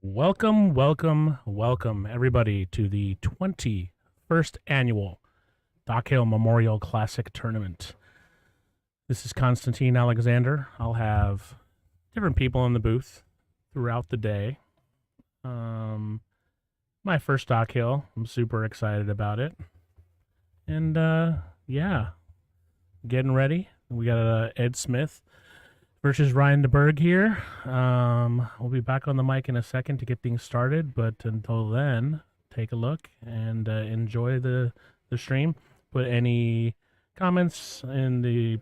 Welcome, welcome, welcome, everybody, to the 21st annual Dock Hill Memorial Classic Tournament. This is Constantine Alexander. I'll have different people in the booth throughout the day. My first Dock Hill. I'm super excited about it. And, yeah, getting ready. We got Ed Smith versus Ryan DeBerg here. We'll be back on the mic in a second to get things started, but until then, take a look and enjoy the stream. Put any comments in the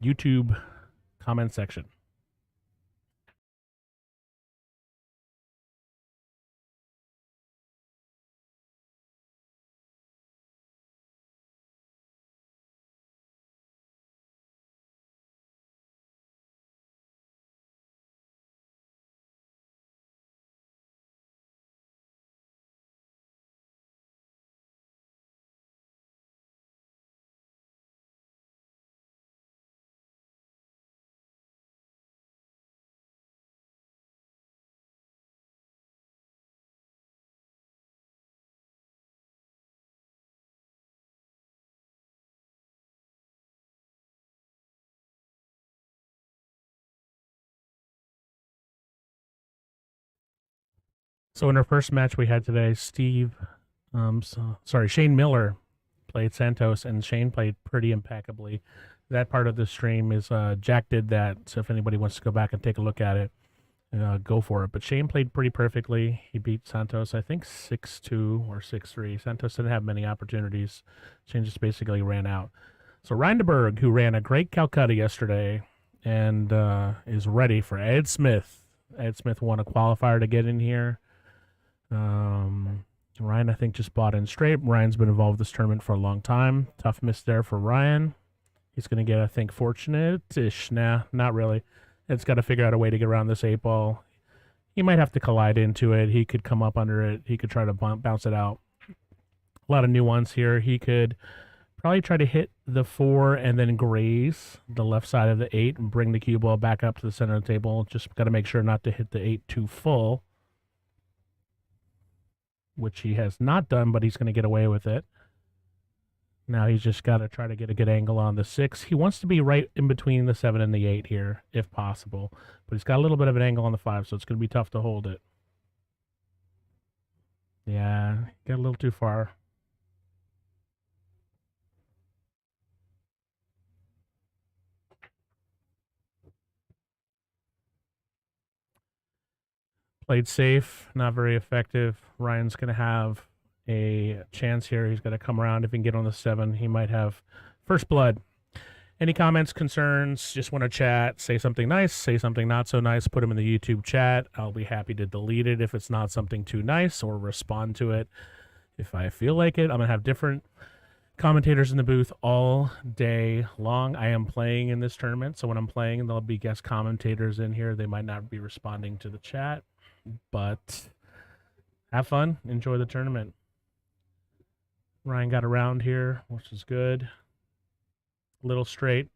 YouTube comment section. So in our first match we had today, Shane Miller played Santos, and Shane played pretty impeccably. That part of the stream is Jack did that, so if anybody wants to go back and take a look at it, go for it. But Shane played pretty perfectly. He beat Santos, I think 6-2 or 6-3. Santos didn't have many opportunities. Shane just basically ran out. So Ryan DeBerg, who ran a great Calcutta yesterday and is ready for Ed Smith. Ed Smith won a qualifier to get in here. Ryan, I think, just bought in straight. Ryan's been involved with this tournament for a long time. Tough miss there for Ryan. He's going to get, I think, fortunate-ish. Nah, not really. It's got to figure out a way to get around this 8-ball. He might have to collide into it. He could come up under it. He could try to bounce it out. A lot of new ones here. He could probably try to hit the 4 and then graze the left side of the 8 and bring the cue ball back up to the center of the table. Just got to make sure not to hit the 8 too full, which he has not done, but he's going to get away with it. Now he's just got to try to get a good angle on the 6. He wants to be right in between the 7 and the 8 here, if possible. But he's got a little bit of an angle on the 5, so it's going to be tough to hold it. Yeah, got a little too far. Played safe, not very effective. Ryan's going to have a chance here. He's going to come around. If he can get on the 7, he might have first blood. Any comments, concerns, just want to chat, say something nice, say something not so nice, put them in the YouTube chat. I'll be happy to delete it if it's not something too nice, or respond to it if I feel like it. I'm going to have different commentators in the booth all day long. I am playing in this tournament, so when I'm playing, there'll be guest commentators in here. They might not be responding to the chat, but have fun, enjoy the tournament. Ryan got around here, which is good. A little straight,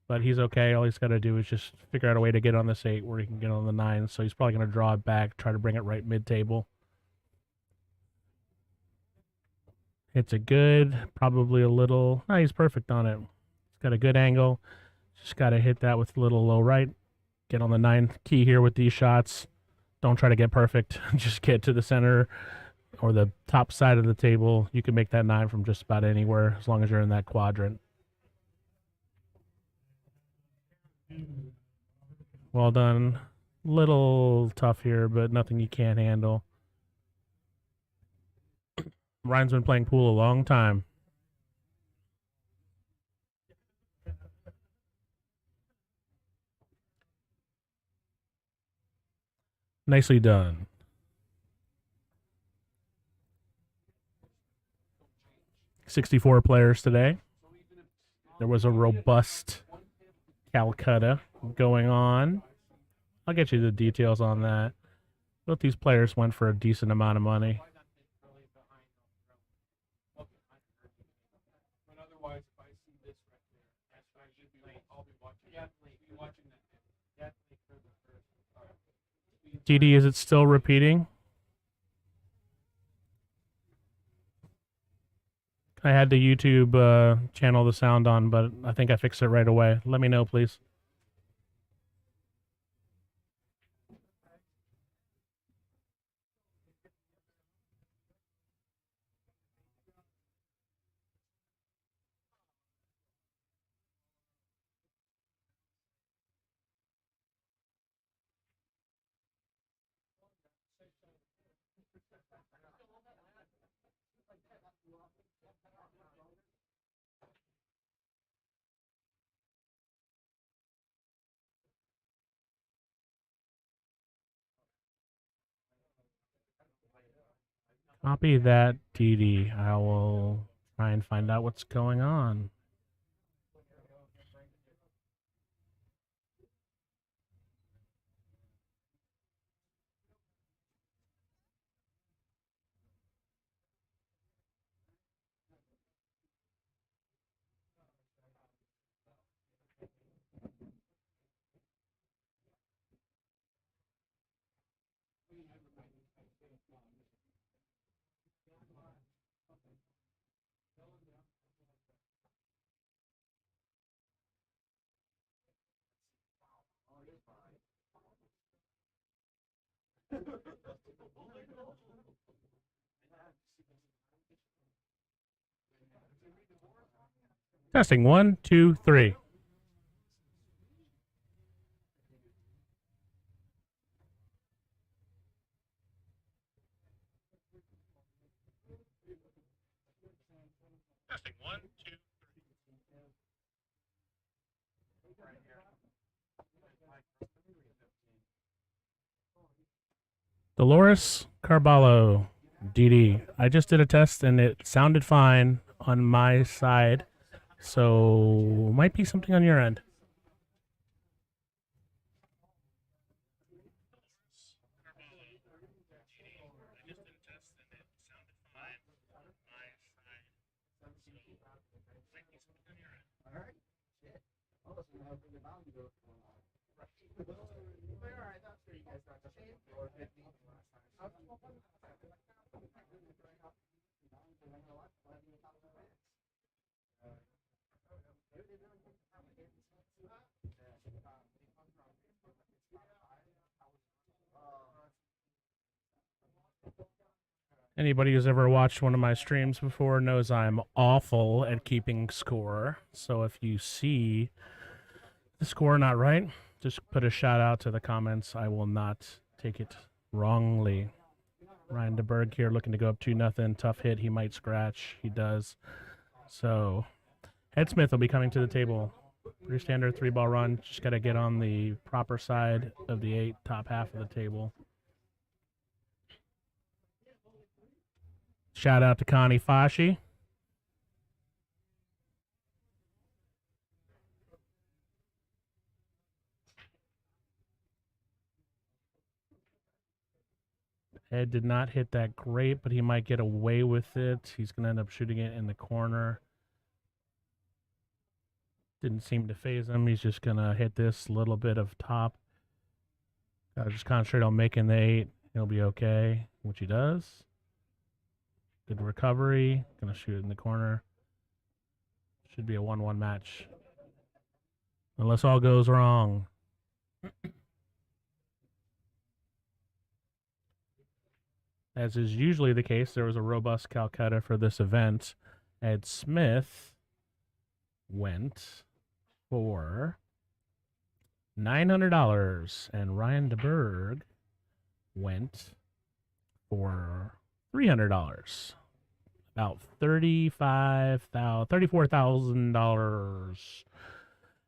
but he's okay. All he's got to do is just figure out a way to get on this 8 where he can get on the 9. So he's probably going to draw it back, try to bring it right mid-table. Hits it good, probably a little. No, he's perfect on it. He's got a good angle. Just got to hit that with a little low right. Get on the 9 key here with these shots. Don't try to get perfect. Just get to the center or the top side of the table. You can make that 9 from just about anywhere as long as you're in that quadrant. Well done. Little tough here, but nothing you can't handle. Ryan's been playing pool a long time. Nicely done. $64 players today. There was a robust Calcutta going on. I'll get you the details on that. Both these players went for a decent amount of money. DD, is it still repeating? I had the YouTube channel the sound on, but I think I fixed it right away. Let me know, please. Copy that, DD. I will try and find out what's going on. Testing 1, 2, 3. Testing 1, 2, 3. Dolores Carballo, DD. I just did a test and it sounded fine on my side, so might be something on your end. Anybody who's ever watched one of my streams before knows I'm awful at keeping score. So if you see the score not right, just put a shout out to the comments. I will not take it wrongly. Ryan DeBerg here looking to go up 2-0. Tough hit. He might scratch. He does. So Head Smith will be coming to the table. Pretty standard 3-ball run. Just got to get on the proper side of the 8, top half of the table. Shout out to Connie Fashi. Ed did not hit that great, but he might get away with it. He's going to end up shooting it in the corner. Didn't seem to phase him. He's just going to hit this little bit of top. Got to just concentrate on making the 8. He'll be okay, which he does. Good recovery. Going to shoot it in the corner. Should be a 1-1 match. Unless all goes wrong. As is usually the case, there was a robust Calcutta for this event. Ed Smith went for $900, and Ryan DeBerg went for $300. About $34,000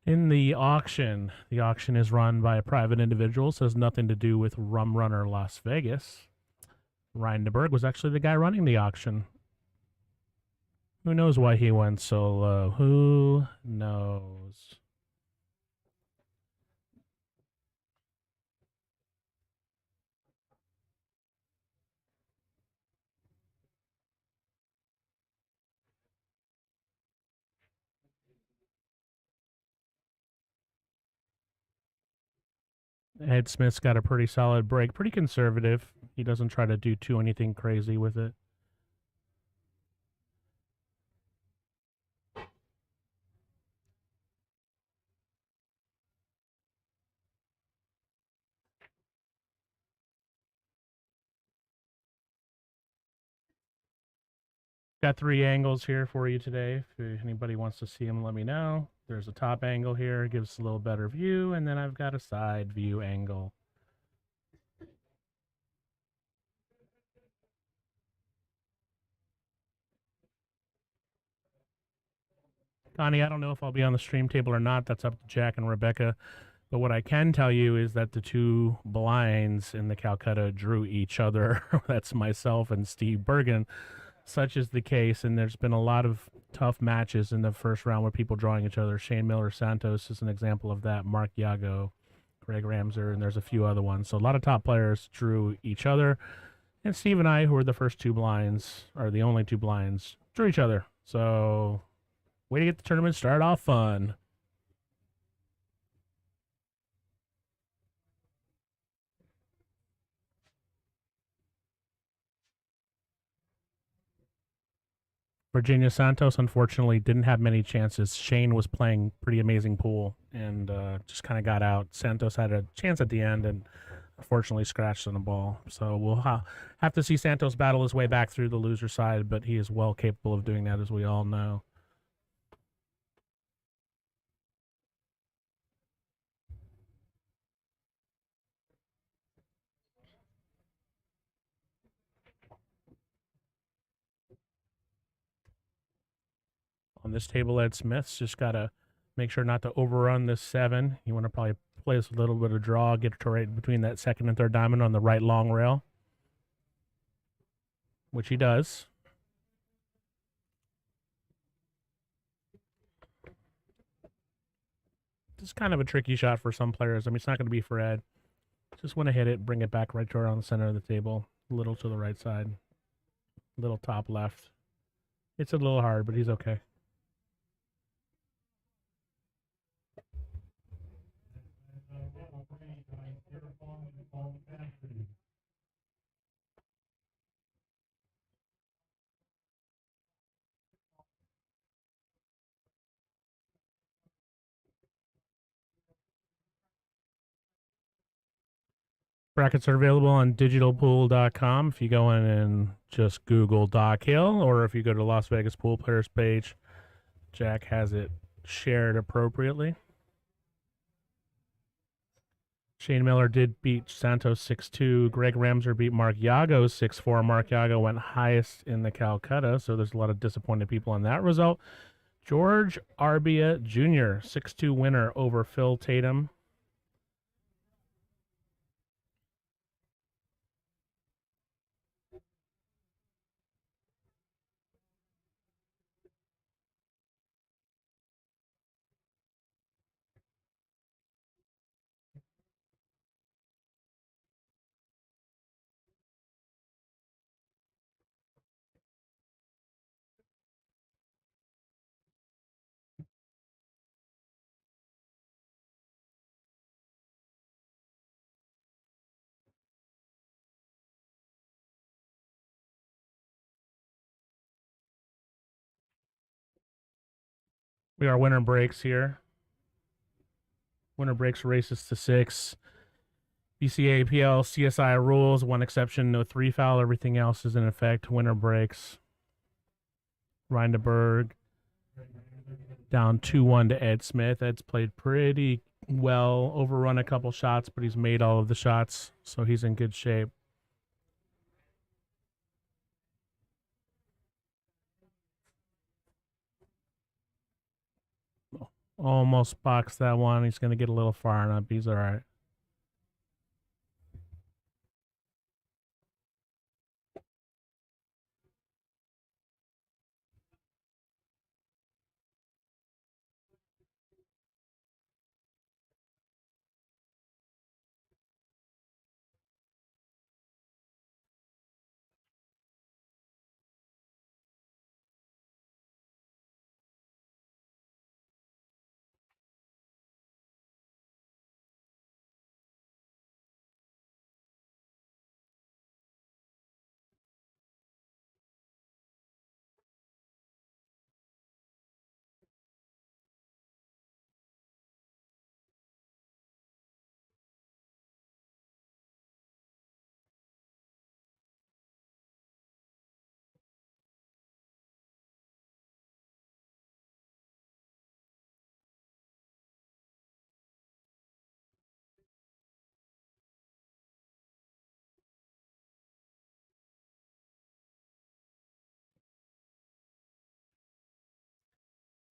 in the auction. The auction is run by a private individual, so has nothing to do with Rum Runner Las Vegas. Ryan DeBerg was actually the guy running the auction. Who knows why he went so low? Who knows? Ed Smith's got a pretty solid break, pretty conservative. He doesn't try to do anything crazy with it. Got 3 angles here for you today. If anybody wants to see them, let me know. There's a top angle here, gives a little better view, and then I've got a side view angle. Connie, I don't know if I'll be on the stream table or not. That's up to Jack and Rebecca. But what I can tell you is that the 2 blinds in the Calcutta drew each other. That's myself and Steve Bergan. Such is the case, and there's been a lot of tough matches in the first round with people drawing each other. Shane Miller Santos is an example of that. Mark Yago, Greg Ramser, and there's a few other ones. So a lot of top players drew each other. And Steve and I, who were the first 2 blinds, are the only 2 blinds, drew each other. So way to get the tournament started off fun. Virginia Santos, unfortunately, didn't have many chances. Shane was playing pretty amazing pool and just kind of got out. Santos had a chance at the end and unfortunately scratched on the ball. So we'll have to see Santos battle his way back through the loser side, but he is well capable of doing that, as we all know. On this table, Ed Smith's just got to make sure not to overrun this 7. You want to probably place a little bit of draw, get it to right between that second and third diamond on the right long rail, which he does. This is kind of a tricky shot for some players. I mean, it's not going to be for Ed. Just want to hit it, bring it back right around the center of the table, a little to the right side, a little top left. It's a little hard, but he's okay. Brackets are available on digitalpool.com if you go in and just Google Doc Hill, or if you go to Las Vegas Pool Players page, Jack has it shared appropriately. Shane Miller did beat Santos 6-2. Greg Ramser beat Mark Yago 6-4. Mark Yago went highest in the Calcutta, so there's a lot of disappointed people on that result. George Arbia Jr., 6-2 winner over Phil Tatum. We are winner breaks here. Winner breaks races to 6. BCA, PL, CSI rules. One exception, no 3 foul. Everything else is in effect. Winner breaks. Ryan DeBerg down 2-1 to Ed Smith. Ed's played pretty well, overrun a couple shots, but he's made all of the shots, so he's in good shape. Almost boxed that one. He's going to get a little far enough. He's all right.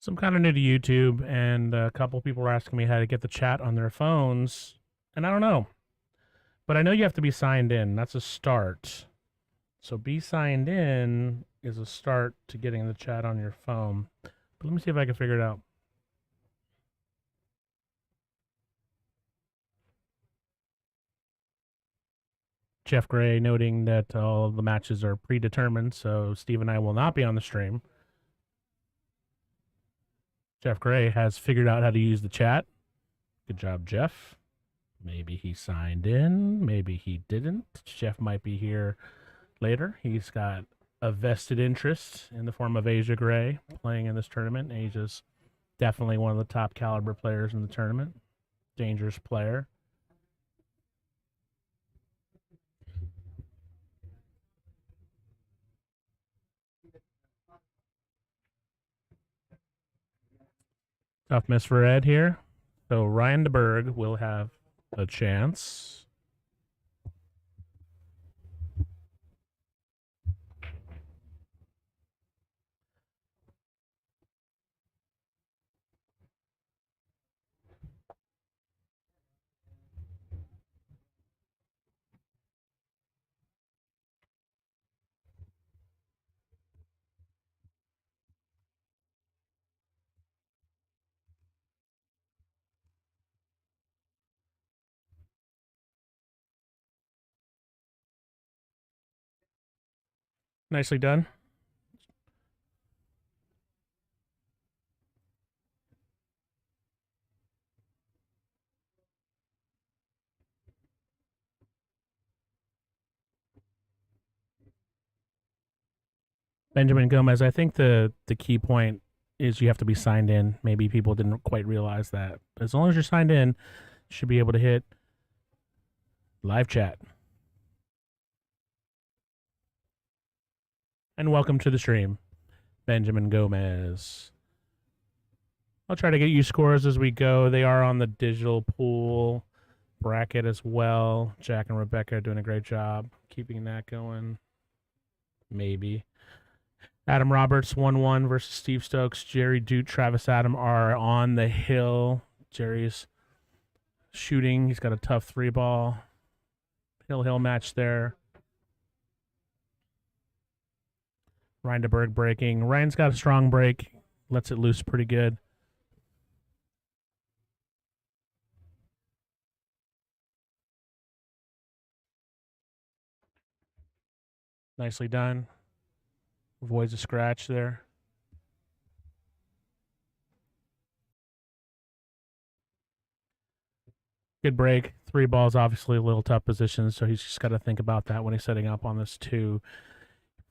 So I'm kind of new to YouTube, and a couple people were asking me how to get the chat on their phones, and I don't know. But I know you have to be signed in. That's a start. So be signed in is a start to getting the chat on your phone. But let me see if I can figure it out. Jeff Gray noting that all of the matches are predetermined, so Steve and I will not be on the stream. Jeff Gray has figured out how to use the chat. Good job, Jeff. Maybe he signed in. Maybe he didn't. Jeff might be here later. He's got a vested interest in the form of Asia Gray playing in this tournament. Asia's definitely one of the top caliber players in the tournament. Dangerous player. Tough miss for Ed here. So Ryan DeBerg will have a chance. Nicely done. Benjamin Gomez, I think the key point is you have to be signed in. Maybe people didn't quite realize that. As long as you're signed in, you should be able to hit live chat. And welcome to the stream, Benjamin Gomez. I'll try to get you scores as we go. They are on the digital pool bracket as well. Jack and Rebecca are doing a great job keeping that going. Maybe. Adam Roberts 1-1 versus Steve Stokes. Jerry Duke, Travis Adam are on the hill. Jerry's shooting. He's got a tough 3-ball. Hill match there. Ryan DeBerg breaking. Ryan's got a strong break. Lets it loose pretty good. Nicely done. Avoids a scratch there. Good break. 3 balls, obviously a little tough position, so he's just got to think about that when he's setting up on this 2.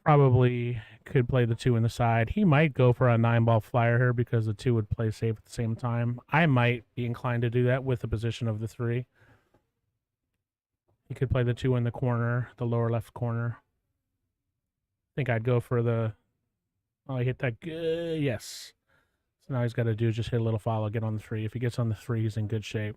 Probably could play the 2 in the side. He might go for a 9-ball flyer here because the 2 would play safe at the same time. I might be inclined to do that with the position of the 3. He could play the 2 in the corner, the lower left corner. I think I'd go for the... Oh, he hit that good. Yes. So now he's got to do is just hit a little follow, get on the 3. If he gets on the 3, he's in good shape.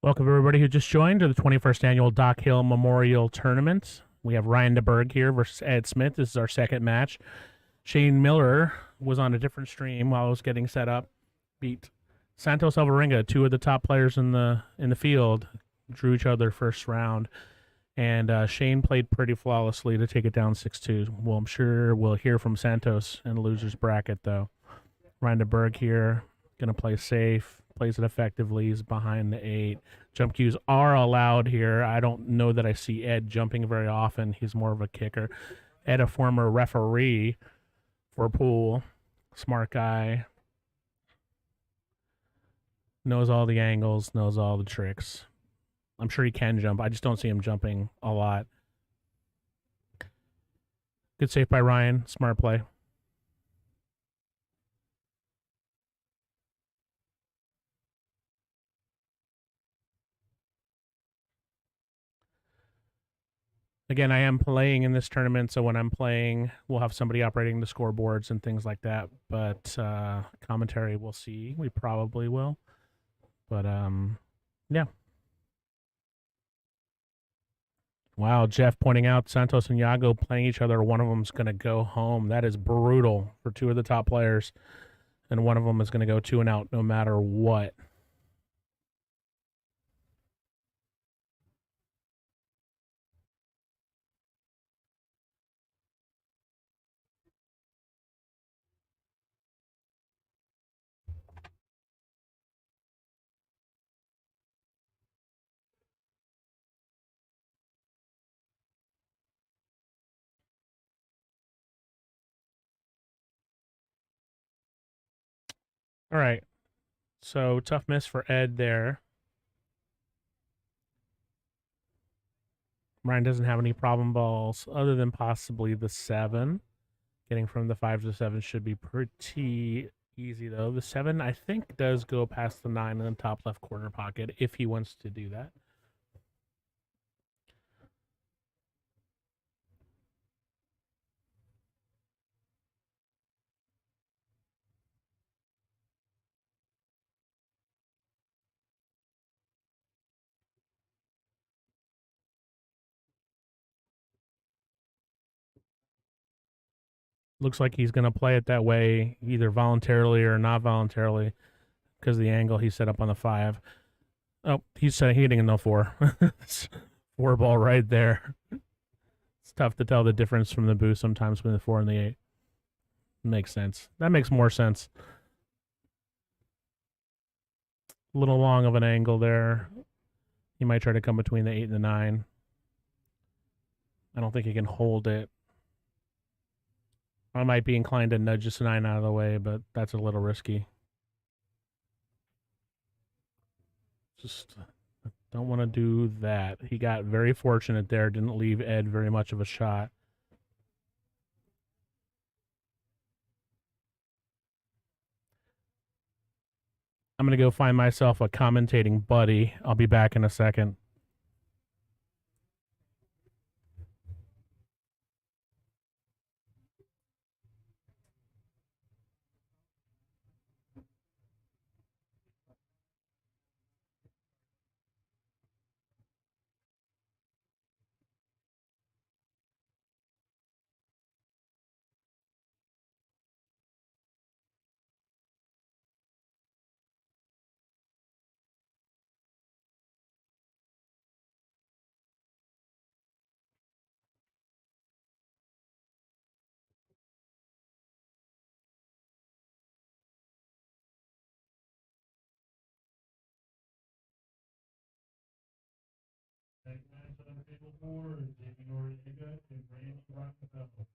Welcome, everybody who just joined to the 21st Annual Doc Hill Memorial Tournament. We have Ryan DeBerg here versus Ed Smith. This is our second match. Shane Miller was on a different stream while I was getting set up. Beat Santos Alvarenga, 2 of the top players in the field. Drew each other first round. And Shane played pretty flawlessly to take it down 6-2. Well, I'm sure we'll hear from Santos in the loser's bracket, though. Ryan DeBerg here, going to play safe. Plays it effectively. He's behind the 8. Jump cues are allowed here. I don't know that I see Ed jumping very often. He's more of a kicker. Ed, a former referee for pool. Smart guy. Knows all the angles, knows all the tricks. I'm sure he can jump. I just don't see him jumping a lot. Good save by Ryan. Smart play. Again, I am playing in this tournament, so when I'm playing, we'll have somebody operating the scoreboards and things like that. But commentary, we'll see. We probably will. But yeah. Wow, Jeff pointing out Santos and Yago playing each other. One of them's going to go home. That is brutal for two of the top players. And one of them is going to go 2-0 no matter what. All right. So tough miss for Ed there. Ryan doesn't have any problem balls other than possibly the 7. Getting from the 5 to the 7 should be pretty easy, though. The 7, I think, does go past the 9 in the top left corner pocket if he wants to do that. Looks like he's going to play it that way, either voluntarily or not voluntarily, because of the angle he set up on the 5. Oh, he's hitting in the 4. 4 ball right there. It's tough to tell the difference from the boost sometimes between the 4 and the 8. Makes sense. That makes more sense. A little long of an angle there. He might try to come between the 8 and the 9. I don't think he can hold it. I might be inclined to nudge this 9 out of the way, but that's a little risky. Just don't want to do that. He got very fortunate there. Didn't leave Ed very much of a shot. I'm going to go find myself a commentating buddy. I'll be back in a second. Noriega and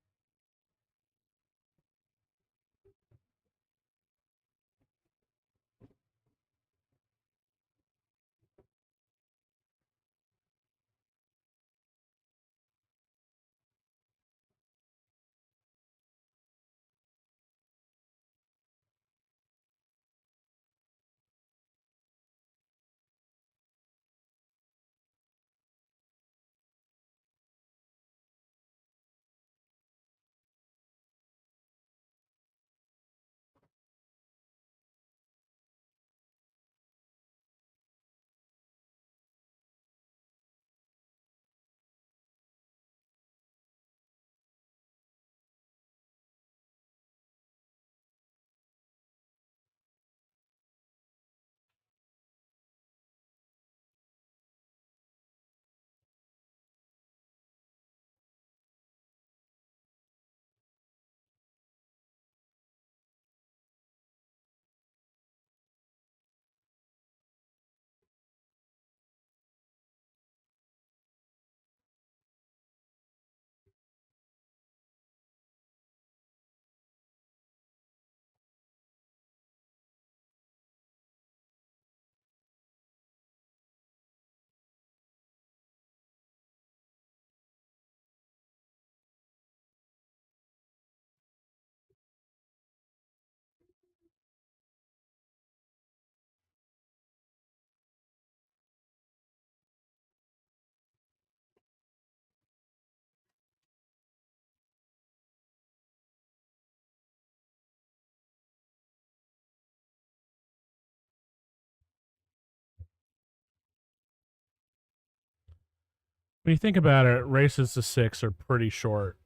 When you think about it, races to 6 are pretty short,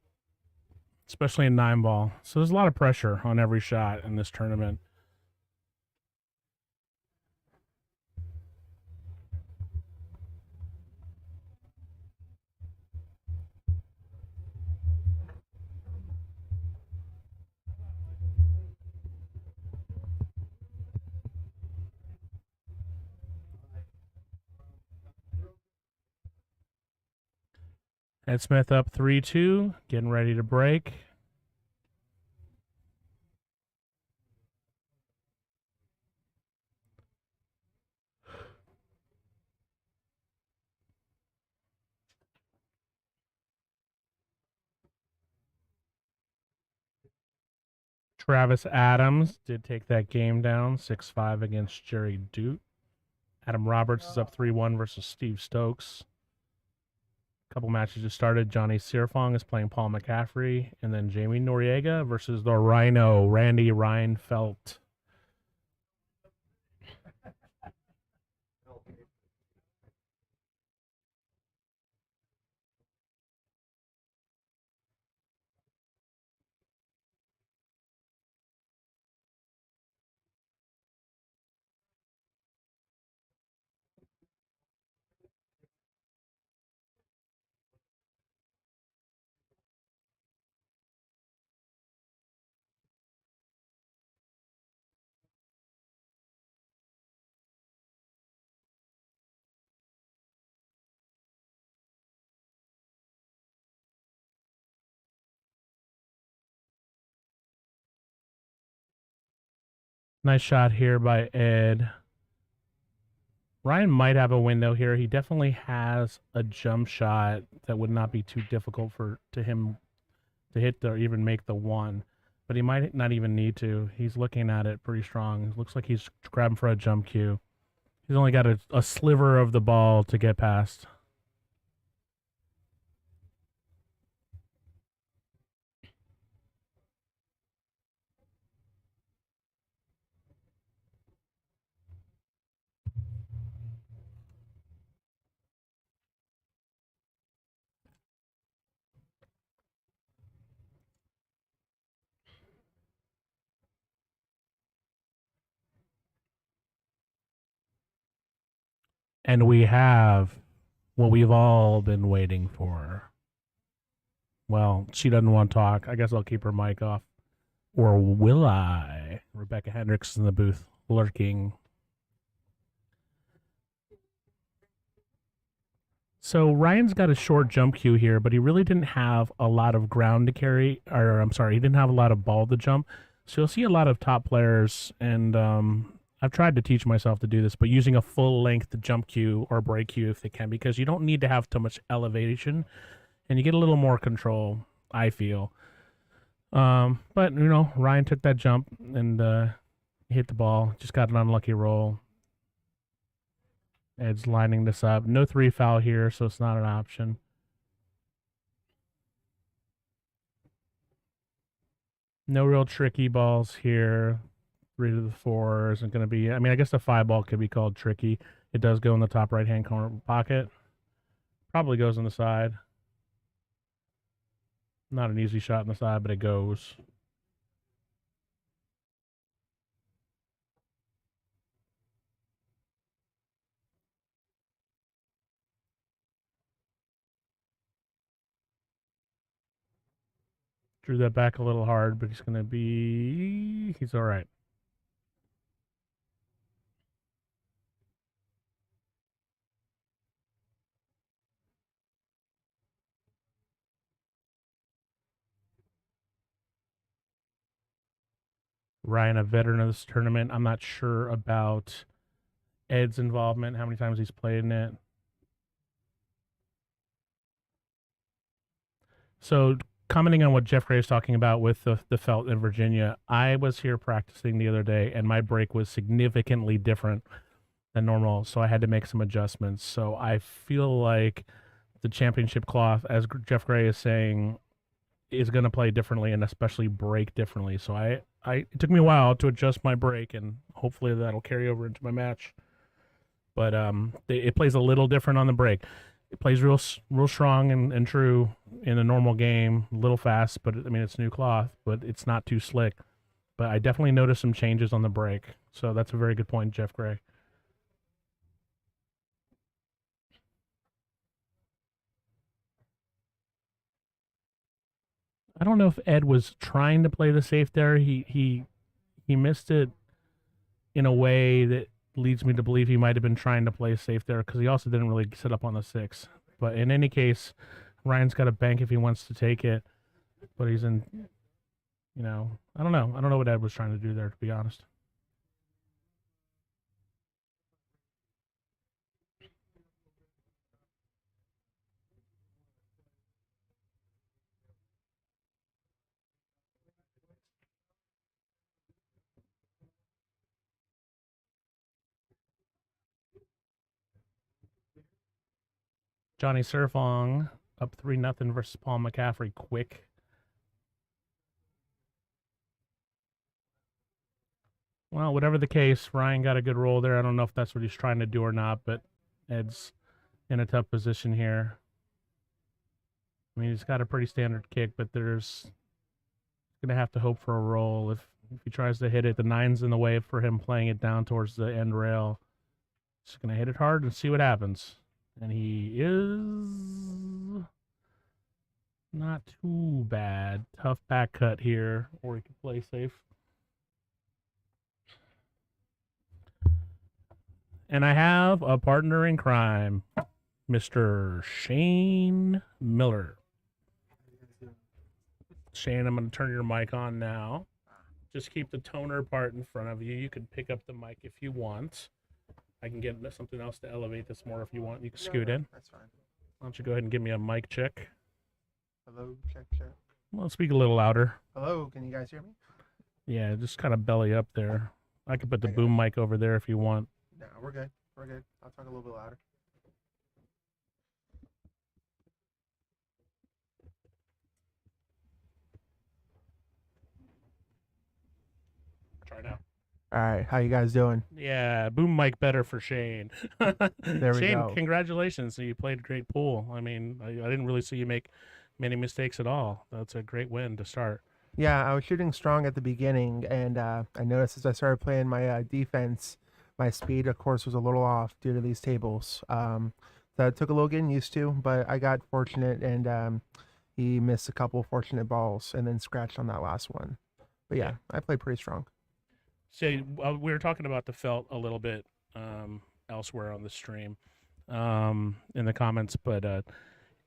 especially in 9-ball. So there's a lot of pressure on every shot in this tournament. Ed Smith up 3-2, getting ready to break. Travis Adams did take that game down, 6-5 against Jerry Dute. Adam Roberts is up 3-1 versus Steve Stokes. A couple matches just started. Johnny Siriphong is playing Paul McCaffrey, and then Jamie Noriega versus the Rhino, Randy Reinfeldt. Nice shot here by Ed. Ryan might have a window here. He definitely has a jump shot that would not be too difficult to him to hit or even make the one. But he might not even need to. He's looking at it pretty strong. It looks like he's grabbing for a jump cue. He's only got a sliver of the ball to get past. And we have what we've all been waiting for. Well, she doesn't want to talk. I guess I'll keep her mic off. Or will I? Rebecca Hendricks is in the booth lurking. So Ryan's got a short jump cue here, but he really didn't have a lot of ground to carry. Or I'm sorry, he didn't have a lot of ball to jump. So you'll see a lot of top players, and I've tried to teach myself to do this, but using a full length jump cue or break cue if they can, because you don't need to have too much elevation, and you get a little more control, I feel. But Ryan took that jump and hit the ball. Just got an unlucky roll. Ed's lining this up. No 3 foul here, so it's not an option. No real tricky balls here. 3 to the 4 isn't going to be... I mean, I guess the 5 ball could be called tricky. It does go in the top right-hand corner pocket. Probably goes on the side. Not an easy shot on the side, but it goes. Drew that back a little hard, but he's going to be... He's all right. Ryan, a veteran of this tournament. I'm not sure about Ed's involvement, how many times he's played in it. So, commenting on what Jeff Gray is talking about with the felt in Virginia, I was here practicing the other day, and my break was significantly different than normal, so I had to make some adjustments. So I feel like the championship cloth, as Jeff Gray is saying, is going to play differently and especially break differently. So it took me a while to adjust my break, and hopefully that'll carry over into my match. But it plays a little different on the break. It plays real strong and true in a normal game. A little fast, but I mean it's new cloth, but it's not too slick. But I definitely noticed some changes on the break. So that's a very good point, Jeff Gray. I don't know if Ed was trying to play the safe there. He missed it in a way that leads me to believe he might have been trying to play safe there because he also didn't really set up on the 6. But in any case, Ryan's got a bank if he wants to take it. But he's in, I don't know. I don't know what Ed was trying to do there, to be honest. Jonny Siriphong up 3-0 versus Paul McCaffrey quick. Well, whatever the case, Ryan got a good roll there. I don't know if that's what he's trying to do or not, but Ed's in a tough position here. I mean, he's got a pretty standard kick, but there's going to have to hope for a roll. If he tries to hit it, the 9's in the way for him playing it down towards the end rail. Just going to hit it hard and see what happens. And he is not too bad. Tough back cut here, or he could play safe. And I have a partner in crime, Mr. Shane Miller. Shane, I'm going to turn your mic on now. Just keep the toner part in front of you. You can pick up the mic if you want. I can get something else to elevate this more if you want. You can scoot in. That's fine. Why don't you go ahead and give me a mic check? Hello, check. Well, speak a little louder. Hello, can you guys hear me? Yeah, just kind of belly up there. I could put the boom mic over there if you want. No, we're good. I'll talk a little bit louder. Try now. All right, how you guys doing? Yeah, boom mic better for Shane. There we Shane, go. Congratulations. You played a great pool. I mean, I didn't really see you make many mistakes at all. That's a great win to start. Yeah, I was shooting strong at the beginning, and I noticed as I started playing my defense, my speed, of course, was a little off due to these tables. So it took a little getting used to, but I got fortunate, and he missed a couple fortunate balls and then scratched on that last one. But yeah, I played pretty strong. So we were talking about the felt a little bit elsewhere on the stream in the comments, but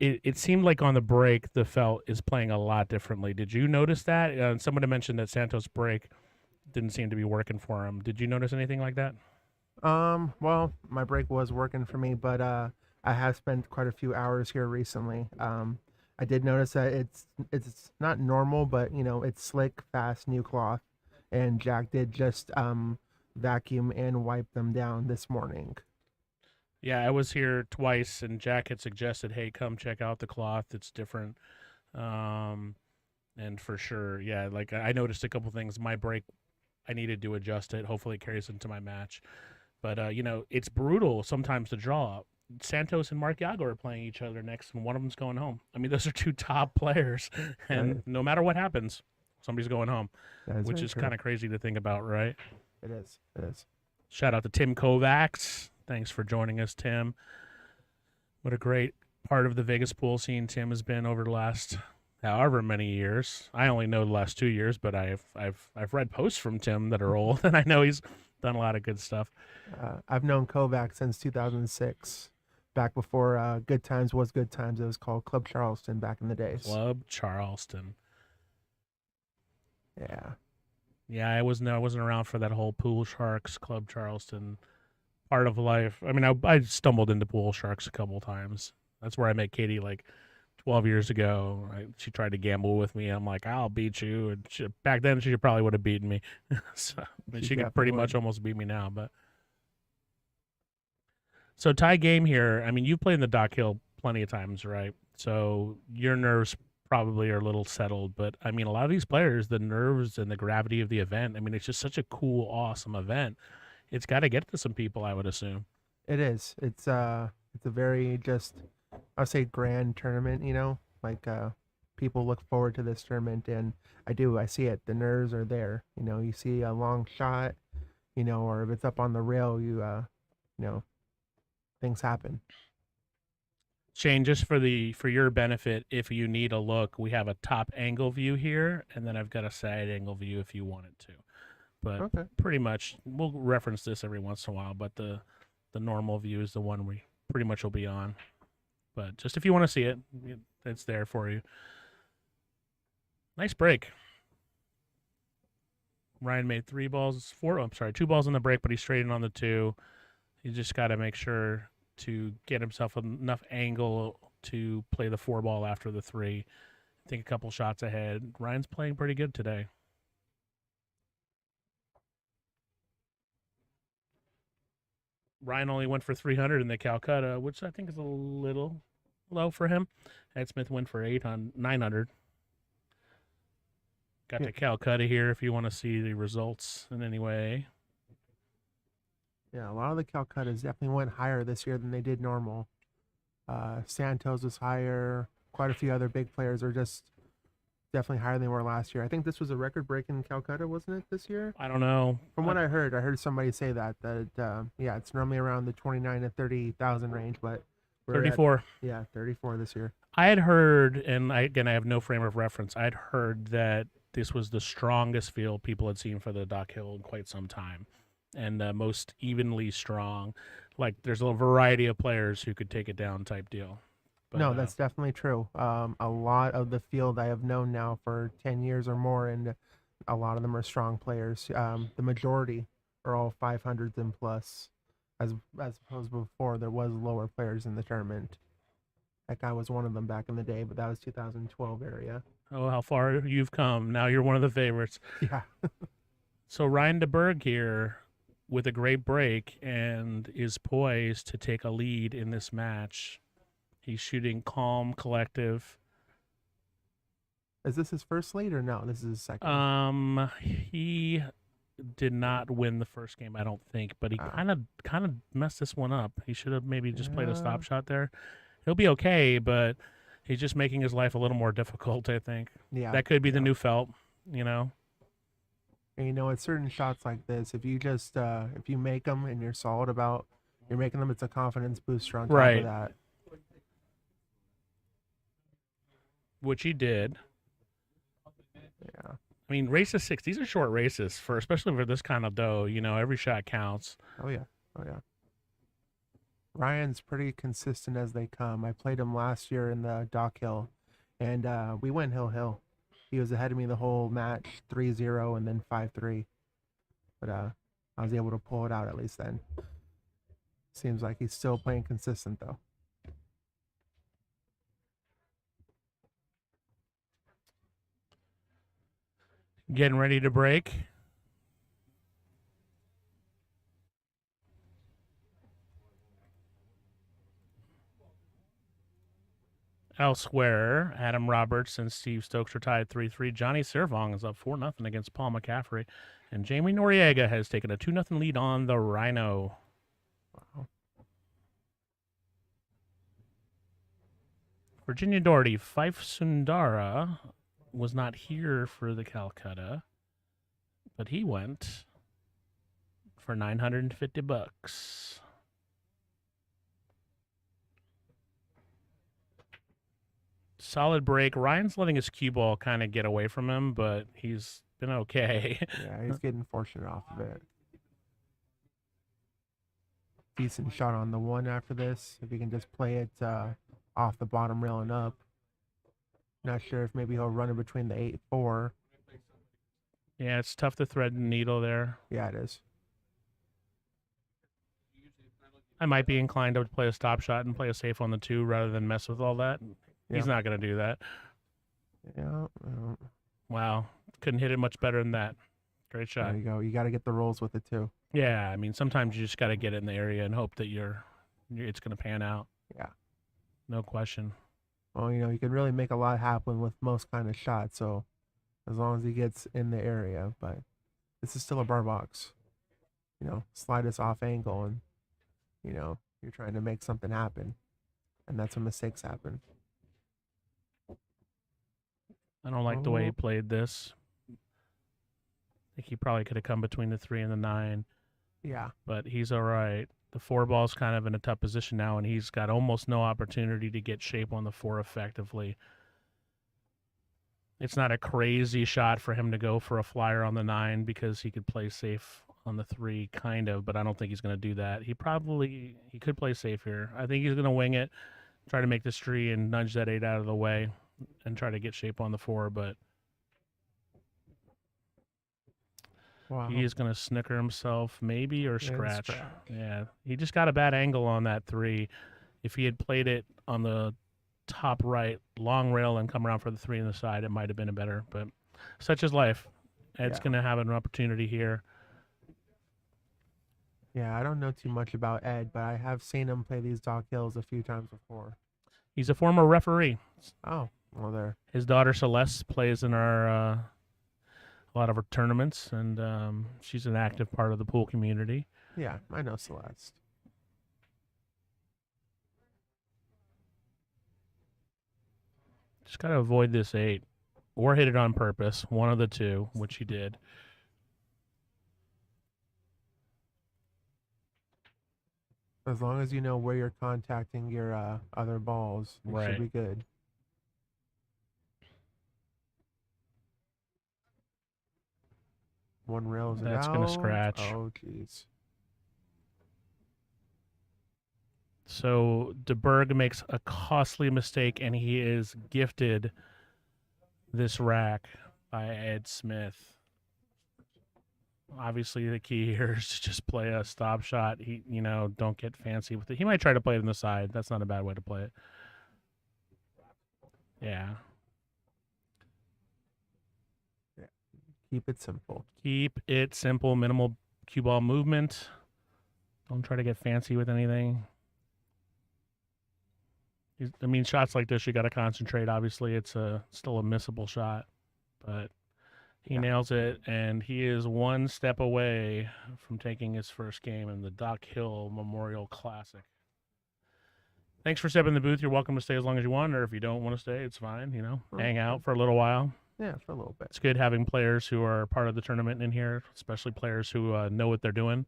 it seemed like on the break the felt is playing a lot differently. Did you notice that? Somebody mentioned that Santos' break didn't seem to be working for him. Did you notice anything like that? Well, my break was working for me, but I have spent quite a few hours here recently. I did notice that it's not normal, but it's slick, fast, new cloth, and Jack did just vacuum and wipe them down this morning. Yeah, I was here twice, and Jack had suggested, "Hey, come check out the cloth. It's different." And for sure, yeah, like I noticed a couple things. My break, I needed to adjust it. Hopefully, it carries into my match. But it's brutal sometimes to draw. Santos and Mark Yago are playing each other next, and one of them's going home. I mean, those are two top players, and no matter what happens, somebody's going home, which is kind of crazy to think about, right? It is. Shout out to Tim Kovacs. Thanks for joining us, Tim. What a great part of the Vegas pool scene Tim has been over the last however many years. I only know the last 2 years, but I've read posts from Tim that are old, and I know he's done a lot of good stuff. I've known Kovac since 2006. Back before Good Times was Good Times. It was called Club Charleston back in the days. Club Charleston. Yeah. Yeah, I wasn't around for that whole Pool Sharks, Club Charleston part of life. I mean, I stumbled into Pool Sharks a couple times. That's where I met Katie like 12 years ago. She tried to gamble with me. I'm like, I'll beat you. And back then, she probably would have beaten me. So, I mean, she could pretty much almost beat me now. But so tie game here. I mean, you've played in the Dock Hill plenty of times, right? So your nerves probably are a little settled. But I mean, a lot of these players, the nerves and the gravity of the event. I mean, it's just such a cool, awesome event. It's got to get to some people, I would assume. It is. It's a very just I'll say grand tournament, like people look forward to this tournament, and I do. I see it. The nerves are there. You see a long shot, or if it's up on the rail, you know, things happen. Shane, just for your benefit, if you need a look, we have a top angle view here, and then I've got a side angle view if you wanted to. But Okay. pretty much, we'll reference this every once in a while, but the normal view is the one we pretty much will be on. But just if you want to see it, it's there for you. Nice break. Ryan made 2 balls on the break, but he's straight in on the 2. You just got to make sure to get himself enough angle to play the 4 ball after the 3. I think a couple shots ahead. Ryan's playing pretty good today. Ryan only went for 300 in the Calcutta, which I think is a little low for him. Ed Smith went for 900. Got the Calcutta here if you want to see the results in any way. Yeah, a lot of the Calcuttas definitely went higher this year than they did normal. Santos was higher. Quite a few other big players are just definitely higher than they were last year. I think this was a record-breaking Calcutta, wasn't it, this year? I don't know. From what I heard somebody say that it's normally around the 29 to 30,000 range, but we're 34. 34 this year. I had heard, and I have no frame of reference. I'd heard that this was the strongest field people had seen for the Dock Hill in quite some time, and most evenly strong. Like there's a variety of players who could take it down type deal. But, no, that's definitely true. A lot of the field I have known now for 10 years or more, and a lot of them are strong players. The majority are all 500s and plus, as opposed to before there was lower players in the tournament. That guy was one of them back in the day, but that was 2012 area. Oh, how far you've come. Now you're one of the favorites. Yeah. So Ryan DeBerg here with a great break and is poised to take a lead in this match. He's shooting calm, collective. Is this his first lead or no? This is his second. He did not win the first game, I don't think, but he kind of messed this one up. He should have maybe just played a stop shot there. He'll be okay, but he's just making his life a little more difficult, I think. Yeah. That could be the new felt, And at certain shots like this, if you just if you make them and you're solid about you're making them, it's a confidence booster on top of that. Which he did. Yeah. I mean, races 6, these are short races, especially for this kind of dough. Every shot counts. Oh, yeah. Ryan's pretty consistent as they come. I played him last year in the Dock Hill, and we went hill. He was ahead of me the whole match, 3-0 and then 5-3. But I was able to pull it out at least then. Seems like he's still playing consistent, though. Getting ready to break. Elsewhere, Adam Roberts and Steve Stokes are tied 3-3. Johnny Siriphong is up 4-0 against Paul McCaffrey. And Jaime Noriega has taken a 2-0 lead on the Rhino. Wow. Virginia Doherty, Fife Sundara was not here for the Calcutta, but he went for $950. Solid break. Ryan's letting his cue ball kind of get away from him, but he's been okay. Yeah, he's getting fortunate off of it. Decent shot on the 1 after this. If he can just play it off the bottom rail and up. Not sure if maybe he'll run it between the 8-4. Yeah, it's tough to thread the needle there. Yeah, it is. I might be inclined to play a stop shot and play a safe on the 2 rather than mess with all that. Yeah. He's not going to do that. Yeah. Wow. Couldn't hit it much better than that. Great shot. There you go. You got to get the rolls with it, too. Yeah, I mean, sometimes you just got to get it in the area and hope that it's going to pan out. Yeah. No question. Well, you can really make a lot happen with most kind of shots, so as long as he gets in the area. But this is still a bar box. Slide us off angle and, you're trying to make something happen. and that's when mistakes happen. I don't like the way he played this. I think he probably could have come between the 3 and the 9. Yeah. But he's all right. The 4 ball's kind of in a tough position now, and he's got almost no opportunity to get shape on the 4 effectively. It's not a crazy shot for him to go for a flyer on the 9 because he could play safe on the 3, kind of, but I don't think he's going to do that. He could play safe here. I think he's going to wing it, try to make this tree and nudge that 8 out of the way and try to get shape on the 4, but he is going to snicker himself maybe or scratch. Yeah, he just got a bad angle on that 3. If he had played it on the top right, long rail, and come around for the 3 on the side, it might have been a better, but such is life. Ed's going to have an opportunity here. Yeah, I don't know too much about Ed, but I have seen him play these Dock Hills a few times before. He's a former referee. Oh, well, there. His daughter Celeste plays in our a lot of our tournaments, and she's an active part of the pool community. Yeah, I know Celeste. Just got to avoid this 8 or hit it on purpose, one of the two, which he did. As long as you know where you're contacting your other balls, it should be good. One rails it out. That's going to scratch. Oh, jeez. So DeBerg makes a costly mistake, and he is gifted this rack by Ed Smith. Obviously, the key here is to just play a stop shot. Don't get fancy with it. He might try to play it on the side. That's not a bad way to play it. Yeah. Keep it simple. Keep it simple. Minimal cue ball movement. Don't try to get fancy with anything. Shots like this, you got to concentrate. Obviously, it's still a missable shot, but he nails it, and he is one step away from taking his first game in the Dock Hill Memorial Classic. Thanks for stepping in the booth. You're welcome to stay as long as you want, or if you don't want to stay, it's fine. Hang out for a little while. Yeah, for a little bit. It's good having players who are part of the tournament in here, especially players who know what they're doing.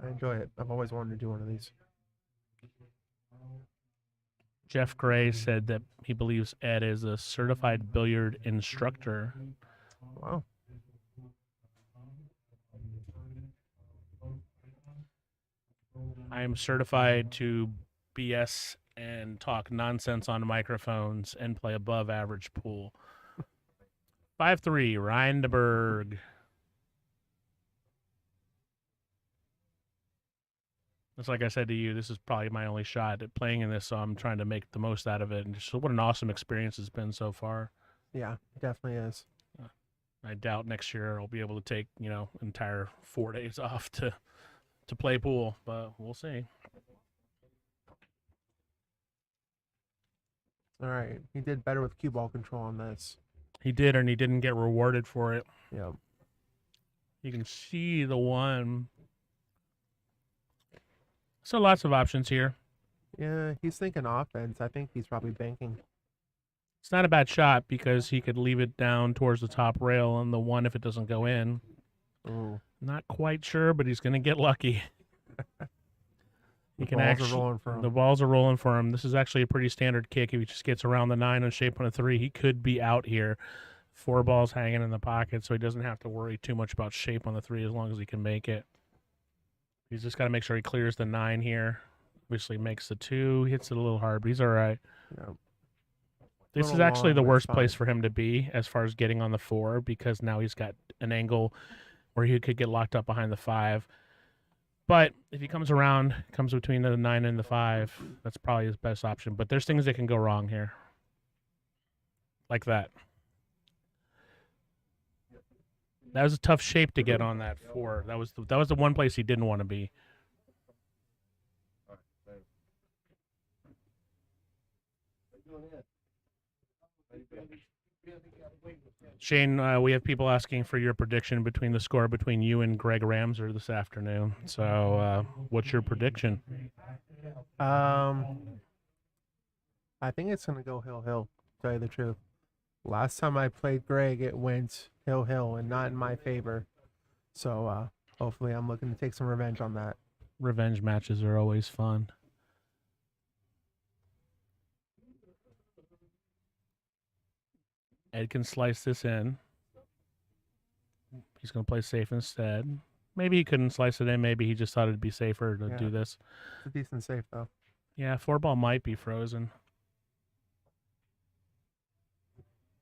I enjoy it. I've always wanted to do one of these. Jeff Gray said that he believes Ed is a certified billiard instructor. Wow. I am certified to BS and talk nonsense on microphones and play above average pool. 5-3, Ryan DeBerg. It's like I said to you, this is probably my only shot at playing in this, so I'm trying to make the most out of it. And just what an awesome experience it's been so far. Yeah, it definitely is. I doubt next year I'll be able to take, entire 4 days off to play pool, but we'll see. All right. He did better with cue ball control on this. He did, and he didn't get rewarded for it. Yeah. You can see the 1. So lots of options here. Yeah, he's thinking offense. I think he's probably banking. It's not a bad shot because he could leave it down towards the top rail on the 1 if it doesn't go in. Ooh. Not quite sure, but he's going to get lucky. The balls are rolling for him. The balls are rolling for him. This is actually a pretty standard kick. If he just gets around the 9 and shape on a 3, he could be out here. 4 balls hanging in the pocket, so he doesn't have to worry too much about shape on the 3 as long as he can make it. He's just got to make sure he clears the 9 here. Obviously makes the 2. Hits it a little hard, but he's all right. Yeah. This is actually the worst place for him to be as far as getting on the 4 because now he's got an angle where he could get locked up behind the 5. But if he comes around, comes between the 9 and the 5, that's probably his best option. But there's things that can go wrong here. Like that. That was a tough shape to get on that 4. That was the one place he didn't want to be. Shane, we have people asking for your prediction between the score between you and Greg Ramser this afternoon. So, what's your prediction? I think it's gonna go Hill Hill. To tell you the truth, last time I played Greg, it went Hill Hill and not in my favor. So hopefully, I'm looking to take some revenge on that. Revenge matches are always fun. Ed can slice this in. He's going to play safe instead. Maybe he couldn't slice it in. Maybe he just thought it'd be safer to do this. It's a decent safe, though. Yeah, 4-ball might be frozen.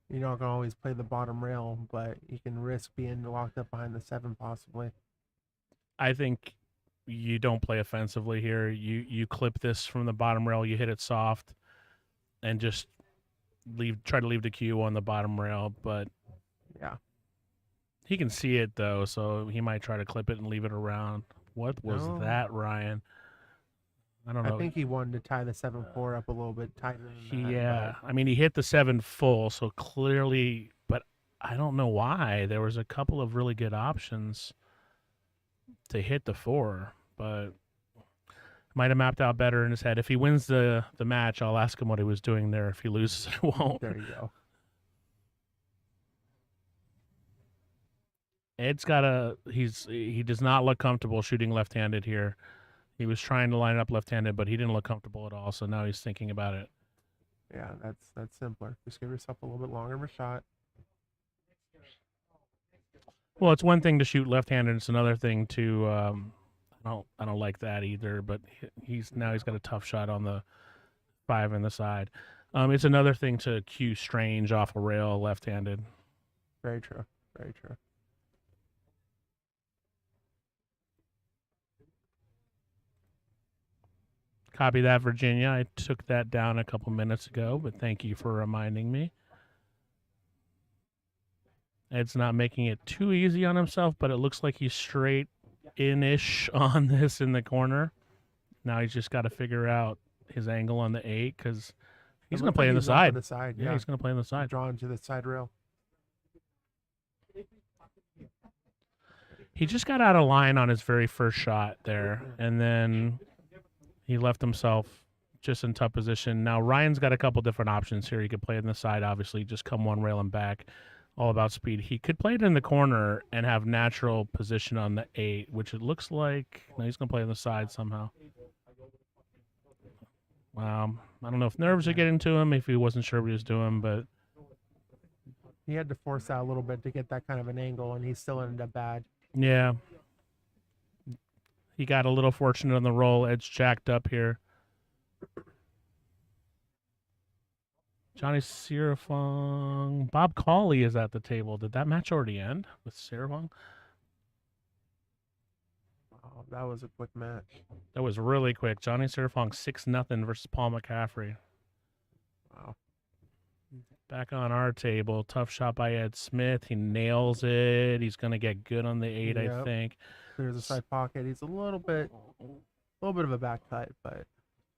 You're not going to always play the bottom rail, but you can risk being locked up behind the 7 possibly. I think you don't play offensively here. You clip this from the bottom rail, you hit it soft, and just try to leave the cue on the bottom rail. But yeah, he can see it though, so he might try to clip it and leave it around. What was that, Ryan? I don't know. I think he wanted to tie the 7-4 up a little bit tighter than that. Yeah, I mean, he hit the 7 full, so clearly, but I don't know why. There was a couple of really good options to hit the 4, but might have mapped out better in his head. If he wins the match, I'll ask him what he was doing there. If he loses, I won't. There you go. Ed's got he does not look comfortable shooting left-handed here. He was trying to line up left-handed, but he didn't look comfortable at all, so now he's thinking about it. Yeah, that's simpler. Just give yourself a little bit longer of a shot. Well, it's one thing to shoot left-handed, it's another thing to I don't like that either, but he's got a tough shot on the 5 in the side. It's another thing to cue strange off a rail left-handed. Very true. Very true. Copy that, Virginia. I took that down a couple minutes ago, but thank you for reminding me. Ed's not making it too easy on himself, but it looks like he's straight in-ish on this in the corner. Now he's just got to figure out his angle on the 8 because he's going to play in the side. Yeah, he's going to play in the side. Drawn to the side rail. He just got out of line on his very first shot there, and then he left himself just in tough position. Now, Ryan's got a couple different options here. He could play in the side, obviously, just come one rail and back. All about speed. He could play it in the corner and have natural position on the 8, which it looks like. No, he's going to play on the side somehow. I don't know if nerves are getting to him, if he wasn't sure what he was doing, but he had to force out a little bit to get that kind of an angle, and he still ended up bad. Yeah. He got a little fortunate on the roll. Edge jacked up here. Johnny Siriphong. Bob Cauley is at the table. Did that match already end with Siriphong? Wow, that was a quick match. That was really quick. Johnny Siriphong 6-0 versus Paul McCaffrey. Wow. Back on our table. Tough shot by Ed Smith. He nails it. He's going to get good on the 8, yep. I think. There's a side pocket. He's a little bit of a back cut, but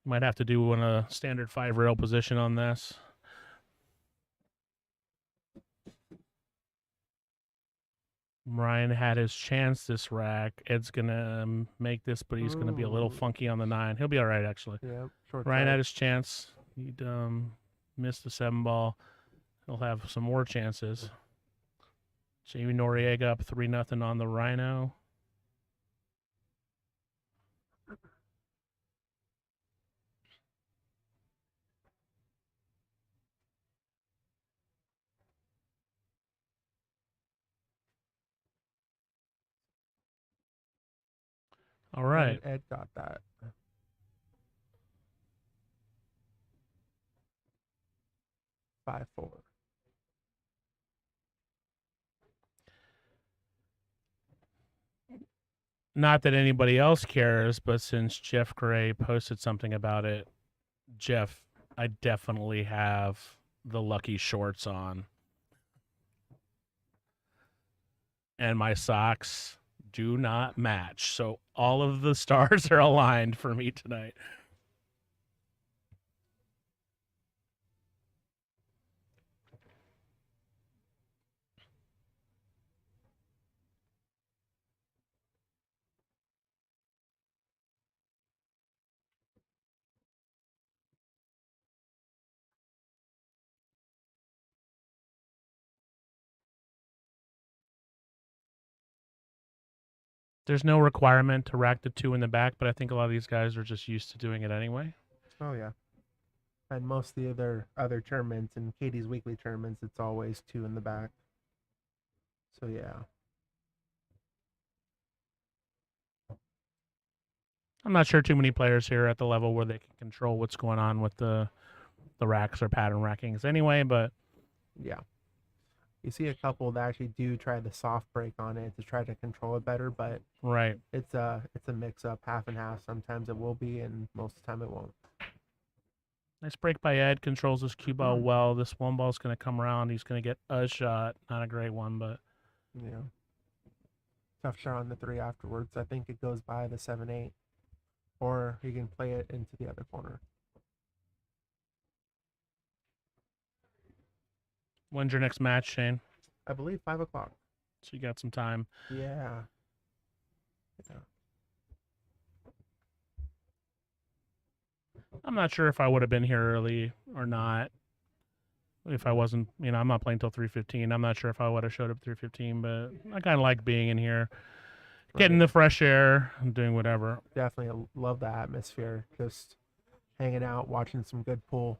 might have to do a standard 5 rail position on this. Ryan had his chance this rack. Ed's going to make this, but he's going to be a little funky on the 9. He'll be all right, actually. Yeah, short Ryan side. had his chance. He'd missed the 7 ball. He'll have some more chances. Jaime Noriega up 3-0 on the Rhino. All right. Ed got that. Five, 4. Not that anybody else cares, but since Jeff Gray posted something about it, Jeff, I definitely have the lucky shorts on. And my socks do not match. So all of the stars are aligned for me tonight. There's no requirement to rack the 2 in the back, but I think a lot of these guys are just used to doing it anyway. Oh yeah. And most of the other tournaments and Katie's weekly tournaments, it's always 2 in the back. So yeah. I'm not sure too many players here at the level where they can control what's going on with the racks or pattern rackings anyway, but yeah. You see a couple that actually do try the soft break on it to try to control it better, but right. It's a mix up, half and half. Sometimes it will be, and most of the time it won't. Nice break by Ed. Controls this cue ball well. This one ball's going to come around. He's going to get a shot. Not a great one, but yeah. Tough shot on the 3 afterwards. I think it goes by the 7-8, or he can play it into the other corner. When's your next match, Shane? I believe 5 o'clock. So you got some time. Yeah. I'm not sure if I would have been here early or not. If I wasn't, I'm not playing till 3:15. I'm not sure if I would have showed up 3:15, but I kind of like being in here, getting the fresh air, and doing whatever. Definitely love the atmosphere. Just hanging out, watching some good pool.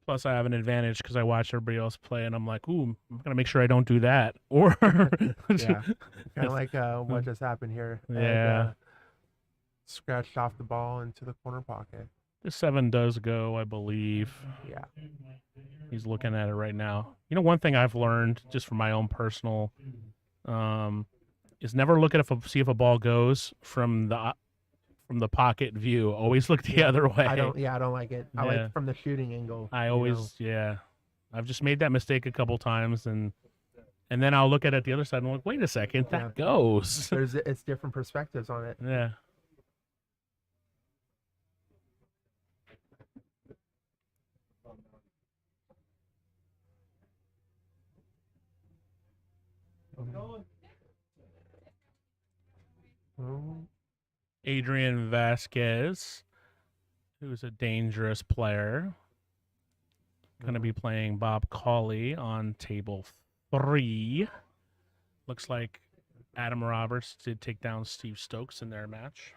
Plus, I have an advantage because I watch everybody else play, and I'm like, ooh, I'm going to make sure I don't do that. Or, yeah, kind of like what just happened here. Yeah. And, scratched off the ball into the corner pocket. The 7 does go, I believe. Yeah. He's looking at it right now. One thing I've learned just from my own personal is never look at see if a ball goes from the pocket view. Always look the other way. I don't like it. I like from the shooting angle. I always I've just made that mistake a couple times, and then I'll look at it the other side and I'm like, wait a second, that goes. It's different perspectives on it. Yeah. Adrian Vasquez, who's a dangerous player, going to be playing Bob Cauley on table 3. Looks like Adam Roberts did take down Steve Stokes in their match.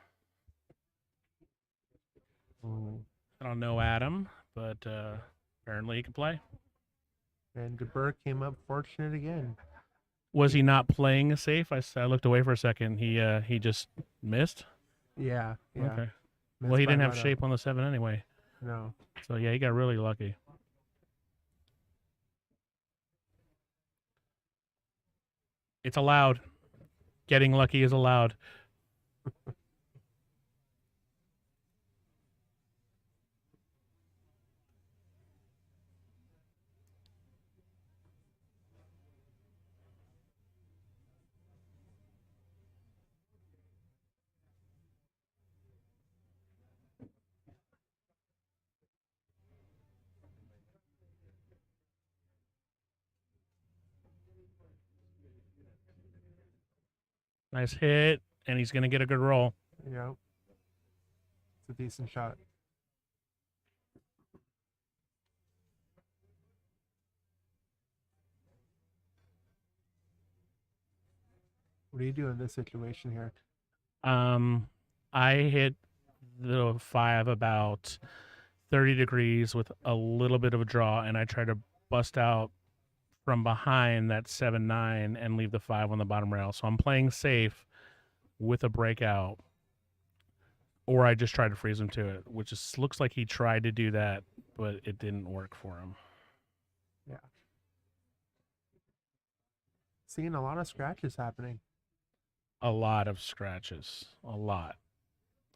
I don't know Adam, but apparently he can play. And DeBerg came up fortunate again. Was he not playing a safe? I looked away for a second. He just missed? Yeah. Okay. Well, he didn't have shape on the 7 anyway. No. So, yeah, he got really lucky. It's allowed. Getting lucky is allowed. Nice hit, and he's going to get a good roll. Yeah. It's a decent shot. What do you do in this situation here? I hit the 5 about 30 degrees with a little bit of a draw, and I try to bust out from behind that 7-9 and leave the 5 on the bottom rail. So I'm playing safe with a breakout, or I just try to freeze him to it, which looks like he tried to do that, but it didn't work for him. Yeah. Seeing a lot of scratches happening. A lot of scratches. A lot.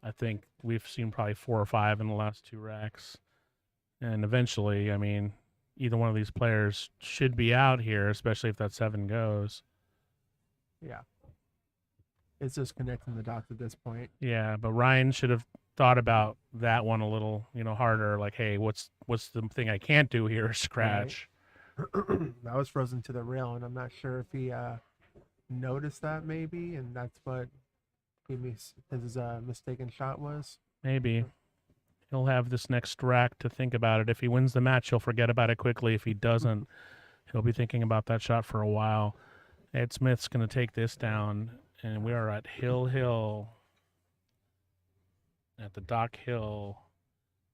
I think we've seen probably 4 or 5 in the last 2 racks. And eventually, either one of these players should be out here, especially if that 7 goes. Yeah. It's just connecting the dots at this point. Yeah, but Ryan should have thought about that one a little, harder. Like, hey, what's the thing I can't do here? Scratch. Right. That was frozen to the rail, and I'm not sure if he noticed that maybe, and that's what his mistaken shot was. Maybe. He'll have this next rack to think about it. If he wins the match, he'll forget about it quickly. If he doesn't, he'll be thinking about that shot for a while. Ed Smith's going to take this down, and we are at Hill at the Doc Hill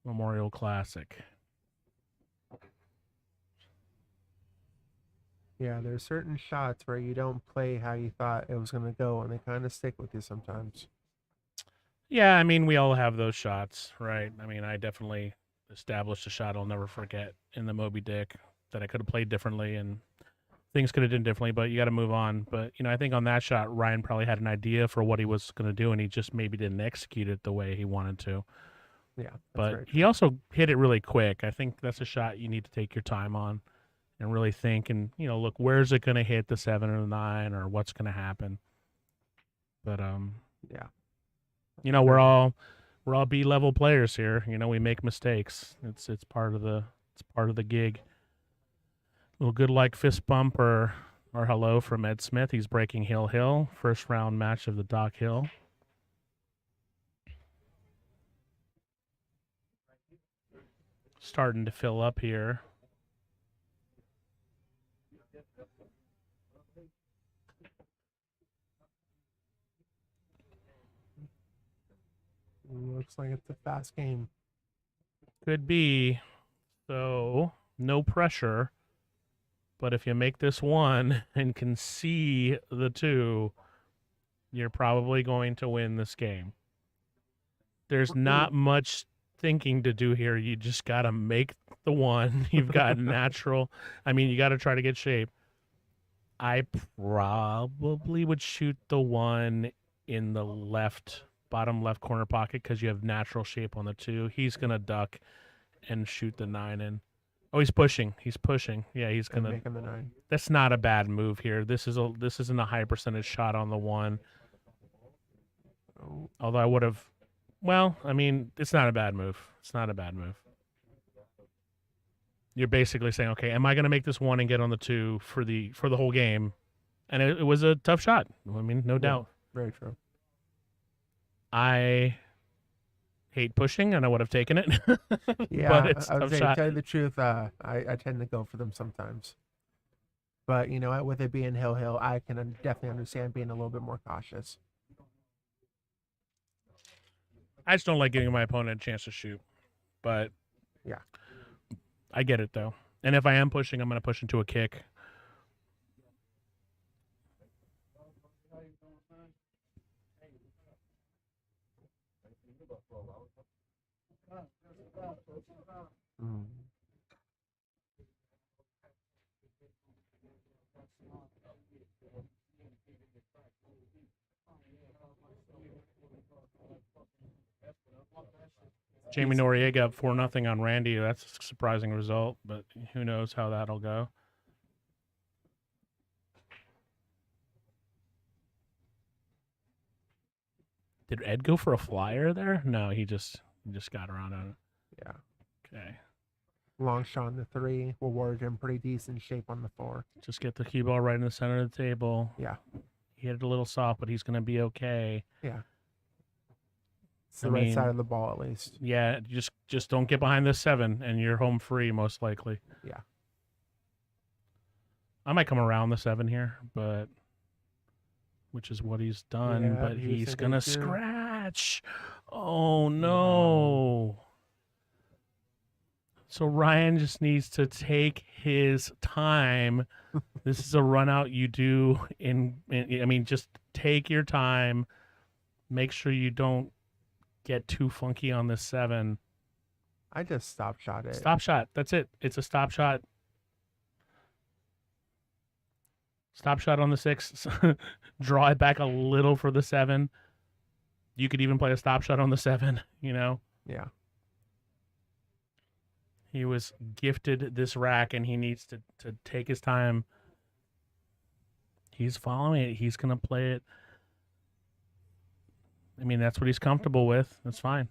Memorial Classic. Yeah, there's certain shots where you don't play how you thought it was going to go, and they kind of stick with you sometimes. Yeah, I mean, we all have those shots, right? I mean, I definitely established a shot I'll never forget in the Moby Dick that I could have played differently and things could have done differently, but you got to move on. But, I think on that shot, Ryan probably had an idea for what he was going to do, and he just maybe didn't execute it the way he wanted to. Yeah, but he also hit it really quick. I think that's a shot you need to take your time on and really think and, look, where's it going to hit, the 7 or the 9, or what's going to happen? But, yeah. We're all B-level players here. We make mistakes. It's part of the gig. A little good like fist bump or hello from Ed Smith. He's breaking Hill. First round match of the Doc Hill. Starting to fill up here. Looks like it's a fast game. Could be. So, no pressure. But if you make this 1 and can see the 2, you're probably going to win this game. There's not much thinking to do here. You just got to make the 1. You've got natural. I mean, you got to try to get shape. I probably would shoot the 1 in the bottom left corner pocket because you have natural shape on the 2. He's going to duck and shoot the 9 in. Oh, he's pushing. Yeah, he's going to make him the 9. That's not a bad move here. This isn't a high percentage shot on the 1. Oh. Although I would have, well, I mean, it's not a bad move. You're basically saying, okay, am I going to make this 1 and get on the 2 for the whole game? And it was a tough shot. I mean, no doubt. Very true. I hate pushing, and I would have taken it. Yeah, but it's I a would tough say, shot. tell you the truth, I tend to go for them sometimes. But you know what? With it being Hill, I can definitely understand being a little bit more cautious. I just don't like giving my opponent a chance to shoot. But yeah, I get it though. And if I am pushing, I'm going to push into a kick. Mm. Jaime Noriega up 4-0 on Randy. That's a surprising result, but who knows how that'll go. Did Ed go for a flyer there? No, he just got around on it. Yeah. Okay. Long shot on the 3 will ward him pretty decent shape on the 4. Just get the cue ball right in the center of the table. Yeah. He hit it a little soft, but he's going to be okay. Yeah. It's the right side of the ball at least. Yeah, just don't get behind this 7 and you're home free most likely. Yeah. I might come around the 7 here, but which is what he's done, Yeah, but he's going to too. scratch. Oh no. So Ryan just needs to take his time. This is a run out you do just take your time. Make sure you don't get too funky on this 7. I just stop shot it. Stop shot. That's it. It's a stop shot. Stop shot on the 6. Draw it back a little for the 7. You could even play a stop shot on the 7, Yeah. He was gifted this rack, and he needs to take his time. He's following it. He's going to play it. I mean, that's what he's comfortable with. That's fine.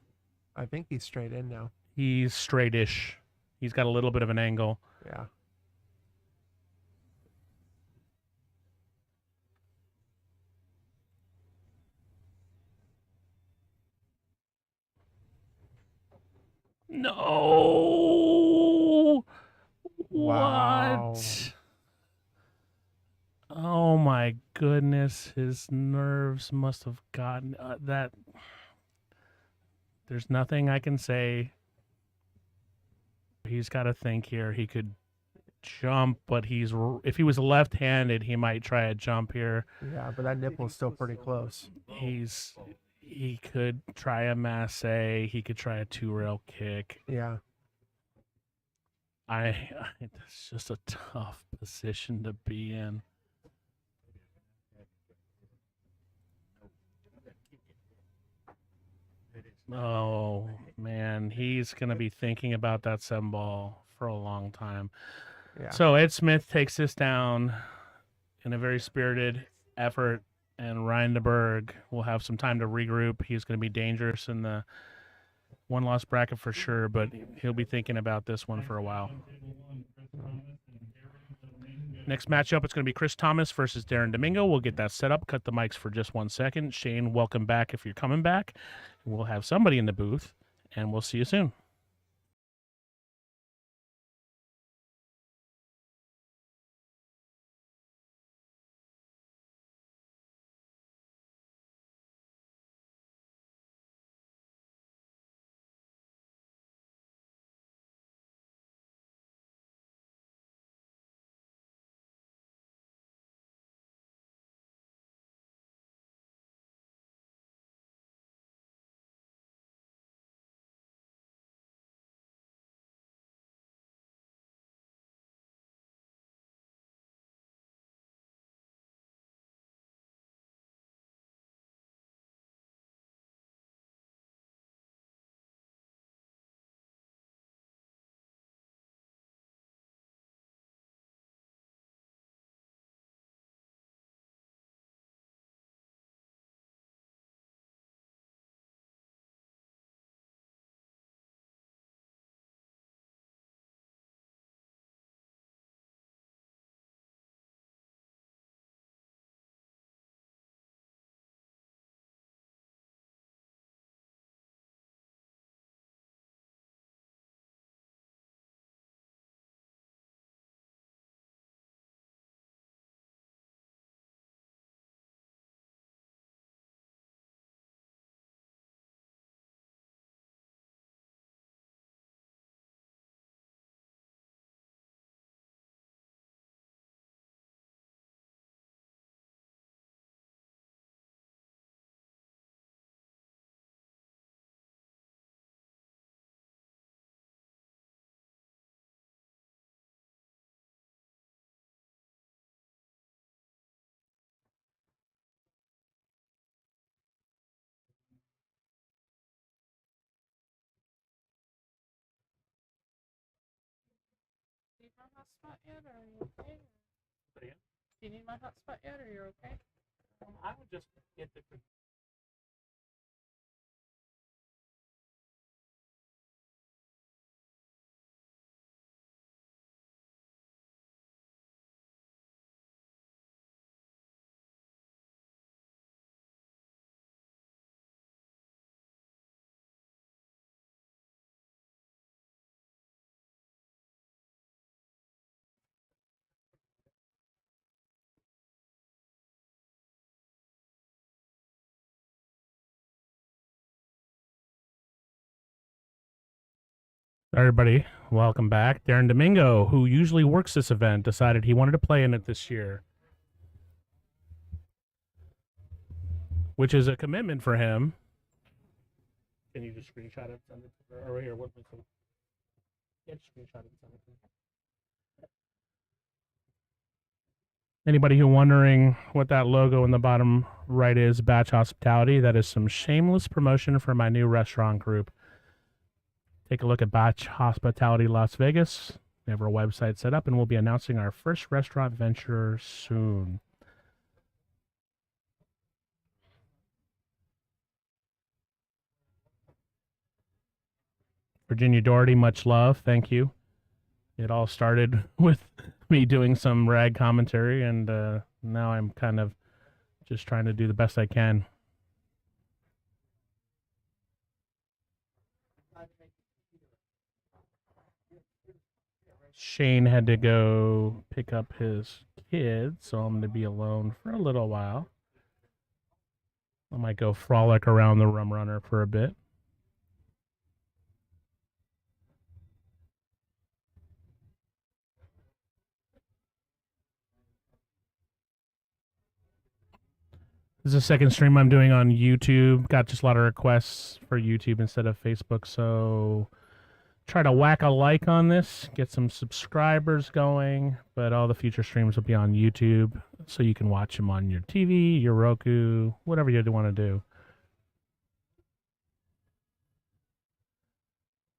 I think he's straight in now. He's straight-ish. He's got a little bit of an angle. Yeah. No. Wow. What? Oh my goodness, his nerves must have gotten that. There's nothing I can say. He's got to think here. He could jump, but if he was left-handed, he might try a jump here. Yeah, but that nipple's still pretty close. He could try a masse. He could try a 2-rail kick. Yeah. It's just a tough position to be in. Oh man, he's gonna be thinking about that 7-ball for a long time. Yeah. So Ed Smith takes this down in a very spirited effort, and Ryan DeBerg will have some time to regroup. He's going to be dangerous in the one-loss bracket for sure, but he'll be thinking about this one for a while. Next matchup, it's going to be Chris Thomas versus Darren Domingo. We'll get that set up. Cut the mics for just 1 second. Shane, welcome back if you're coming back. We'll have somebody in the booth, and we'll see you soon. Need my hotspot yet, or are you okay? Do you need my hotspot yet, or you're okay? I would just get the. Everybody, welcome back. Darren Domingo, who usually works this event, decided he wanted to play in it this year, which is a commitment for him. Can you just screenshot it? Send it over here. What? Yeah, just screenshot it. Send it. Anybody who wondering what that logo in the bottom right is, Batch Hospitality, that is some shameless promotion for my new restaurant group. Take a look at Batch Hospitality Las Vegas. We have our website set up, and we'll be announcing our first restaurant venture soon. Virginia Doherty, much love. Thank you. It all started with me doing some rag commentary, and now I'm kind of just trying to do the best I can. Shane had to go pick up his kids, so I'm going to be alone for a little while. I might go frolic around the Rum Runner for a bit. This is a second stream I'm doing on YouTube. Got just a lot of requests for YouTube instead of Facebook, so try to whack a like on this, get some subscribers going, but all the future streams will be on YouTube, so you can watch them on your TV, your Roku, whatever you want to do.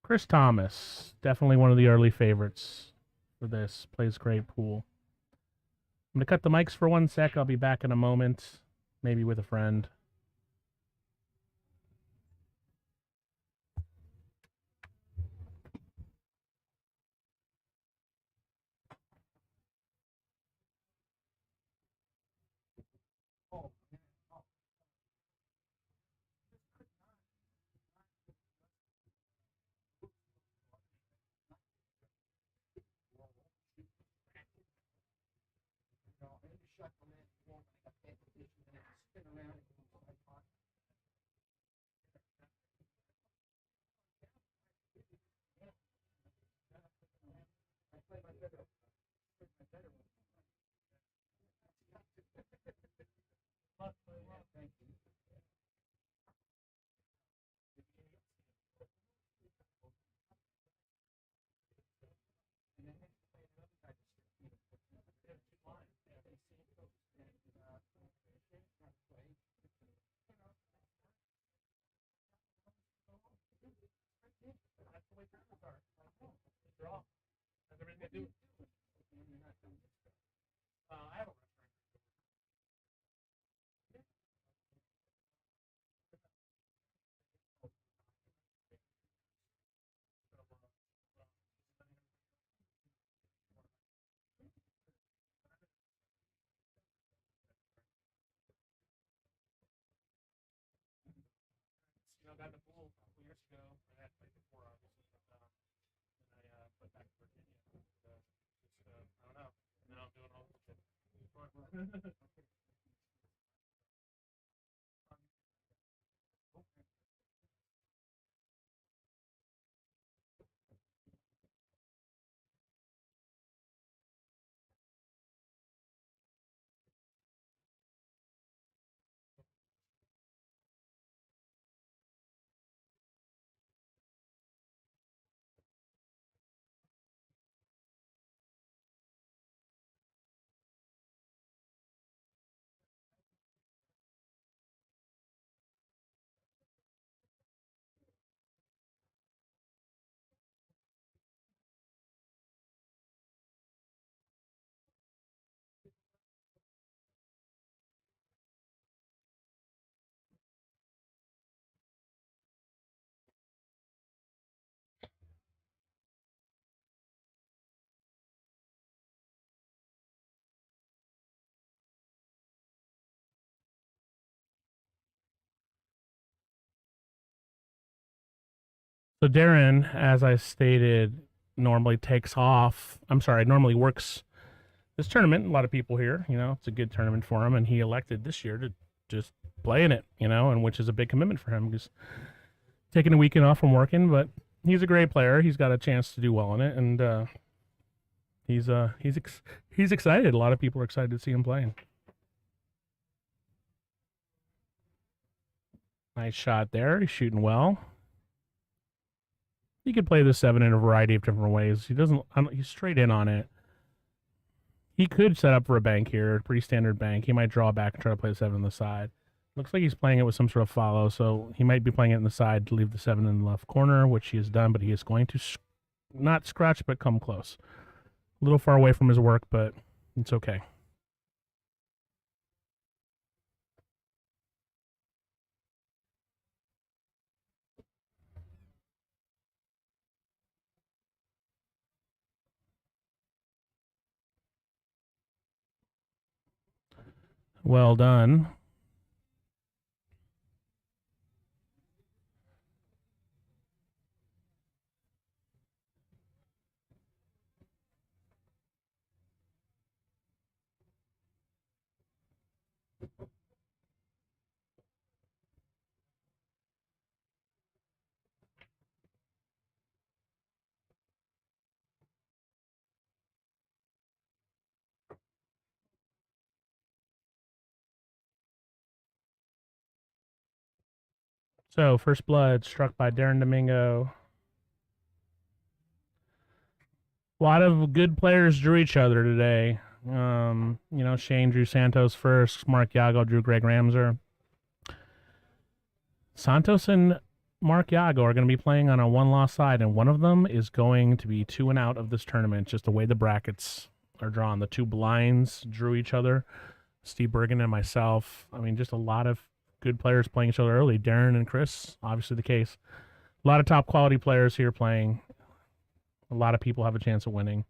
Chris Thomas, definitely one of the early favorites for this. Plays great pool. I'm going to cut the mics for 1 sec. I'll be back in a moment, maybe with a friend. I got the pool a couple years ago. I had played before, obviously, but and I went back to Virginia. I don't know. Now I'm doing all this shit. So Darren, as I stated, normally takes off. Normally works this tournament. A lot of people here, it's a good tournament for him, and he elected this year to just play in it, and which is a big commitment for him because taking a weekend off from working. But he's a great player. He's got a chance to do well in it, and he's excited. A lot of people are excited to see him playing. Nice shot there. He's shooting well. He could play the 7 in a variety of different ways. He's straight in on it. He could set up for a bank here, pretty standard bank. He might draw back and try to play the 7 on the side. Looks like he's playing it with some sort of follow, so he might be playing it in the side to leave the 7 in the left corner, which he has done, but he is going to not scratch, but come close. A little far away from his work, but it's okay. Well done. So, first blood struck by Darren Domingo. A lot of good players drew each other today. Shane drew Santos first. Mark Yago drew Greg Ramser. Santos and Mark Yago are going to be playing on a one-loss side, and one of them is going to be 2 and out of this tournament, just the way the brackets are drawn. The 2 blinds drew each other, Steve Bergan and myself. I mean, just a lot of good players playing each other early. Darren and Chris, obviously the case. A lot of top quality players here playing. A lot of people have a chance of winning.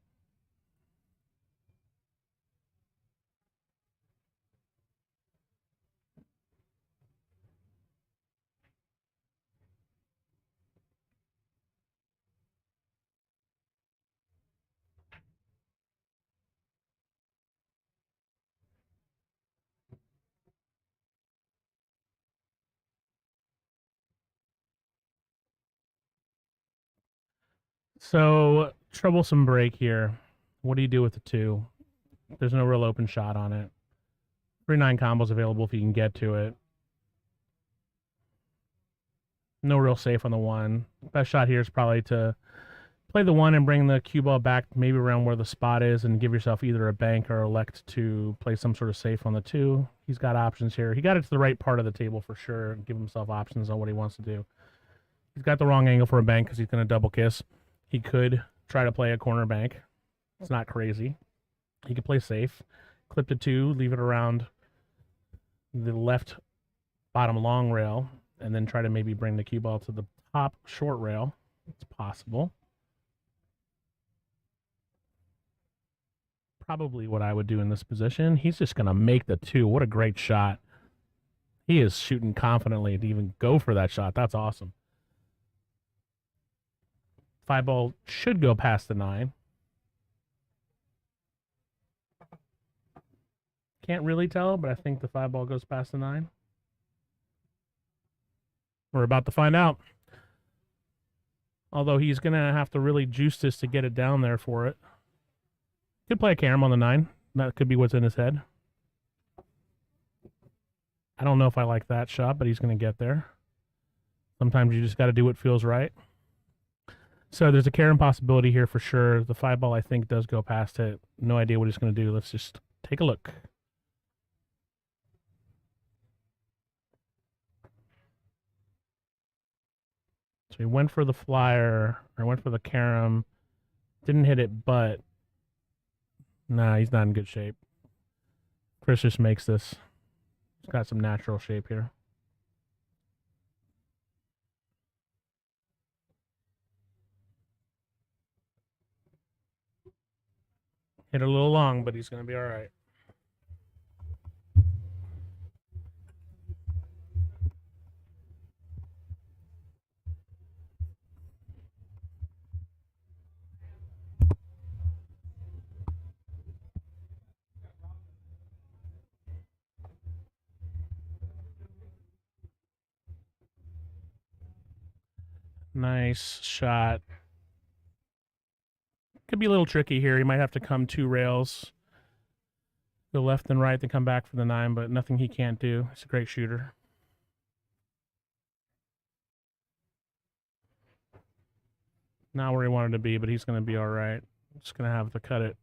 So, troublesome break here. What do you do with the 2? There's no real open shot on it. 3-9 combos available if you can get to it. No real safe on the 1. Best shot here is probably to play the 1 and bring the cue ball back maybe around where the spot is and give yourself either a bank or elect to play some sort of safe on the 2. He's got options here. He got it to the right part of the table for sure and give himself options on what he wants to do. He's got the wrong angle for a bank because he's going to double kiss. He could try to play a corner bank. It's not crazy. He could play safe. Clip to 2, leave it around the left bottom long rail, and then try to maybe bring the cue ball to the top short rail. It's possible. Probably what I would do in this position. He's just going to make the 2. What a great shot. He is shooting confidently to even go for that shot. That's awesome. 5 ball should go past the 9. Can't really tell, but I think the 5 ball goes past the 9. We're about to find out. Although he's going to have to really juice this to get it down there for it. Could play a carom on the 9. That could be what's in his head. I don't know if I like that shot, but he's going to get there. Sometimes you just got to do what feels right. So there's a carom possibility here for sure. The 5 ball, I think, does go past it. No idea what he's going to do. Let's just take a look. So he went for the flyer, or went for the carom. Didn't hit it, but nah, he's not in good shape. Chris just makes this. He's got some natural shape here. Hit it a little long, but he's going to be all right. Nice shot. Could be a little tricky here. He might have to come 2 rails. Go left and right, then come back for the 9, but nothing he can't do. He's a great shooter. Not where he wanted to be, but he's going to be all right. Just going to have to cut it.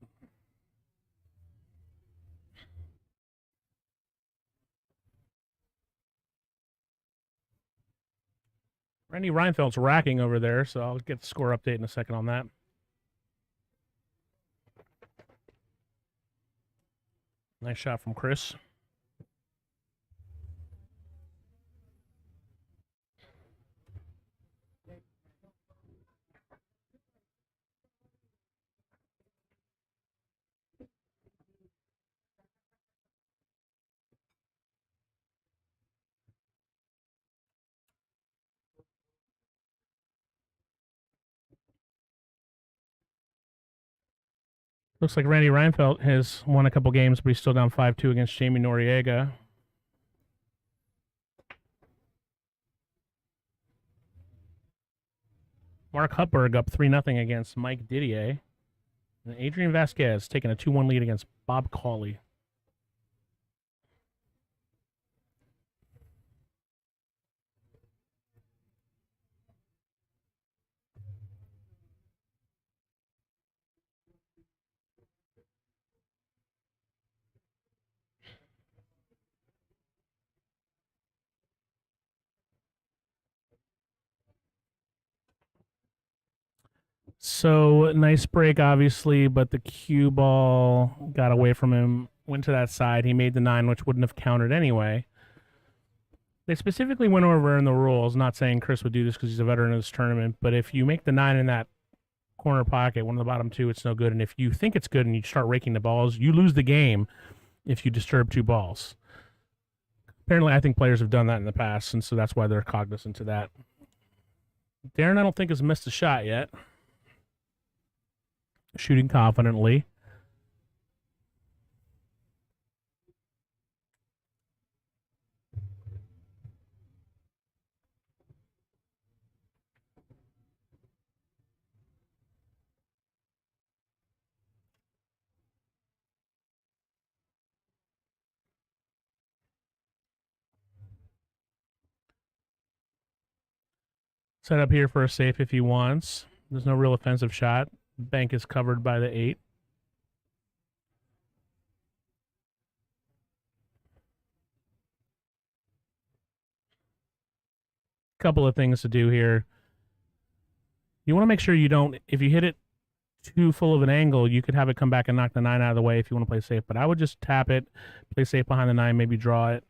Randy Reinfeldt's racking over there, so I'll get the score update in a second on that. Nice shot from Chris. Looks like Randy Reinfeldt has won a couple games, but he's still down 5-2 against Jaime Noriega. Mark Hupberg up 3-0 against Mike Didier. And Adrian Vasquez taking a 2-1 lead against Bob Cauley. So nice break, obviously, but the cue ball got away from him, went to that side. He made the 9, which wouldn't have counted anyway. They specifically went over in the rules, not saying Chris would do this because he's a veteran of this tournament, but if you make the 9 in that corner pocket, one of the bottom 2, it's no good. And if you think it's good and you start raking the balls, you lose the game if you disturb 2 balls. Apparently, I think players have done that in the past, and so that's why they're cognizant to that. Darren, I don't think, has missed a shot yet. Shooting confidently. Set up here for a safe if he wants. There's no real offensive shot. Bank is covered by the 8. Couple of things to do here. You want to make sure you don't, if you hit it too full of an angle, you could have it come back and knock the 9 out of the way if you want to play safe. But I would just tap it, play safe behind the 9, maybe draw it.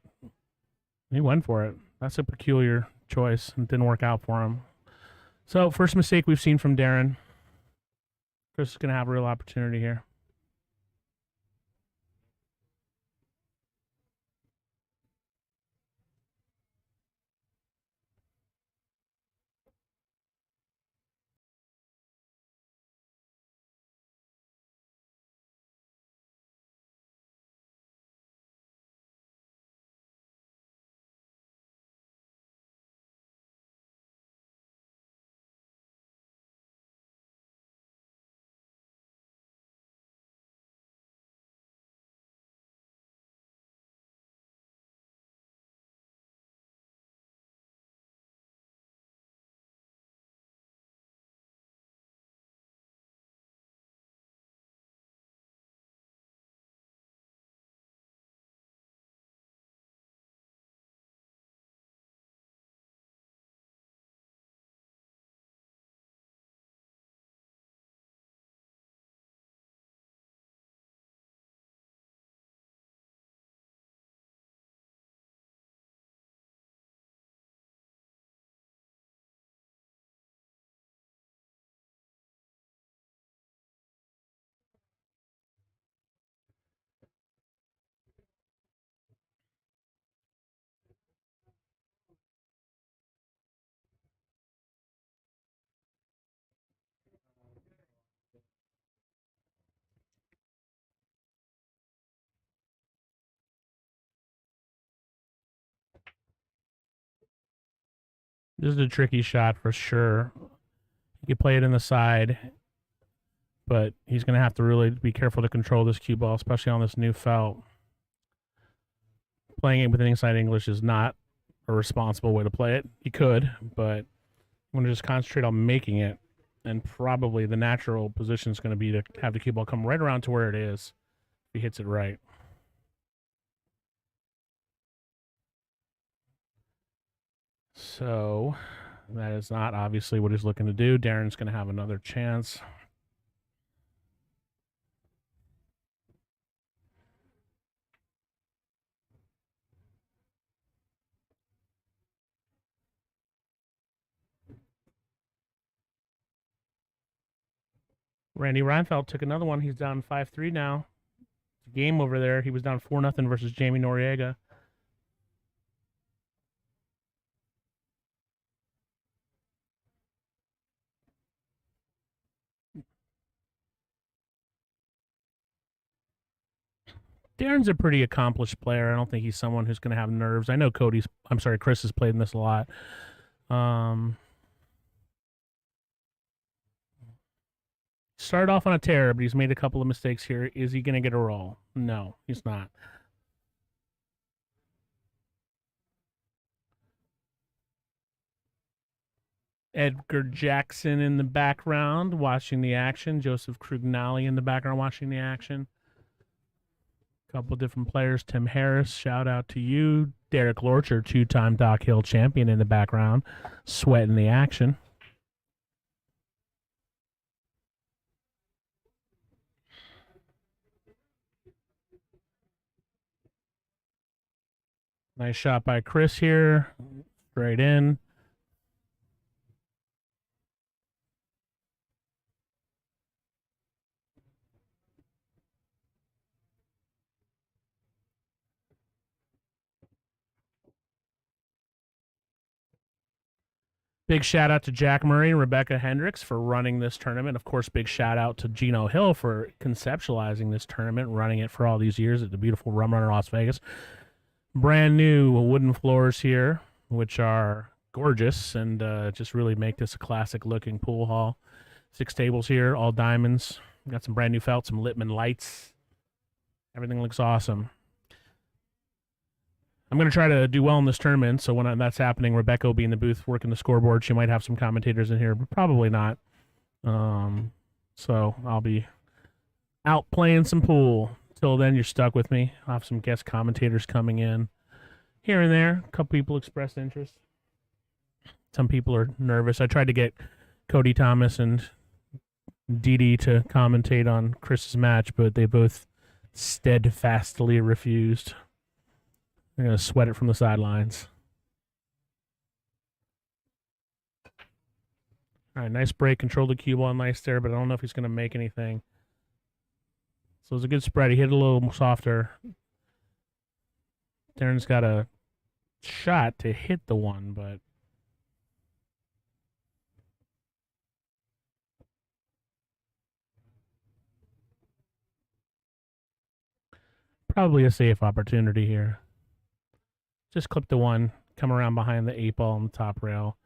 He went for it. That's a peculiar choice. It didn't work out for him. So, first mistake we've seen from Darren. Chris is going to have a real opportunity here. This is a tricky shot for sure. He could play it in the side, but he's going to have to really be careful to control this cue ball, especially on this new felt. Playing it with an inside English is not a responsible way to play it. He could, but I'm going to just concentrate on making it, and probably the natural position is going to be to have the cue ball come right around to where it is if he hits it right. So that is not obviously what he's looking to do. Darren's going to have another chance. Randy Reinfeldt took another one. He's down 5-3 now. It's a game over there. He was down 4-0 versus Jaime Noriega. Darren's a pretty accomplished player. I don't think he's someone who's going to have nerves. I know Chris has played in this a lot. started off on a tear, but he's made a couple of mistakes here. Is he going to get a roll? No, he's not. Edgar Jackson in the background watching the action. Joseph Krugnali in the background watching the action. A couple different players. Tim Harris, shout out to you. Derek Lorcher, 2-time Doc Hill champion in the background, sweating the action. Nice shot by Chris here. Straight in. Big shout out to Jack Murray and Rebecca Hendricks for running this tournament. Of course, big shout out to Gino Hill for conceptualizing this tournament, running it for all these years at the beautiful Rum Runner Las Vegas. Brand new wooden floors here, which are gorgeous and just really make this a classic looking pool hall. 6 tables here, all diamonds. Got some brand new felt, some Littman lights. Everything looks awesome. I'm going to try to do well in this tournament, so when that's happening, Rebecca will be in the booth working the scoreboard. She might have some commentators in here, but probably not. So I'll be out playing some pool. Till then, you're stuck with me. I'll have some guest commentators coming in here and there. A couple people expressed interest. Some people are nervous. I tried to get Cody Thomas and Dee Dee to commentate on Chris's match, but they both steadfastly refused. They're going to sweat it from the sidelines. All right, nice break. Controlled the cue ball nice there, but I don't know if he's going to make anything. So it was a good spread. He hit it a little softer. Darren's got a shot to hit the one, but probably a safe opportunity here. Just clip the one, come around behind the 8 ball on the top rail.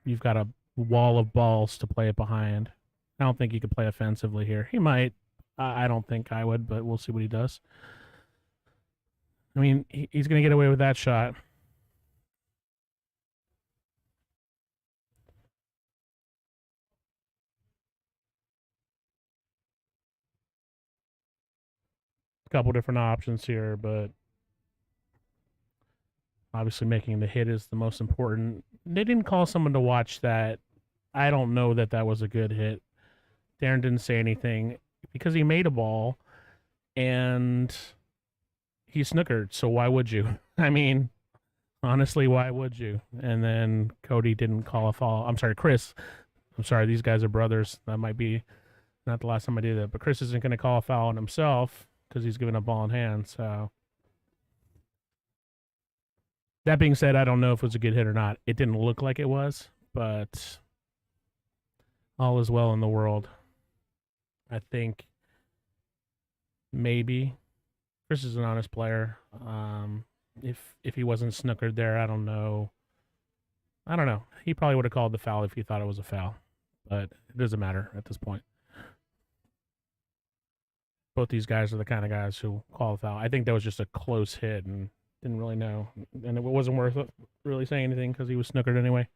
You've got a wall of balls to play it behind. I don't think he could play offensively here. He might. I don't think I would, but we'll see what he does. I mean, he's going to get away with that shot. A couple different options here, but obviously making the hit is the most important. They didn't call someone to watch that. I don't know that that was a good hit. Darren didn't say anything because he made a ball and he snookered. So why would you? I mean, honestly, why would you? And then Cody didn't call a foul. I'm sorry, Chris. I'm sorry, these guys are brothers. That might be not the last time I did that. But Chris isn't going to call a foul on himself because he's giving a ball in hand. So that being said, I don't know if it was a good hit or not. It didn't look like it was, but all is well in the world. I think maybe Chris is an honest player. If he wasn't snookered there, I don't know. He probably would have called the foul if he thought it was a foul, but it doesn't matter at this point. Both these guys are the kind of guys who call the foul. I think that was just a close hit and didn't really know. And it wasn't worth really saying anything because he was snookered anyway.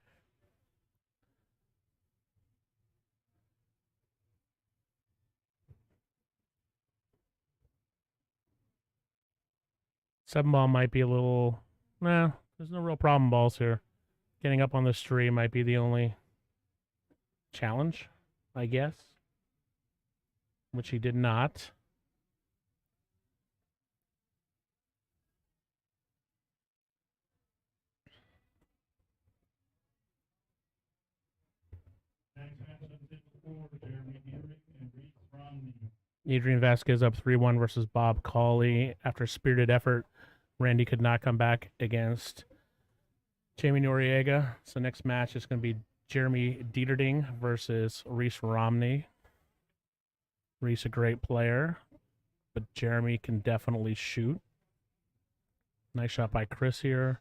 Seven ball might be a little... Nah, there's no real problem balls here. Getting up on this tree might be the only challenge, I guess. Which he did not. Adrian Vasquez up 3-1 versus Bob Cauley. After a spirited effort, Randy could not come back against Jaime Noriega. So next match is going to be Jeremy Dieterding versus Reese Romney. Reese a great player, but Jeremy can definitely shoot. Nice shot by Chris here.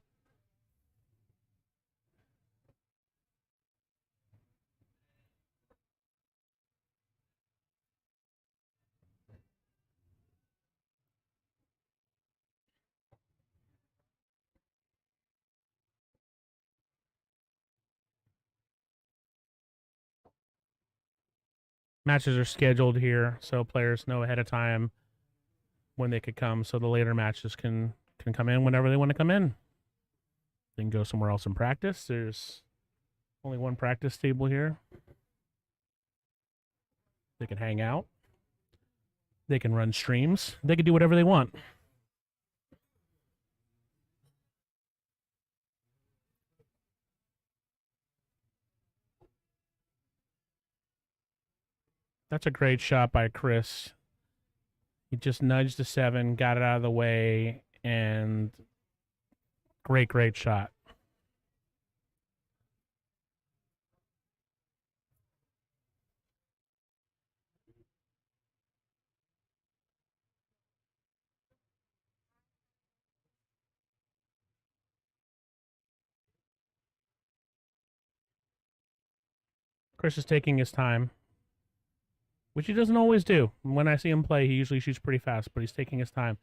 Matches are scheduled here, so players know ahead of time when they could come, so the later matches can come in whenever they want to come in. They can go somewhere else and practice. There's only one practice table here. They can hang out. They can run streams. They can do whatever they want. That's a great shot by Chris. He just nudged the 7, got it out of the way, and great shot. Chris is taking his time, which he doesn't always do. When I see him play, he usually shoots pretty fast, but he's taking his time.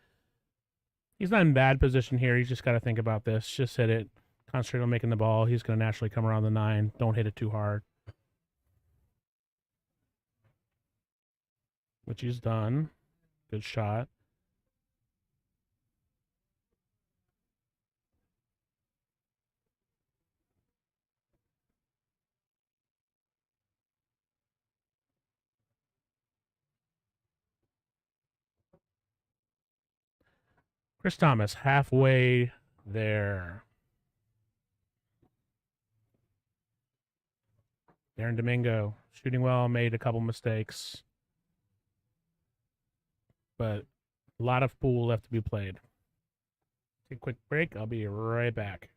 He's not in bad position here. He's just got to think about this. Just hit it. Concentrate on making the ball. He's going to naturally come around the 9. Don't hit it too hard. Which he's done. Good shot. Chris Thomas, halfway there. Darren Domingo, shooting well, made a couple mistakes. But a lot of pool left to be played. Take a quick break. I'll be right back.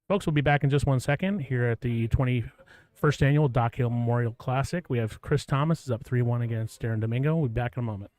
Folks, we'll be back in just 1 second here at the 21st Annual Dock Hill Memorial Classic. We have Chris Thomas is up 3-1 against Darren Domingo. We'll be back in a moment.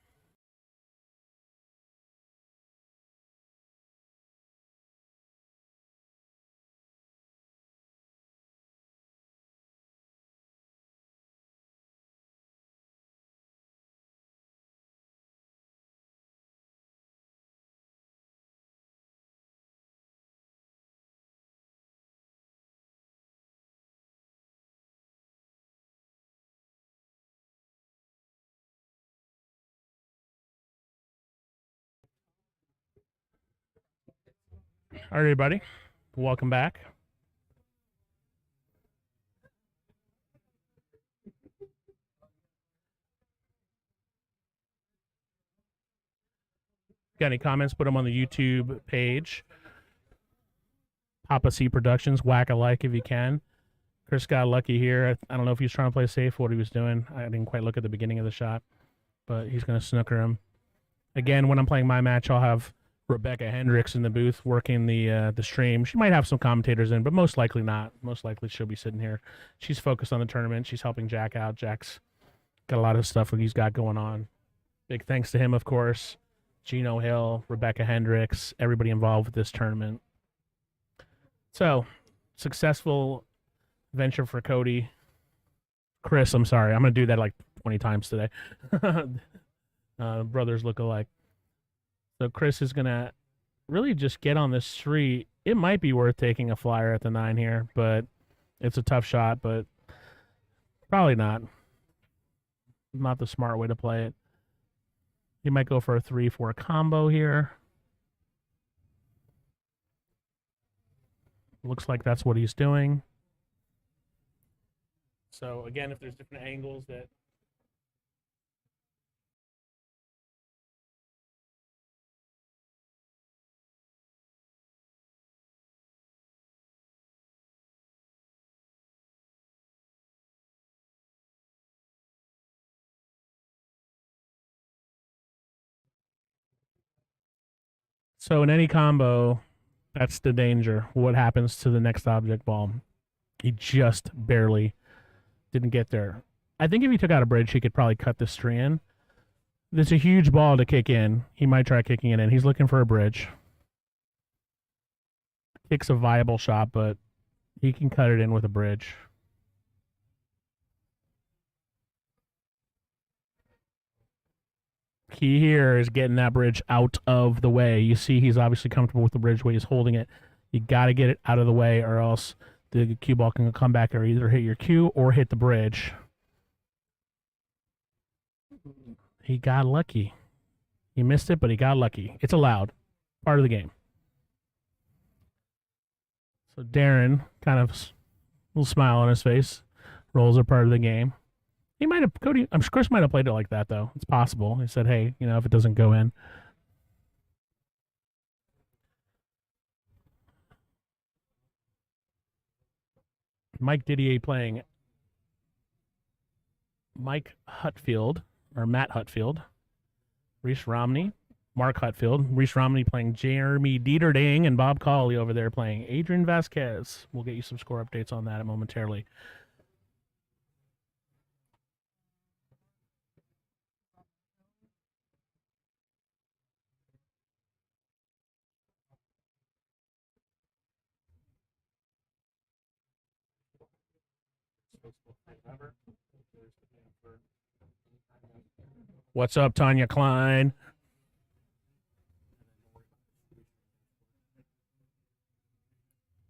All right, everybody. Welcome back. Got any comments? Put them on the YouTube page. Papa C Productions, whack a like if you can. Chris got lucky here. I don't know if he was trying to play safe or what he was doing. I didn't quite look at the beginning of the shot, but he's going to snooker him. Again, when I'm playing my match, I'll have Rebecca Hendricks in the booth working the stream. She might have some commentators in, but most likely not. Most likely she'll be sitting here. She's focused on the tournament. She's helping Jack out. Jack's got a lot of stuff he's got going on. Big thanks to him, of course. Gino Hill, Rebecca Hendricks, everybody involved with this tournament. So, successful venture for Cody. Chris, I'm sorry. I'm going to do that like 20 times today. Brothers look alike. So Chris is going to really just get on this street. It might be worth taking a flyer at the 9 here, but it's a tough shot, but probably not. Not the smart way to play it. He might go for a 3-4 combo here. Looks like that's what he's doing. So, again, if there's different angles that... So, in any combo, that's the danger. What happens to the next object ball? He just barely didn't get there. I think if he took out a bridge, he could probably cut this tree in. There's a huge ball to kick in. He might try kicking it in. He's looking for a bridge. Kick's a viable shot, but he can cut it in with a bridge. Key here is getting that bridge out of the way. You see he's obviously comfortable with the bridge where he's holding it. You got to get it out of the way or else the cue ball can come back or either hit your cue or hit the bridge. He got lucky. He missed it, but he got lucky. It's allowed. Part of the game. So Darren, kind of a little smile on his face. Rolls are part of the game. He might have, Cody, I'm sure Chris might have played it like that, though. It's possible. He said, hey, you know, if it doesn't go in. Mike Didier playing Mike Hutfield, or Matt Hutfield. Reese Romney, Mark Hutfield. Reese Romney playing Jeremy Dieterding, and Bob Cauley over there playing Adrian Vasquez. We'll get you some score updates on that momentarily. What's up, Tanya Klein?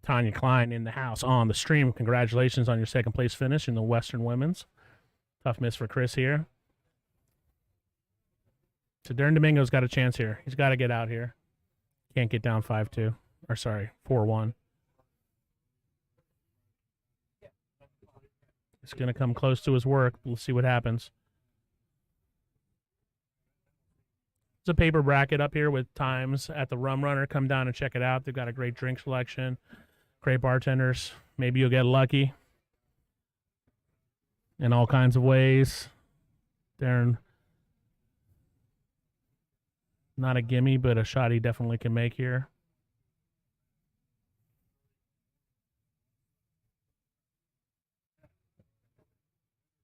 Tanya Klein in the house on the stream. Congratulations on your second place finish in the Western Women's. Tough miss for Chris here. So Darren Domingo's got a chance here. He's got to get out here. Can't get down 5-2. Or sorry, 4-1. It's going to come close to his work. We'll see what happens. There's a paper bracket up here with times at the Rum Runner. Come down and check it out. They've got a great drink selection, great bartenders. Maybe you'll get lucky in all kinds of ways. Darren, not a gimme, but a shot he definitely can make here.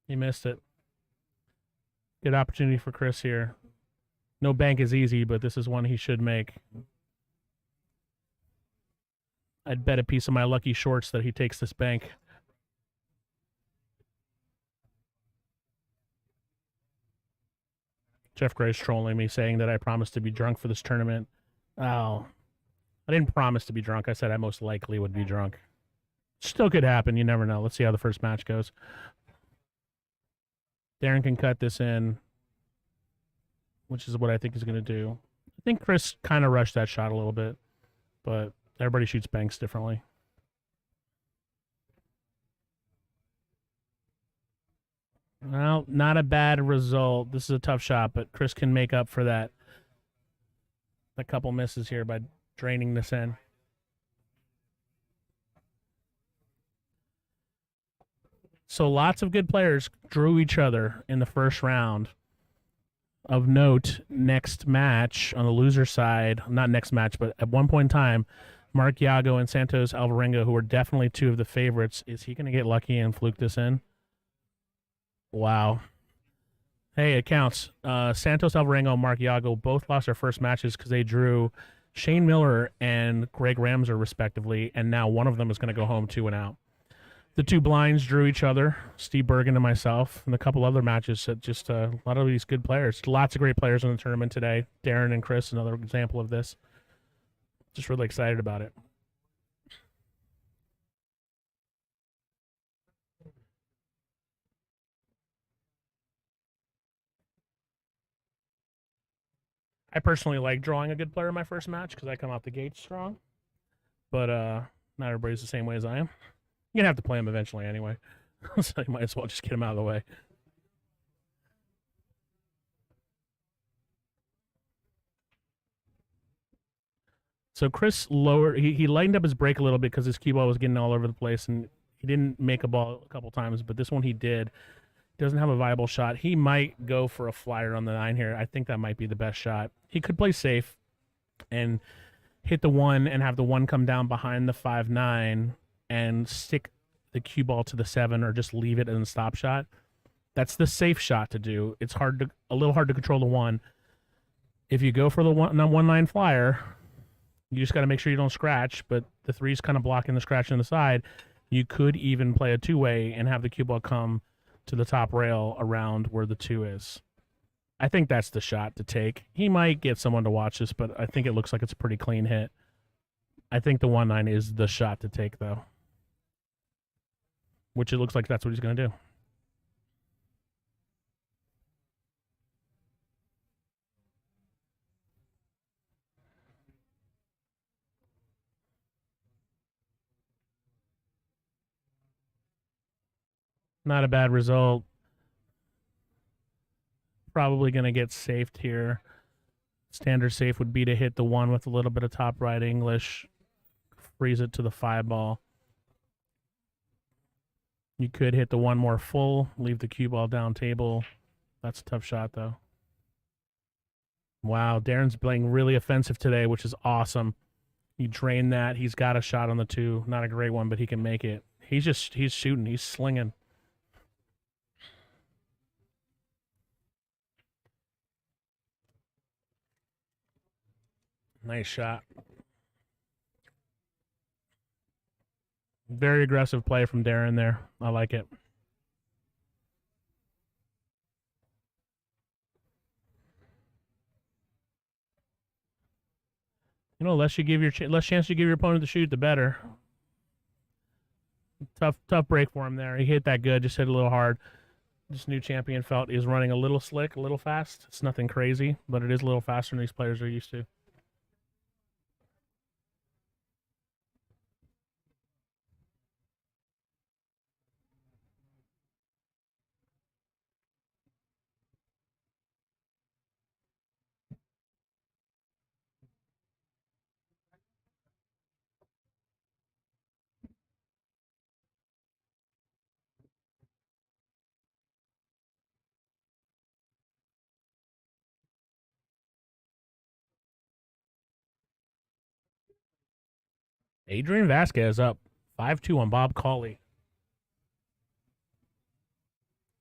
He missed it. Good opportunity for Chris here. No bank is easy, but this is one he should make. I'd bet a piece of my lucky shorts that he takes this bank. Jeff Gray's trolling me, saying that I promised to be drunk for this tournament. Oh, I didn't promise to be drunk. I said I most likely would be drunk. Still could happen. You never know. Let's see how the first match goes. Darren can cut this in, which is what I think he's going to do. I think Chris kind of rushed that shot a little bit, but Everybody shoots banks differently. Well, not a bad result. This is a tough shot, but Chris can make up for that. A couple misses here by draining this in. So lots of good players drew each other in the first round. Of note, next match on the loser side, not next match, but at one point in time, Mark Yago and Santos Alvarenga, who are definitely two of the favorites, is he going to get lucky and fluke this in? Wow. Hey, it counts. Santos Alvarenga and Mark Yago both lost their first matches because they drew Shane Miller and Greg Ramser, respectively, and now one of them is going to go home 2-out. The two blinds drew each other, Steve Bergan and myself, and a couple other matches. Just a lot of these good players. Lots of great players in the tournament today. Darren and Chris, another example of this. Just really excited about it. I personally like drawing a good player in my first match because I come out the gate strong. But not everybody's the same way as I am. You're going to have to play him eventually anyway. So you might as well just get him out of the way. So Chris lowered, he lightened up his break a little bit because his cue ball was getting all over the place, and he didn't make a ball a couple times, but this one he did. Doesn't have a viable shot. He might go for a flyer on the 9 here. I think that might be the best shot. He could play safe and hit the 1 and have the 1 come down behind the 5-9 and stick the cue ball to the 7 or just leave it in the stop shot. That's the safe shot to do. It's a little hard to control the 1. If you go for the 1-9 flyer, you just got to make sure you don't scratch, but the 3's kind of blocking the scratch on the side. You could even play a 2-way and have the cue ball come to the top rail around where the 2 is. I think that's the shot to take. He might get someone to watch this, but I think it looks like it's a pretty clean hit. I think the 1-9 is the shot to take, though. Which it looks like that's what he's going to do. Not a bad result. Probably going to get safed here. Standard safe would be to hit the 1 with a little bit of top right English. Freeze it to the 5 ball. You could hit the 1 more full, leave the cue ball down table. That's a tough shot, though. Wow, Darren's playing really offensive today, which is awesome. You drain that. He's got a shot on the 2. Not a great one, but he can make it. He's shooting. He's slinging. Nice shot. Very aggressive play from Darren there. I like it. You know, less chance you give your opponent to shoot, the better. Tough break for him there. He hit that good, just hit a little hard. This new champion felt is running a little slick, a little fast. It's nothing crazy, but it is a little faster than these players are used to. Adrian Vasquez up 5-2 on Bob Cauley.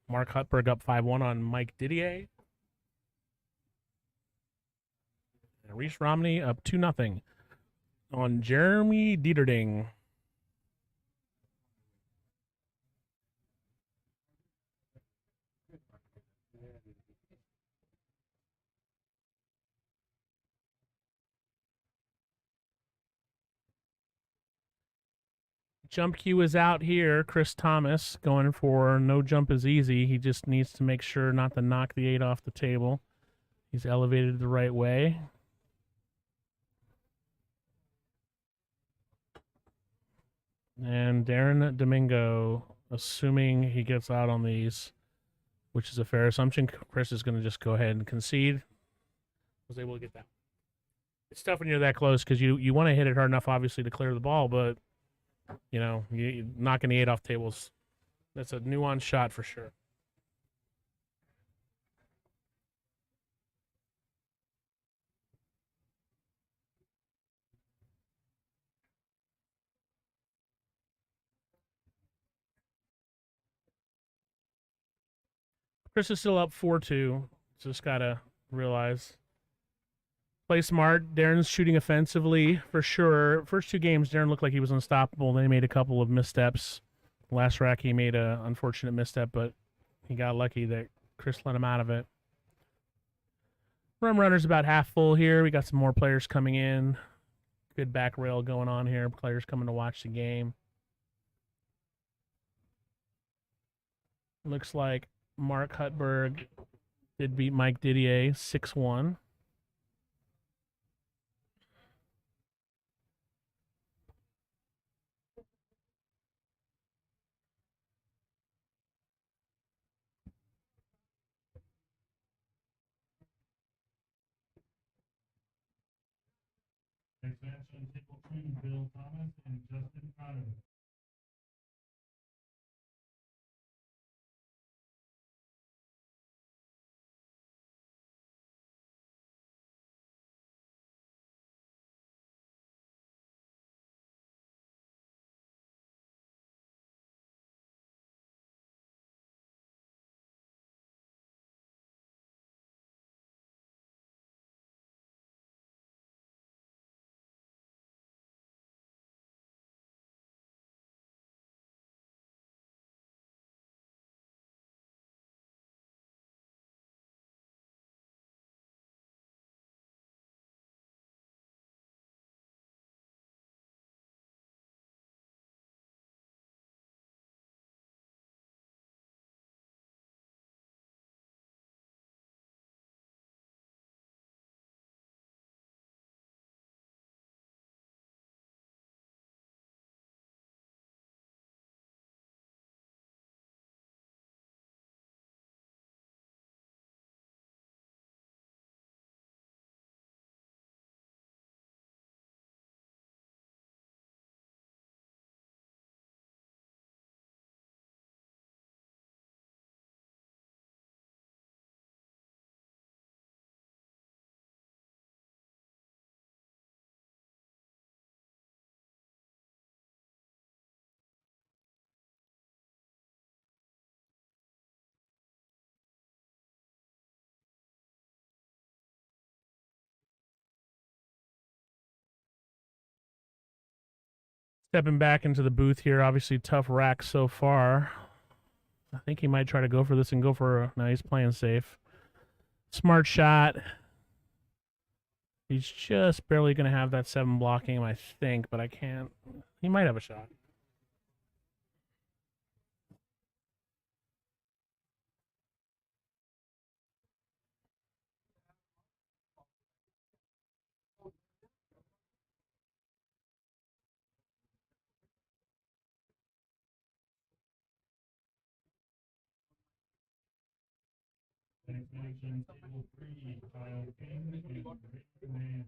Mark Hutberg up 5-1 on Mike Didier. And Reese Romney up 2-0 on Jeremy Dieterding. Jump cue is out here. Chris Thomas going for no jump is easy. He just needs to make sure not to knock the 8 off the table. He's elevated the right way. And Darren Domingo, assuming he gets out on these, which is a fair assumption, Chris is going to just go ahead and concede. Was able to get that. It's tough when you're that close because you want to hit it hard enough, obviously, to clear the ball, but you knocking the 8 off tables. That's a nuanced shot for sure. Chris is still up 4-2. Just gotta realize. Play smart. Darren's shooting offensively for sure. First 2 games, Darren looked like he was unstoppable. Then he made a couple of missteps. Last rack, he made an unfortunate misstep, but he got lucky that Chris let him out of it. Rum runner's about half full here. We got some more players coming in. Good back rail going on here. Players coming to watch the game. Looks like Mark Hutberg did beat Mike Didier 6-1. Next match on table 2, Bill Thomas and Justin Cotto. Stepping back into the booth here. Obviously, tough rack so far. I think he might try to go for this and go for. No, he's playing safe. Smart shot. He's just barely going to have that 7 blocking him, I think, but I can't. He might have a shot. Next match on table 3, Kyle King and Rick Man.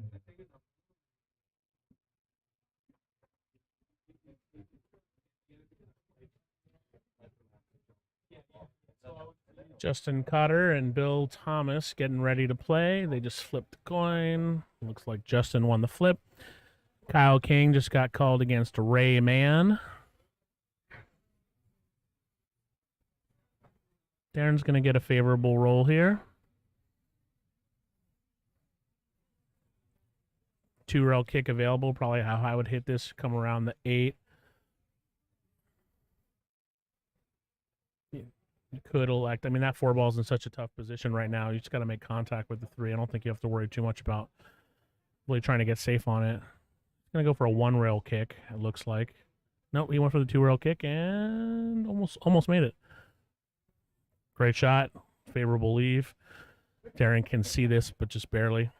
Justin Cotter and Bill Thomas getting ready to play. They just flipped the coin. Looks like Justin won the flip. Kyle King just got called against Ray Man. Darren's going to get a favorable roll here. 2-rail kick available. Probably how I would hit this. Come around the 8. You could elect. I mean, that 4 ball's in such a tough position right now. You just got to make contact with the 3. I don't think you have to worry too much about really trying to get safe on it. He's going to go for a 1-rail kick, it looks like. Nope, he went for the 2-rail kick and almost made it. Great shot. Favorable leave. Darren can see this, but just barely.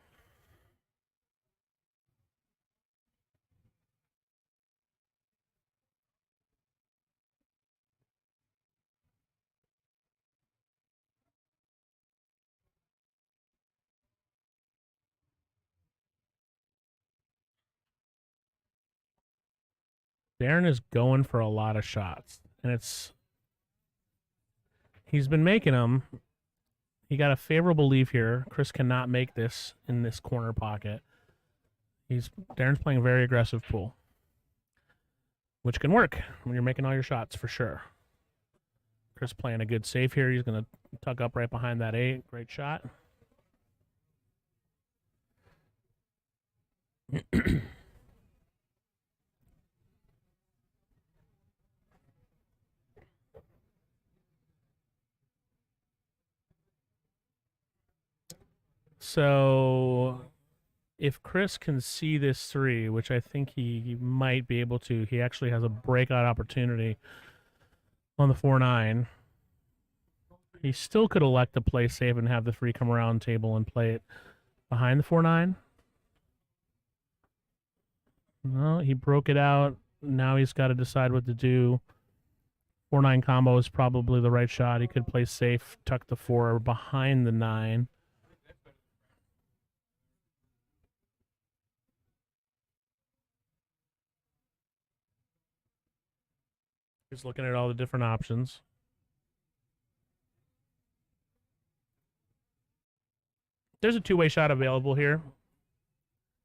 Darren is going for a lot of shots, and he's been making them. He got a favorable leave here. Chris cannot make this in this corner pocket. Darren's playing a very aggressive pool, which can work when you're making all your shots for sure. Chris playing a good save here. He's going to tuck up right behind that 8. Great shot. So if Chris can see this 3, which I think he might be able to, he actually has a breakout opportunity on the 4-9. He still could elect to play safe and have the 3 come around table and play it behind the 4-9. No, he broke it out. Now he's got to decide what to do. 4-9 combo is probably the right shot. He could play safe, tuck the 4 behind the 9. He's looking at all the different options. There's a 2-way shot available here.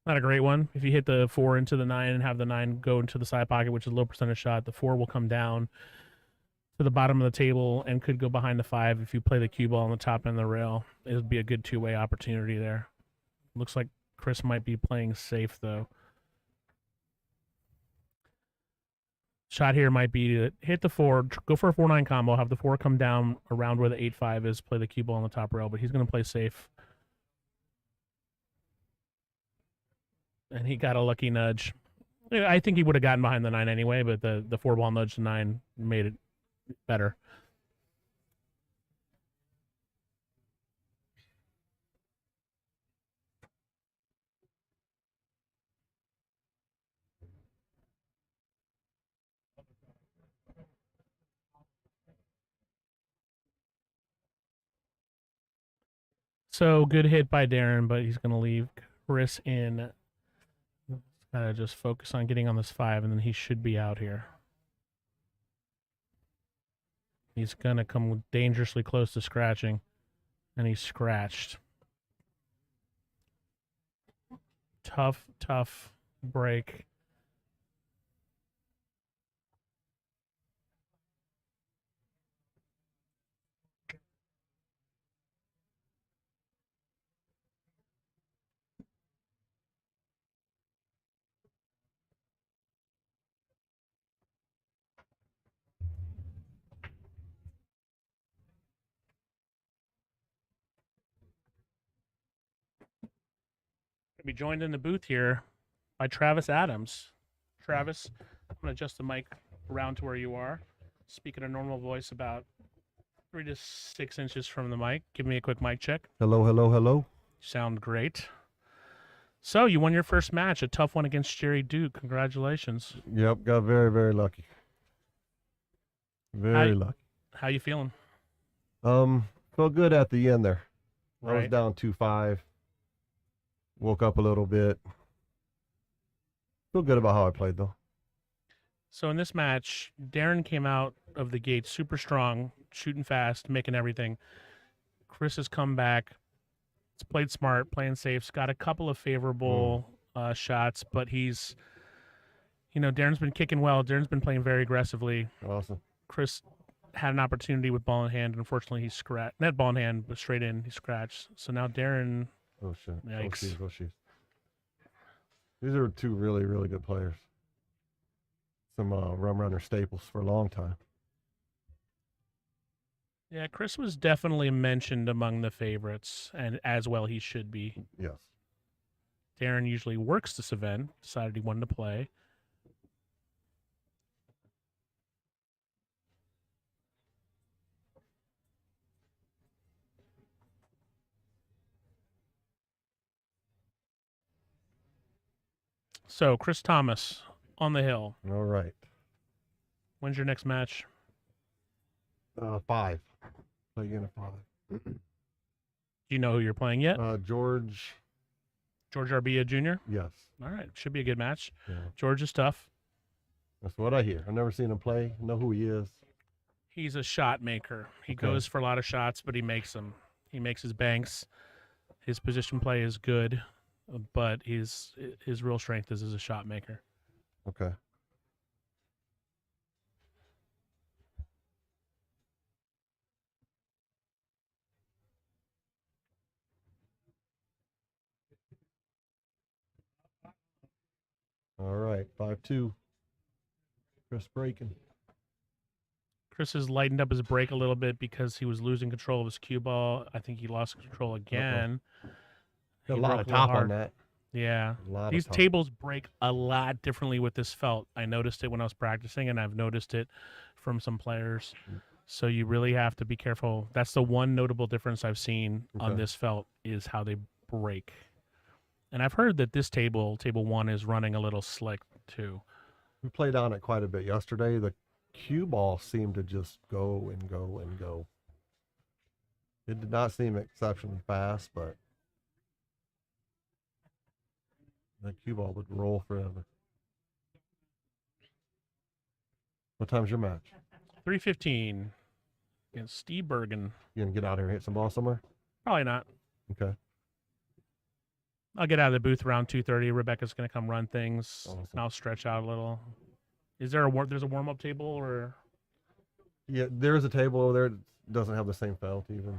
Not a great one. If you hit the 4 into the 9 and have the 9 go into the side pocket, which is a low percentage shot, the 4 will come down to the bottom of the table and could go behind the 5 if you play the cue ball on the top end of the rail. It would be a good 2-way opportunity there. Looks like Chris might be playing safe, though. Shot here might be to hit the 4, go for a 4-9 combo, have the 4 come down around where the 8-5 is, play the cue ball on the top rail, but he's going to play safe. And he got a lucky nudge. I think he would have gotten behind the 9 anyway, but the 4-ball nudge to 9 made it better. So good hit by Darren, but he's going to leave Chris in. Gotta just focus on getting on this 5, and then he should be out here. He's going to come dangerously close to scratching, and he's scratched. Tough break. Be joined in the booth here by Travis Adams. Travis, I'm going to adjust the mic around to where you are. Speak in a normal voice about 3 to 6 inches from the mic. Give me a quick mic check. Hello, hello, hello. Sound great. So you won your first match, a tough one against Jerry Duke. Congratulations. Yep, got very, very lucky. Very lucky. How you feeling? Felt good at the end there. I was Right. down 2-5. Woke up a little bit. Feel good about how I played, though. So in this match, Darren came out of the gate super strong, shooting fast, making everything. Chris has come back. It's played smart, playing safe. Got a couple of favorable shots, but Darren's been kicking well. Darren's been playing very aggressively. Awesome. Chris had an opportunity with ball in hand. Unfortunately, he scratched. Net ball in hand, but straight in, he scratched. So now Darren... Oh, shit. Yikes. Oh, jeez. These are 2 really, really good players. Some rum runner staples for a long time. Yeah, Chris was definitely mentioned among the favorites, and as well he should be. Yes. Darren usually works this event, decided he wanted to play. So, Chris Thomas on the hill. All right. When's your next match? 5. Play again at 5. Do you know who you're playing yet? George. George Arbia Jr.? Yes. All right. Should be a good match. Yeah. George is tough. That's what I hear. I've never seen him play. Know who he is. He's a shot maker. He Okay. goes for a lot of shots, but he makes them. He makes his banks. His position play is good, but his real strength is as a shot maker. Okay. All right, 5-2. Chris breaking. Chris has lightened up his break a little bit because he was losing control of his cue ball. I think he lost control again. Got a He lot broke of little top hard. on that. Yeah. A lot These of top. tables break a lot differently with this felt. I noticed it when I was practicing, and I've noticed it from some players. So you really have to be careful. That's the one notable difference I've seen on Okay. this felt is how they break. And I've heard that this table 1, is running a little slick too. We played on it quite a bit yesterday. The cue ball seemed to just go and go and go. It did not seem exceptionally fast, but the cue ball would roll forever. What time's your match? 3:15 against Steve Bergan. You gonna get out here and hit some ball somewhere? Probably not. Okay. I'll get out of the booth around 2:30. Rebecca's going to come run things, Awesome. and I'll stretch out a little. Is there there's a warm up table or? Yeah, there is a table over there that doesn't have the same felt even.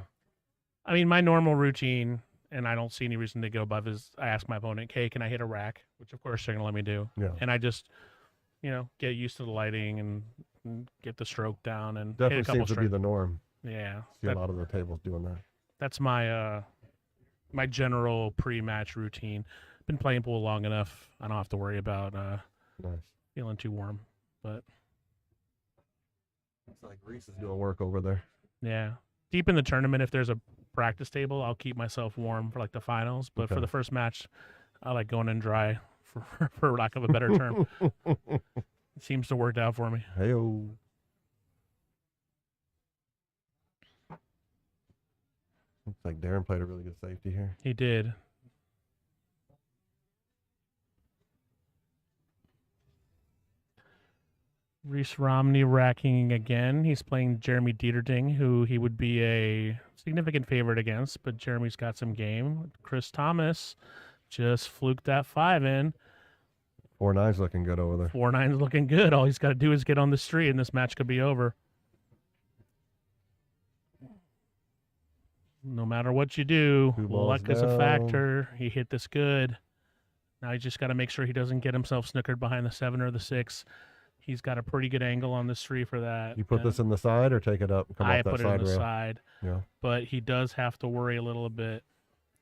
I mean, my normal routine, and I don't see any reason to go above, is I ask my opponent, "Hey, can I hit a rack?" Which of course they're going to let me do, Yeah. and I just, get used to the lighting and get the stroke down and hit Definitely a couple seems to be strokes. the norm. Yeah, See a lot of the tables doing that. that's my my general pre-match routine. Been playing pool long enough. I don't have to worry about Nice. feeling too warm. But It's like Reese is doing work over there. yeah, deep in the tournament, if there's a practice table, I'll keep myself warm for like the finals. But for Okay. the first match, I like going in dry, for lack of a better term. It seems to work out for me. Hey-o. Looks like Darren played a really good safety here. He did. Reese Romney racking again. He's playing Jeremy Dieterding, who he would be a significant favorite against, but Jeremy's got some game. Chris Thomas just fluked that 5 in. 4-9's looking good over there. 4-9's looking good. All he's got to do is get on the street, and this match could be over. No matter what you do, Two balls luck is a down. factor. He hit this good. Now he just got to make sure he doesn't get himself snookered behind the 7 or the 6. He's got a pretty good angle on this 3 for that. You put and this in the side or take it up and come I off that put it side in the rail? side, Yeah. but he does have to worry a little bit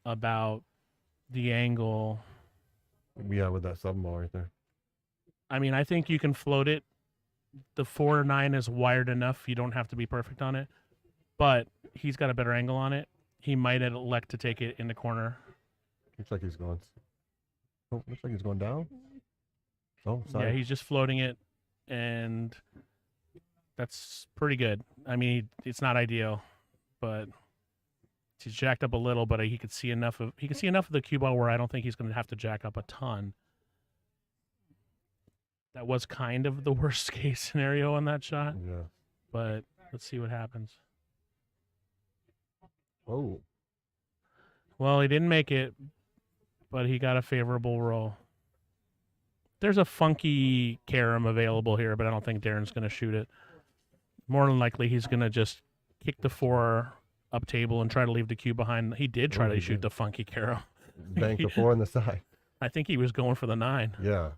about the angle. Yeah, with that 7 ball right there. I mean, I think you can float it. The 4-9 is wired enough. You don't have to be perfect on it, but he's got a better angle on it. He might elect to take it in the corner. Looks like he's going. Oh, looks like he's going down. Oh, Yeah, sorry. he's just floating it, and that's pretty good. I mean, it's not ideal, but he's jacked up a little. But he could see enough of the cue ball where I don't think he's going to have to jack up a ton. That was kind of the worst case scenario on that shot, Yeah. but let's see what happens. Oh, Well, he didn't make it, but he got a favorable roll. There's a funky carom available here, but I don't think Darren's going to shoot it. More than likely, he's going to just kick the 4 up table and try to leave the cue behind. He did try Oh, to he shoot did. the funky carom. bank the 4 on the side. I think he was going for the 9. Yeah.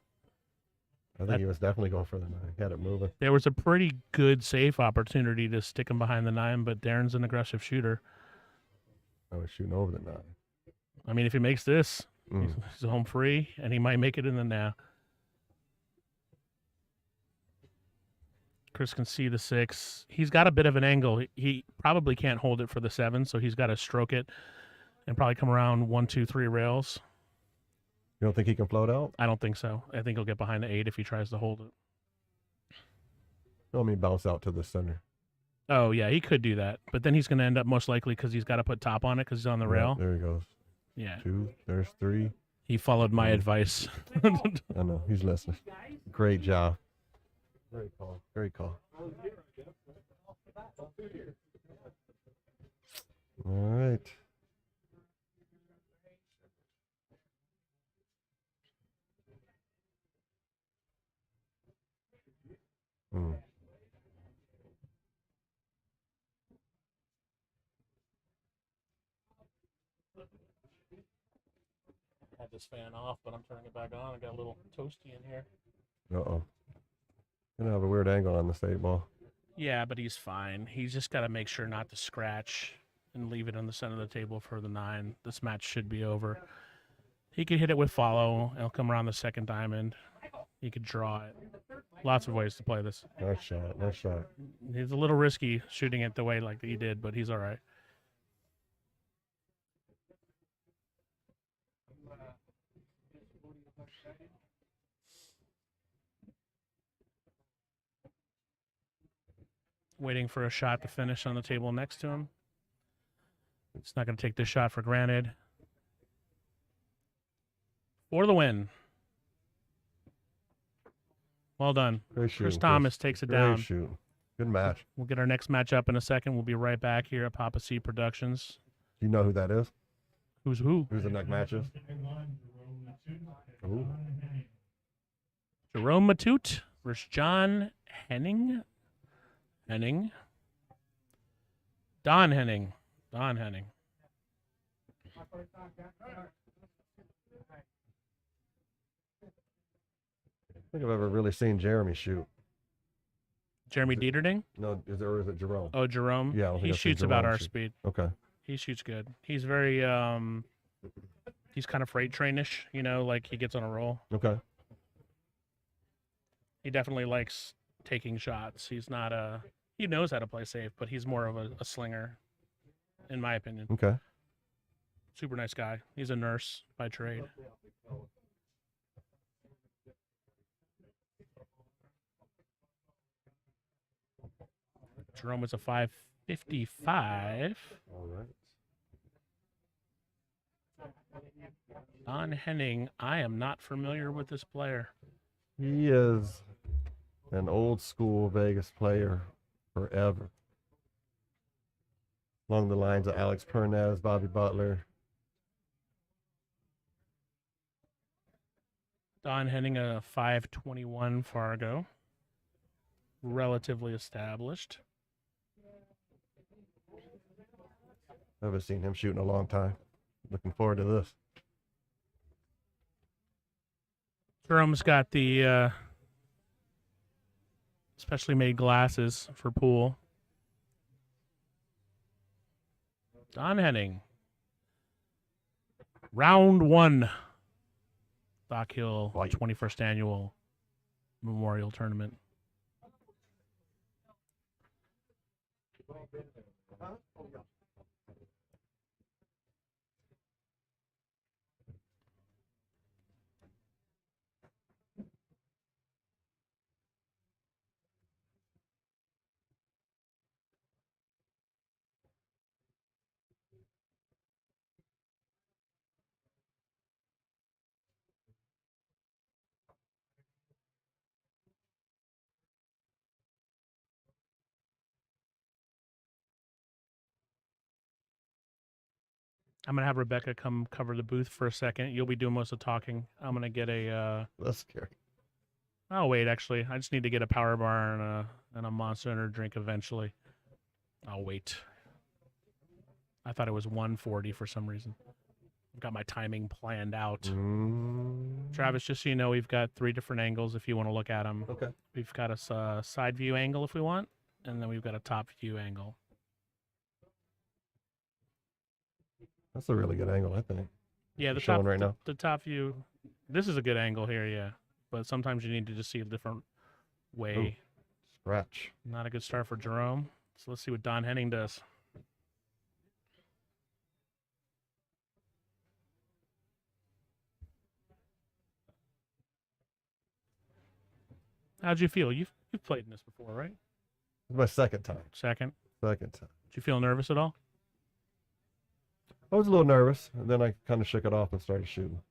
I think That- he was definitely going for the 9. He had it moving. There was a pretty good safe opportunity to stick him behind the 9, but Darren's an aggressive shooter. I was shooting over the 9. I mean, if he makes this, Mm. he's home free, and he might make it in the now. Chris can see the 6. He's got a bit of an angle. He probably can't hold it for the 7, so he's got to stroke it and probably come around 1, 2, 3 rails. You don't think he can float out? I don't think so. I think he'll get behind the 8 if he tries to hold it. No, I mean bounce out to the center. Oh, yeah, he could do that. But then he's going to end up most likely because he's got to put top on it because he's on the Yeah, rail. there he goes. Yeah, 2. There's 3. he followed my advice. I know. He's listening. Great job. Great call. Great call. All right. Hmm. Had this fan off, but I'm turning it back on. I got a little toasty in here. Uh-oh. Gonna have a weird angle on this 8-ball. Yeah, but he's fine. He's just got to make sure not to scratch and leave it on the center of the table for the 9. This match should be over. He could hit it with follow. It'll come around the second diamond. He could draw it. Lots of ways to play this. Nice shot. Nice shot. He's a little risky shooting it the way like he did, but he's all right. Waiting for a shot to finish on the table next to him. He's not going to take this shot for granted. For the win. Well done. Great shooting, Chris Thomas takes it Great down. shoot. Good match. We'll get our next match up in a second. We'll be right back here at Papa C Productions. Do you know who that is? Who's who? Who's the next matches? Ooh. Jerome Matute versus John Henning. Don Henning. I think I've ever really seen Jeremy shoot. Jeremy Dieterding? No, or is it Jerome? Oh, Jerome. Yeah, I don't think He I've seen shoots about Jerome our shoot. speed. Okay. He shoots good. He's very he's kind of freight trainish, like he gets on a roll. Okay. He definitely likes taking shots. He's not he knows how to play safe, but he's more of a slinger, in my opinion. Okay. Super nice guy. He's a nurse by trade. Jerome was a 555. All right. Don Henning, I am not familiar with this player. He is an old school Vegas player forever. Along the lines of Alex Pernas, Bobby Butler. Don Henning, a 521 Fargo. Relatively established. I haven't seen him shoot in a long time. Looking forward to this. Jerome's got the specially made glasses for pool. Don Henning. Round 1. Dock Hill Fight. 21st Annual Memorial Tournament. I'm going to have Rebecca come cover the booth for a second. You'll be doing most of the talking. I'm going to get a... That's scary. Oh, wait, actually. I just need to get a power bar and a Monster Energy drink eventually. I'll wait. I thought it was 1:40 for some reason. I've got my timing planned out. Travis, just so you know, we've got 3 different angles if you want to look at them. Okay. We've got a side view angle if we want, and then we've got a top view angle. That's a really good angle, I think. Yeah, the Showing top, right now. the top view. This is a good angle here, yeah. But sometimes you need to just see a different way. Ooh. Scratch. Not a good start for Jerome. So let's see what Don Henning does. How'd you feel? You've played in this before, right? It's my second time. Second. Second time. Did you feel nervous at all? I was a little nervous, and then I kind of shook it off and started shooting.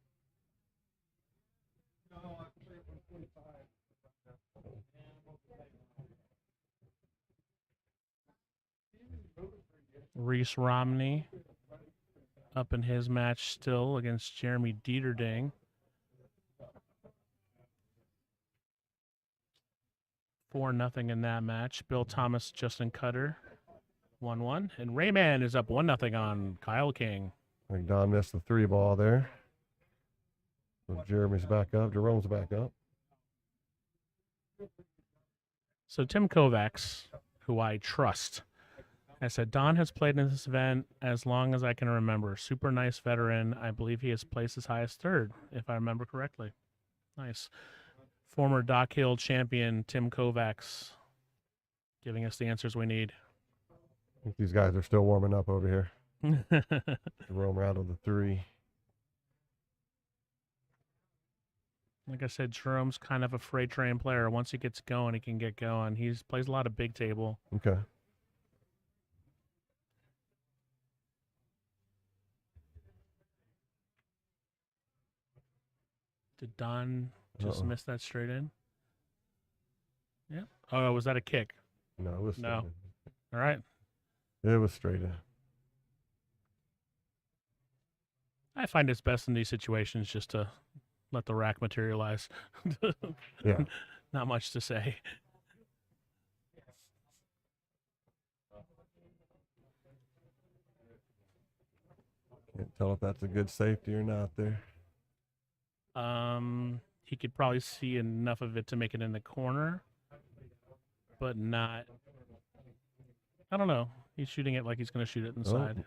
Reese Romney up in his match still against Jeremy Dieterding. 4-0 in that match. Bill Thomas, Justin Cutter, 1-1. And Rayman is up 1-0 on Kyle King. I think Don missed the 3 ball there. So Jeremy's back up. Jerome's back up. So Tim Kovacs, who I trust, I said, Don has played in this event as long as I can remember. Super nice veteran. I believe he has placed as high as 3rd, if I remember correctly. Nice. Former Dock Hill champion Tim Kovacs giving us the answers we need. I think these guys are still warming up over here. Jerome rattled the 3. Like I said, Jerome's kind of a freight train player. Once he gets going, he can get going. He plays a lot of big table. Okay. Did Don just Uh-oh. miss that straight in? Yeah. Oh, was that a kick? No, it was straight No. All right. in. It was straight in. I find it's best in these situations just to let the rack materialize. Yeah. Not much to say. Can't tell if that's a good safety or not there. He could probably see enough of it to make it in the corner, but not. I don't know. He's shooting it like he's going to shoot it inside.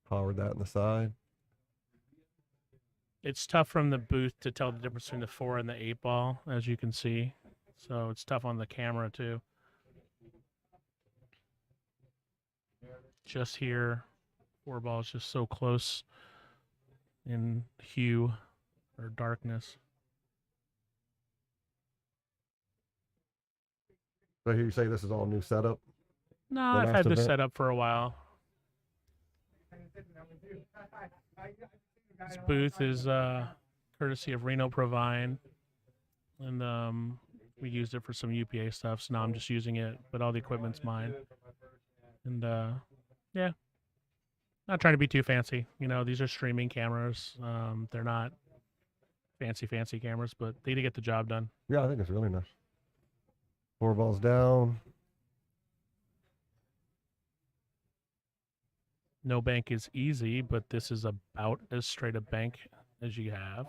Powered that in the side. It's tough from the booth to tell the difference between the 4 and the 8 ball, as you can see. So it's tough on the camera too. Just here, 4 ball is just so close in hue or darkness. So I hear you say this is all new setup. No, The I've last had this event? set up for a while. This booth is courtesy of Reno Provine, and we used it for some UPA stuff, so now I'm just using it, but all the equipment's mine. And yeah, not trying to be too fancy. You know, these are streaming cameras. They're not fancy cameras, but they get the job done. Yeah, I think it's really nice. 4 balls down. No bank is easy, but this is about as straight a bank as you have.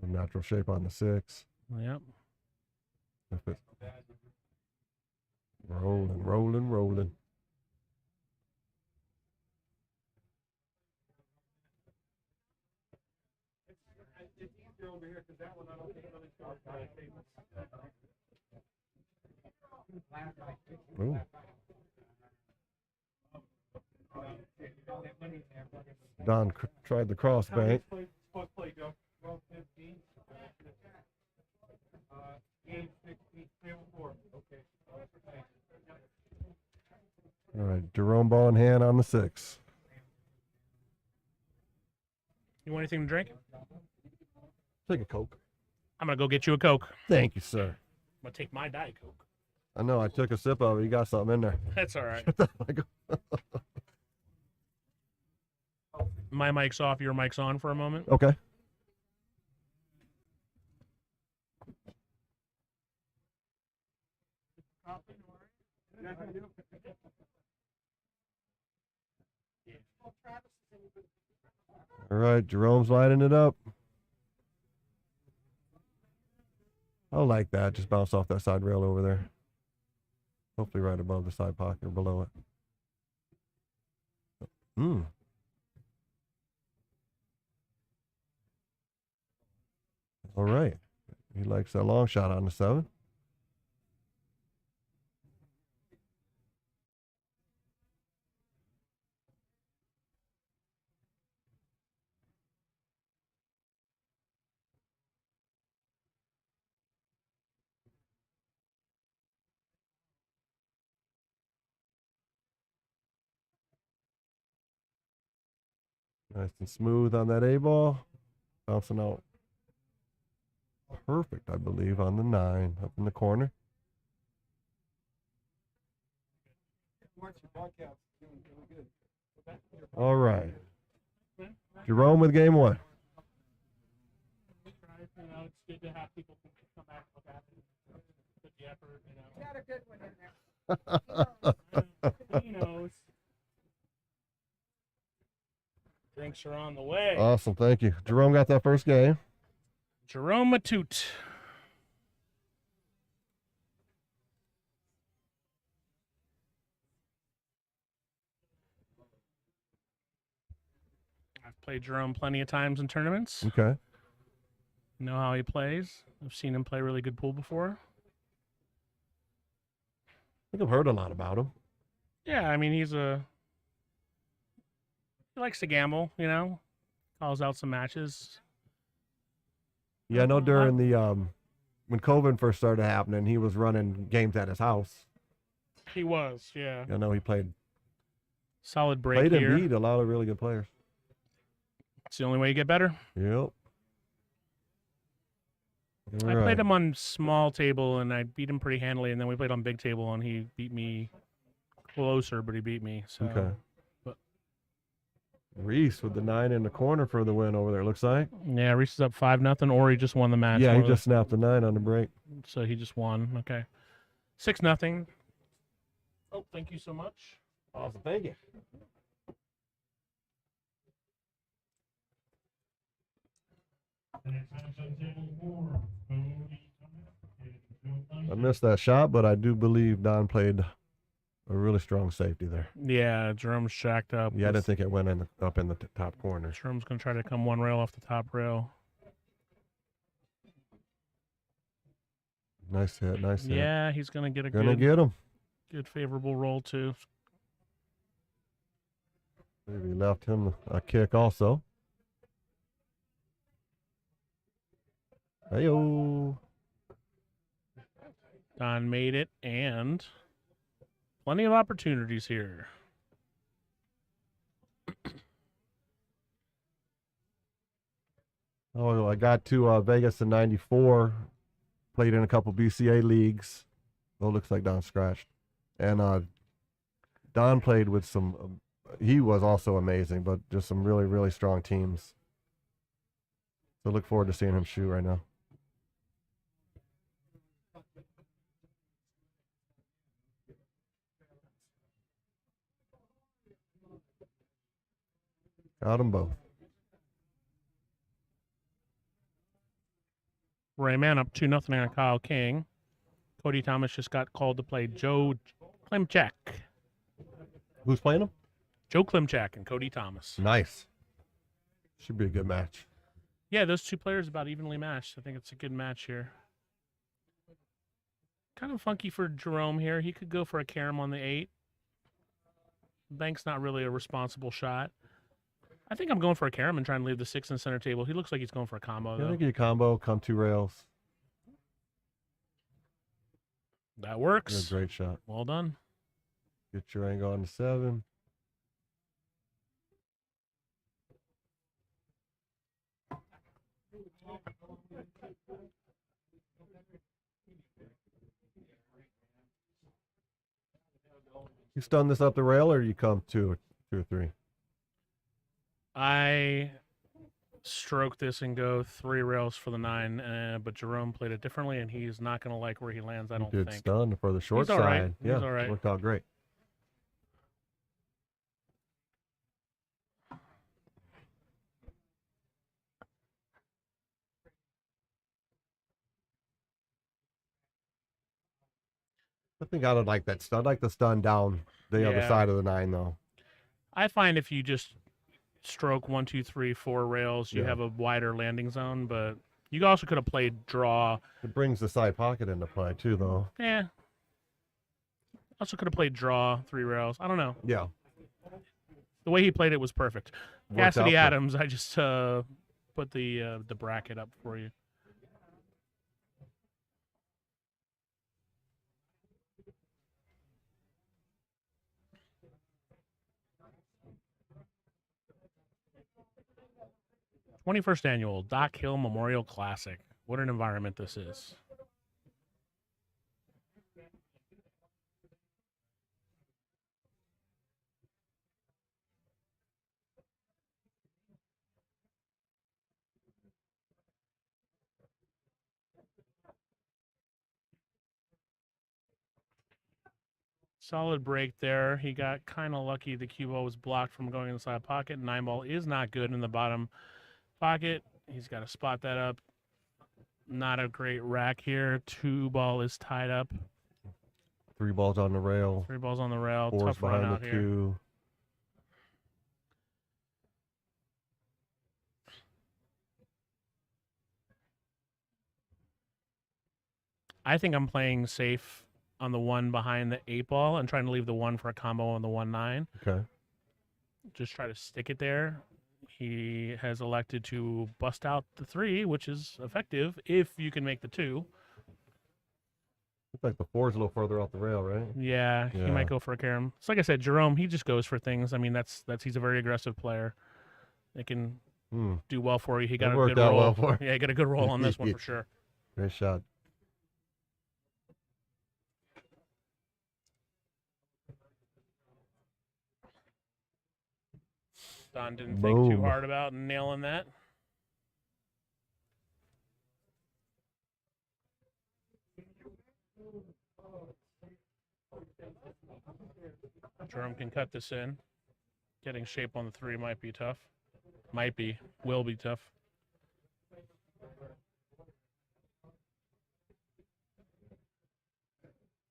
A natural shape on the 6. Yep. If it's rolling. Ooh. Don tried the cross bank. All right, Jerome ball in hand on the 6. You want anything to drink? Take a Coke. I'm going to go get you a Coke. Thank you, sir. I'm going to take my Diet Coke. I know, I took a sip of it. You got something in there. That's all right. My mic's off, your mic's on for a moment. Okay. All right, Jerome's lighting it up. I like that. Just bounce off that side rail over there. Hopefully right above the side pocket or below it. All right. He likes that long shot on the 7. Nice and smooth on that A ball. Bouncing out perfect, I believe, on the 9 up in the corner. All right. Jerome with game one. You know, it's good to have people come back and look at it, put the effort, you know. Got a good one in there. He knows. Drinks are on the way. Awesome. Thank you. Jerome got that first game. Jerome Matute. I've played Jerome plenty of times in tournaments. Okay. Know how he plays. I've seen him play really good pool before. I think I've heard a lot about him. Yeah, I mean, he likes to gamble, you know, calls out some matches. Yeah, I know during the when COVID first started happening, he was running games at his house. He was, yeah. I know he played Solid break and here. beat a lot of really good players. It's the only way you get better. Yep. I played him on small table, and I beat him pretty handily, and then we played on big table, and he beat me closer, but he beat me. So. Okay. But, Reese with the 9 in the corner for the win over there, looks like. yeah, Reese is up 5-0, or he just won the match. Yeah, One he of the- just snapped the 9 on the break. So he just won. Okay. 6-0. Oh, thank you so much. Awesome. Thank you. Next match on table 4, Cody Thomas. I missed that shot, but I do believe Don played a really strong safety there. Yeah, Jerome's shacked up. Yeah, I didn't think it went up in the top corner. Jerome's going to try to come one rail off the top rail. Nice hit, nice hit. Yeah, he's going to get a Gonna get him. good favorable roll, too. Maybe left him a kick also. Hey-o. Don made it, and plenty of opportunities here. Oh, I got to Vegas in '94. Played in a couple BCA leagues. Oh, looks like Don scratched. And Don played with some. He was also amazing, but just some really, really strong teams. So look forward to seeing him shoot right now. Got them both. Rayman up 2-0 on Kyle King. Cody Thomas just got called to play Joe Klimchak. Who's playing him? Joe Klimchak and Cody Thomas. Nice. Should be a good match. Yeah, those two players about evenly matched. I think it's a good match here. Kind of funky for Jerome here. He could go for a carom on the 8. Bank's not really a responsible shot. I think I'm going for a carom and trying to leave the 6 in the center table. He looks like he's going for a combo, I though. think you combo, come 2 rails. That works. Good, great shot. Well done. Get your angle on the 7. You stun this up the rail, or you come 2 or 3? I stroke this and go 3 rails for the 9, but Jerome played it differently, and he's not going to like where he lands, I don't Did think. stun for the short He's all right. side. He's Yeah, all right. worked out great. I think I would like that stun. I'd like the stun down the other Yeah. side of the 9, though. I find if you just stroke 1, 2, 3, 4 rails, you Yeah. have a wider landing zone, but you also could have played draw. It brings the side pocket into play, too, though. Yeah. Also could have played draw 3 rails. I don't know. Yeah. The way he played it was perfect. Worked out Cassidy for- Adams, I just put the bracket up for you. #21st annual Dock Hill Memorial Classic. What an environment this is. Solid break there. He got kind of lucky. The cue ball was blocked from going inside pocket. 9 ball is not good in the bottom pocket. He's got to spot that up. Not a great rack here. 2 ball is tied up. 3 balls on the rail. 3 balls on the rail. 4's Tough run behind out the here. 2. I think I'm playing safe on the 1 behind the 8 ball and trying to leave the 1 for a combo on the 1-9. Okay. Just try to stick it there. He has elected to bust out the 3, which is effective if you can make the 2. Looks like the 4's a little further off the rail, right? Yeah, he Yeah. might go for a carom. So like I said, Jerome, he just goes for things. I mean, that's he's a very aggressive player. It can do well for you. He got That a worked good out roll. well for him. Yeah, he got a good roll on this one for sure. Great shot. Don didn't think too Boom. hard about nailing that. Jerome can cut this in. Getting shape on the 3 might be tough. Might be. Will be tough.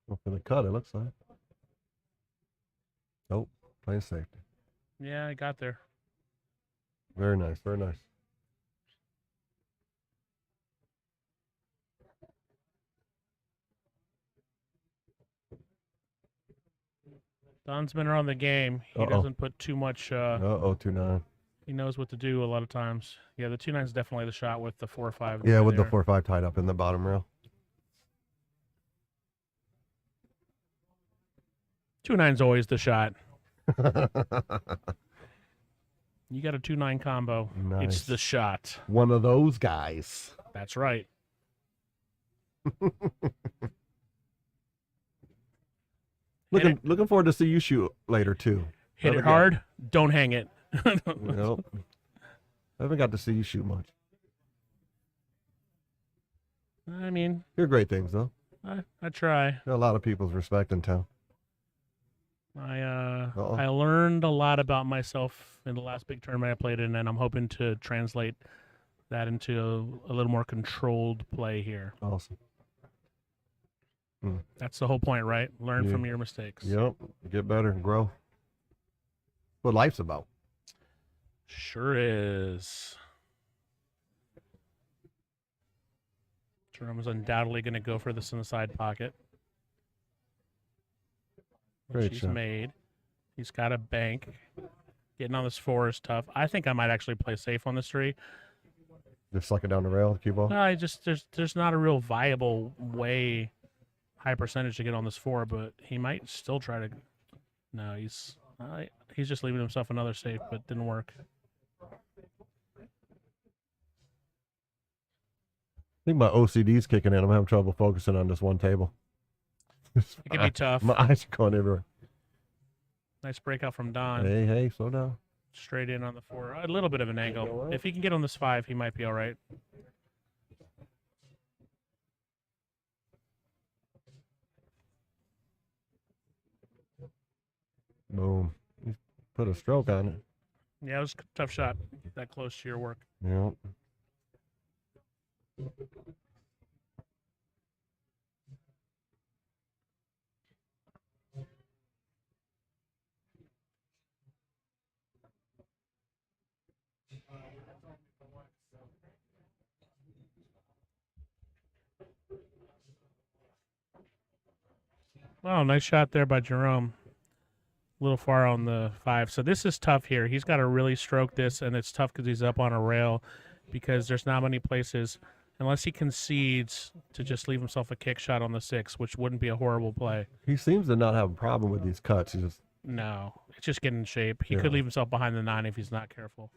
Well, for the cut, it looks like. Nope. Playing safety. Yeah, I got there. Very nice. Very nice. Don's been around the game. He doesn't put too much. 2-9. He knows what to do a lot of times. Yeah, the 2-9 is definitely the shot with the 4-5. Yeah, with there. the 4-5 tied up in the bottom rail. 2-9's always the shot. You got a 2-9 combo. Nice. It's the shot. One of those guys. That's right. Looking forward to see you shoot later too. Hit it Another guy. hard. Don't hang it. Nope. I haven't got to see you shoot much. I mean, You're great things though. I try. Got a lot of people's respect in town. I learned a lot about myself in the last big tournament I played in, and I'm hoping to translate that into a little more controlled play here. Awesome. That's the whole point, right? Learn Yeah. from your mistakes. Yep. Get better and grow. What life's about. Sure is. Jerome is undoubtedly going to go for this in the side pocket. Which Great he's shot. made. He's got a bank. Getting on this 4 is tough. I think I might actually play safe on this 3. Just suck it down the rail, cue ball. There's not a real viable way, high percentage to get on this 4, but he might still try to. No, he's just leaving himself another safe, but didn't work. I think my OCD's kicking in. I'm having trouble focusing on this one table. It can be tough. My eyes are going everywhere. Nice breakout from Don. Hey, slow down. Straight in on the 4. A little bit of an angle. If he can get on this 5, he might be all right. Boom. He put a stroke on it. Yeah, it was a tough shot. That close to your work. Yep. Wow, nice shot there by Jerome. A little far on the 5. So this is tough here. He's got to really stroke this, and it's tough because he's up on a rail because there's not many places, unless he concedes, to just leave himself a kick shot on the 6, which wouldn't be a horrible play. He seems to not have a problem with these cuts. He's just No, it's just getting in shape. He Yeah. could leave himself behind the 9 if he's not careful.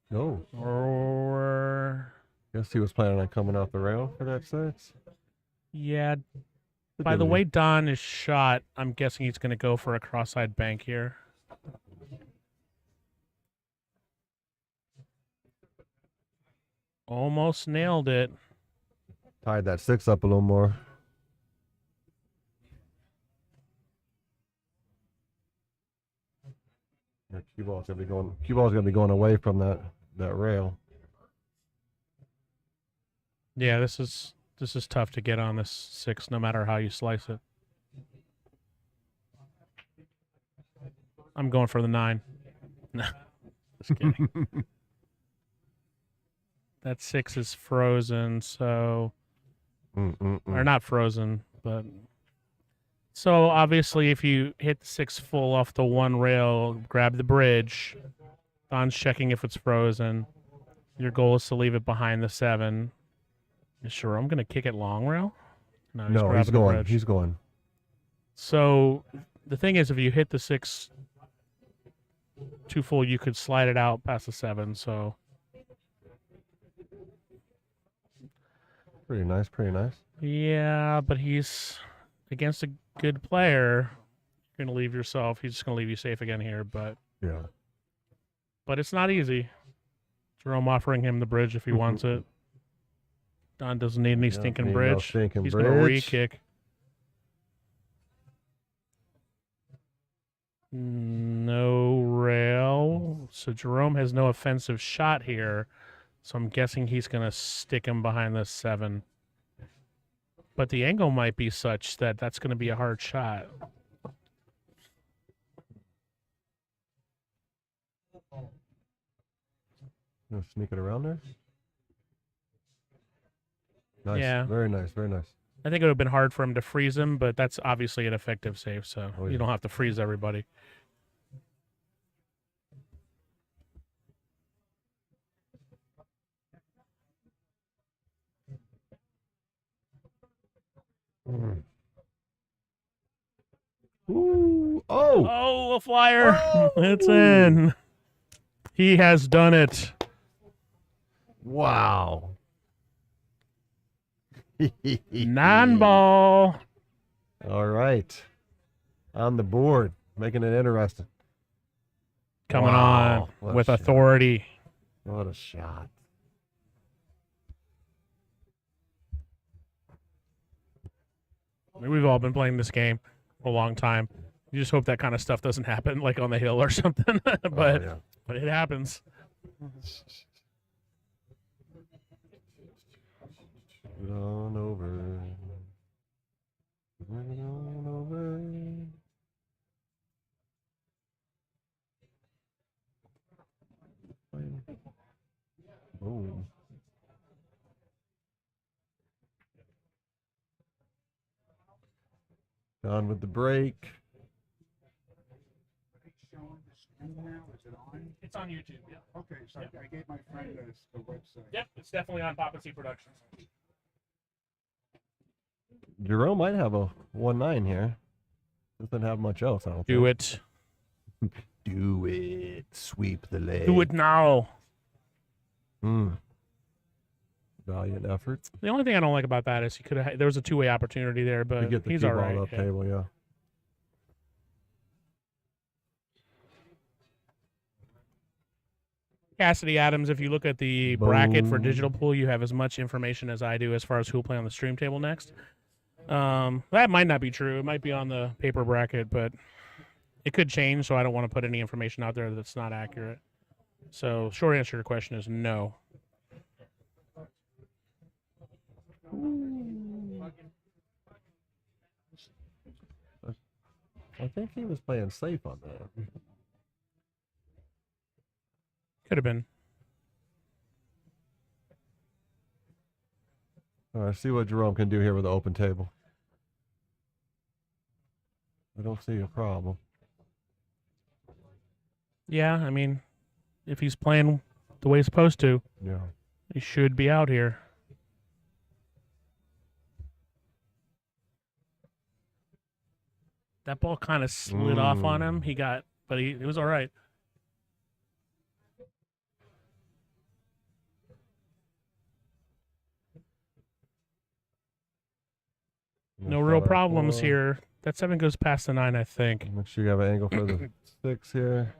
no. Or, Guess he was planning on coming off the rail for that 6. yeah, by the way Don is shot, I'm guessing he's going to go for a cross-side bank here. Almost nailed it. Tied that 6 up a little more. Your cue ball's gonna be going away from that rail. Yeah, this is tough to get on this 6, no matter how you slice it. I'm going for the 9. No, just kidding. That 6 is frozen, so or not frozen, but so obviously if you hit the 6 full off the 1 rail, grab the bridge. Don's checking if it's frozen. Your goal is to leave it behind the 7. Sure, I'm gonna kick it long rail. No, he's No, he's grabbing the going. bridge. He's going. So the thing is, if you hit the 6 too full, you could slide it out past the 7. So Pretty nice. Pretty nice. yeah, but he's against a good player. You're gonna leave yourself. He's just gonna leave you safe again here, but Yeah. it's not easy. Jerome offering him the bridge if he wants it. Don doesn't need any Yeah, stinking need no bridge. stinking He's gonna bridge. re-kick. No rail. So Jerome has no offensive shot here. So I'm guessing he's going to stick him behind the 7. But the angle might be such that that's going to be a hard shot. Gonna sneak it around there. Nice. Yeah. Very nice. Very nice. I think it would have been hard for him to freeze him, but that's obviously an effective save, so Oh, yeah. you don't have to freeze everybody. Ooh. Oh. Oh, a flyer. Oh! It's in. He has done it. Wow. 9-ball. All right. On the board, making it interesting. Coming Wow, on what a with shot. authority. What a shot. I mean, we've all been playing this game for a long time. You just hope that kind of stuff doesn't happen, like on the hill or something. but Oh, yeah. but it happens. Put on over. Put on over. Boom. Gone with the break. It's on YouTube. Yeah. Okay, so I gave my friend the website. Yep, it's definitely on Papa C Productions. Jerome might have a 1-9 here. Doesn't have much else, I don't Do think. it. Do it. Sweep the leg. Do it now. Valiant effort. The only thing I don't like about that is he could have. There was a 2-way opportunity there, To but get the he's cue all ball right. up Yeah. table, yeah. Cassidy Adams, if you look at the bracket for Boom. digital pool, you have as much information as I do as far as who will play on the stream table next. That might not be true. It might be on the paper bracket, but it could change, so I don't want to put any information out there that's not accurate. So, short answer to your question is no. I think he was playing safe on that. Could have been. All right, see what Jerome can do here with the open table. I don't see a problem. Yeah, I mean, if he's playing the way he's supposed to, Yeah. he should be out here. That ball kind of slid off on him. But it was all right. No real problems here. That 7 goes past the 9, I think. Make sure you have an angle for the 6 here.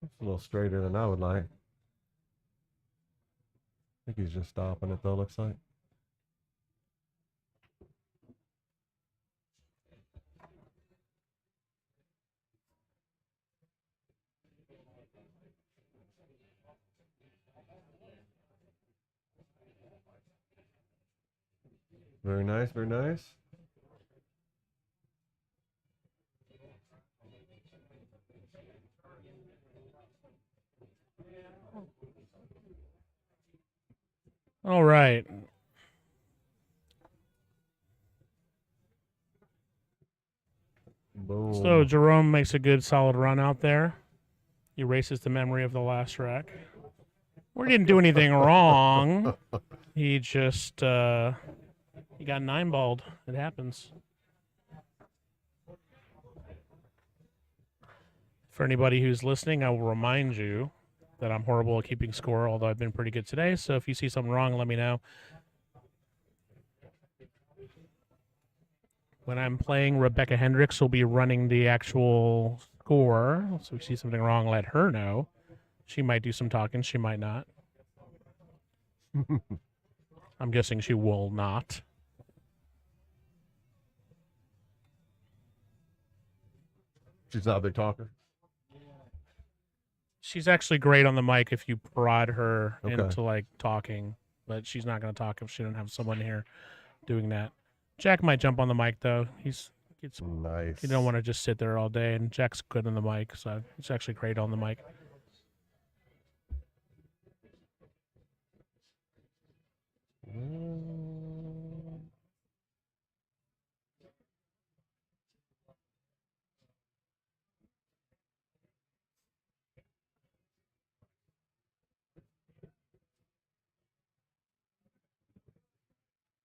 It's a little straighter than I would like. I think he's just stopping it though, looks like. Very nice, very nice. All right. Boom. So Jerome makes a good solid run out there. Erases the memory of the last rack. We didn't do anything wrong. He just he got 9-balled. It happens. For anybody who's listening, I will remind you that I'm horrible at keeping score, although I've been pretty good today. So if you see something wrong, let me know. When I'm playing, Rebecca Hendricks will be running the actual score. So if you see something wrong, let her know. She might do some talking. She might not. I'm guessing she will not. She's not a big talker. She's actually great on the mic if you prod her Okay. into like talking, but she's not going to talk if she doesn't have someone here doing that. Jack might jump on the mic though. It's Nice. you don't want to just sit there all day, and Jack's good on the mic, so it's actually great on the mic.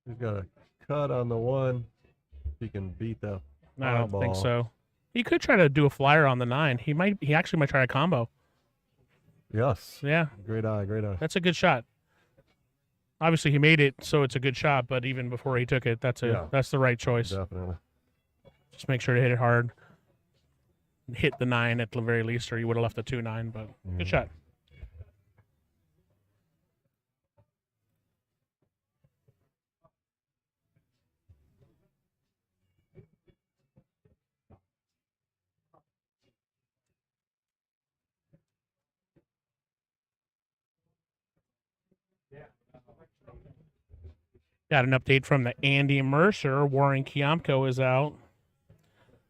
He's got a cut on the one. He can beat that. I don't think Eyeball. so. He could try to do a flyer on the 9. He actually might try a combo. Yes. Yeah, Great eye, great eye. that's a good shot. Obviously, he made it, so it's a good shot. But even before he took it, that's the right choice. Definitely. Just make sure to hit it hard. Hit the 9 at the very least, or you would have left the 2-9. But good shot. Got an update from the Andy Mercer. Warren Kiamko is out.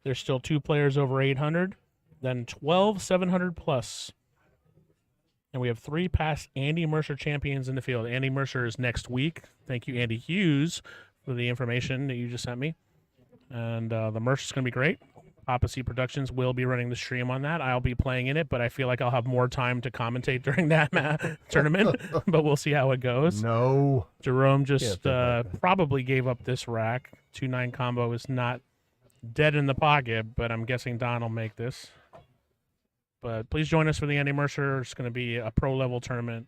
There's still 2 players over 800, then 12 700 plus. And we have 3 past Andy Mercer champions in the field. Andy Mercer is next week. Thank you, Andy Hughes, for the information that you just sent me. And the merch is going to be great. Papa C Productions will be running the stream on that. I'll be playing in it, but I feel like I'll have more time to commentate during that tournament. But we'll see how it goes. No. Jerome just Can't think like that. probably gave up this rack. 2-9 combo is not dead in the pocket, but I'm guessing Don will make this. But please join us for the Andy Mercer. It's going to be a pro level tournament.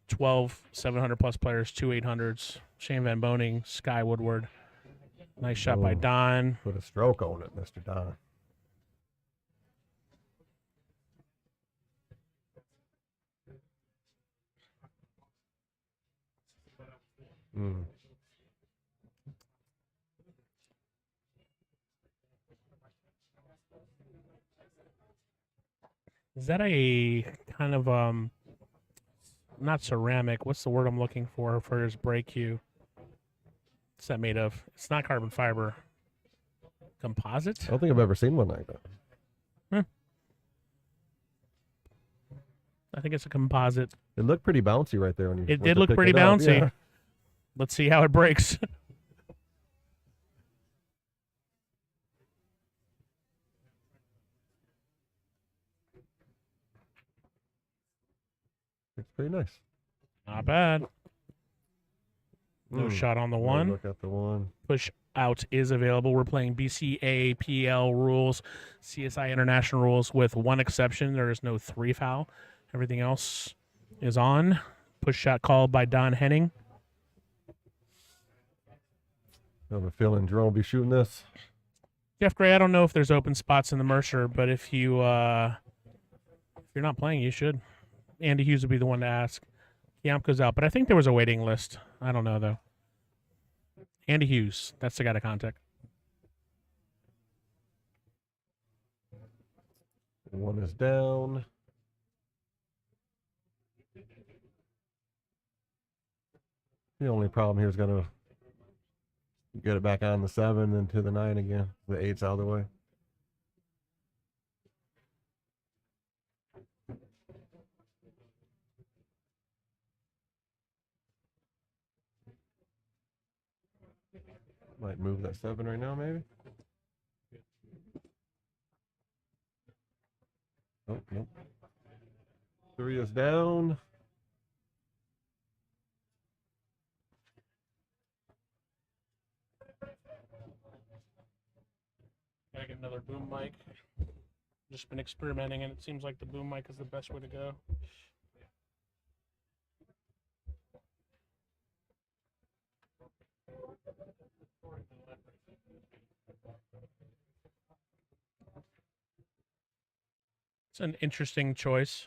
12 700 plus players, 2 800s. Shane Van Boning, Sky Woodward. Nice shot by Ooh. Don. Put a stroke on it, Mr. Don. Mm. Is that a kind of not ceramic? What's the word I'm looking for his brake cue? What's that made of? It's not carbon fiber. Composite? I don't think I've ever seen one like that. I think it's a composite. It looked pretty bouncy right there when you. It went did to look pick pretty it up. bouncy. Yeah. Let's see how it breaks. It's pretty nice. Not bad. No shot on the one. Look at the one. Push out is available. We're playing BCA PL rules, CSI International rules, with one exception. There is no 3 foul. Everything else is on. Push shot called by Don Henning. I have a feeling Jerome will be shooting this. Jeff Gray, I don't know if there's open spots in the Mercer, but if you're not playing, you should. Andy Hughes would be the one to ask. Kiamko's out, but I think there was a waiting list. I don't know though. Andy Hughes, that's the guy to contact. One is down. The only problem here is going to Get it back on the 7, then to the 9 again. The 8's out of the way. Might move that 7 right now, maybe. Oh, nope. 3 is down. Gotta get another boom mic. Just been experimenting, and it seems like the boom mic is the best way to go. It's an interesting choice.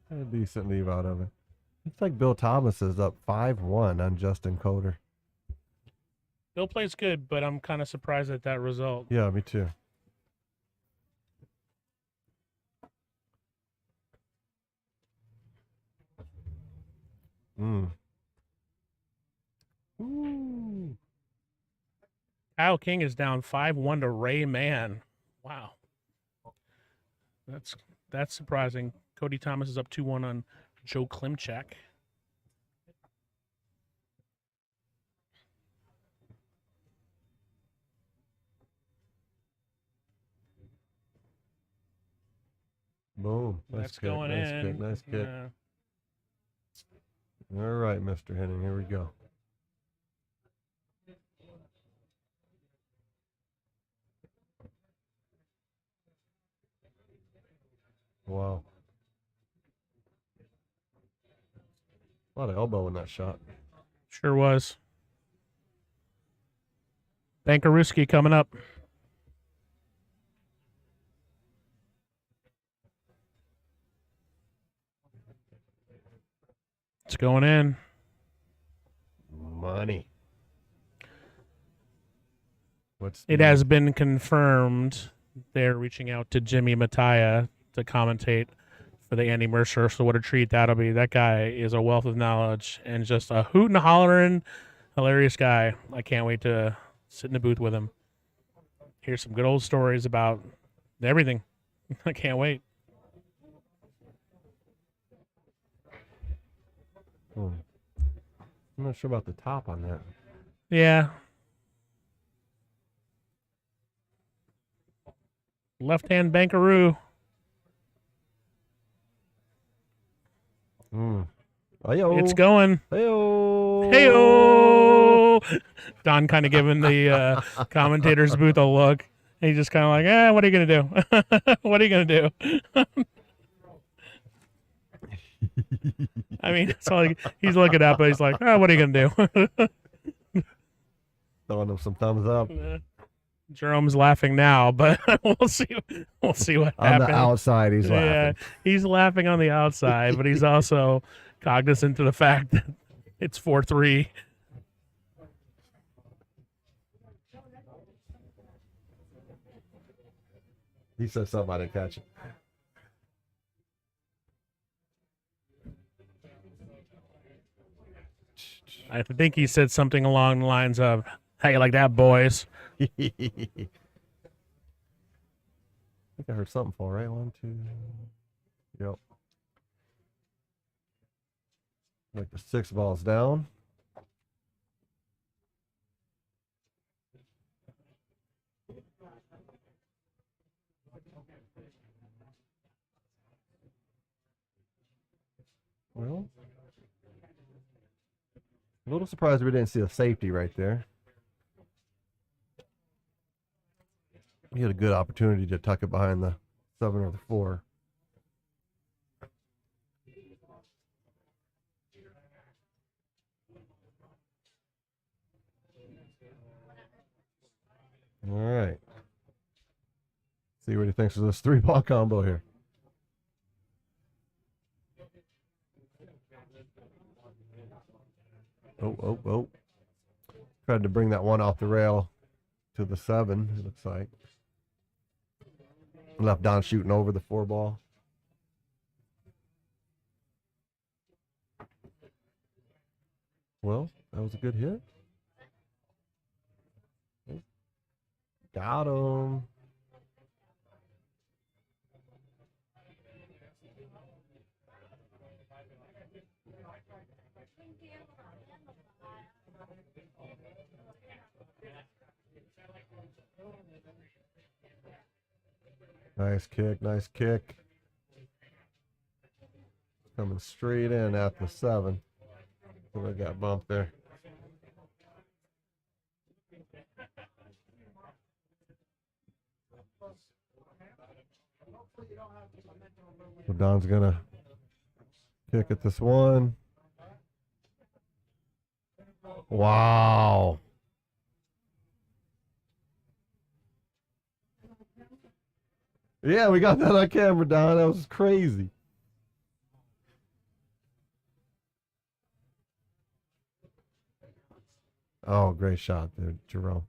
A decent leave out of it. Looks like Bill Thomas is up 5-1 on Justin Coder. Bill plays good, but I'm kind of surprised at that result. Yeah, me too. Ooh. Kyle King is down 5-1 to Ray Mann. Wow. That's surprising. Cody Thomas is up 2-1 on Joe Klimchak. Boom. Nice That's kick, going nice in. Kick, nice kick. Yeah. All right, Mr. Henning, here we go. Wow. A lot of elbow in that shot. Sure was. Bankarooski coming up. It's going in. Money. It has been confirmed they're reaching out to Jimmy Mattia to commentate for the Andy Mercer. So what a treat that'll be. That guy is a wealth of knowledge and just a hoot and hollering, hilarious guy. I can't wait to sit in the booth with him. Hear some good old stories about everything. I can't wait. I'm not sure about the top on that. Yeah. Left-hand bankaroo. Hey-o. It's going. Hey-o. Hey-o. Don kind of giving the commentator's booth a look. He's just kind of like, what are you going to do? What are you going to do? I mean, it's all he's looking up, but he's like, what are you going to do? Throwing him some thumbs up. Jerome's laughing now, but we'll see. We'll see what On happens. the outside, he's laughing. Yeah, he's laughing on the outside, but he's also cognizant to the fact that it's 4-3. He said something, I didn't catch it. I think he said something along the lines of, "How you like that, boys?" I think I heard something fall, right? 1, 2. Yep. Like the 6 ball's down. Well, a little surprised we didn't see a safety right there. He had a good opportunity to tuck it behind the 7 or the 4. All right. See what he thinks of this 3-ball combo here. Oh. Tried to bring that one off the rail to the 7, it looks like. Left Don shooting over the 4-ball. Well, that was a good hit. Got him. Nice kick, nice kick. Coming straight in at the 7. So I got bumped there. So Don's gonna kick at this one. Wow. Yeah, we got that on camera, Don. That was crazy. Oh, great shot there, Jerome.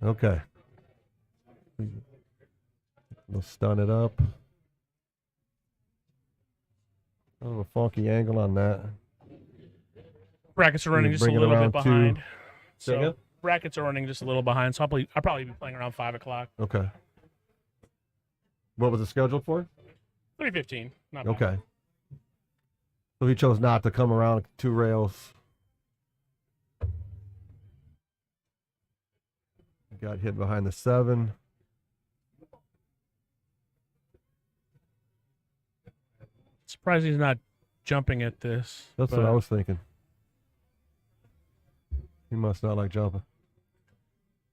Okay. We'll stun it up. A little funky angle on that. Brackets are running You just a bring it little bit around behind. Say again? So brackets are running just a little behind. So I'll probably be playing around 5 o'clock. Okay. What was it scheduled for? 3:15. Not bad. Okay. So he chose not to come around 2 rails. Got hit behind the 7. Surprised he's not jumping at this. That's what I was thinking. He must not like jumping.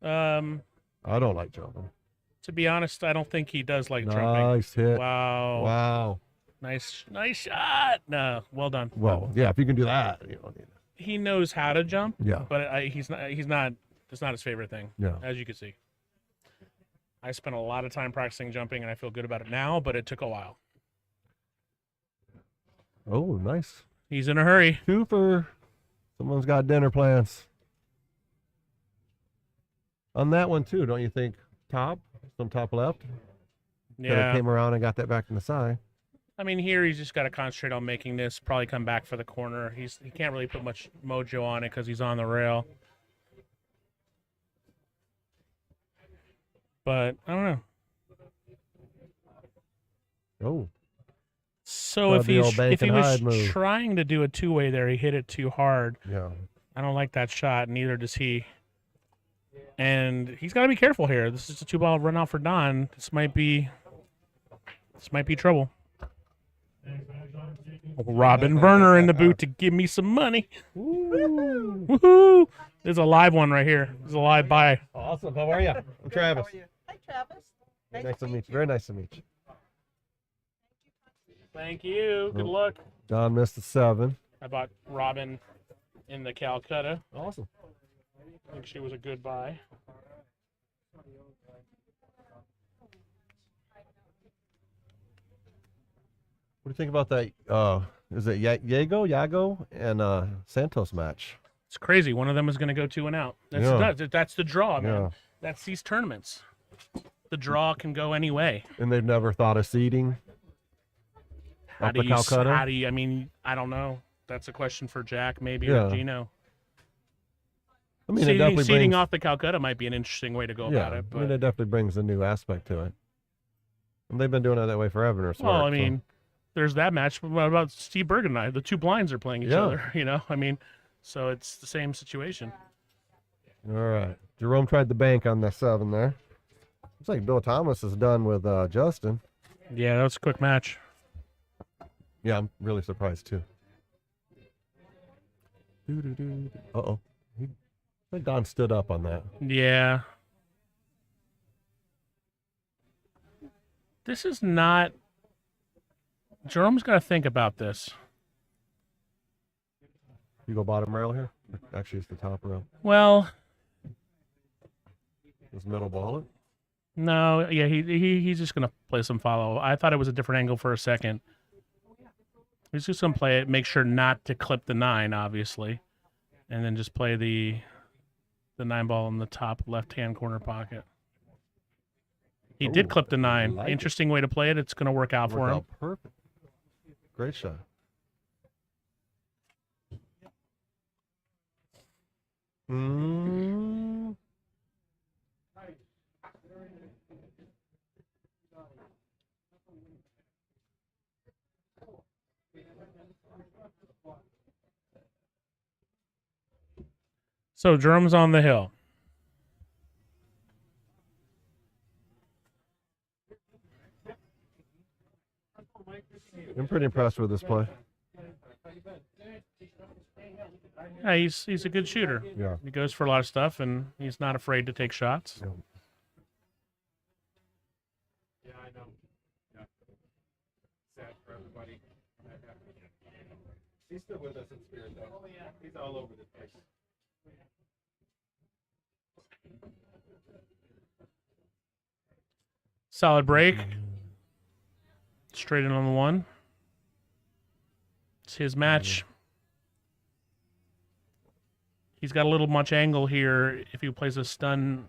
I don't like jumping. To be honest, I don't think he does like jumping. Nice hit. Wow. Wow. Nice shot. No, well done. Well, yeah, if you can do that, you don't need it. He knows how to jump, Yeah. but he's not. It's not his favorite thing. Yeah. As you can see. I spent a lot of time practicing jumping, and I feel good about it now, but it took a while. Oh, nice. He's in a hurry. Phifer. Someone's got dinner plans. On that one, too, don't you think? Some top left? Kinda Yeah. came around and got that back in the side. I mean, here he's just got to concentrate on making this. Probably come back for the corner. He can't really put much mojo on it because he's on the rail. But I don't know. Oh. So Tried if the old he's bank if he and was hide move. trying to do a two-way there, he hit it too hard. Yeah. I don't like that shot. Neither does he. And he's got to be careful here. This is a 2-ball run out for Don. This might be trouble. Robin Verner in the boot to give me some money. Woohoo! There's a live one right here. There's a live buy. Awesome. How are you? I'm Travis. Hi, Travis. Nice to meet you. Very nice to meet you. Thank you. Good Oh. luck. Don missed the 7. I bought Robin in the Calcutta. Awesome. I think she was a good buy. What do you think about that? Is it Yago and Santos match? It's crazy. One of them is going to go 2 and out. That's the draw, man. Yeah. That's these tournaments. The draw can go any way. And they've never thought of seeding up the Calcutta? I mean, I don't know. That's a question for Jack, maybe, Yeah. or Gino. I mean, it Seeding, definitely seeding brings, off the Calcutta might be an interesting way to go about it. I mean, But it definitely brings a new aspect to it. And they've been doing it that way forever. Or well, I so. mean, there's that match. What about Steve Bergan and I? The 2 blinds are playing each Yeah. other. You know, I mean, so it's the same situation. All right. Jerome tried the bank on that 7 there. Looks like Bill Thomas is done with Justin. Yeah, that was a quick match. Yeah, I'm really surprised too. Uh-oh. I think Don stood up on that. Yeah. This is not. Jerome's got to think about this. You go bottom rail here? Actually, it's the top rail. Well, This middle ball it? no, yeah, he's just gonna play some follow. I thought it was a different angle for a second. He's just gonna play it, make sure not to clip the 9, obviously, and then just play the 9 ball in the top left-hand corner pocket. He did Ooh, clip the 9. like it. Interesting way to play it. It's going to work out for Worked him. out perfect. Great shot. Mm. So Jerome's on the hill. I'm pretty impressed with this play. Yeah, he's a good shooter. Yeah. He goes for a lot of stuff, and he's not afraid to take shots. Yeah. Yeah, I know. Yeah. Sad for everybody. He's still with us in spirit, though. Oh, yeah. He's all over the place. Solid break. Straight in on the 1. It's his match. He's got a little much angle here. If he plays a stun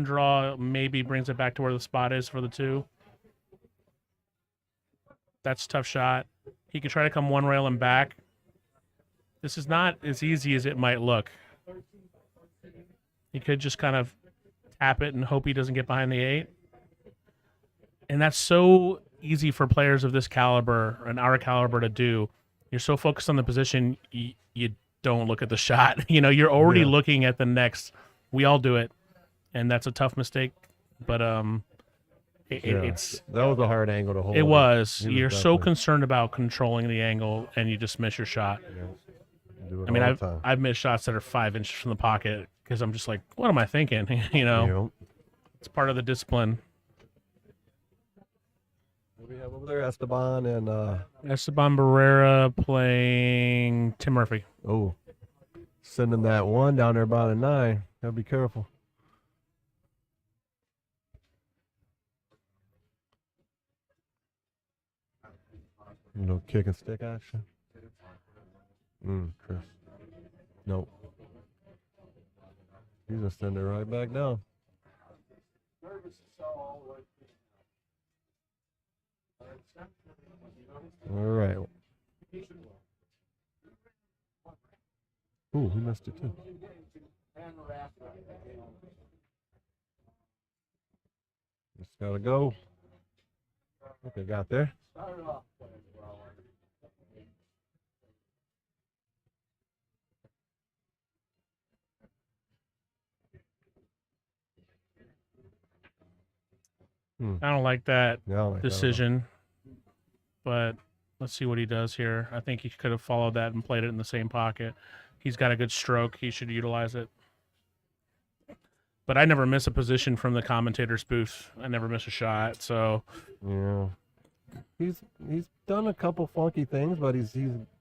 draw, maybe brings it back to where the spot is for the 2. That's a tough shot. He could try to come one rail and back. This is not as easy as it might look. He could just kind of tap it and hope he doesn't get behind the 8. And that's so easy for players of this caliber and our caliber to do. You're so focused on the position, you don't look at the shot. You're already looking at the next. We all do it, and that's a tough mistake. But it's that was a hard angle to hold. it was. He You're so definitely- concerned about controlling the angle, and you just miss your shot. Yeah. Do it I mean, all the time. I've missed shots that are 5 inches from the pocket because I'm just like, what am I thinking? Yeah. It's part of the discipline. What do we have over there? Esteban and Esteban Barrera playing Tim Murphy. sending that 1 down there by the 9. Gotta be careful. No kick and stick action. Chris. Nope. He's gonna send it right back down. All right. Ooh, he missed it too. Just gotta go. Okay, got there. I don't like that Yeah, I don't like that at all. decision, but let's see what he does here. I think he could have followed that and played it in the same pocket. He's got a good stroke. He should utilize it. But I never miss a position from the commentator's booth. I never miss a shot. So Yeah. He's done a couple funky things, but he's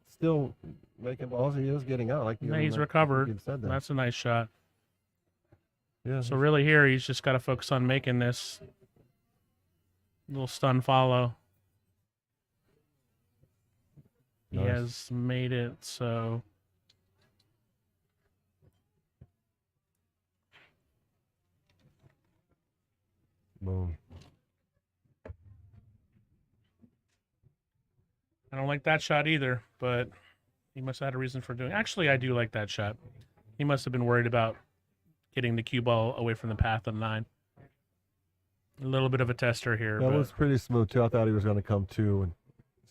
still making balls. He is getting out. yeah, he's recovered. He said that. That's a nice shot. Yeah. So really here, he's just got to focus on making this little stun follow. He Nice. has made it, so Boom. I don't like that shot either, but he must have had a reason for doing it. Actually, I do like that shot. He must have been worried about getting the cue ball away from the path of 9. A little bit of a tester here. That but was pretty smooth too. I thought he was going to come to and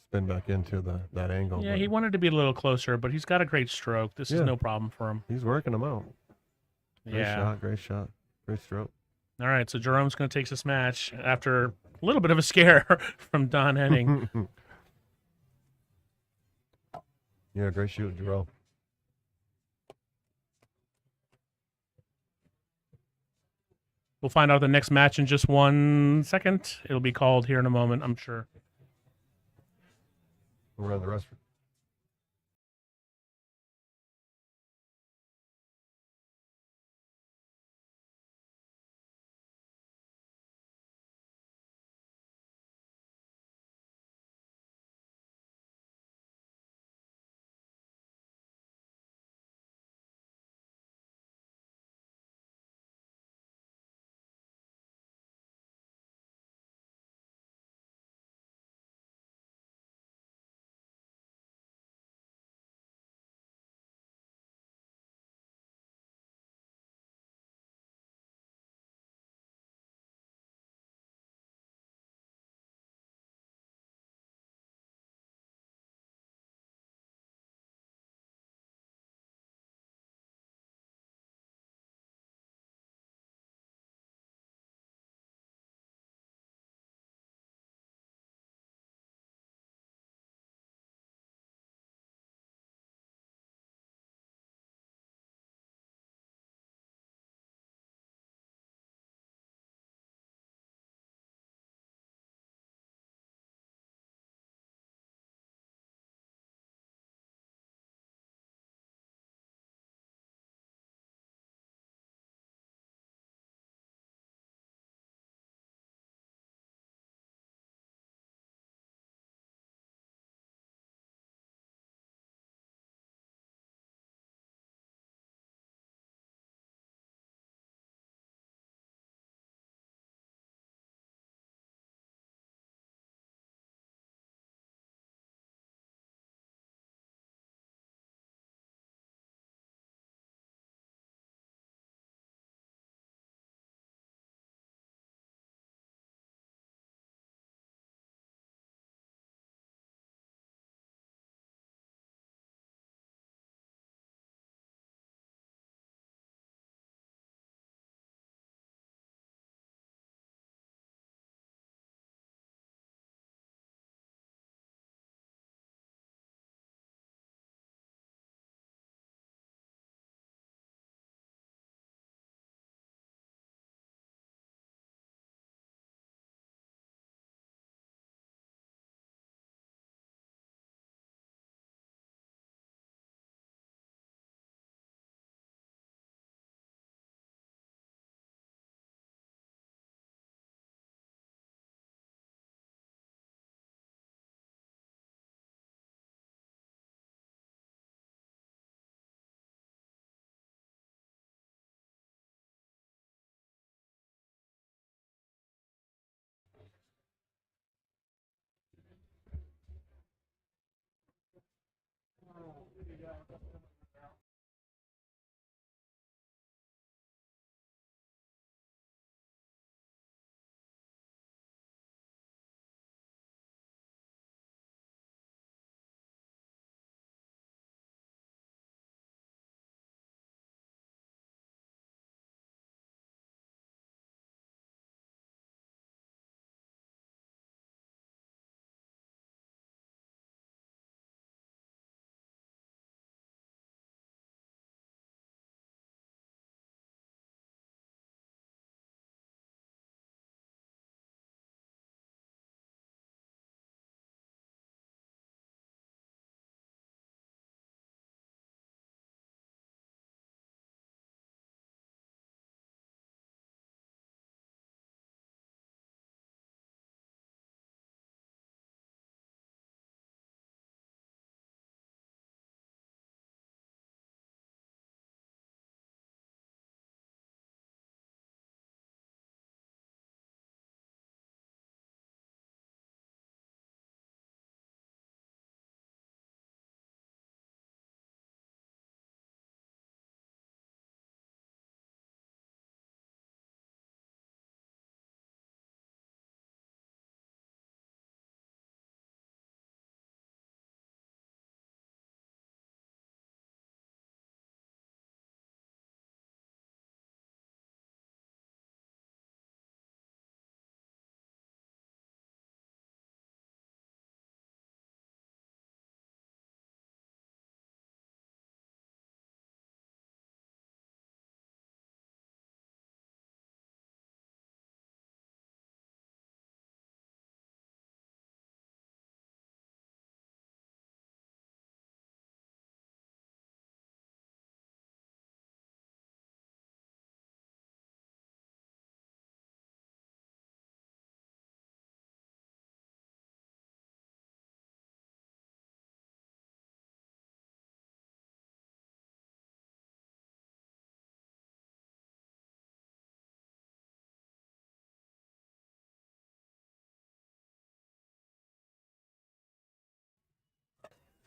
spin back into that angle. yeah, but he wanted to be a little closer, but he's got a great stroke. This is Yeah. no problem for him. He's working him out. Great Yeah. shot. Great stroke. All right, so Jerome's going to take this match after a little bit of a scare from Don Henning. Yeah, great shoot, Jerome. We'll find out the next match in just 1 second. It'll be called here in a moment, I'm sure. We'll run the rest.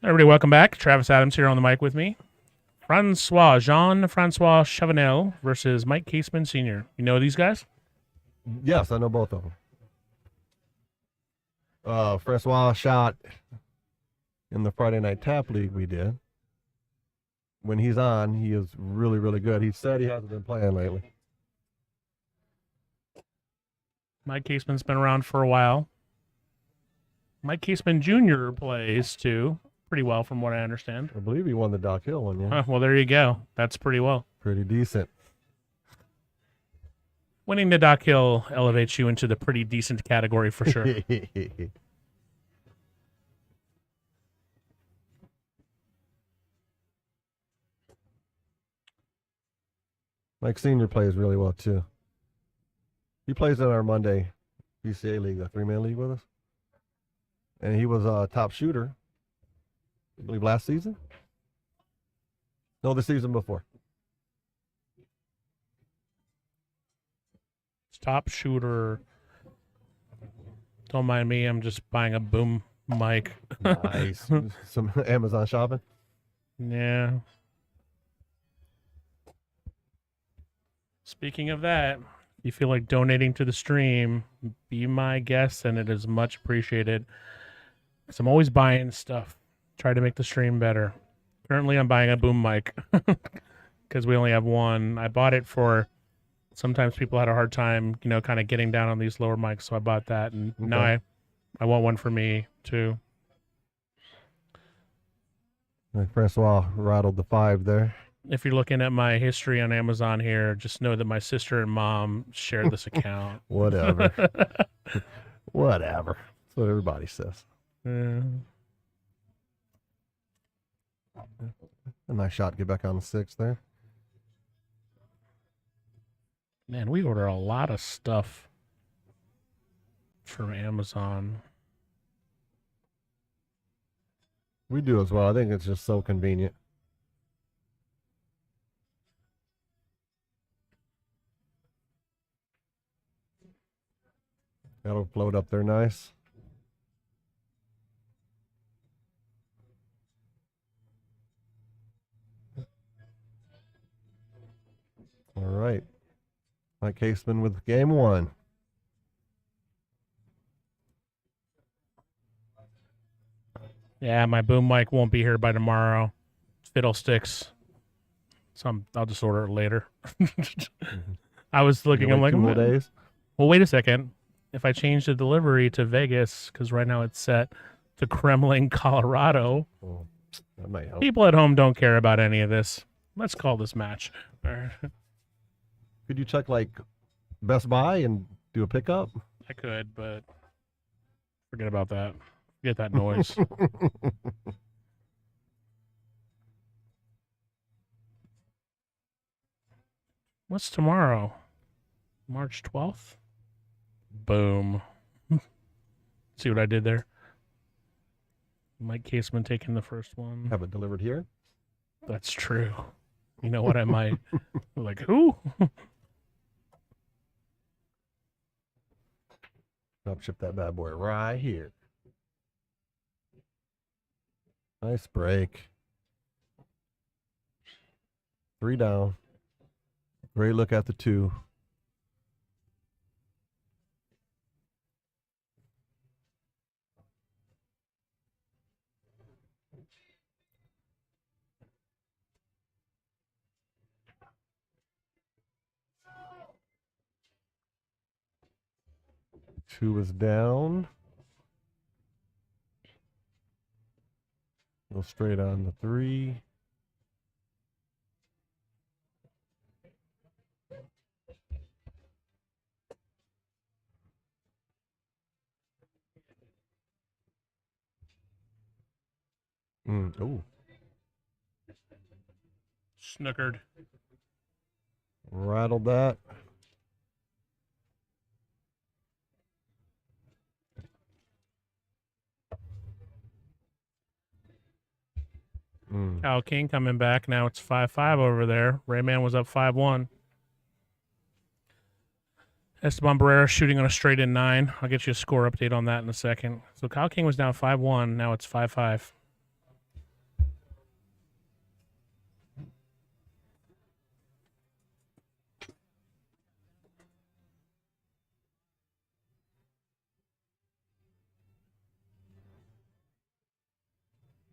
Everybody, welcome back. Travis Adams here on the mic with me. Jean-Francois Chavanel versus Mike Caseman Sr. You know these guys? Yes, I know both of them. Francois shot in the Friday Night Tap League we did. When he's on, he is really, really good. He said he hasn't been playing lately. Mike Caseman's been around for a while. Mike Caseman Jr. plays, too, pretty well from what I understand. I believe he won the Doc Hill one, yeah. Well, there you go. That's pretty well. Pretty decent. Winning the Doc Hill elevates you into the pretty decent category for sure. Mike Sr. plays really well, too. He plays in our Monday BCA league, the 3-man league with us. And he was a top shooter, I believe, last season. No, the season before. Top shooter. Don't mind me. I'm just buying a boom mic. Nice. Some Amazon shopping. Yeah. Speaking of that, if you feel like donating to the stream, be my guest, and it is much appreciated. Because I'm always buying stuff. Try to make the stream better. Currently, I'm buying a boom mic. Because we only have one. I bought it for... Sometimes people had a hard time, kind of getting down on these lower mics, so I bought that. And now I want one for me, too. Francois rattled the 5 there. If you're looking at my history on Amazon here, just know that my sister and mom share this account. Whatever. Whatever. That's what everybody says. Yeah. A nice shot. Get back on the 6 there. Man, we order a lot of stuff from Amazon. We do as well. I think it's just so convenient. That'll float up there nice. All right. Mike Caseman with game 1. Yeah, my boom mic won't be here by tomorrow. Fiddlesticks. I'll just order it later. I was looking. I'm like, 2 more days. well, wait a second. If I change the delivery to Vegas, because right now it's set to Kremlin, Colorado, Oh, that might help. people at home don't care about any of this. Let's call this match. Could you check like Best Buy and do a pickup? I could, but forget about that. Get that noise. What's tomorrow? March 12th? Boom. See what I did there? Mike Caseman taking the first one. Have it delivered here? That's true. You know what? I might. Like, who? Drop ship that bad boy right here. Nice break. 3 down. Great look at the 2. Two is down. Go straight on the 3. Oh, Snookered. rattled that. Kyle King coming back. Now it's 5-5 over there. Rayman was up 5-1. Esteban Barrera shooting on a straight in 9. I'll get you a score update on that in a second. So Kyle King was down 5-1. Now it's 5-5.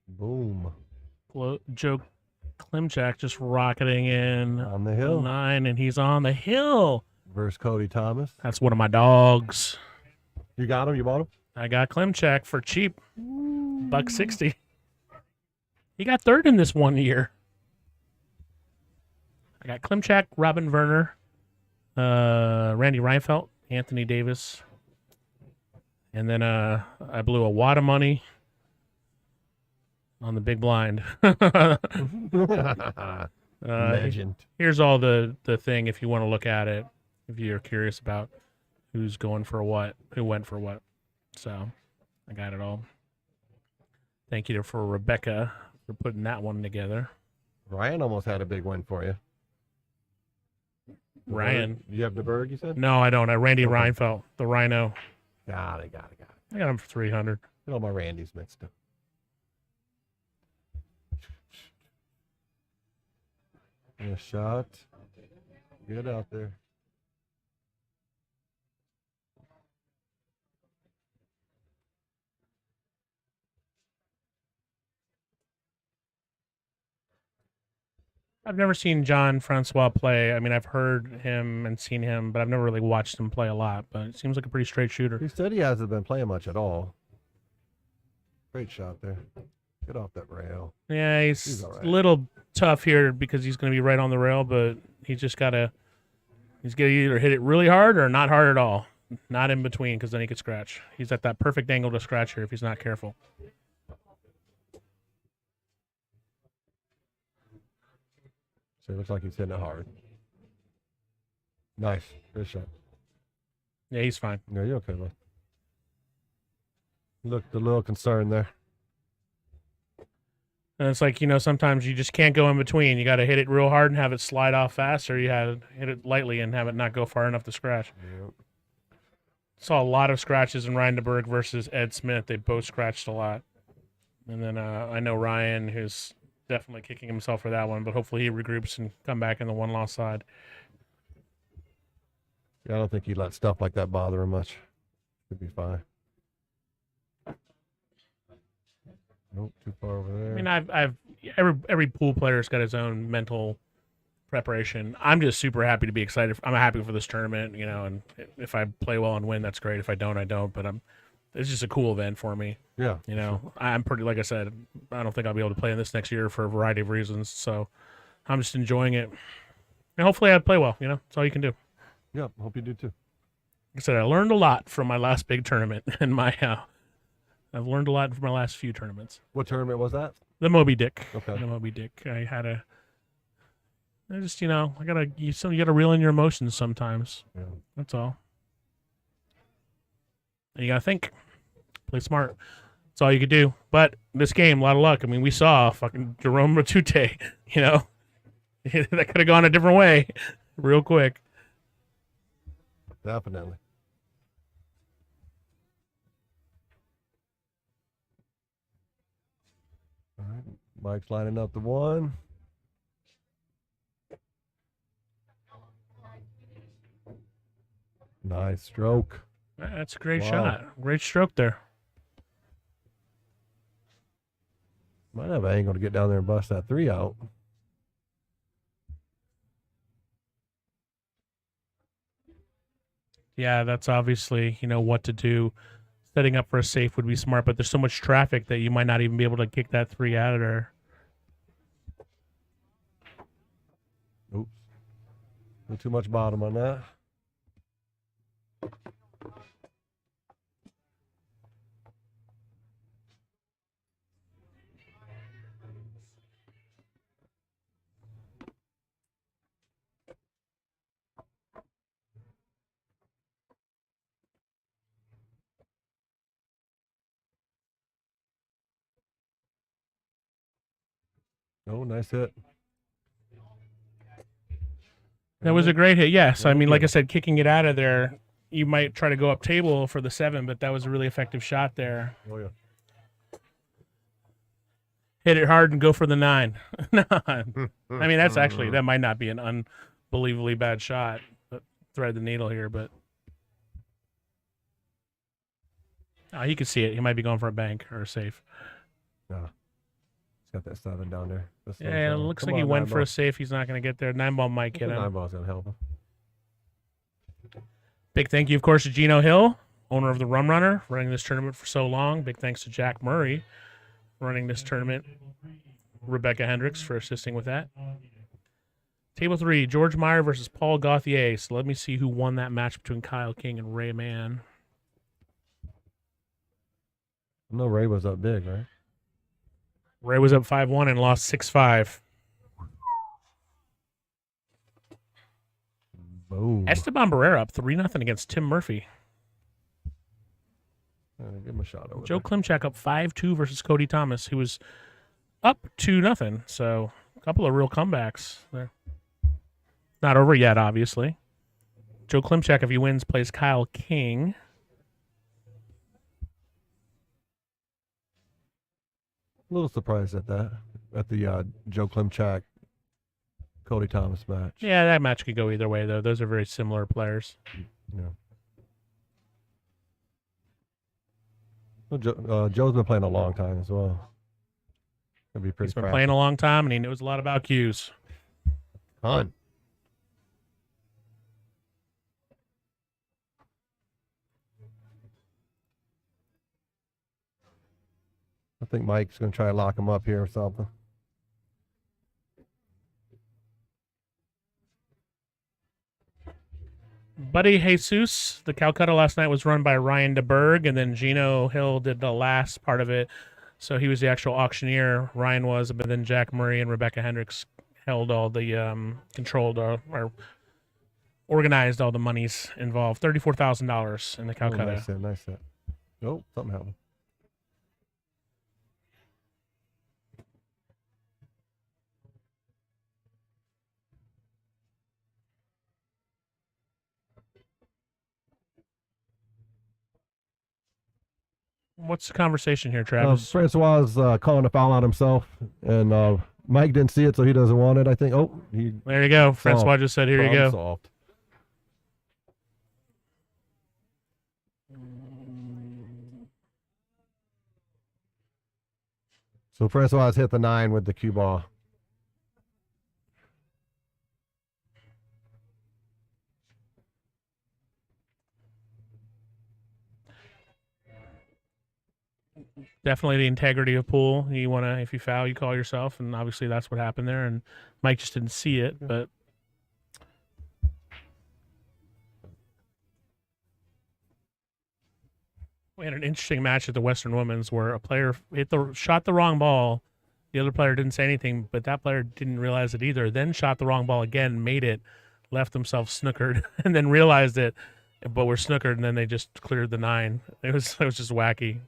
Boom. Joe Klimchak just rocketing in On the hill. 9, and he's on the hill. Versus Cody Thomas. That's one of my dogs. You got him? You bought him? I got Klimchak for cheap. $160. He got 3rd in this one year. I got Klimchak, Robin Verner, Randy Reinfeldt, Anthony Davis. And then I blew a wad of money on the big blind. Legend. Here's all the thing if you want to look at it, if you're curious about who's going for what, who went for what. So I got it all. Thank you for Rebecca for putting that one together. Ryan almost had a big win for you. Ryan. You have DeBerg, you said? No, I don't. I Randy Okay. Reinfeldt, the Rhino. Got it. I got him for 300. Get all my Randys mixed up. A shot. Get out there. I've never seen John Francois play. I mean, I've heard him and seen him, but I've never really watched him play a lot. But it seems like a pretty straight shooter. He said he hasn't been playing much at all. Great shot there. Get off that rail. Yeah, He's he's all right. a little tough here because he's going to be right on the rail, but he's just got to either hit it really hard or not hard at all. Not in between, because then he could scratch. He's at that perfect angle to scratch here if he's not careful. So it looks like he's hitting it hard. Nice. Good shot. Yeah, he's fine. Yeah, you're okay, bud. Looked a little concerned there. And it's like, sometimes you just can't go in between. You got to hit it real hard and have it slide off fast, or you have to hit it lightly and have it not go far enough to scratch. Yep. Saw a lot of scratches in Ryan DeBerg versus Ed Smith. They both scratched a lot. And then I know Ryan, who's definitely kicking himself for that one, but hopefully he regroups and come back in the one-loss side. Yeah, I don't think he'd let stuff like that bother him much. Should be fine. Nope, too far over there. I mean, I've every pool player's got his own mental preparation. I'm just super happy to be excited. I'm happy for this tournament, you know, and if I play well and win, that's great. If I don't, I don't. But it's just a cool event for me. Yeah. You know, I'm pretty, like I said, I don't think I'll be able to play in this next year for a variety of reasons. So I'm just enjoying it. And hopefully I play well, you know, that's all you can do. Yeah, hope you do too. Like I said, I learned a lot from my last big tournament and I've learned a lot from my last few tournaments. What tournament was that? The Moby Dick. Okay. The Moby Dick. I just, you know, you gotta reel in your emotions sometimes. Yeah. That's all. And you gotta think. Play smart. That's all you could do. But this game, a lot of luck. I mean, we saw fucking Jerome Matute, you know. That could have gone a different way real quick. Definitely. All right. Mike's lining up the one. Nice stroke. That's a great Wow. shot. Great stroke there. Might have an angle to get down there and bust that 3 out. Yeah, that's obviously, you know, what to do. Setting up for a safe would be smart, but there's so much traffic that you might not even be able to kick that 3 out of there. Oops. A little too much bottom on that. Oh, nice hit. That was a great hit, yes. I Thank mean, like you. I said, kicking it out of there, you might try to go up table for the 7, but that was a really effective shot there. Oh, yeah. Hit it hard and go for the 9. I mean, that might not be an unbelievably bad shot. But thread the needle here, but he could see it. He might be going for a bank or a safe. Yeah. He's got that 7 down there. That's Yeah, it looks like he went for a safe. He's not going to get there. 9-ball might get him. 9-ball's going to help him. Big thank you, of course, to Gino Hill, owner of the Rum Runner, running this tournament for so long. Big thanks to Jack Murray, running this tournament. Rebecca Hendricks for assisting with that. Table 3, George Meyer versus Paul Gauthier. So let me see who won that match between Kyle King and Ray Mann. I know Ray was up big, right? Ray was up 5-1 and lost 6-5. Boom. Esteban Barrera up 3-0 against Tim Murphy. Give him a shot over Joe there. Klimchak up 5-2 versus Cody Thomas, who was up 2-0. So a couple of real comebacks there. Not over yet, obviously. Joe Klimchak, if he wins, plays Kyle King. A little surprised at that. At the Joe Klimchak, Cody Thomas match. Yeah, that match could go either way, though. Those are very similar players. Yeah. Well, Joe's been playing a long time as well. Gonna be pretty. He's been crafty. playing a long time, and he knows a lot about cues. Ton. I think Mike's gonna try to lock him up here or something. Buddy Jesus, the Calcutta last night was run by Ryan DeBerg, and then Gino Hill did the last part of it. So he was the actual auctioneer. Ryan was, but then Jack Murray and Rebecca Hendricks held all the controlled or organized all the monies involved. $34,000 in the Oh, Calcutta. nice set, nice set. Oh, something happened. What's the conversation here, Travis? Francois is calling a foul on himself, and Mike didn't see it, so he doesn't want it. I think. Oh, he There you go. Francois just said, "Here you problem go." solved. So Francois hit the 9 with the cue ball. Definitely the integrity of pool. If you foul, you call yourself, and obviously that's what happened there. And Mike just didn't see it, but we had an interesting match at the Western Women's where a player shot the wrong ball. The other player didn't say anything, but that player didn't realize it either. Then shot the wrong ball again, made it, left themselves snookered, and then realized it, but were snookered, and then they just cleared the 9. It was just wacky.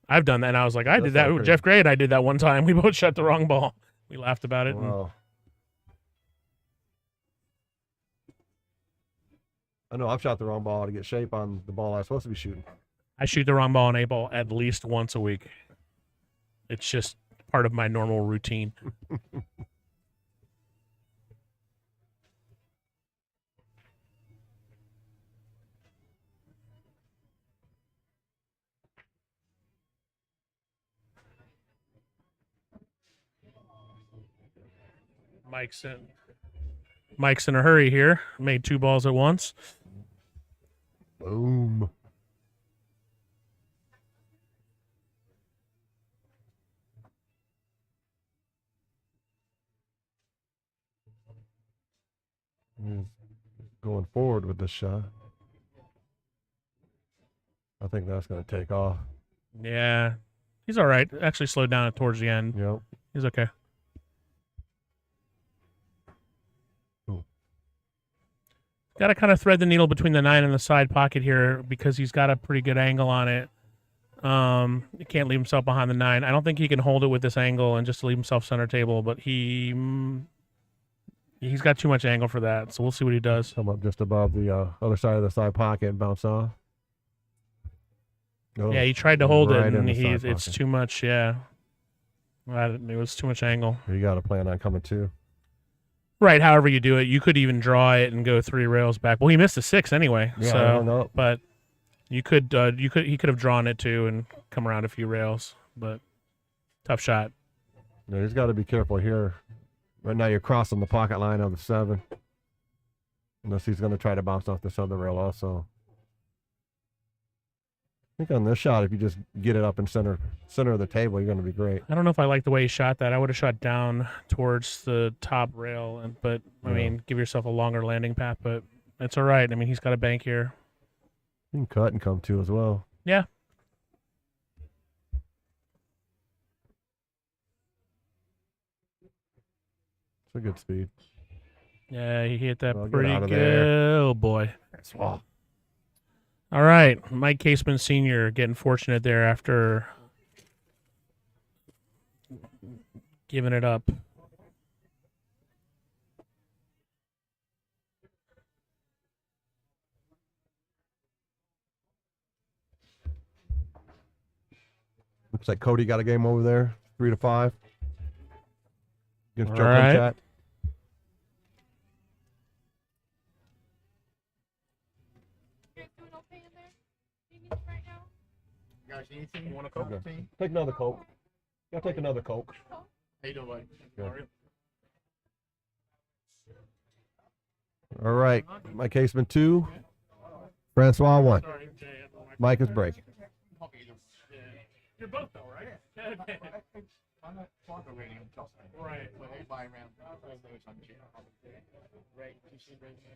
I've done that, and I was like, I did that. Jeff Gray and I did that one time. We both shot the wrong ball. We laughed about it. Wow. I know I've shot the wrong ball to get shape on the ball I was supposed to be shooting. I shoot the wrong ball on 8-ball at least once a week. It's just part of my normal routine. Mike's in a hurry here. Made 2 balls at once. Boom. He's going forward with this shot. I think that's going to take off. Yeah. He's all right. Actually slowed down towards the end. Yep. He's okay. Got to kind of thread the needle between the 9 and the side pocket here because he's got a pretty good angle on it. He can't leave himself behind the 9. I don't think he can hold it with this angle and just leave himself center table, but he's got too much angle for that, so we'll see what he does. Come up just above the other side of the side pocket and bounce off. Oh, yeah, he tried to hold right it, and in the side it's pocket. too much, yeah. It was too much angle. You got to plan on coming too. Right, however you do it. You could even draw it and go 3 rails back. Well, he missed a 6 anyway, Yeah, so I don't know. but he could have drawn it too and come around a few rails, but tough shot. Yeah, he's got to be careful here. Right now you're crossing the pocket line of the 7. Unless he's going to try to bounce off this other rail also. I think on this shot, if you just get it up in center of the table, you're going to be great. I don't know if I like the way he shot that. I would have shot down towards the top rail, but I mean, give yourself a longer landing path. But it's all right. I mean, he's got a bank here. You can cut and come to as well. Yeah. It's a good speed. Yeah, he hit that Well, get pretty out of good. there. Oh boy. That's well. All right, Mike Caseman Sr. getting fortunate there after giving it up. Looks like Cody got a game over there, 3-5. Against All Joe right. Chat. You guys doing okay in there? Do you need it right now? You guys need anything? You want a Coke? Okay. Team? Take another Coke. Gotta take another Coke. How you doing, buddy? Good. How are you? All right. Mike Caseman 2. Francois 1. Sorry, Jay, Mike is breaking. You're both though, right? I'm not talking rating until Right. But they buy around. Right. You see Ray? Yeah,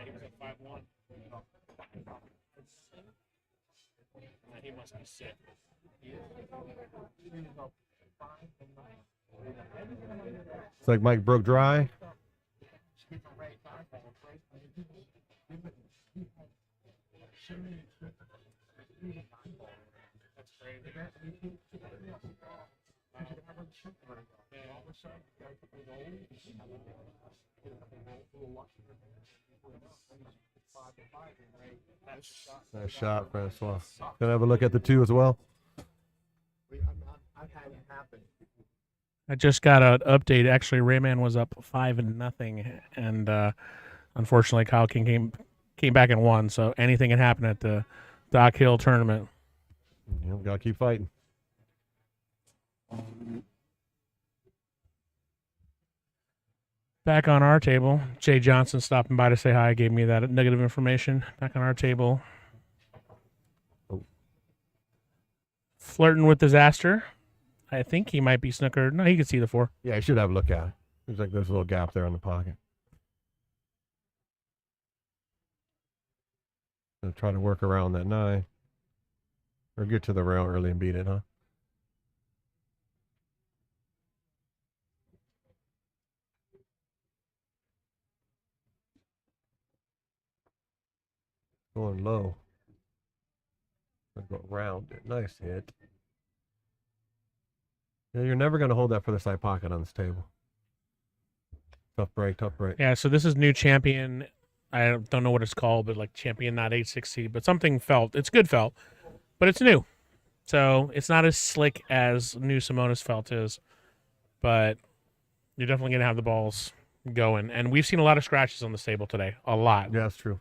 he was at 5-1. He must be sick. It's like Mike broke dry. That's crazy. Nice shot, Francois. Gonna have a look at the 2 as well. I've had it happen. I just got an update. Actually, Rayman was up 5-0, and unfortunately, Kyle King came back and won. So anything can happen at the Doc Hill tournament. You know, gotta keep fighting. Back on our table, Jay Johnson stopping by to say hi, gave me that negative information. Back on our table. Oh. Flirting with disaster. I think he might be snookered. No, he can see the 4. Yeah, you should have a look at it. There's like there's a little gap there on the pocket. So try to work around that 9. Or get to the rail early and beat it, huh? Going low. Go around it. Nice hit. Yeah, you're never going to hold that for the side pocket on this table. Tough break, tough break. Yeah, so this is new champion. I don't know what it's called, but like champion, not 860, but something felt. It's good felt, but it's new. So it's not as slick as new Simonis felt is, but you're definitely going to have the balls going. And we've seen a lot of scratches on this table today. A lot. Yeah, that's true.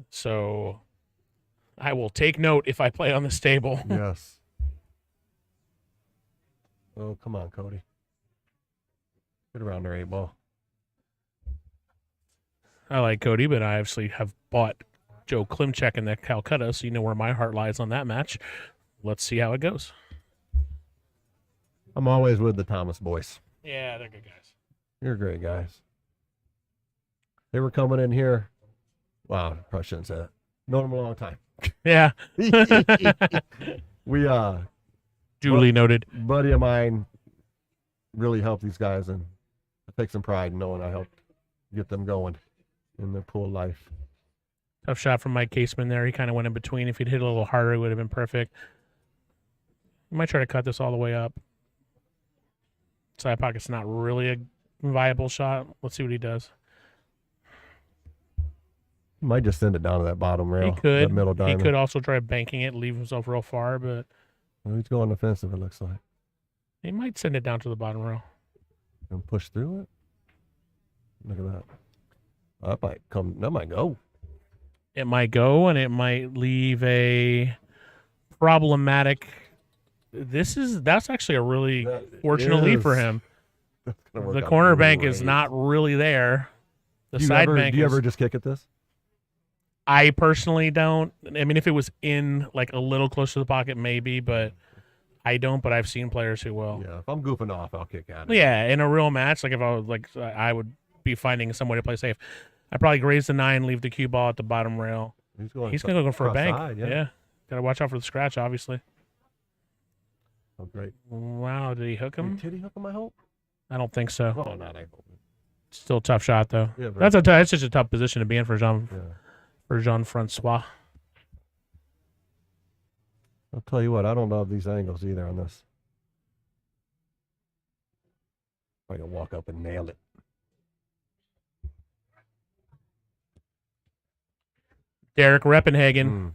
So I will take note if I play on this table. Yes. Oh, come on, Cody. Get around there, 8-ball. I like Cody, but I obviously have bought Joe Klimchek in the Calcutta, so you know where my heart lies on that match. Let's see how it goes. I'm always with the Thomas boys. Yeah, they're good guys. You're great guys. They were coming in here. Wow, probably shouldn't say that. Known them a long time. Yeah. We Duly noted. buddy of mine really helped these guys, and I take some pride in knowing I helped get them going in their pool life. Tough shot from Mike Caseman there. He kind of went in between. If he'd hit a little harder, it would have been perfect. He might try to cut this all the way up. Side pocket's not really a viable shot. Let's see what he does. Might just send it down to that bottom rail. He could. That middle He diamond. could also try banking it, leave himself real far, but Well, he's going offensive, it looks like. he might send it down to the bottom rail. And push through it. Look at that. That might come. That might go. It might go, and it might leave a problematic. That's actually a really That fortunate lead for is- him. That's gonna work The out corner bank is great. not really there. The Do you side ever, bank do you is. ever just kick at this? I personally don't. I mean, if it was in like a little close to the pocket, maybe, but I don't. But I've seen players who will. Yeah, if I'm goofing off, I'll kick at it. Yeah, in a real match, like if I was like, I would be finding some way to play safe. I probably graze the 9, leave the cue ball at the bottom rail. He's going. He's gonna go for a cross bank. side, yeah, gotta watch out for the scratch, obviously. Oh, great. Wow, did he hook him? Did he hook him? I hope. I don't think so. Oh, not I hope. Still a tough shot though. Yeah, That's such a tough position to be in for Yeah. Jean Francois. I'll tell you what. I don't love these angles either on this. I can walk up and nail it. Derek Reppenhagen. Mm,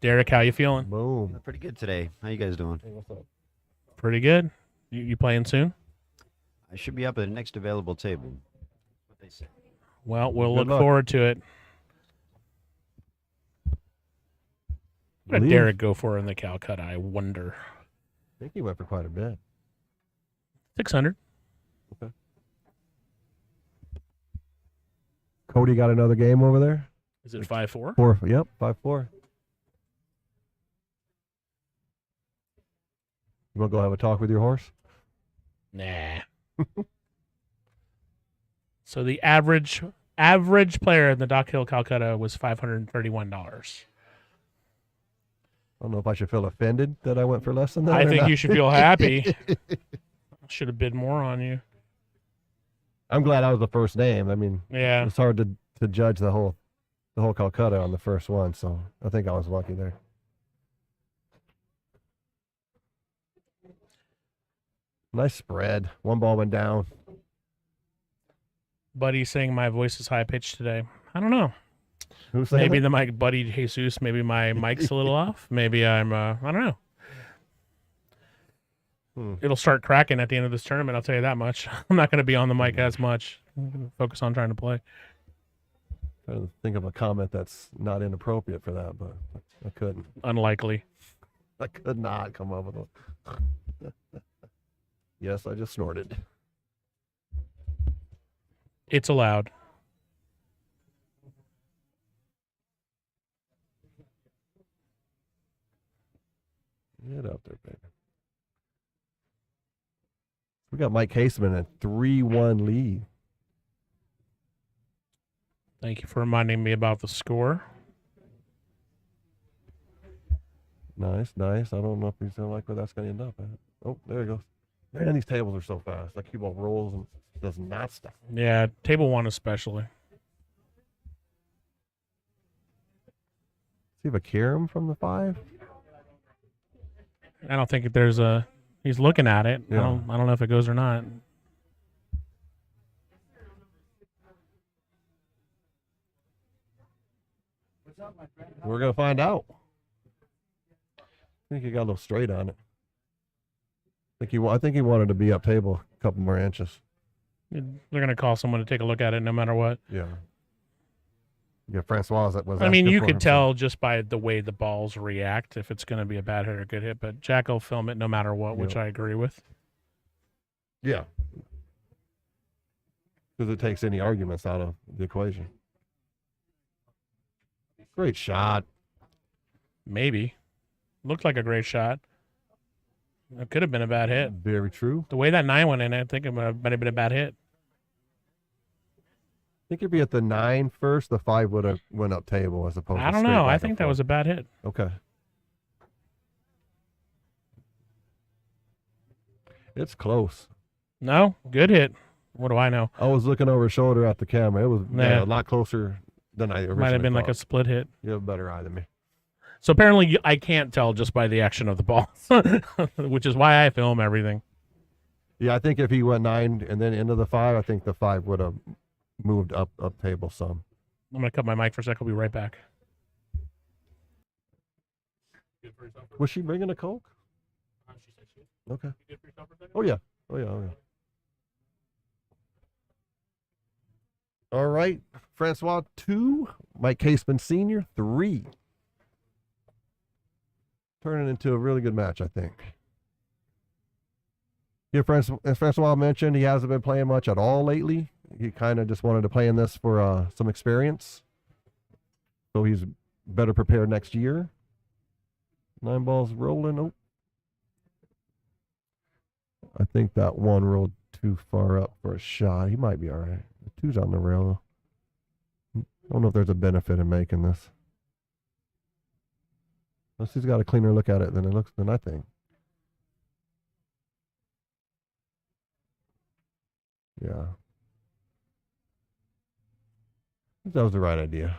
Derek, how you feeling? boom. Pretty good today. How you guys doing? Hey, what's up? Pretty good. You playing soon? I should be up at the next available table. What they say. Well, we'll Good look luck. forward to it. What did Leave. Derek go for in the Calcutta? I wonder. I think he went for quite a bit. 600. Cody got another game over there. Is it 5-4? 4. Yep, 5-4. You want to go have a talk with your horse? Nah. So the average player in the Dock Hill Calcutta was $531. I don't know if I should feel offended that I went for less than that. I or think not. you should feel happy. Should have bid more on you. I'm glad I was the first name. I mean, Yeah. it's hard to judge the whole Calcutta on the first one, so I think I was lucky there. Nice spread. One ball went down. Buddy saying my voice is high pitched today. I don't know. Who's saying Maybe that? the mic, Buddy Jesus. Maybe my mic's a little off. Maybe I'm. I don't know. It'll start cracking at the end of this tournament. I'll tell you that much. I'm not going to be on the mic as much. I'm going to focus on trying to play. Trying to think of a comment that's not inappropriate for that, but I couldn't. Unlikely. I could not come up with it. Yes, I just snorted. It's allowed. Get up there, baby. We got Mike Caseman at 3-1 lead. Thank you for reminding me about the score. Nice, nice. I don't know if he's gonna like where that's gonna end up at. Oh, there he goes. Man, these tables are so fast. That cue ball rolls and does not stop. Yeah, table 1 especially. See if I carry him from the 5. I don't think there's a. He's looking at it. Yeah. I don't know if it goes or not. We're gonna find out. I think he got a little straight on it. I think he wanted to be up table a couple more inches. They're gonna call someone to take a look at it, no matter what. Yeah. Yeah, Francois that was. I mean, asking you for could him, so- tell just by the way the balls react if it's going to be a bad hit or a good hit. But Jack will film it no matter what, which Yeah. I agree with. Yeah. Because it takes any arguments out of the equation. Great shot. Maybe. Looked like a great shot. It could have been a bad hit. Very true. The way that 9 went in, I think it might have been a bad hit. I think if he hit the 9 first, the 5 would have went up table as opposed to I don't straight know. I back think and that was forth. a bad hit. Okay. It's close. No? Good hit. What do I know? I was looking over his shoulder at the camera. It was Yeah. a lot closer than I originally Might have been like a thought. split hit. You have a better eye than me. So apparently I can't tell just by the action of the ball, which is why I film everything. Yeah, I think if he went 9 and then into the 5, I think the 5 would have moved up table some. I'm going to cut my mic for a sec. I'll be right back. Good for yourself. Was she bringing a Coke? She said she. Okay. You good for yourself for a second? Oh, yeah. Oh, yeah. Oh, yeah. All right. Francois, 2. Mike Caseman Sr., 3. Turning into a really good match, I think. Yeah, as Francois mentioned, he hasn't been playing much at all lately. He kind of just wanted to play in this for some experience. So he's better prepared next year. 9 balls rolling. Oh. I think that 1 rolled too far up for a shot. He might be all right. The 2's on the rail. I don't know if there's a benefit in making this. Unless he's got a cleaner look at it than I think. Yeah. That was the right idea.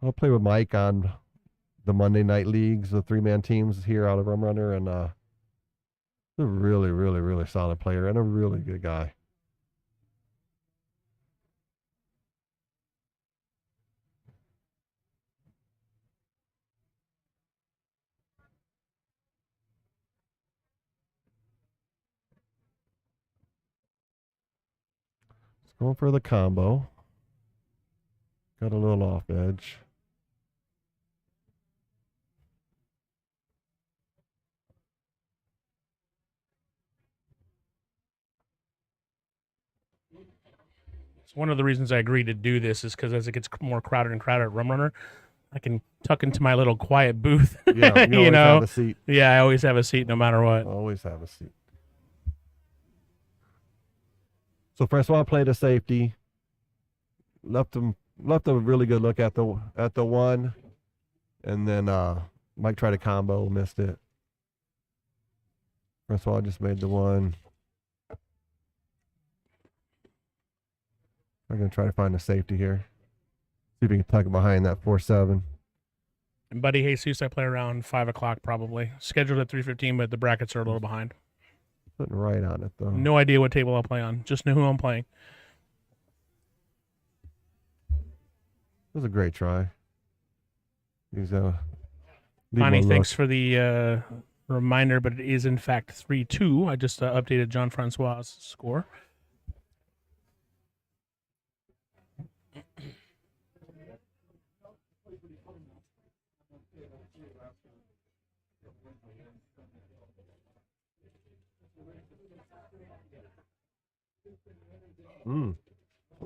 I'll play with Mike on the Monday night leagues, the 3-man teams here out of Rum Runner, and a really, really, really solid player and a really good guy. It's going for the combo. Got a little off edge. It's one of the reasons I agreed to do this is because as it gets more crowded and crowded at Rum Runner, I can tuck into my little quiet booth. Yeah, you you always know? have a seat. Yeah, I always have a seat no matter what. Always have a seat. So Francois played a safety. Left him a really good look at the 1, and then Mike tried a combo, missed it. Francois just made the 1. I'm gonna try to find a safety here. See if we can tuck it behind that 4-7. And Buddy Jesus, I play around 5 o'clock probably. Scheduled at 3:15, but the brackets are a little behind. Putting right on it though. No idea what table I'll play on. Just know who I'm playing. It was a great try. He's Connie, thanks for the reminder, but it is in fact 3-2. I just updated John Francois' score.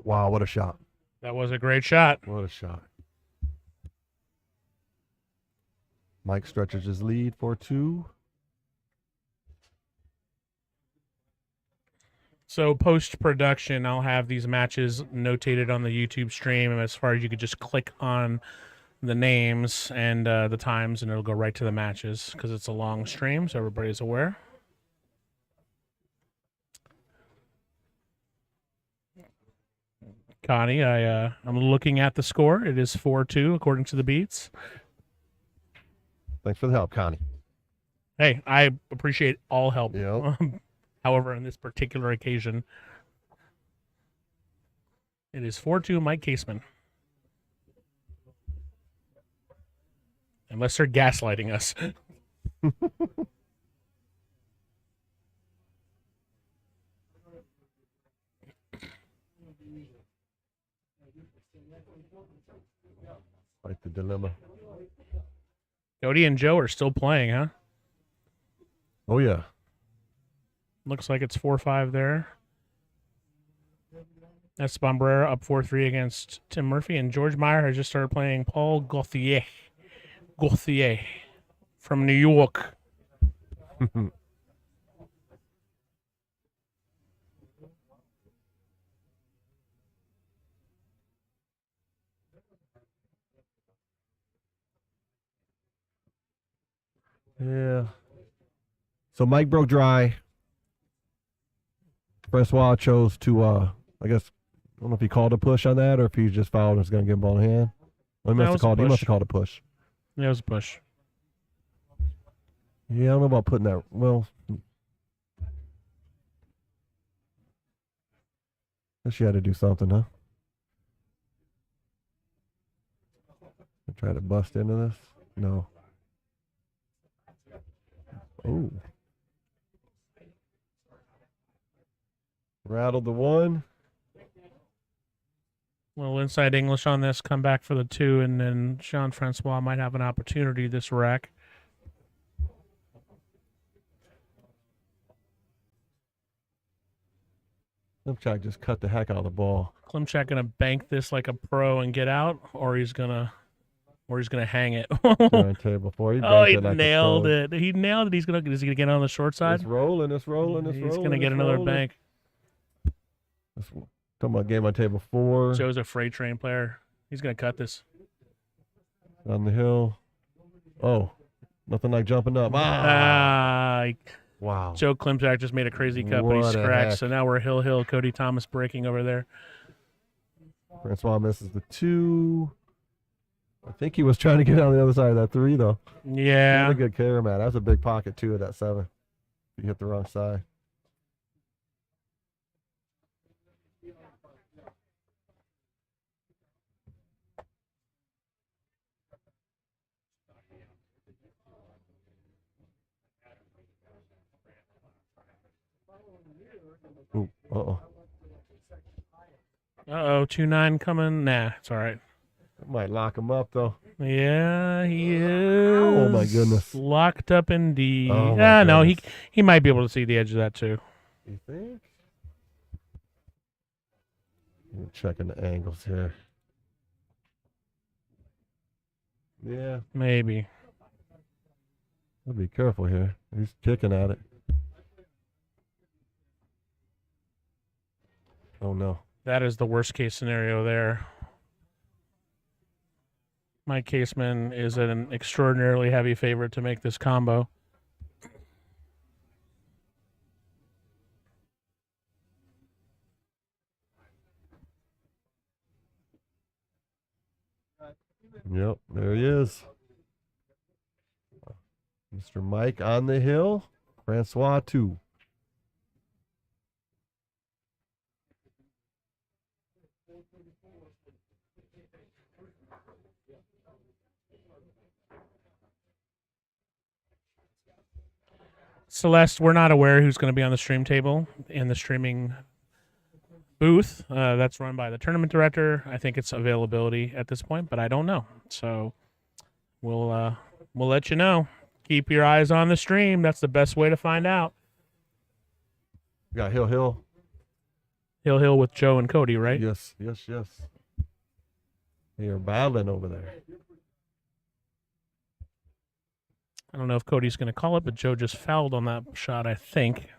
Wow, what a shot. That was a great shot. What a shot. Mike stretches his lead 4-2. So post-production, I'll have these matches notated on the YouTube stream, and as far as you could just click on the names and the times, and it'll go right to the matches because it's a long stream, so everybody's aware. Connie, I'm looking at the score. It is 4-2 according to the beats. Thanks for the help, Connie. Hey, I appreciate all help. Yep. However, on this particular occasion, it is 4-2 Mike Caseman. Unless they're gaslighting us. Like the dilemma. Cody and Joe are still playing, huh? Oh, yeah. Looks like it's 4-5 there. That's Bombrera up 4-3 against Tim Murphy, and George Meyer has just started playing Paul Gauthier from New York. Yeah. So Mike broke dry. Francois chose to, I guess, I don't know if he called a push on that or if he just fouled and was going to get ball in hand. Well, he That must was have a called. He push. must have called a push. Yeah, it was a push. Yeah, I don't know about putting that. Well, guess you had to do something, huh? Try to bust into this. No. Oh. Rattled the one. Little inside English on this, come back for the 2, and then Jean-Francois might have an opportunity this rack. Klimchak just cut the heck out of the ball. Klimchak gonna bank this like a pro and get out, or he's gonna hang it. Giant table four. He Oh, banked he it like a nailed pro. it. He nailed it. Is he gonna get on the short side? It's rolling. It's rolling. It's He's rolling. gonna get it's another rolling. bank. Talking about game on table 4 Joe's a freight train player. He's gonna cut this. on the hill. Oh, nothing like jumping up. Wow. Joe Klimchak just made a crazy cut, but he What a scratched. heck. So now we're Hill. Cody Thomas breaking over there. Francois misses the 2. I think he was trying to get on the other side of that 3 though. Yeah. Not a good carry, man. That was a big pocket too of that 7. You hit the wrong side. Ooh, uh-oh. 2-9 coming. Nah, it's all right. That might lock him up though. Yeah, he is. Oh, my goodness. Locked up indeed. Oh, my No, goodness. he might be able to see the edge of that too. You think? I'm checking the angles here. Yeah, Maybe. I'll be careful here. He's kicking at it. Oh no. That is the worst case scenario there. Mike Caseman is an extraordinarily heavy favorite to make this combo. Yep, there he is. Mr. Mike on the hill. Francois 2. Celeste, we're not aware who's going to be on the stream table in the streaming booth. That's run by the tournament director. I think it's availability at this point, but I don't know. So we'll let you know. Keep your eyes on the stream. That's the best way to find out. We got Hill. Hill with Joe and Cody, right? Yes. They are battling over there. I don't know if Cody's going to call it, but Joe just fouled on that shot, I think.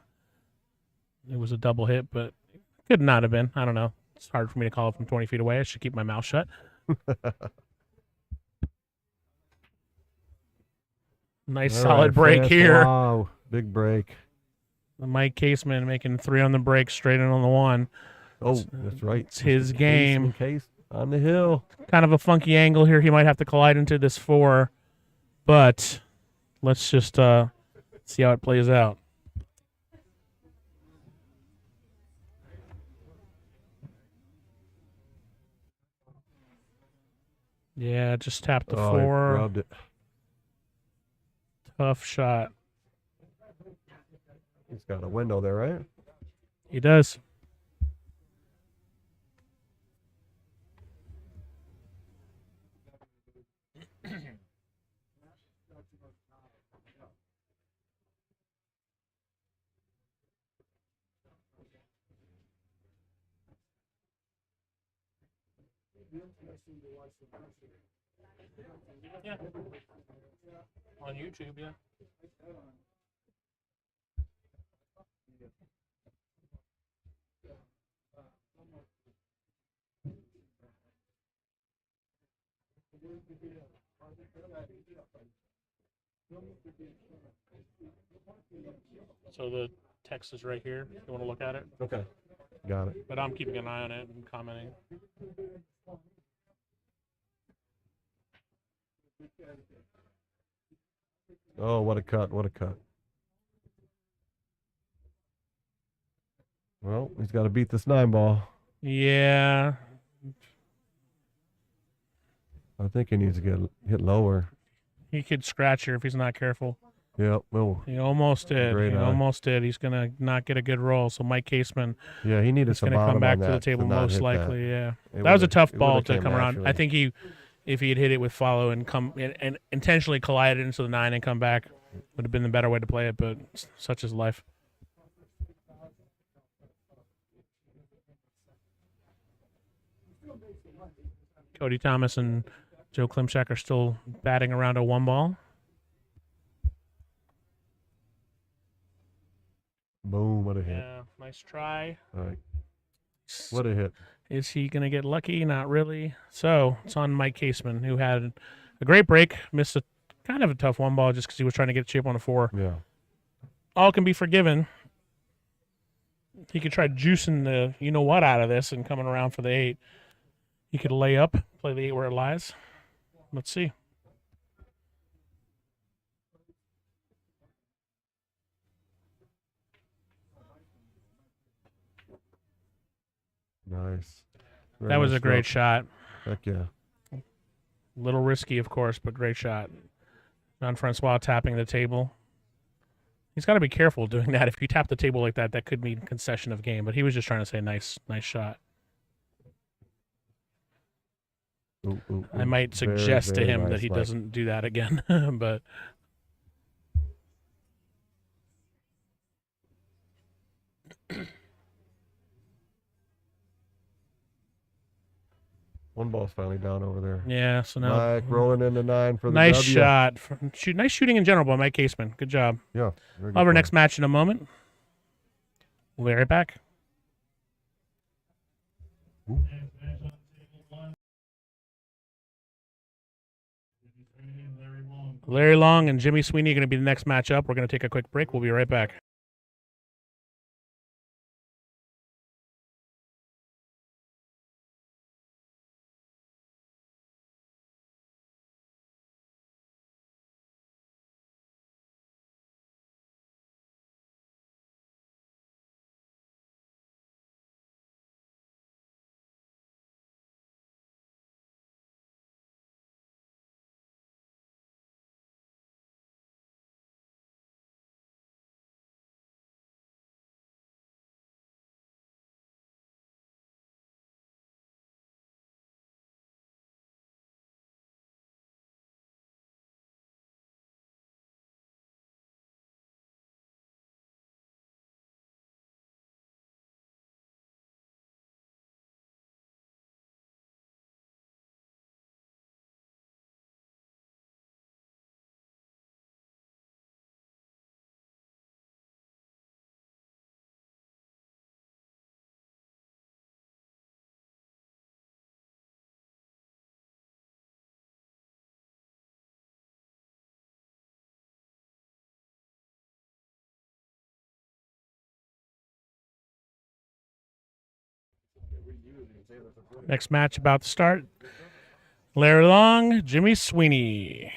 It was a double hit, but could not have been. I don't know. It's hard for me to call it from 20 feet away. I should keep my mouth shut. Nice All solid right, break here. Wow, big break. Mike Caseman making 3 on the break, straight in on the 1. Oh, that's right. It's his game. Case on the hill. Kind of a funky angle here. He might have to collide into this 4, but let's just see how it plays out. Yeah, just tapped the Oh, he 4. rubbed it. Tough shot. He's got a window there, right? He does. Yeah. On YouTube, yeah. So the text is right here. You want to look at it? Okay. Got it. But I'm keeping an eye on it and commenting. Oh, what a cut. Well, he's got to beat this 9 ball. Yeah. I think he needs to get hit lower. He could scratch her if he's not careful. Yep. Oh, He almost did. Great eye. Almost did. He's going to not get a good roll. So Mike Caseman yeah, he needed is some going to bottom come back on to the that table not most hit likely. Yeah. It That was a would've- tough it ball would've to came come around. I naturally. think if he had hit it with follow and come and intentionally collided into the 9 and come back, would have been the better way to play it. But such is life. Cody Thomas and Joe Klimchak are still batting around a 1 ball. Boom, what a hit. Yeah, nice try. All right. What a hit. Is he going to get lucky? Not really. So it's on Mike Caseman, who had a great break, missed a kind of a tough 1 ball just because he was trying to get a chip on a 4. Yeah. All can be forgiven. He could try juicing the you-know-what out of this and coming around for the 8. He could lay up, play the 8 where it lies. Let's see. Nice. Very That was nice a great stroke. shot. Heck yeah. Little risky, of course, but great shot. Francois tapping the table. He's got to be careful doing that. If you tap the table like that, that could mean concession of game. But he was just trying to say nice shot. Ooh, I might Very, suggest to very him that nice, he Mike. doesn't do that again. But One ball's finally down over there. yeah, so now Mike rolling into 9 for the nice W. shot. Nice shooting in general by Mike Caseman. Good job. Yeah. very good I'll have our play. next match in a moment. We'll be right back. Next match on table 1. Larry Long. Larry Long and Jimmy Sweeney are going to be the next matchup. We're going to take a quick break. We'll be right back. Next match about to start. Larry Long, Jimmy Sweeney.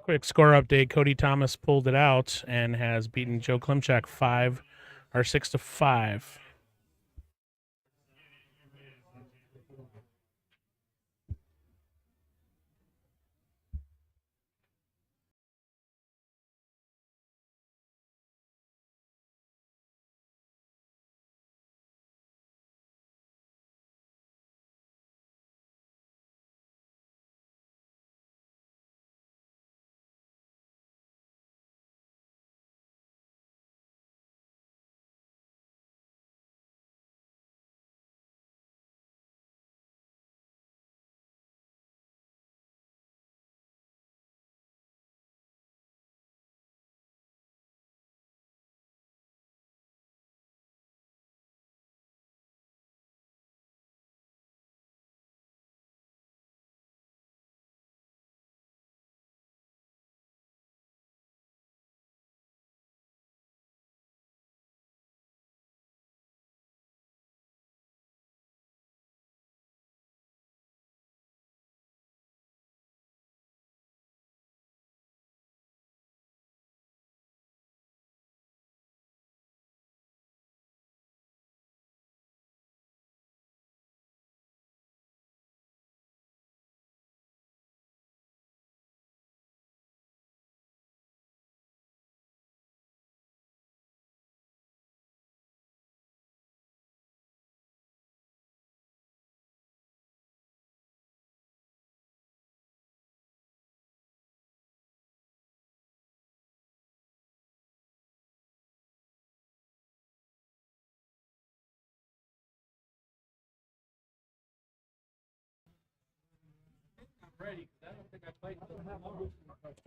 Quick score update. Cody Thomas pulled it out and has beaten Joe Klimchak 6-5.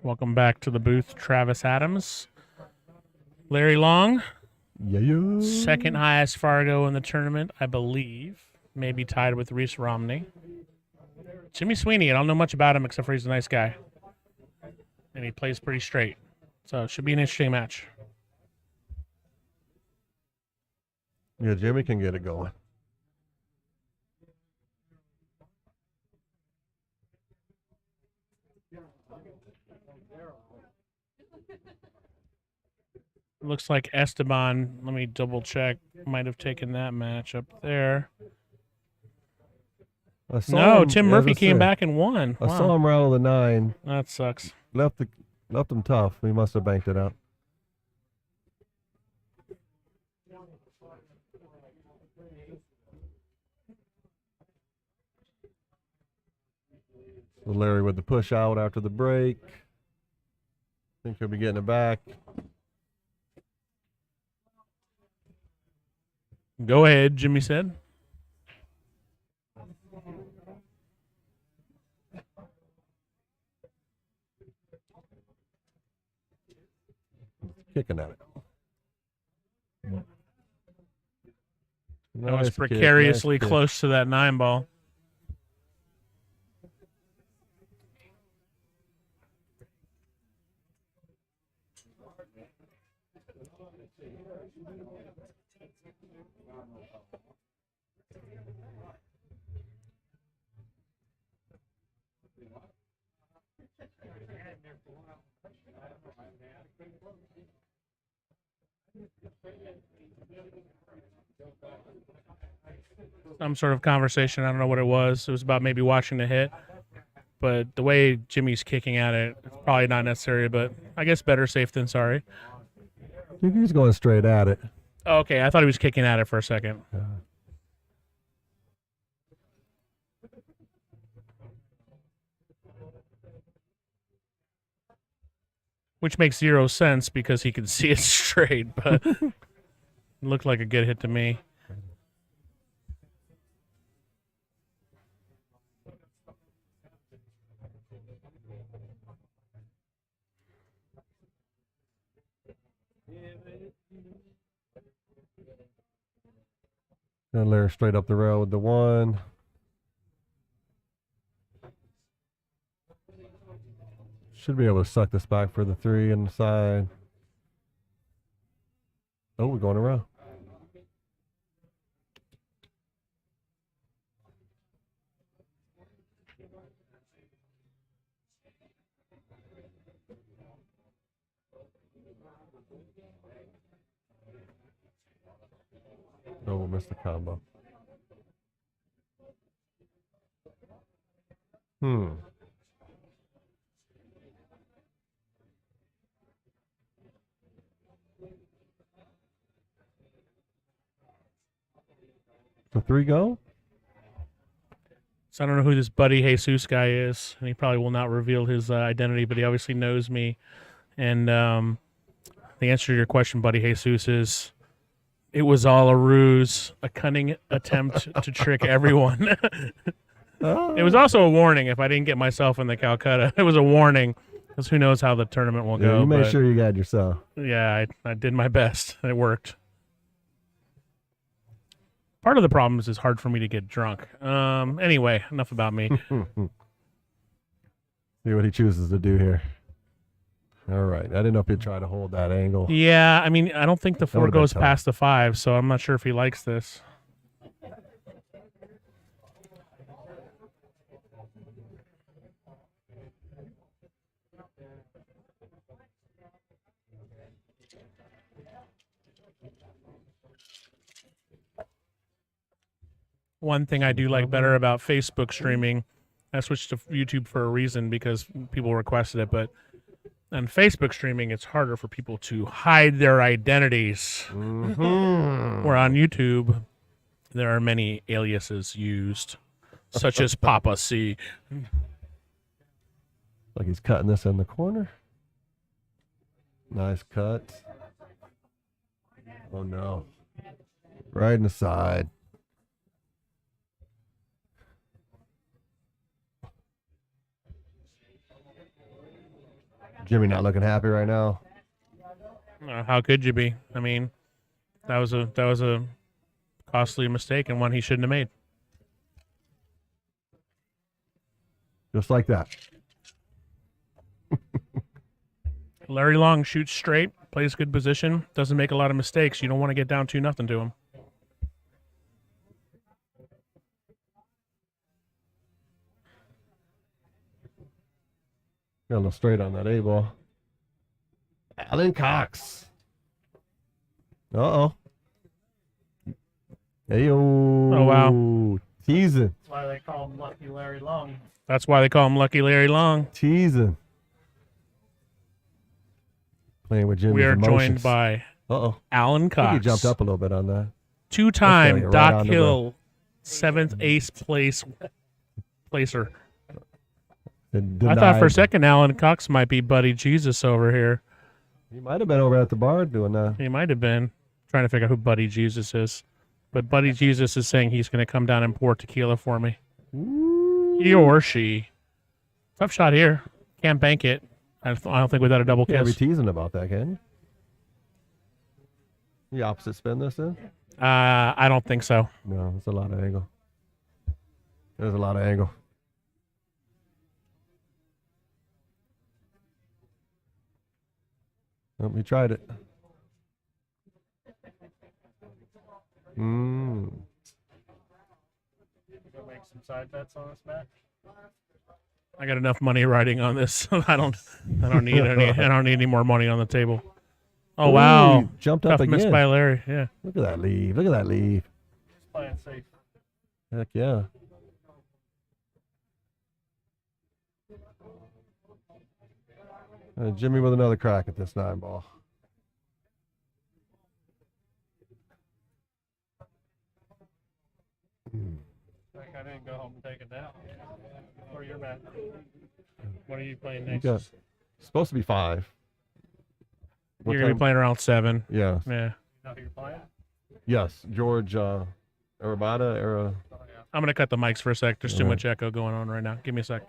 Welcome back to the booth, Travis Adams. Larry Long, Yeah. second highest Fargo in the tournament, I believe. Maybe tied with Reese Romney. Jimmy Sweeney, I don't know much about him except for he's a nice guy. And he plays pretty straight. So it should be an interesting match. Yeah, Jimmy can get it going. Looks like Esteban, let me double check, might have taken that match up there. No, Tim Murphy came back and won. I saw him rattle the 9. That sucks. Left him tough. He must have banked it out. So Larry with the push out after the break. Think he'll be getting it back. Go ahead, Jimmy said. Kicking at it. That was Nice kick, precariously nice kick. close to that 9 ball. Some sort of conversation. I don't know what it was. It was about maybe watching the hit. But the way Jimmy's kicking at it, it's probably not necessary, but I guess better safe than sorry. He's going straight at it. Oh, okay, I thought he was kicking at it for a second. Which makes 0 sense because he could see it straight, but it looked like a good hit to me. And Larry straight up the rail with the 1. Should be able to suck this back for the 3 on the side. Oh, we're going around. Oh, we'll miss the combo. The 3 go? So I don't know who this Buddy Jesus guy is, and he probably will not reveal his identity, but he obviously knows me. And the answer to your question, Buddy Jesus, is it was all a ruse, a cunning attempt to trick everyone. It was also a warning if I didn't get myself in the Calcutta. It was a warning, because who knows how the tournament will Yeah, go. you made but sure you got yourself. yeah, I did my best. It worked. Part of the problem is it's hard for me to get drunk. Anyway, enough about me. See what he chooses to do here. All right. I didn't know if he'd try to hold that angle. Yeah, I mean, I don't think the 4 would've been goes tough. past the 5, so I'm not sure if he likes this. One thing I do like better about Facebook streaming, I switched to YouTube for a reason because people requested it, but on Facebook streaming, it's harder for people to hide their identities. Where on YouTube, there are many aliases used, such as Papa C. Like he's cutting this in the corner. Nice cut. Oh, no. Right in the side. Jimmy not looking happy right now. How could you be? I mean, that was a costly mistake and one he shouldn't have made. Just like that. Larry Long shoots straight, plays good position, doesn't make a lot of mistakes. You don't want to get down 2-0 to him. Got a little straight on that A ball. Alan Cox. Uh-oh. Hey-o. Oh, wow. Teasing. That's why they call him Lucky Larry Long. That's why they call him Lucky Larry Long. Teasing. Playing with Jimmy's We are emotions. joined by Uh-oh. Alan I think Cox. he jumped up a little bit on that. Two-time Okay, right Doc onto Hill, 7th ace placer. I thought for a second Alan Cox might be Buddy Jesus over here. He might have been over at the bar doing that. He might have been trying to figure out who Buddy Jesus is. But Buddy Jesus is saying he's going to come down and pour tequila for me. He or she. Tough shot here. Can't bank it. I don't think without a double Can't be kiss. teasing about that, can you? The opposite spin this in? I don't think so. No, it's a lot of angle. There's a lot of angle. Oh, he tried it. Go make some side bets on this match. I got enough money riding on this. I don't need any more money on the table. Oh wow! Ooh, jumped up Tough miss again. by Larry. Yeah. Look at that leave. Look at that leave. Playing safe. Heck yeah. Jimmy with another crack at this 9 ball. I didn't go home and take it down. Where you're at? What are you playing You next? got supposed to be 5. What You're gonna time? be playing around 7. Yeah. Yeah. You know who you're playing? Yes. George Arabada. I'm gonna cut the mics for a sec. There's too All right. much echo going on right now. Give me a sec.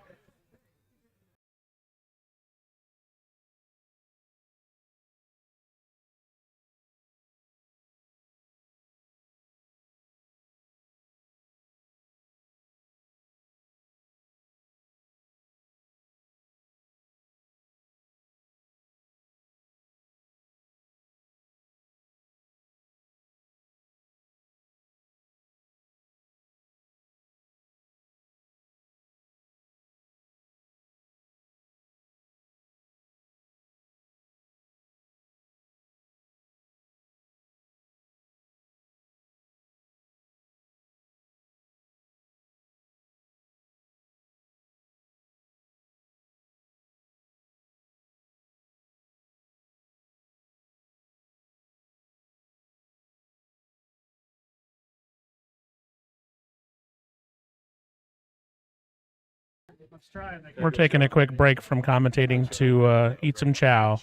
We're taking a quick break from commentating to eat some chow.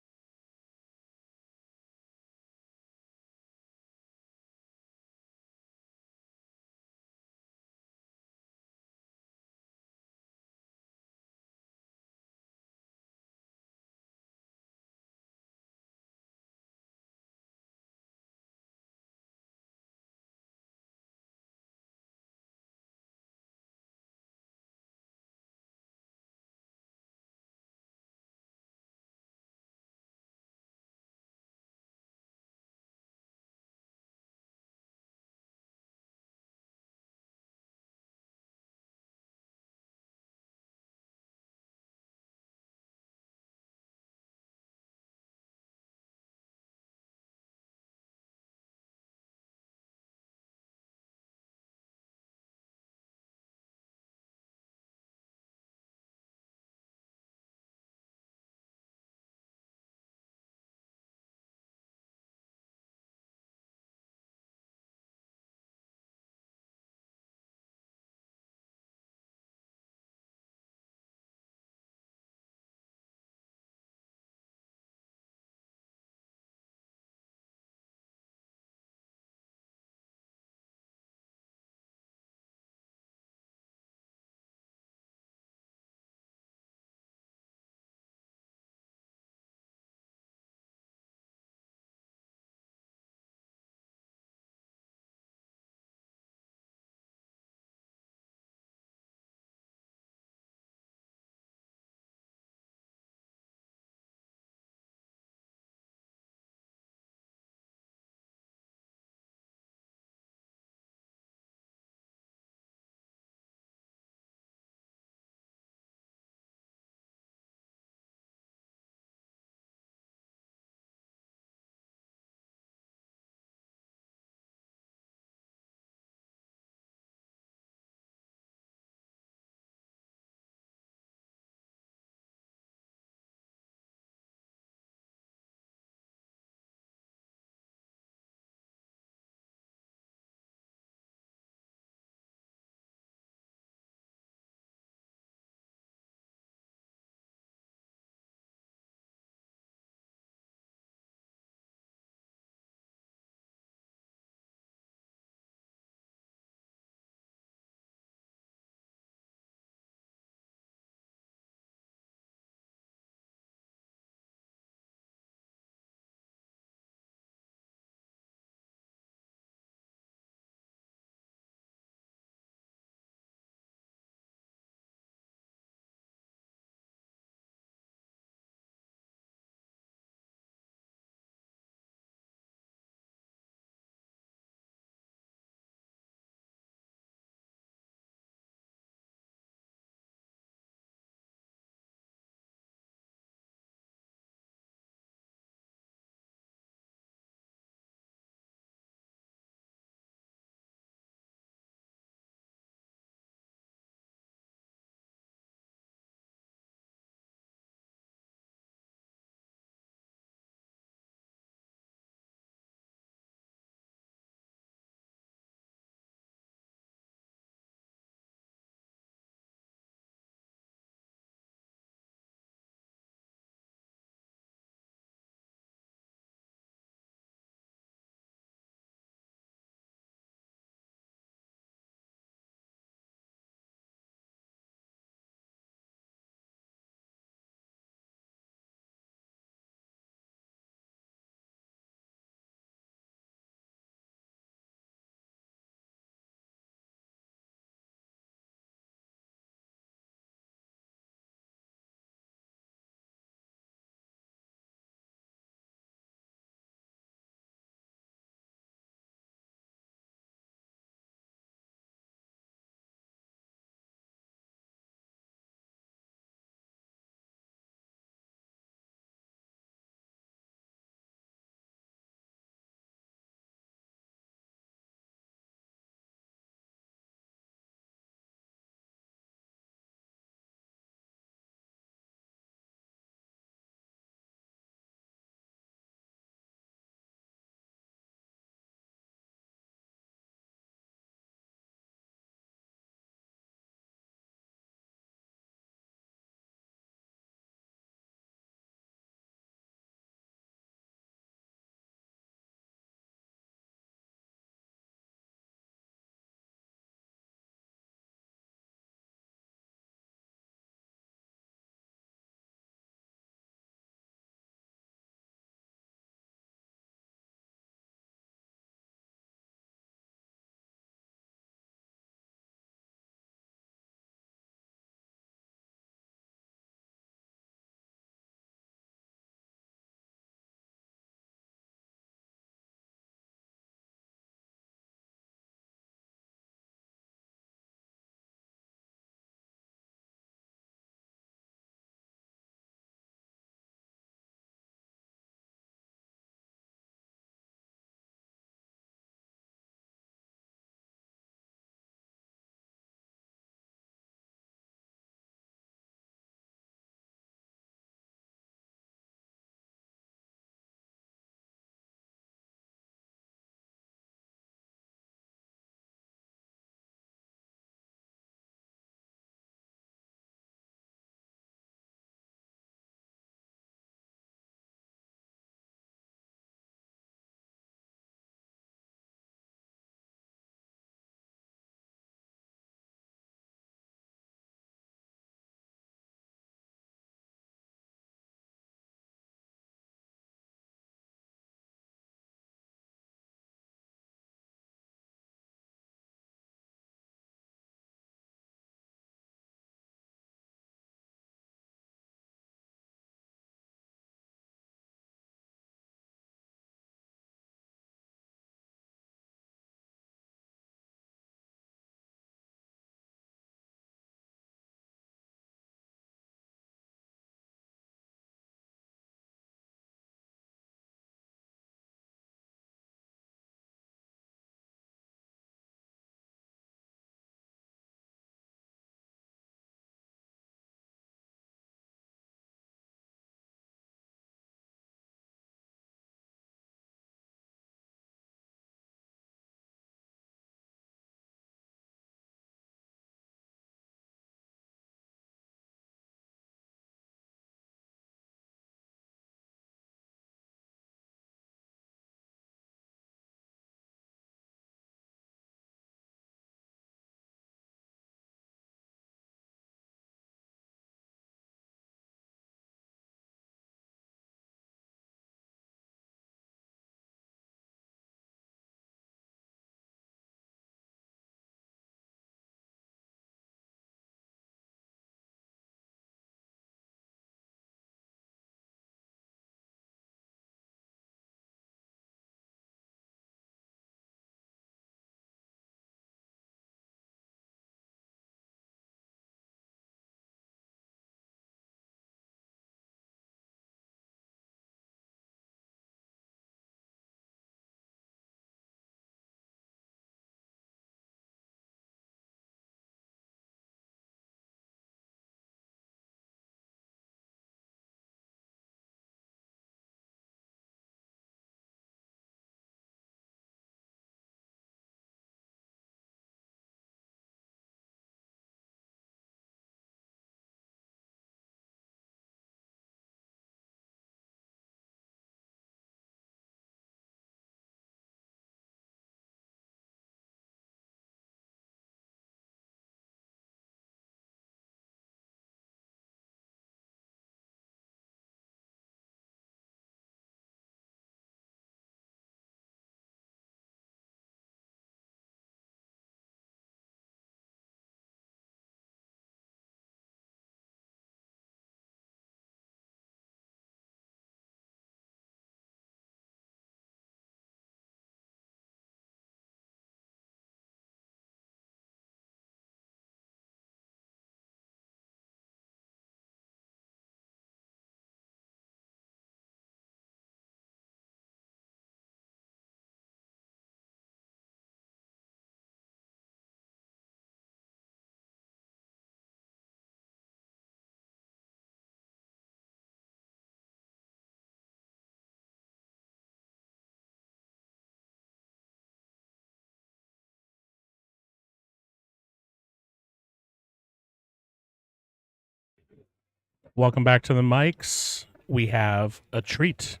Welcome back to the mics. We have a treat.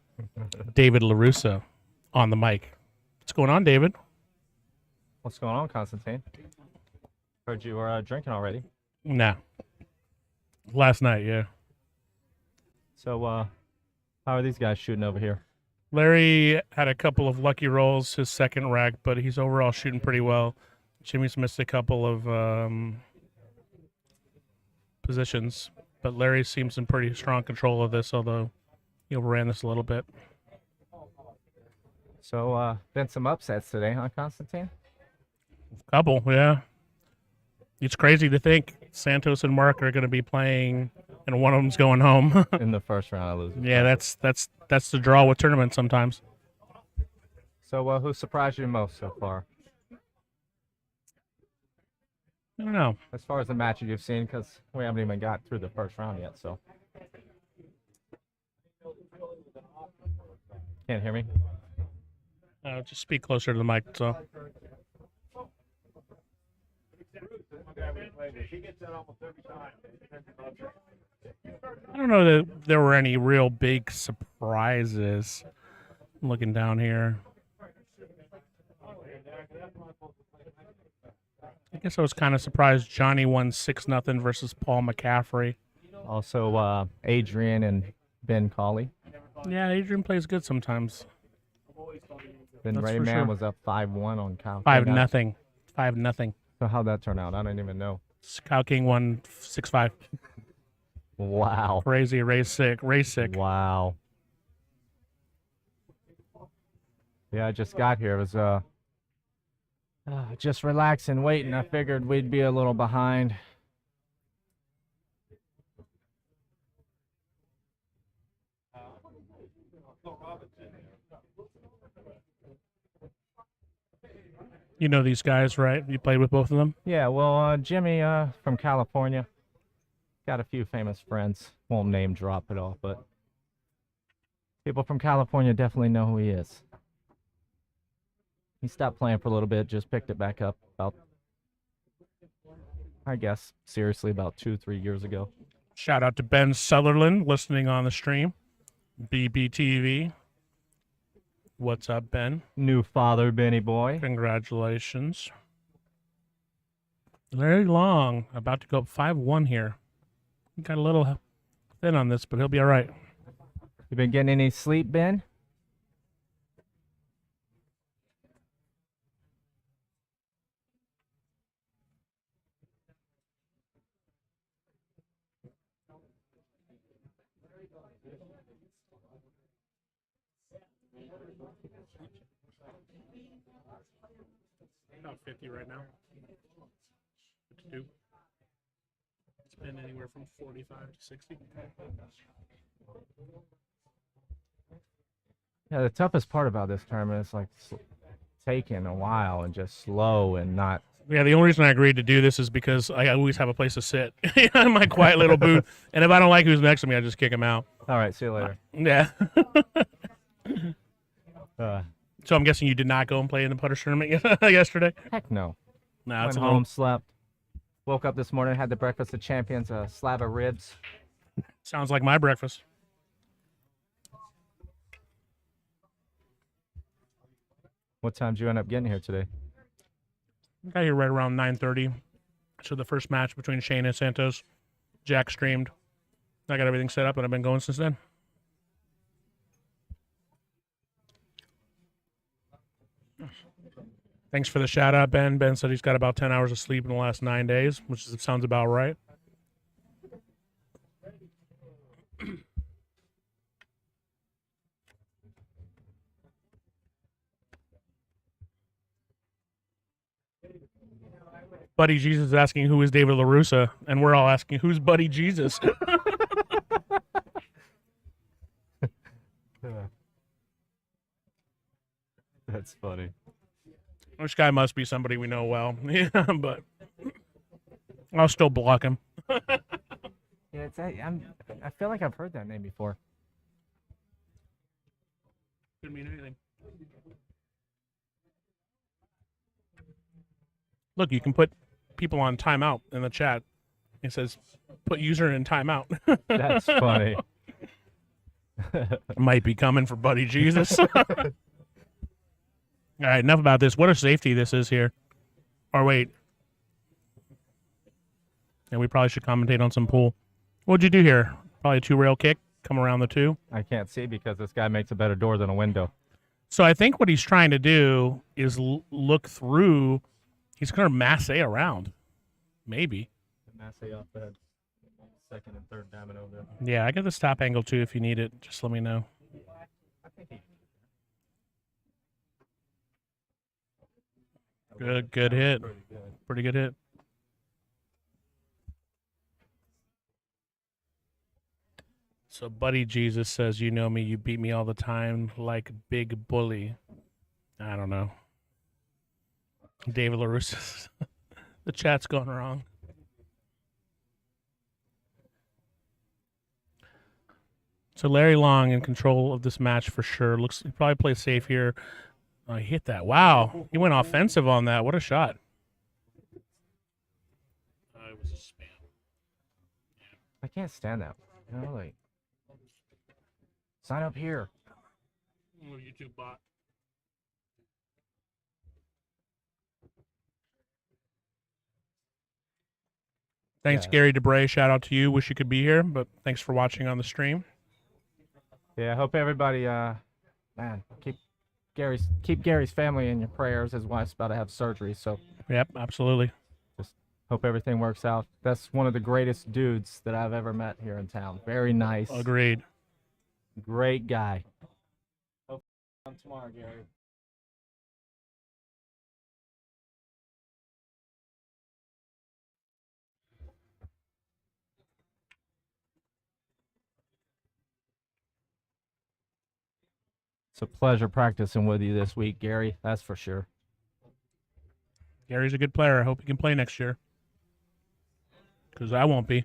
David LaRusso on the mic. What's going on, David? What's going on, Constantine? Heard you were drinking already. Nah. Last night, yeah. So, how are these guys shooting over here? Larry had a couple of lucky rolls, his second rack, but he's overall shooting pretty well. Jimmy's missed a couple of positions, but Larry seems in pretty strong control of this, although he overran this a little bit. So, been some upsets today, huh, Constantine? Couple, yeah. It's crazy to think Santos and Mark are going to be playing, and one of them's going home. In the first round, I lose. Yeah, that's the draw with tournaments sometimes. So, who surprised you most so far? I don't know. As far as the matches you've seen, because we haven't even got through the first round yet, so. Can't hear me? Just speak closer to the mic, so. I don't know that there were any real big surprises. I'm looking down here. I guess I was kind of surprised Jonny won 6-0 versus Paul McCaffrey. Also, Adrian and Ben Colley. Yeah, Adrian plays good sometimes. Ben That's for Rayman sure. was up 5-1 on Kyle. 5-0. 5-0. So how'd that turn out? I don't even know. Kyle King won 6-5. Wow. Crazy, race sick. Wow. Yeah, I just got here. It was just relaxing, waiting. I figured we'd be a little behind. You know these guys, right? You played with both of them? Yeah, well, Jimmy from California. Got a few famous friends. Won't name drop it all, but people from California definitely know who he is. He stopped playing for a little bit, just picked it back up about, I guess, seriously, about 2-3 years ago. Shout out to Ben Sutherland listening on the stream. BBTV. What's up, Ben? New father, Benny boy. Congratulations. Larry Long, about to go up 5-1 here. He got a little thin on this, but he'll be all right. You been getting any sleep, Ben? About 50 right now. 52. It's been anywhere from 45 to 60. Yeah, the toughest part about this tournament is like taking a while and just slow and not. Yeah, the only reason I agreed to do this is because I always have a place to sit in my quiet little booth. And if I don't like who's next to me, I just kick him out. All right, see you later. Yeah. Uh, So I'm guessing you did not go and play in the putter tournament yesterday? heck no. No, Went it's home, slept. Woke up this morning, had the breakfast of champions, a slab of ribs. sounds like my breakfast. What time did you end up getting here today? Got here right around 9:30. So the first match between Shane and Santos, Jack streamed. I got everything set up, and I've been going since then. Thanks for the shout out, Ben. Ben said he's got about 10 hours of sleep in the last 9 days, which sounds about right. Buddy Jesus is asking who is David LaRusso, and we're all asking who's Buddy Jesus. That's funny. This guy must be somebody we know well. Yeah, but I'll still block him. Yeah, I feel like I've heard that name before. Could mean anything. Look, you can put people on timeout in the chat It says, put user in timeout. That's funny. Might be coming for Buddy Jesus. All right, enough about this. What a safety this is here. Or wait. Yeah, we probably should commentate on some pool. What'd you do here? Probably a 2-rail kick. Come around the 2. I can't see because this guy makes a better door than a window. So I think what he's trying to do is look through. He's going to masse around. Maybe. Massey off that second and third diamond over. Yeah, I got this top angle too if you need it. Just let me know. Good hit. Pretty good hit. So Buddy Jesus says, you know me, you beat me all the time like big bully. I don't know. David LaRusse. The chat's going wrong. So Larry Long in control of this match for sure. Looks he probably plays safe here. Oh, he hit that. Wow. He went offensive on that. What a shot. It was a spam. I can't stand that. You know, like, sign up here. YouTube bot. Thanks, Yeah. Gary DeBerg. Shout out to you. Wish you could be here, but thanks for watching on the stream. Yeah, I hope everybody, man, keep Gary's family in your prayers. His wife's about to have surgery, so Yep, absolutely. hope everything works out. That's one of the greatest dudes that I've ever met here in town. Very nice. Agreed. Great guy. Hope on tomorrow, Gary. It's a pleasure practicing with you this week, Gary. That's for sure. Gary's a good player. I hope he can play next year. Because I won't be.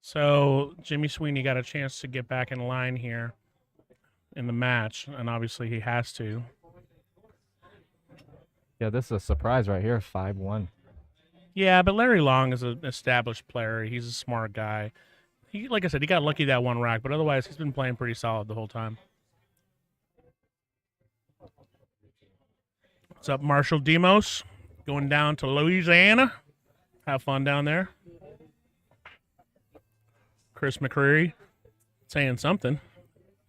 So Jimmy Sweeney got a chance to get back in line here in the match, and obviously he has to. Yeah, this is a surprise right here. 5-1. Yeah, but Larry Long is an established player. He's a smart guy. He, like I said, he got lucky that one rack, but otherwise he's been playing pretty solid the whole time. What's up, Marshall Demos? Going down to Louisiana. Have fun down there. Chris McCreary saying something.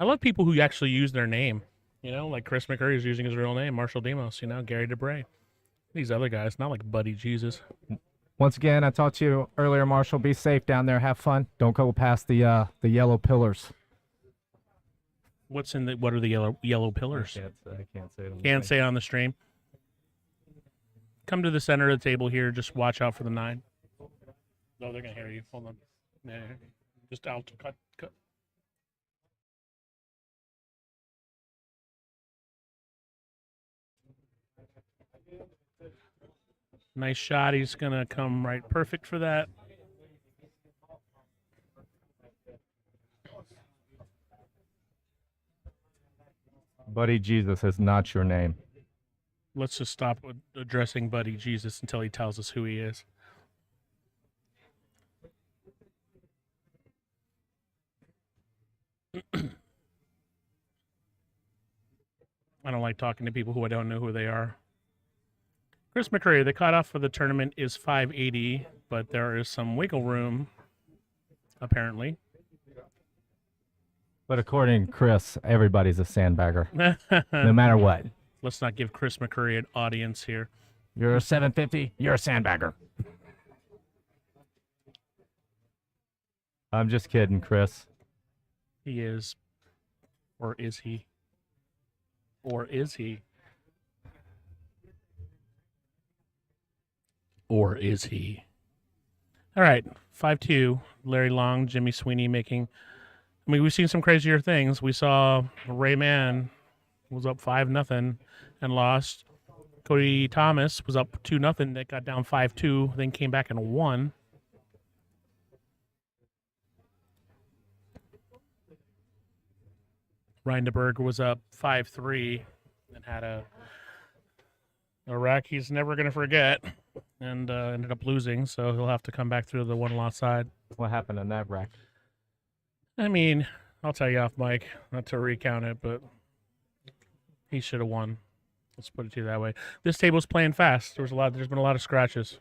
I love people who actually use their name. You know, like Chris McCreary is using his real name, Marshall Demos, you know, Gary DeBerg. These other guys, not like Buddy Jesus. Once again, I talked to you earlier, Marshall. Be safe down there. Have fun. Don't go past the yellow pillars. What are the yellow pillars? I can't say it. Can't say it on the stream. Come to the center of the table here. Just watch out for the 9. No, they're gonna hear you. Hold on. Yeah, just out. Cut. Nice shot. He's gonna come right perfect for that. Buddy Jesus is not your name. Let's just stop addressing Buddy Jesus until he tells us who he is. I don't like talking to people who I don't know who they are. Chris McCreary, the cutoff for the tournament is 580, but there is some wiggle room, apparently. But according to Chris, everybody's a sandbagger, no matter what. Let's not give Chris McCreary an audience here. You're a 750, you're a sandbagger. I'm just kidding, Chris. He is. Or is he? Or is he? Or is he? All right, 5-2. Larry Long, Jimmy Sweeney making. I mean, we've seen some crazier things. We saw Rayman was up 5-0 and lost. Cody Thomas was up 2-0. That got down 5-2, then came back and won. Ryan DeBerg was up 5-3 and had a wreck he's never going to forget, and ended up losing, so he'll have to come back through the one-loss side. What happened in that wreck? I mean, I'll tell you off mic, not to recount it, but he should have won. Let's put it to you that way. This table's playing fast. There's been a lot of scratches.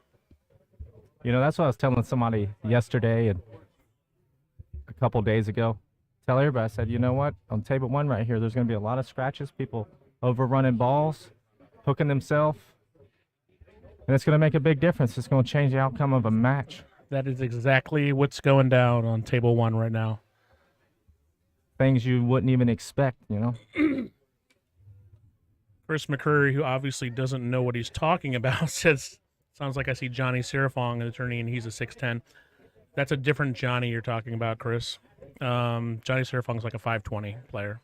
You know, that's what I was telling somebody yesterday and a couple days ago. Tell everybody, I said, you know what? On table 1 right here, there's going to be a lot of scratches, people overrunning balls, hooking themselves, and it's going to make a big difference. It's going to change the outcome of a match. That is exactly what's going down on table 1 right now. Things you wouldn't even expect, you know? Chris McCurry, who obviously doesn't know what he's talking about, says, sounds like I see Jonny Siriphong, an attorney, and he's a 6'10". That's a different Jonny you're talking about, Chris. Jonny Siriphong's like a 5'20" player.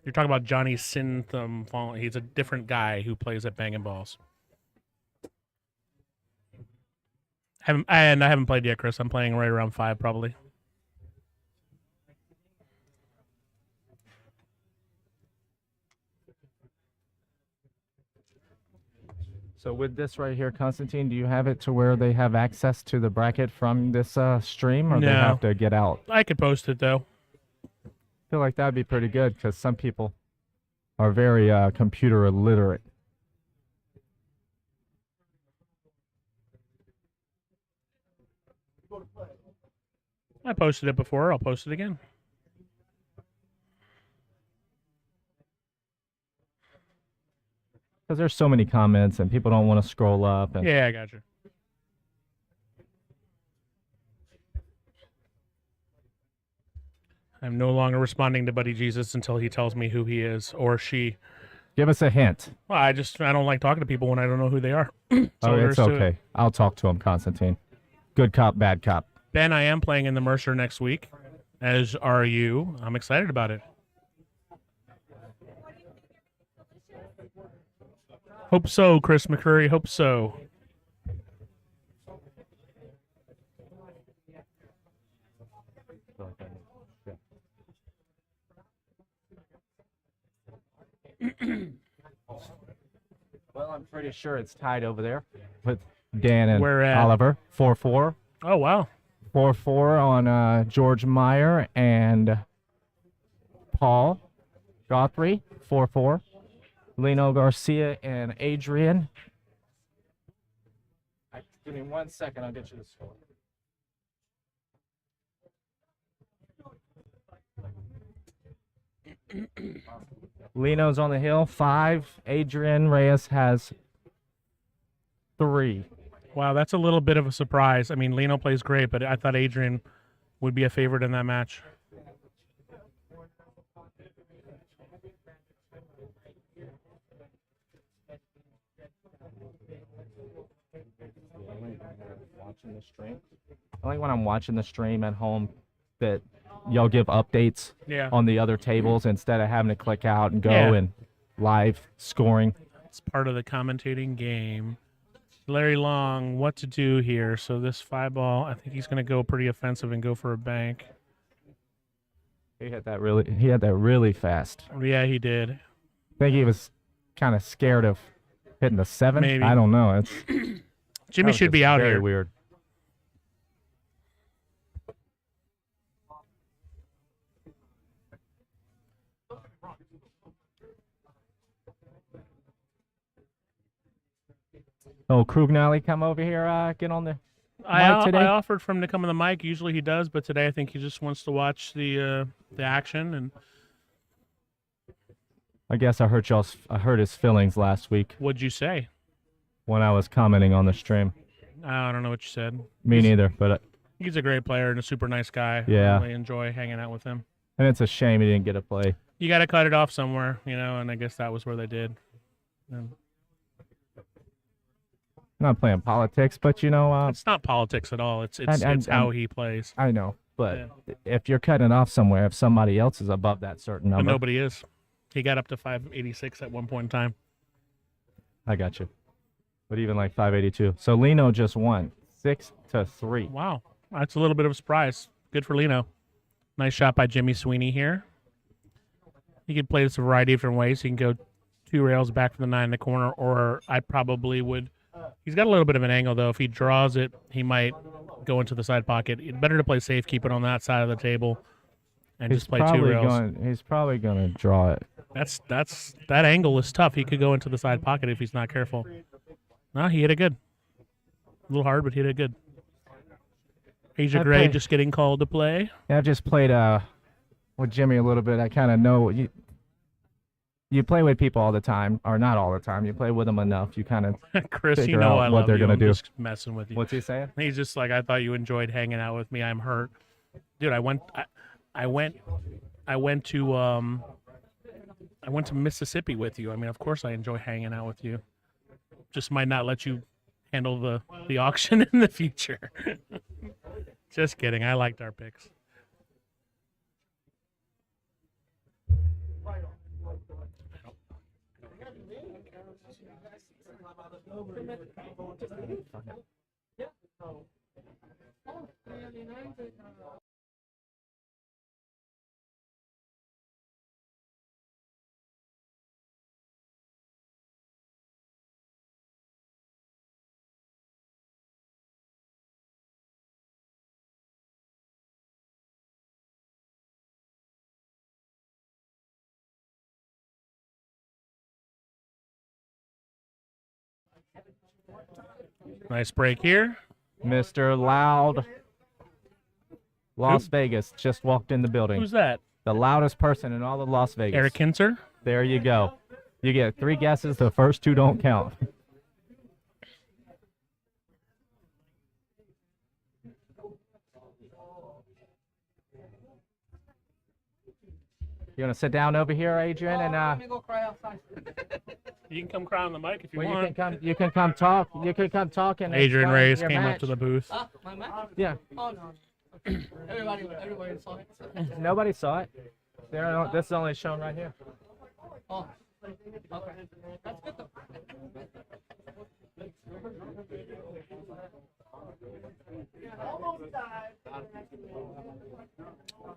You're talking about Johnny Syntham. He's a different guy who plays at Bangin' Balls. I haven't played yet, Chris. I'm playing right around 5 probably. So with this right here, Constantine, do you have it to where they have access to the bracket from this stream, or they No. have to get out? I could post it, though. I feel like that'd be pretty good because some people are very computer illiterate. I posted it before. I'll post it again. Because there's so many comments and people don't want to scroll up. And Yeah, I got you. I'm no longer responding to Buddy Jesus until he tells me who he is or she. give us a hint. Well, I don't like talking to people when I don't know who they are. Oh, there it's is to it. okay. I'll talk to him, Constantine. Good cop, bad cop. Ben, I am playing in the Mercer next week, as are you. I'm excited about it. Hope so, Chris McCurry. Hope so. Well, I'm pretty sure it's tied over there with Dan and Where at? Oliver. 4-4. Oh, wow. 4-4 on George Meyer and Paul Guthrie. 4-4. Lino Garcia and Adrian. Give me 1 second. I'll get you the score. Lino's on the hill, 5. Adrian Reyes has 3. Wow, that's a little bit of a surprise. I mean, Lino plays great, but I thought Adrian would be a favorite in that match. Watching the stream. I like when I'm watching the stream at home that y'all give updates Yeah. on the other tables instead of having to click out and go Yeah. and live scoring. It's part of the commentating game. Larry Long, what to do here? So this 5-ball, I think he's going to go pretty offensive and go for a bank. He had that really fast. Yeah, he did. I think he was kind of scared of hitting the 7. Maybe. I don't know. It's Jimmy should be out very here. weird. Oh, Krugnali, come over here. Get on the mic today. I offered for him to come on the mic. Usually he does, but today I think he just wants to watch the action. And I guess I hurt his feelings last week what'd you say? when I was commenting on the stream. I don't know what you said. Me neither, but He's a great player and a super nice guy. Yeah. I really enjoy hanging out with him. and it's a shame he didn't get a play. You got to cut it off somewhere, and I guess that was where they did. And Not playing politics, but it's not politics at all. It's and- how he plays. I know. But if you're cutting it off somewhere, if somebody else is above that certain But number, nobody is. He got up to 586 at one point in time. I got you. But even like 582. So Lino just won 6-3. Wow. That's a little bit of a surprise. Good for Lino. Nice shot by Jimmy Sweeney here. He could play this a variety of different ways. He can go 2 rails back from the 9 in the corner, or I probably would. He's got a little bit of an angle, though. If he draws it, he might go into the side pocket. It's better to play safe, keep it on that side of the table, and just play 2 rails. He's probably going to draw it. That angle is tough. He could go into the side pocket if he's not careful. No, he hit it good. A little hard, but he hit it good. Asia Gray just getting called to play. Yeah, I've just played with Jimmy a little bit. I kind of know you play with people all the time, or not all the time. You play with them enough. You kind of Chris, figure you know out I what love they're you. gonna I'm do. just messing with you. What's he saying? He's just like, I thought you enjoyed hanging out with me. I'm hurt, dude. I went to Mississippi with you. I mean, of course I enjoy hanging out with you. Just might not let you handle the auction in the future. Just kidding. I liked our picks. Nice break here. Mr. Loud, Las Vegas, just walked in the building. Who's that? The loudest person in all of Las Vegas. Eric Kinzer? There you go. You get 3 guesses. The first 2 don't count. You want to sit down over here, Adrian, and Let me go cry outside. You can come cry on the mic if you well, want. you can come talk. You can come talk and Adrian explain Reyes your came match. up to the booth. My match? Yeah. Oh, no. Okay. Everybody saw it. So. Nobody saw it. This is only shown right here. Oh, okay. That's good though.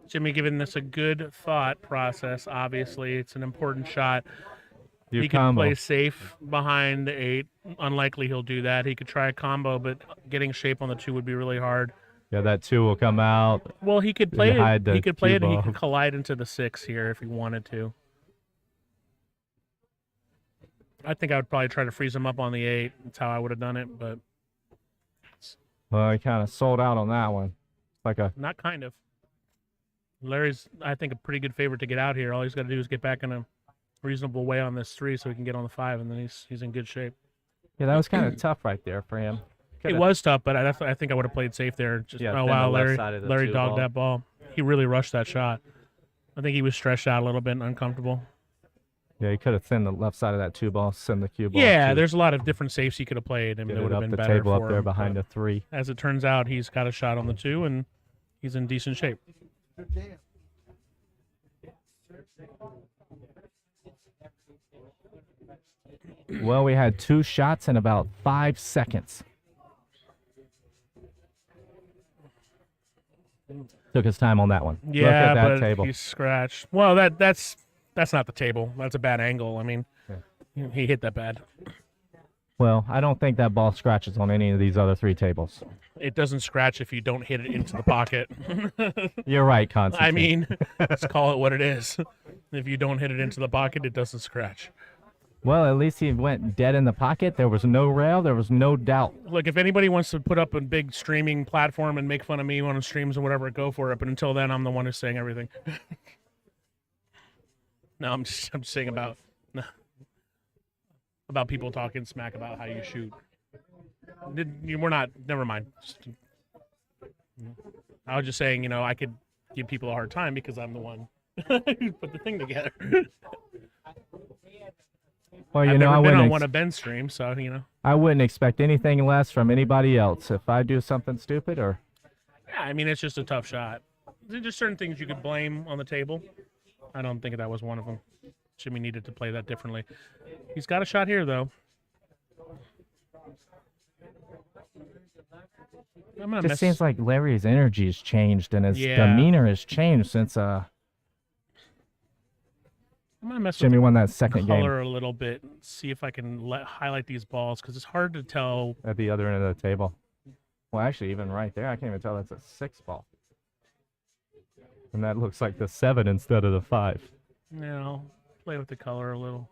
Jimmy giving this a good thought process. Obviously, it's an important shot. He can play safe behind the 8. Unlikely he'll do that. He could try a combo, but getting shape on the 2 would be really hard. Yeah, that 2 will come out. Well, he could play it. He could play it, and he cue could ball. collide into the 6 here if he wanted to. I think I would probably try to freeze him up on the 8. That's how I would have done it, but Well, he kind of sold out on that one. Like a not kind of. Larry's, I think, a pretty good favorite to get out here. All he's got to do is get back in a reasonable way on this 3 so he can get on the 5, and then he's in good shape. Yeah, that was kind of tough right there for him. It was tough, but I think I would have played safe there. Just Yeah, oh thin wow, the left Larry side of the Larry 2 dogged ball. that ball. He really rushed that shot. I think he was stretched out a little bit and uncomfortable. Yeah, he could have thinned the left side of that 2 ball, send the cue ball. Yeah, to there's a lot of different safes he could have played, and get it it would have up been the better table for up there him. behind But the 3. as it turns out, he's got a shot on the 2, and he's in decent shape. Well, we had 2 shots in about 5 seconds. Took his time on that one. Yeah, Look at that but table. he's scratched. Well, that's not the table. That's a bad angle. I mean, he hit that bad. Well, I don't think that ball scratches on any of these other 3 tables. It doesn't scratch if you don't hit it into the pocket. You're right, Constantine. I mean, let's call it what it is. If you don't hit it into the pocket, it doesn't scratch. Well, at least he went dead in the pocket. There was no rail. There was no doubt. Look, if anybody wants to put up a big streaming platform and make fun of me on streams and whatever, go for it. But until then, I'm the one who's saying everything. No, I'm just saying about people talking smack about how you shoot. We're not. Never mind. I was just saying, I could give people a hard time because I'm the one who put the thing together. Well, I've never I been wouldn't on one of Ben's streams, so I wouldn't expect anything less from anybody else if I do something stupid or. Yeah, I mean, it's just a tough shot. There's just certain things you could blame on the table. I don't think that was one of them. Jimmy needed to play that differently. He's got a shot here, though. I'm gonna Just miss. seems like Larry's energy has changed and his Yeah. demeanor has changed since I'm gonna mess Jimmy with won that the second game color a little bit. See if I can highlight these balls because it's hard to tell. at the other end of the table. Well, actually, even right there, I can't even tell that's a 6 ball. And that looks like the 7 instead of the 5. You know, play with the color a little.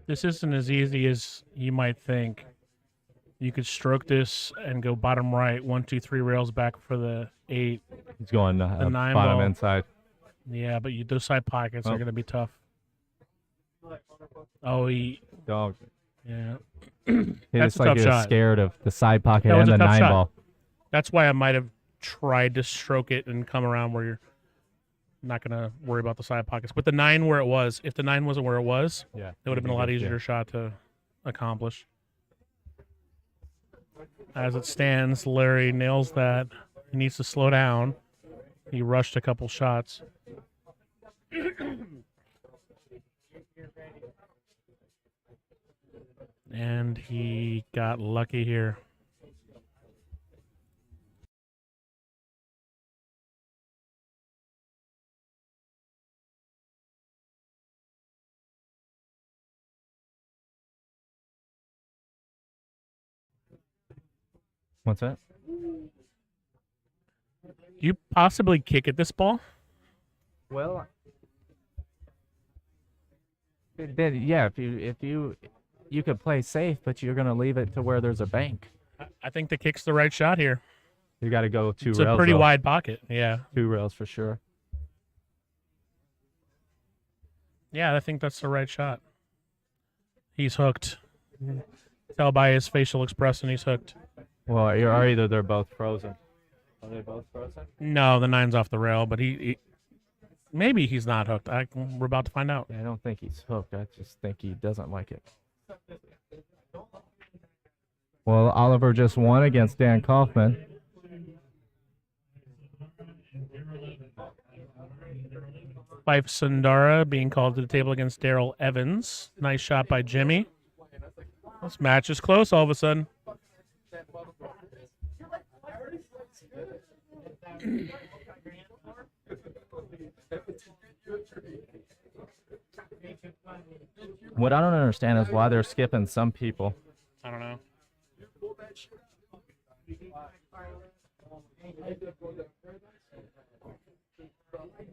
This isn't as easy as you might think. You could stroke this and go bottom right, 1, 2, 3 rails back for the 8. He's going The 9 bottom ball. inside. Yeah, but those side pockets are Oh. going to be tough. Oh, Dog. yeah. He That's just a like tough he was shot. scared of the side pocket That was and a the tough 9 shot. ball. That's why I might have tried to stroke it and come around where you're not going to worry about the side pockets. With the 9 where it was, if the 9 wasn't where it was, Yeah. it would have been a lot easier shot to accomplish. As it stands, Larry nails that. He needs to slow down. He rushed a couple shots. And he got lucky here. What's that? You possibly kick at this ball? Well, yeah. If you could play safe, but you're gonna leave it to where there's a bank. I think the kick's the right shot here. You got to go 2 It's rails. a pretty though. wide pocket. Yeah. 2 rails for sure. Yeah, I think that's the right shot. He's hooked. Tell by his facial expression he's hooked. Well, or either they're both frozen. Are they both frozen? No, the 9's off the rail, but he maybe he's not hooked. We're about to find out. Yeah, I don't think he's hooked. I just think he doesn't like it. Well, Oliver just won against Dan Kaufman. Fife Sundara being called to the table against Daryl Evans. Nice shot by Jimmy. This match is close all of a sudden. What I don't understand is why they're skipping some people. I don't know.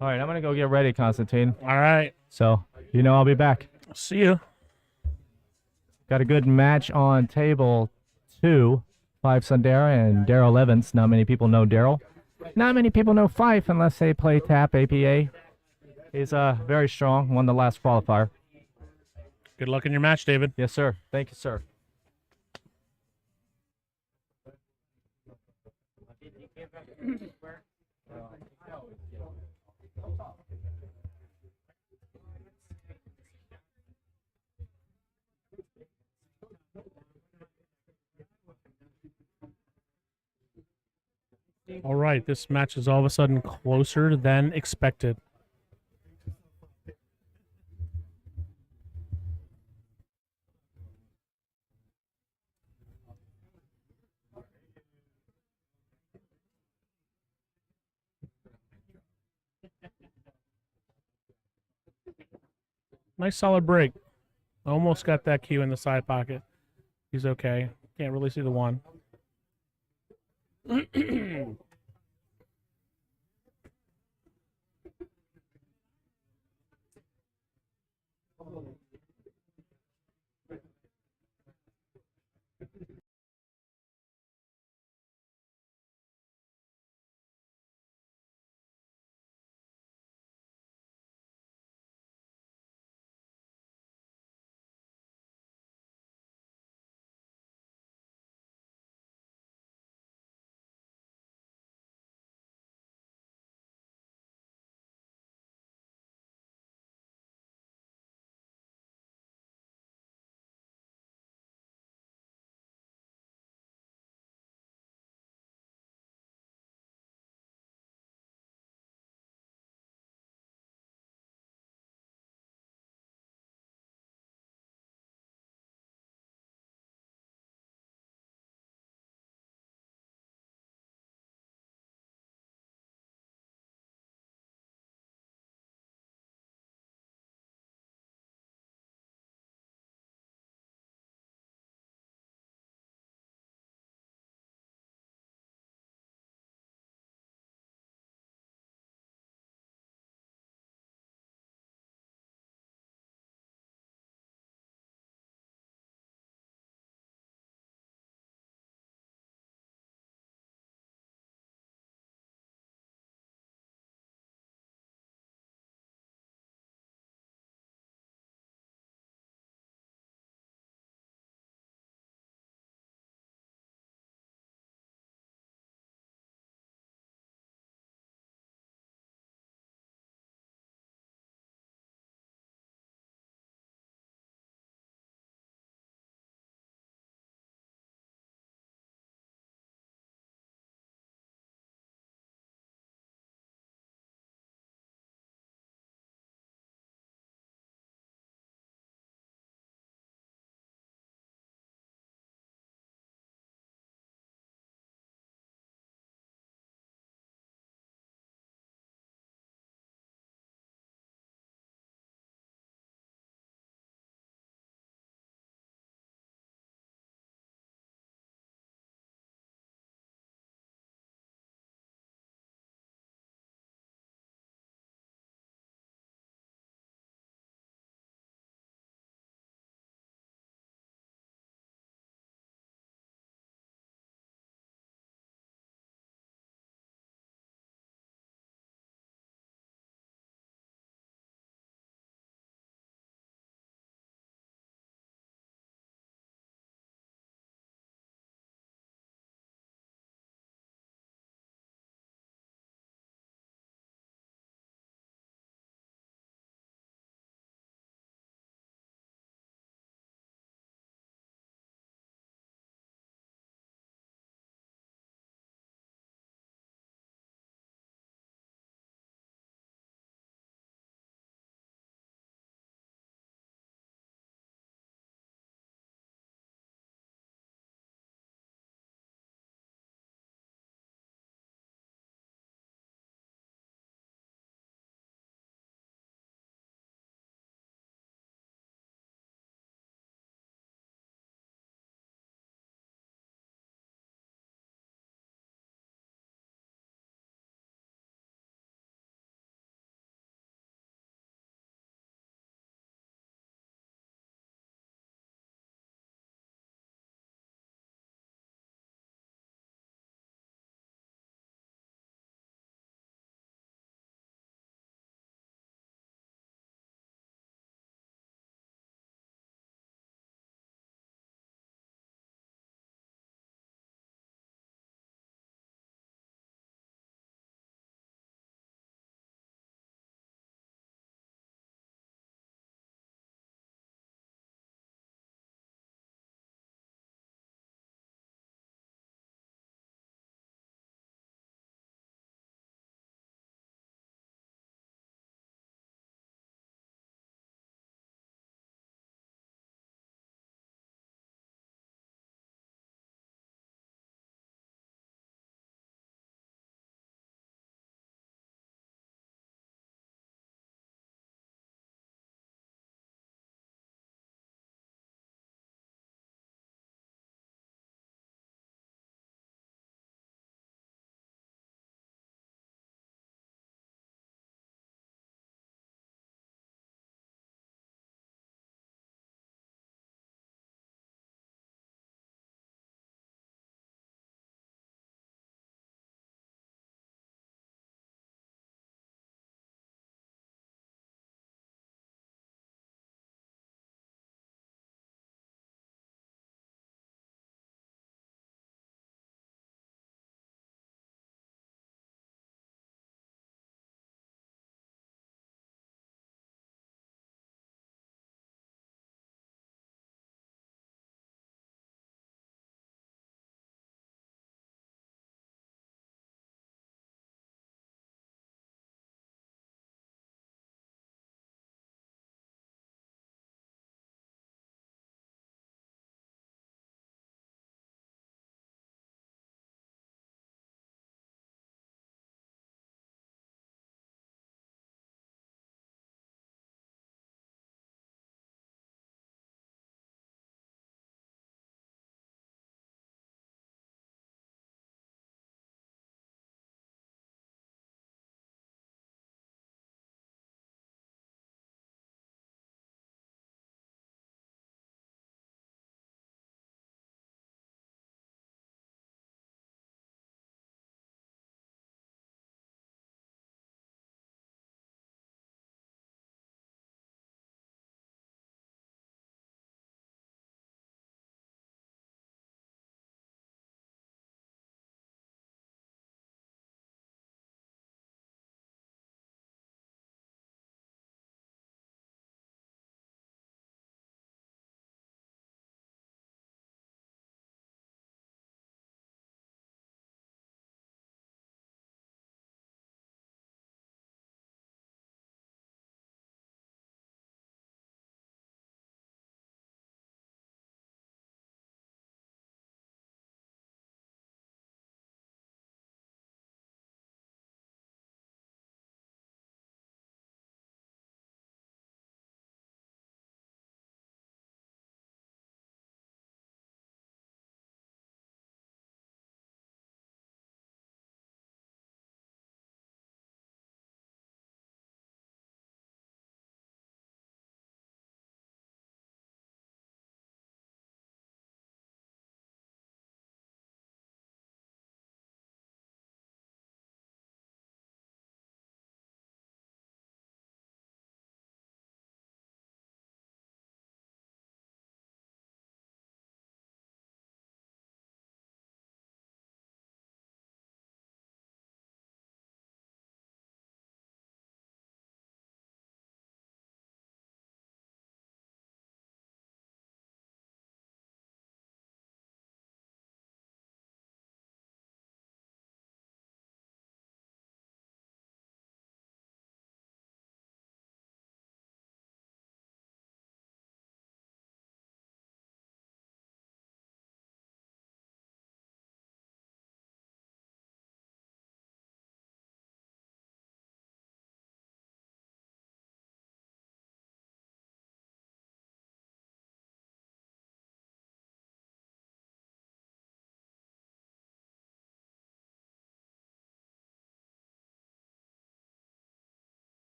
All right, I'm going to go get ready, Constantine. All right. So, I'll be back. See you. Got a good match on table 2. Fife Sundara and Daryl Evans. Not many people know Daryl. Not many people know Fife unless they play TAP APA. He's very strong. Won the last qualifier. Good luck in your match, David. Yes, sir. Thank you, sir. All right, this match is all of a sudden closer than expected. Nice solid break. Almost got that cue in the side pocket. He's okay. Can't really see the 1.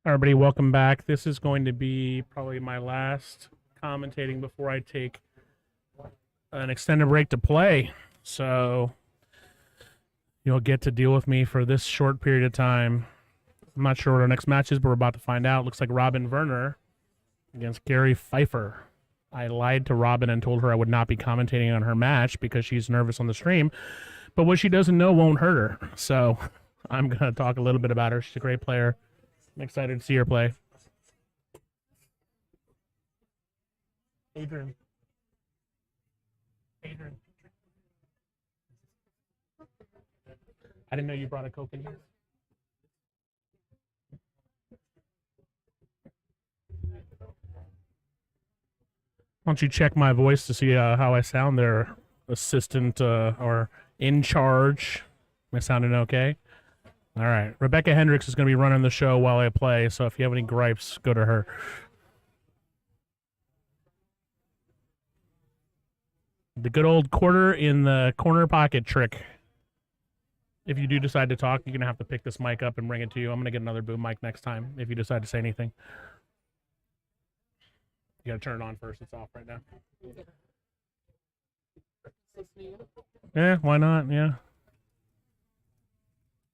Everybody, welcome back. This is going to be probably my last commentating before I take an extended break to play. So you'll get to deal with me for this short period of time. I'm not sure what our next match is, but we're about to find out. Looks like Robin Verner against Gary Phifer. I lied to Robin and told her I would not be commentating on her match because she's nervous on the stream. But what she doesn't know won't hurt her. So I'm going to talk a little bit about her. She's a great player. I'm excited to see her play. Adrian. I didn't know you brought a Coke in here. Why don't you check my voice to see how I sound there, assistant or in charge? Am I sounding okay? All right. Rebecca Hendricks is going to be running the show while I play, so if you have any gripes, go to her. The good old quarter in the corner pocket trick. If you do decide to talk, you're going to have to pick this mic up and bring it to you. I'm going to get another boom mic next time if you decide to say anything. You got to turn it on first. It's off right now. Yeah, why not? Yeah.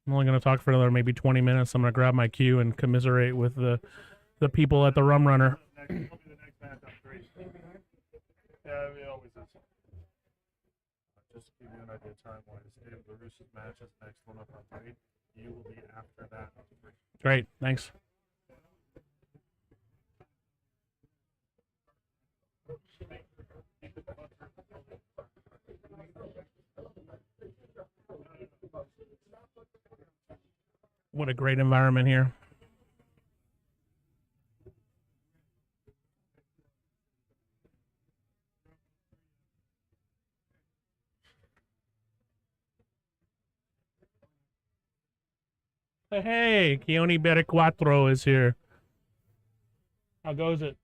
I'm only going to talk for another maybe 20 minutes. I'm going to grab my cue and commiserate with the people at the Rum Runner. Yeah, it always is. Just to give you an idea time-wise, Dave LaRusse's match is the next one up on 3. You will be after that on 3. Great, thanks. What a great environment here. Hey, Keone Berequatro is here. How goes it?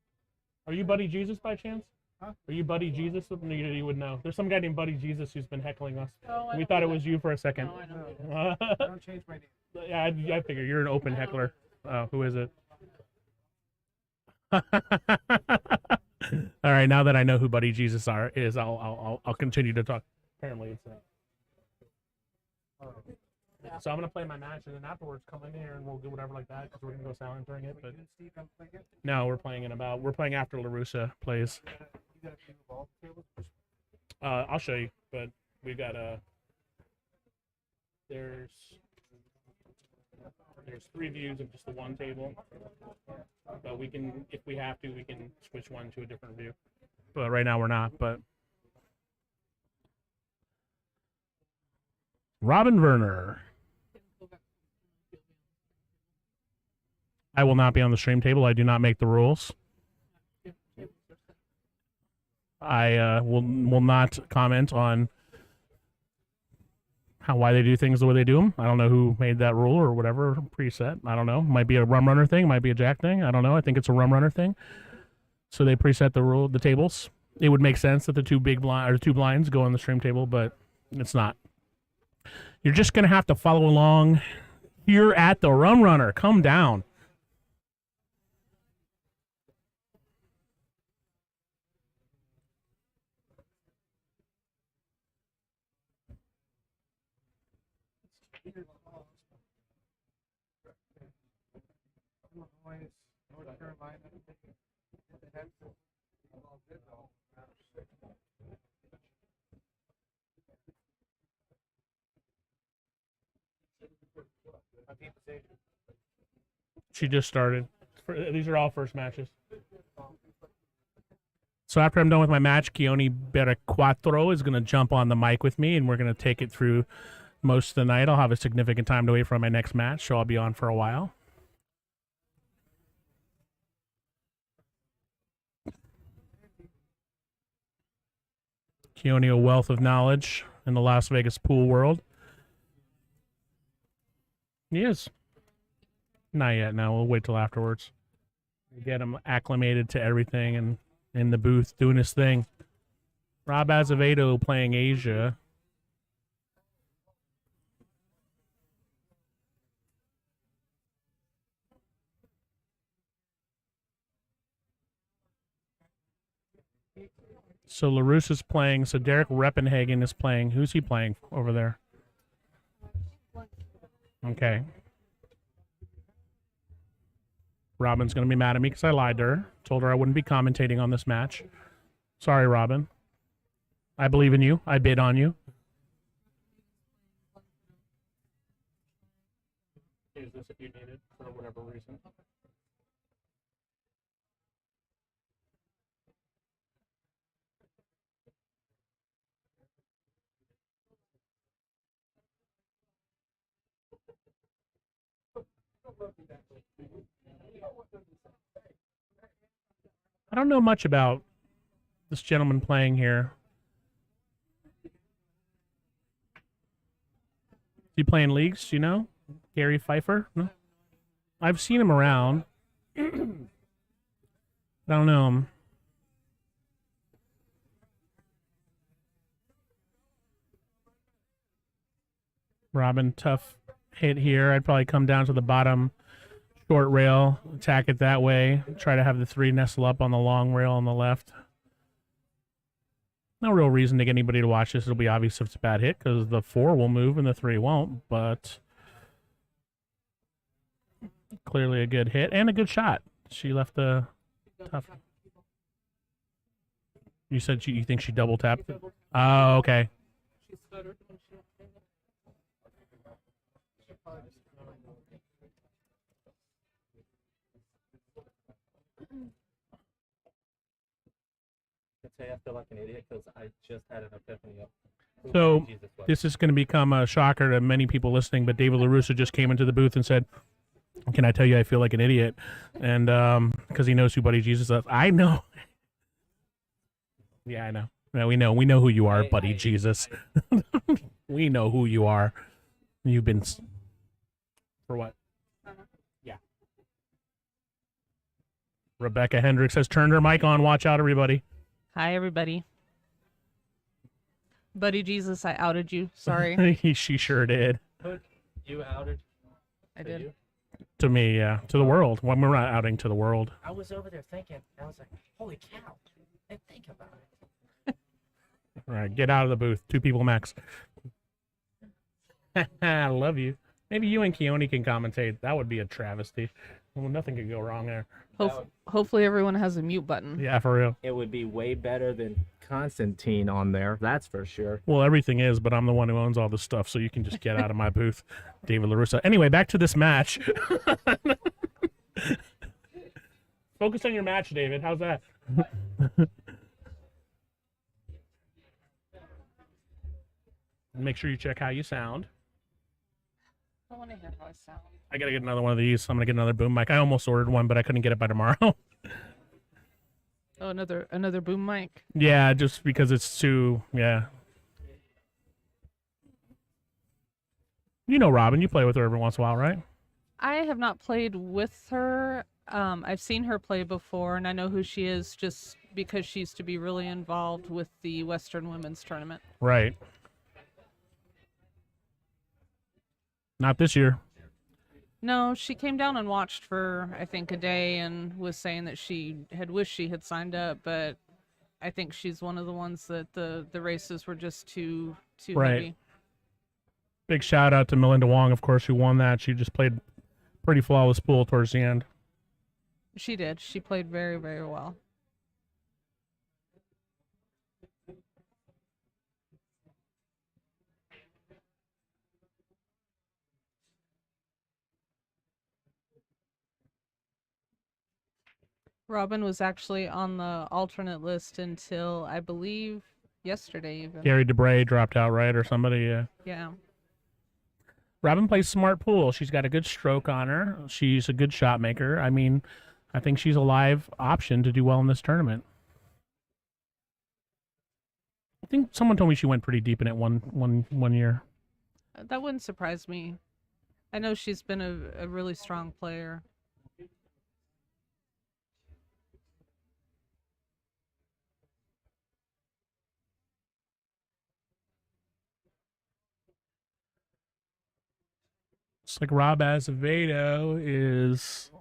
Are you Buddy Jesus by chance? Huh? Are you Buddy Jesus? You would know. There's some guy named Buddy Jesus who's been heckling us. Oh, We thought it was you for a second. No, I know. Don't change my name. Yeah, I figure you're an open heckler. Oh, who is it? All right, now that I know who Buddy Jesus is, I'll continue to talk. Apparently, it's so I'm gonna play my match, and then afterwards come in here and we'll do whatever like that because we're gonna go silent during it. But no, we're playing after LaRussa plays. I'll show you, but we got there's 3 views of just the one table, but we can, if we have to, we can switch one to a different view. But right now we're not. But Robin Verner. I will not be on the stream table. I do not make the rules. I will not comment on why they do things the way they do them. I don't know who made that rule or whatever preset. I don't know. Might be a Rum Runner thing. Might be a Jack thing. I don't know. I think it's a Rum Runner thing. So they preset the tables. It would make sense that the two blinds go on the stream table, but it's not. You're just gonna have to follow along here at the Rum Runner. Come down. North Carolina. She just started. These are all first matches. So after I'm done with my match, Keone Berequatro is going to jump on the mic with me, and we're going to take it through most of the night. I'll have a significant time to wait for my next match, so I'll be on for a while. Keone, a wealth of knowledge in the Las Vegas pool world. He is. Not yet. No, we'll wait till afterwards. Get him acclimated to everything and in the booth doing his thing. Rob Azevedo playing Asia. So LaRousse is playing. So Derek Reppenhagen is playing. Who's he playing over there? Okay. Robin's going to be mad at me because I lied to her. Told her I wouldn't be commentating on this match. Sorry, Robin. I believe in you. I bid on you. Use this if you need it for whatever reason. I don't know much about this gentleman playing here. Is he playing leagues, do you know? Gary Phifer? No? I've seen him around. I don't know him. Robin, tough hit here. I'd probably come down to the bottom short rail, attack it that way, try to have the 3 nestle up on the long rail on the left. No real reason to get anybody to watch this. It'll be obvious if it's a bad hit because the 4 will move and the 3 won't, but clearly a good hit and a good shot. She left the tough. You said you think she double tapped it? Oh, okay. I feel like an idiot because I just had an epiphany of So this is going to become a shocker to many people listening, but David LaRusso just came into the booth and said, "Can I tell you I feel like an idiot?" And because he knows who Buddy Jesus is. I know. Yeah, I know. No, we know who you are, Buddy Jesus. We know who you are. You've been for what? Yeah. Rebecca Hendricks has turned her mic on. Watch out, everybody. Hi, everybody. Buddy Jesus, I outed you. Sorry. She sure did. You outed? I did. You? To me, yeah. To the world. Well, we're not outing to the world. I was over there thinking, I was like, holy cow. And think about it. All right, get out of the booth. 2 people max. I love you. Maybe you and Keone can commentate. That would be a travesty. Well, nothing could go wrong there. Hopefully everyone has a mute button. Yeah, for real. It would be way better than Constantine on there. That's for sure. Well, everything is, but I'm the one who owns all this stuff, so you can just get out of my booth, David LaRusso. Anyway, back to this match. Focus on your match, David. How's that? Make sure you check how you sound. I want to hear how I sound. I gotta get another one of these. I'm gonna get another boom mic. I almost ordered one, but I couldn't get it by tomorrow. Oh, another boom mic. Yeah, just because it's too. Yeah. You know Robin. You play with her every once in a while, right? I have not played with her. I've seen her play before, and I know who she is just because she used to be really involved with the Western Women's Tournament. Right. Not this year. No, she came down and watched for, I think, a day and was saying that she had wished she had signed up, but I think she's one of the ones that the races were just too Right. heavy. Big shout out to Melinda Wong, of course, who won that. She just played pretty flawless pool towards the end. She did. She played very, very well. Robin was actually on the alternate list until, I believe, yesterday even. Gary DeBerg dropped out, right? Or somebody, yeah. Yeah. Robin plays smart pool. She's got a good stroke on her. She's a good shot maker. I mean, I think she's a live option to do well in this tournament. I think someone told me she went pretty deep in it one year. That wouldn't surprise me. I know she's been a really strong player. Looks like Rob Azevedo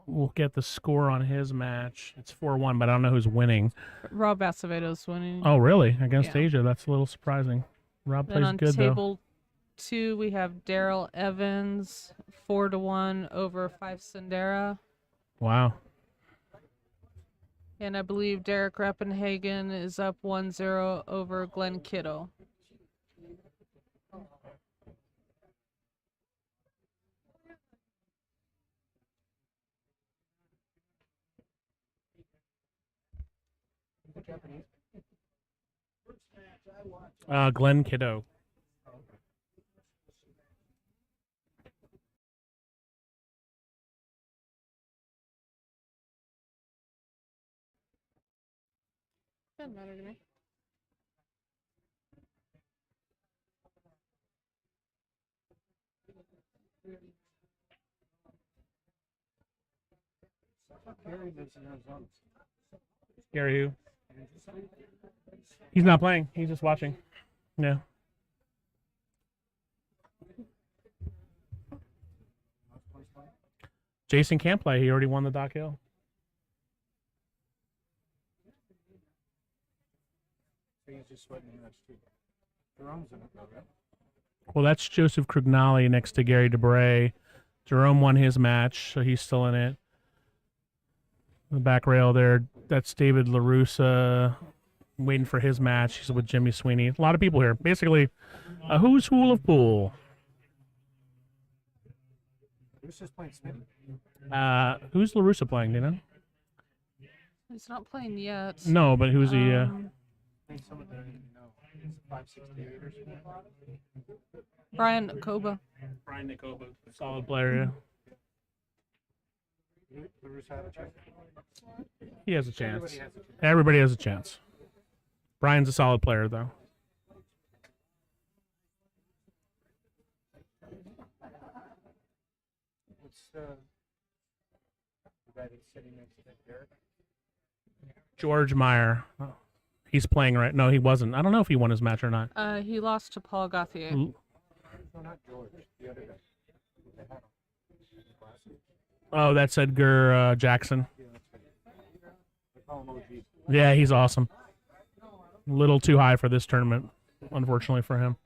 will get the score on his match. It's 4-1, but I don't know who's winning. Rob Acevedo's winning. Oh, really? Against Yeah. Asia? That's a little surprising. Rob Then plays on good, though. table 2, we have Daryl Evans, 4-1 over Fife Sendera. Wow. And I believe Derek Rappenhagen is up 1-0 over Glenn Kiddo. Glenn Kiddo. Doesn't matter to me. Gary who? He's not playing. He's just watching. Yeah. Jason can't play. He already won the Doc Hill. He's just sweating the match too. Jerome's in it though, right? Well, that's Joseph Crugnali next to Gary DeBerg. Jerome won his match, so he's still in it. The back rail there, that's David LaRussa waiting for his match. He's with Jimmy Sweeney. A lot of people here. Basically, a who's who of pool. Who's just playing Smitty? Who's LaRussa playing, do you know? He's not playing yet. No, but who's he? I think someone there you know. He's 568 or something. Brian Koba. Brian Nicoba. Solid player, yeah. LaRusse have a chance. He has a chance. Everybody has a chance. Everybody has a chance. Brian's a solid player, though. What's the guy that's sitting next to Derek? George Meyer. He's playing right. No, he wasn't. I don't know if he won his match or not. He lost to Paul Gauthier. No, not George. The other guy. With the hat on. His glasses. Oh, that's Edgar Jackson. Yeah, that's right. They call him OG. Yeah, he's awesome. A little too high for this tournament, unfortunately for him.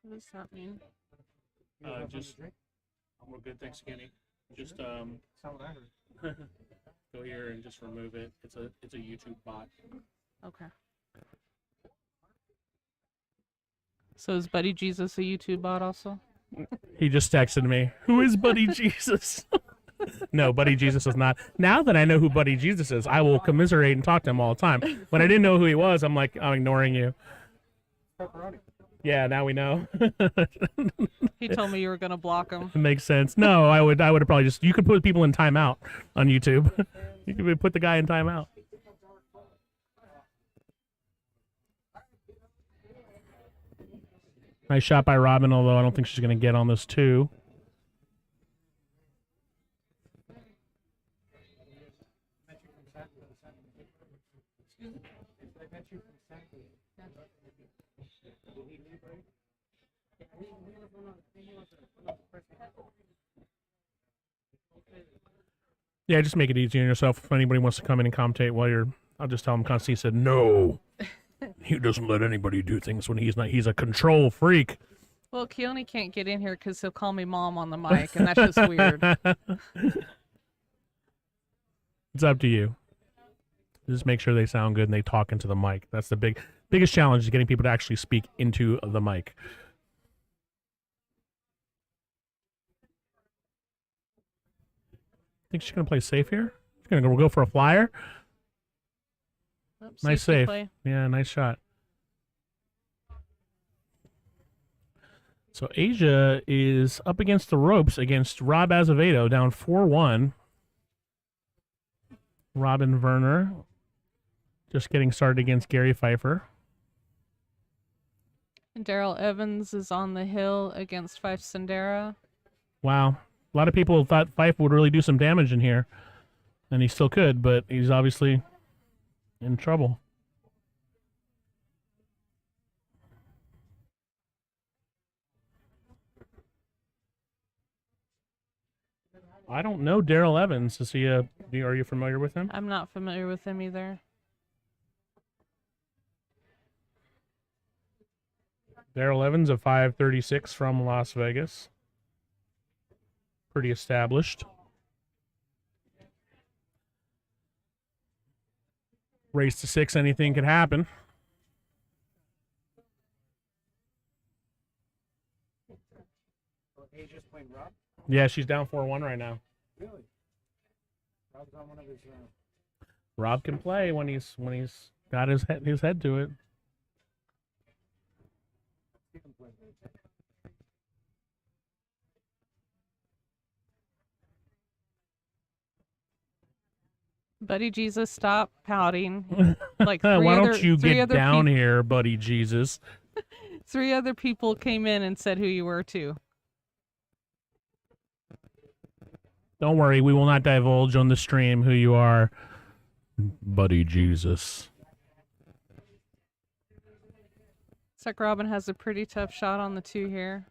What does that mean? Just we're good. Thanks, Skinny. Just That's not what I heard. go here and just remove it. It's a YouTube bot. Okay. So is Buddy Jesus a YouTube bot also? He just texted me. Who is Buddy Jesus? No, Buddy Jesus is not. Now that I know who Buddy Jesus is, I will commiserate and talk to him all the time. When I didn't know who he was, I'm like, I'm ignoring you. Pepperoni. Yeah, now we know. He told me you were gonna block him. It makes sense. No, I would have probably just. You could put people in timeout on YouTube. You could put the guy in timeout. Nice shot by Robin, although I don't think she's going to get on this too. Yeah, just make it easy on yourself. If anybody wants to come in and commentate while you're, I'll just tell him. Constantine said no. He doesn't let anybody do things when he's not. He's a control freak. Well, Keone can't get in here because he'll call me mom on the mic, and that's just weird. It's up to you. Just make sure they sound good and they talk into the mic. That's the biggest challenge, is getting people to actually speak into the mic. Think she's gonna play safe here? She's gonna go for a flyer. Oops, Nice safety save. play. Yeah, nice shot. So Asia is up against the ropes against Rob Azevedo, down 4-1. Robin Verner just getting started against Gary Phifer. And Daryl Evans is on the hill against Fife Sendera. Wow. A lot of people thought Fife would really do some damage in here. And he still could, but he's obviously in trouble. I don't know Daryl Evans. Is he are you familiar with him? I'm not familiar with him either. Daryl Evans, a 536 from Las Vegas. Pretty established. Race to 6, anything could happen. Asia's playing Rob? Yeah, she's down 4-1 right now. Really? Rob's on one of his. Rob can play when he's got his head to it. Buddy Jesus, stop pouting. Like Why don't you three get other down here, buddy Jesus? 3 other people came in and said who you were too. Don't worry, we will not divulge on the stream who you are, buddy Jesus. Looks like Robin has a pretty tough shot on the 2 here.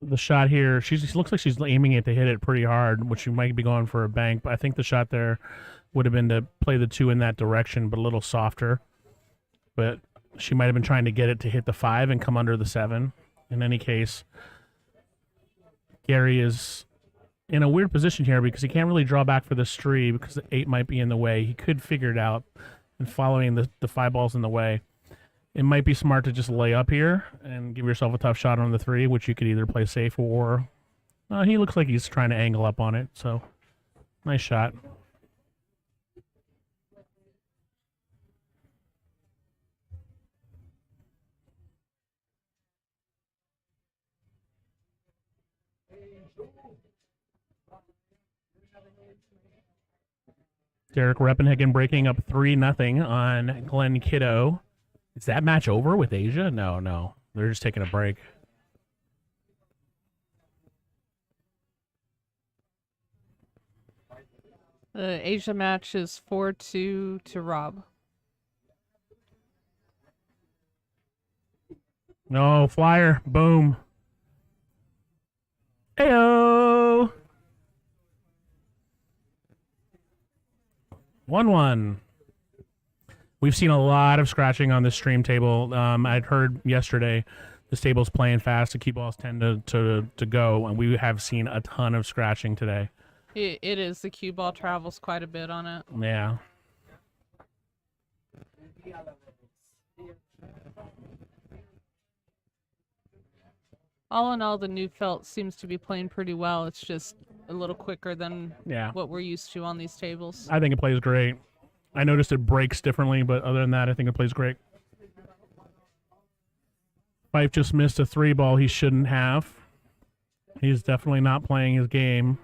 The shot here, she looks like she's aiming it to hit it pretty hard, which she might be going for a bank, but I think the shot there would have been to play the 2 in that direction, but a little softer. But she might have been trying to get it to hit the 5 and come under the 7. In any case, Gary is in a weird position here because he can't really draw back for this 3 because the 8 might be in the way. He could figure it out, and following the 5 balls in the way, it might be smart to just lay up here and give yourself a tough shot on the 3, which you could either play safe or he looks like he's trying to angle up on it. So nice shot. Derek Reppenhagen breaking up 3-0 on Glenn Kiddo. Is that match over with Asia? No. They're just taking a break. The Asia match is 4-2 to Rob. No, flyer. Boom. Heyo. 1-1. We've seen a lot of scratching on this stream table. I'd heard yesterday this table's playing fast. The cue balls tend to go, and we have seen a ton of scratching today. It is. The cue ball travels quite a bit on it. Yeah. All in all, the new felt seems to be playing pretty well. It's just a little quicker than what we're used to on these tables. I think it plays great. I noticed it breaks differently, but other than that, I think it plays great. Fife just missed a 3 ball he shouldn't have. He's definitely not playing his game.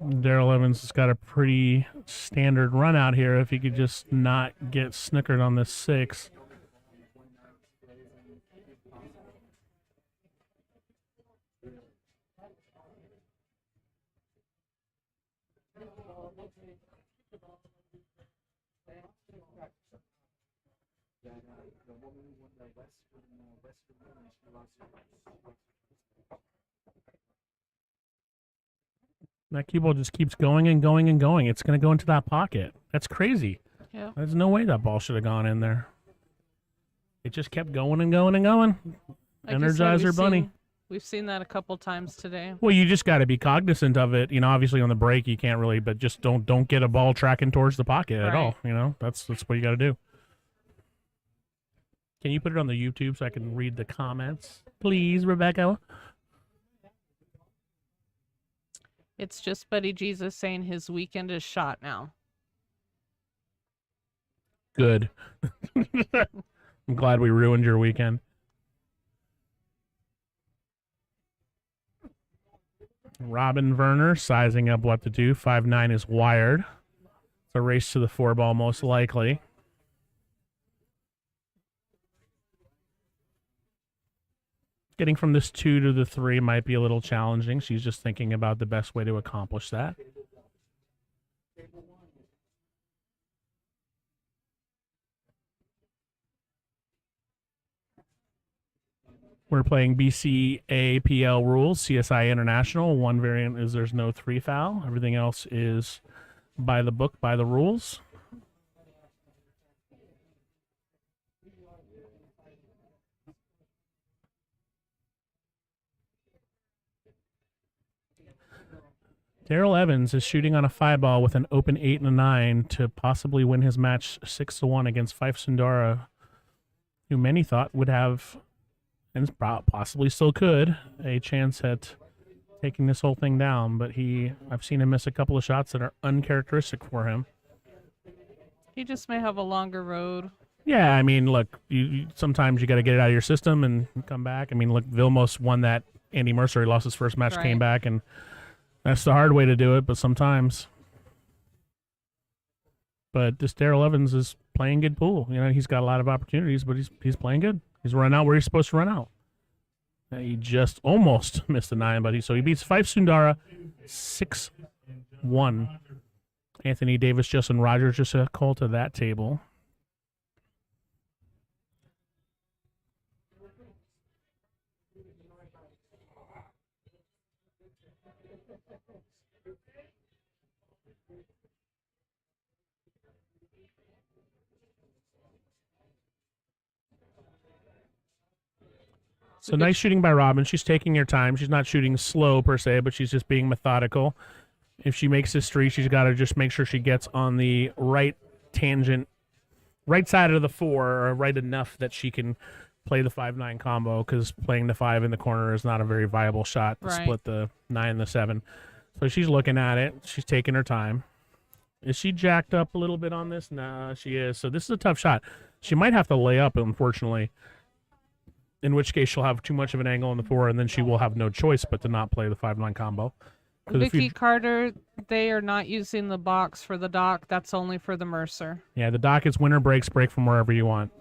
Daryl Evans has got a pretty standard run out here if he could just not get snickered on this 6. That cue ball just keeps going and going and going. It's going to go into that pocket. That's crazy. Yeah. There's no way that ball should have gone in there. It just kept going and going and going. Like you said, Energizer Bunny. We've seen that a couple times today. Well, you just got to be cognizant of it. You know, obviously on the break you can't really, but just don't get a ball tracking towards the pocket at all. You know, that's what you got to do. Can you put it on the YouTube so I can read the comments, please, Rebecca? It's just Buddy Jesus saying his weekend is shot now. Good. I'm glad we ruined your weekend. Robin Verner sizing up what to do. 5'9" is wired. It's a race to the 4 ball most likely. Getting from this 2 to the 3 might be a little challenging. She's just thinking about the best way to accomplish that. We're playing BCAPL rules, CSI International. One variant is there's no 3 foul. Everything else is by the book, by the rules. Daryl Evans is shooting on a 5-ball with an open 8 and a 9 to possibly win his match 6-1 against Phife Sundara, who many thought would have, and possibly still could, a chance at taking this whole thing down. But I've seen him miss a couple of shots that are uncharacteristic for him. He just may have a longer road. Yeah, I mean, look, sometimes you got to get it out of your system and come back. I mean, look, Vilmos won that Andy Mercer. He lost his first match, came back, and that's the hard way to do it, but sometimes. But this Daryl Evans is playing good pool. You know, he's got a lot of opportunities, but he's playing good. He's running out where he's supposed to run out. He just almost missed the 9, but he beats Phife Sundara 6-1. Anthony Davis, Justin Rogers just a call to that table. So nice shooting by Robin. She's taking her time. She's not shooting slow per se, but she's just being methodical. If she makes this 3, she's got to just make sure she gets on the right tangent, right side of the 4, or right enough that she can play the 5-9 combo, because playing the 5 in the corner is not a very viable shot to split the 9 and the 7. So she's looking at it. She's taking her time. Is she jacked up a little bit on this? Nah, she is. So this is a tough shot. She might have to lay up, unfortunately, in which case she'll have too much of an angle on the 4, and then she will have no choice but to not play the 5-9 combo. Vicky Carter, they are not using the box for the dock. That's only for the Mercer. Yeah, the dock is winner breaks, break from wherever you want.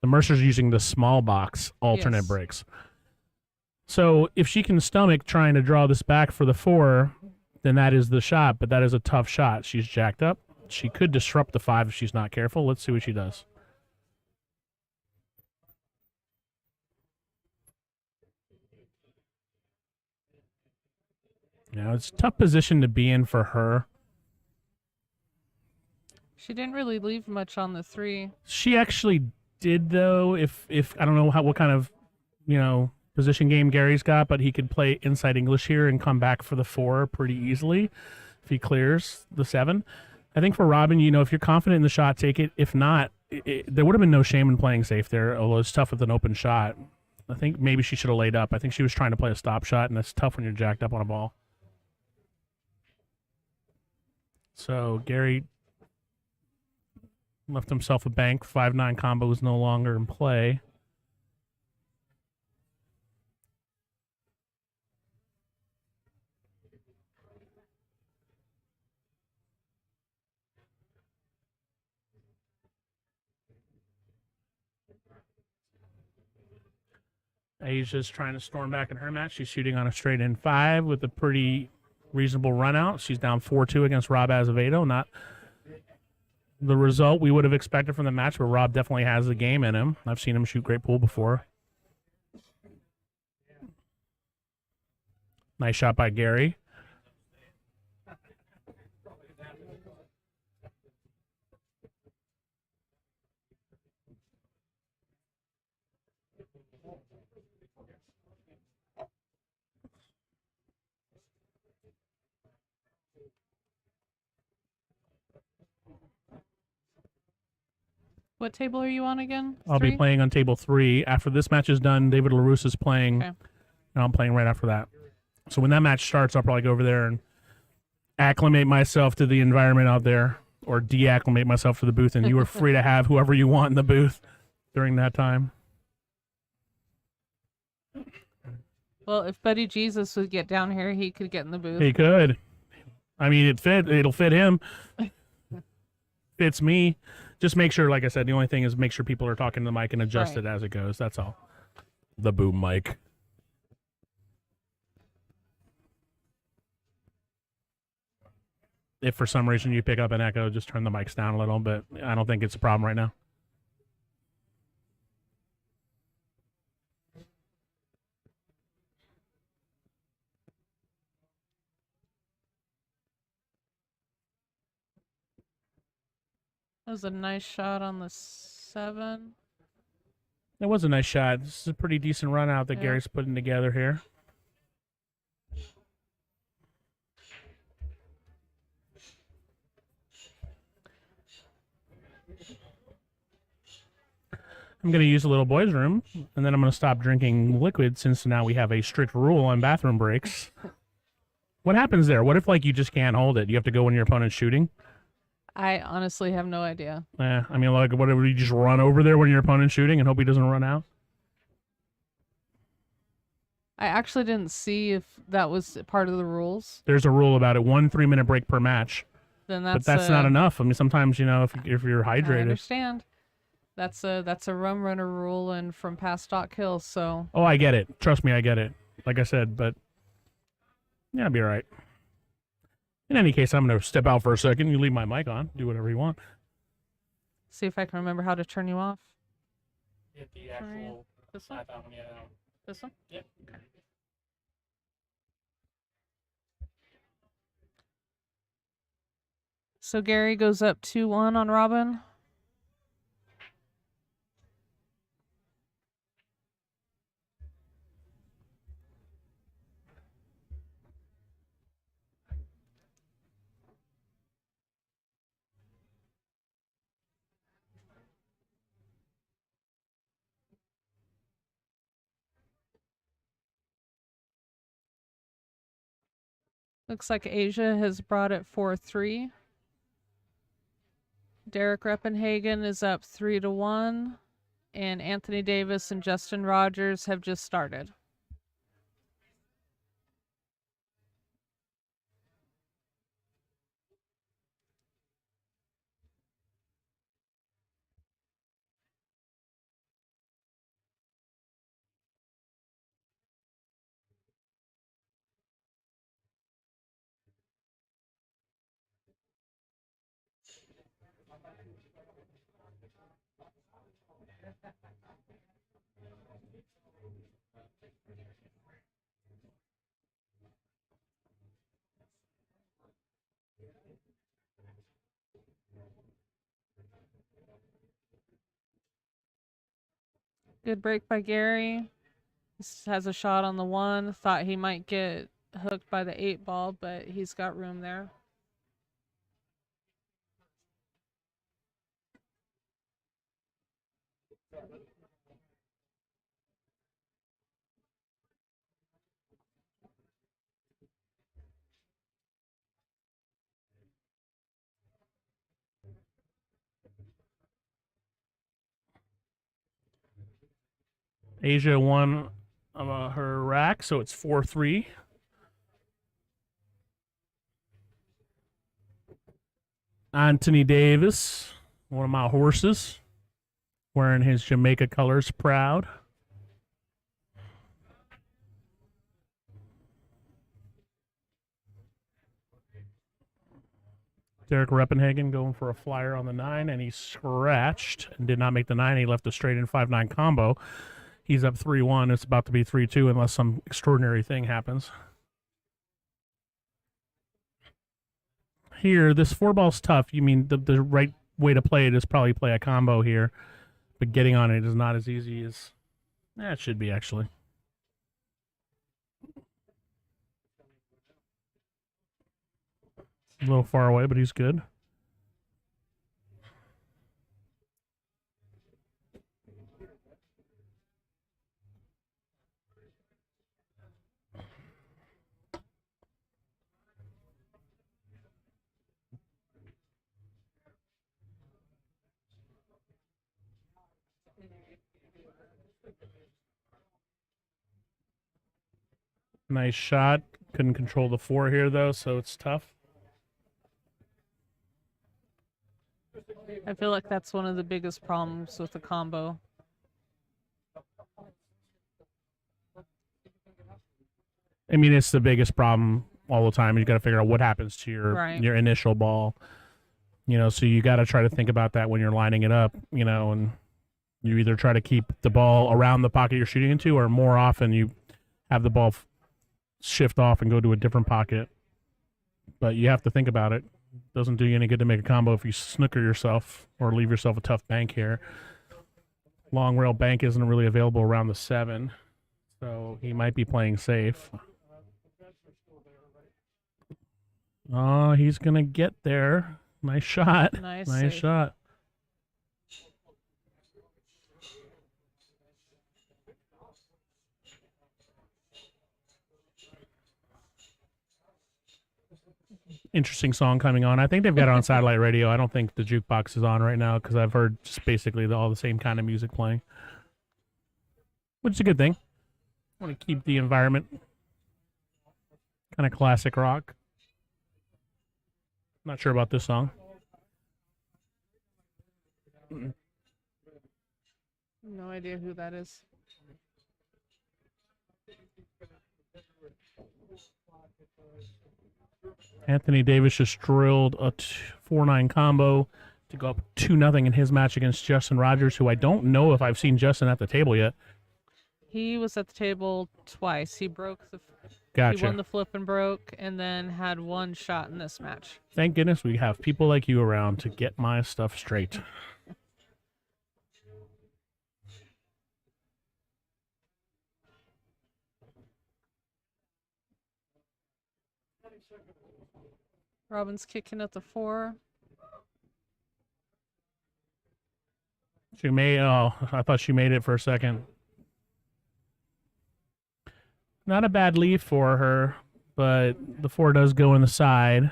The Mercer's using the small box alternate breaks. So if she can stomach trying to draw this back for the 4, then that is the shot, but that is a tough shot. She's jacked up. She could disrupt the 5 if she's not careful. Let's see what she does. Now, it's a tough position to be in for her. She didn't really leave much on the 3. She actually did, though. If I don't know what kind of, position game Gary's got, but he could play inside English here and come back for the 4 pretty easily if he clears the 7. I think for Robin, if you're confident in the shot, take it. If not, there would have been no shame in playing safe there, although it's tough with an open shot. I think maybe she should have laid up. I think she was trying to play a stop shot, and that's tough when you're jacked up on a ball. So Gary left himself a bank. 5-9 combo is no longer in play. Asia's trying to storm back in her match. She's shooting on a straight in 5 with a pretty reasonable run out. She's down 4-2 against Rob Azevedo. Not the result we would have expected from the match, but Rob definitely has the game in him. I've seen him shoot great pool before. Nice shot by Gary. What table are you on again? I'll be playing on table 3. After this match is done, David LaRusse is playing, and I'm playing right after that. So when that match starts, I'll probably go over there and acclimate myself to the environment out there, or deacclimate myself to the booth, and you are free to have whoever you want in the booth during that time. Well, if Buddy Jesus would get down here, he could get in the booth. He could. I mean, it'll fit him. Fits me. Just make sure, like I said, the only thing is make sure people are talking to the mic and adjust it as it goes. That's all. The boom mic. if for some reason you pick up an echo, just turn the mics down a little, but I don't think it's a problem right now. That was a nice shot on the 7. It was a nice shot. This is a pretty decent run out that Yeah. Gary's putting together here. I'm going to use the little boys' room, and then I'm going to stop drinking liquid since now we have a strict rule on bathroom breaks. What happens there? What if, like, you just can't hold it? You have to go when your opponent's shooting? I honestly have no idea. I mean, like, whatever, you just run over there when your opponent's shooting and hope he doesn't run out? I actually didn't see if that was part of the rules. There's a rule about it, 1 3-minute break per match. Then But that's not enough. I mean, sometimes, you know, if you're I hydrated. understand. That's a rum runner rule and from past stock kills. So Oh, I get it. Trust me, I get it. Like I said, but yeah, I'll be all right. In any case, I'm going to step out for a second. You leave my mic on. Do whatever you want. see if I can remember how to turn you off. Hit the actual This one? This one? Yep. Okay. So Gary goes up 2-1 on Robin. Looks like Asia has brought it 4-3. Derek Reppenhagen is up 3-1. And Anthony Davis and Justin Rogers have just started. Good break by Gary. This has a shot on the 1. Thought he might get hooked by the 8 ball, but he's got room there. Asia won her rack, so it's 4-3. Anthony Davis, one of my horses, wearing his Jamaica colors proud. Derek Reppenhagen going for a flyer on the 9, and he scratched and did not make the 9. He left a straight in 5-9 combo. He's up 3-1. It's about to be 3-2 unless some extraordinary thing happens. Here, this 4-ball's tough. You mean the right way to play it is probably play a combo here, but getting on it is not as easy as it should be, actually. A little far away, but he's good. Nice shot. Couldn't control the 4 here, though, so it's tough. I feel like that's one of the biggest problems with the combo. I mean, it's the biggest problem all the time. You got to figure out what happens to Right. your initial ball. So you got to try to think about that when you're lining it up. And you either try to keep the ball around the pocket you're shooting into, or more often you have the ball shift off and go to a different pocket. But you have to think about it. Doesn't do you any good to make a combo if you snooker yourself or leave yourself a tough bank here. Long rail bank isn't really available around the 7, so he might be playing safe. Oh, he's going to get there. Nice shot. Nice Nice save. shot. Interesting song coming on. I think they've got it on satellite radio. I don't think the jukebox is on right now because I've heard just basically all the same kind of music playing, which is a good thing. I want to keep the environment kind of classic rock. Not sure about this song. No idea who that is. Anthony Davis just drilled a 4-9 combo to go up 2-0 in his match against Justin Rogers, who I don't know if I've seen Justin at the table yet. He was at the table twice. He broke the. Gotcha. He won the flip and broke, and then had one shot in this match. Thank goodness we have people like you around to get my stuff straight. Robin's kicking at the 4. She made. Oh, I thought she made it for a second. Not a bad lead for her, but the 4 does go in the side.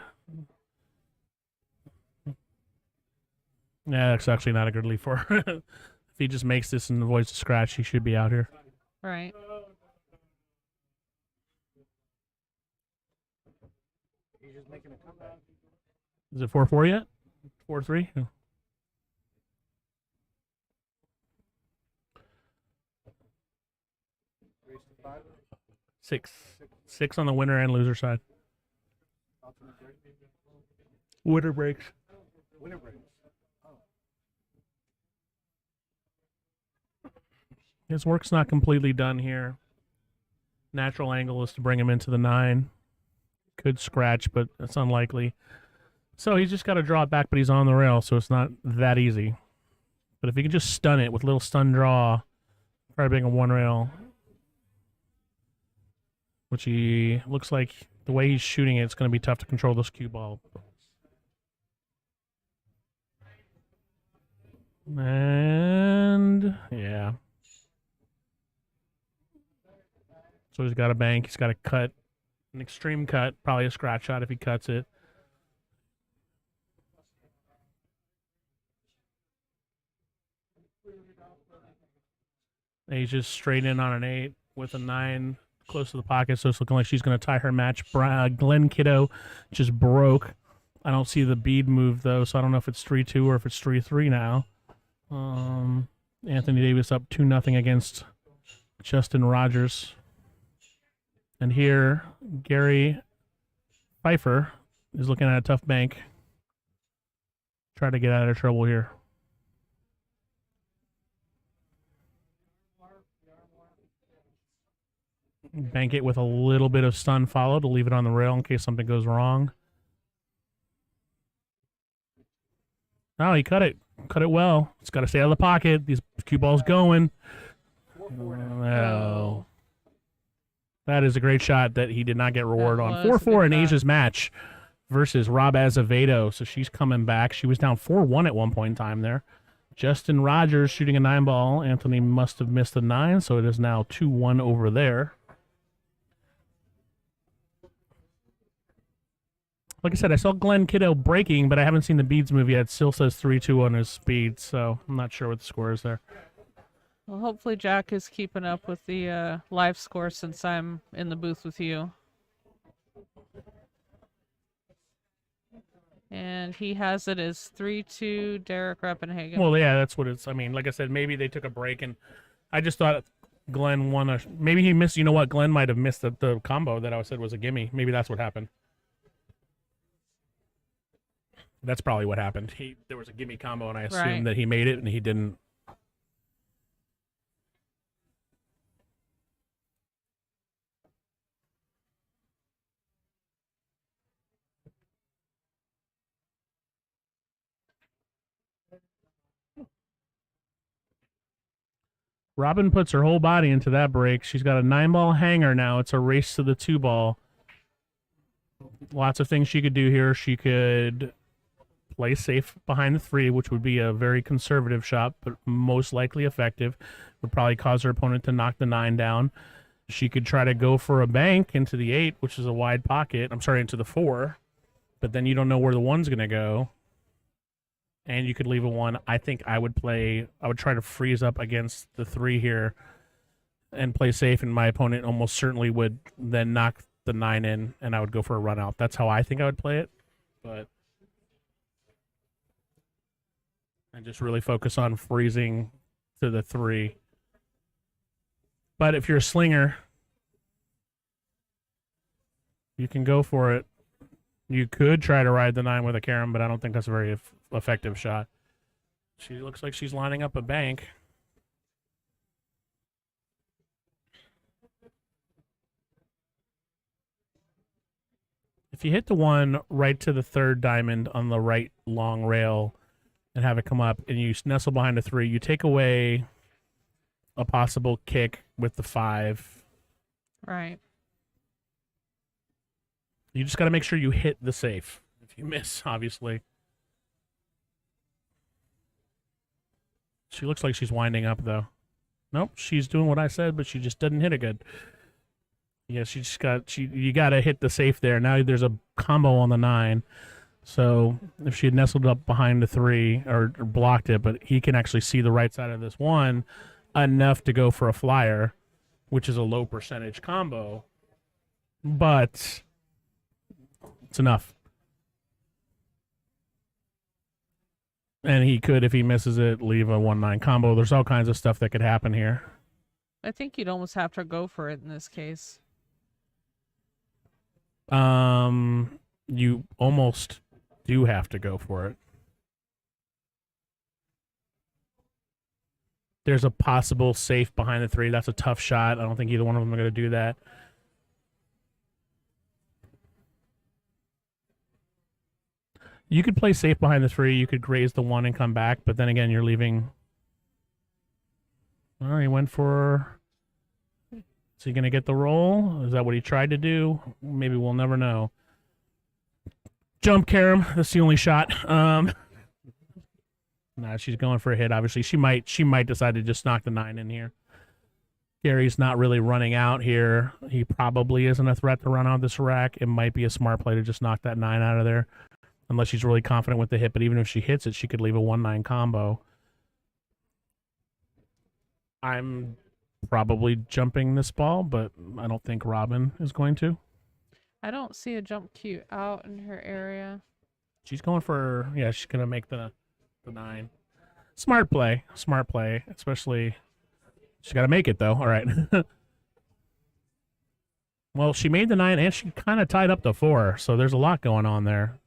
Yeah, that's actually not a good lead for her. If he just makes this and avoids the scratch, he should be out here. Right. He's just making a comeback. Is it 4-4 yet? 4-3? No. Race to 5. 6 on the winner and loser side. Alternate break. Winner breaks. Winner break. His work's not completely done here. Natural angle is to bring him into the 9. Could scratch, but it's unlikely. So he's just got to draw it back, but he's on the rail, so it's not that easy. But if he can just stun it with a little stun draw, probably being a 1 rail, which he looks like the way he's shooting it, it's going to be tough to control this cue ball. And yeah. So he's got a bank. He's got a cut, an extreme cut, probably a scratch shot if he cuts it. And he's just straight in on an 8 with a 9 close to the pocket, so it's looking like she's going to tie her match. Glenn Kiddo just broke. I don't see the bead move, though, so I don't know if it's 3-2 or if it's 3-3 now. Anthony Davis up 2-0 against Justin Rogers. And here, Gary Phifer is looking at a tough bank. Try to get out of trouble here. Bank it with a little bit of stun follow to leave it on the rail in case something goes wrong. Oh, he cut it. Cut it well. It's got to stay out of the pocket. These cue balls going. Oh. That is a great shot that he did not get rewarded on. 4-4 in Asia's match versus Rob Azevedo. So she's coming back. She was down 4-1 at one point in time there. Justin Rogers shooting a 9 ball. Anthony must have missed the 9, so it is now 2-1 over there. Like I said, I saw Glenn Kiddo breaking, but I haven't seen the beads move yet. It still says 3-2 on his speed, so I'm not sure what the score is there. Well, hopefully Jack is keeping up with the live score since I'm in the booth with you. And he has it as 3-2 Derek Rappenhagen. Well, yeah, that's what it's. I mean, like I said, maybe they took a break, and I just thought Glenn won a. Maybe he missed. You know what? Glenn might have missed the combo that I said was a gimme. Maybe that's what happened. That's probably what happened. There was a gimme combo, and I assumed Right. that he made it, and he didn't. Robin puts her whole body into that break. She's got a 9-ball hanger now. It's a race to the 2-ball. Lots of things she could do here. She could play safe behind the 3, which would be a very conservative shot, but most likely effective. Would probably cause her opponent to knock the 9 down. She could try to go for a bank into the 8, which is a wide pocket. I'm sorry, into the 4. But then you don't know where the 1's going to go. And you could leave a 1. I think I would try to freeze up against the 3 here and play safe, and my opponent almost certainly would then knock the 9 in, and I would go for a run out. That's how I think I would play it. But I just really focus on freezing to the 3. But if you're a slinger, you can go for it. You could try to ride the 9 with a carom, but I don't think that's a very effective shot. She looks like she's lining up a bank. If you hit the 1 right to the 3rd diamond on the right long rail and have it come up, and you nestle behind the 3, you take away a possible kick with the 5. Right. You just got to make sure you hit the safe. If you miss, obviously. She looks like she's winding up, though. Nope, she's doing what I said, but she just didn't hit it good. Yeah, you got to hit the safe there. Now there's a combo on the 9. So if she had nestled up behind the 3 or blocked it, but he can actually see the right side of this 1 enough to go for a flyer, which is a low percentage combo. But it's enough. And he could, if he misses it, leave a 1-9 combo. There's all kinds of stuff that could happen here. I think you'd almost have to go for it in this case. You almost do have to go for it. There's a possible safe behind the 3. That's a tough shot. I don't think either one of them are going to do that. You could play safe behind the 3. You could graze the 1 and come back, but then again, you're leaving. Well, he went for. Is he going to get the roll? Is that what he tried to do? Maybe we'll never know. Jump carom. That's the only shot. Nah, she's going for a hit. Obviously, she might decide to just knock the 9 in here. Gary's not really running out here. He probably isn't a threat to run out this rack. It might be a smart play to just knock that 9 out of there, unless she's really confident with the hit. But even if she hits it, she could leave a 1-9 combo. I'm probably jumping this ball, but I don't think Robin is going to. I don't see a jump cue out in her area. She's going for, yeah, she's going to make the 9. Smart play, especially, she's got to make it, though. All right. Well, she made the 9, and she kind of tied up the 4, so there's a lot going on there.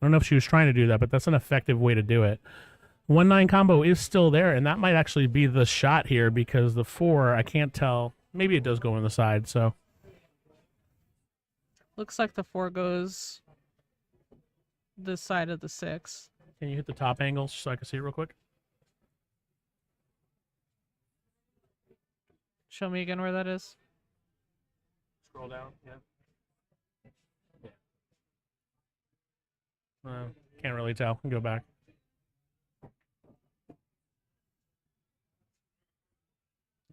I don't know if she was trying to do that, but that's an effective way to do it. 1-9 combo is still there, and that might actually be the shot here, because the 4, I can't tell. Maybe it does go on the side, so. Looks like the 4 goes this side of the 6. Can you hit the top angles so I can see it real quick? Show me again where that is. Scroll down, yeah. Can't really tell. Go back.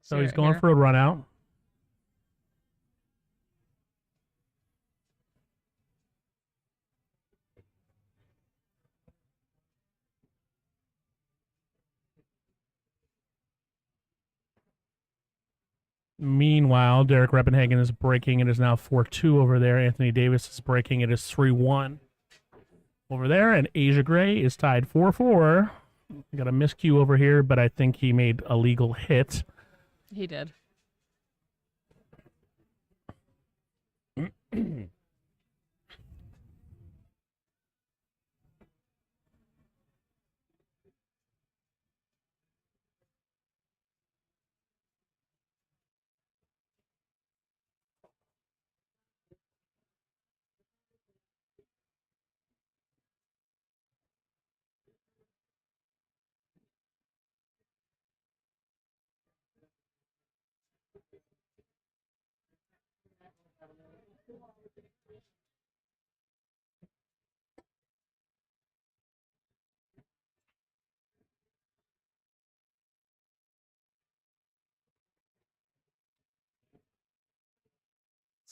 So he's going for a run out. Meanwhile, Derek Reppenhagen is breaking. It is now 4-2 over there. Anthony Davis is breaking. It is 3-1 over there. And Asia Gray is tied 4-4. Got a miscue over here, but I think he made a legal hit. He did.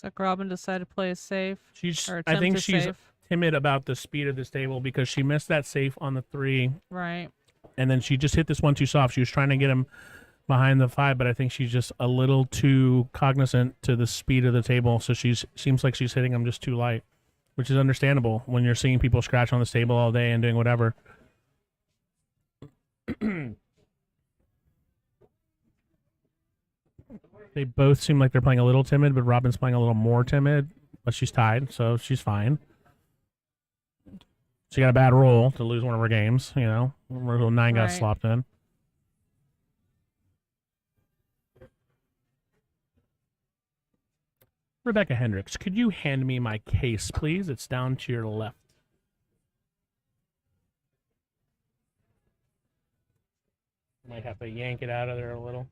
It's like Robin decided to play it safe. She's. Or I attempt think to she's save. timid about the speed of this table because she missed that safe on the 3, Right. and then she just hit this one too soft. She was trying to get him behind the 5, but I think she's just a little too cognizant to the speed of the table. So seems like she's hitting him just too light, which is understandable when you're seeing people scratch on this table all day and doing whatever. They both seem like they're playing a little timid, but Robin's playing a little more timid. But she's tied, so she's fine. She got a bad roll to lose one of her games, you know. Her little 9 got Right. slopped in. Rebecca Hendricks, could you hand me my case, please? It's down to your left. Might have to yank it out of there a little.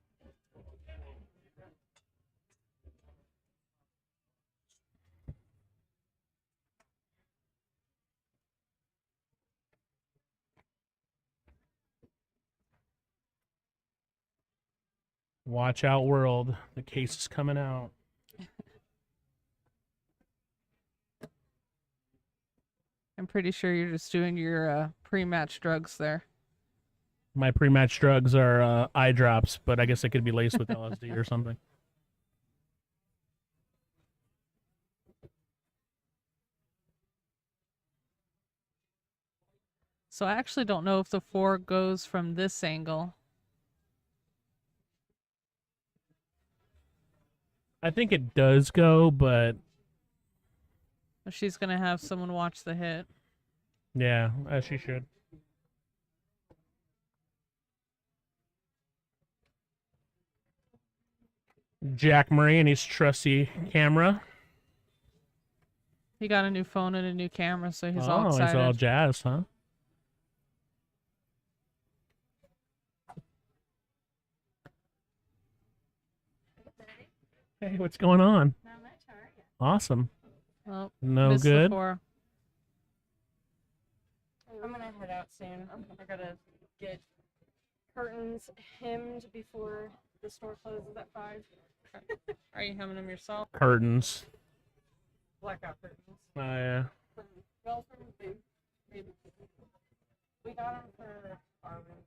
Watch out, world. The case is coming out. I'm pretty sure you're just doing your pre-match drugs there. My pre-match drugs are eye drops, but I guess it could be laced with LSD or something. So I actually don't know if the 4 goes from this angle. I think it does go, but She's going to have someone watch the hit. yeah, as she should. Jack Murray and his trusty camera. He got a new phone and a new camera, so he's oh, all excited. he's all jazzed, huh? Hey, what's going on? Not much. How are you? Awesome. Oh, No missed the good. 4. I'm gonna head out soon. I gotta get curtains hemmed before the store closes at 5. Are you hemming them yourself? Curtains. Blackout curtains. Oh, yeah. Well, from baby. We got them for our room.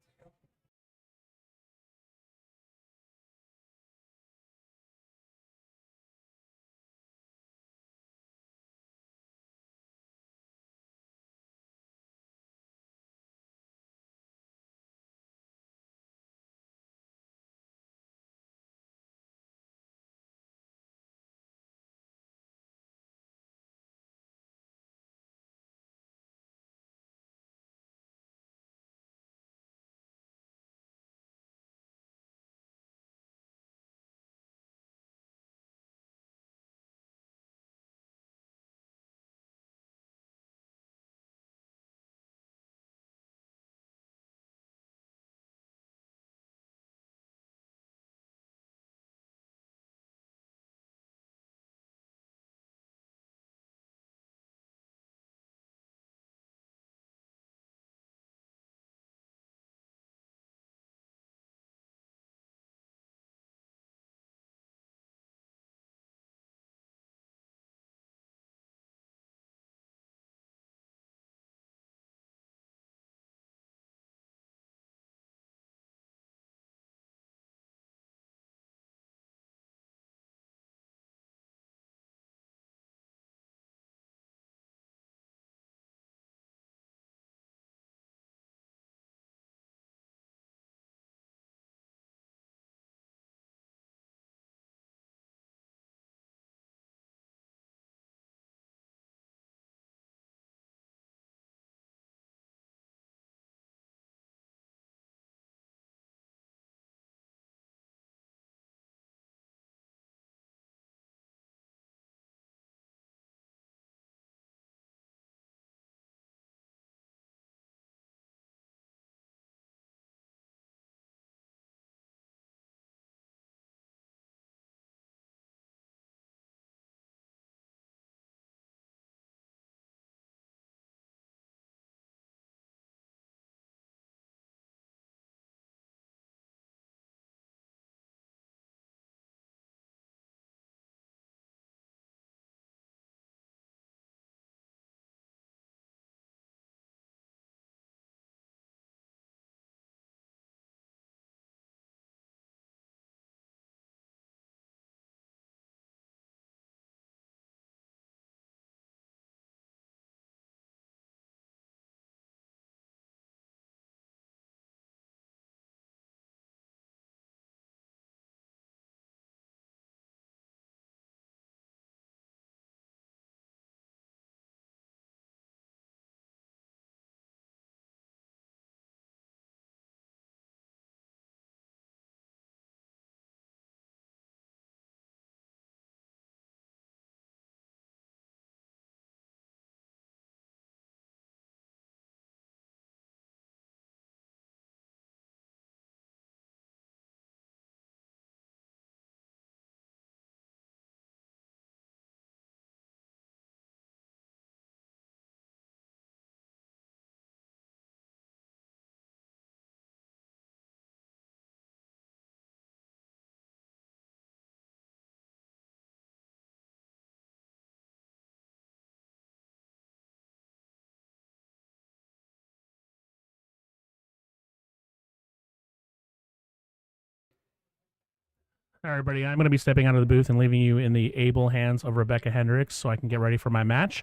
All right, everybody, I'm going to be stepping out of the booth and leaving you in the able hands of Rebecca Hendricks so I can get ready for my match.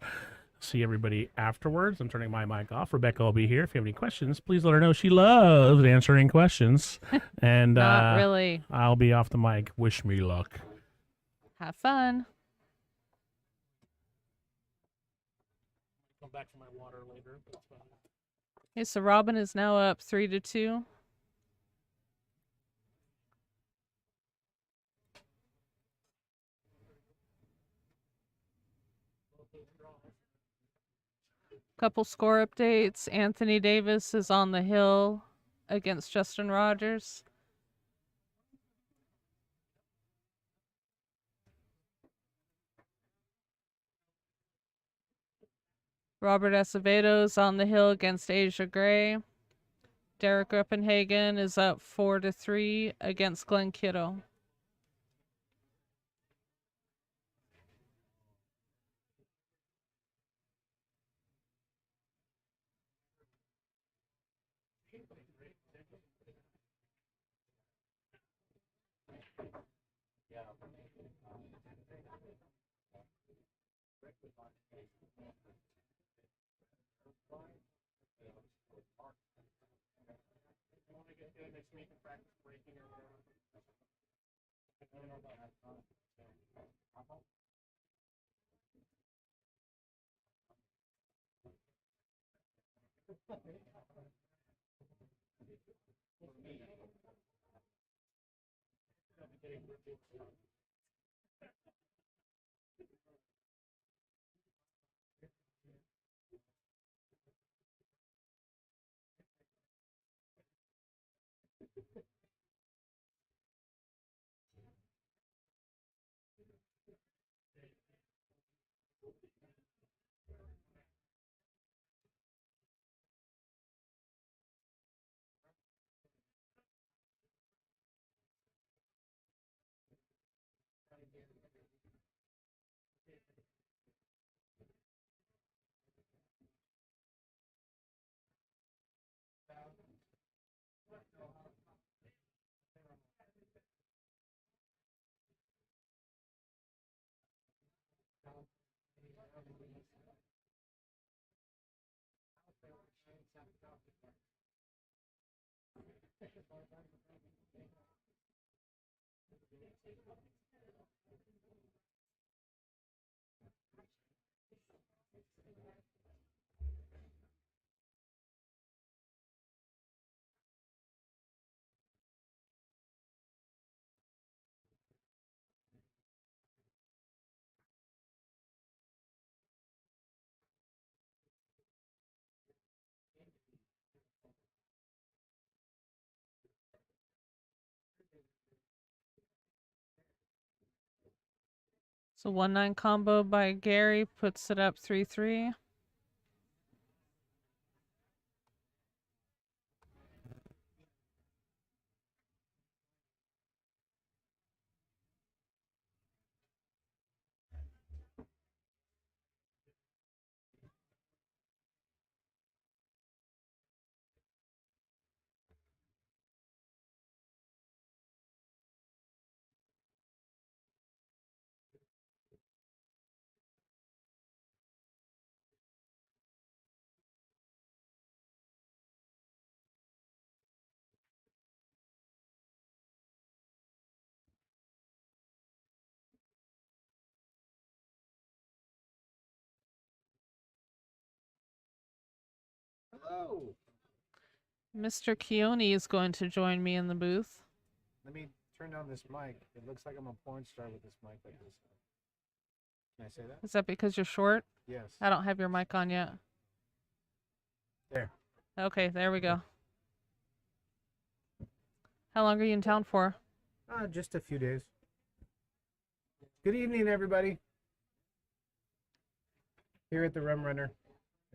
See everybody afterwards. I'm turning my mic off. Rebecca will be here. If you have any questions, please let her know she loves answering questions. And Not really. I'll be off the mic. Wish me luck. Have fun. Come back for my water later. Okay, so Robin is now up 3-2. Couple score updates. Anthony Davis is on the hill against Justin Rogers. Robert Azevedo is on the hill against Asia Gray. Derek Rippenhagen is up 4-3 against Glenn Kiddo. So 1-9 combo by Gary puts it up 3-3. Hello. Mr. Keone is going to join me in the booth. Let me turn down this mic. It looks like I'm a porn star with this mic like this. Can I say that? Is that because you're short? Yes. I don't have your mic on yet. There. Okay, there we go. How long are you in town for? Just a few days. Good evening, everybody. Here at the Rum Runner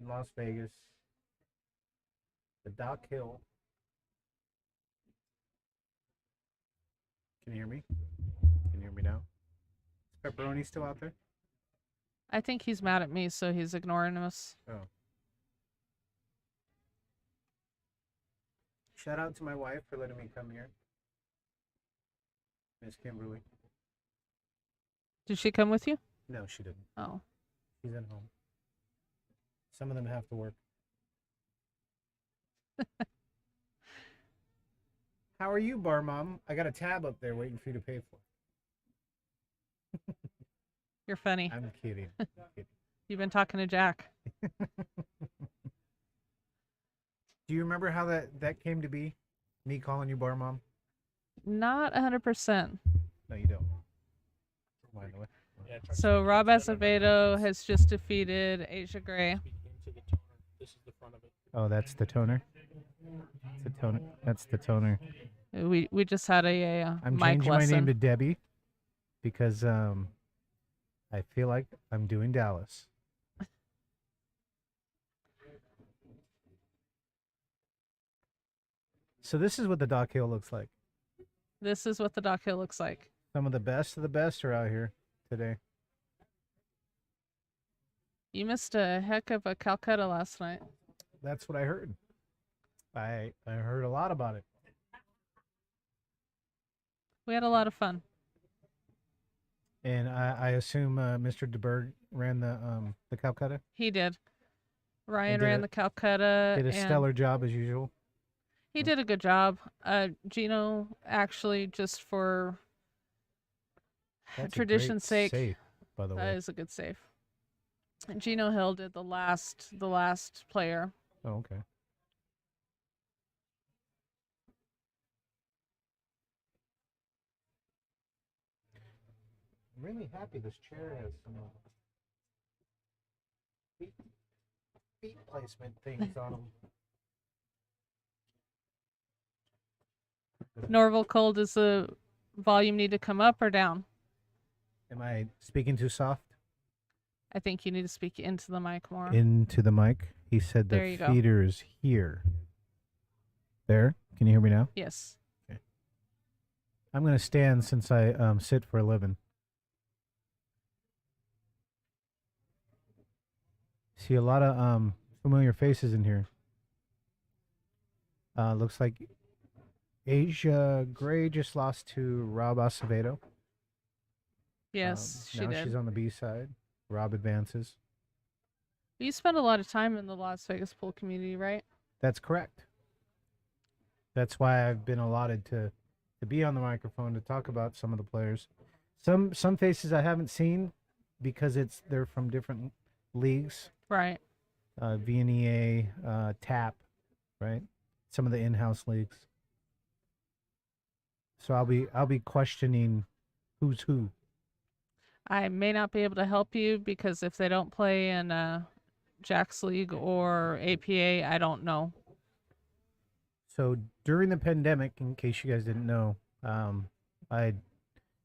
in Las Vegas. The Dock Hill. Can you hear me? Can you hear me now? Is Pepperoni still out there? I think he's mad at me, so he's ignoring us. Oh. Shout out to my wife for letting me come here. Miss Kimberly. Did she come with you? No, she didn't. Oh. She's at home. Some of them have to work. How are you, bar mom? I got a tab up there waiting for you to pay for. You're funny. I'm kidding. You've been talking to Jack. Do you remember how that came to be? Me calling you bar mom? Not 100%. No, you don't. By the way. So Rob Azevedo has just defeated Asia Gray. This is the front of it. Oh, that's the toner. The toner. That's the toner. We just had a I'm mic changing lesson. my name to Debbie because I feel like I'm doing Dallas. So this is what the Dock Hill looks like. This is what the Dock Hill looks like. Some of the best are out here today. You missed a heck of a Calcutta last night. That's what I heard. I heard a lot about it. We had a lot of fun. And I assume Mr. DeBerg ran the Calcutta. He did. Ryan did ran a- the Calcutta. Did a and stellar job as usual. He did a good job. Gino, actually, just for That's a tradition's great sake, save, by the that way. is a good save. And Gino Hill did the last player. Oh, okay. I'm really happy this chair has some feet placement things on them. Norval Cold, does the volume need to come up or down? Am I speaking too soft? I think you need to speak into the mic more. Into the mic. He said There the you go. feeder is here. There? Can you hear me now? Yes. I'm going to stand since I sit for a living. See a lot of familiar faces in here. Looks like Asia Gray just lost to Rob Azevedo. Yes, she now did. she's on the B side. Rob advances. You spend a lot of time in the Las Vegas pool community, right? That's correct. That's why I've been allotted to be on the microphone to talk about some of the players. Some faces I haven't seen because they're from different leagues. Right. VNEA, TAP, right? Some of the in-house leagues. So I'll be questioning who's who. I may not be able to help you because if they don't play in Jack's League or APA, I don't know. So during the pandemic, in case you guys didn't know,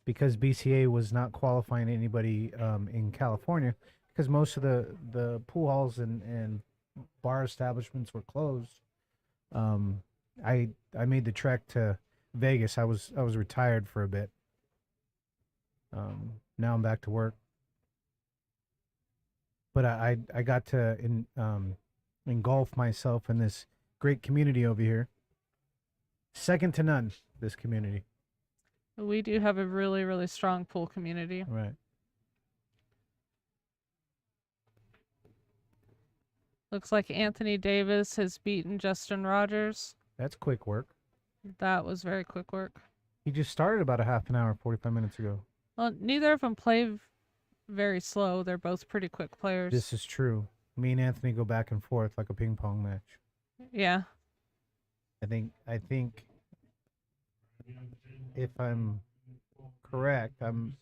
because BCA was not qualifying anybody in California, because most of the pool halls and bar establishments were closed. I made the trek to Vegas. I was retired for a bit. Now I'm back to work. But I got to engulf myself in this great community over here. Second to none, this community. We do have a really, really strong pool community. Right. Looks like Anthony Davis has beaten Justin Rogers. That's quick work. That was very quick work. He just started about a half an hour, 45 minutes ago. Well, neither of them play very slow. They're both pretty quick players. This is true. Me and Anthony go back and forth like a ping pong match. Yeah. I think if I'm correct, I'm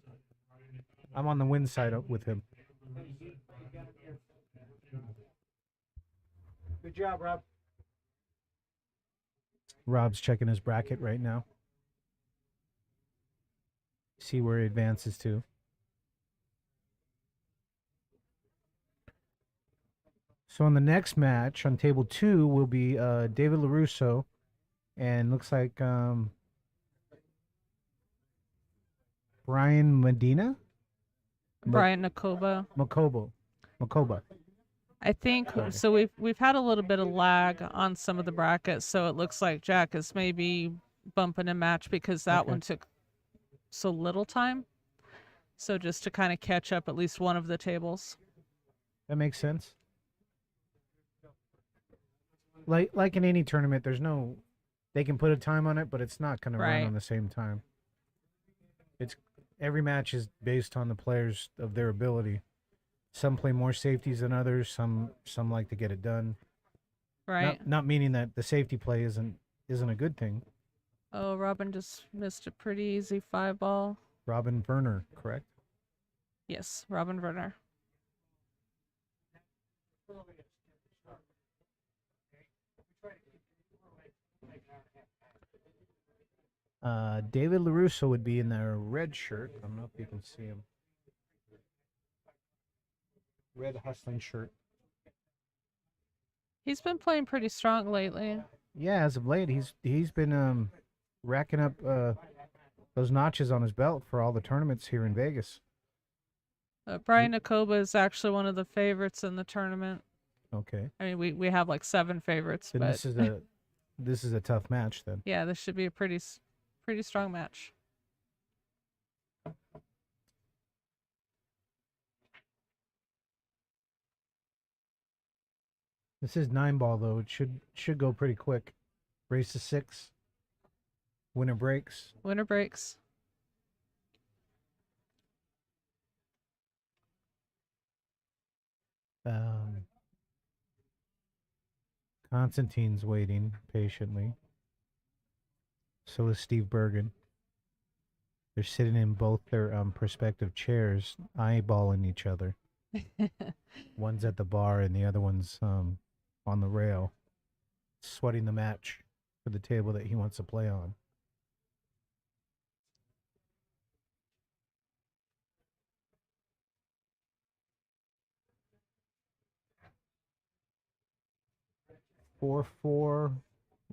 on the win side with him. Good job, Rob. Rob's checking his bracket right now. See where he advances to. So on the next match, on table 2, will be David LaRusso, and looks like Brian Medina? Brian Makoba. Makoba. I think so. We've had a little bit of lag on some of the brackets, so it looks like Jack is maybe bumping a match because that Okay. one took so little time. So just to kind of catch up at least one of the tables. That makes sense. Like in any tournament, there's no, they can put a time on it, but it's not going to run Right. on the same time. It's every match is based on the players of their ability. Some play more safeties than others. Some like to get it done. Right. Not meaning that the safety play isn't a good thing. Oh, Robin just missed a pretty easy 5-ball. Robin Verner, correct? Yes, Robin Verner. David LaRusso would be in the red shirt. I don't know if you can see him. Red hustling shirt. He's been playing pretty strong lately. Yeah, as of late, he's been racking up those notches on his belt for all the tournaments here in Vegas. Brian Nakoba is actually one of the favorites in the tournament. Okay, I mean, we have like 7 favorites, then but this is a tough match then. yeah, this should be a pretty strong match. This is 9-ball though. It should go pretty quick. Race to 6. Winner breaks. Winner breaks. Constantine's waiting patiently. So is Steve Bergan. They're sitting in both their prospective chairs, eyeballing each other. One's at the bar and the other one's on the rail, sweating the match for the table that he wants to play on. Four,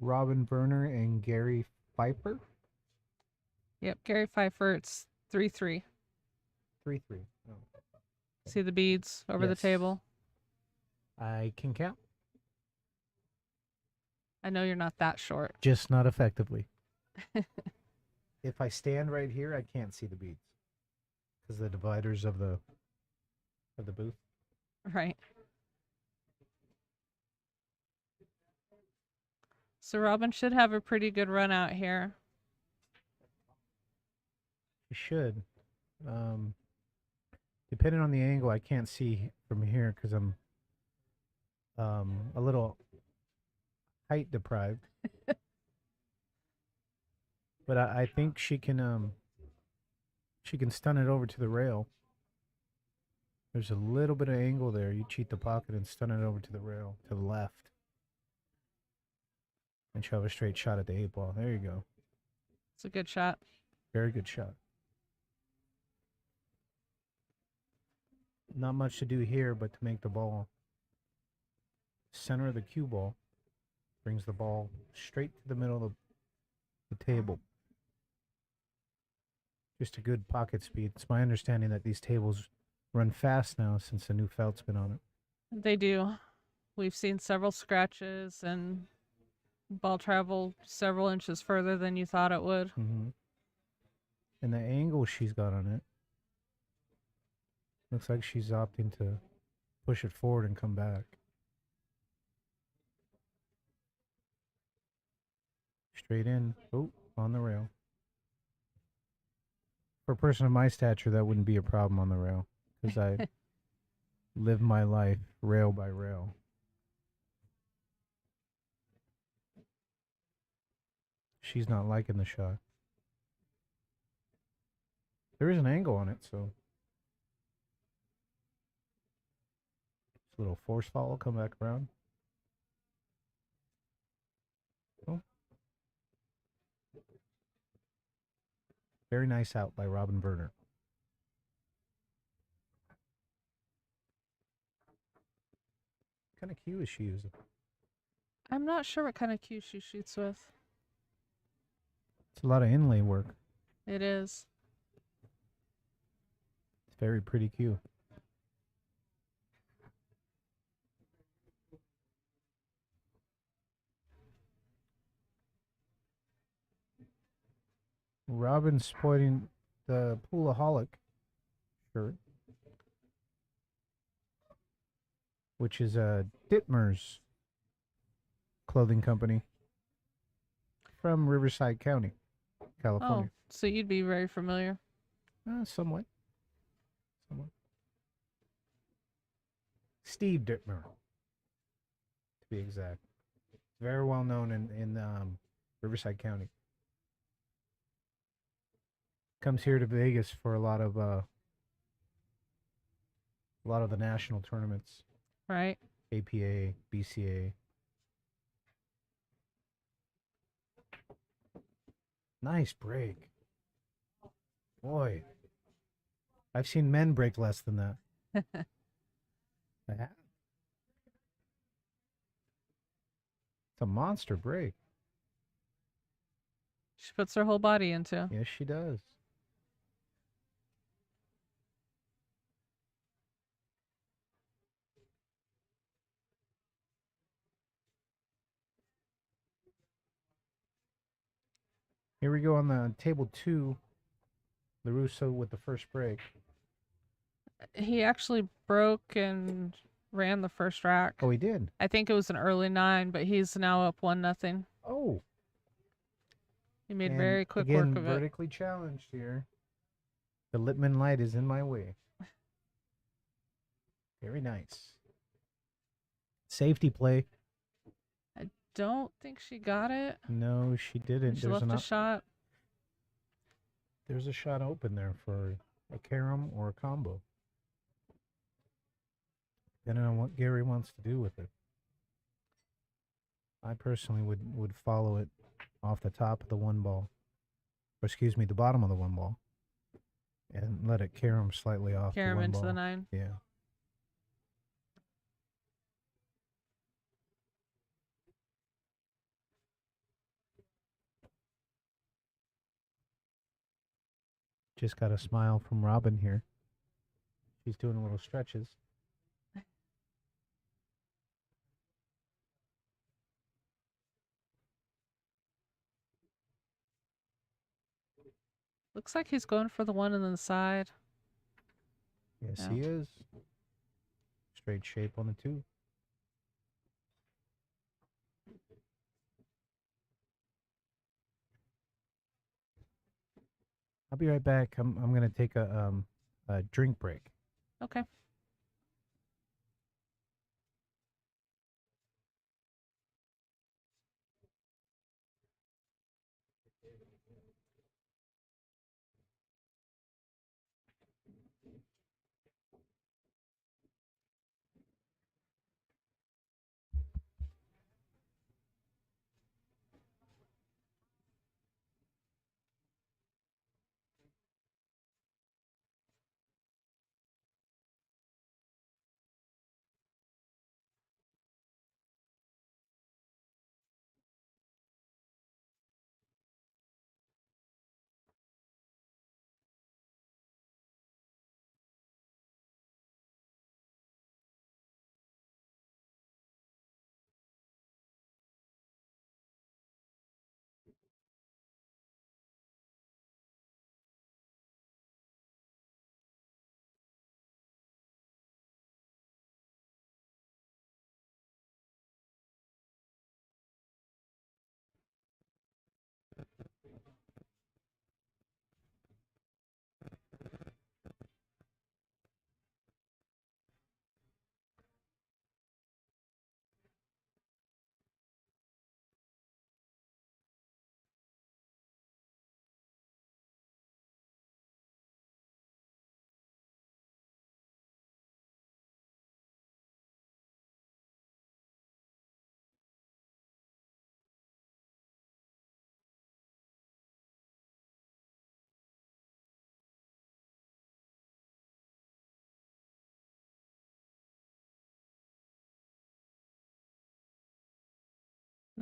Robin Verner and Gary Phifer. Yep, Gary Phifer. It's 3-3. 3-3. Oh. See the beads over the Yes. table? I can count, I know you're not that short. just not effectively. If I stand right here, I can't see the beads because the dividers of the booth. Right. So Robin should have a pretty good run out here. You should. Depending on the angle, I can't see from here because I'm a little height deprived. But I think she can stun it over to the rail. There's a little bit of angle there. You cheat the pocket and stun it over to the rail to the left. And shove a straight shot at the 8-ball. There you go. It's a good shot. Very good shot. Not much to do here but to make the ball. Center of the cue ball brings the ball straight to the middle of the table. Just a good pocket speed. It's my understanding that these tables run fast now since the new felt's been on it. They do. We've seen several scratches and ball travel several inches further than you thought it would. Mm-hmm. And the angle she's got on it looks like she's opting to push it forward and come back. Straight in. Oh, on the rail. For a person of my stature, that wouldn't be a problem on the rail because I live my life rail by rail. She's not liking the shot. There is an angle on it, so this little force fall will come back around. Oh. Very nice out by Robin Verner. What kind of cue is she using? I'm not sure what kind of cue she shoots with. It's a lot of inlay work. It is. It's very pretty cue. Robin's pointing the Poolaholic shirt, which is a Dittmer's clothing company from Riverside County, California. Oh, so you'd be very familiar. Somewhat. Somewhat. Steve Dittmer, to be exact. Very well known in Riverside County. Comes here to Vegas for a lot of the national tournaments. Right. APA, BCA. Nice break. Boy. I've seen men break less than that. I have. It's a monster break. She puts her whole body into. Yes, she does. Here we go on the table 2. LaRusso with the first break. He actually broke and ran the first rack. Oh, he did? I think it was an early 9, but he's now up 1-0. Oh. He made And very quick again, work of it. vertically challenged here. The Lippmann light is in my way. Very nice. Safety play. I don't think she got it. No, she didn't. She left a shot. There's a shot open there for a carom or a combo. Depending on what Gary wants to do with it. I personally would follow it off the top of the 1 ball. Or excuse me, the bottom of the 1 ball. And let it carom slightly off Carom the 1 into ball. the 9. Yeah. Just got a smile from Robin here. She's doing a little stretches. Looks like he's going for the 1 and then the side. Yes, Yeah. he is. Straight shape on the 2. I'll be right back. I'm gonna take a drink break. Okay.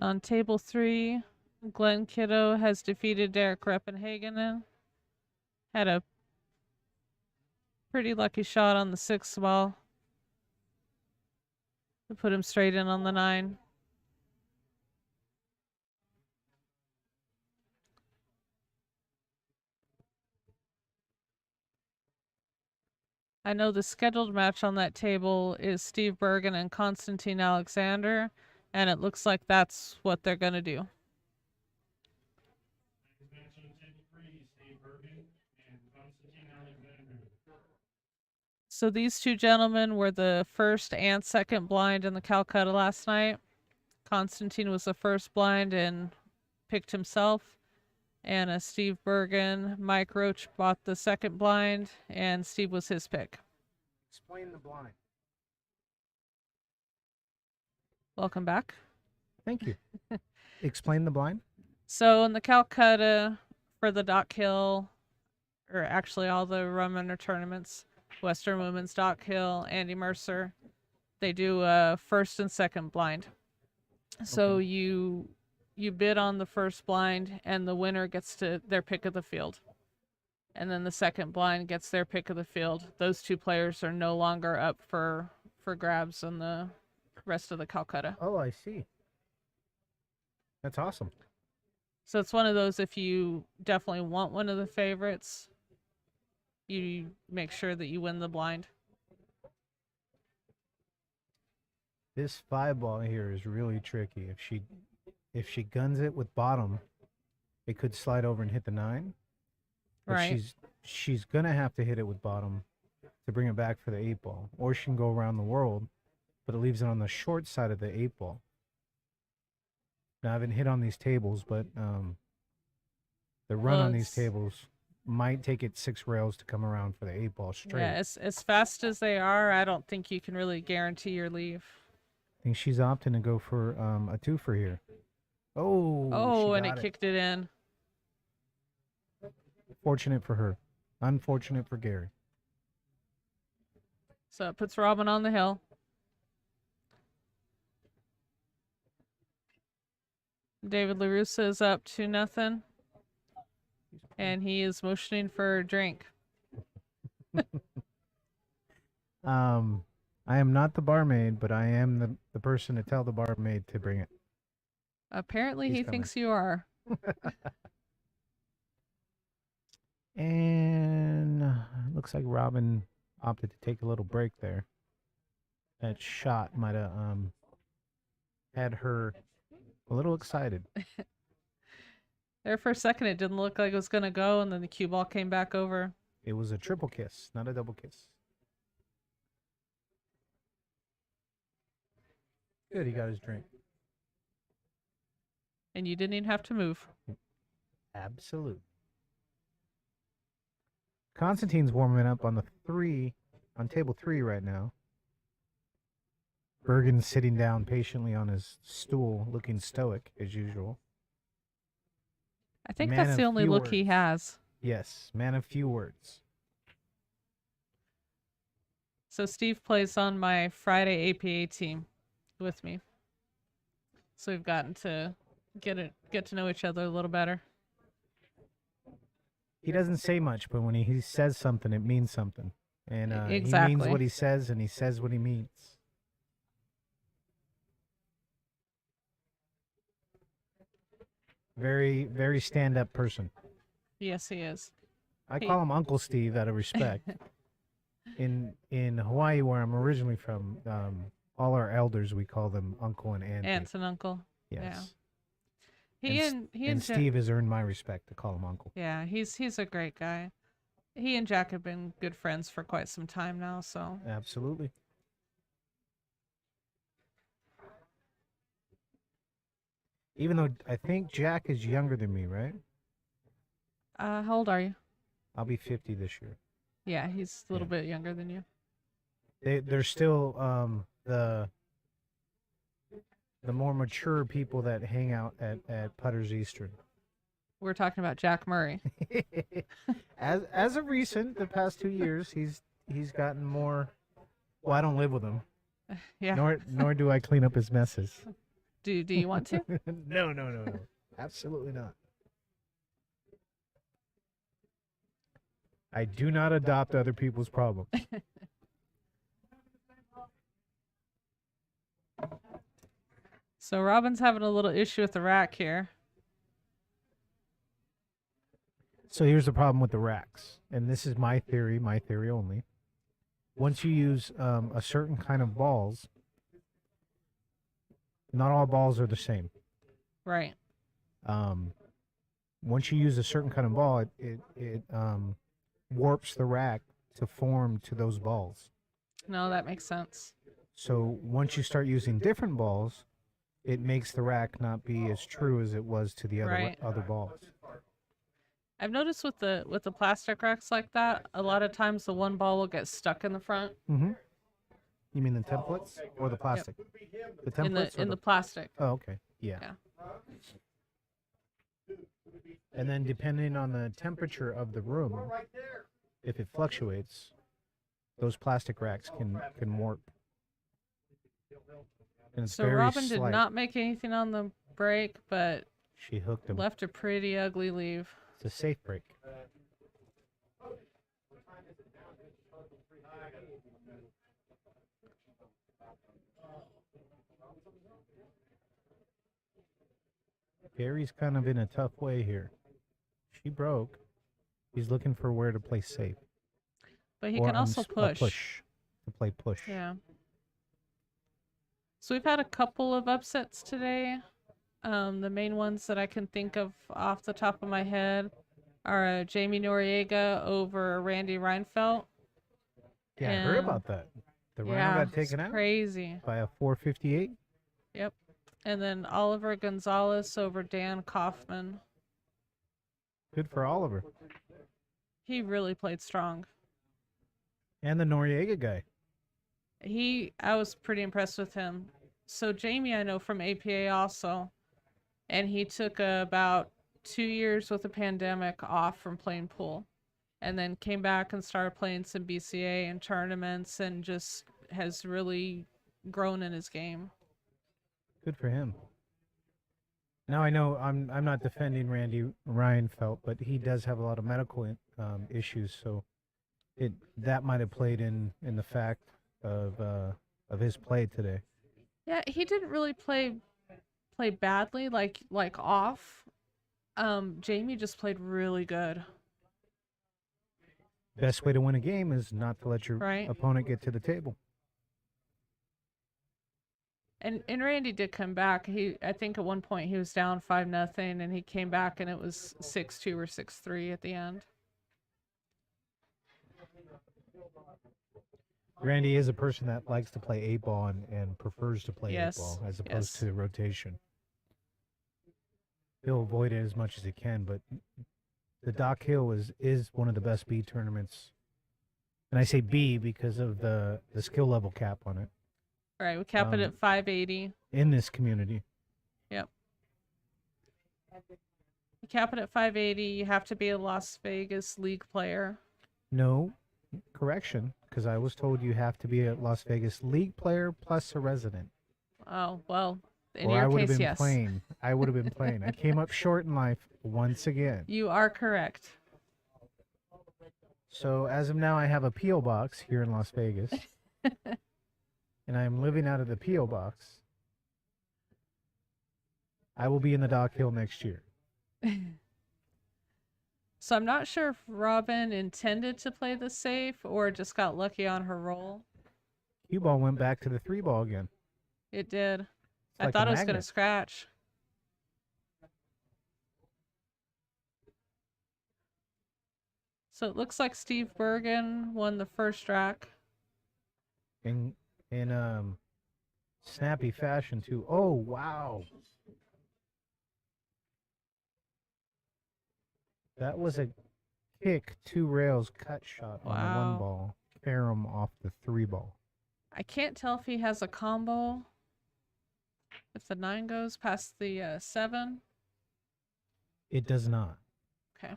On table 3, Glenn Kiddo has defeated Derek Reppenhagen. Had a pretty lucky shot on the 6th ball to put him straight in on the 9. I know the scheduled match on that table is Steve Bergan and Constantine Alexander, and it looks like that's what they're going to do. Next match on table 3, Steve Bergen and Constantine Alexander. So these two gentlemen were the first and second blind in the Calcutta last night. Constantine was the first blind and picked himself. And Steve Bergan, Mike Roach bought the second blind, and Steve was his pick. Explain the blind. Welcome back. Thank you. Explain the blind. So in the Calcutta for the Dock Hill, or actually all the Rum Runner tournaments, Western Women's Dock Hill, Andy Mercer, they do a first and second blind. So you bid on the first blind, and the winner gets their pick of the field. And then the second blind gets their pick of the field. Those two players are no longer up for grabs on the rest of the Calcutta. Oh, I see. That's awesome. So it's one of those, if you definitely want one of the favorites, you make sure that you win the blind. This 5-ball here is really tricky. If she guns it with bottom, it could slide over and hit the 9. But Right. she's gonna have to hit it with bottom to bring it back for the 8-ball, or she can go around the world, but it leaves it on the short side of the 8-ball. Now I haven't hit on these tables, but the run Well, on these it's- tables might take it 6 rails to come around for the 8-ball straight. Yeah, as fast as they are, I don't think you can really guarantee your leave. I think she's opting to go for a 2-for here. Oh, Oh, she and it got kicked it in. Fortunate for her. Unfortunate for Gary. So it puts Robin on the hill. David LaRussa is up 2-0. And he is motioning for a drink. I am not the barmaid, but I am the person to tell the barmaid to bring it. Apparently He's he coming. thinks you are. And looks like Robin opted to take a little break there. That shot might have had her a little excited. There for a second it didn't look like it was going to go, and then the cue ball came back over. It was a triple kiss, not a double kiss. Good, he got his drink. And you didn't even have to move. Absolute. Constantine's warming up on on table 3 right now. Bergan's sitting down patiently on his stool, looking stoic as usual. I think Man that's of the only few look he words. has. Yes, man of few words. So Steve plays on my Friday APA team with me. So we've gotten to get to know each other a little better. He doesn't say much, but when he says something, it means something. And he means Exactly. what he says, and he says what he means. Very, very stand-up person. Yes, he is. I call him Uncle Steve out of respect. In Hawaii, where I'm originally from, all our elders, we call them Uncle and Auntie. Aunt and uncle. Yes. Yeah. And He and Ja- Steve has earned my respect to call him Uncle. Yeah, he's a great guy. He and Jack have been good friends for quite some time now, so Absolutely. Even though I think Jack is younger than me, right? how old are you? I'll be 50 this year. Yeah, he's a little bit younger than you. They're still the more mature people that hang out at Putter's Eastern. We're talking about Jack Murray. As of recent, the past 2 years, he's gotten more. Well, I don't live with him, Yeah. nor do I clean up his messes. Do you want to? No, absolutely not. I do not adopt other people's problems. So Robin's having a little issue with the rack here. So here's the problem with the racks, and this is my theory only. once you use a certain kind of balls, not all balls are the same. Right. Once you use a certain kind of ball, it warps the rack to form to those balls. No, that makes sense. So once you start using different balls, it makes the rack not be as true as it was to the Right. other balls. I've noticed with the plastic racks like that, a lot of times the one ball will get stuck in the front. Mm-hmm. You mean the templates or the plastic? The templates in the plastic. Oh, okay. Yeah. And then depending on the temperature of the room, if it fluctuates, those plastic racks can warp. And it's So very Robin did slight. not make anything on the break, but She hooked him. left a pretty ugly leave. It's a safe break. Gary's kind of in a tough way here. She broke. He's looking for where to play safe. But he Or can also a push. to play push. Yeah. So we've had a couple of upsets today. The main ones that I can think of off the top of my head are Jaime Noriega over Randy Reinfeldt. Yeah, I heard about that. The runner got taken out crazy. by a 458. Yep. And then Oliver Gonzalez over Dan Kaufman. Good for Oliver. He really played strong. And the Noriega guy. I was pretty impressed with him. So Jaime I know from APA also, and he took about 2 years with the pandemic off from playing pool, and then came back and started playing some BCA and tournaments, and just has really grown in his game. Good for him. Now I know I'm not defending Randy Reinfeldt, but he does have a lot of medical issues, so that might have played in the fact of his play today. Yeah, he didn't really play badly, like off. Jaime just played really good. Best way to win a game is not to let your Right. opponent get to the table. And Randy did come back. I think at one point he was down 5-0, and he came back and it was 6-2 or 6-3 at the end. Randy is a person that likes to play 8-ball and prefers to play Yes, 8-ball as opposed yes. to rotation. He'll avoid it as much as he can, but the Doc Hill is one of the best B tournaments. And I say B because of the skill level cap on it. All right, we cap it at 580. In this community. Yep. You cap it at 580. You have to be a Las Vegas League player. No, correction, because I was told you have to be a Las Vegas League player plus a resident. Oh, well, in Or I your would have case, been yes. playing. I would have been playing. I came up short in life once again. You are correct. So as of now, I have a P.O. box here in Las Vegas. And I am living out of the P.O. box. I will be in the Dock Hill next year. So I'm not sure if Robin intended to play the safe or just got lucky on her roll. Cue ball went back to the 3-ball again. It did. I like thought a it was going to magnet. scratch. So it looks like Steve Bergan won the first rack. In snappy fashion too. Oh wow. That was a kick, 2 rails cut shot on the 1 Wow. ball. Carom off the 3-ball. I can't tell if he has a combo. If the 9 goes past the 7. It does not. Okay.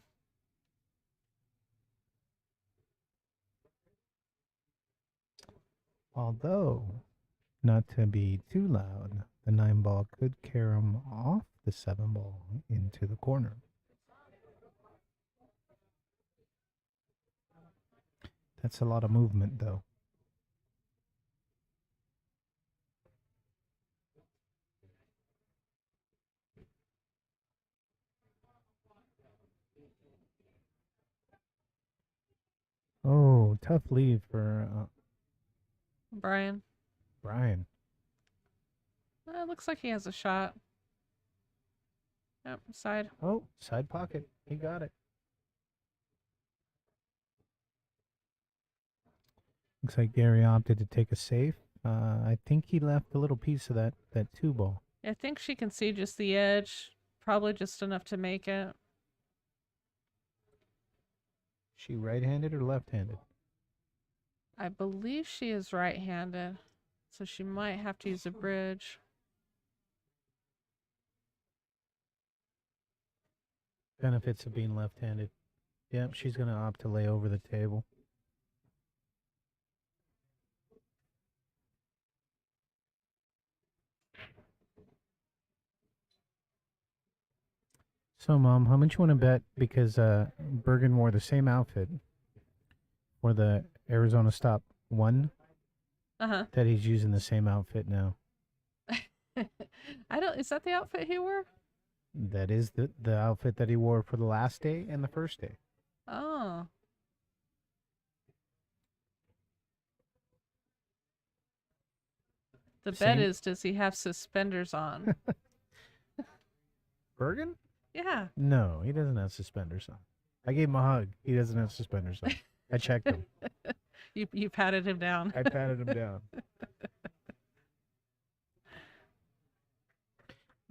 Although, not to be too loud, the 9-ball could carom off the 7-ball into the corner. That's a lot of movement, though. Oh, tough lead for Brian. Brian. Looks like he has a shot. Yep, side. Oh, side pocket. He got it. Looks like Gary opted to take a safe. I think he left a little piece of that two ball. I think she can see just the edge. Probably just enough to make it. She right-handed or left-handed? I believe she is right-handed. So she might have to use a bridge. Benefits of being left-handed. Yep, she's going to opt to lay over the table. So, Mom, how much you want to bet? Because Bergan wore the same outfit for the Arizona Stop 1, Uh-huh. that he's using the same outfit now. Is that the outfit he wore? That is the outfit that he wore for the last day and the first day. Oh. The bet Same- is, does he have suspenders on? Bergan? Yeah. No, he doesn't have suspenders on. I gave him a hug. He doesn't have suspenders on. I checked him. You patted him down. I patted him down.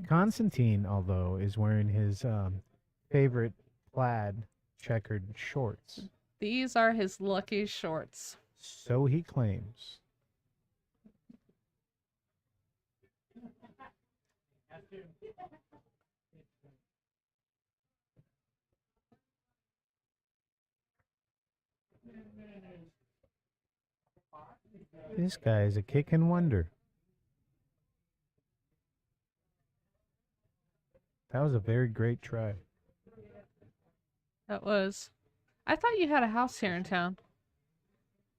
Constantine, although, is wearing his favorite plaid checkered shorts. These are his lucky shorts. So he claims. This guy is a kick and wonder. That was a very great try. That was. I thought you had a house here in town.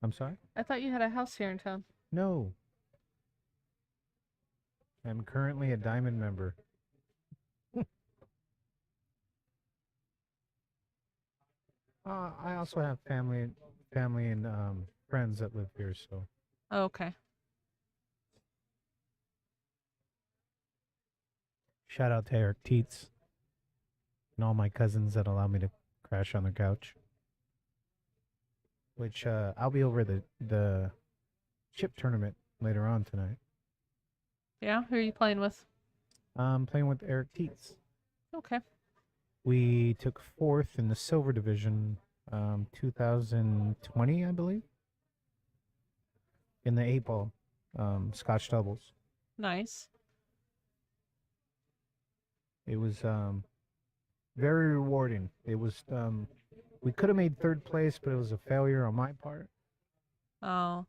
I'm sorry? I thought you had a house here in town. No. I'm currently a diamond member. I also have family and friends that live here, so. Oh, okay. Shout out to Eric Teets and all my cousins that allow me to crash on their couch. Which I'll be over the chip tournament later on tonight. Yeah? Who are you playing with? I'm playing with Eric Teets. Okay. We took 4th in the silver division 2020, I believe. In the 8-ball Scotch doubles. Nice. It was very rewarding. It was we could have made 3rd place, but it was a failure on my part. Oh.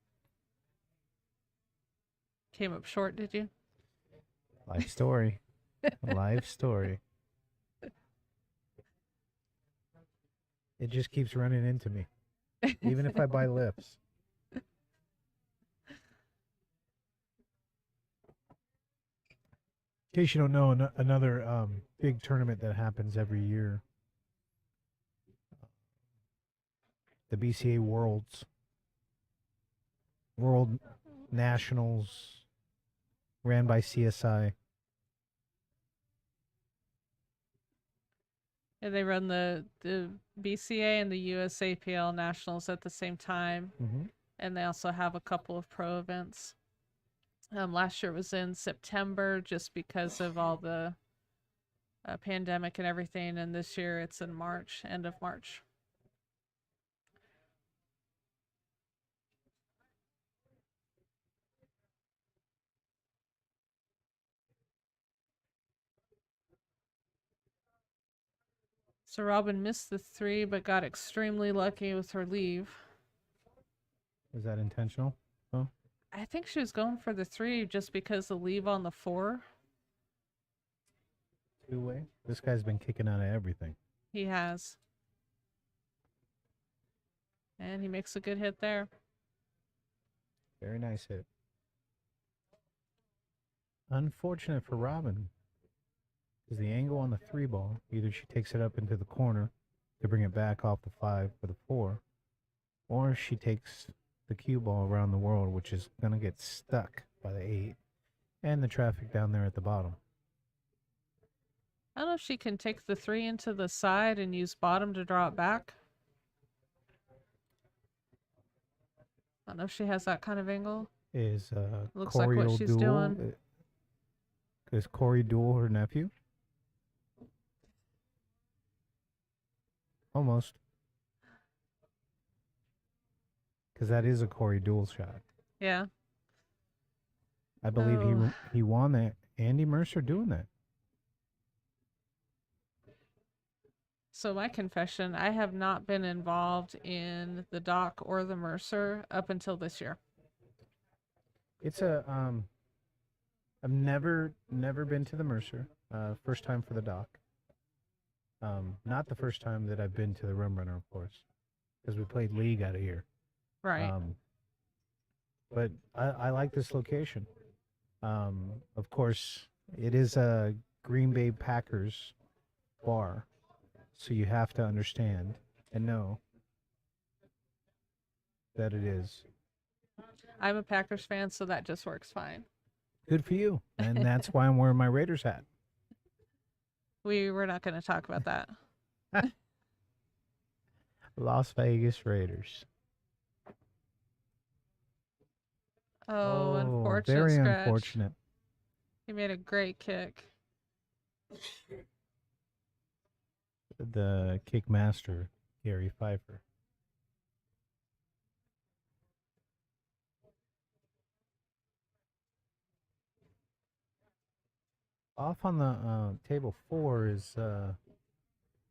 Came up short, did you? Life story. Life story. It just keeps running into me, even if I buy lifts. In case you don't know, another big tournament that happens every year, the BCA World Nationals, ran by CSI. Yeah, they run the BCA and the USAPL Nationals at the same time. Mm-hmm. And they also have a couple of pro events. Last year it was in September just because of all the pandemic and everything. And this year it's in March, end of March. So Robin missed the 3, but got extremely lucky with her leave. Is that intentional? Oh, I think she was going for the 3 just because the leave on the 4. two-way. This guy's been kicking out of everything. He has. And he makes a good hit there. Very nice hit. Unfortunate for Robin. Is the angle on the 3-ball. Either she takes it up into the corner to bring it back off the 5 for the 4, or she takes the cue ball around the world, which is going to get stuck by the 8 and the traffic down there at the bottom. I don't know if she can take the 3 into the side and use bottom to draw it back. I don't know if she has that kind of angle. Is Looks Corey like what she's O'Doul, doing. Is Corey Dool her nephew? Almost. Because that is a Corey Dool shot. Yeah. I believe Oh. he won that. Andy Mercer doing that. So my confession, I have not been involved in the Doc or the Mercer up until this year. It's a I've never been to the Mercer. First time for the Doc. Not the first time that I've been to the Rum Runner, of course, because we played league out of here. Right. But I like this location. Of course, it is a Green Bay Packers bar, so you have to understand and know that it is. I'm a Packers fan, so that just works fine. Good for you. And that's why I'm wearing my Raiders hat. We're not going to talk about that. Las Vegas Raiders. Oh, unfortunate very scratch. unfortunate. He made a great kick. The kick master, Gary Phifer. Off on the table 4 is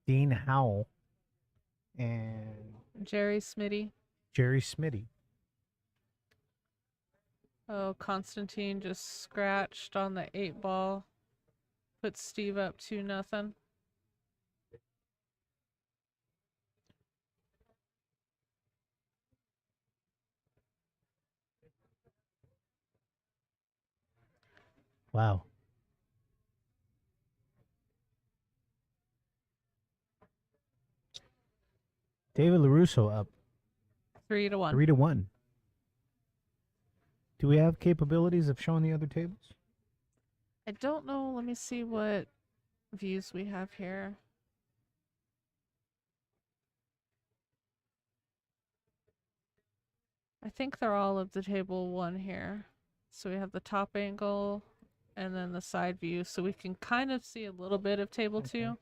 Dean Howell and Jerry Smitty. Jerry Smitty. Oh, Constantine just scratched on the 8 ball. Put Steve up 2-0. Wow. David LaRusso up 3-1. 3-1. Do we have capabilities of showing the other tables? I don't know. Let me see what views we have here. I think they're all of the table 1 here. So we have the top angle and then the side view. So we can kind of see a little bit of table 2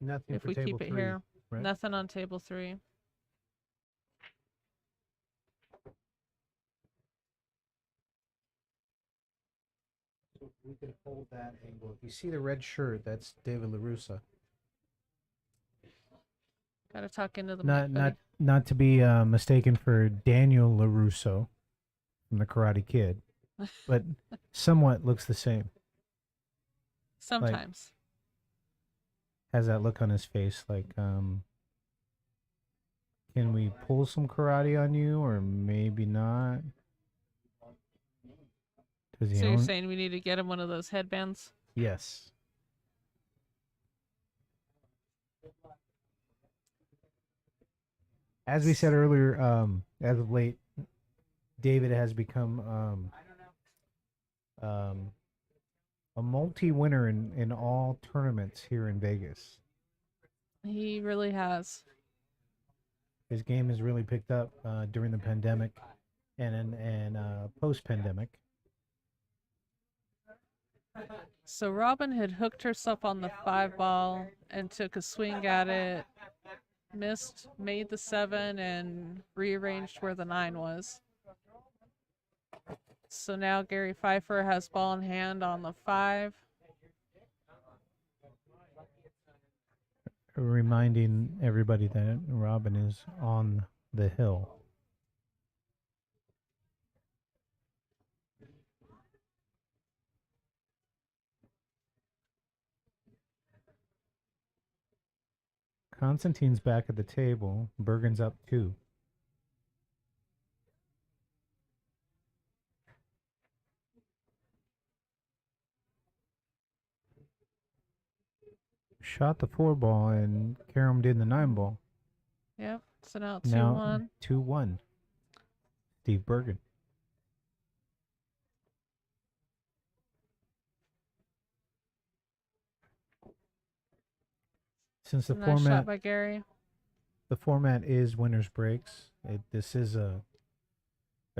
Nothing if for we table keep it 3, here. right? Nothing on table 3. We could hold that angle. If you see the red shirt, that's David LaRusso. Gotta talk into the mic, buddy. Not to be mistaken for Daniel LaRusso from the Karate Kid, but somewhat looks the same. Sometimes. Has that look on his face like, can we pull some karate on you or maybe not? Does he So you're own? saying we need to get him one of those headbands? Yes. As we said earlier, as of late, David has become a multi-winner in all tournaments here in Vegas. He really has. His game has really picked up during the pandemic and post-pandemic. So Robin had hooked herself on the 5 ball and took a swing at it, missed, made the 7, and rearranged where the 9 was. So now Gary Phifer has ball in hand on the 5. Reminding everybody that Robin is on the hill. Constantine's back at the table. Bergan's up 2. Shot the 4 ball and Karam did the 9 ball. Yep. So now Now 2-1. 2-1. Steve Bergan. Since the Nice shot format by Gary. is winners breaks, this is a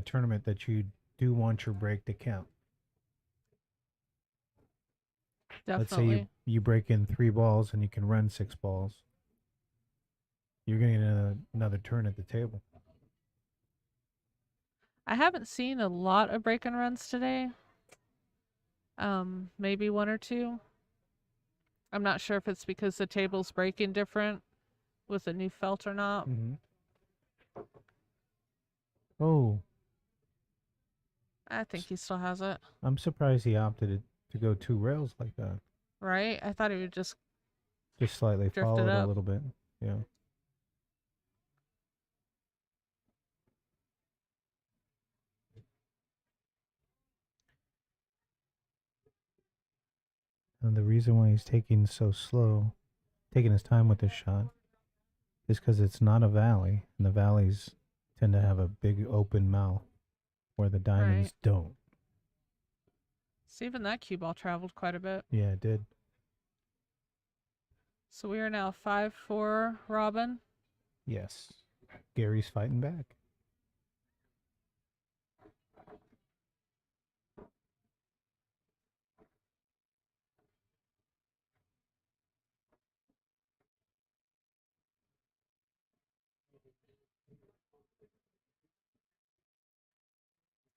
tournament that you do want your break to count. Let's say Definitely. you break in 3 balls and you can run 6 balls. You're going to get another turn at the table. I haven't seen a lot of break and runs today. Maybe 1 or 2. I'm not sure if it's because the table's breaking different with a new felt or not. Mm-hmm. Oh, I think he still has it. I'm surprised he opted to go 2 rails like that. Right? I thought he would just Just slightly Drifted followed a up. little bit. Yeah. And the reason why he's taking so slow, taking his time with this shot, is because it's not a valley, and the valleys tend to have a big open mouth where the diamonds don't. see even that cue ball traveled quite a bit. Yeah, it did. So we are now 5-4 Robin. Yes. Gary's fighting back.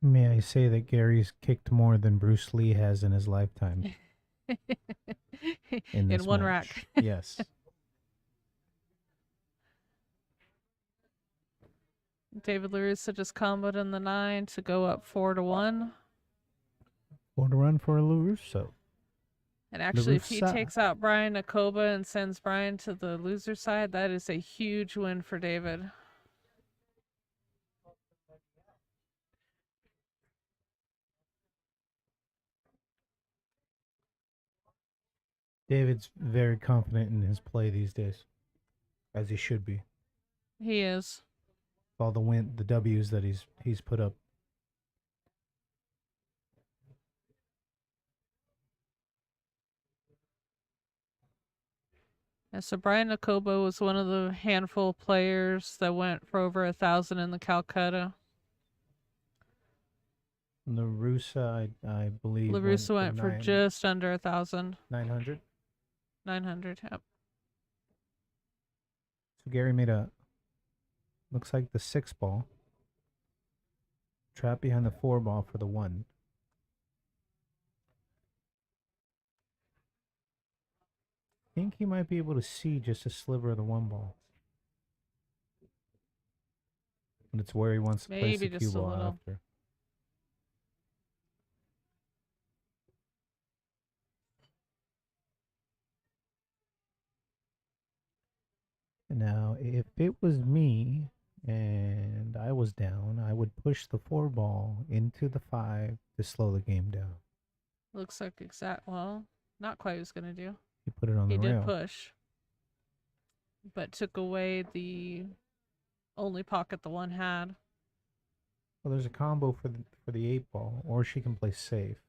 May I say that Gary's kicked more than Bruce Lee has in his lifetime in this one match. rack. Yes. David LaRussa just comboed in the 9 to go up 4-1. 4 to run for LaRusso. And actually, if he LaRussa. takes out Brian Nakoba and sends Brian to the loser side, that is a huge win for David. David's very confident in his play these days, as he should be. He is. All the W's that he's put up. And so Brian Nakoba was one of the handful of players that went for over 1,000 in the Calcutta. LaRussa, I believe. LaRussa went for just under 1,000. 900. 900, yep. So Gary made looks like the 6 ball. Trap behind the 4 ball for the 1. I think he might be able to see just a sliver of the 1 ball. And it's where he wants to place Maybe the just cue a ball little. after. Now, if it was me and I was down, I would push the 4 ball into the 5 to slow the game down. Looks like well, not quite what he was going to do. He put it on He the did rail. push, but took away the only pocket the 1 had. Well, there's a combo for the 8 ball, or she can play safe,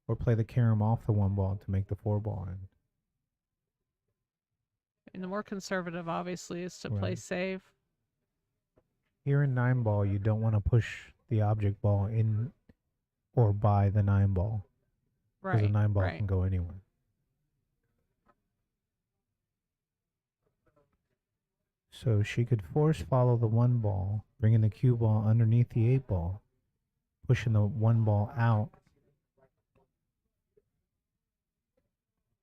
or play the carom off the 1 ball to make the 4 ball in. And the more conservative, obviously, is to play Right. safe. Here in 9 ball, you don't want to push the object ball in or by the 9 ball, because the 9 ball right. can go anywhere. So she could force follow the 1 ball, bringing the cue ball underneath the 8 ball, pushing the 1 ball out.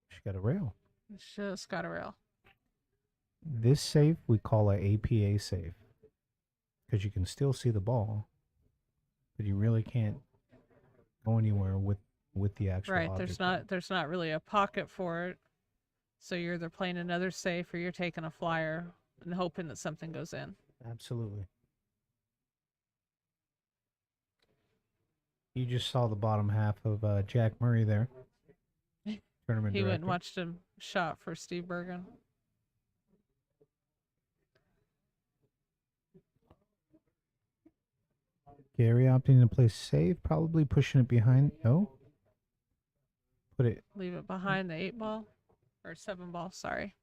She got a rail. Just got a rail. This safe we call a APA safe, because you can still see the ball, but you really can't go anywhere with the actual Right. object. There's not really a pocket for it. So you're either playing another safe or you're taking a flyer and hoping that something goes in. Absolutely. You just saw the bottom half of Jack Murray there. Tournament He went director. and watched him shot for Steve Bergan. Gary opting to play safe, probably pushing it behind. No. Put it. Leave it behind the 8 ball or 7 ball. Sorry.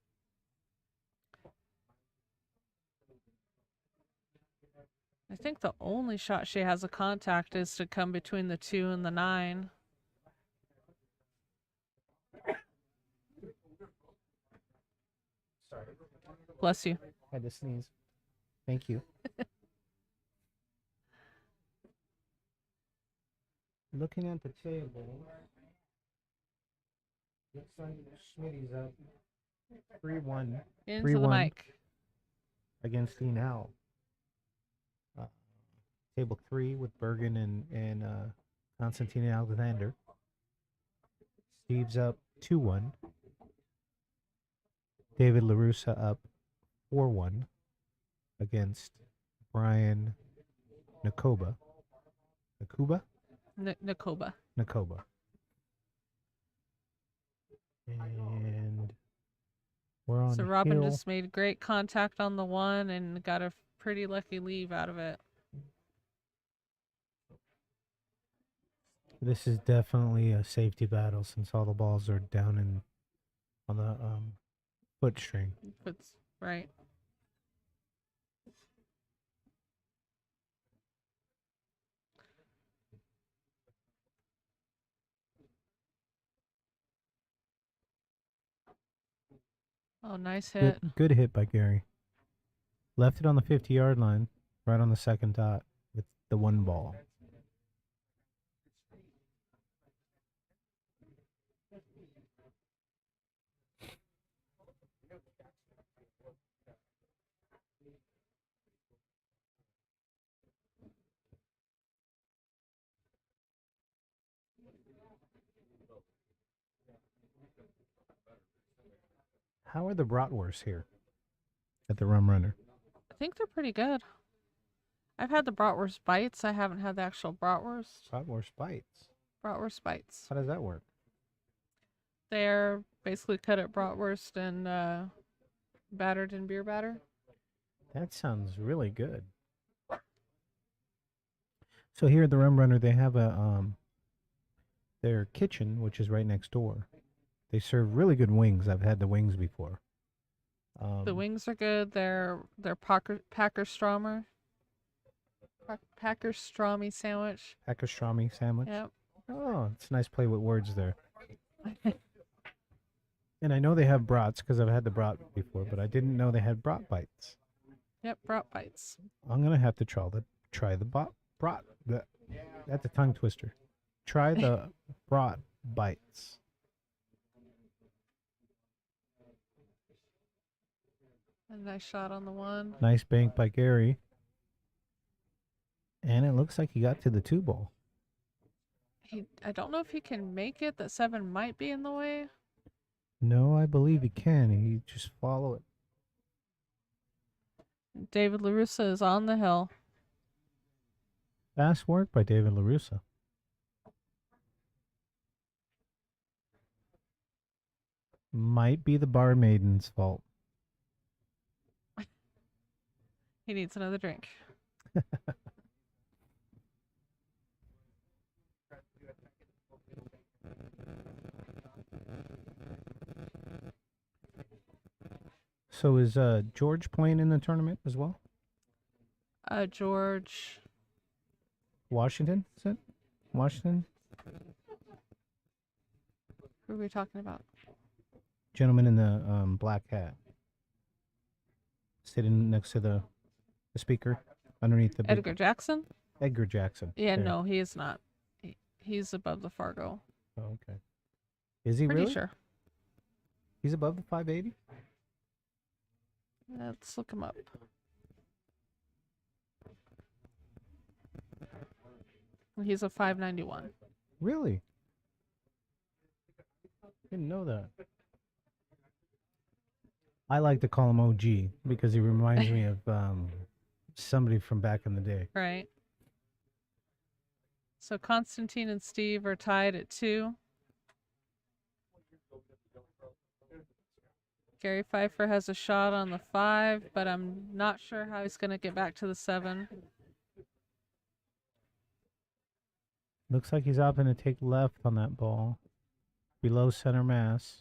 I think the only shot she has a contact is to come between the 2 and the 9. Sorry. Bless you. Had to sneeze. Thank you. Looking at the table, looks like Schmitty's up 3-1 Into 3-1 the mic. against Dean Howell. Table 3 with Bergan and Constantine Alexander. Steve's up 2-1. David LaRussa up 4-1 against Brian Nakoba. Nakoba. Nakoba. And we're on So Robin hill. just made great contact on the 1 and got a pretty lucky leave out of it. This is definitely a safety battle since all the balls are down in on the foot string. It's right. Oh, nice hit. Good hit by Gary. Left it on the 50-yard line, right on the second dot with the 1 ball. How are the bratwursts here at the Rum Runner? I think they're pretty good. I've had the bratwurst bites. I haven't had the actual bratwurst. Bratwurst bites. Bratwurst bites. How does that work? They're basically cut up bratwurst and battered in beer batter. That sounds really good. So here at the Rum Runner, they have a their kitchen, which is right next door. They serve really good wings. I've had the wings before. The wings are good. They're Packer Strommer. Packer Stromy sandwich. Pastrami sandwich. Yep. Oh, it's a nice play with words there. And I know they have brats because I've had the brat before, but I didn't know they had brat bites. Yep, brat bites. I'm gonna have to try the brat. That's a tongue twister. Try the brat bites. A nice shot on the 1. Nice bank by Gary. And it looks like he got to the 2 ball. I don't know if he can make it. That 7 might be in the way. No, I believe he can. He just follow it. David LaRussa is on the hill. Fast work by David LaRussa. Might be the barmaiden's fault. He needs another drink. So is George playing in the tournament as well? George. Washington, is it? Washington? Who are we talking about? Gentleman in the black hat. Sitting next to the speaker underneath the big- Edgar Jackson? Edgar Jackson. Yeah, There. no, he is not. He's above the Fargo. Oh, okay. Is he Pretty really? sure. He's above the 580? Let's look him up. He's a 591. Really? Didn't know that. I like to call him OG because he reminds me of somebody from back in the day. Right. So Constantine and Steve are tied at 2. Gary Phifer has a shot on the 5, but I'm not sure how he's going to get back to the 7. Looks like he's opting to take left on that ball. Below center mass.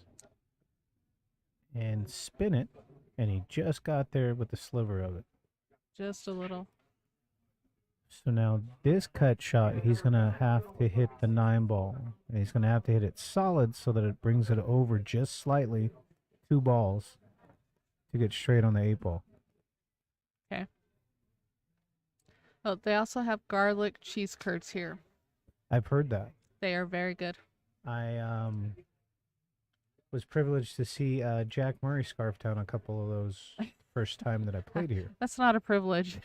And spin it. And he just got there with the sliver of it. Just a little. So now this cut shot, he's going to have to hit the 9 ball. And he's going to have to hit it solid so that it brings it over just slightly. 2 balls to get straight on the 8 ball. Okay. Oh, they also have garlic cheese curds here. I've heard that. They are very good. I was privileged to see Jack Murray scarf down a couple of those first time that I played here. That's not a privilege.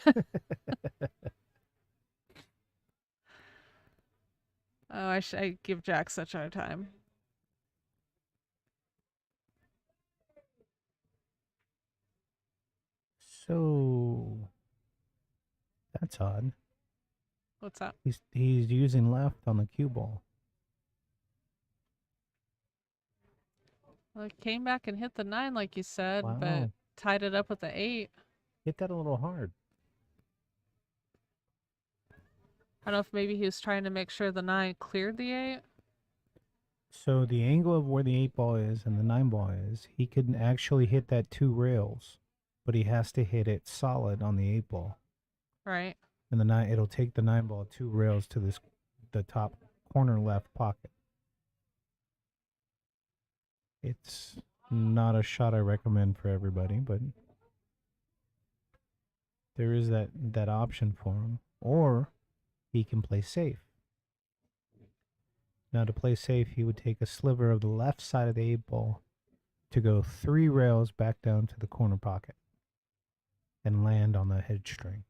Oh, I give Jack such a hard time. So that's odd. What's that? He's using left on the cue ball. Well, it came back and hit the 9 like you said, Wow. but tied it up with the 8. Hit that a little hard. I don't know if maybe he was trying to make sure the 9 cleared the 8. So the angle of where the 8 ball is and the 9 ball is, he could actually hit that 2 rails, but he has to hit it solid on the 8 ball. Right. And the 9, it'll take the 9 ball 2 rails to the top corner left pocket. It's not a shot I recommend for everybody, but there is that option for him. Or he can play safe. Now to play safe, he would take a sliver of the left side of the 8 ball to go 3 rails back down to the corner pocket and land on the head string.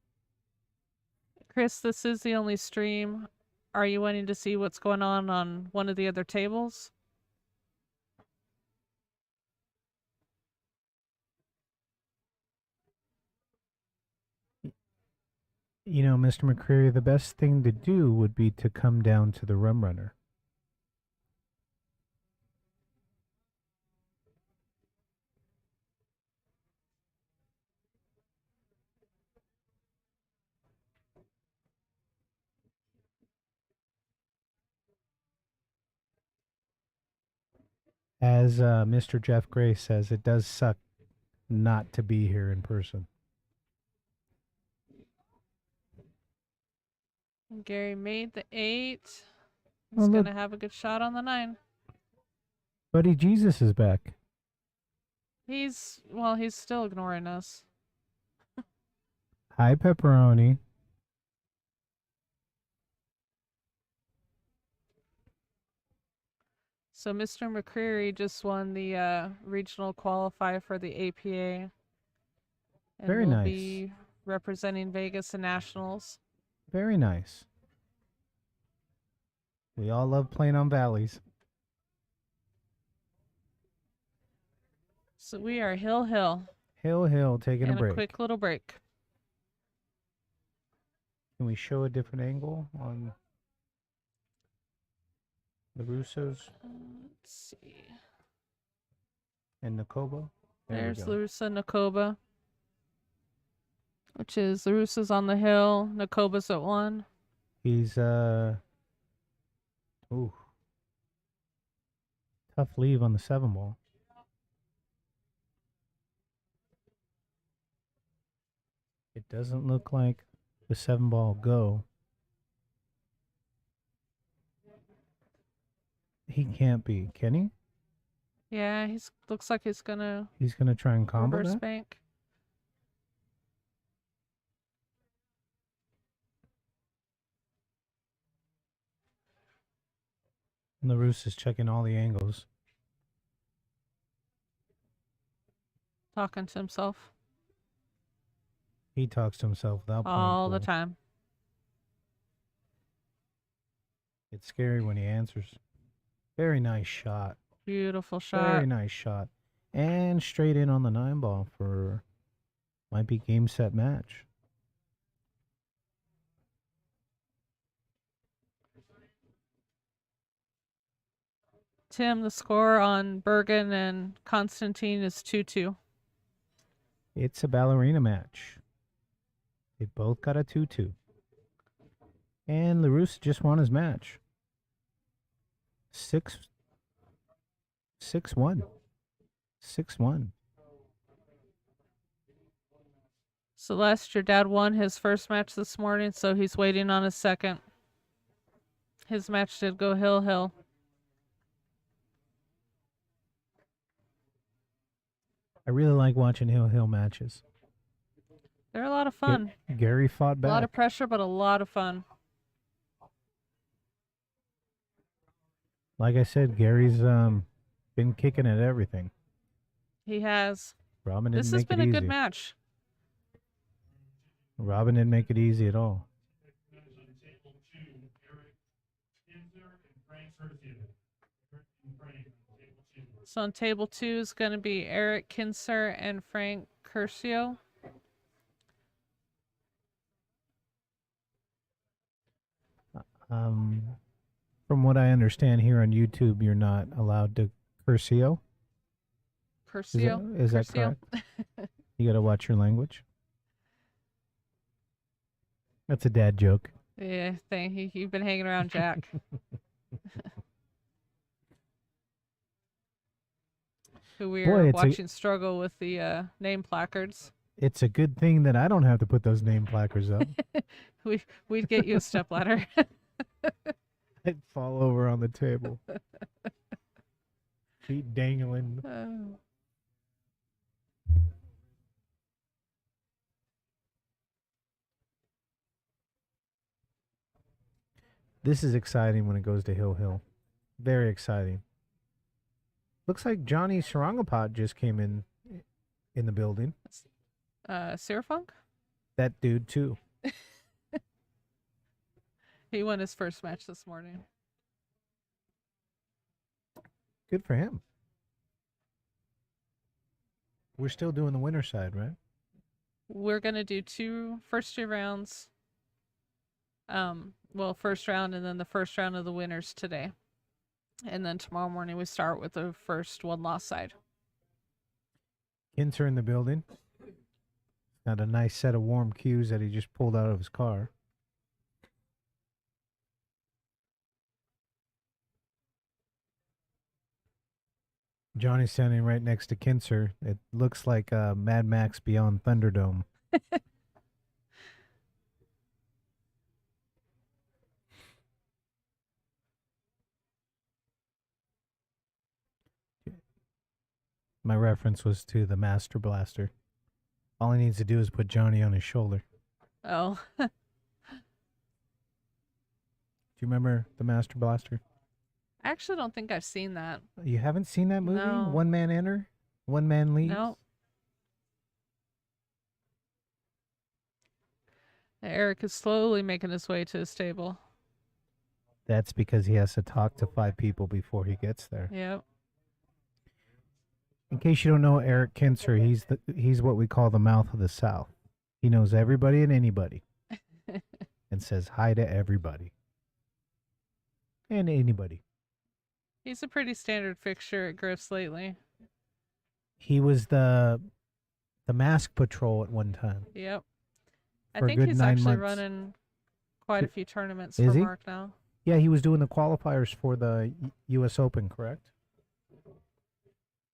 Chris, this is the only stream. Are you wanting to see what's going on one of the other tables? You know, Mr. McCreary, the best thing to do would be to come down to the rum runner. As Mr. Jeff Gray says, it does suck not to be here in person. Gary made the 8. He's Oh, look. going to have a good shot on the 9. Buddy Jesus is back. He's still ignoring us. Hi, Pepperoni. So Mr. McCreary just won the regional qualifier for the APA. And Very will nice. be representing Vegas in nationals. Very nice. We all love playing on valleys. So we are Hill, Hill, taking and a break. a quick little break. Can we show a different angle on the Russos Let's see. and Nakoba? There's we go. Larusa Nakoba, which is Larusa's on the hill, Nakoba's at 1. He's tough leave on the 7 ball. It doesn't look like the 7 ball go. He can't be, can he? Yeah, looks like he's gonna He's gonna try and combo reverse that. bank. And the Roos is checking all the angles. Talking to himself He talks to himself without playing all the pool. time. It's scary when he answers. Very nice shot. Beautiful shot. Very nice shot. And straight in on the 9 ball for might be game set match. Tim, the score on Bergan and Constantine is 2-2. It's a ballerina match. They both got a 2-2. And LaRousse just won his match. 6 6-1. 6-1. Celeste, your dad won his first match this morning, so he's waiting on his second. His match did go hill. I really like watching hill matches. They're a lot of fun. Gary fought A back. lot of pressure, but a lot of fun. Like I said, Gary's been kicking at everything. He has. Robin didn't This make has been it a easy. good match. Robin didn't make it easy at all. Match on table 2, Eric Kinzer and Frank Curcio. Eric and Frank on table 2. So on table 2 is going to be Eric Kinzer and Frank Curcio. From what I understand here on YouTube, you're not allowed to Curcio. Curcio. Is that Curcio. correct? You got to watch your language. That's a dad joke. Yeah, you've been hanging around Jack. Who we Boy, are it's a- watching struggle with the name placards. It's a good thing that I don't have to put those name placards up. We'd get you a stepladder. I'd fall over on the table. Feet dangling. Oh. This is exciting when it goes to Hill. Very exciting. Looks like Johnny Sarangapot just came in the building. Siriphong? That dude too. He won his first match this morning. Good for him. We're still doing the winner side, right? We're going to do first two rounds. Well, first round and then the first round of the winners today. And then tomorrow morning we start with the first one-loss side. Kinzer in the building. Got a nice set of warm cues that he just pulled out of his car. Johnny's standing right next to Kinzer. It looks like Mad Max Beyond Thunderdome. My reference was to the Master Blaster. All he needs to do is put Johnny on his shoulder. Oh. Do you remember the Master Blaster? I actually don't think I've seen that. You haven't seen that movie? No. One man enter, one man leaves? No. Eric is slowly making his way to his table. That's because he has to talk to 5 people before he gets there. Yep. In case you don't know Eric Kinzer, he's what we call the mouth of the South. He knows everybody and anybody and says hi to everybody and anybody. He's a pretty standard fixture at Griff's lately. He was the mask patrol at one time. Yep. I For a think good he's 9 actually months. running quite a few tournaments Is for he? Mark now. Yeah, he was doing the qualifiers for the U.S. Open, correct?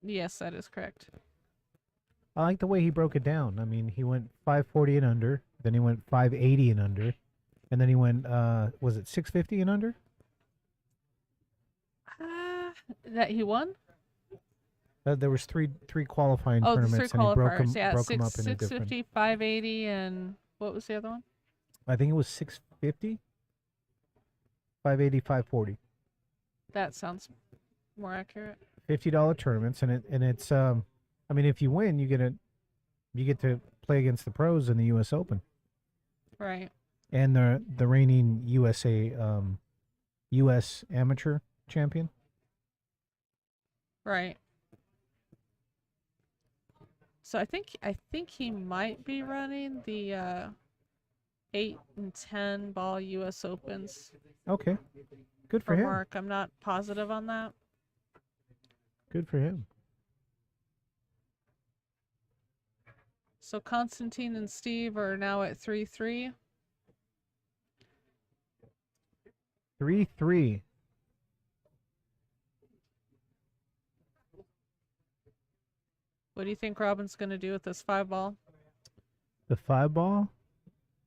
Yes, that is correct. I like the way he broke it down. I mean, he went 540 and under, then he went 580 and under, and then he went, was it 650 and under? That he won? There was three qualifying Oh, the tournaments, three and he broke qualifiers. them, Yeah, broke them up into 650, different. 580, and what was the other one? I think it was 650, 580, 540. That sounds more accurate. $50 tournaments, and it's I mean, if you win, you get to play against the pros in the U.S. Open. Right. And the reigning U.S. amateur champion. Right. So I think he might be running the 8 and 10 ball U.S. Opens Okay, good for for him. Mark. I'm not positive on that. Good for him. So Constantine and Steve are now at 3-3. 3-3. What do you think Robin's going to do with this 5-ball? The 5-ball?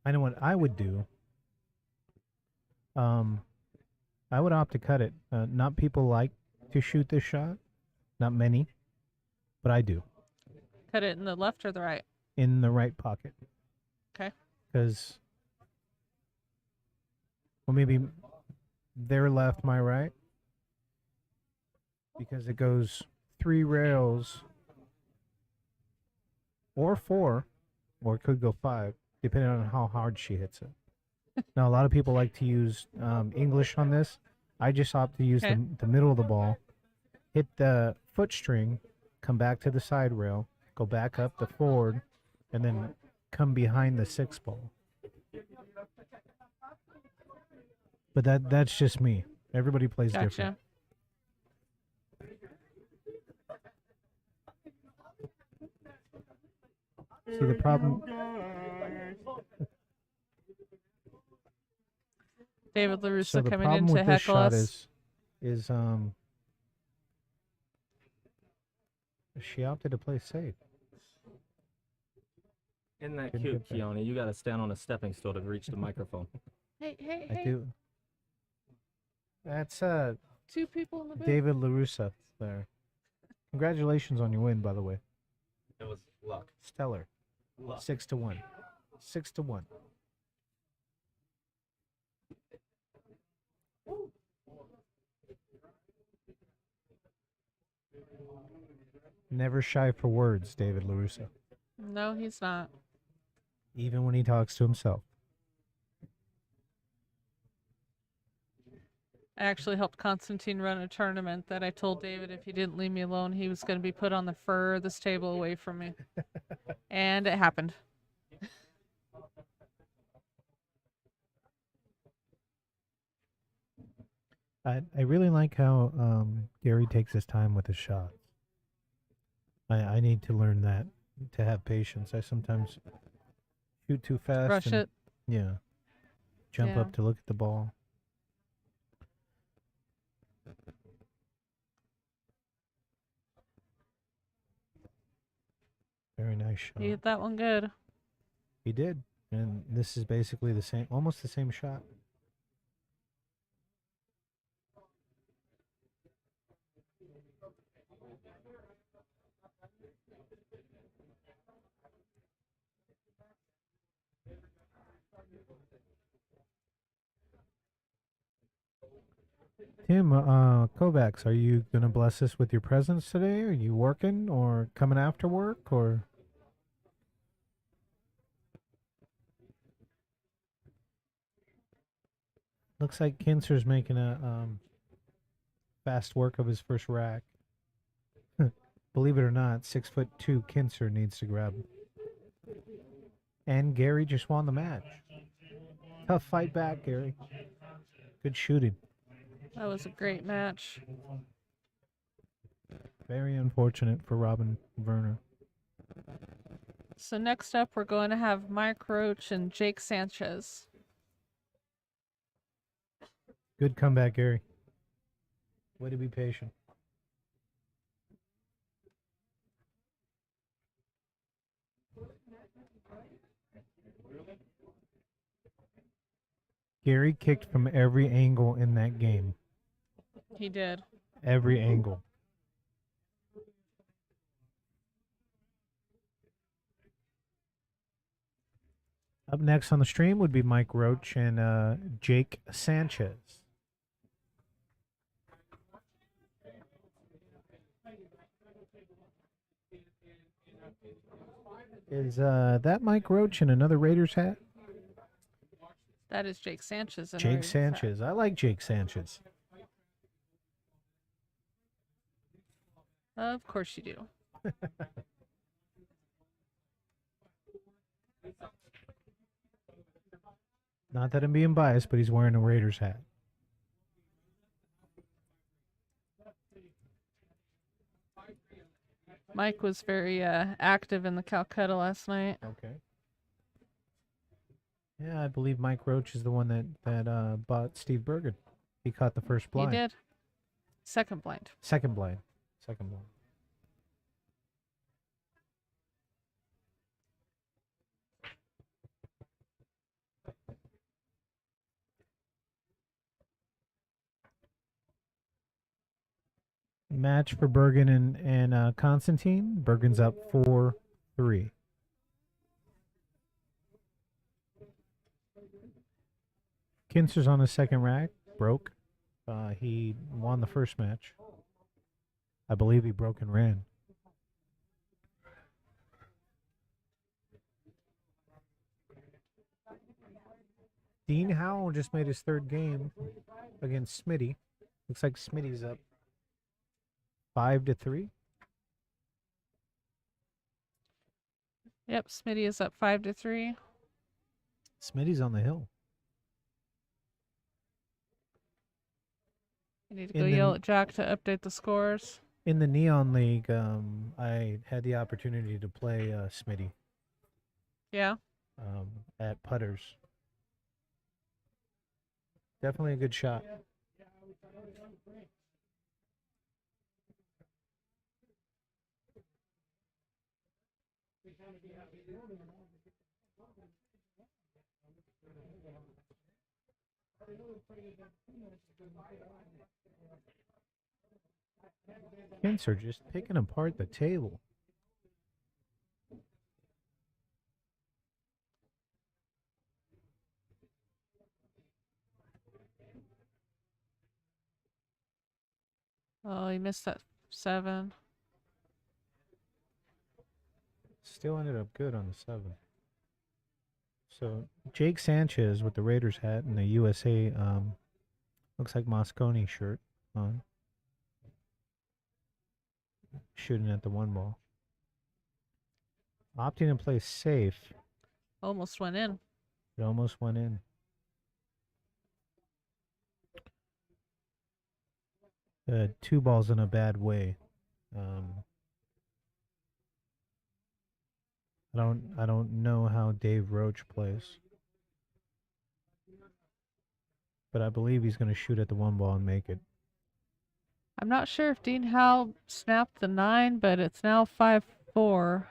I know what I would do. I would opt to cut it. Not people like to shoot this shot. Not many. But I do. Cut it in the left or the right? In the right pocket. Okay. Because, well, maybe their left, my right. Because it goes 3 rails or 4, or it could go 5, depending on how hard she hits it. Now, a lot of people like to use English on this. I just opt to use the middle of the ball, hit the foot string, come back to the side rail, go back up the forward, and then come behind the 6 ball. But that's just me. Everybody plays different. See, the problem... David LaRussa so the coming problem in to with this heckle shot us. is she opted to play safe. Isn't that cute, Keone? You got to stand on a stepping stool to reach the microphone. Hey, hey, I hey. do. That's 2 people in the booth. David LaRussa there. Congratulations on your win, by the way. It was luck. Stellar. 6-1. 6-1. Never shy for words, David LaRussa. No, he's not. Even when he talks to himself. I actually helped Constantine run a tournament that I told David if he didn't leave me alone, he was going to be put on the furthest table away from me. And it happened. I really like how Gary takes his time with his shots. I need to learn that, to have patience. I sometimes shoot too fast. Rush it. Yeah. Jump Yeah. up to look at the ball. Very nice shot. He hit that one good. He did. And this is basically the same, almost the same shot. Tim, Kovacs, are you going to bless us with your presence today? Are you working or coming after work or? Looks like Kinser's making a fast work of his first rack. Believe it or not, 6'2" Kinser needs to grab. And Gary just won the match. Tough fight back, Gary. Good shooting. That was a great match. Very unfortunate for Robin Verner. So next up, we're going to have Mike Roach and Jake Sanchez. Good comeback, Gary. Way to be patient. Gary kicked from every angle in that game. He did. Every angle. Up next on the stream would be Mike Roach and Jake Sanchez. Is that Mike Roach in another Raiders hat? That is Jake Sanchez. Jake Sanchez. I like Jake Sanchez. Of course you do. Not that I'm being biased, but he's wearing a Raiders hat. Mike was very active in the Calcutta last night. Okay. Yeah, I believe Mike Roach is the one that bought Steve Bergan. He caught the first blind. He did. Second blind. Second blind. Second blind. Match for Bergan and Constantine. Bergan's up 4-3. Kinser's on the second rack. Broke. He won the first match. I believe he broke and ran. Dean Howell just made his third game against Smitty. Looks like Smitty's up 5-3. Yep, Smitty is up 5-3. Smitty's on the hill. You need to go yell at Jack to update the scores. In the Neon League, I had the opportunity to play Smitty Yeah. at putters. Definitely a good shot. Hints are just picking apart the table. Oh, he missed that 7. Still ended up good on the 7. So Jake Sanchez with the Raiders hat and the USA looks like Moscone shirt on. Shooting at the 1 ball. Opting to play safe. Almost went in. It almost went in. Two balls in a bad way. I don't know how Dave Roach plays, but I believe he's going to shoot at the 1 ball and make it. I'm not sure if Dean Howell snapped the 9, but it's now 5-4.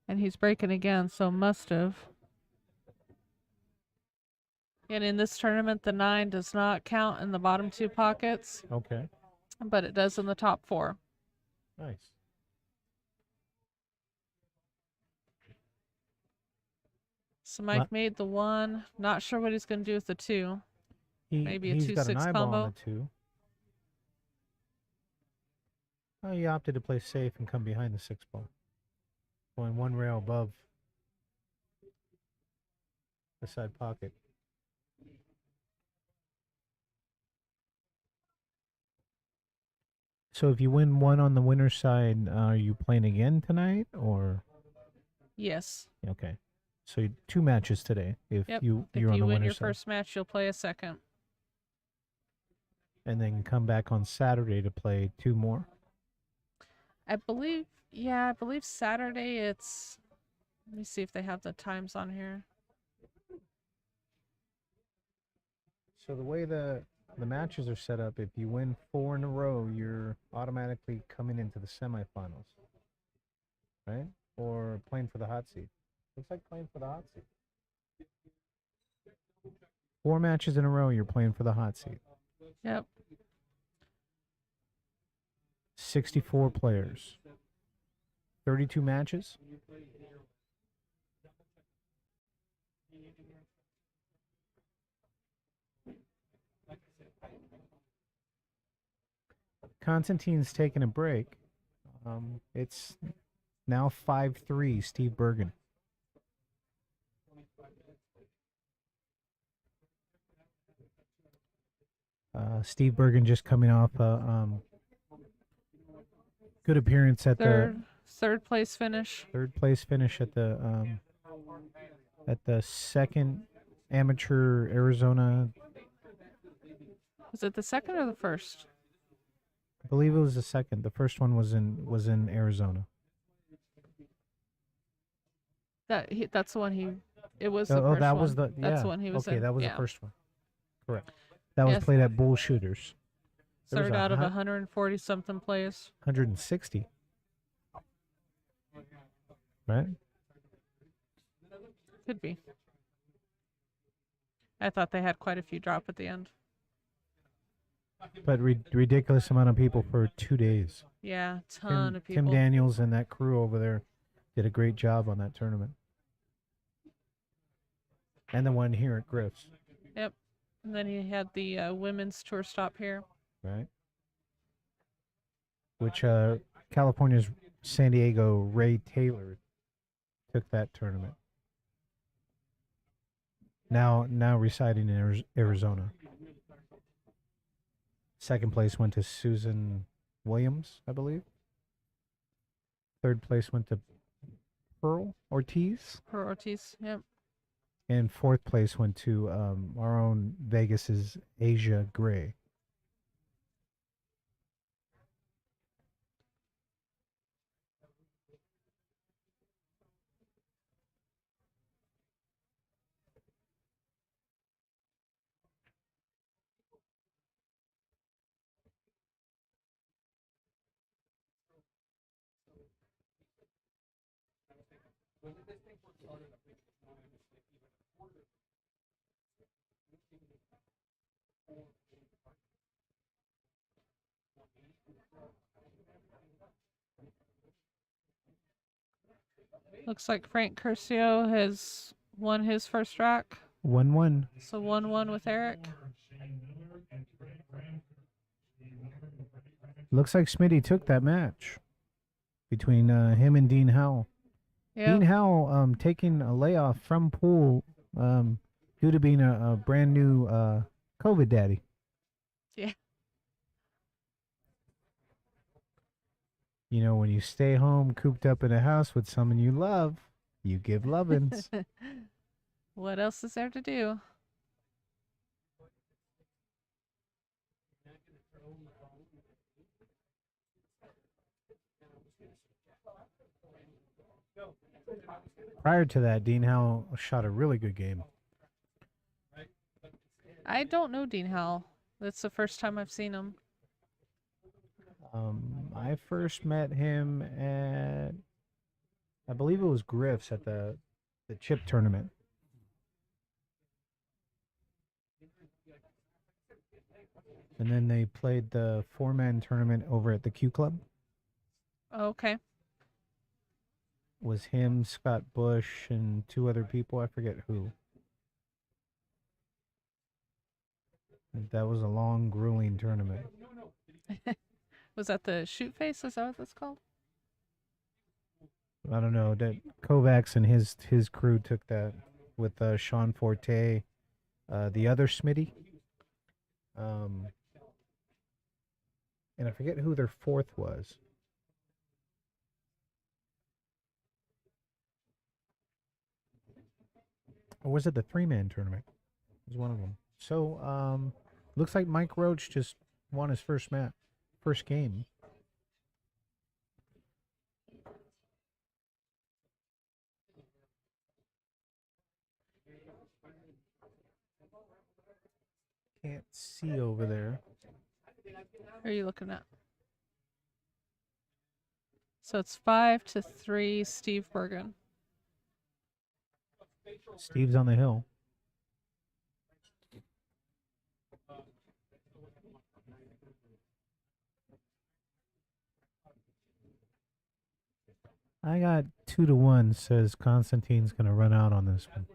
And he's breaking again, so must have. And in this tournament, the 9 does not count in the bottom 2 pockets. Okay. But it does in the top 4. Nice. So Mike made the 1. Not sure what he's going to do with the 2. Maybe a he's 2-6 got an eyeball combo. on the 2. Oh, he opted to play safe and come behind the 6 ball. Going 1 rail above the side pocket. So if you win 1 on the winner's side, are you playing again tonight or? Yes. Okay. So 2 matches today. If Yep. you're If on you the win your winner's side. first match, you'll play a second. And then come back on Saturday to play 2 more. I believe Saturday it's, let me see if they have the times on here. So the way the matches are set up, if you win 4 in a row, you're automatically coming into the semifinals, right? Or playing for the hot seat. Looks like playing for the hot seat. 4 matches in a row, you're playing for the hot seat. Yep. 64 players. 32 matches. Constantine's taking a break. It's now 5-3, Steve Bergan. Steve Bergan just coming off a good appearance at third place finish. Third place finish at the second amateur Arizona. Was it the second or the first? I believe it was the second. The first one was in Arizona. That's the one he. It was the Oh, first that one. was the yeah. That's the one he was okay, in. that was yeah. the first one. Correct. That was Yes. played at Bull Shooters. There was Third out of 140 something plays. 160. Right? Could be. I thought they had quite a few drop at the end. But ridiculous amount of people for 2 days. Yeah, ton of Tim people. Daniels and that crew over there did a great job on that tournament. And the one here at Griff's, Yep. And then he had the women's tour stop here. right? Which California's San Diego Ray Taylor took that tournament. Now residing in Arizona. Second place went to Susan Williams, I believe. Third place went to Pearl Ortiz. Per Ortiz. Yep. And fourth place went to our own Vegas's Asia Gray. Looks like Frank Curcio has won his first rack. 1-1. So 1-1 with Eric. Looks like Smitty took that match between him and Dean Howell. Yeah. Dean Howell taking a layoff from pool due to being a brand new COVID daddy. Yeah. You know, when you stay home cooped up in a house with someone you love, you give lovin's. What else is there to do? Prior to that, Dean Howell shot a really good game. I don't know Dean Howell. That's the first time I've seen him. I first met him at, I believe it was Griff's at the chip tournament. And then they played the 4-man tournament over at the Q Club. Okay. Was him, Scott Bush, and 2 other people. I forget who. That was a long, grueling tournament. Was that the shoot face? Is that what that's called? I don't know. That Kovacs and his crew took that with Sean Forte, the other Smitty, and I forget who their fourth was. Or was it the 3-man tournament? It was one of them. So, looks like Mike Roach just won his first game. Can't see over there. What are you looking at? So it's 5-3, Steve Bergan. Steve's on the hill. I got 2-1. Says Constantine's going to run out on this one.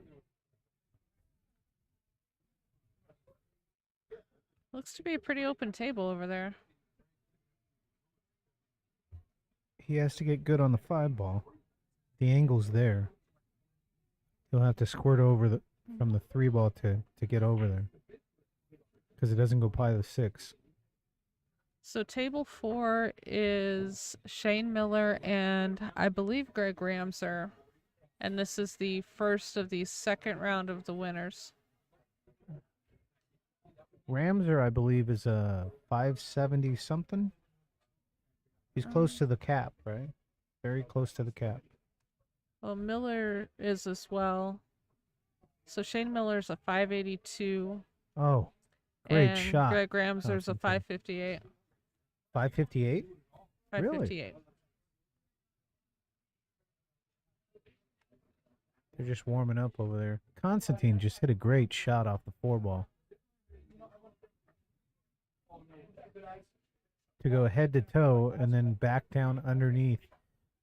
Looks to be a pretty open table over there. He has to get good on the 5 ball. The angle's there. He'll have to squirt over from the 3 ball to get over there, because it doesn't go by the 6. So table 4 is Shane Miller and I believe Greg Ramser. And this is the first of the second round of the winners. Ramser, I believe, is a 570 something. He's close to the cap, right? Very close to the cap. Well, Miller is as well. So Shane Miller's a 582. Oh, great and shot. Greg Ramser's a Constantine. 558. 558? 558. They're just warming up over there. Constantine just hit a great shot off the 4 ball. to go head to toe and then back down underneath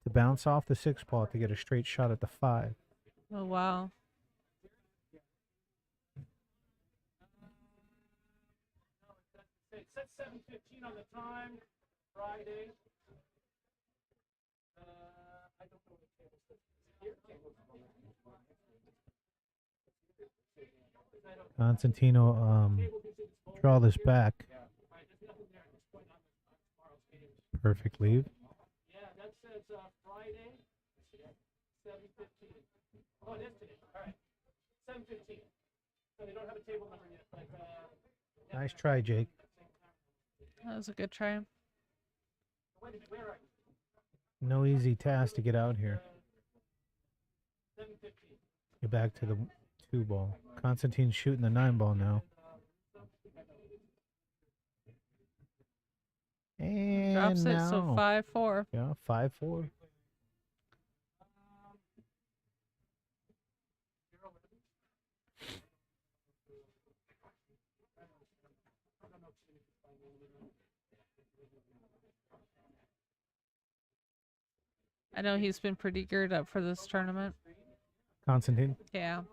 to bounce off the 6 ball to get a straight shot at the 5. Oh wow. It says 7:15 on the time, Friday. I don't know what the table says. Constantino draw this back. Perfect leave. Yeah, that says Friday, 7:15. Oh, it is today. All right, 7:15. So they don't have a table number yet, but Nice try, Jake. That was a good try. wait a minute, where are you? No easy task to get out here. 7:15. Get back to the 2 ball. Constantine's shooting the 9 ball now. And Drops it, so now- 5-4. Yeah, 5-4. I know he's been pretty geared up for this tournament. Constantine. Yeah.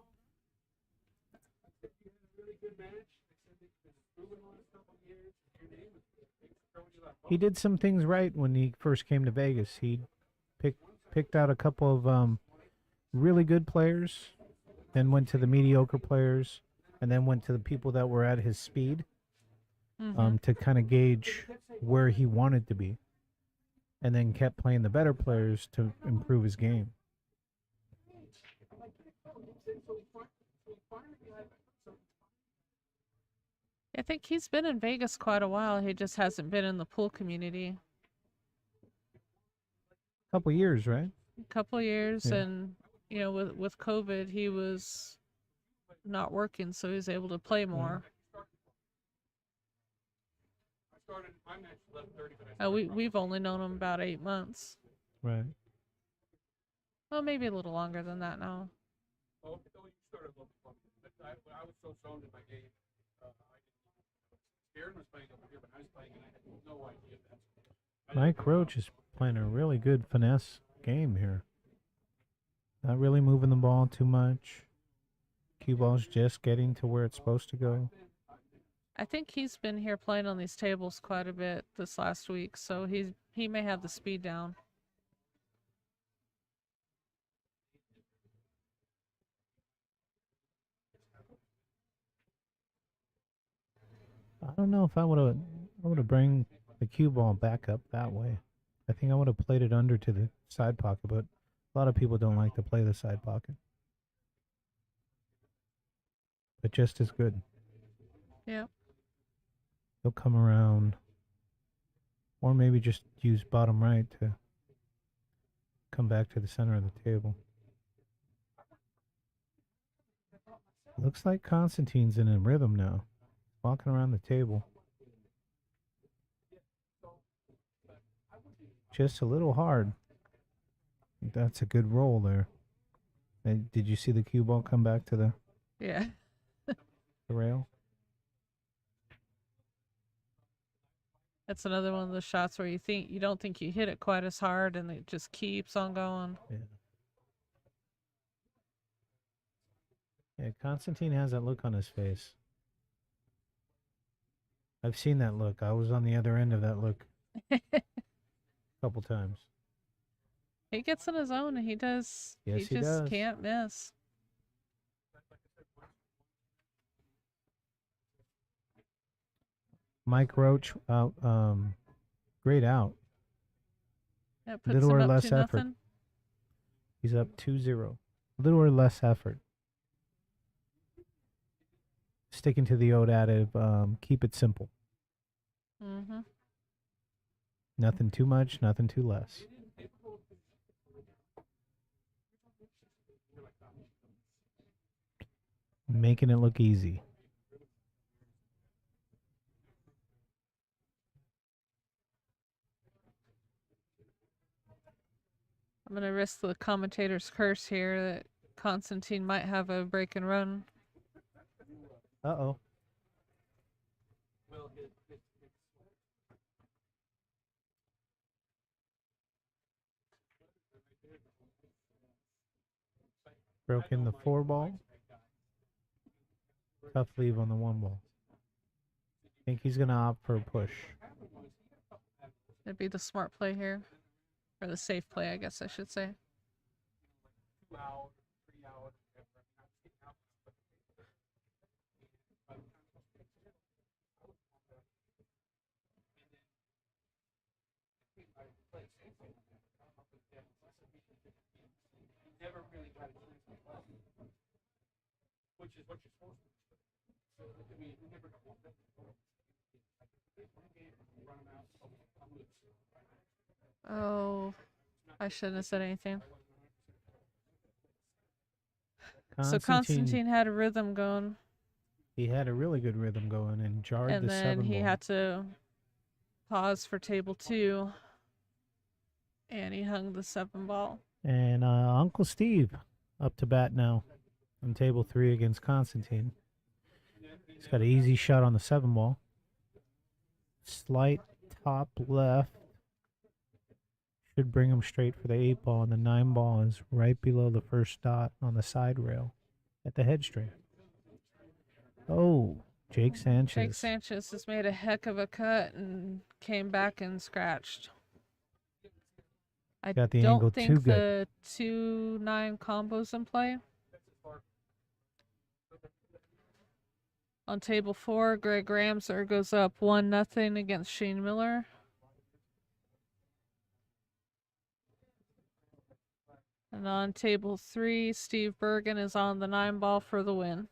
He did some things right when he first came to Vegas. He picked out a couple of really good players, then went to the mediocre players, and then went to the people that were at his speed to kind of gauge where he wanted to be, and then kept playing the better players to improve his game. I think he's been in Vegas quite a while. He just hasn't been in the pool community. Couple years, right? A couple years, Yeah. and you know, with COVID, he was not working, so he was able to play more. We've only known him about 8 months. Right. Well, maybe a little longer than that now. Oh, you started a little before me, but I was so zoned in my game. Darren was playing over here, but I was playing, and I had no idea that. Mike Roach is playing a really good finesse game here. Not really moving the ball too much. Cue ball's just getting to where it's supposed to go. I think he's been here playing on these tables quite a bit this last week, so he may have the speed down. I don't know if I would have bring the cue ball back up that way. I think I would have played it under to the side pocket, but a lot of people don't like to play the side pocket. But just as good. Yeah. He'll come around, or maybe just use bottom right to come back to the center of the table. Looks like Constantine's in a rhythm now, walking around the table. Just a little hard. That's a good roll there. And did you see the cue ball come back to the Yeah. rail? That's another one of the shots where you don't think you hit it quite as hard, and it just keeps on going. Yeah. Yeah, Constantine has that look on his face. I've seen that look. I was on the other end of that look a couple times. He gets in his zone, and he does. Yes, he he just does. can't miss. Mike Roach out, great out. That puts Little him or up less to effort. nothing. He's up 2-0. Little or less effort. Sticking to the old adage, keep it simple. Mm-hmm. Nothing too much, nothing too less. Making it look easy. I'm gonna risk the commentator's curse here that Constantine might have a break and run. Uh-oh. Broke in the 4 ball. Tough leave on the 1 ball. Think he's gonna opt for a push. That'd be the smart play here. Or the safe play, I guess I should say. Oh, I shouldn't have said anything. So Constantine had a rhythm going, He had a really good rhythm going and jarred and the then 7 he ball. had to pause for table 2, and he hung the 7 ball. And Uncle Steve up to bat now on table 3 against Constantine. He's got an easy shot on the 7 ball. Slight top left. Should bring him straight for the 8 ball, and the 9 ball is right below the first dot on the side rail at the head straight. Oh, Jake Sanchez. Jake Sanchez has made a heck of a cut and came back and scratched. I Got the don't angle think too good. the 2-9 combo's in play. On table 4, Greg Ramser goes up 1-0 against Shane Miller. And on table 3, Steve Bergan is on the 9 ball for the win.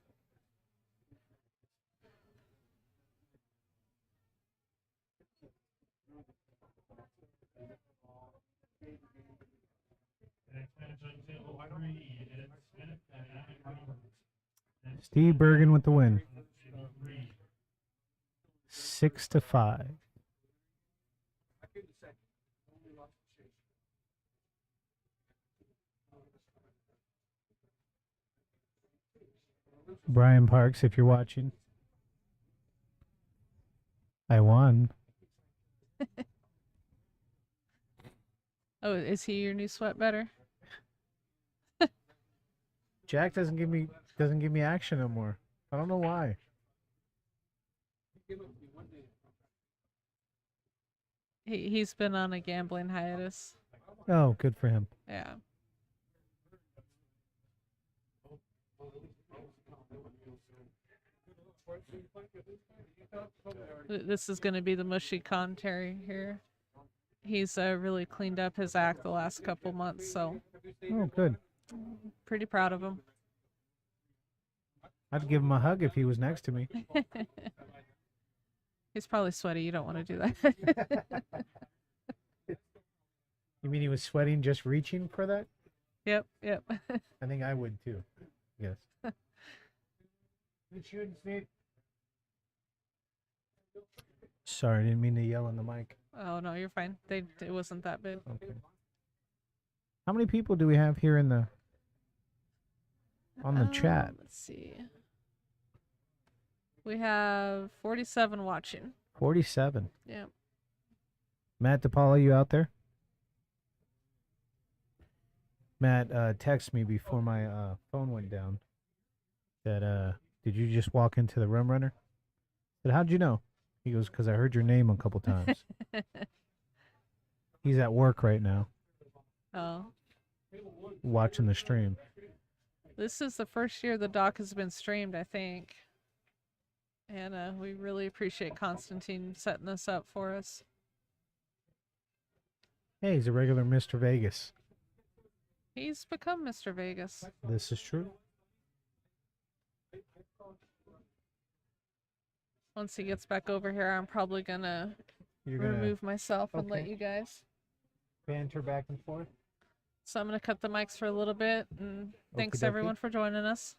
Steve Bergan with the win. 6-5. Brian Parks, if you're watching, I won. Oh, is he your new sweat better? Jack doesn't give me action no more. I don't know why. He's been on a gambling hiatus. Oh, good for him. Yeah. This is going to be the mushy commentary here. He's really cleaned up his act the last couple months, so Oh, good. pretty proud of him. I'd give him a hug if he was next to me. He's probably sweaty. You don't want to do that. You mean he was sweating just reaching for that? Yep. I think I would too. Yes. Sorry, I didn't mean to yell on the mic. Oh, no, you're fine. It wasn't that big. Okay. How many people do we have here in the on the chat? Let's see. We have 47 watching. 47. Yeah. Matt DePaula, you out there? Matt texted me before my phone went down that did you just walk into the rum runner? I said, how'd you know? He goes, because I heard your name a couple times. He's at work right now. Oh. Watching the stream. This is the first year the doc has been streamed, I think. And we really appreciate Constantine setting this up for us. Hey, he's a regular Mr. Vegas. He's become Mr. Vegas. This is true. Once he gets back over here, I'm probably gonna You're gonna remove myself and let okay. you guys. banter back and forth. So I'm gonna cut the mics for a little bit, and thanks Okey-dokey. everyone for joining us.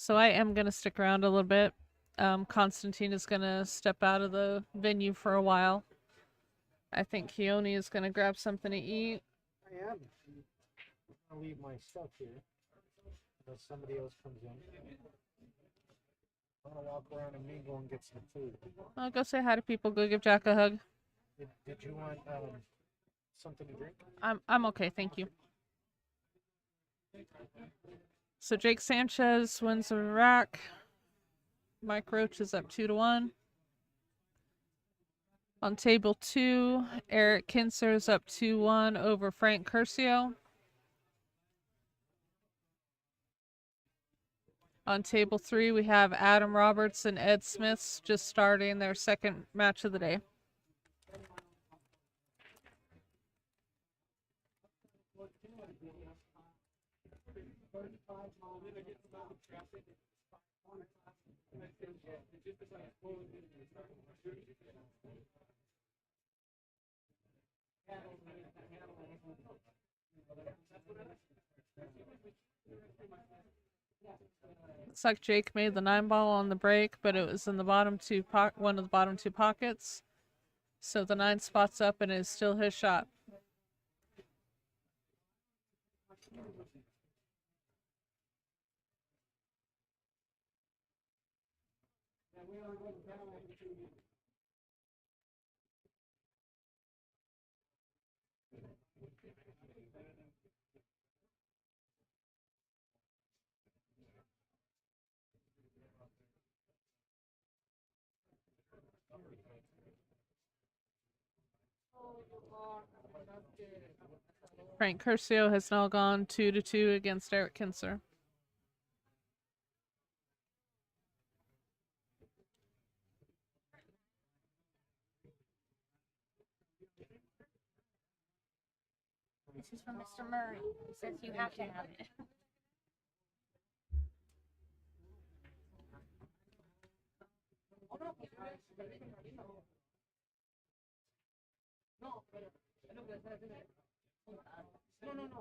So I am going to stick around a little bit. Constantine is going to step out of the venue for a while. I think Keone is going to grab something to eat. I am. I'll leave my stuff here unless somebody else comes in. I'm gonna walk around and mingle and get some food. I'll go say hi to people. Go give Jack a hug. Did you want something to drink? I'm okay, thank you. So Jake Sanchez wins the rack. Mike Roach is up 2-1. On table 2, Eric Kinser is up 2-1 over Frank Curcio. On table 3, we have Adam Roberts and Ed Smiths just starting their second match of the day. Looks like Jake made the 9-ball on the break, but it was in the bottom one of the bottom 2 pockets. So the 9 spots up and is still his shot. Frank Curcio has now gone 2-2 against Eric Kinser. This is from Mr. Murray. He says you have to have it. No.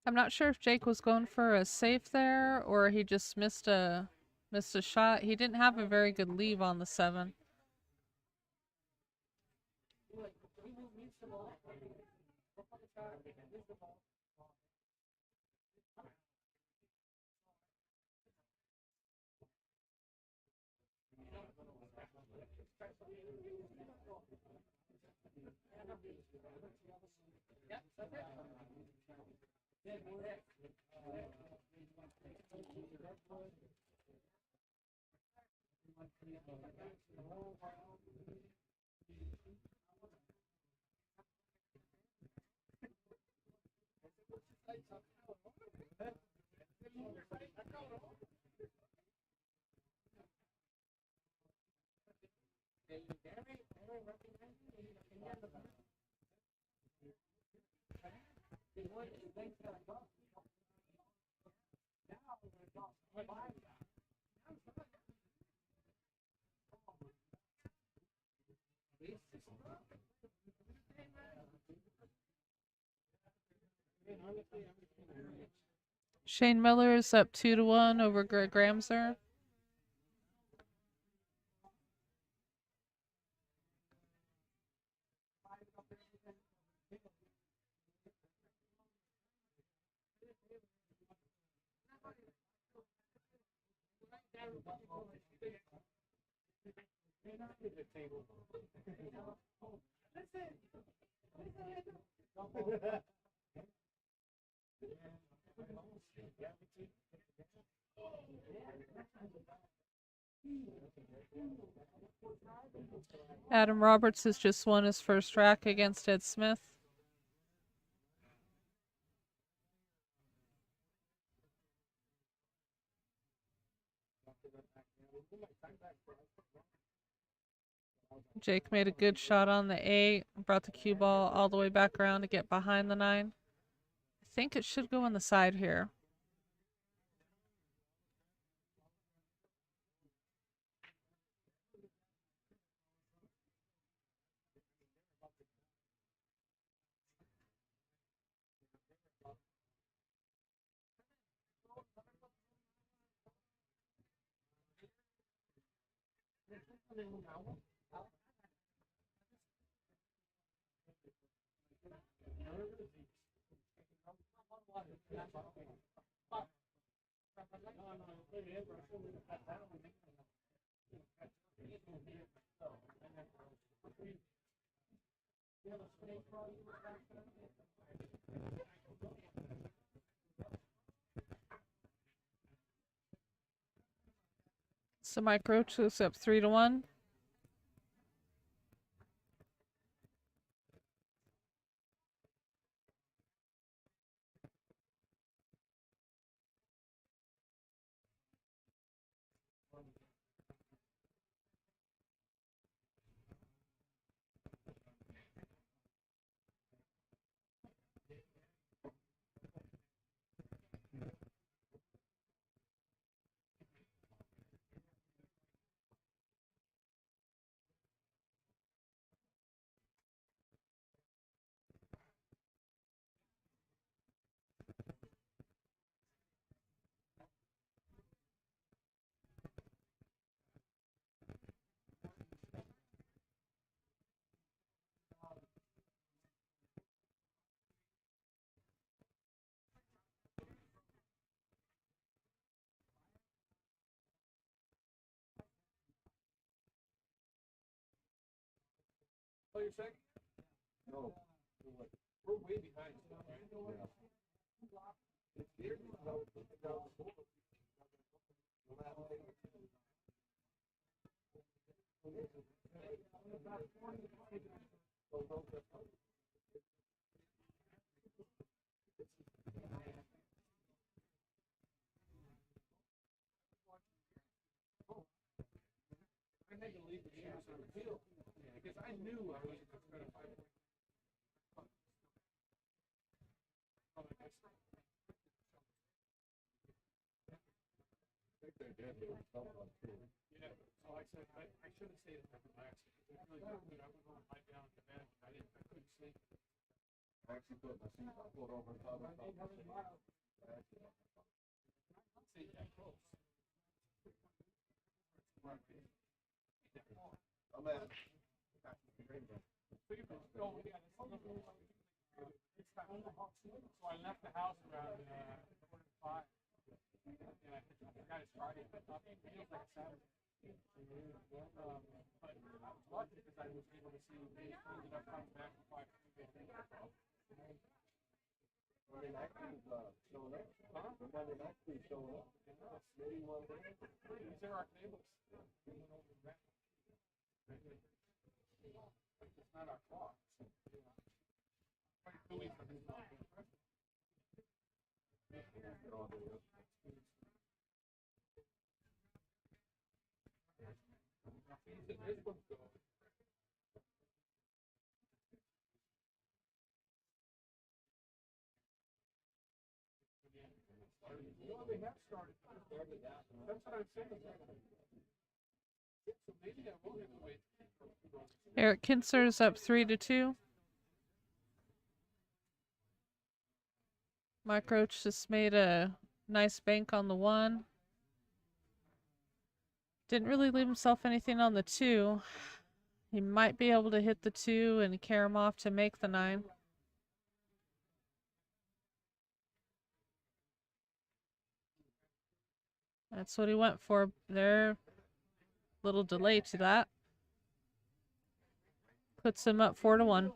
I'm not sure if Jake was going for a safe there or he just missed a shot. He didn't have a very good leave on the 7. Shane Miller is up 2-1 over Greg Ramser. Adam Roberts has just won his first rack against Ed Smith. Jake made a good shot on the 8, brought the cue ball all the way back around to get behind the 9. I think it should go on the side here. So Mike Roach is up 3-1. Oh, you're second? No. We're way behind. I had to leave the shoes on the field because I knew I wasn't going to fight. Yeah, so I said I should have stayed at the relax. It was really good. I was going to lie down in bed. I couldn't sleep. I actually put my seat pulled over the top of the see that close. I'm at so I left the house around 4:05. And I forgot it's Friday. It feels like a Saturday. But I was lucky because I was able to see they ended up coming back for 5. Monday night is showing up. Huh? Monday night is showing up. Maybe one day. These are our tables. It's not our clock. That's what I'm saying. So maybe I will have to wait. Eric Kinser's up 3-2. Mike Roach just made a nice bank on the 1. Didn't really leave himself anything on the 2. He might be able to hit the 2 and carry him off to make the 9. That's what he went for there. Little delay to that. Puts him up 4-1.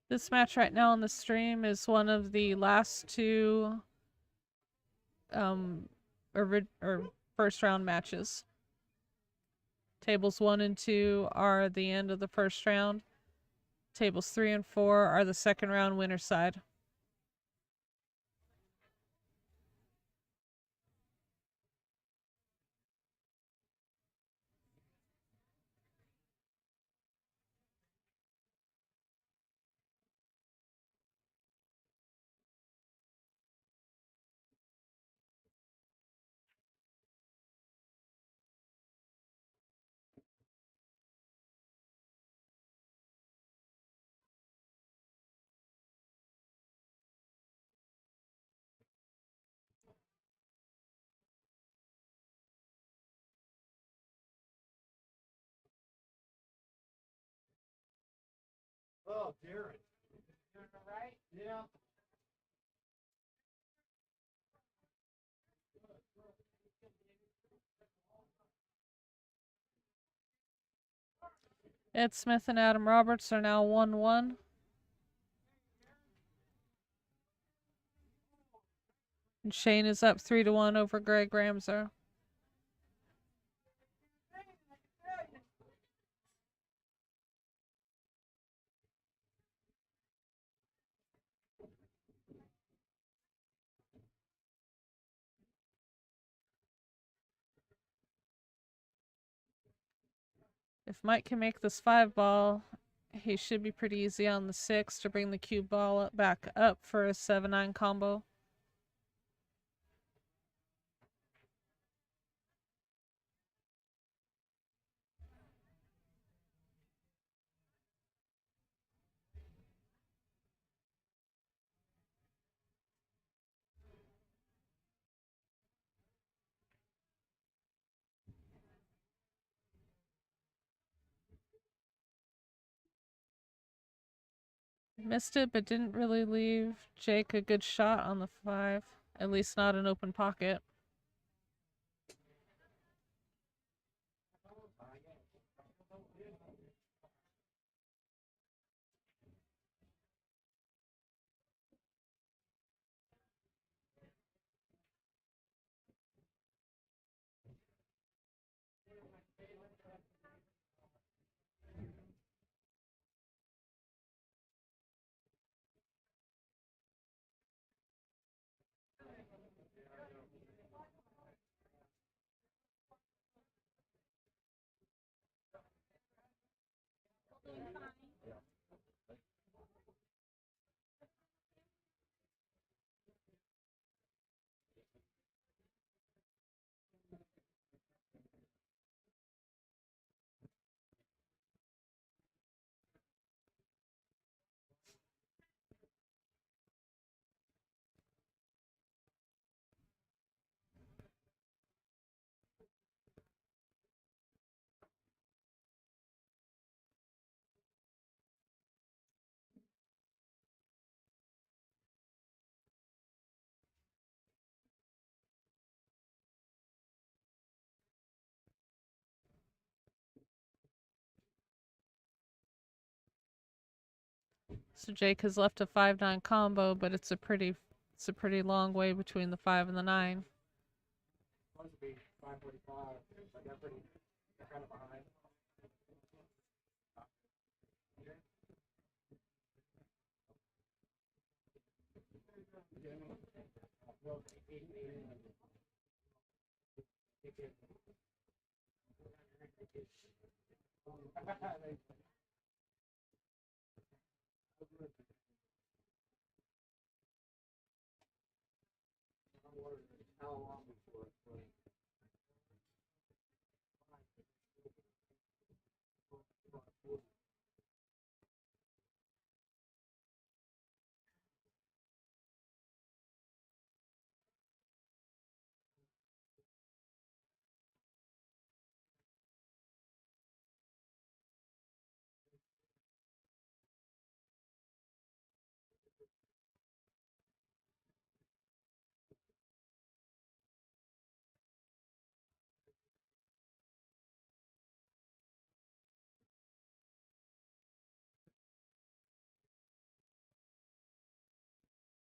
This match right now on the stream is one of the last 2 first round matches. Tables 1 and 2 are the end of the first round. Tables 3 and 4 are the second round winner side. Oh, Darren. You're right? Yeah. Ed Smith and Adam Roberts are now 1-1. And Shane is up 3-1 over Greg Ramser. If Mike can make this 5 ball, he should be pretty easy on the 6 to bring the cube ball back up for a 7-9 combo. Missed it, but didn't really leave Jake a good shot on the 5. At least not an open pocket. So Jake has left a 5-9 combo, but it's a pretty long way between the 5 and the 9. Supposed to be 5:45, but they're kind of behind.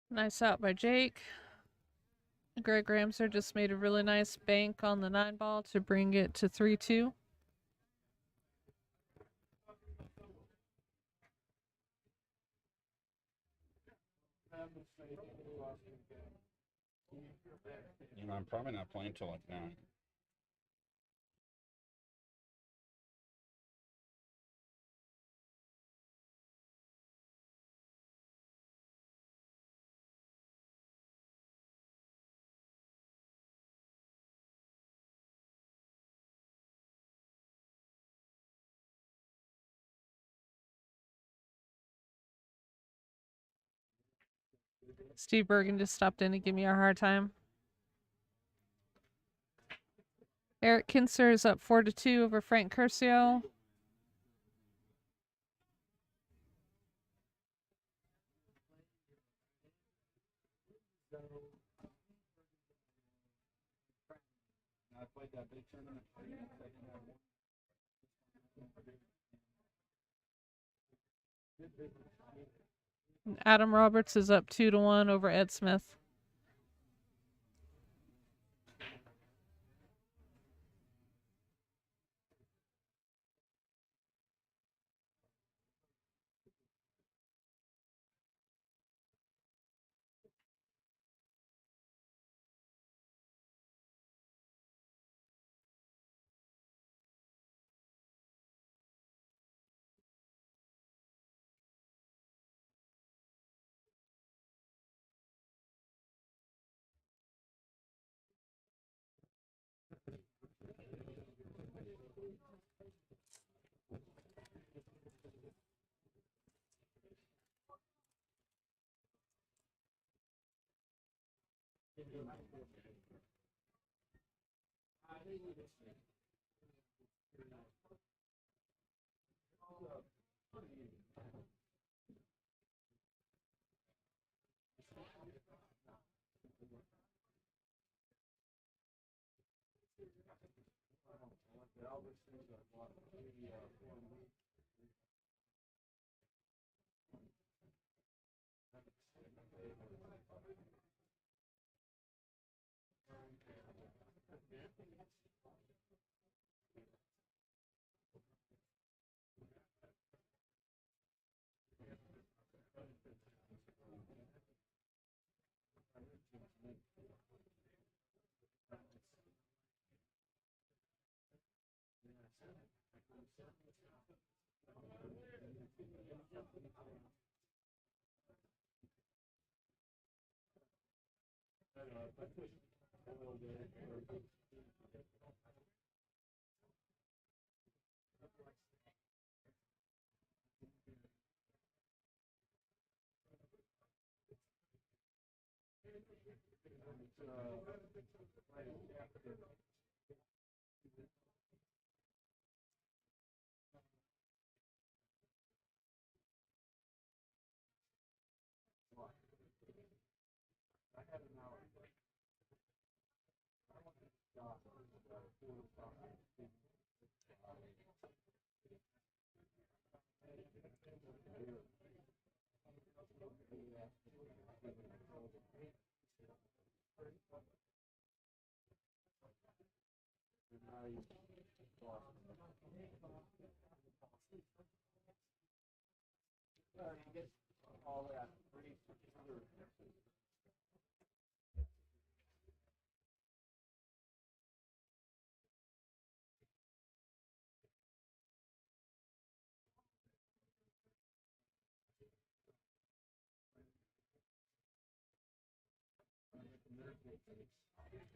Nice out by Jake. Greg Ramser just made a really nice bank on the 9 ball to bring it to 3-2. You know, I'm probably not playing till like 9. Steve Bergan just stopped in to give me a hard time. Eric Kinser is up 4-2 over Frank Curcio. I played that big tournament. Adam Roberts is up 2-1 over Ed Smith.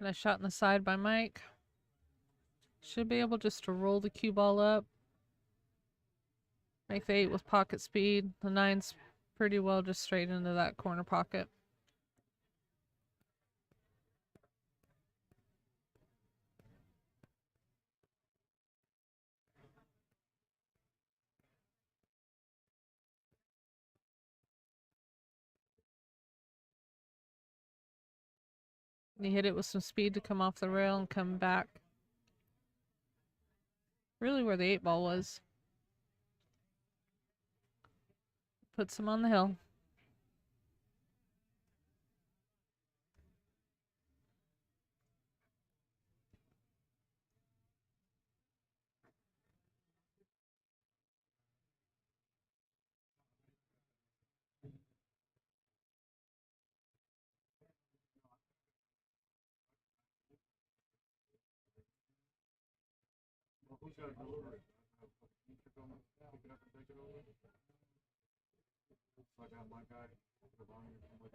Nice shot in the side by Mike. Should be able just to roll the cue ball up. Make the 8 with pocket speed. The 9's pretty well just straight into that corner pocket. He hit it with some speed to come off the rail and come back. Really where the 8 ball was. Puts him on the hill. Who's got to deliver it? You pick it up and take it over? It's like my guy, Jerome, with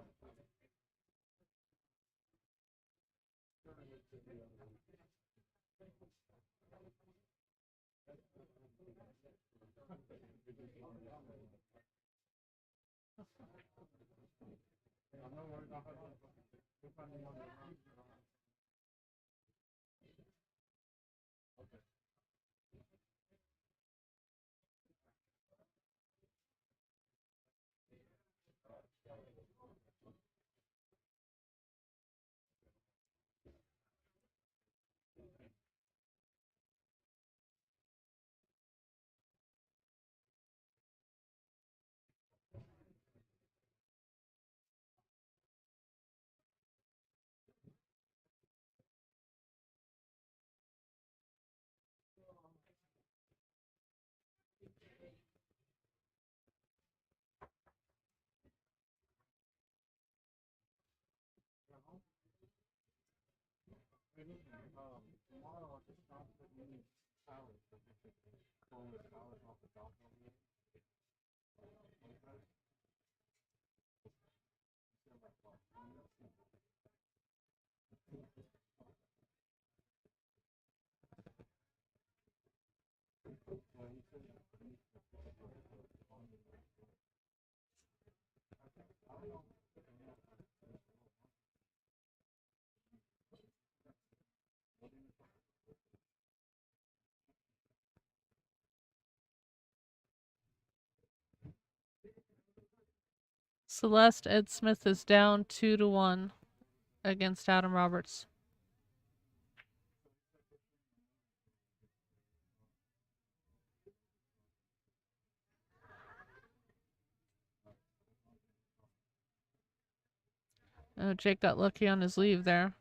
I'm not worried about okay. Tomorrow at the stop that we need salads, so we should pull the salads off the top of it. Celeste Ed Smith is down 2-1 against Adam Roberts. Oh, Jake got lucky on his leave there.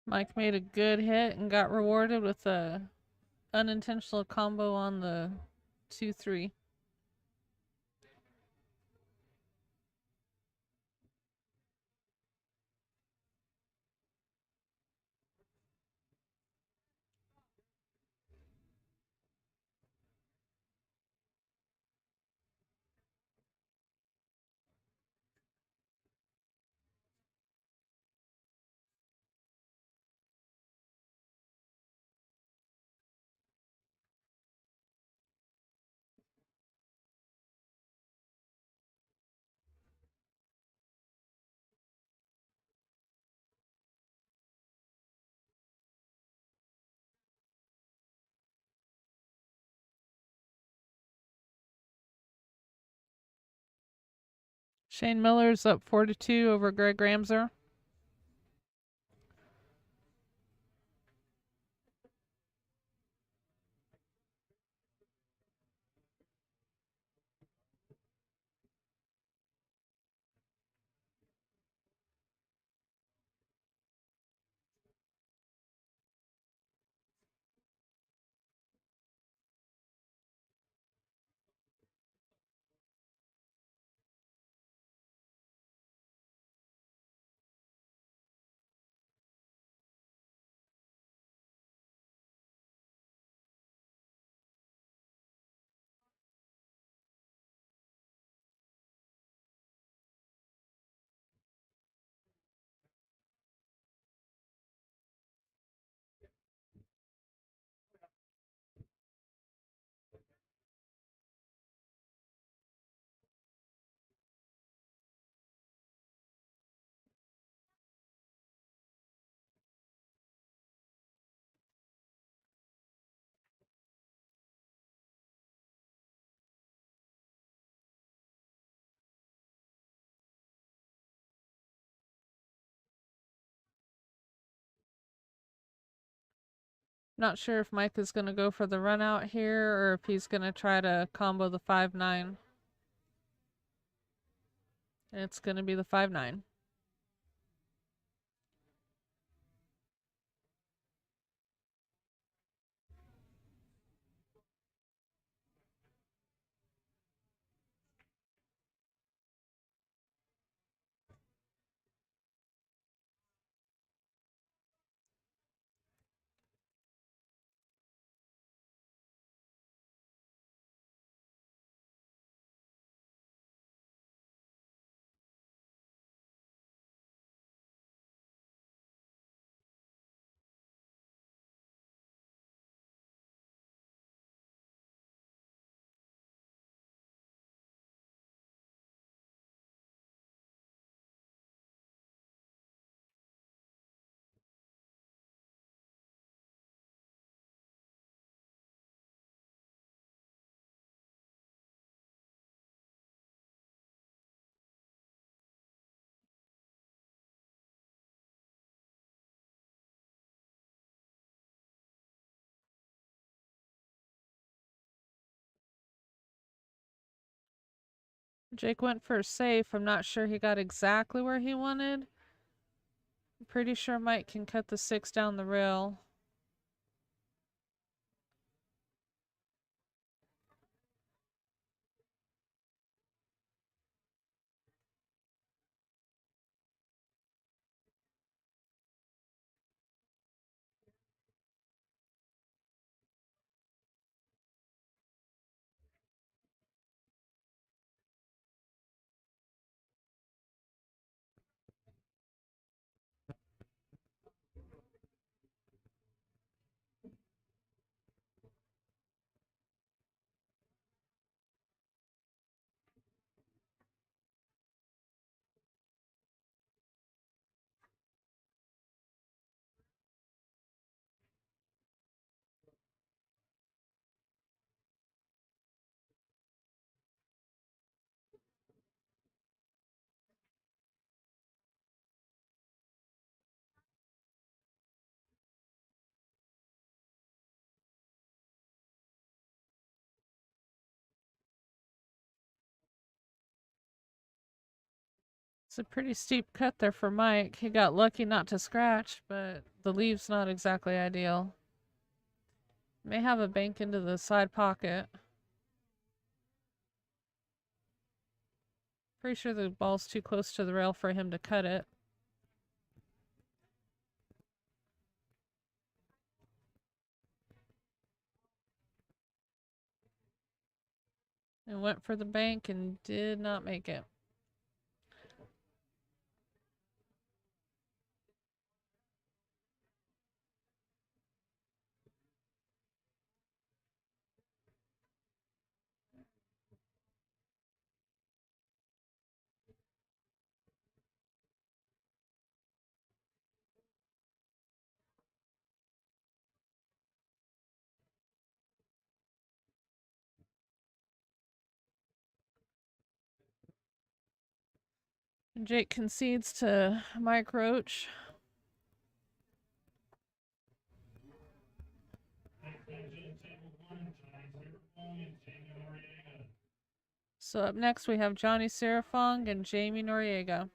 Mike made a good hit and got rewarded with a unintentional combo on the 2-3. Shane Miller's up 4-2 over Greg Ramser. Not sure if Mike is going to go for the run out here or if he's going to try to combo the 5-9. It's going to be the 5-9. Jake went for a safe. I'm not sure he got exactly where he wanted. I'm pretty sure Mike can cut the 6 down the rail. It's a pretty steep cut there for Mike. He got lucky not to scratch, but the leave's not exactly ideal. May have a bank into the side pocket. Pretty sure the ball's too close to the rail for him to cut it. And went for the bank and did not make it. Jake concedes to Mike Roach. So up next we have Johnny Siriphong and Jaime Noriega.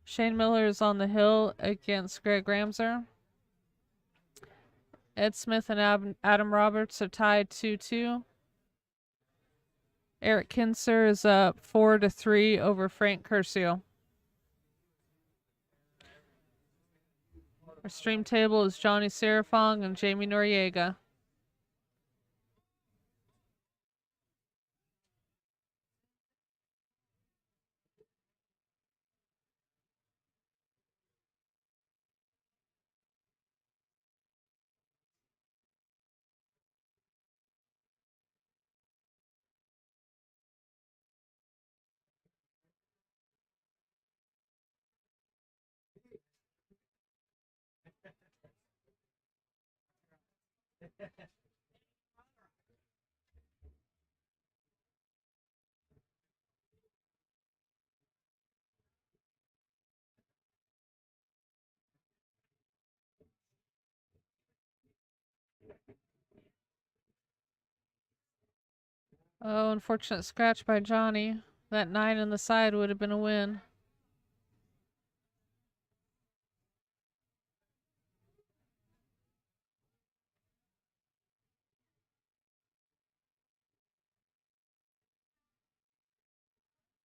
Shane Miller is on the hill against Greg Ramser. Ed Smith and Adam Roberts are tied 2-2. Eric Kinser is up 4-3 over Frank Curcio. Our stream table is Johnny Siriphong and Jaime Noriega. Oh, unfortunate scratch by Johnny. That 9 on the side would have been a win.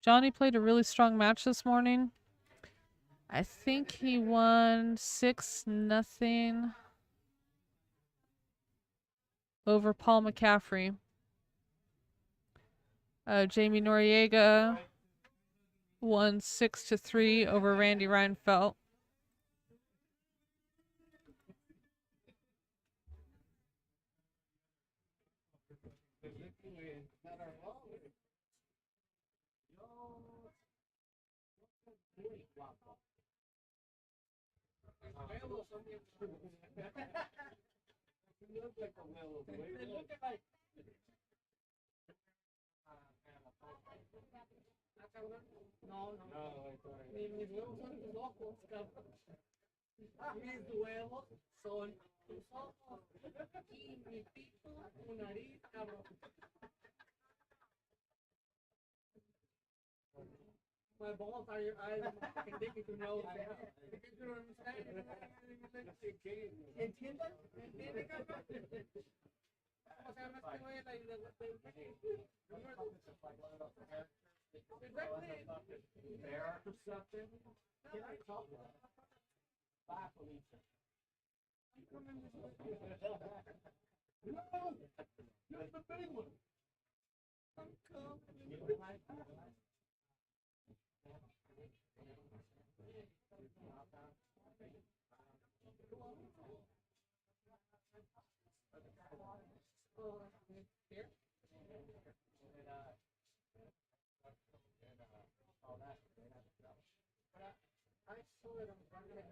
Johnny played a really strong match this morning. I think he won 6-0 over Paul McCaffrey. Jaime Noriega won 6-3 over Randy Reinfeldt. No, mis huevos son tus ojos, cabrón. Mis huevos son tus ojos. Y mi pito, tu nariz, cabrón. My balls are your eyes. I can dig it to know. You don't understand? ¿Entiendes? ¿Entiendes, cabrón? ¿Cómo se llama este güey? Bear or something? Can I talk? Bye, Felicia. I'm coming this way. No! You're the big one! I'm coming. Here? I saw it on Verner.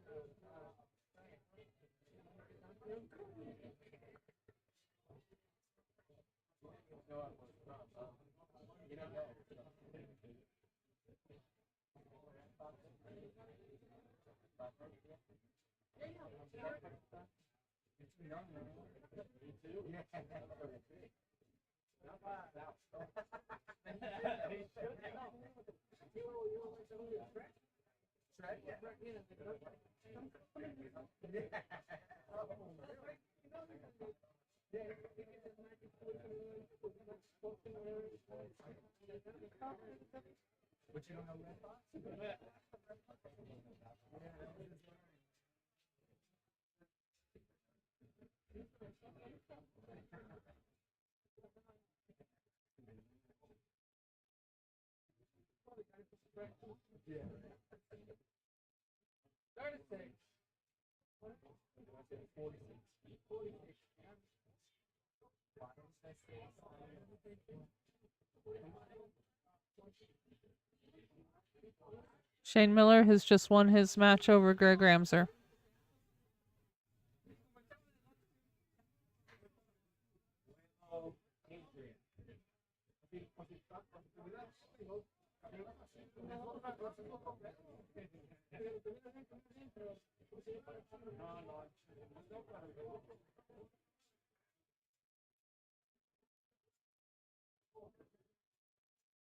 But you don't know Red Fox? Yeah. 36. 46. Shane Miller has just won his match over Greg Ramser.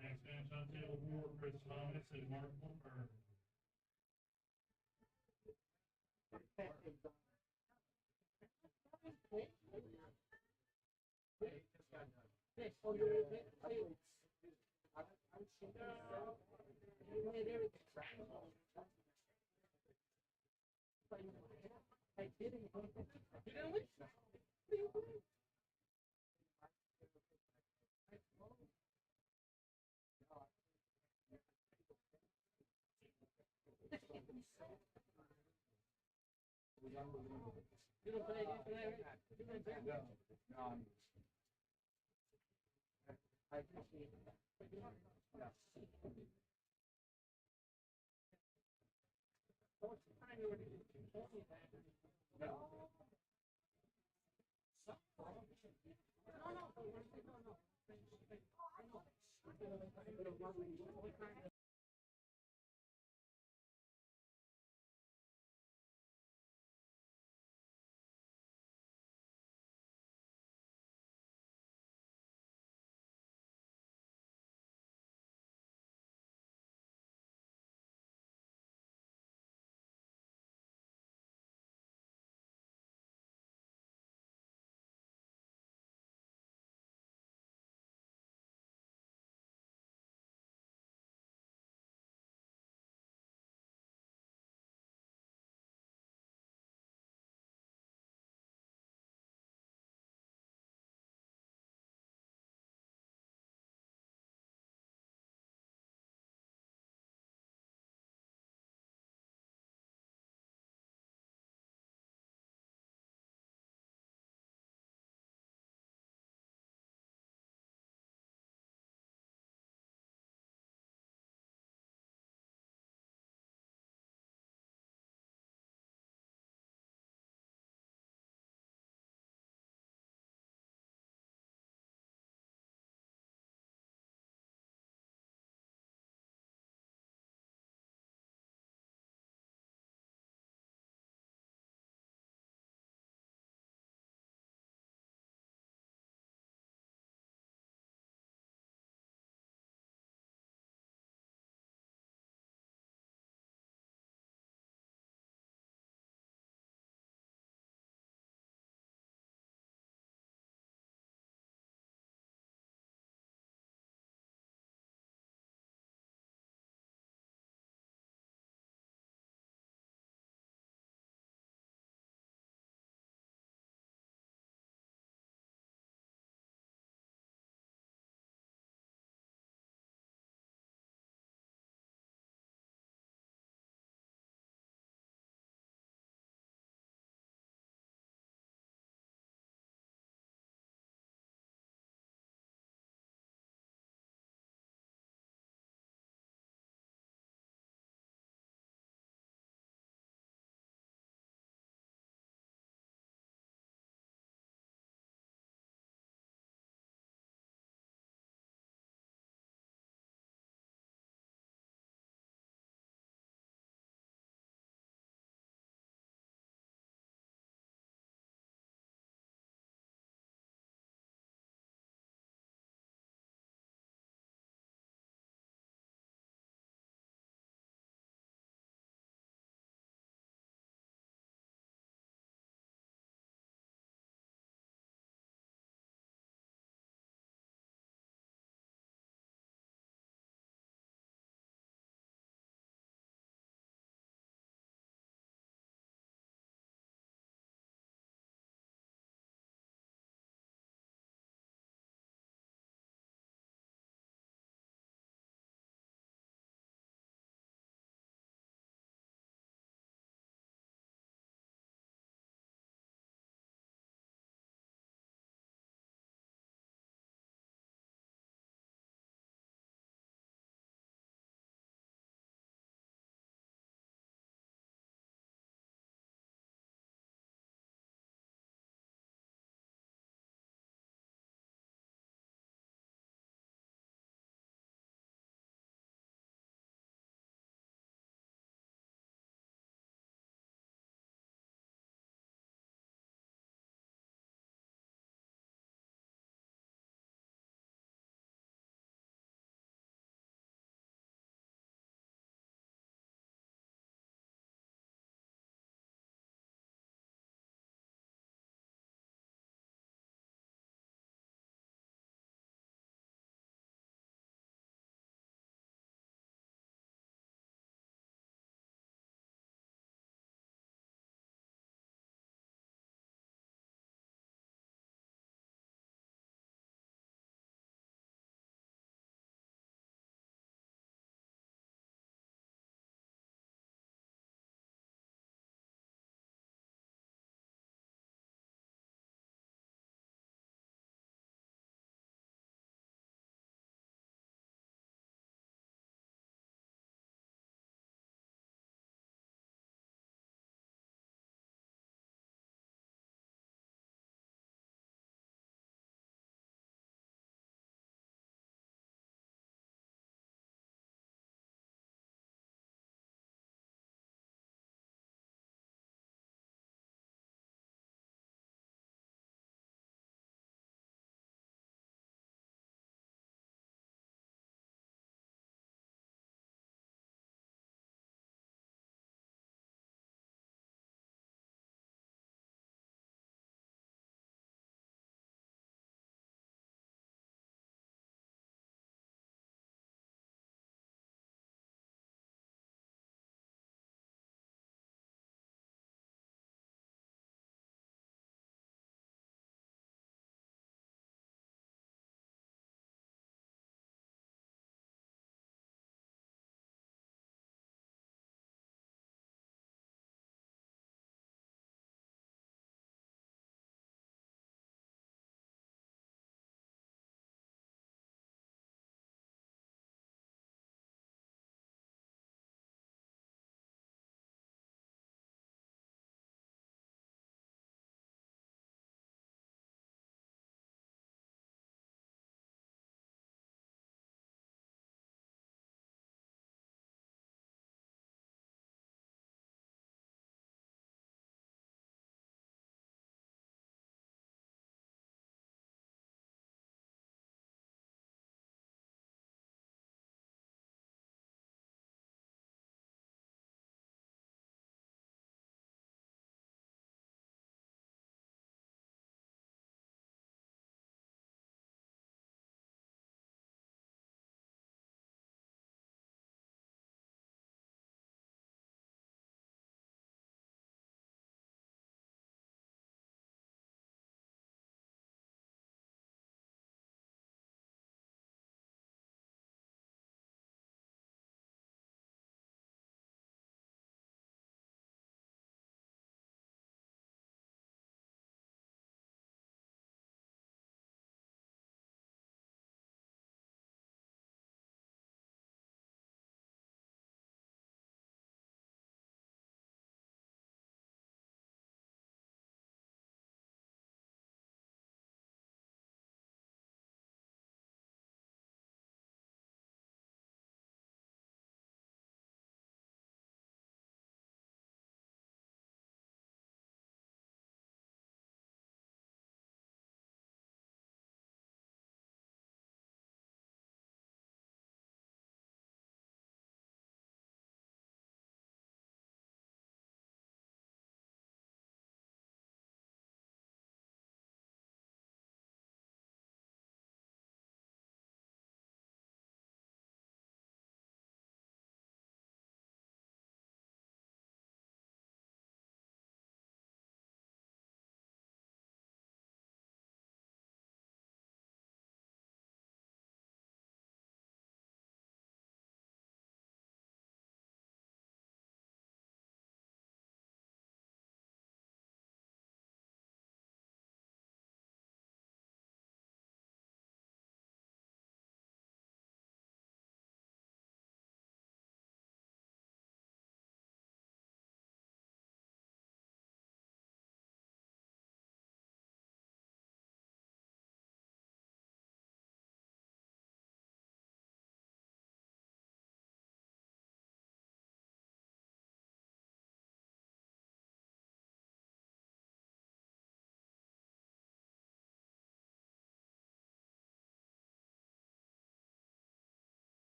Next match on table 4, Chris Thomas and Mark Wilmer.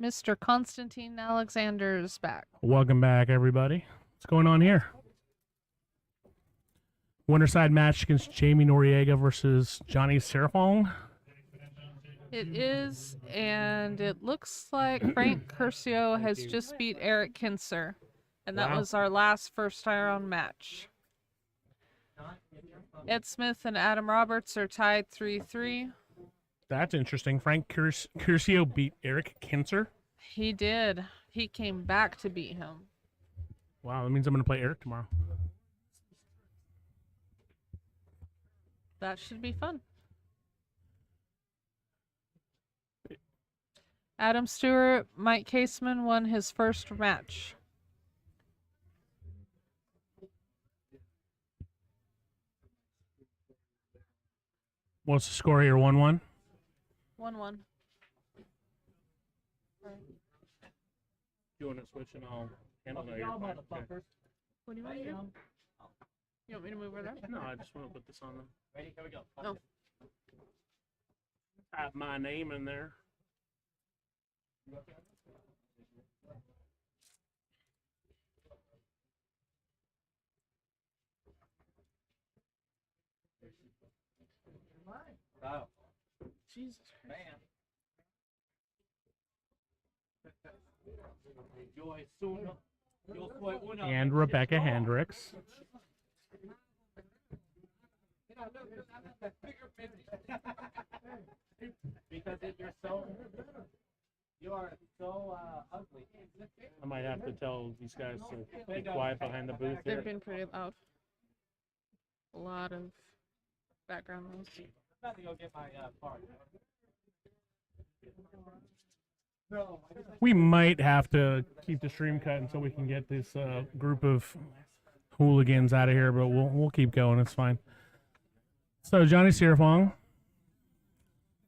Mr. Constantine Alexander's back. Welcome back, everybody. What's going on here? Winterside match against Jaime Noriega versus Jonny Siriphong. It is, and it looks like Frank Curcio has just beat Eric Kinser. And that Wow. was our last first round match. Ed Smith and Adam Roberts are tied 3-3. That's interesting. Frank Curcio beat Eric Kinser. He did. He came back to beat him. Wow, that means I'm going to play Eric tomorrow. That should be fun. Adam Stewart, Mike Caseman won his first match. What's the score here? 1-1? 1-1. You want to switch and I'll handle that. What do you want to do? You want me to move over there? No, I just want to put this on them. Ready? Here we go. No. Have my name in there. Wow. Jesus. Man. Enjoy soon. Yo soy una. And Rebecca Hendricks. Because you are so ugly. I might have to tell these guys to be quiet behind the booth here. They've been pretty loud. A lot of background noise. I'm about to go get my part. We might have to keep the stream cut until we can get this group of hooligans out of here, but we'll keep going. It's fine. So Jonny Siriphong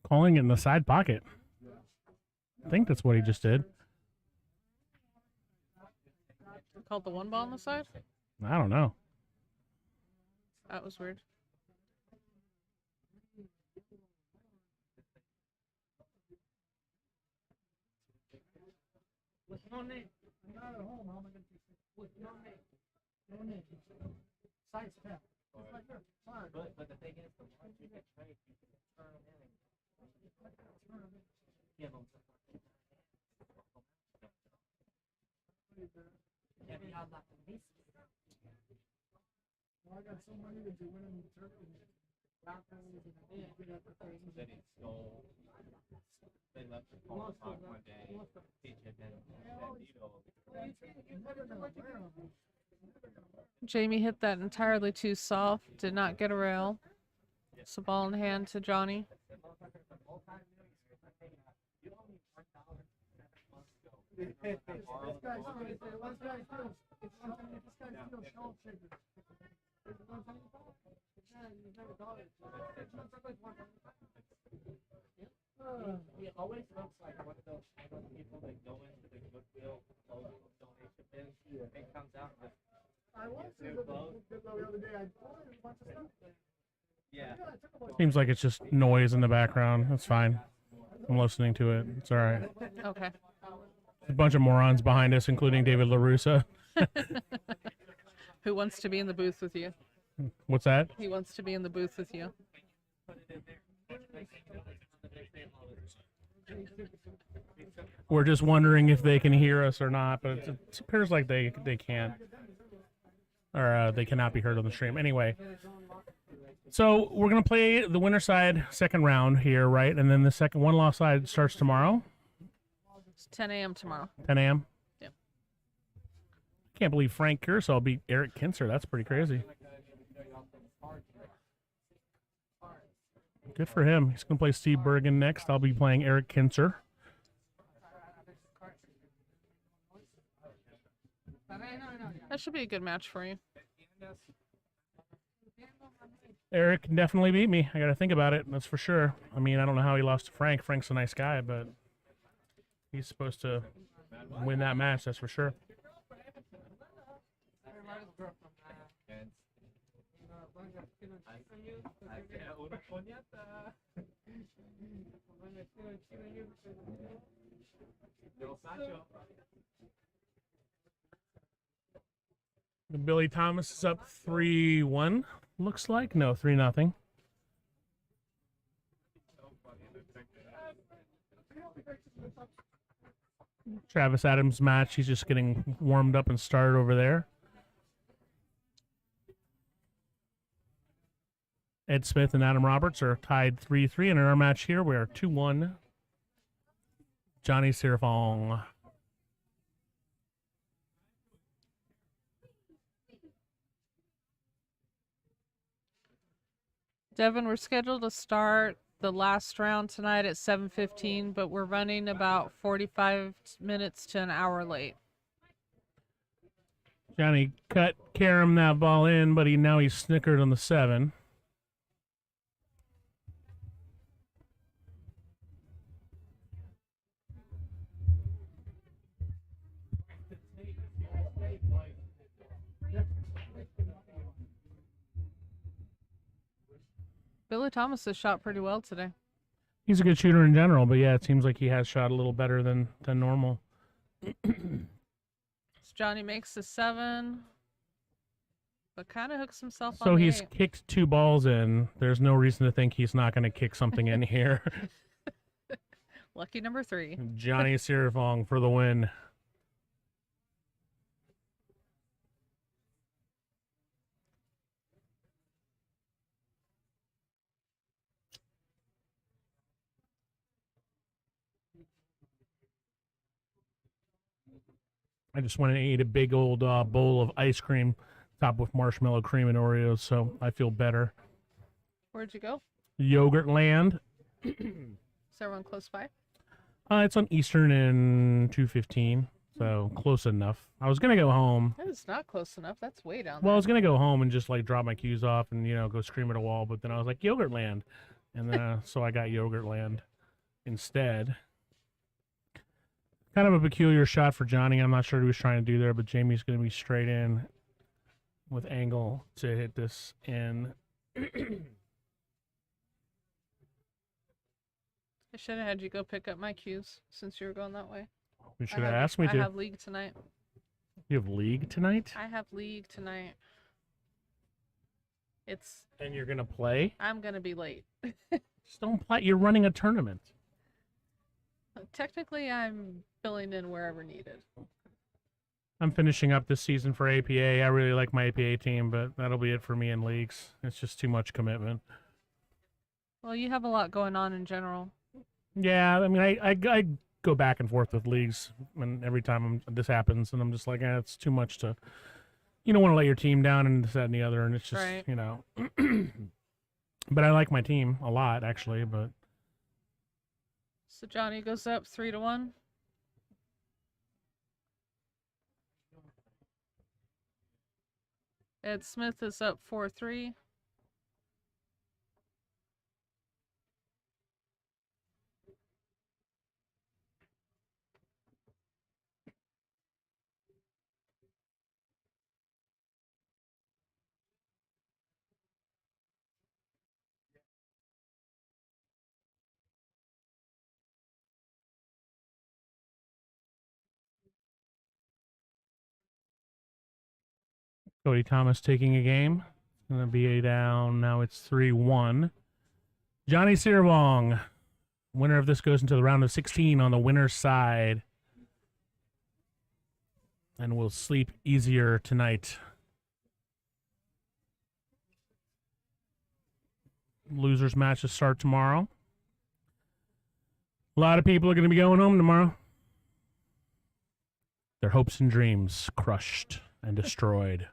calling it in the side pocket. I think that's what he just did. Called the one ball on the side? I don't know. That was weird. What's your name? I'm not at home. How am I going to fix it? What's your name? No name. Side step. It's like this. Fine. But the thing is, the ones you get trade, you can turn them in. Give them. Yeah, but y'all like the miss. Well, I got so many that you went in the turkey. Then it stole. They left the phone talk one day. Jaime hit that entirely too soft. Did not get a rail. It's a ball in hand to Jonny. He always looks like one of those people that go into the Goodwill donation bin and comes out with new clothes. Yeah. Seems like it's just noise in the background. That's fine. I'm listening to it. It's all right. Okay. A bunch of morons behind us, including David LaRussa. Who wants to be in the booth with you? What's that? He wants to be in the booth with you. We're just wondering if they can hear us or not, but it appears like they can't. Or they cannot be heard on the stream. Anyway, so we're going to play the winner side second round here, right? And then the second one-loss side starts tomorrow, It's 10 a.m. tomorrow. 10 a.m.? Yep. Can't believe Frank Curcio beat Eric Kinser. That's pretty crazy. Good for him. He's going to play Steve Bergan next. I'll be playing Eric Kinser. That should be a good match for you. Eric definitely beat me. I got to think about it. That's for sure. I mean, I don't know how he lost to Frank. Frank's a nice guy, but he's supposed to win that match. That's for sure. Billy Thomas is up 3-1. Looks like no 3-0. Travis Adams' match. He's just getting warmed up and started over there. Ed Smith and Adam Roberts are tied 3-3, and in our match here, we are 2-1. Jonny Siriphong. Devin, we're scheduled to start the last round tonight at 7:15, but we're running about 45 minutes to an hour late. Johnny cut Karam that ball in, but now he's snickered on the 7. Billy Thomas has shot pretty well today. He's a good shooter in general, but yeah, it seems like he has shot a little better than normal. So Johnny makes the 7, but kind of hooks himself on So the he's 8. kicked 2 balls in. There's no reason to think he's not going to kick something in here. Lucky number 3. Jonny Siriphong for the win. I just went and ate a big old bowl of ice cream topped with marshmallow cream and Oreos, so I feel better. Where'd you go? Yogurt Land. Is everyone close by? It's on Eastern and 215, so close enough. I was going to go home. That is not close enough. That's way down Well, I there. was going to go home and just like drop my cues off and, go scream at a wall, but then I was like, Yogurt Land. And then, so I got Yogurt Land instead. Kind of a peculiar shot for Johnny. I'm not sure what he was trying to do there, but Jamie's going to be straight in with angle to hit this in. I should have had you go pick up my cues since you were going that way. You should have asked me I to. have league tonight. You have league tonight? I have league tonight. And you're going to play? I'm going to be late. Just don't play. You're running a tournament. Technically, I'm filling in wherever needed. I'm finishing up this season for APA. I really like my APA team, but that'll be it for me in leagues. It's just too much commitment. Well, you have a lot going on in general. Yeah, I mean, I go back and forth with leagues, and every time this happens, and I'm just like, it's too much to. You don't want to let your team down and this, that, and the other, and it's just, Right. But I like my team a lot, actually, but. So Johnny goes up 3-1. Ed Smith is up 4-3. Cody Thomas taking a game. It's going to be down. Now it's 3-1. Jonny Siriphong. Winner of this goes into the round of 16 on the winner's side. And will sleep easier tonight. Losers matches start tomorrow. A lot of people are going to be going home tomorrow. Their hopes and dreams crushed and destroyed.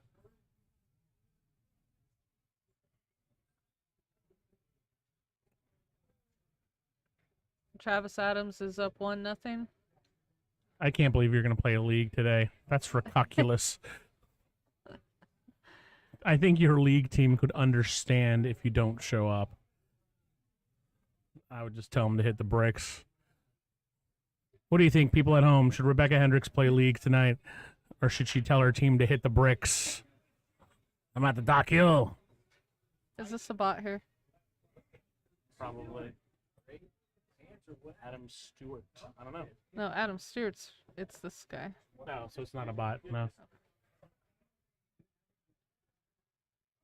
Travis Adams is up 1-0. I can't believe you're going to play a league today. That's ridiculous. I think your league team could understand if you don't show up. I would just tell them to hit the bricks. What do you think, people at home? Should Rebecca Hendricks play league tonight? Or should she tell her team to hit the bricks? I'm at the Dock Hill. Is this a bot here? Probably. Adam Stewart. I don't know. No, Adam Stewart's. It's this guy. No, so it's not a bot. No.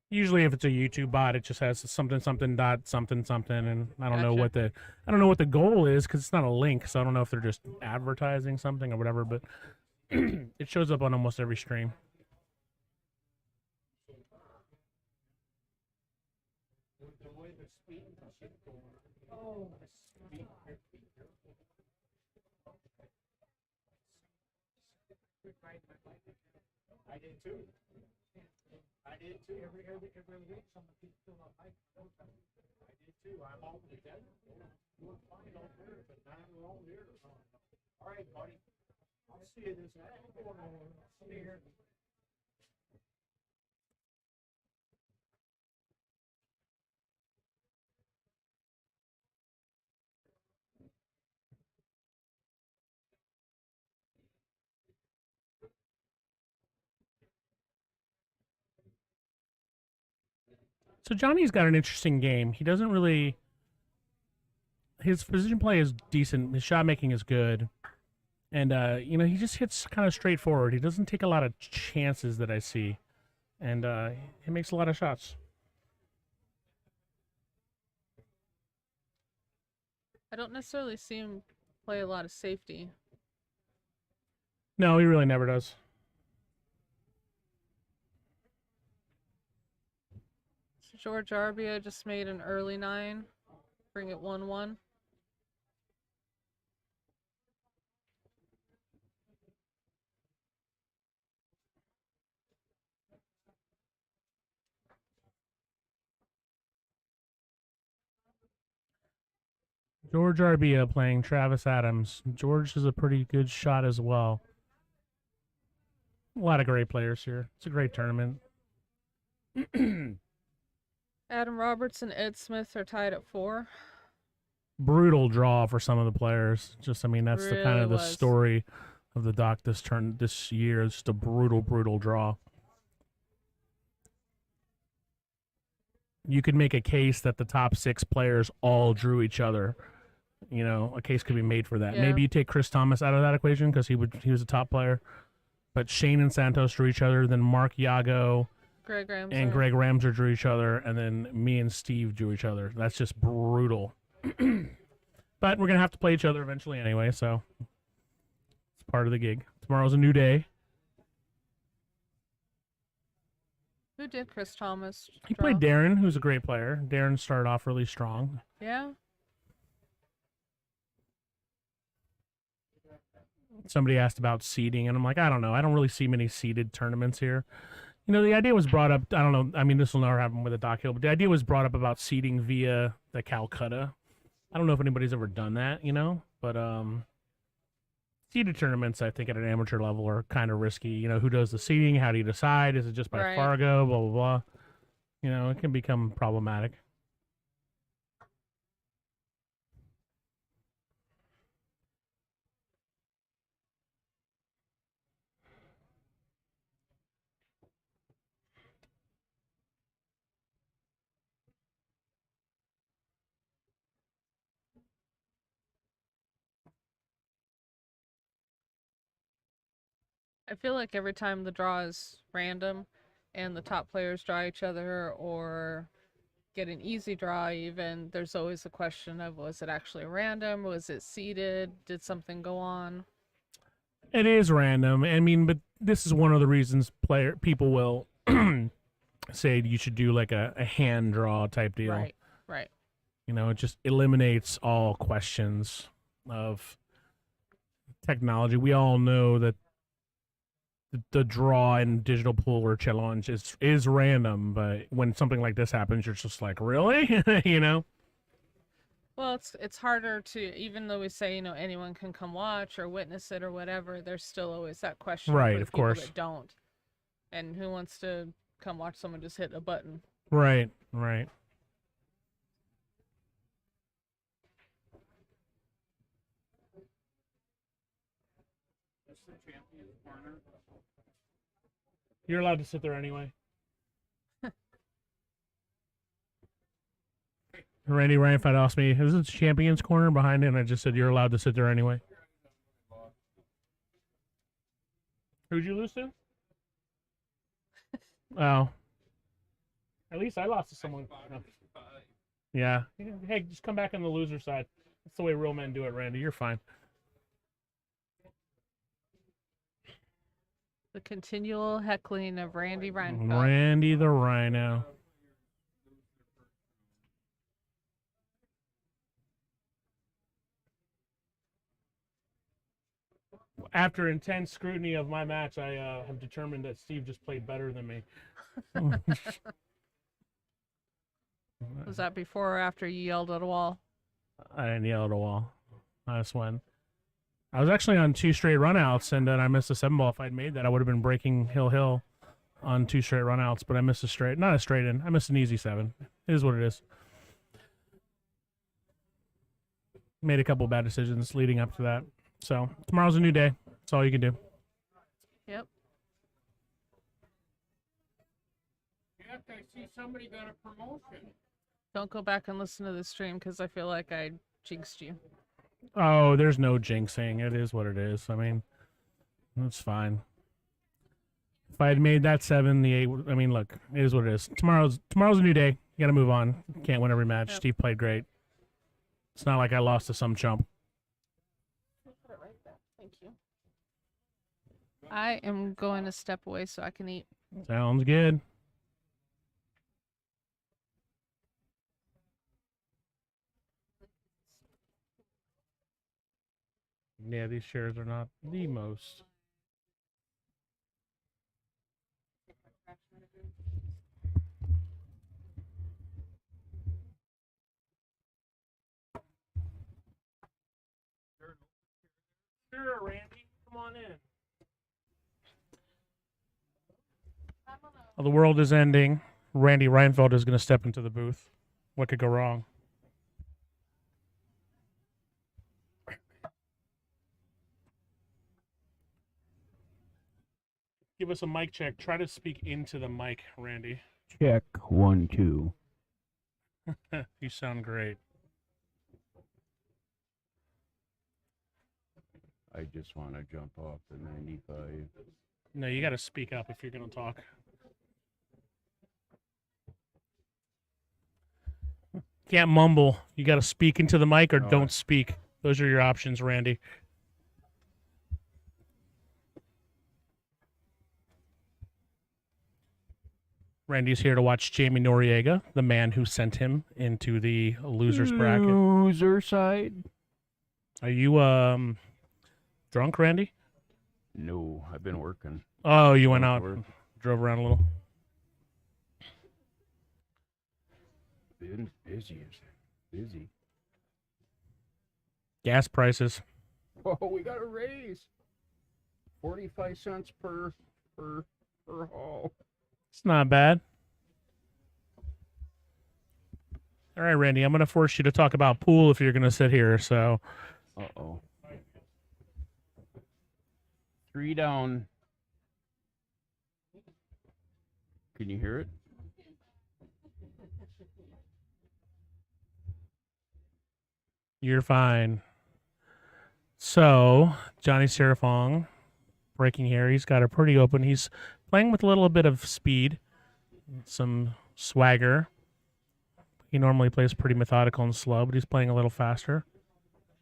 Usually, if it's a YouTube bot, it just has something dot something, and I don't know what the goal is because it's not a link. So I don't know if they're just advertising something or whatever. But it shows up on almost every stream. I did too. Every week, some people fill up hike. I did too. I'm all the dead. You were fine over there, but now we're all here. All right, buddy. I'll see you this night. I'll see you here. So Johnny's got an interesting game. He doesn't really. His position play is decent. His shot making is good, and he just hits kind of straightforward. He doesn't take a lot of chances that I see, and he makes a lot of shots. I don't necessarily see him play a lot of safety. No, he really never does. George Arbia just made an early 9. Bring it 1-1. George Arbia playing Travis Adams. George is a pretty good shot as well. A lot of great players here. It's a great tournament. Adam Roberts and Ed Smith are tied at 4. Brutal draw for some of the players. Just, I mean, that's the kind Really of the was. story of the doc this year. It's just a brutal draw. You could make a case that the top 6 players all drew each other. You know, a case could be made for that. Yeah. Maybe you take Chris Thomas out of that equation because he was a top player. But Shane and Santos drew each other. Then Mark Yago Greg Ramsey. and Greg Ramser drew each other. And then me and Steve drew each other. That's just brutal. But we're going to have to play each other eventually anyway, so it's part of the gig. Tomorrow's a new day. Who did Chris Thomas? He draw? played Darren, who's a great player. Darren started off really strong. Yeah. Somebody asked about seeding, and I'm like, I don't know. I don't really see many seeded tournaments here. You know, the idea was brought up, I don't know, I mean, this will never happen with a Doc Hill, but the idea was brought up about seeding via the Calcutta. I don't know if anybody's ever done that, you know, but seeded tournaments, I think, at an amateur level are kind of risky. You know, who does the seeding? How do you decide? Is it just by Right. Fargo? Blah, blah, blah. You know, it can become problematic. I feel like every time the draw is random and the top players draw each other or get an easy draw even, there's always a question of, was it actually random? Was it seeded? Did something go on? It is random. I mean, but this is one of the reasons people will say you should do like a hand draw type deal. Right, right. You know, it just eliminates all questions of technology. We all know that the draw in digital pool or challenge is random, but when something like this happens, you're just like, really? You know? Well, it's harder to, even though we say, you know, anyone can come watch or witness it or whatever, there's still always that question Right, for the of people course. that don't. And who wants to come watch someone just hit a button? Right, right. That's the champion corner. You're allowed to sit there anyway. Randy Reinfeldt asked me, is it Champions Corner behind it? And I just said, you're allowed to sit there anyway. Who'd you lose to? Oh. At least I lost to someone. No. Yeah. Hey, just come back on the loser side. That's the way real men do it, Randy. You're fine. The continual heckling of Randy Reinfeldt. Randy the Rhino. After intense scrutiny of my match, I have determined that Steve just played better than me. Was that before or after you yelled at a wall? I didn't yell at a wall. I just went. I was actually on 2 straight runouts, and then I missed a 7-ball. If I'd made that, I would have been breaking Hill on 2 straight runouts, but I missed a straight. Not a straight in. I missed an easy 7. It is what it is. Made a couple bad decisions leading up to that. So tomorrow's a new day. That's all you can do. Yep. Yep, I see somebody got a promotion. Don't go back and listen to the stream because I feel like I jinxed you. Oh, there's no jinxing. It is what it is. I mean, that's fine. If I had made that 7, the 8, I mean, look, it is what it is. Tomorrow's a new day. You got to move on. Can't win every match. Yep. Steve played great. It's not like I lost to some chump. Thank you. I am going to step away so I can eat. Sounds good. Yeah, these shares are not the most. Sure, Randy, come on in. Well, the world is ending. Randy Reinfeldt is going to step into the booth. What could go wrong? Give us a mic check. Try to speak into the mic, Randy. Check 1, 2. You sound great. I just want to jump off the 95. No, you got to speak up if you're going to talk. Can't mumble. You got to speak into the mic or don't speak. Those are your options, Randy. Randy's here to watch Jaime Noriega, the man who sent him into the losers bracket. Loser side? Are you drunk, Randy? No, I've been working. Oh, you went Drove out, to work. and drove around a little. Been busy. Busy. Gas prices. Oh, we got a raise. 45 cents per haul. It's not bad. All right, Randy, I'm going to force you to talk about pool if you're going to sit here. So, Uh-oh. 3 down. Can you hear it? you're fine. So, Johnny Siriphong, breaking here. He's got it pretty open. He's playing with a little bit of speed, some swagger. He normally plays pretty methodical and slow, but he's playing a little faster.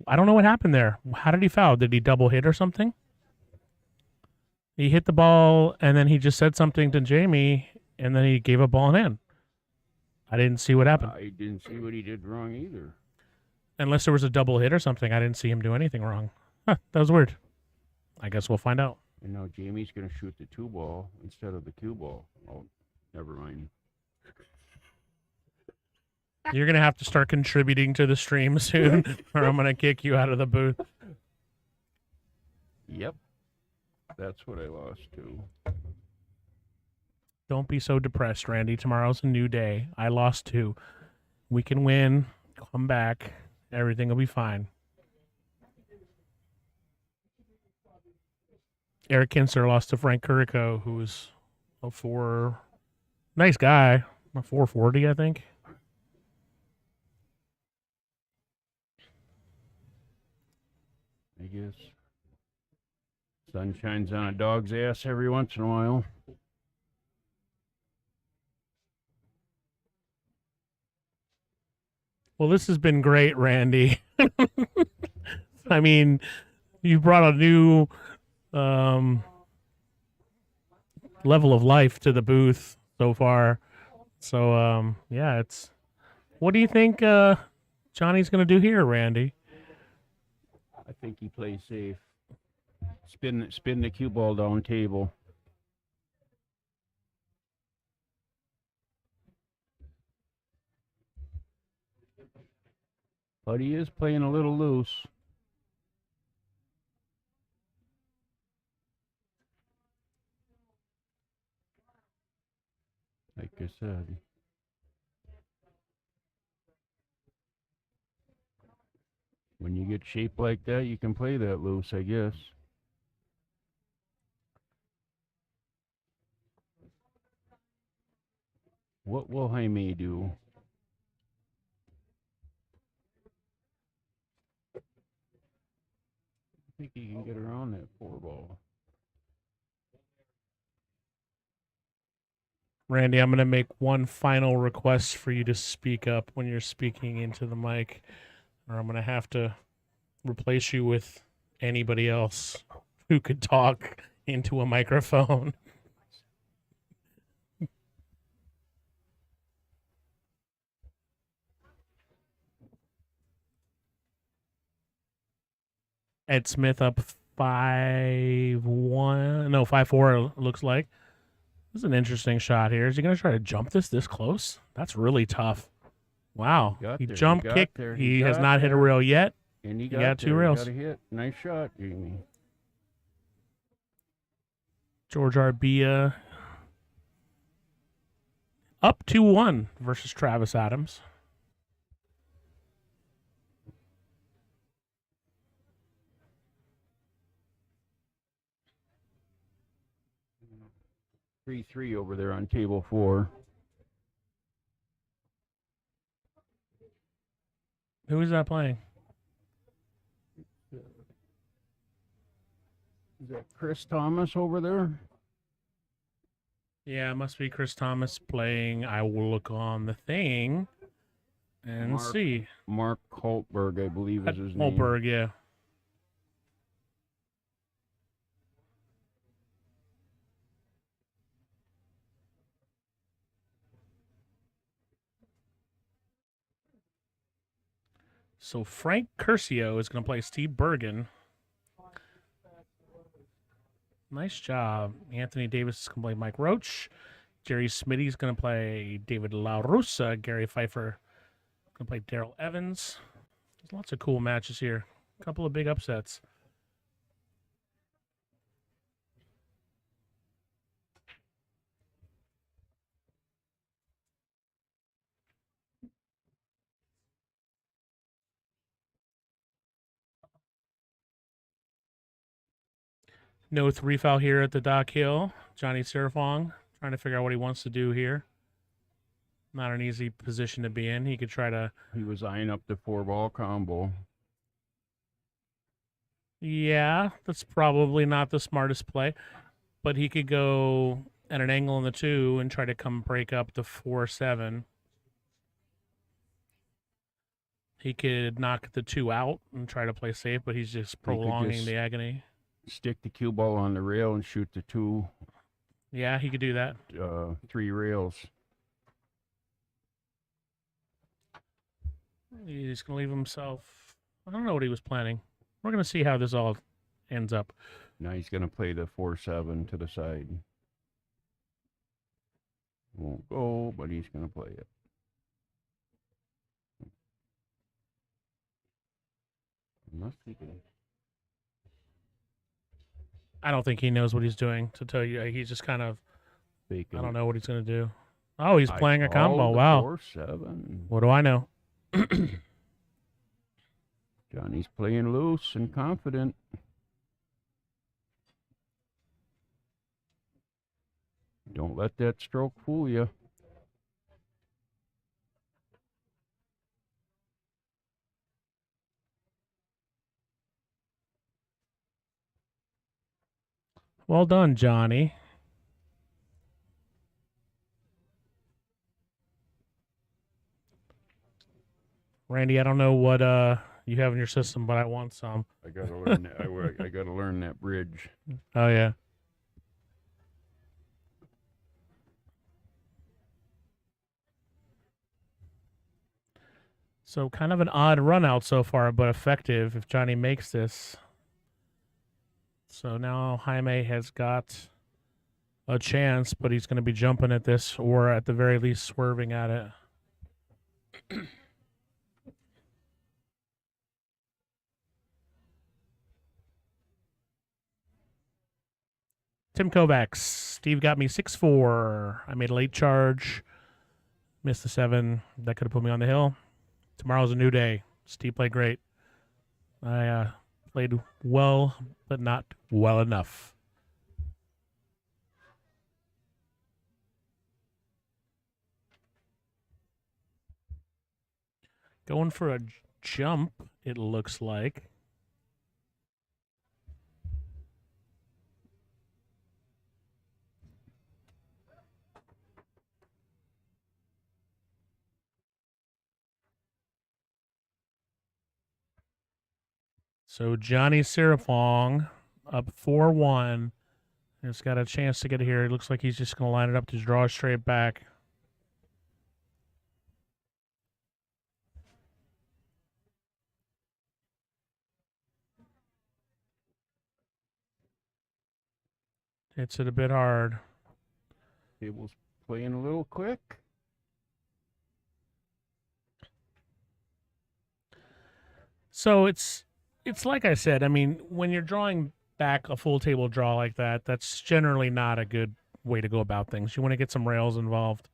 I don't know what happened there. How did he foul? Did he double hit or something? He hit the ball, and then he just said something to Jaime, and then he gave a ball and in. I didn't see what happened. I didn't see what he did wrong either. Unless there was a double hit or something, I didn't see him do anything wrong. Huh, that was weird. I guess we'll find out. And now Jamie's going to shoot the 2 ball instead of the cue ball. Oh, never mind. You're going to have to start contributing to the stream soon, or I'm going to kick you out of the booth. Yep. That's what I lost to. Don't be so depressed, Randy. Tomorrow's a new day. I lost 2. We can win. Come back. Everything will be fine. Eric Kinser lost to Frank Curcio, who was a 4. Nice guy. A 440, I think. guess. Sun shines on a dog's ass every once in a while. Well, this has been great, Randy. I mean, you brought a new level of life to the booth so far. So, yeah, it's. What do you think Johnny's going to do here, Randy? I think he plays safe. Spin the cue ball down table. But he is playing a little loose. Like I said. When you get shaped like that, you can play that loose, I guess. What will Jaime do? I think he can get around that 4-ball. Randy, I'm going to make one final request for you to speak up when you're speaking into the mic, or I'm going to have to replace you with anybody else who could talk into a microphone. Ed Smith up 5-1. No, 5-4 it looks like. This is an interesting shot here. Is he going to try to jump this close? That's really tough. Wow. He jump kicked. He has not hit a rail yet. And he got 2 rails. Got a hit. Nice shot, Jaime. George Arbia up 2-1 versus Travis Adams. Three over there on table 4. Who is that playing? Is that Chris Thomas over there? Yeah, it must be Chris Thomas playing. I will look on the thing and see. Mark Holtberg, I believe is his name. Holtberg, yeah. So Frank Curcio is going to play Steve Bergan. Nice job. Anthony Davis is going to play Mike Roach. Jerry Smitty is going to play David LaRussa. Gary Phifer going to play Daryl Evans. There's lots of cool matches here. A couple of big upsets. No 3-foul here at the Dock Hill. Johnny Siriphong trying to figure out what he wants to do here. Not an easy position to be in. He could try to... He was eyeing up the 4-ball combo. Yeah, that's probably not the smartest play. But he could go at an angle in the 2 and try to come break up the 4-7. He could knock the 2 out and try to play safe, but he's just prolonging the agony. Stick the cue ball on the rail and shoot the 2. Yeah, he could do that. 3 rails. He's going to leave himself... I don't know what he was planning. We're going to see how this all ends up. Now he's going to play the 4-7 to the side. Won't go, but he's going to play it. Unless he can... I don't think he knows what he's doing, to tell you. He's just kind of... Bacon. I don't know what he's going to do. Oh, he's playing a combo. Wow. 4-7. What do I know? Johnny's playing loose and confident. Don't let that stroke fool you. Well done, Jonny. Randy, I don't know what you have in your system, but I want some. I gotta learn that. I gotta learn that bridge. Oh yeah. So kind of an odd run out so far, but effective if Jonny makes this. So now Jaime has got a chance, but he's going to be jumping at this, or at the very least swerving at it. Tim Kovacs. Steve got me 6-4. I made a late charge. Missed the 7. That could have put me on the hill. Tomorrow's a new day. Steve played great. I played well, but not well enough. Going for a jump, it looks like. So Jonny Siriphong up 4-1. He's got a chance to get here. It looks like he's just going to line it up to draw straight back. Hits it a bit hard. Table's playing a little quick. So it's like I said. I mean, when you're drawing back a full table draw like that, that's generally not a good way to go about things. You want to get some rails involved.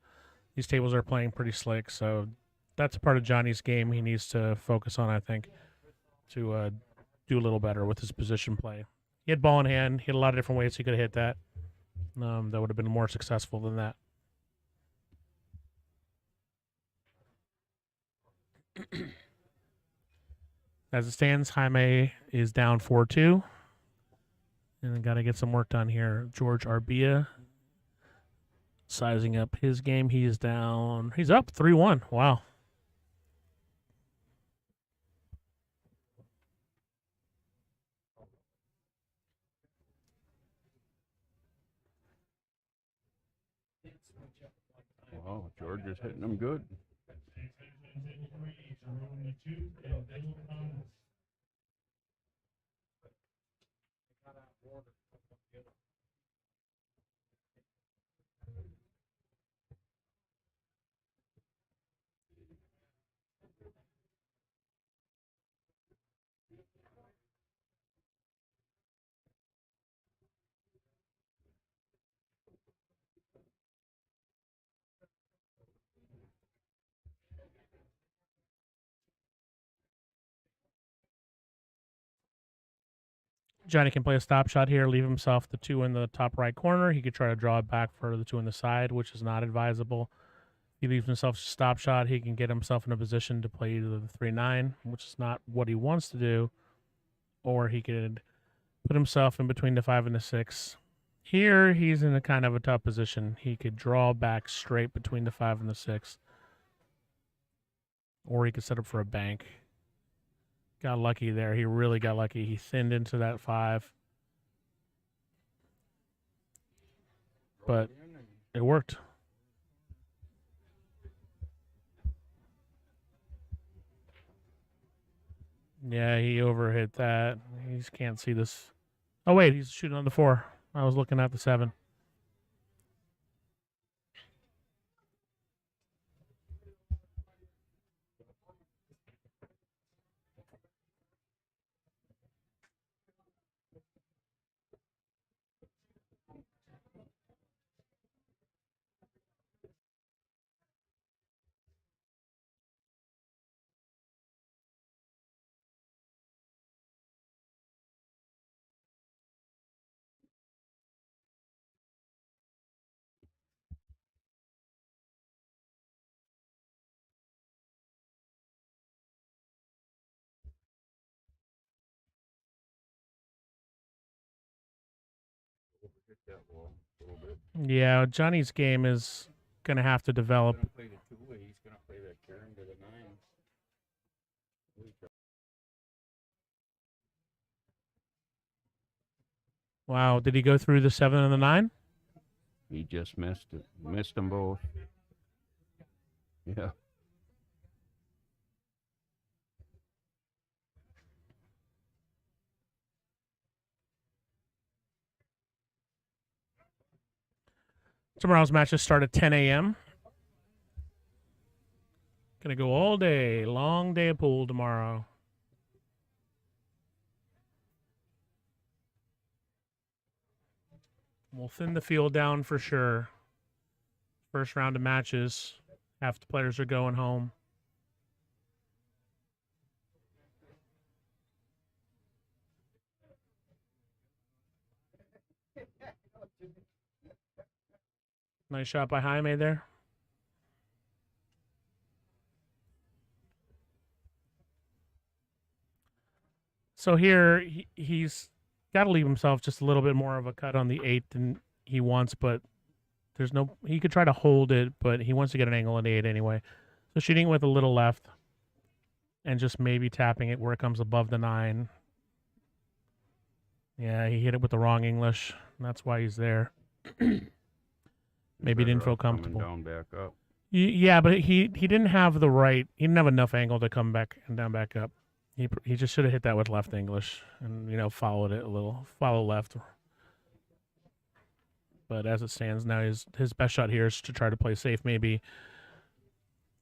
These tables are playing pretty slick, so that's a part of Jonny's game he needs to focus on, I think, to do a little better with his position play. He had ball in hand. He had a lot of different ways he could have hit that. That would have been more successful than that. As it stands, Jaime is down 4-2. And got to get some work done here. George Arbia sizing up his game. He's down. He's up 3-1. Wow. Wow, George is hitting them good. Jonny can play a stop shot here, leave himself the 2 in the top right corner. He could try to draw it back for the 2 in the side, which is not advisable. He leaves himself a stop shot. He can get himself in a position to play either the 3-9, which is not what he wants to do, or he could put himself in between the 5 and the 6. Here, he's in a kind of a tough position. He could draw back straight between the 5 and the 6, or he could set up for a bank. Got lucky there. He really got lucky. He thinned into that 5. But it worked. Yeah, he overhit that. He just can't see this. Oh, wait, he's shooting on the 4. I was looking at the 7. Yeah, well, a little bit. Yeah, Johnny's game is going to have to develop. He's gonna play the two-way. He's gonna play that Karen to the 9. Wow, did he go through the 7 and the 9? He just missed it. Missed them both. Yeah. Tomorrow's matches start at 10 a.m. Gonna go all day. Long day of pool tomorrow. We'll thin the field down for sure. First round of matches. Half the players are going home. Nice shot by Jaime there. So here, he's got to leave himself just a little bit more of a cut on the 8 than he wants, but there's no, he could try to hold it, but he wants to get an angle on the 8 anyway. So shooting with a little left and just maybe tapping it where it comes above the 9. Yeah, he hit it with the wrong English. And that's why he's there. Maybe he didn't feel comfortable. Coming down back up. Yeah, but he didn't have the right, he didn't have enough angle to come back and down back up. He just should have hit that with left English and, you know, followed it a little, follow left. But as it stands now, his best shot here is to try to play safe maybe,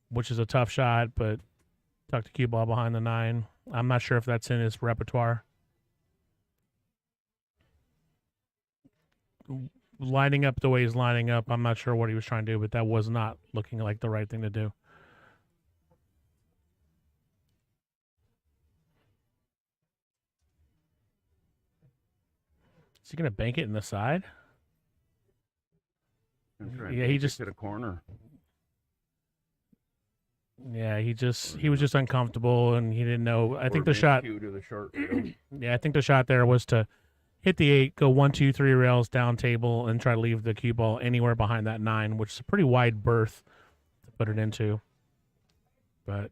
which is a tough shot, but tuck the cue ball behind the 9. I'm not sure if that's in his repertoire. Lining up the way he's lining up, I'm not sure what he was trying to do, but that was not looking like the right thing to do. Is he going to bank it in the side? Yeah, he just hit a corner. Yeah, he was just uncomfortable and he didn't know. I think the shot. To the short field. Yeah, I think the shot there was to hit the 8, go 1, 2, 3 rails down table, and try to leave the cue ball anywhere behind that 9, which is a pretty wide berth to put it into. But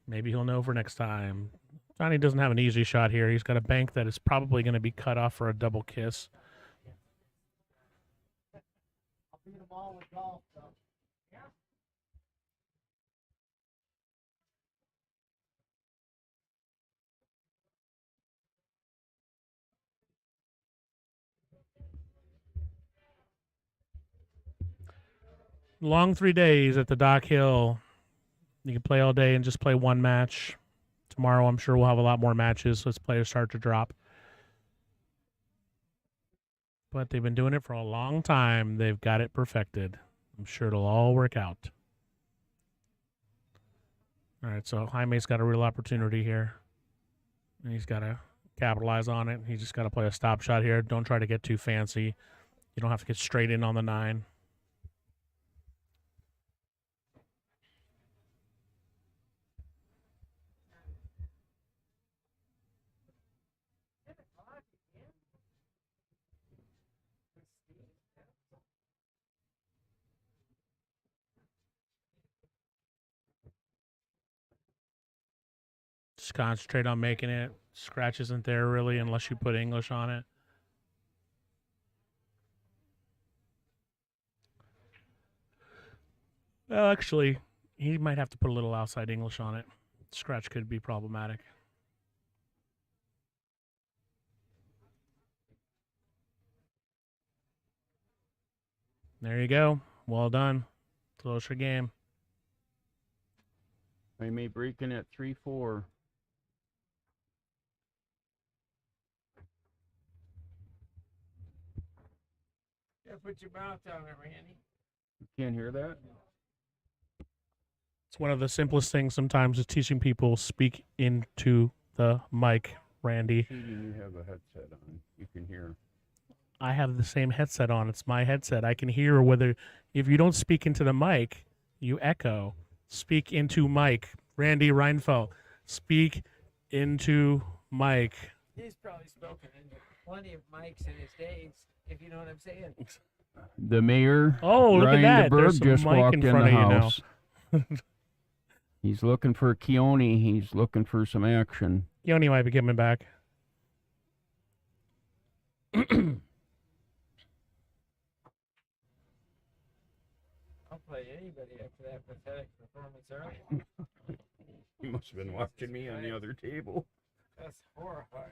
maybe he'll know for next time. Johnny doesn't have an easy shot here. He's got a bank that is probably going to be cut off for a double kiss. Long 3 days at the Dock Hill. You can play all day and just play one match. Tomorrow, I'm sure we'll have a lot more matches as players start to drop. But they've been doing it for a long time. They've got it perfected. I'm sure it'll all work out. All right, so Jaime's got a real opportunity here. And he's got to capitalize on it. He's just got to play a stop shot here. Don't try to get too fancy. You don't have to get straight in on the 9. Just concentrate on making it. Scratch isn't there really unless you put English on it. Well, actually, he might have to put a little outside English on it. Scratch could be problematic. There you go. Well done. Close your game. Jaime breaking at 3-4. Yeah, put your mouth down there, Randy. You can't hear that? It's one of the simplest things sometimes is teaching people speak into the mic, Randy. You have a headset on. You can hear. I have the same headset on. It's my headset. I can hear whether, if you don't speak into the mic, you echo. Speak into mic. Randy Reinfeldt. Speak into mic. He's probably spoken into plenty of mics in his days. If you know what I'm saying. The mayor, Oh, look at Ryan that. DeBerg, There's some just mic walked in in front the of you now. house. He's looking for Keone. He's looking for some action. Yoni might be coming back. I'll play anybody after that pathetic performance earlier. You must have been watching me on the other table. That's horrifying.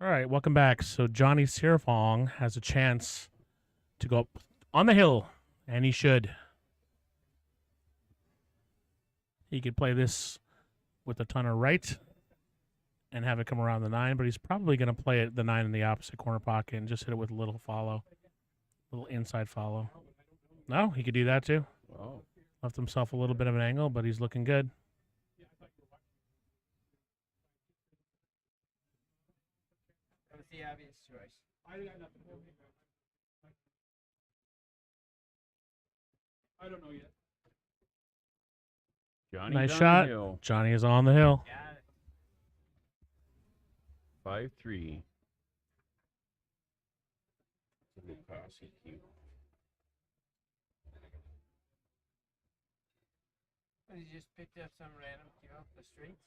All right, welcome back. So Jonny Siriphong has a chance to go up on the hill, and he should. He could play this with a ton of right and have it come around the 9, but he's probably going to play it the 9 in the opposite corner pocket and just hit it with a little follow, little inside follow. No, he could do that too. Wow. Left himself a little bit of an angle, but he's looking good. That was the obvious choice. I don't know yet. Johnny's Nice on shot. the hill. Johnny is on the hill. Got it. 5-3. Lucasi cue. But he just picked up some random cue off the streets.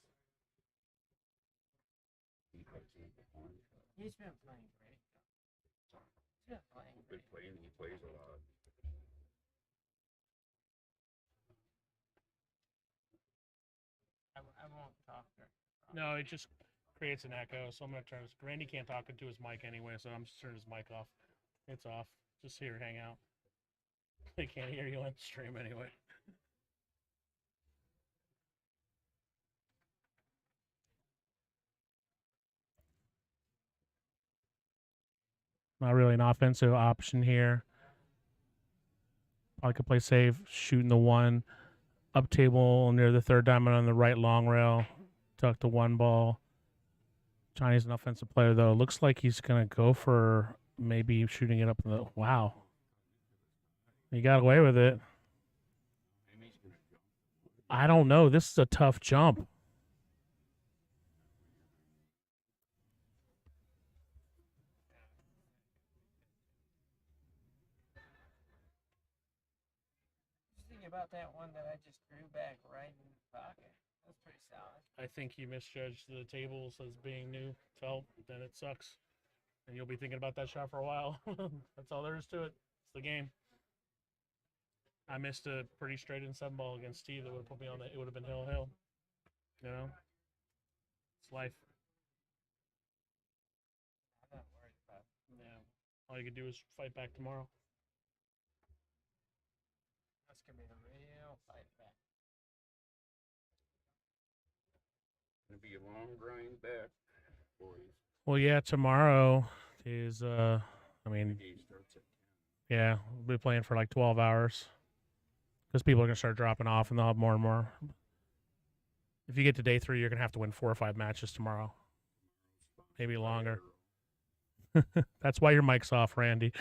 He's been playing great. He's been playing great. He plays a lot. I won't talk there. No, it just creates an echo, so I'm going to turn this. Randy can't talk into his mic anyway, so I'm just turning his mic off. It's off. Just here, hang out. They can't hear you on the stream anyway. Not really an offensive option here. Probably could play safe, shooting the one. Up table near the third diamond on the right long rail. Tuck the one ball. Johnny's an offensive player, though. Looks like he's going to go for maybe shooting it up in the... Wow. He got away with it. I don't know. This is a tough jump. Just thinking about that one that I just threw back right in the pocket. That's pretty solid. I think you misjudged the tables as being new felt, then it sucks. And you'll be thinking about that shot for a while. That's all there is to it. It's the game. I missed a pretty straight in 7 ball against Steve that would have put me on the, it would have been hill. You know? It's life. I'm not worried about it. Yeah. All you can do is fight back tomorrow. That's going to be a real fight back. Gonna be a long grind back, boys. Well, yeah, tomorrow is, I mean, Day starts at 10. yeah, we'll be playing for like 12 hours. Because people are going to start dropping off and they'll have more and more. If you get to day 3, you're going to have to win 4 or 5 matches tomorrow. Maybe longer. That's why your mic's off, Randy.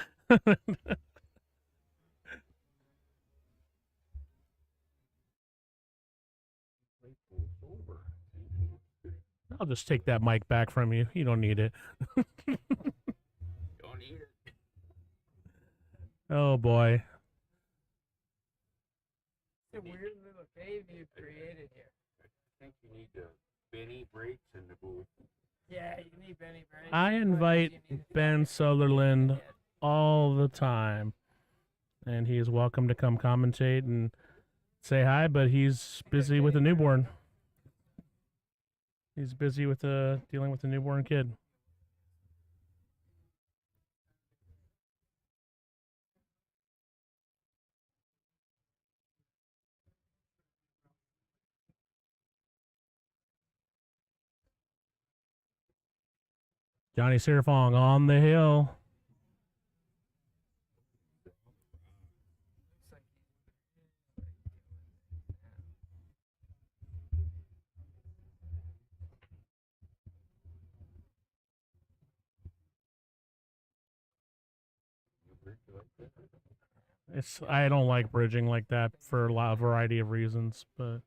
I'll just take that mic back from you. You don't need it. Don't eat it. Oh, boy. It's a weird little cave you've created here. I think you need the Benny breaks in the booth. Yeah, you need Benny Burns. I invite Ben Sutherland all the time. And he is welcome to come commentate and say hi, but he's busy with a newborn. He's busy with dealing with a newborn kid. Johnny Siriphong on the hill. I don't like bridging like that for a variety of reasons, but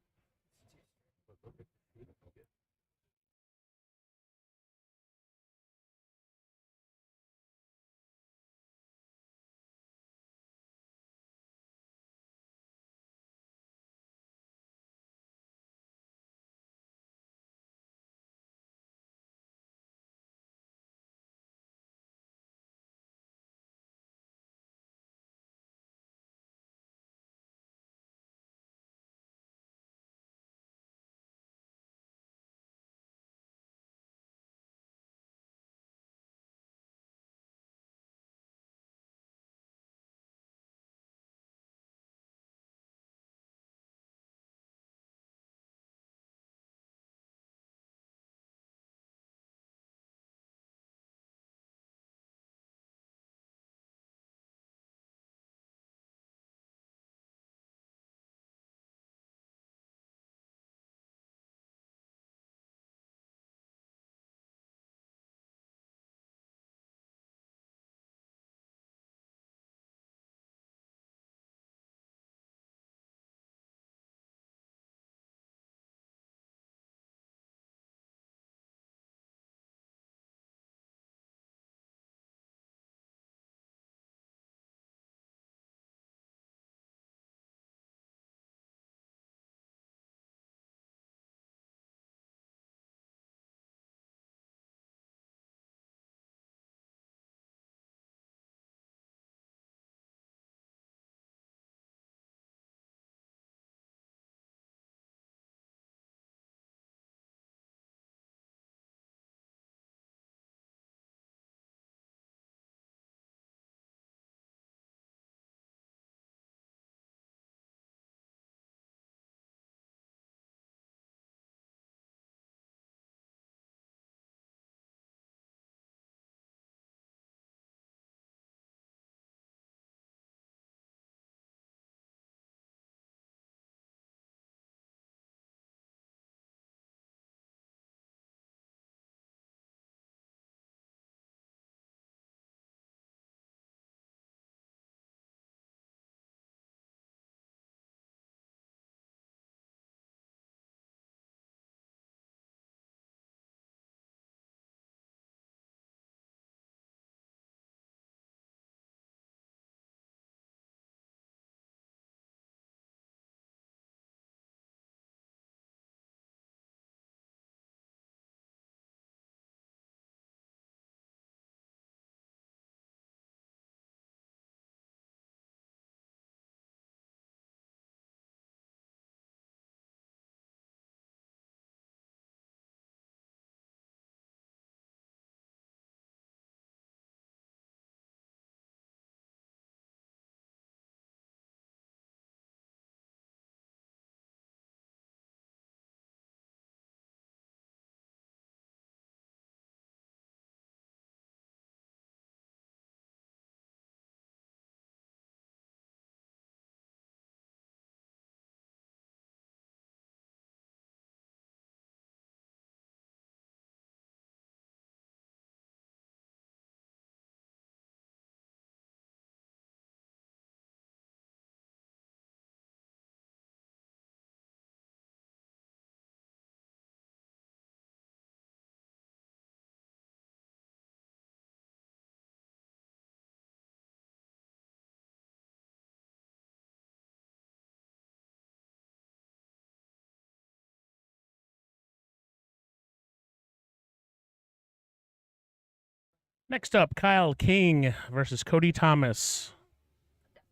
Next up, Kyle King versus Cody Thomas.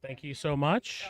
Thank you so much.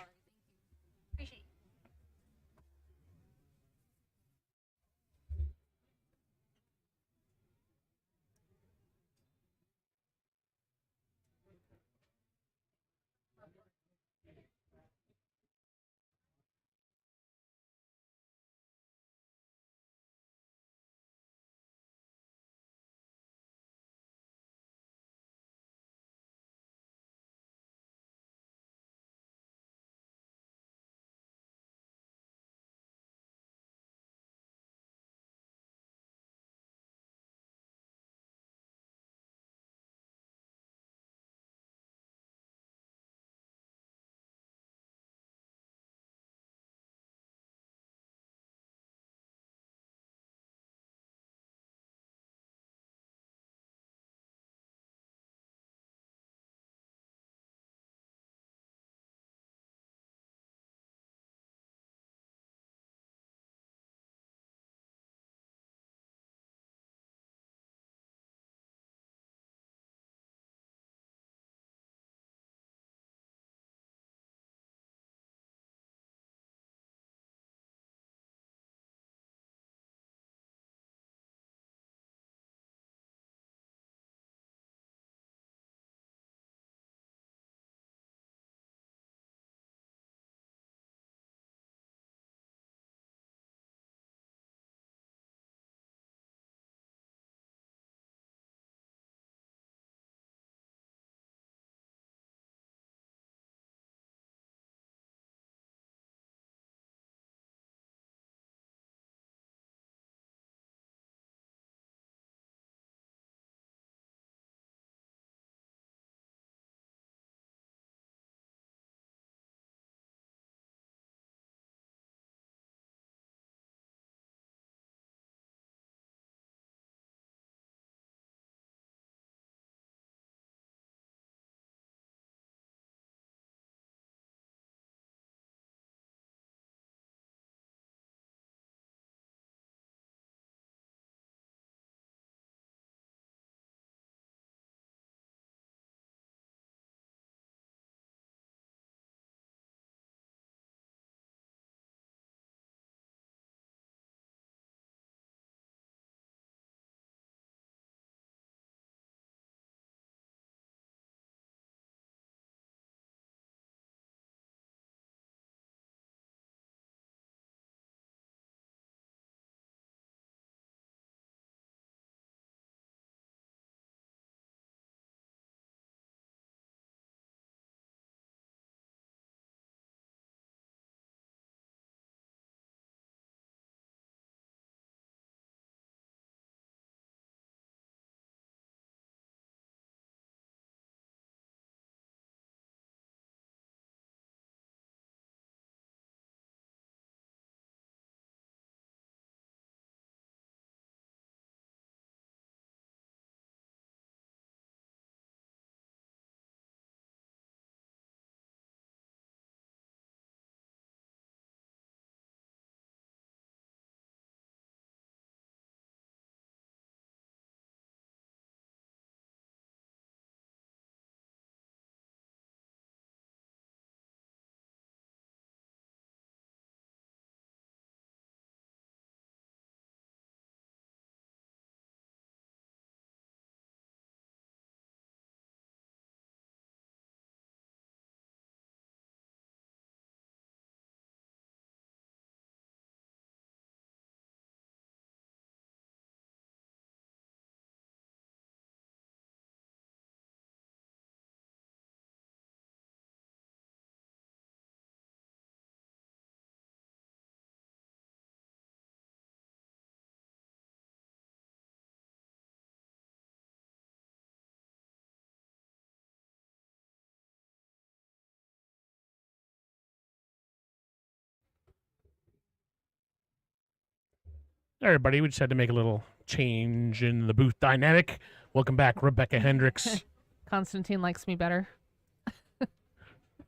Everybody, we just had to make a little change in the booth dynamic. Welcome back, Rebecca Hendricks. Constantine likes me better.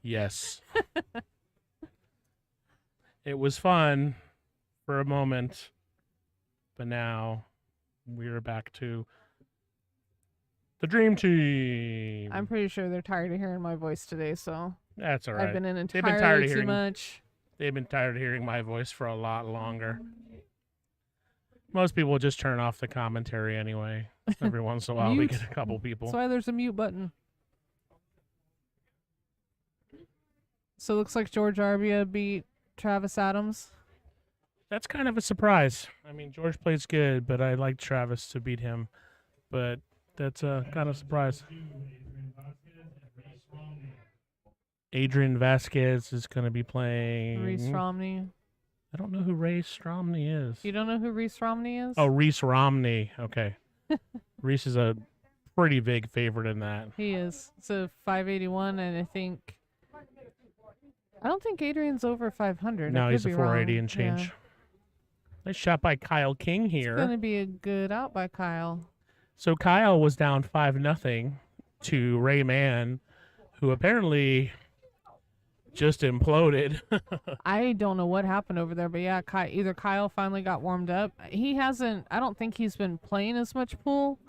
Yes. It was fun for a moment, but now we're back to The dream team. I'm pretty sure they're tired of hearing my voice today, so That's all right. I've been in They've been tired entirely of too hearing. much. They've been tired of hearing my voice for a lot longer. Most people just turn off the commentary anyway. Every once in a while, we Mute. get a couple people. That's why there's a mute button. So it looks like George Arbia beat Travis Adams. That's kind of a surprise. I mean, George plays good, but I like Travis to beat him. But that's a kind of surprise. Adrian Vasquez is going to be playing. Reese Romney. I don't know who Reese Romney is. You don't know who Reese Romney is? Oh, Reese Romney. Okay. Reese is a pretty big favorite in that. He is. It's a 581, and I don't think Adrian's over 500. No, I he's could a be 480 wrong. and change. Yeah. Nice shot by Kyle King here. It's going to be a good out by Kyle. So Kyle was down 5-0 to Ray Mann, who apparently just imploded. I don't know what happened over there, but yeah, either Kyle finally got warmed up. He hasn't. I don't think he's been playing as much pool.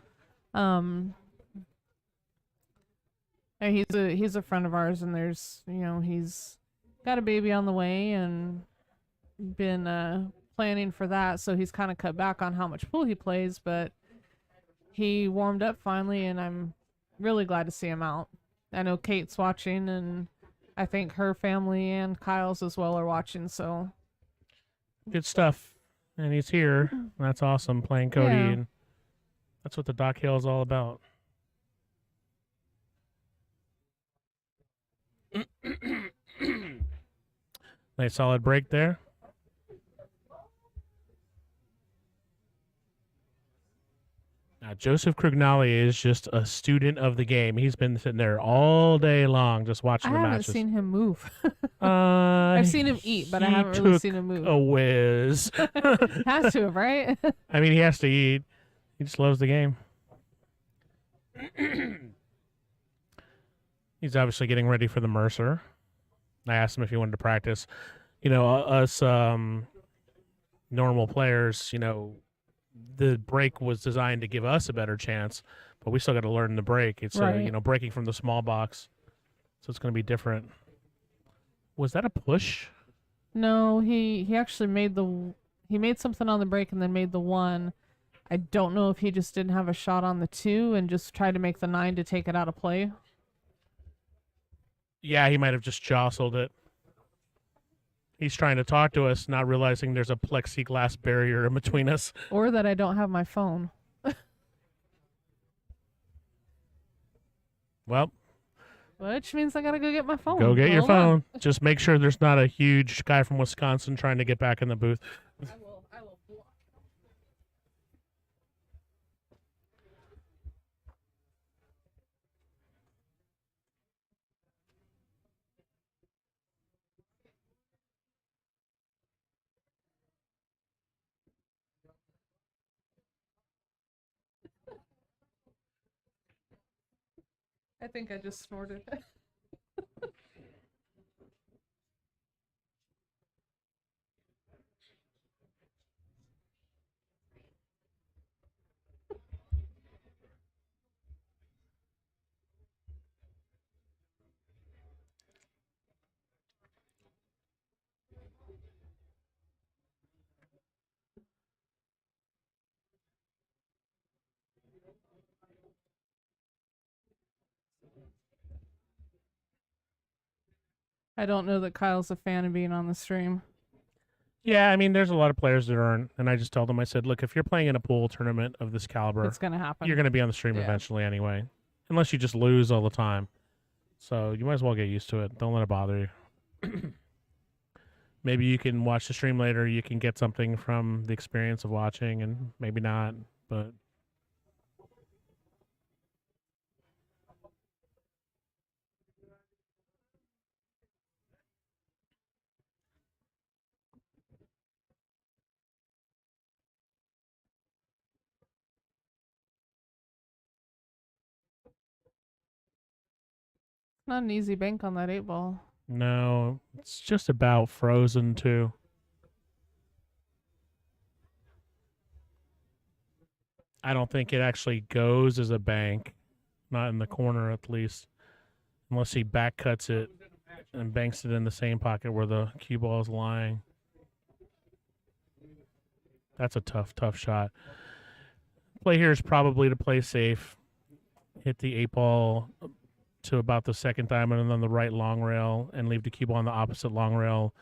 And he's a friend of ours, and he's got a baby on the way and been planning for that, so he's kind of cut back on how much pool he plays, but he warmed up finally, and I'm really glad to see him out. I know Kate's watching, and I think her family and Kyle's as well are watching, so. Good stuff. And he's here. That's awesome, playing Cody, Yeah. and that's what the Dock Hill is all about. Nice solid break there. Now, Joseph Crugnali is just a student of the game. He's been sitting there all day long just watching I the haven't matches. seen him move. I've seen him eat, but I haven't really seen him move. A whiz. Has to have, right? I mean, he has to eat. He just loves the game. He's obviously getting ready for the Mercer. I asked him if he wanted to practice. You know, us normal players, the break was designed to give us a better chance, but we still got to learn the break. It's Right. Breaking from the small box, so it's going to be different. Was that a push? No, he actually made something on the break and then made the 1. I don't know if he just didn't have a shot on the 2 and just tried to make the 9 to take it out of play. Yeah, he might have just jostled it. He's trying to talk to us, not realizing there's a plexiglass barrier in between us. Or that I don't have my phone. Well, Which means I gotta go get my phone. go get your Hold on. phone. Just make sure there's not a huge guy from Wisconsin trying to get back in the booth. I will block. I think I just snorted. I don't know that Kyle's a fan of being on the stream. Yeah, I mean, there's a lot of players that aren't, and I just told them, I said, look, if you're playing in a pool tournament of this caliber, It's gonna happen. you're going to be on the stream Yeah. eventually anyway, unless you just lose all the time. So you might as well get used to it. Don't let it bother you. Maybe you can watch the stream later. You can get something from the experience of watching, and maybe not, but Not an easy bank on that 8-ball. no, it's just about frozen too. I don't think it actually goes as a bank. not in the corner at least, unless he back cuts it and banks it in the same pocket where the cue ball is lying. That's a tough shot. Play here is probably to play safe, hit the 8-ball to about the second diamond on the right long rail and leave the cue ball on the opposite long rail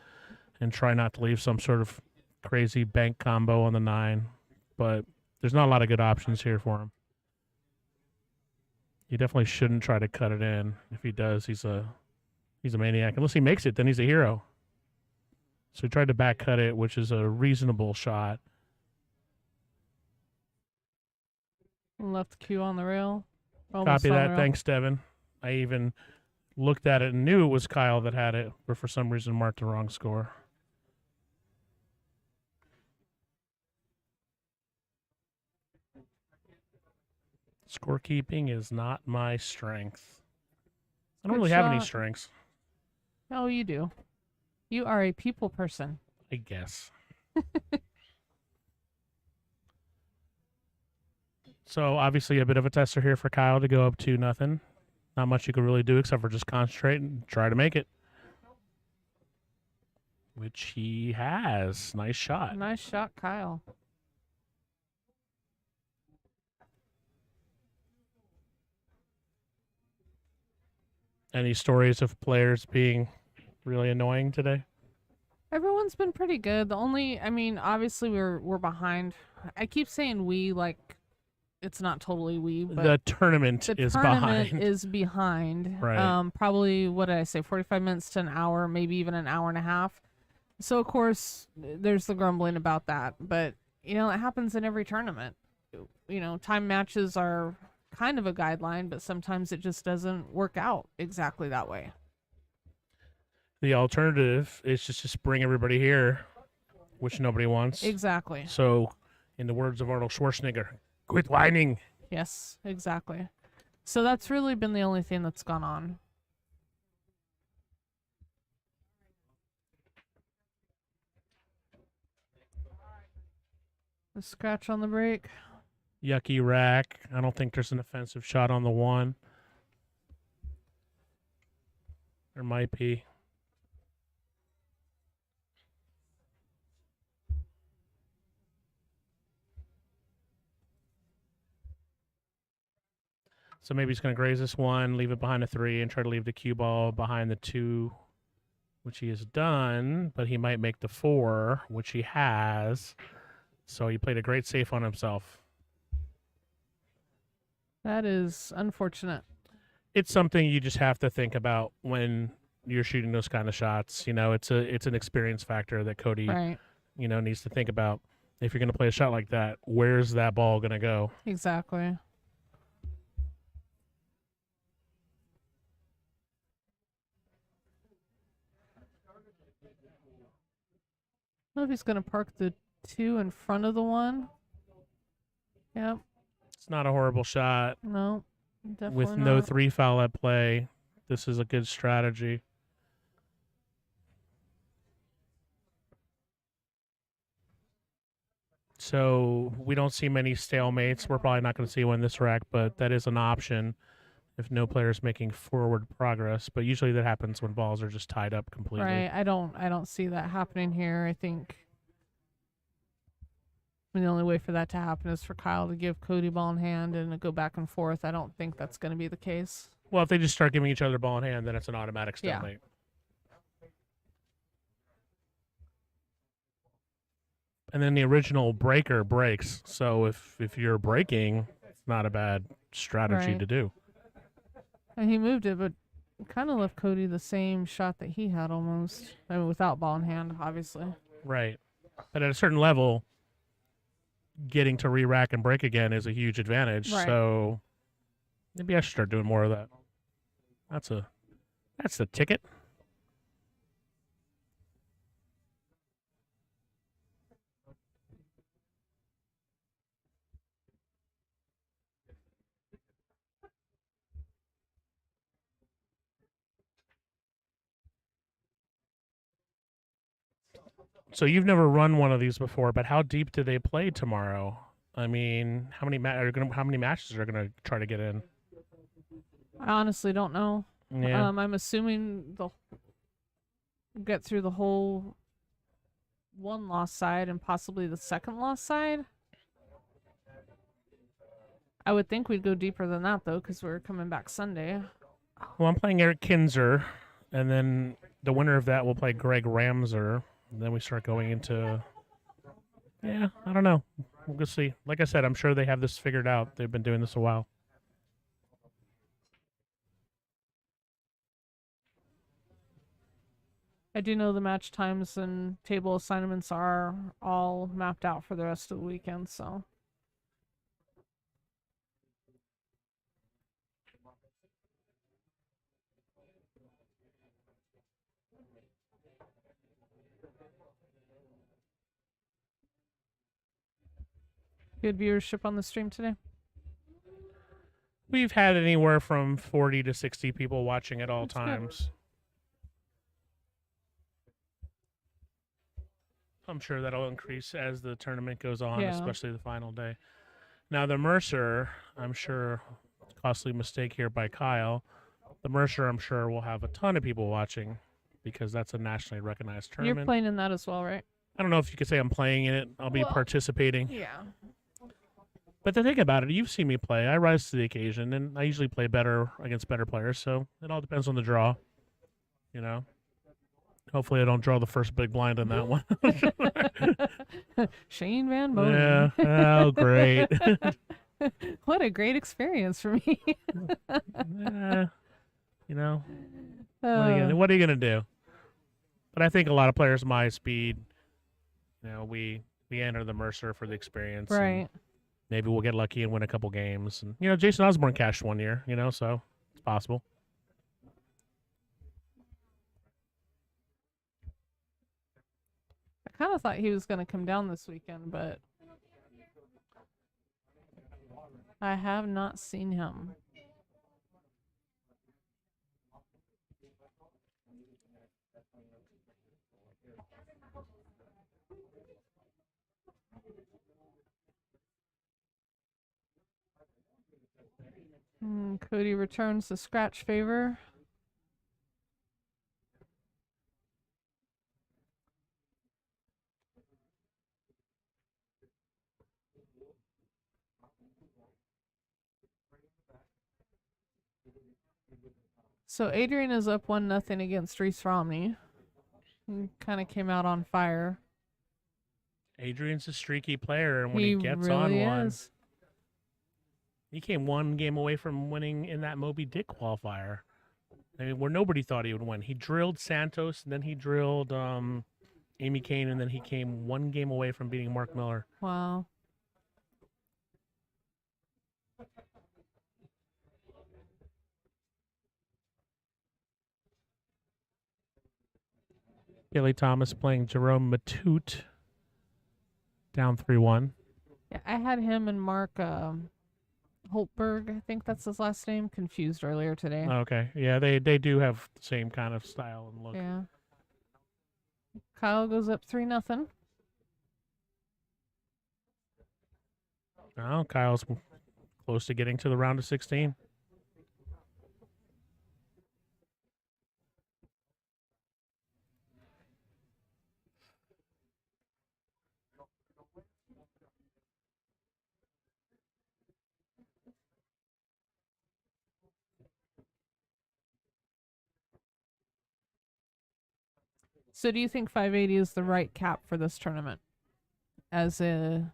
and try not to leave some sort of crazy bank combo on the 9. But there's not a lot of good options here for him. You definitely shouldn't try to cut it in. If he does, he's a maniac. Unless he makes it, then he's a hero. So he tried to back cut it, which is a reasonable shot. Left cue on the rail. Copy that. Thanks, Devin. I even looked at it and knew it was Kyle that had it, but for some reason marked the wrong score. Scorekeeping is not my strength. I don't Good really have any shot. strengths, Oh, you do. You are a people person. I guess. So obviously a bit of a tester here for Kyle to go up 2-0. Not much you could really do except for just concentrate and try to make it. Which he has. Nice shot. Nice shot, Kyle. Any stories of players being really annoying today? Everyone's been pretty good. Obviously we're behind. I keep saying we, like it's not totally we, but The tournament is behind. is behind. Right. Probably, what did I say, 45 minutes to an hour, maybe even an hour and a half. So, of course, there's the grumbling about that. But, it happens in every tournament. Time matches are kind of a guideline, but sometimes it just doesn't work out exactly that way. The alternative is just bring everybody here, which nobody wants. Exactly. So, in the words of Arnold Schwarzenegger, quit whining. Yes, exactly. So that's really been the only thing that's gone on. The scratch on the break. Yucky rack. I don't think there's an offensive shot on the 1. There might be. So maybe he's going to graze this 1, leave it behind a 3, and try to leave the cue ball behind the 2, which he has done, but he might make the 4, which he has. So he played a great safe on himself. That is unfortunate. It's something you just have to think about when you're shooting those kind of shots. It's an experience factor that Cody, Right. Needs to think about. If you're going to play a shot like that, where's that ball going to go? Exactly. I don't know if he's going to park the 2 in front of the 1. Yep. It's not a horrible shot. No, definitely With no not. 3 foul at play, this is a good strategy. So we don't see many stalemates. We're probably not going to see one in this rack, but that is an option if no player is making forward progress. But usually that happens when balls are just tied up completely. Right. I don't see that happening here. I think the only way for that to happen is for Kyle to give Cody ball in hand and go back and forth. I don't think that's going to be the case. Well, if they just start giving each other ball in hand, then it's an automatic Yeah. stalemate. And then the original breaker breaks. So if you're breaking, it's not a bad strategy Right. to do. And he moved it, but kind of left Cody the same shot that he had almost. Without ball in hand, obviously. Right. But at a certain level, getting to re-rack and break again is a huge advantage. Right. So maybe I should start doing more of that. That's the ticket. So you've never run one of these before, but how deep do they play tomorrow? I mean, how many matches are going to try to get in? I honestly don't know. Yeah. I'm assuming they'll get through the whole one loss side and possibly the second loss side. I would think we'd go deeper than that though, because we're coming back Sunday. Well, I'm playing Eric Kinzer, and then the winner of that will play Greg Ramser. And then we start going into. Yeah, I don't know. We'll just see. Like I said, I'm sure they have this figured out. They've been doing this a while. I do know the match times and table assignments are all mapped out for the rest of the weekend, so. Good viewership on the stream today. We've had anywhere from 40 to 60 people watching at all That's good. times. I'm sure that'll increase as the tournament goes on, Yeah. especially the final day. Now, the Mercer, I'm sure, costly mistake here by Kyle. The Mercer, I'm sure, will have a ton of people watching because that's a nationally recognized tournament. You're playing in that as well, right? I don't know if you could say I'm playing in it. I'll be Well, participating. Yeah. But the thing about it, you've seen me play. I rise to the occasion, and I usually play better against better players, so it all depends on the draw, you know? Hopefully I don't draw the first big blind on that one. Shane Van Bonen. Yeah. Oh, great. What a great experience for me. You know, what are you gonna do? But I think a lot of players my speed, you know, we enter the Mercer for the experience. and Right. maybe we'll get lucky and win a couple games. And you know, Jason Osborne cashed one year, you know, so it's possible. I kind of thought he was going to come down this weekend, but I have not seen him. Cody returns the scratch favor. So Adrian is up 1-0 against Reese Romney. He kind of came out on fire. Adrian's a streaky player, and when He he gets on really one, is. he came one game away from winning in that Moby Dick qualifier. I mean, where nobody thought he would win. He drilled Santos, and then he drilled Amy Kane, and then he came one game away from beating Mark Miller. Wow. Billy Thomas playing Jerome Matute, down 3-1. Yeah, I had him and Mark Holtberg, I think that's his last name, confused earlier today. Okay, yeah, they do have the same kind of style and look. Yeah. Kyle goes up 3-0. Oh, Kyle's close to getting to the round of 16. So do you think 580 is the right cap for this tournament as a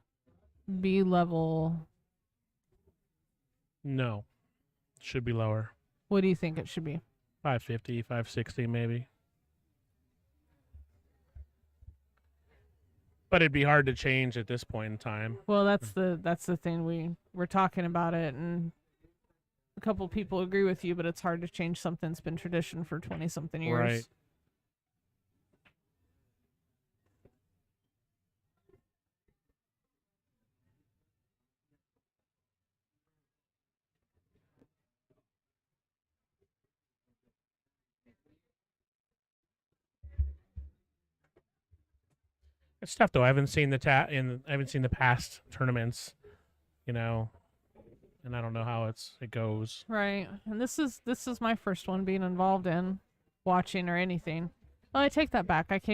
B level? No, should be lower. What do you think it should be? 550, 560 maybe. But it'd be hard to change at this point in time. Well, that's the thing. We're talking about it, and a couple people agree with you, but it's hard to change something that's been tradition for 20-something years. Right. It's tough though. I haven't seen the past tournaments. You know, and I don't know how it goes. Right. And this is my first one being involved in watching or anything. Oh, I take that back. I think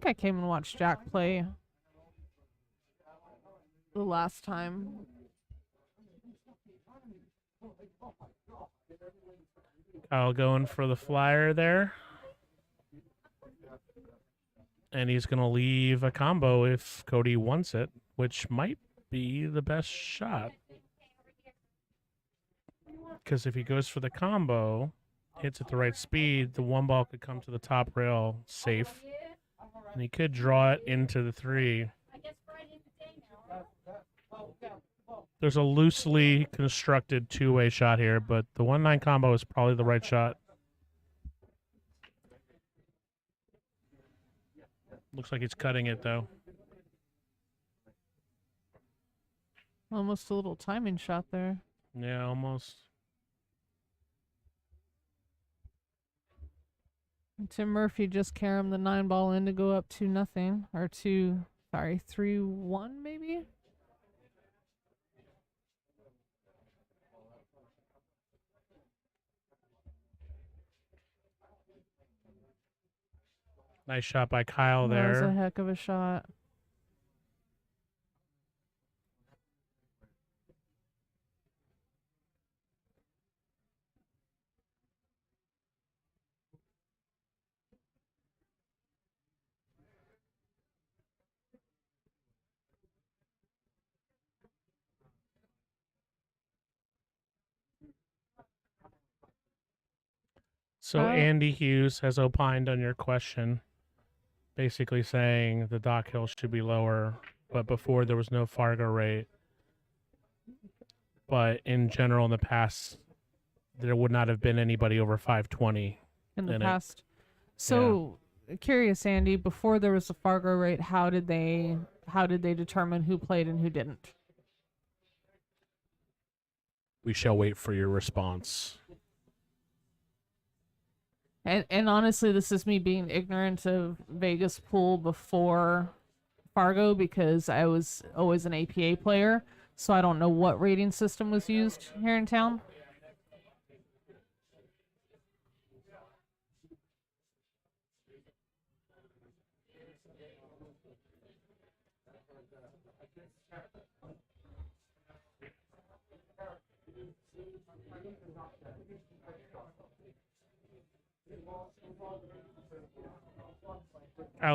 I came and watched Jack play the last time. Kyle going for the flyer there. And he's going to leave a combo if Cody wants it, which might be the best shot. Because if he goes for the combo, hits at the right speed, the one ball could come to the top rail safe. And he could draw it into the 3. There's a loosely constructed two-way shot here, but the 1-9 combo is probably the right shot. Looks like he's cutting it, though. Almost a little timing shot there. Yeah, almost. And Tim Murphy just caromed the 9 ball in to go up 2-0 or 3-1 maybe. Nice shot by Kyle That was a there. heck of a shot. So Andy Hughes has opined on your question, basically saying the dock hill should be lower, but before there was no Fargo rate. But in general, in the past, there would not have been anybody over 520 in the in it. past. So curious, Andy, before there was a Fargo rate, how did they determine who played and who didn't? We shall wait for your response. And honestly, this is me being ignorant of Vegas pool before Fargo because I was always an APA player, so I don't know what rating system was used here in town.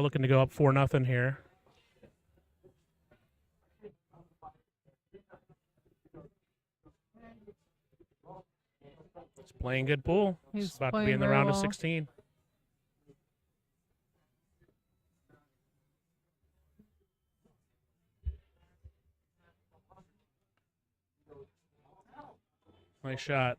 Looking to go up 4-0 here. He's playing good pool. He's about to be playing in the very round of well. 16. Nice shot.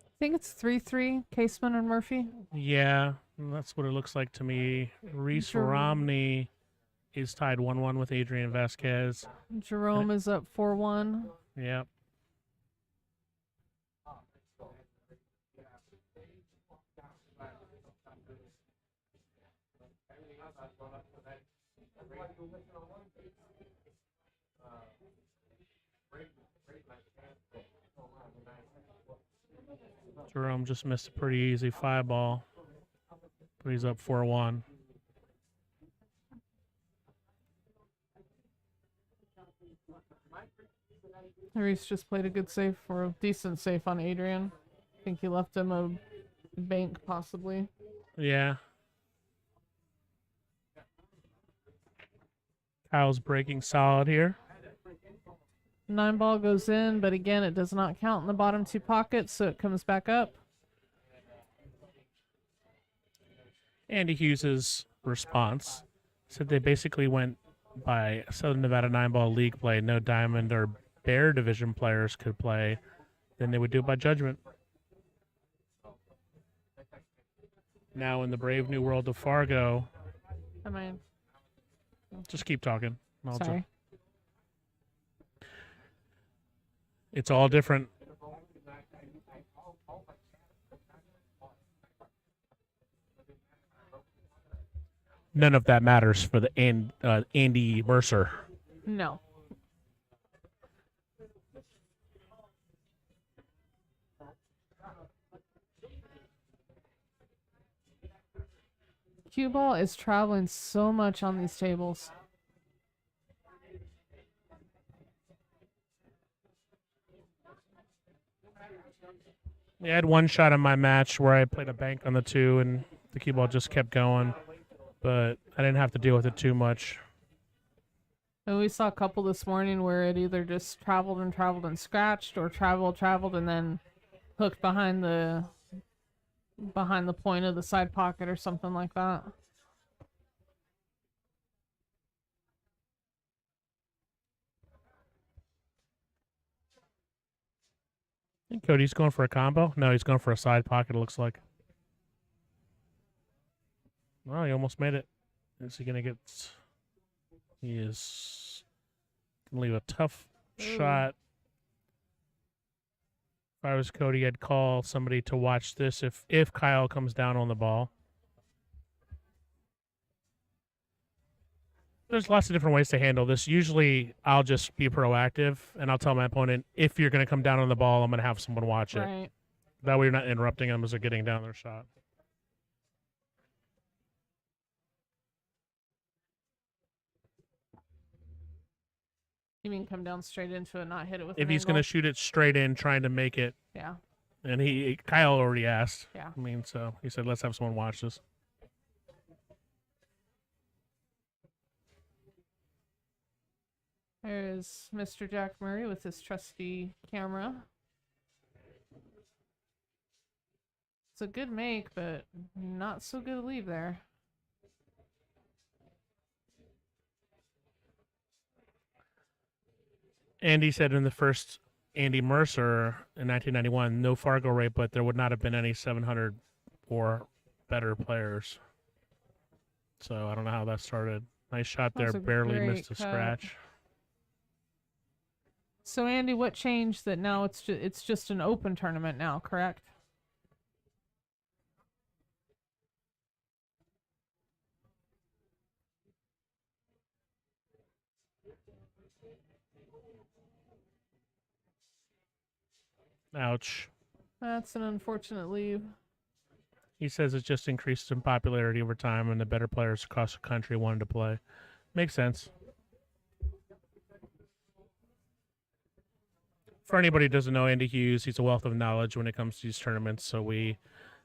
I think it's 3-3, Caseman and Murphy. Yeah, that's what it looks like to me. Reese Romney is tied 1-1 with Adrian Vasquez. Jerome is up 4-1. Yep. Jerome just missed a pretty easy 5-ball, but he's up 4-1. Reese just played a good save or a decent save on Adrian. I think he left him a bank possibly. Yeah. Kyle's breaking solid here. 9 ball goes in, but again, it does not count in the bottom 2 pockets, so it comes back up. Andy Hughes's response said they basically went by Southern Nevada 9-ball league play. No Diamond or Bear division players could play. Then they would do it by judgment. Now in the brave new world of Fargo, Am I? Just keep talking. Sorry. It's all different. None of that matters for the Andy Mercer. No. Cue ball is traveling so much on these tables. I had one shot in my match where I played a bank on the 2 and the cue ball just kept going, but I didn't have to deal with it too much. And we saw a couple this morning where it either just traveled and scratched, or traveled and then hooked behind the point of the side pocket or something like that. I think Cody's going for a combo. No, he's going for a side pocket, it looks like. Well, he almost made it. Is he going to get... He is going to leave a tough shot. If I was Cody, I'd call somebody to watch this if Kyle comes down on the ball. There's lots of different ways to handle this. Usually, I'll just be proactive, and I'll tell my opponent, if you're going to come down on the ball, I'm going to have someone watch it. Right. That way you're not interrupting them as they're getting down their shot. You mean come down straight into it, not hit it with If an he's going to angle? shoot it straight in, trying to make it. Yeah. And Kyle already asked. Yeah. I mean, so he said, let's have someone watch this. There's Mr. Jack Murray with his trusty camera. It's a good make, but not so good leave there. Andy said in the first Andy Mercer in 1991, no Fargo rate, but there would not have been any 700 or better players. So I don't know how that started. Nice shot there, That's a barely great missed a cut. scratch. So Andy, what changed that now it's just an open tournament now, correct? Ouch. That's an unfortunate leave. He says it's just increased in popularity over time and the better players across the country wanted to play. Makes sense. For anybody who doesn't know Andy Hughes, he's a wealth of knowledge when it comes to these tournaments, so we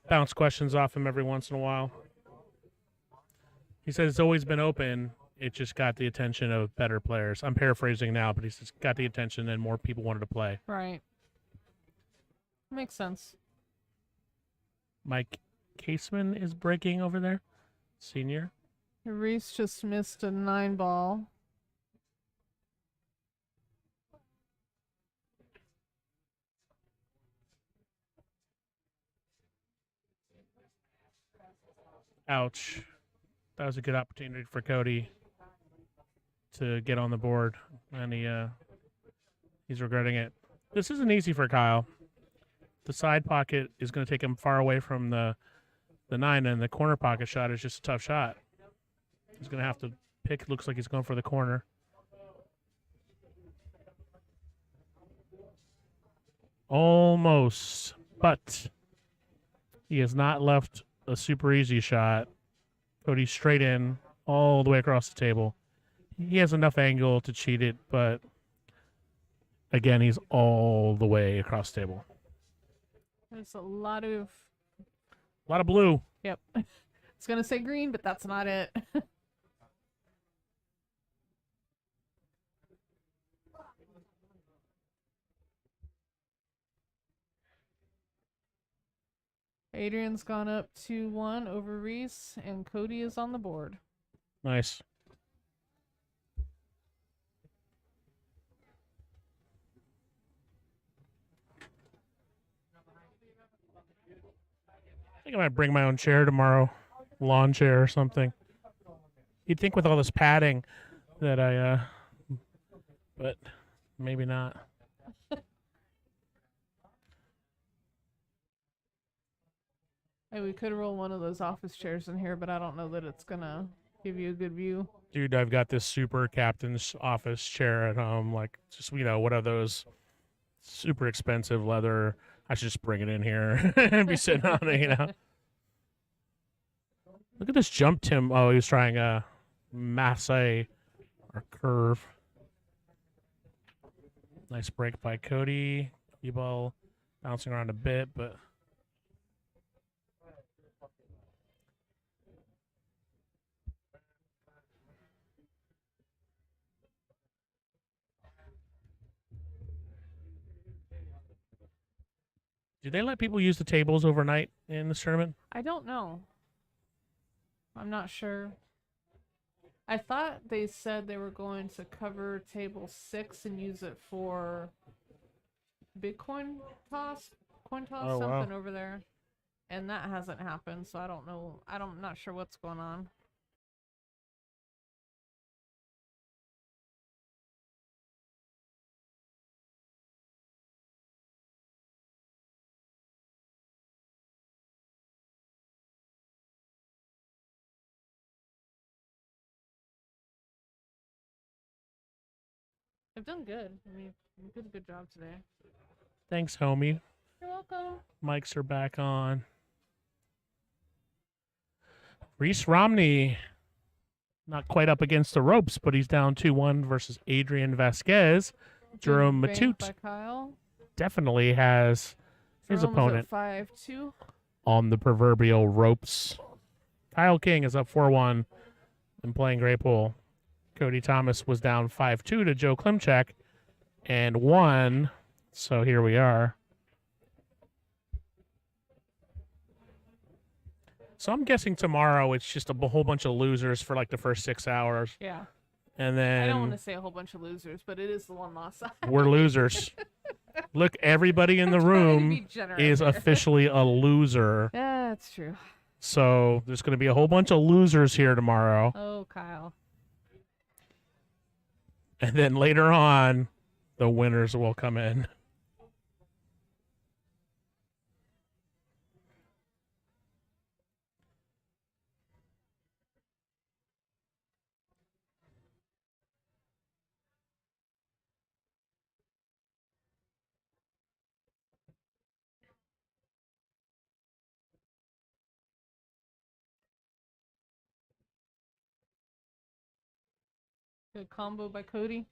bounce questions off him every once in a while. He says it's always been open. It just got the attention of better players. I'm paraphrasing now, but he says got the attention and more people wanted to play. Right. Makes sense. Mike Caseman is breaking over there. Senior. Reese just missed a 9-ball. Ouch. That was a good opportunity for Cody to get on the board, and he's regretting it. This isn't easy for Kyle. The side pocket is going to take him far away from the 9, and the corner pocket shot is just a tough shot. He's going to have to pick. Looks like he's going for the corner. Almost, but he has not left a super easy shot. Cody straight in, all the way across the table. He has enough angle to cheat it, but again, he's all the way across the table. There's a lot of blue. Yep. It's gonna say green, but that's not it. Adrian's gone up 2-1 over Reese, and Cody is on the board. Nice. I think I might bring my own chair tomorrow. Lawn chair or something. You'd think with all this padding that but maybe not. Hey, we could roll one of those office chairs in here, but I don't know that it's gonna give you a good view. Dude, I've got this super captain's office chair at home, like just one of those super expensive leather. I should just bring it in here and be sitting on it, Look at this jump, Tim. Oh, he was trying a masse or curve. Nice break by Cody. Cue ball bouncing around a bit, but do they let people use the tables overnight in this tournament? I don't know. I'm not sure. I thought they said they were going to cover table 6 and use it for Bitcoin toss, coin toss, Oh, wow. something over there. And that hasn't happened, so I don't know. I'm not sure what's going on. They've done good. I mean, you did a good job today. Thanks, homie. You're welcome. Mics are back on. Reese Romney, not quite up against the ropes, but he's down 2-1 versus Adrian Vasquez. Jerome Good bank Matute by Kyle. definitely has his Jerome's opponent at 5-2. on the proverbial ropes. Kyle King is up 4-1 and playing great pool. Cody Thomas was down 5-2 to Joe Klimchak and won. So here we are. So I'm guessing tomorrow it's just a whole bunch of losers for like the first 6 hours. Yeah. And then I don't want to say a whole bunch of losers, but it is the one loss side. we're losers. Look, everybody in the I'm trying to room be generous is here. officially a loser. Yeah, that's true. So there's going to be a whole bunch of losers here tomorrow. Oh, Kyle. And then later on, the winners will come in. Good combo by Cody.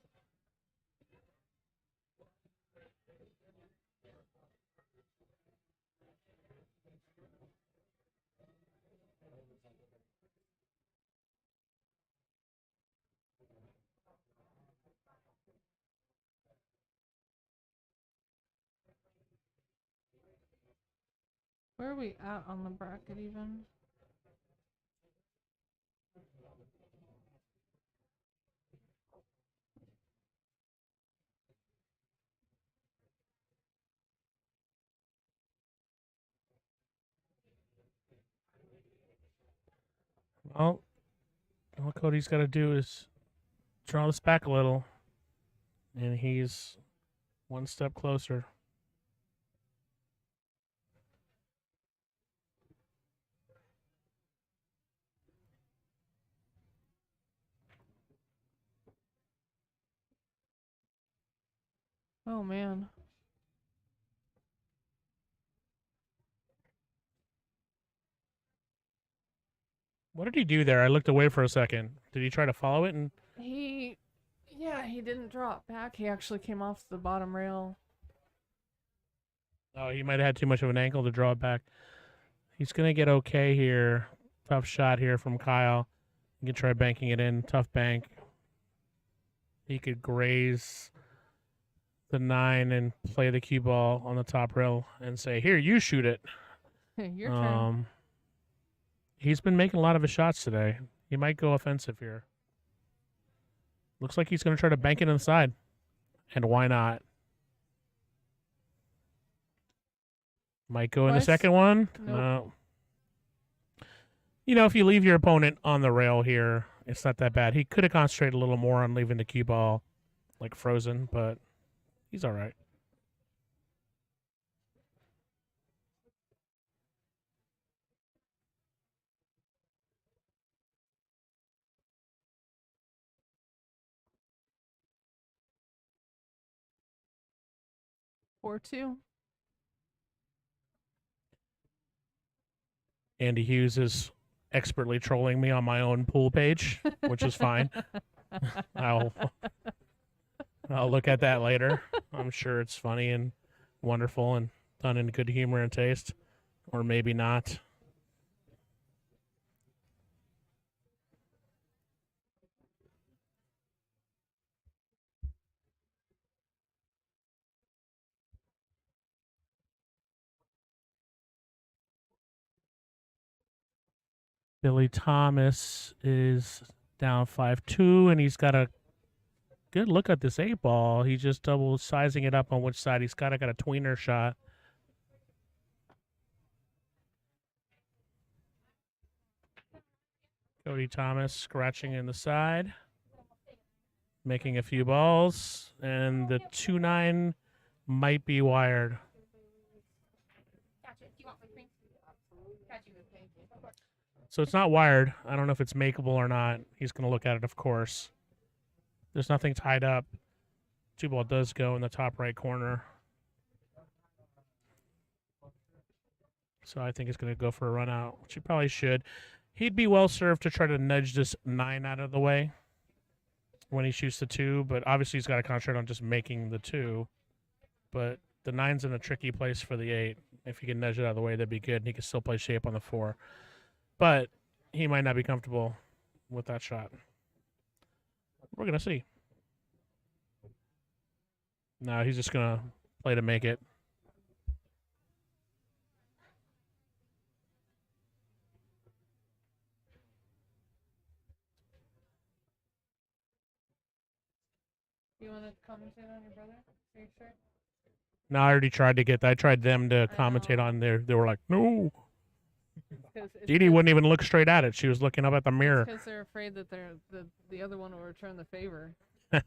Where are we at on the bracket even? Well, all Cody's got to do is draw this back a little. And he's one step closer. Oh, man. What did he do there? I looked away for a second. Did he try to follow it? And He didn't drop back. He actually came off the bottom rail. oh, he might have had too much of an ankle to draw it back. He's going to get okay here. Tough shot here from Kyle. He can try banking it in. Tough bank. He could graze the 9 and play the cue ball on the top rail and say, here, you shoot it. Your turn. He's been making a lot of his shots today. He might go offensive here. Looks like he's going to try to bank it inside. And why not? Might go in the Twice? second one. Nope. No. You know, if you leave your opponent on the rail here, It's not that bad. He could have concentrated a little more on leaving the cue ball like frozen, but he's all right. Four two. Andy Hughes is expertly trolling me on my own pool page, which is fine. I'll look at that later. I'm sure it's funny and wonderful and done in good humor and taste, or maybe not. Billy Thomas is down 5-2, and he's got a good look at this 8-ball. He's just double sizing it up on which side he's got. I got a tweener shot. Cody Thomas scratching in the side, making a few balls, and the 2-9 might be wired. So it's not wired. I don't know if it's makeable or not. He's going to look at it, of course. There's nothing tied up. 2-ball does go in the top right corner. So I think he's going to go for a run out, which he probably should. He'd be well served to try to nudge this 9 out of the way when he shoots the 2, but obviously he's got to concentrate on just making the 2. But the 9's in a tricky place for the 8. If he can nudge it out of the way, that'd be good, and he can still play shape on the 4. But he might not be comfortable with that shot. We're going to see. No, he's just going to play to make it. You want to commentate on your brother? Are you sure? No, I already tried to get that. I tried them to commentate on there. They were like, no. Dee Dee wouldn't even look straight at it. She was looking up at the mirror. Because they're afraid that the other one will return the favor. I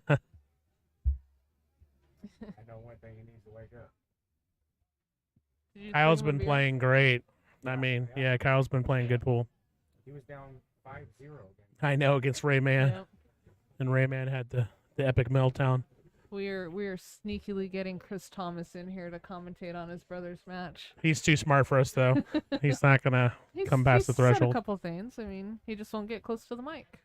know one thing, he needs to wake up. Kyle's been playing great. I mean, yeah, Kyle's been playing good pool. He was down 5-0 again. I know, against Rayman. Yep. And Rayman had the epic meltdown. We are sneakily getting Chris Thomas in here to commentate on his brother's match. He's too smart for us, though. He's not going to come past the He's said threshold. a couple things. I mean, he just won't get close to the mic.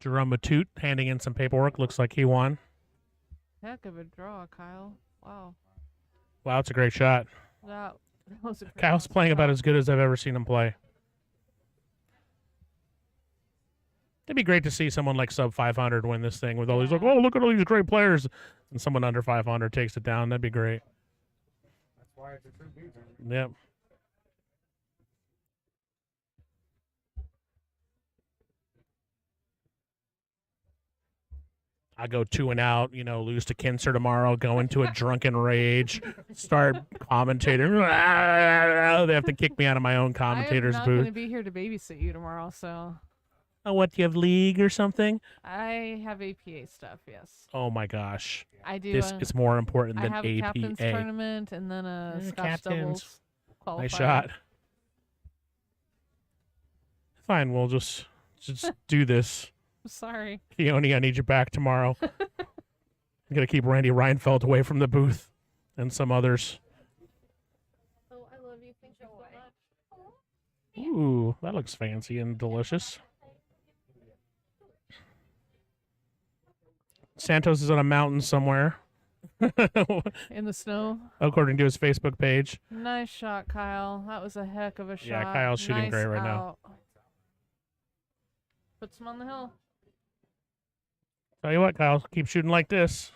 Jerome Matute handing in some paperwork. Looks like he won. Heck of a draw, Kyle. Wow. Wow, it's a great shot. That was a great Kyle's playing about as good as I've ever seen him play. It'd be great to see someone like sub 500 win this thing with all these, like, oh, look at all these great players. And someone under 500 takes it down. That'd be great. That's why it's a true beat. Yep. I go 2 and out, lose to Kinser tomorrow, go into a drunken rage, start commentating. They have to kick me out of my own commentator's I'm not booth. going to be here to babysit you tomorrow, so. Oh, what, do you have league or something? I have APA stuff, yes. Oh, my gosh. I do. This is more important than I have APA. a captain's tournament and then a Scotch doubles qualifier. Nice shot. Fine, we'll just do this. Sorry. Keone, I need you back tomorrow. I'm going to keep Randy Reinfeldt away from the booth and some others. Oh, I love you. Thank you so much. Ooh, that looks fancy and delicious. Santos is on a mountain somewhere. In the snow. According to his Facebook page. Nice shot, Kyle. That was a heck of a shot. Yeah, Kyle's shooting Nice great right out. now. Puts him on the hill. Tell you what, Kyle, keep shooting like this.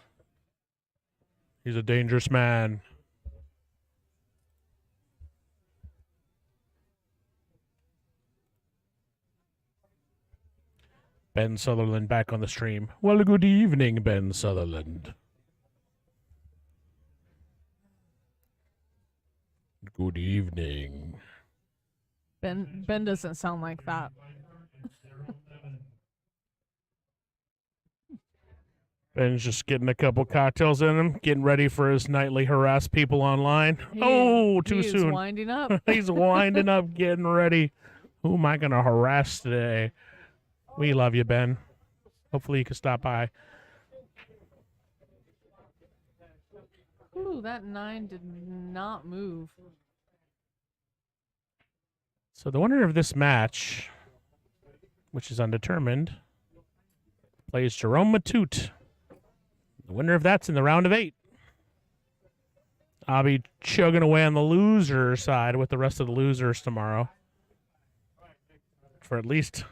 He's a dangerous man. Ben Sutherland back on the stream. Well, good evening, Ben Sutherland. Good evening. Ben doesn't sound like that. Ben's just getting a couple cocktails in him, getting ready for his nightly harass people online. Too He is soon. winding up. He's winding up, getting ready. Who am I going to harass today? We love you, Ben. Hopefully you can stop by. Ooh, that 9 did not move. So the winner of this match, which is undetermined, plays Jerome Matute. The winner of that's in the round of 8. I'll be chugging away on the loser side with the rest of the losers tomorrow for at least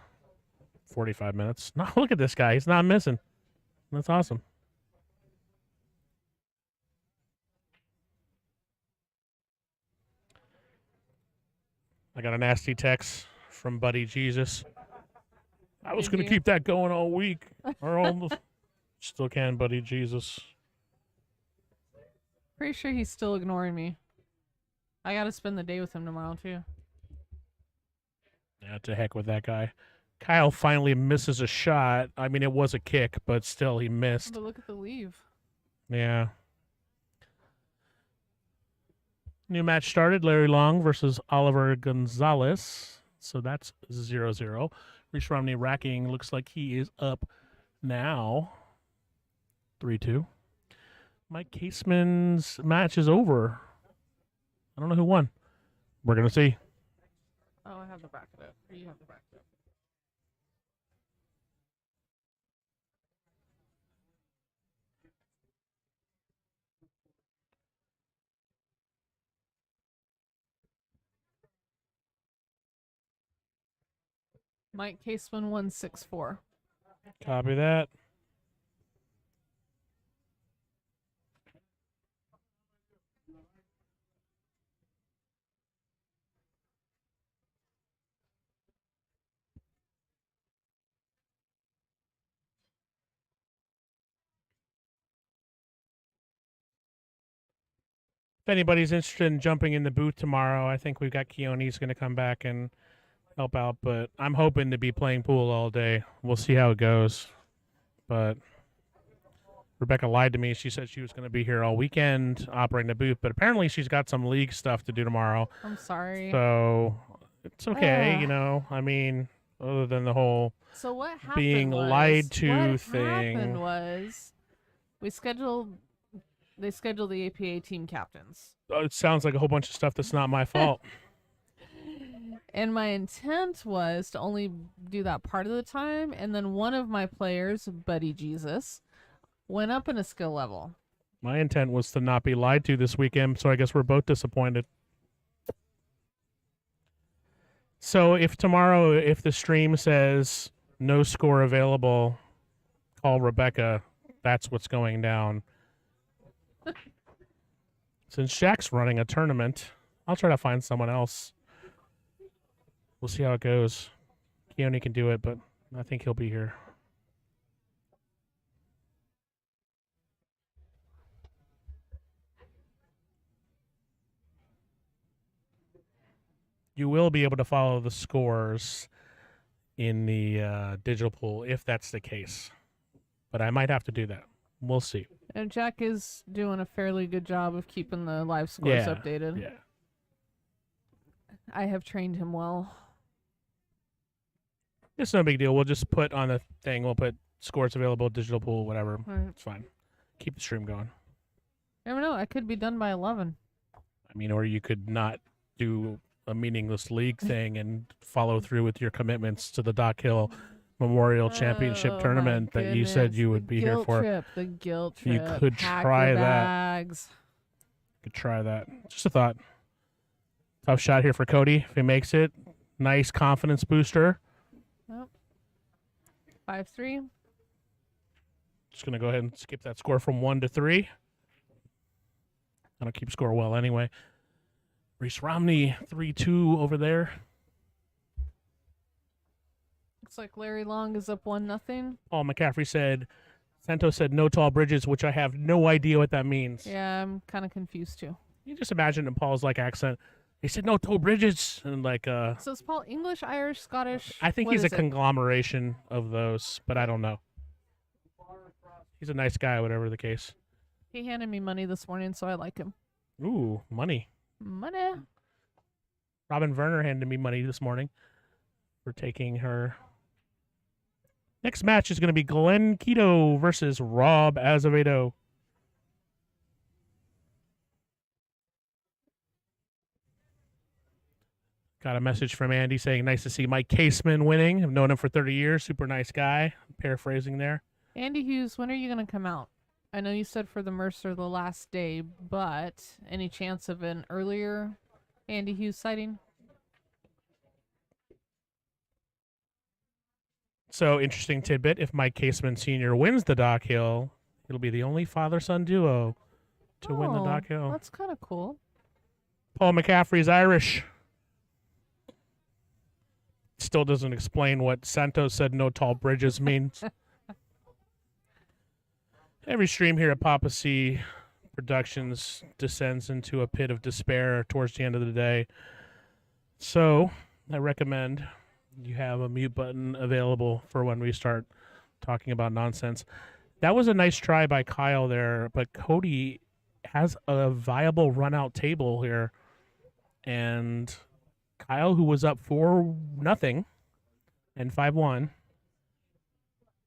45 minutes. No, look at this guy. He's not missing. That's awesome. I got a nasty text from Buddy Jesus. I was going to keep that going all week. Or almost. Still can, Buddy Jesus. Pretty sure he's still ignoring me. I gotta spend the day with him tomorrow, too. Yeah, to heck with that guy. Kyle finally misses a shot. I mean, it was a kick, but still he missed. But look at the leave. Yeah. New match started. Larry Long versus Oliver Gonzalez. So that's 0-0. Reese Romney racking. Looks like he is up now. 3-2. Mike Caseman's match is over. I don't know who won. We're going to see. Oh, I have the bracket up. Or you have the bracket up. Mike Caseman 164. Copy that. If anybody's interested in jumping in the booth tomorrow, I think we've got Keone's going to come back and help out, but I'm hoping to be playing pool all day. We'll see how it goes. But Rebecca lied to me. She said she was going to be here all weekend operating the booth, but apparently she's got some league stuff to do tomorrow. I'm sorry. So it's okay, you know. I mean, other than the whole So what happened being was, lied to what thing. happened was they scheduled the APA team captains. It sounds like a whole bunch of stuff that's not my fault. And my intent was to only do that part of the time, and then one of my players, Buddy Jesus, went up in a skill level. My intent was to not be lied to this weekend, so I guess we're both disappointed. So if tomorrow, if the stream says no score available, call Rebecca. That's what's going down. Since Shaq's running a tournament, I'll try to find someone else. We'll see how it goes. Keone can do it, but I think he'll be here. You will be able to follow the scores in the digital pool if that's the case. But I might have to do that. We'll see. And Jack is doing a fairly good job of keeping the live scores updated. Yeah. I have trained him well. It's no big deal. We'll just put on the thing, we'll put scores available, digital pool, whatever. Right. It's fine. Keep the stream going. Never know. I could be done by 11. I mean, or you could not do a meaningless league thing and follow through with your commitments to the Dock Hill Memorial Championship tournament that you said you would be here for. The guilt trip. You could Pack try your that. bags. Could try that. Just a thought. Tough shot here for Cody if he makes it. Nice confidence booster. Yep. 5-3. Just going to go ahead and skip that score from 1 to 3. I don't keep score well anyway. Reese Romney, 3-2 over there. Looks like Larry Long is up 1-0. Paul McCaffrey said, Santos said no tall bridges, which I have no idea what that means. Yeah, I'm kind of confused too. You just imagine in Paul's like accent. He said no tall bridges and like So is Paul English, Irish, Scottish? I think What he's a is it? conglomeration of those, but I don't know. He's a nice guy, whatever the case. He handed me money this morning, so I like him. Ooh, money. Money. Robin Verner handed me money this morning for taking her. Next match is going to be Glenn Kiddo versus Rob Azevedo. Got a message from Andy saying, nice to see Mike Caseman winning. I've known him for 30 years. Super nice guy. Paraphrasing there. Andy Hughes, when are you going to come out? I know you said for the Mercer the last day, but any chance of an earlier Andy Hughes sighting? So, interesting tidbit. If Mike Caseman Sr. wins the Dock Hill, it'll be the only father-son duo to win the Dock Hill. That's kind of cool. Paul McCaffrey's Irish. Still doesn't explain what Santos said no tall bridges means. Every stream here at Papa C Productions descends into a pit of despair towards the end of the day. So I recommend you have a mute button available for when we start talking about nonsense. That was a nice try by Kyle there, but Cody has a viable run-out table here. And Kyle, who was up 4-0 and 5-1,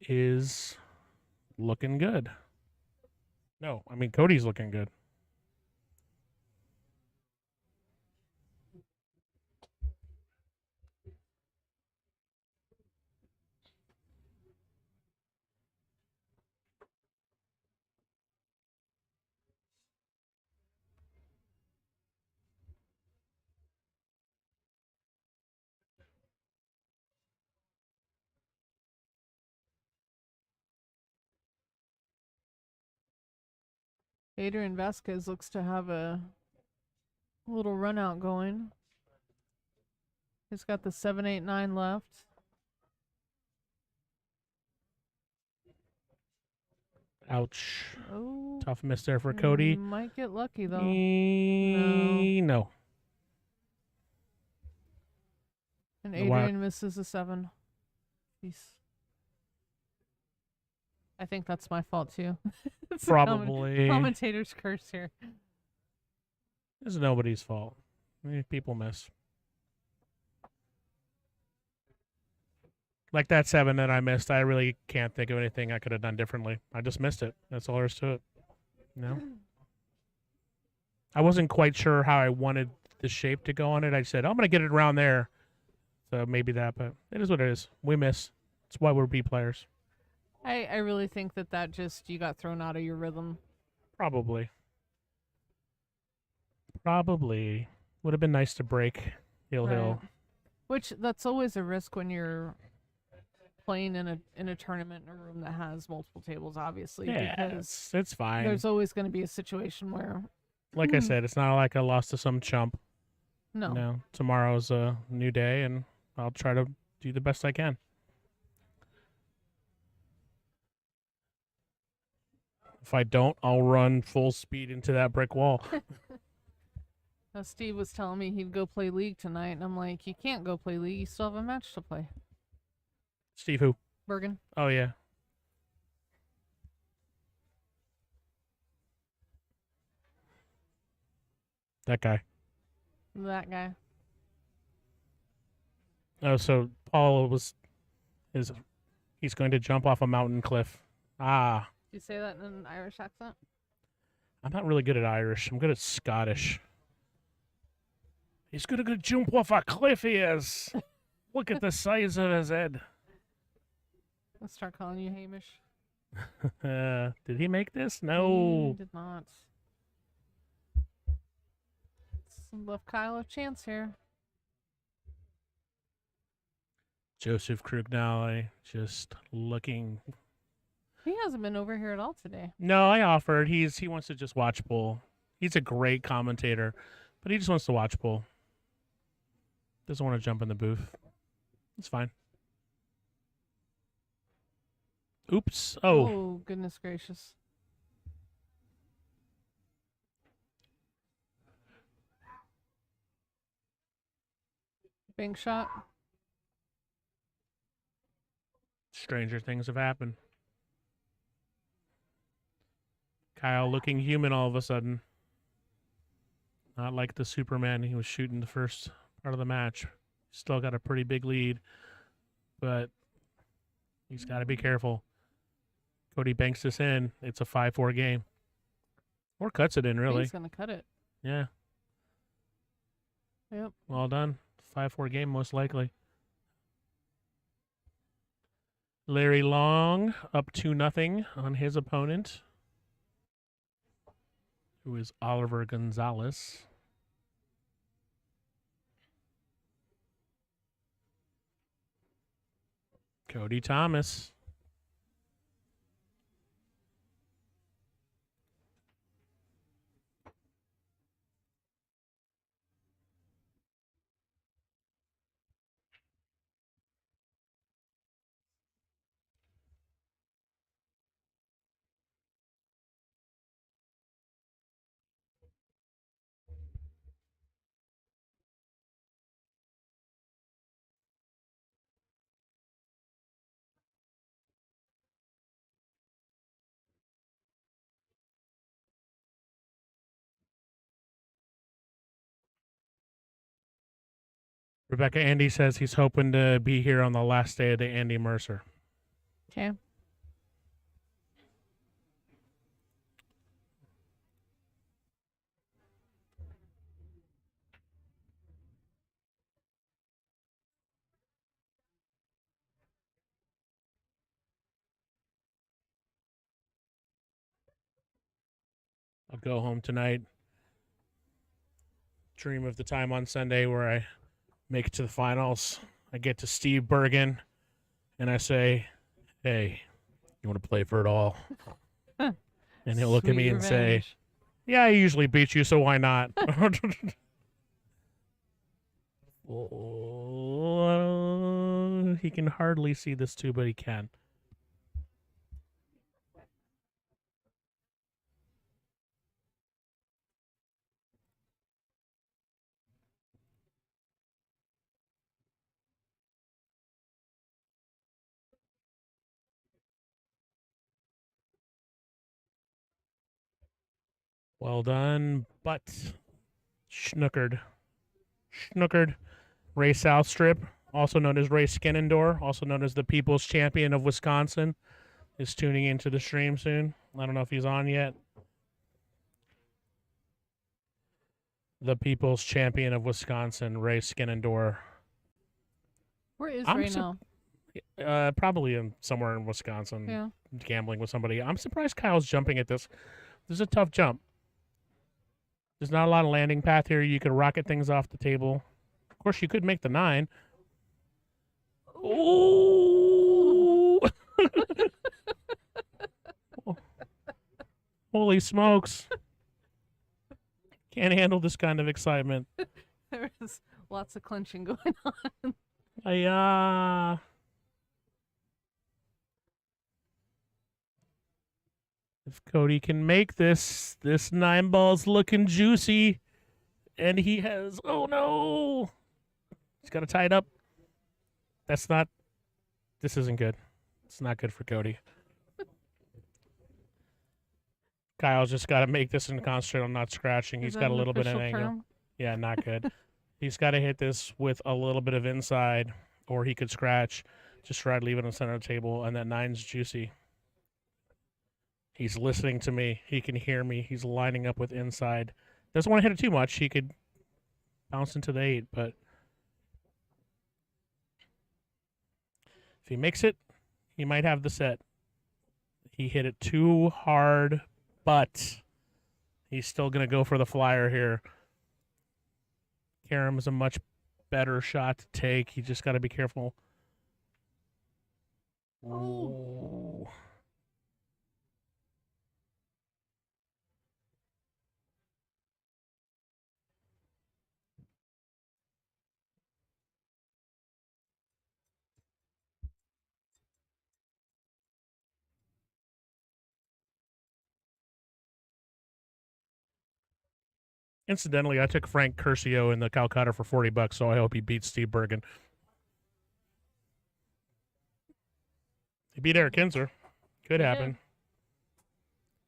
is looking good. No, I mean, Cody's looking good. Adrian Vasquez looks to have a little run out going. He's got the 7-8-9 left. Ouch. Oh, Tough miss there for Cody. might get lucky though. No. And Wow. Adrian misses a 7. Jeez. I think that's my fault too. It's the Probably. commentator's curse here. It's nobody's fault. I mean, people miss. Like that 7 that I missed, I really can't think of anything I could have done differently. I just missed it. That's all there is to it. No. I wasn't quite sure how I wanted the shape to go on it. I said, I'm going to get it around there. So maybe that, but it is what it is. We miss. That's why we're B players. I really think that just, you got thrown out of your rhythm. Probably. Would have been nice to break Hill Hill. Right. Which, that's always a risk when you're playing in a tournament in a room that has multiple tables, obviously. Yeah, because it's fine. there's always going to be a situation where... Like I said, it's not like I lost to some chump. No. No, tomorrow's a new day, and I'll try to do the best I can. If I don't, I'll run full speed into that brick wall. Now, Steve was telling me he'd go play League tonight, and I'm like, you can't go play League. You still have a match to play. Steve who? Bergan. Oh, yeah. That guy. That guy. Oh, so Paul he's going to jump off a mountain cliff. Ah. Do you say that in an Irish accent? I'm not really good at Irish. I'm good at Scottish. He's gonna go jump off a cliff, he is. Look at the size of his head. Let's start calling you Hamish. Did he make this? He No. did not. Left Kyle a chance here. Joseph Krugnali just looking. He hasn't been over here at all today. No, I offered. He wants to just watch pool. He's a great commentator, but he just wants to watch pool. Doesn't want to jump in the booth. It's fine. Oops. Oh. Oh, goodness gracious. Bank shot. Stranger things have happened. Kyle looking human all of a sudden. Not like the Superman he was shooting the first part of the match. Still got a pretty big lead, but he's got to be careful. Cody banks this in. It's a 5-4 game. Or cuts it in, really. He's going to cut it. Yeah. Yep. Well done. 5-4 game, most likely. Larry Long up 2-0 on his opponent, who is Oliver Gonzalez. Cody Thomas. Rebecca Andy says he's hoping to be here on the last day of the Andy Mercer. Okay. I'll go home tonight. Dream of the time on Sunday where I make it to the finals. I get to Steve Bergan, and I say, "Hey, you want to play for it all?" And he'll look at me and say, "Yeah, I usually beat you, so why not?" Oh, he can hardly see this too, but he can. Well done, but schnookered. Ray Southstrip, also known as Ray Skinnendor, also known as the People's Champion of Wisconsin, is tuning into the stream soon. I don't know if he's on yet. The People's Champion of Wisconsin, Ray Skinnendor. Where is Ray now? Probably somewhere in Wisconsin, Yeah. gambling with somebody. I'm surprised Kyle's jumping at this. This is a tough jump. There's not a lot of landing path here. You could rocket things off the table. Of course, you could make the 9. Ooh! Holy smokes. Can't handle this kind of excitement. There is lots of clenching going on. If Cody can make this 9 ball's looking juicy. And he has, oh no. He's got to tie it up. This isn't good. It's not good for Cody. Kyle's just got to make this and concentrate on not scratching. He's got a little bit of angle. Term? Yeah, not good. He's got to hit this with a little bit of inside, or he could scratch. Just try to leave it on the center of the table, and that 9's juicy. He's listening to me. He can hear me. He's lining up with inside. Doesn't want to hit it too much. He could bounce into the 8, but if he makes it, he might have the set. He hit it too hard, but he's still going to go for the flyer here. Karam is a much better shot to take. He just got to be careful. Oh. Incidentally, I took Frank Curcio in the Calcutta for $40, so I hope he beats Steve Bergan. He beat Eric Kinzer. Could He happen. did.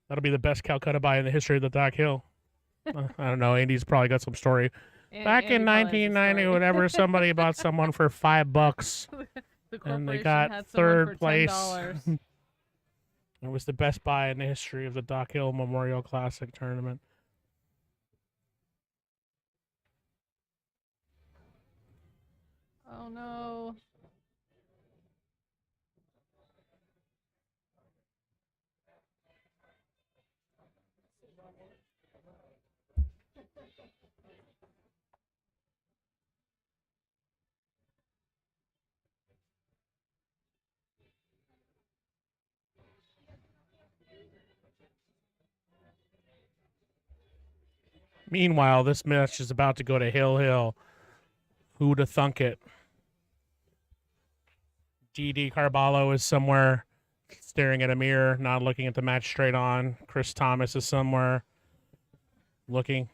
That'll be the best Calcutta buy in the history of the Dock Hill. I don't know. Andy's probably got some story. Back Andy in probably has a 1990, story. whatever, somebody bought someone for $5, The and they corporation got had someone third for place. $10. It was the best buy in the history of the Dock Hill Memorial Classic tournament. Oh no. Meanwhile, this match is about to go to Hill Hill. Who'da thunk it? D.D. Carballo is somewhere staring at a mirror, not looking at the match straight on. Chris Thomas is somewhere looking.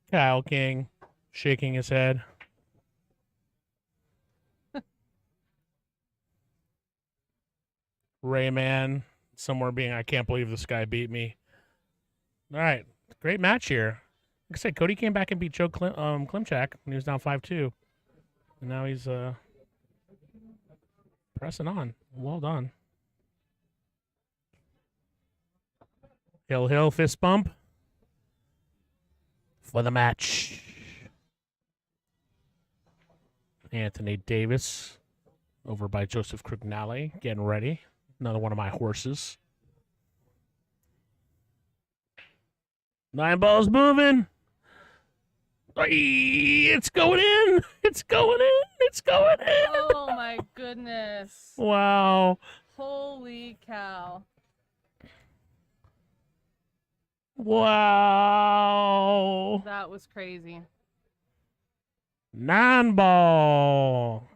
Kyle King shaking his head. Rayman somewhere being, I can't believe this guy beat me. All right. Great match here. Like I said, Cody came back and beat Joe Klimchak when he was down 5-2. And now he's pressing on. Well done. Hill fist bump for the match. Anthony Davis over by Joseph Crugnale getting ready. Another one of my horses. 9 balls moving. It's going in. It's going in. It's going in. Oh my goodness. Wow. Holy cow. Wow. That was crazy. 9 ball.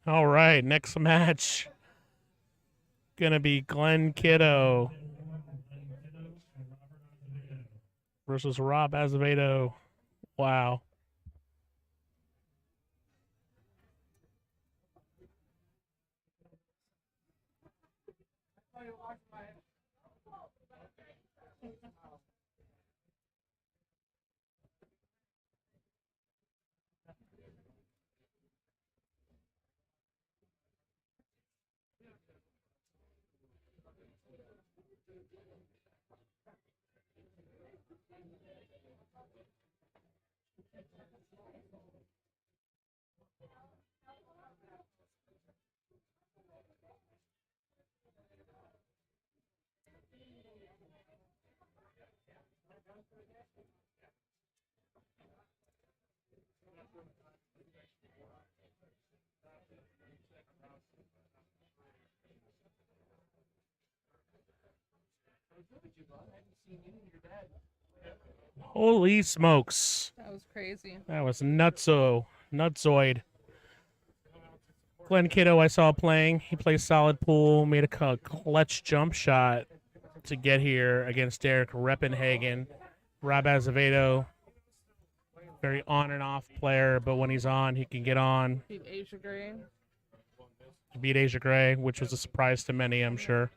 All right, next match. Gonna be Glenn Kiddo versus Rob Azevedo. Wow. Holy smokes. That was crazy. That was nutsoid. Glenn Kiddo I saw playing. He plays solid pool, made a clutch jump shot to get here against Derek Reppenhagen. Rob Azevedo, very on and off player, but when he's on, he can get on. Beat Asia Gray. He beat Asia Gray, which was a surprise to many, I'm sure.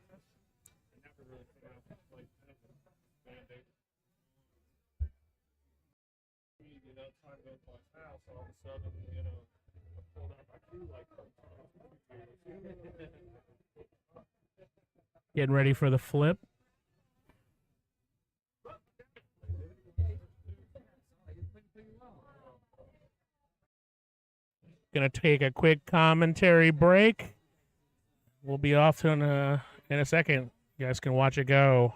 Getting ready for the flip. Gonna take a quick commentary break. We'll be off in a second. You guys can watch it go.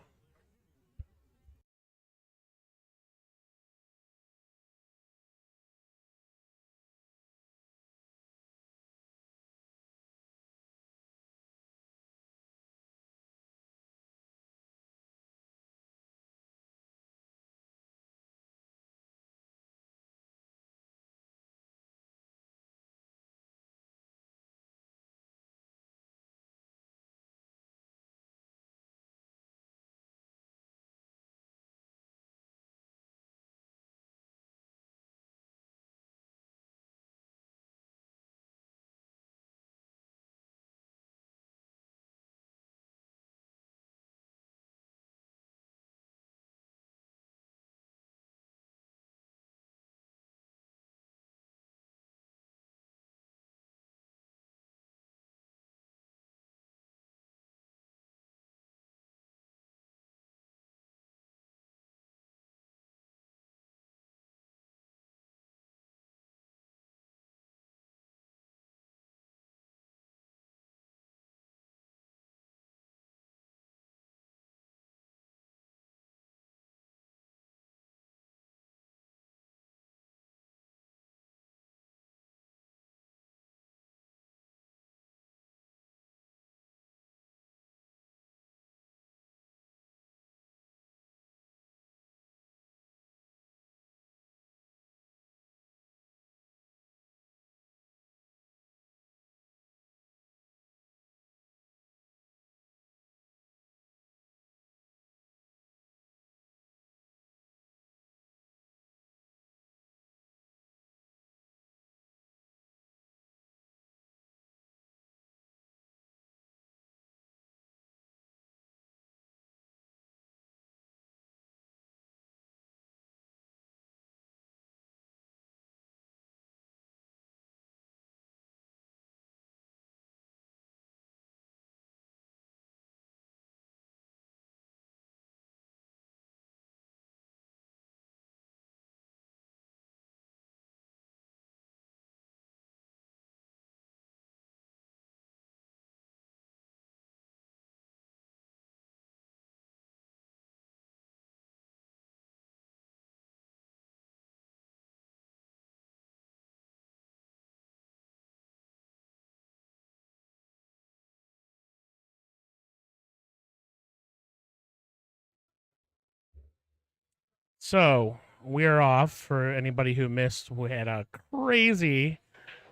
So we are off. For anybody who missed, we had a crazy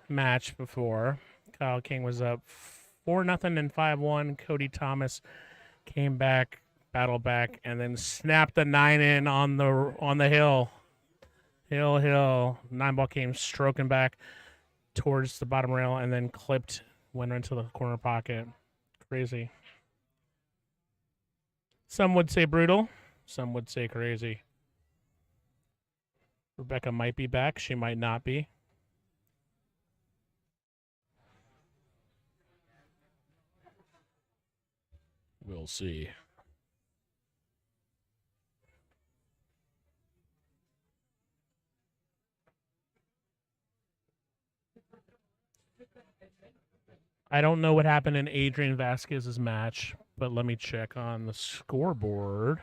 match before. Kyle King was up 4-0 and 5-1. Cody Thomas came back, battled back, and then snapped the 9 in on the hill. Hill. 9-ball came stroking back towards the bottom rail and then went into the corner pocket. Crazy. Some would say brutal. Some would say crazy. Rebecca might be back. She might not be. We'll see. I don't know what happened in Adrian Vasquez's match, but let me check on the scoreboard.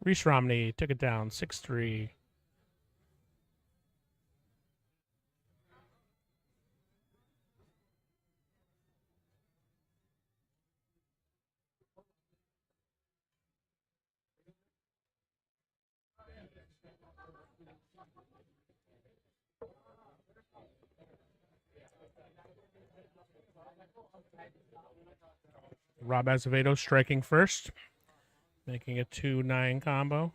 Reese Romney took it down 6-3. Rob Azevedo striking first, making a 2-9 combo.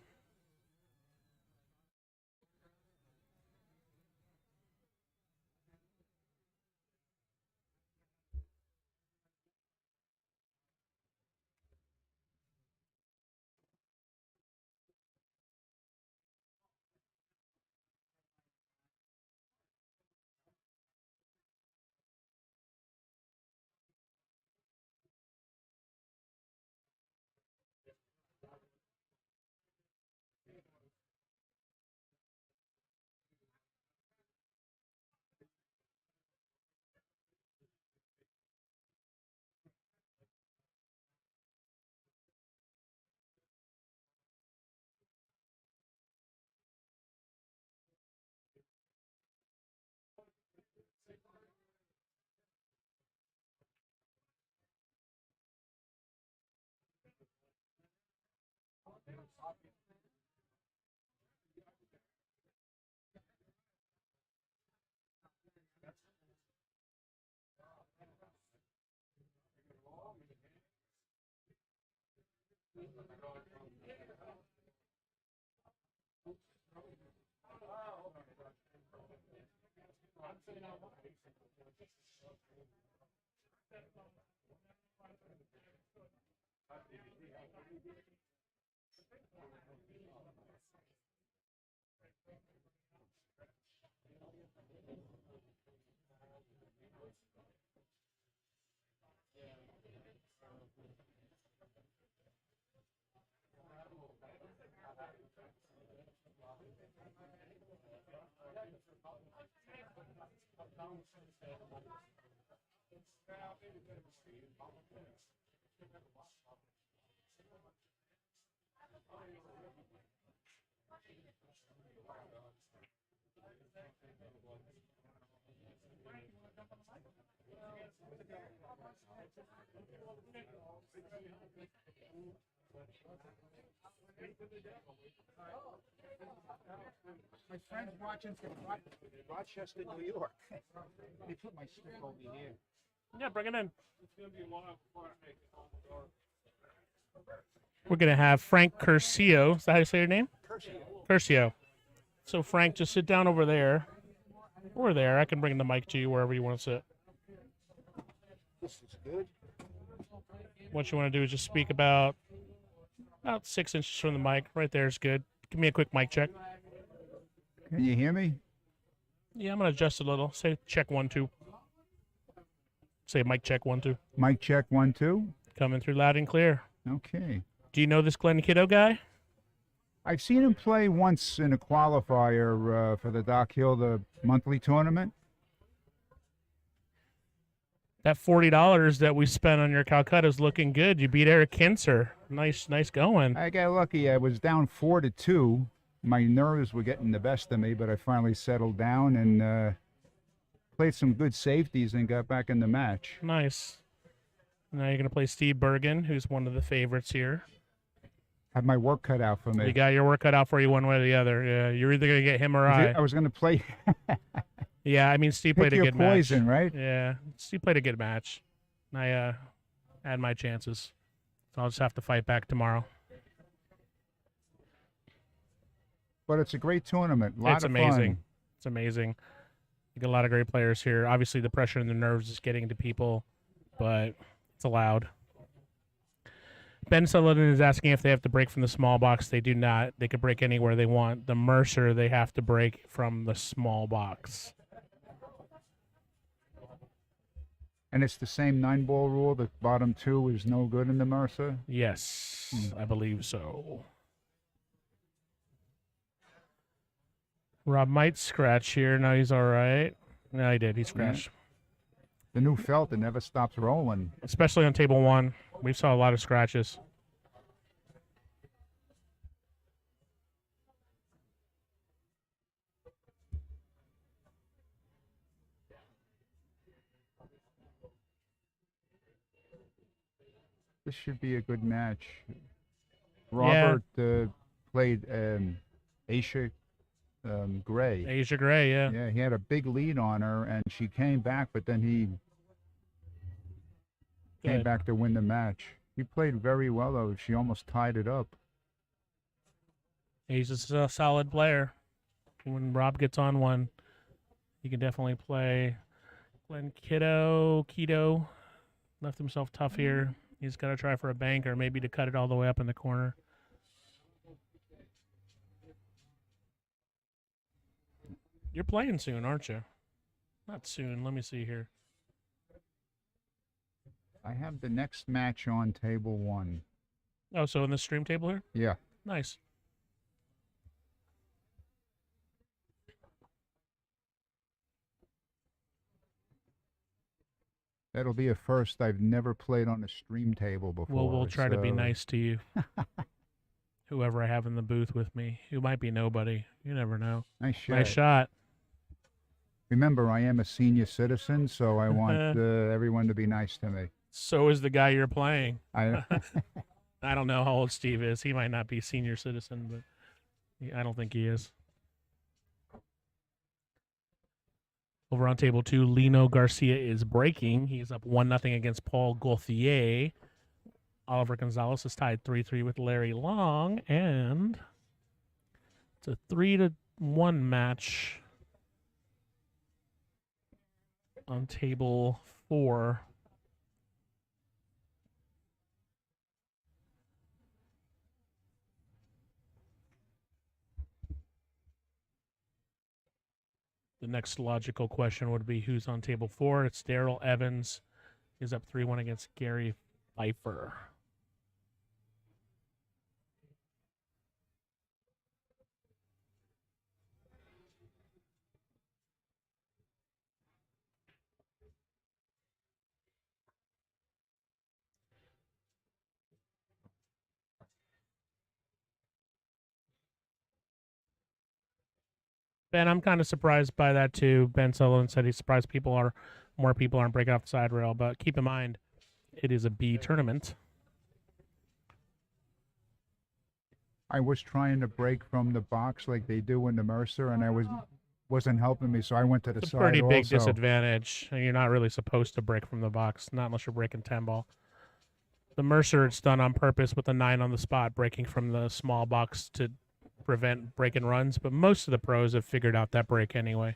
My friend's watching from Rochester, New York. They put my stick over here. Yeah, bring it in. It's gonna be a while before I make it home the door. We're going to have Frank Curcio. Is that how you say your name? Curcio. Curcio. So, Frank, just sit down over there. Or there. I can bring the mic to you wherever you want to sit. This is good. What you want to do is just speak about 6 inches from the mic. Right there is good. Give me a quick mic check. Can you hear me? Yeah, I'm going to adjust a little. Say check 1, 2. Say mic check 1, 2. Mic check 1, 2. Coming through loud and clear. Okay. Do you know this Glenn Kiddo guy? I've seen him play once in a qualifier for the Dock Hill, the monthly tournament. That $40 that we spent on your Calcutta is looking good. You beat Eric Kinser. Nice going. I got lucky. I was down 4-2. My nerves were getting the best of me, but I finally settled down and played some good safeties and got back in the match. Nice. Now you're going to play Steve Bergan, who's one of the favorites here. Have my work cut out for me. You got your work cut out for you one way or the other. Yeah, you're either going to get him or I. I was going to play. Yeah, I mean, Steve Pick played a your good poison, match. right? Yeah, Steve played a good match. I had my chances. So I'll just have to fight back tomorrow. But it's a great tournament. A lot It's of amazing. fun. It's amazing. You get a lot of great players here. Obviously, the pressure and the nerves is getting to people, but it's allowed. Ben Sullivan is asking if they have to break from the small box. They do not. They can break anywhere they want. The Mercer, they have to break from the small box. And it's the same 9-ball rule. The bottom 2 is no good in the Mercer. Yes, I believe so. Rob might scratch here. No, he's all right. No, he did. He scratched. The new felt, it never stops rolling. Especially on table 1. We saw a lot of scratches. This should be a good match. Robert played Asia Gray. Asia Gray, yeah. Yeah, he had a big lead on her, and she came back, but then he came Good. back to win the match. He played very well, though. She almost tied it up. He's a solid player. When Rob gets on one, he can definitely play. Glenn Kiddo left himself tough here. He's got to try for a bank or maybe to cut it all the way up in the corner. You're playing soon, aren't you? Not soon. Let me see here. I have the next match on table 1. Oh, so in the stream table here? Yeah. Nice. That'll be a first. I've never played on a stream table before. Well, we'll try to be so- nice to you. Whoever I have in the booth with me, who might be nobody. You never know. Nice shot. Nice shot. Remember, I am a senior citizen, so I want everyone to be nice to me. So is the guy you're playing. I I don't know how old Steve is. He might not be senior citizen, but I don't think he is. Over on table 2, Lino Garcia is breaking. He's up 1-0 against Paul Gauthier. Oliver Gonzalez is tied 3-3 with Larry Long, and it's a 3-1 match on table 4. The next logical question would be who's on table 4. It's Daryl Evans. He's up 3-1 against Gary Phifer. Ben, I'm kind of surprised by that too. Ben Sullivan said he's surprised more people aren't breaking off the side rail, but keep in mind, it is a B tournament. I was trying to break from the box like they do in the Mercer, and wasn't helping me, so I went to the It's a side pretty big also. disadvantage. And you're not really supposed to break from the box, not unless you're breaking 10 ball. The Mercer, it's done on purpose with a 9 on the spot, breaking from the small box to prevent break and runs, but most of the pros have figured out that break anyway.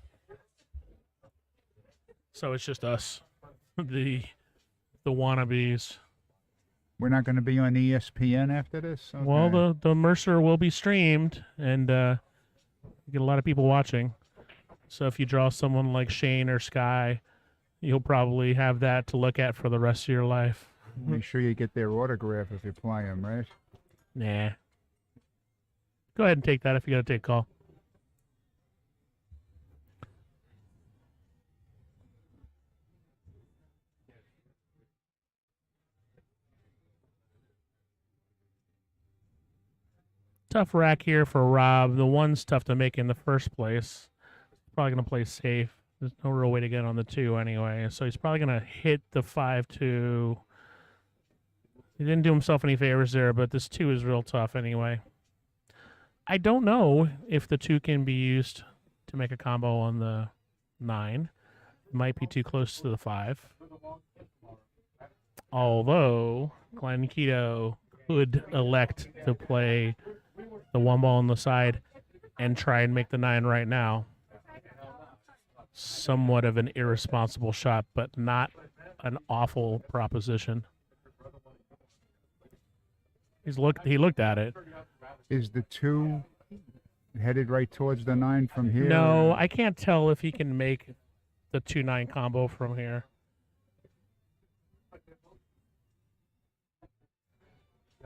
So it's just us, the wannabes. We're not going to be on ESPN after this? Okay. Well, the Mercer will be streamed, and you get a lot of people watching. So if you draw someone like Shane or Sky, you'll probably have that to look at for the rest of your life. Make sure you get their autograph if you play them, right? Nah. Go ahead and take that if you got to take a call. Tough rack here for Rob. The one's tough to make in the first place. Probably going to play safe. There's no real way to get on the 2 anyway. So he's probably going to hit the 5-2. He didn't do himself any favors there, but this 2 is real tough anyway. I don't know if the 2 can be used to make a combo on the 9. It might be too close to the 5. Although, Kiddo could elect to play the 1 ball on the side and try and make the 9 right now. Somewhat of an irresponsible shot, but not an awful proposition. He looked at it. Is the 2 headed right towards the 9 from here? No, I can't tell if he can make the 2-9 combo from here.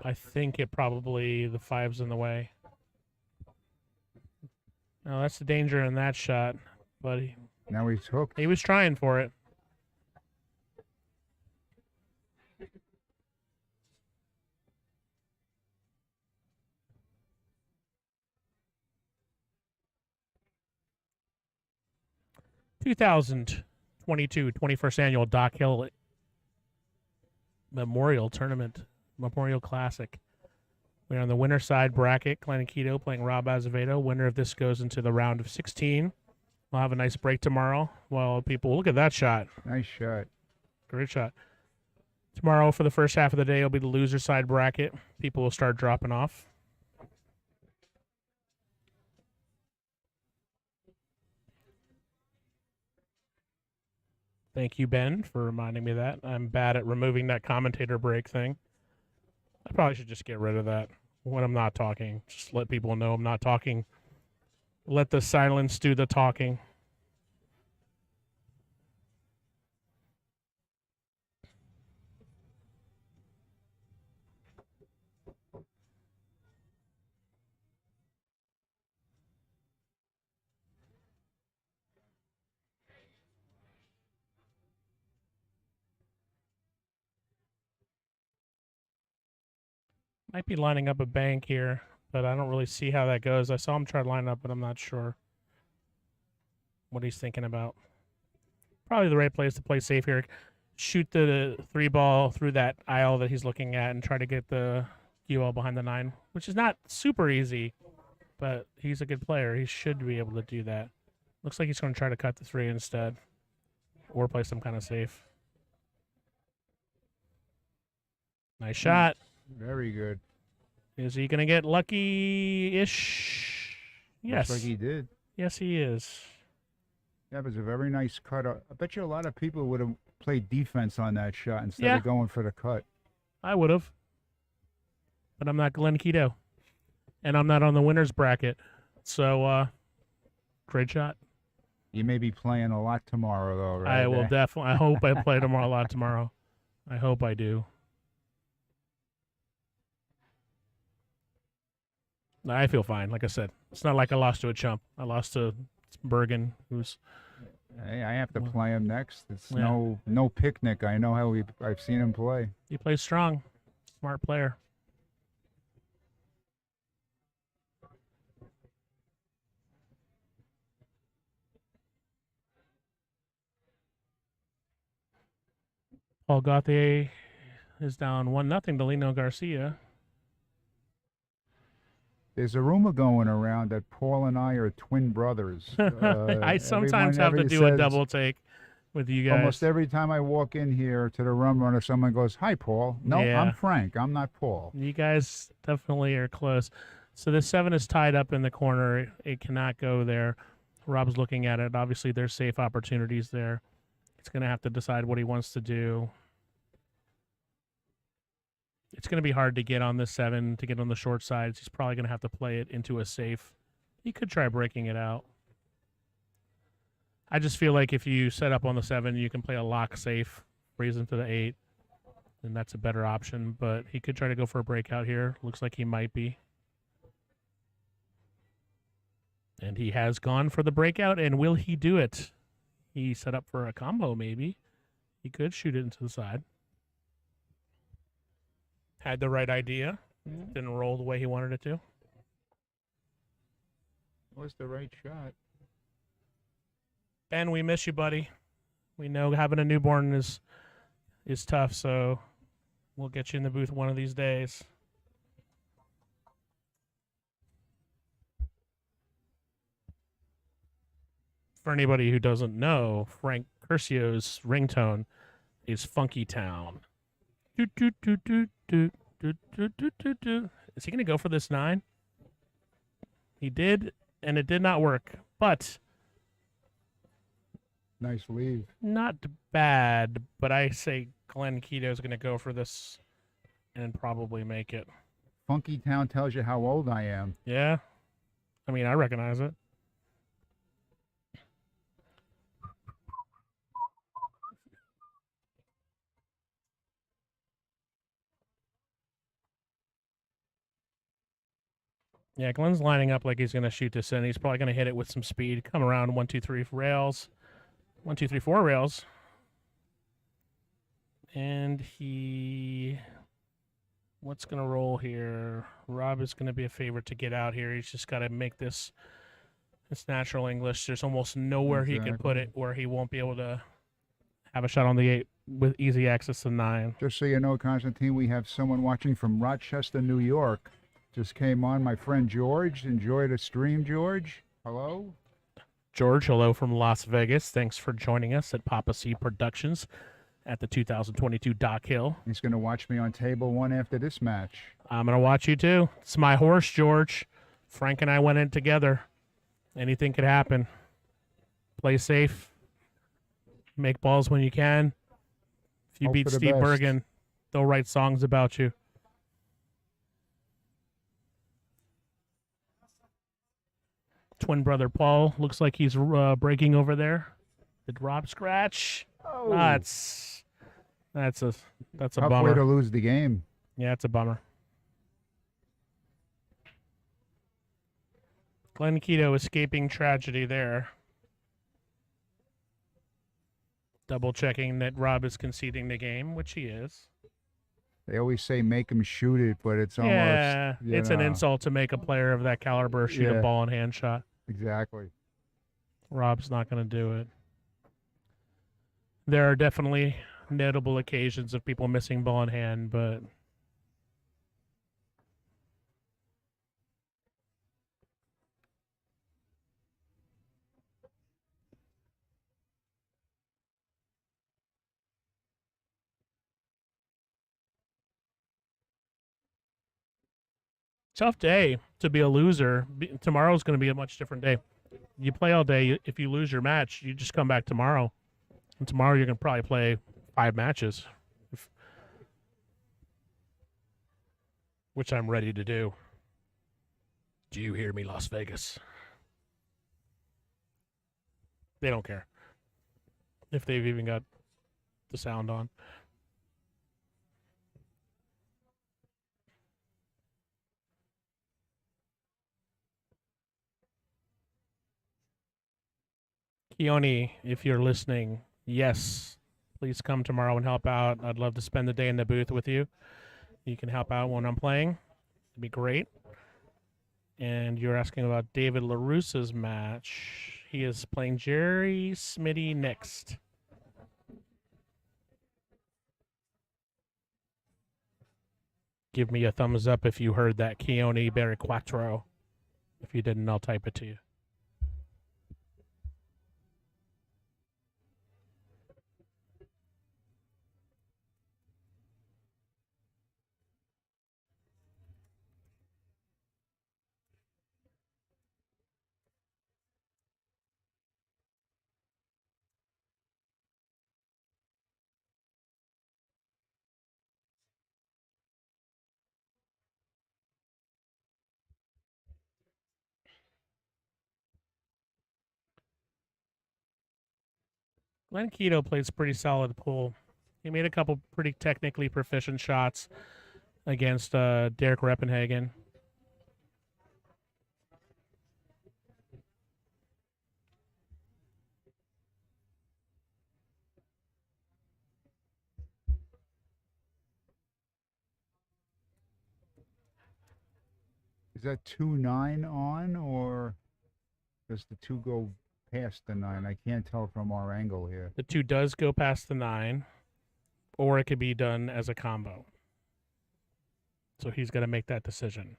I think it probably the 5's in the way. No, that's the danger in that shot, but Now he's hooked. he was trying for it. (2022) 21st annual Dock Hill Memorial Tournament, Memorial Classic. We're on the winner side bracket. Kiddo playing Rob Azevedo. Winner of this goes into the round of 16. We'll have a nice break tomorrow. Well, people, look at that shot. Nice shot. Great shot. Tomorrow for the first half of the day will be the loser side bracket. People will start dropping off. Thank you, Ben, for reminding me of that. I'm bad at removing that commentator break thing. I probably should just get rid of that when I'm not talking. Just let people know I'm not talking. Let the silence do the talking. Might be lining up a bank here, but I don't really see how that goes. I saw him try to line up, but I'm not sure what he's thinking about. Probably the right place to play safe here. Shoot the 3 ball through that aisle that he's looking at and try to get the UL behind the 9, which is not super easy, but he's a good player. He should be able to do that. Looks like he's going to try to cut the 3 instead or play some kind of safe. Nice shot. Very good. Is he going to get lucky-ish? Yes. Looks like he did. Yes, he is. That was a very nice cut. I bet you a lot of people would have played defense on that shot instead Yeah. of going for the cut. I would have. But I'm not Kiddo. And I'm not on the winner's bracket. So, great shot. You may be playing a lot tomorrow, though, right? I will definitely. I hope I play tomorrow a lot tomorrow. I hope I do. I feel fine. Like I said, it's not like I lost to a chump. I lost to Bergan, who's. Hey, I have to play him next. It's Yeah. no picnic. I know how I've seen him play. He plays strong. Smart player. Paul Gauthier is down 1-0 to Lino Garcia. There's a rumor going around that Paul and I are twin brothers. I sometimes have to do a double take with you guys. Almost every time I walk in here to the Rum Runner, someone goes, "Hi, Paul." No, Yeah. I'm Frank. I'm not Paul. You guys definitely are close. So this 7 is tied up in the corner. It cannot go there. Rob's looking at it. Obviously, there's safe opportunities there. He's going to have to decide what he wants to do. It's going to be hard to get on this 7, to get on the short sides. He's probably going to have to play it into a safe. He could try breaking it out. I just feel like if you set up on the 7, you can play a lock safe, raise him to the 8, and that's a better option. But he could try to go for a breakout here. Looks like he might be. And he has gone for the breakout, and will he do it? He set up for a combo, maybe. He could shoot it into the side. Had the right idea. Didn't roll the way he wanted it to. Was the right shot. Ben, we miss you, buddy. We know having a newborn is tough, so We'll get you in the booth one of these days. For anybody who doesn't know, Frank Curcio's ringtone is Funky Town. Doot, doot, doot, doot, doot, doot, doot, doot, doot, doot. Is he going to go for this 9? He did, and it did not work. But Nice leave. not bad. But I say Glenn Kiddo is going to go for this and probably make it. Funky Town tells you how old I am. Yeah. I mean, I recognize it. Yeah, Glenn's lining up like he's going to shoot this in. He's probably going to hit it with some speed. Come around 1, 2, 3 rails. 1, 2, 3, 4 rails. And what's going to roll here? Rob is going to be a favorite to get out here. He's just got to make this natural English. There's almost nowhere he can put it where he won't be able to have a shot on the 8 with easy access to 9. Just so you know, Constantine, we have someone watching from Rochester, New York. Just came on, my friend George. Enjoy the stream, George. Hello? George, hello from Las Vegas. Thanks for joining us at Papa C Productions at the 2022 Dock Hill. He's going to watch me on table 1 after this match. I'm going to watch you too. It's my horse, George. Frank and I went in together. Anything could happen. Play safe. Make balls when you can. If you Hope beat for the Steve best. Bergan, they'll write songs about you. Twin brother Paul looks like he's breaking over there. Did Rob scratch? Oh. That's a Tough bummer. way to lose the game. Yeah, it's a bummer. Glenn Kiddo escaping tragedy there. Double checking that Rob is conceding the game, which he is. They always say make him shoot it, but it's almost... Yeah, you it's an know. insult to make a player of that caliber shoot a Yeah. ball in hand shot. Exactly. Rob's not going to do it. There are definitely notable occasions of people missing ball in hand, but tough day to be a loser. Tomorrow's going to be a much different day. You play all day. If you lose your match, you just come back tomorrow. And tomorrow you're going to probably play 5 matches, which I'm ready to do. Do you hear me, Las Vegas? They don't care if they've even got the sound on. Keone, if you're listening, yes, please come tomorrow and help out. I'd love to spend the day in the booth with you. You can help out when I'm playing. It'd be great. And you're asking about David LaRussa's match. He is playing Jerry Smitty next. Give me a thumbs up if you heard that, Keone Bariquatro. If you didn't, I'll type it to you. Glenn Kiddo plays pretty solid pool. He made a couple pretty technically proficient shots against Derek Reppenhagen. Is that 2-9 on, or does the 2 go past the 9? I can't tell from our angle here. The 2 does go past the 9, or it could be done as a combo. So he's going to make that decision.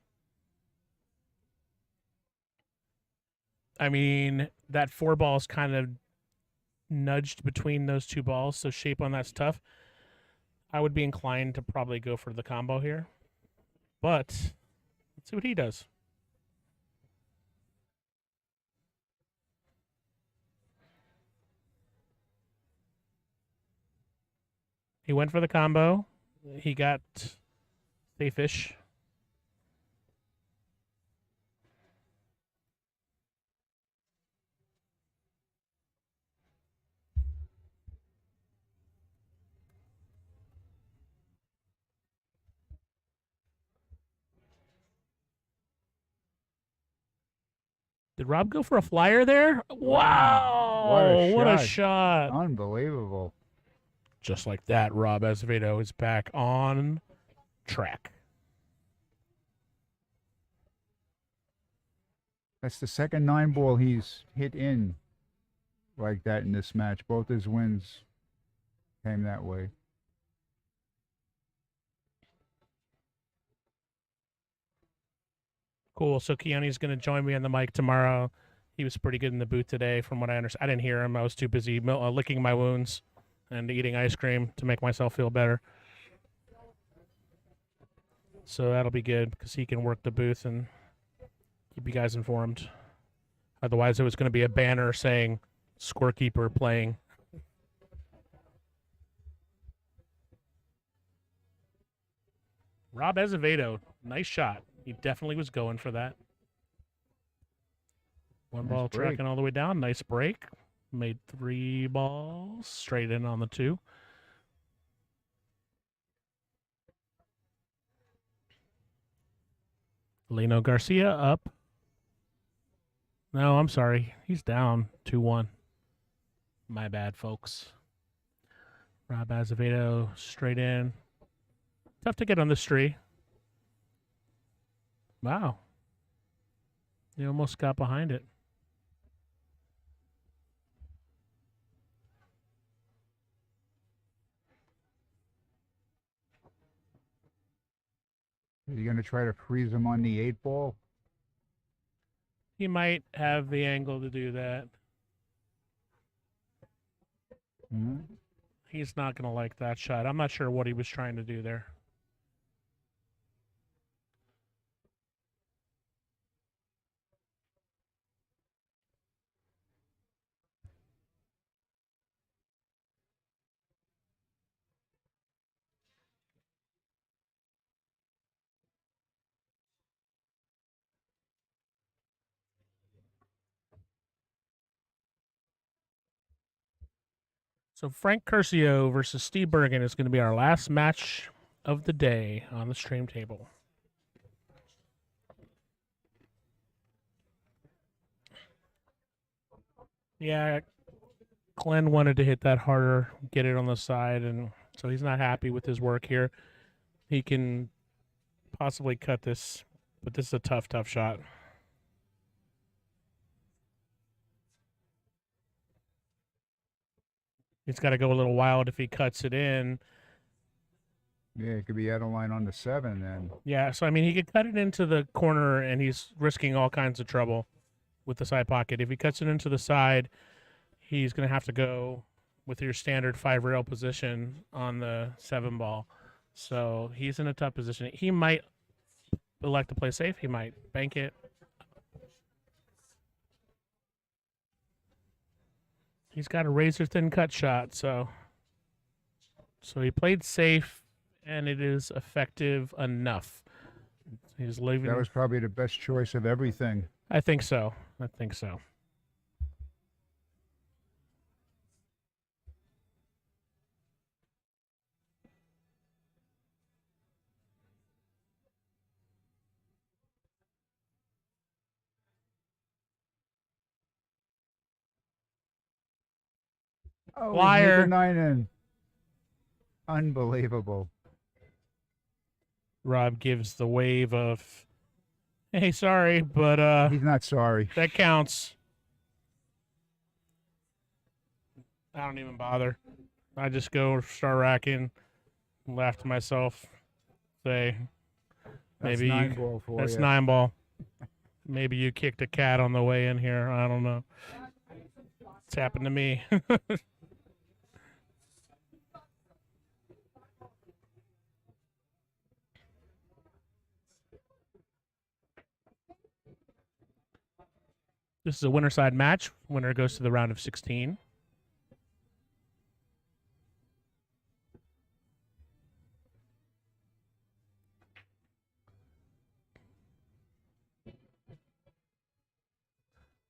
I mean, that 4 ball is kind of nudged between those 2 balls, so shape on that's tough. I would be inclined to probably go for the combo here. But let's see what he does. He went for the combo. He got safe-ish. Did Rob go for a flyer there? Wow! What a shot. Unbelievable. Just like that, Rob Azevedo is back on track. That's the second 9-ball he's hit in like that in this match. Both his wins came that way. Cool. So Keone's going to join me on the mic tomorrow. He was pretty good in the booth today, from what I understand. I didn't hear him. I was too busy licking my wounds and eating ice cream to make myself feel better. So that'll be good because he can work the booth and keep you guys informed. Otherwise, it was going to be a banner saying "Scorekeeper playing." Rob Azevedo, nice shot. He definitely was going for that. One ball tracking all the way down. Nice break. Made 3 balls straight in on the 2. Lino Garcia up. No, I'm sorry. He's down 2-1. My bad, folks. Rob Azevedo straight in. Tough to get on this tree. Wow. You almost got behind it. Is he going to try to freeze him on the 8-ball? He might have the angle to do that. Mm-hmm. He's not going to like that shot. I'm not sure what he was trying to do there. So Frank Curcio versus Steve Bergan is going to be our last match of the day on the stream table. Yeah, Glenn wanted to hit that harder, get it on the side, and so he's not happy with his work here. He can possibly cut this, but this is a tough, tough shot. He's got to go a little wild if he cuts it in. Yeah, it could be out of line on the 7 then. Yeah, so I mean, he could cut it into the corner, and he's risking all kinds of trouble with the side pocket. If he cuts it into the side, he's going to have to go with your standard 5-rail position on the 7 ball. So he's in a tough position. He might elect to play safe. He might bank it. He's got a razor-thin cut shot, so he played safe, and it is effective enough. He's leaving. That was probably the best choice of everything. I think so. Oh, Flyer. 9 in. Unbelievable. Rob gives the wave of, hey, sorry, but he's not sorry. That counts. I don't even bother. I just go start racking, laugh to myself, say, That's Maybe nine ball for that's you. 9 ball. Maybe you kicked a cat on the way in here. I don't know. It's happened to me. This is a winner side match. Winner goes to the round of 16.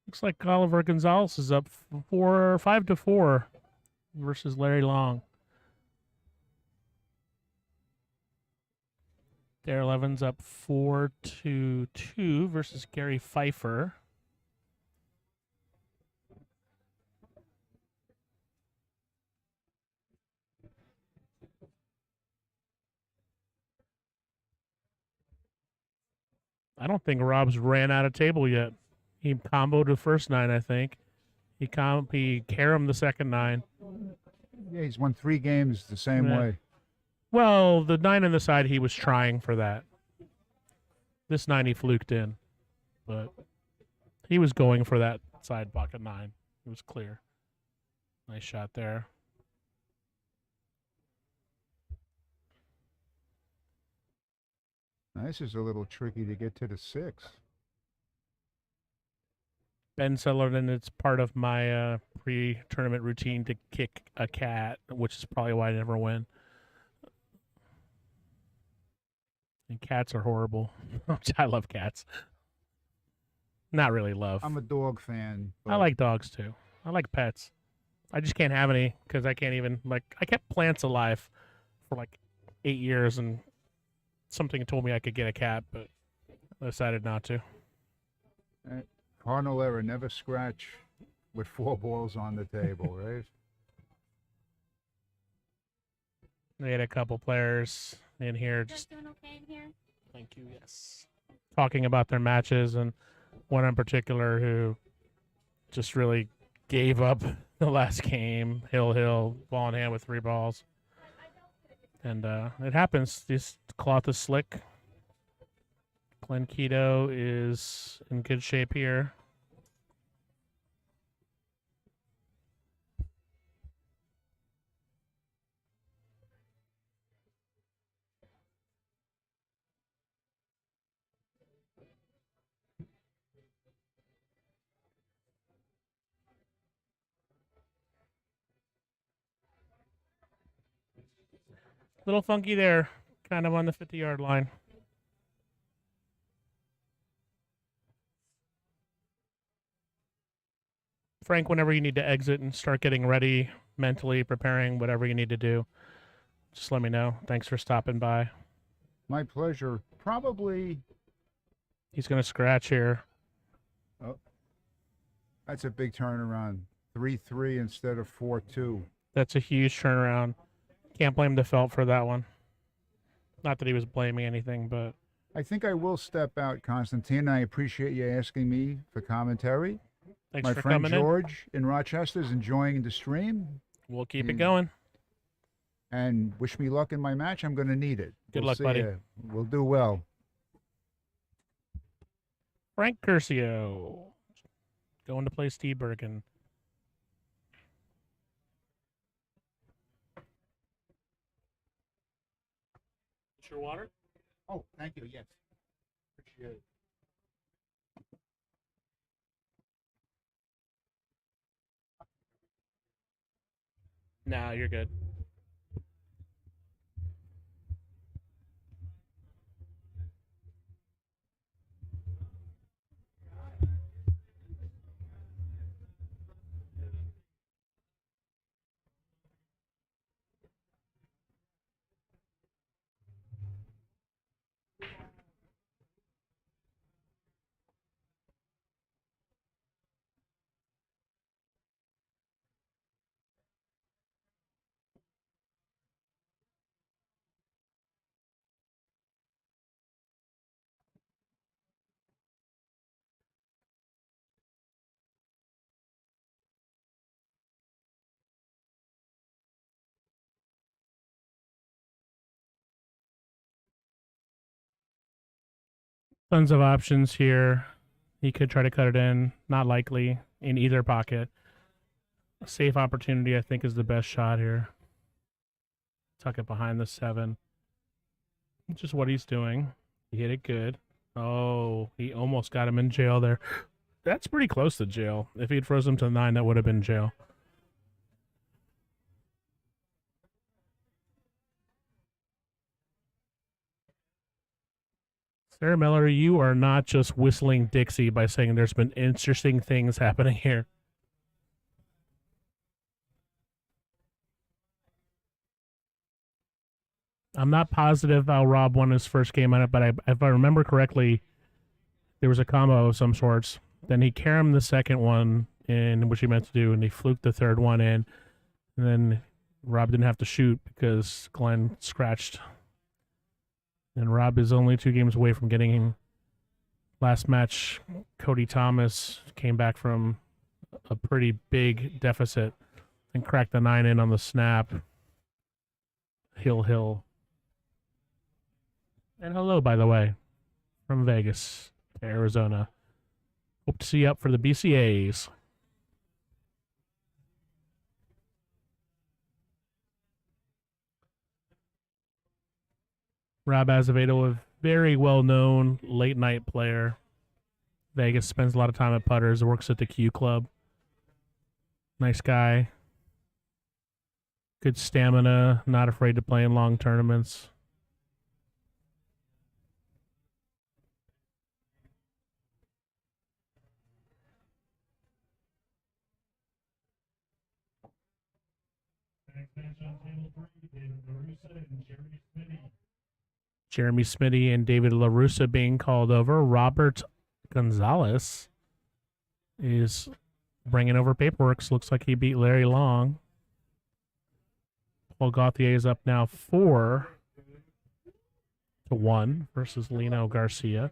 Looks like Oliver Gonzalez is up 5-4 versus Larry Long. Darren Evans up 4-2 versus Gary Phifer. I don't think Rob's ran out of table yet. He comboed the first 9, I think. He caromed the second 9. Yeah, he's won 3 games the same Yeah. way. Well, the 9 on the side, he was trying for that. This 9 he fluked in, but he was going for that side pocket 9. It was clear. Nice shot there. Now, this is a little tricky to get to the 6. Ben Sullivan, it's part of my pre-tournament routine to kick a cat, which is probably why I never win. And cats are horrible. I love cats. Not really love. I'm a dog fan. I like dogs too. I like pets. I just can't have any because I can't even, I kept plants alive for 8 years, and something told me I could get a cat, but I decided not to. Cardinal error, never scratch with 4 balls on the table, right? We had a couple players in here just doing okay in here? Thank you, yes. Talking about their matches, and one in particular who just really gave up the last game. Hill, ball in hand with 3 balls. And it happens. This cloth is slick. Glenn Kiddo is in good shape here. Little funky there, kind of on the 50-yard line. Frank, whenever you need to exit and start getting ready, mentally preparing, whatever you need to do, just let me know. Thanks for stopping by. My pleasure. Probably. He's going to scratch here. Oh, that's a big turnaround. 3-3 instead of 4-2. That's a huge turnaround. Can't blame DeFelt for that one. Not that he was blaming anything, but I think I will step out, Constantine. I appreciate you asking me for commentary. thanks My for friend coming George in Rochester is enjoying the stream. We'll keep it going. And wish me luck in my match. I'm going to need it. Good We'll luck, see buddy. ya. We'll do well. Frank Curcio going to play Steve Bergan. Your water? Oh, thank you. Yes. Appreciate it. Nah, you're good. Tons of options here. He could try to cut it in. Not likely in either pocket. A safe opportunity, I think, is the best shot here. Tuck it behind the 7. Which is what he's doing. He hit it good. Oh, he almost got him in jail there. That's pretty close to jail. If he'd frozen him to 9, that would have been jail. Sarah Miller, you are not just whistling Dixie by saying there's been interesting things happening here. I'm not positive how Rob won his first game on it, but if I remember correctly, there was a combo of some sorts. Then he caromed the second one in, which he meant to do, and he fluked the third one in. And then Rob didn't have to shoot because Glenn scratched. And Rob is only 2 games away from getting him. Last match, Cody Thomas came back from a pretty big deficit and cracked the 9 in on the snap. Hill. And hello, by the way, from Vegas to Arizona. Hope to see you up for the BCAs. Rob Azevedo, a very well-known late-night player. Vegas, spends a lot of time at putters, works at the Q Club. Nice guy. Good stamina, not afraid to play in long tournaments. Jeremy Smitty and David LaRussa being called over. Robert Gonzalez is bringing over paperwork. Looks like he beat Larry Long. Paul Gauthier is up now 4-1 versus Lino Garcia.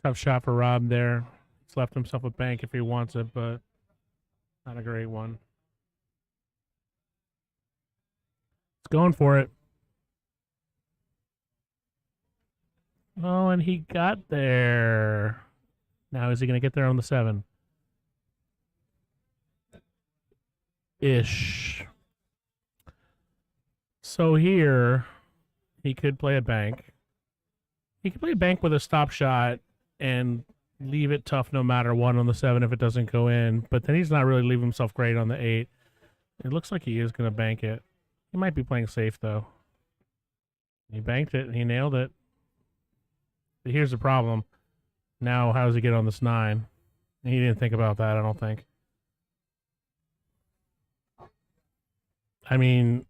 Tough shot for Rob there. He's left himself a bank if he wants it, but not a great one. He's going for it. Oh, and he got there. Now is he going to get there on the 7? Ish. So here, he could play a bank. He could play a bank with a stop shot and leave it tough no matter what on the 7 if it doesn't go in. But then he's not really leaving himself great on the 8. It looks like he is going to bank it. He might be playing safe, though. He banked it. He nailed it. But here's the problem. Now, how does he get on this 9? He didn't think about that, I don't think. I mean,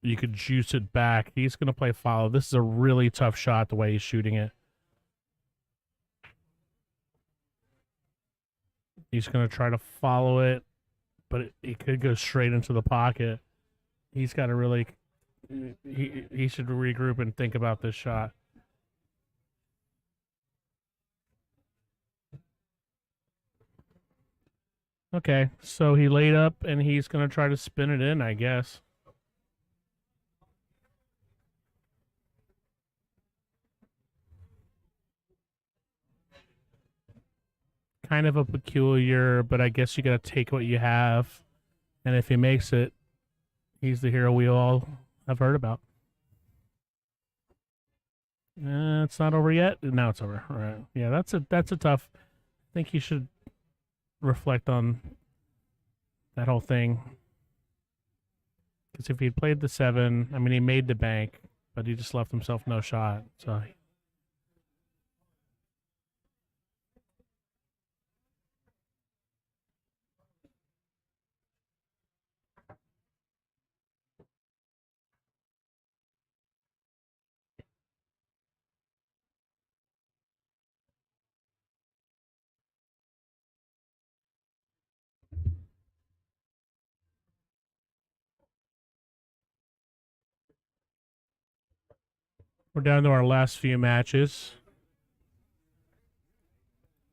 you could juice it back. He's going to play follow. This is a really tough shot the way he's shooting it. He's going to try to follow it, but it could go straight into the pocket. He's got to really... He should regroup and think about this shot. Okay, so he laid up, and he's going to try to spin it in, I guess. Kind of a peculiar, but I guess you got to take what you have. And if he makes it, he's the hero we all have heard about. It's not over yet. Now it's over. All right. Yeah, that's a tough. I think he should reflect on that whole thing. Because if he'd played the 7, I mean, he made the bank, but he just left himself no shot. So We're down to our last few matches.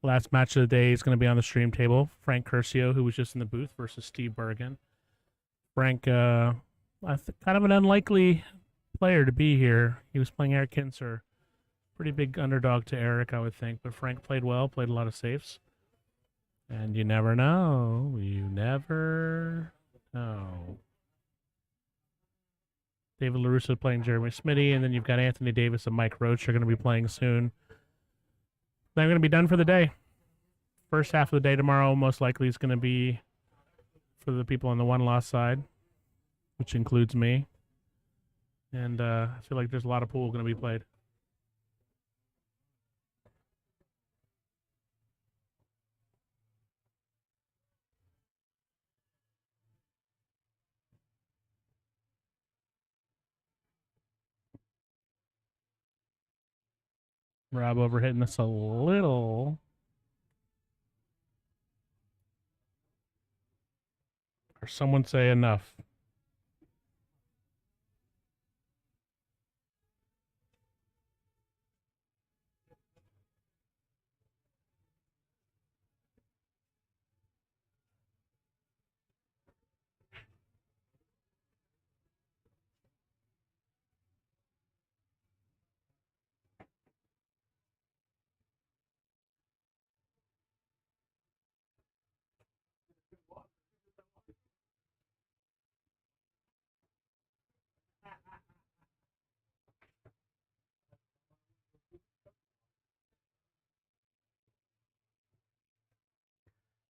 Last match of the day is going to be on the stream table. Frank Curcio, who was just in the booth, versus Steve Bergan. Frank, kind of an unlikely player to be here. He was playing Eric Kinser. Pretty big underdog to Eric, I would think. But Frank played well, played a lot of safes. And you never know. You never know. David LaRusso playing Jeremy Smitty, and then you've got Anthony Davis and Mike Roach are going to be playing soon. Then I'm going to be done for the day. First half of the day tomorrow most likely is going to be for the people on the one-loss side, which includes me. And I feel like there's a lot of pool going to be played. Rob overhitting us a little. Or someone say enough.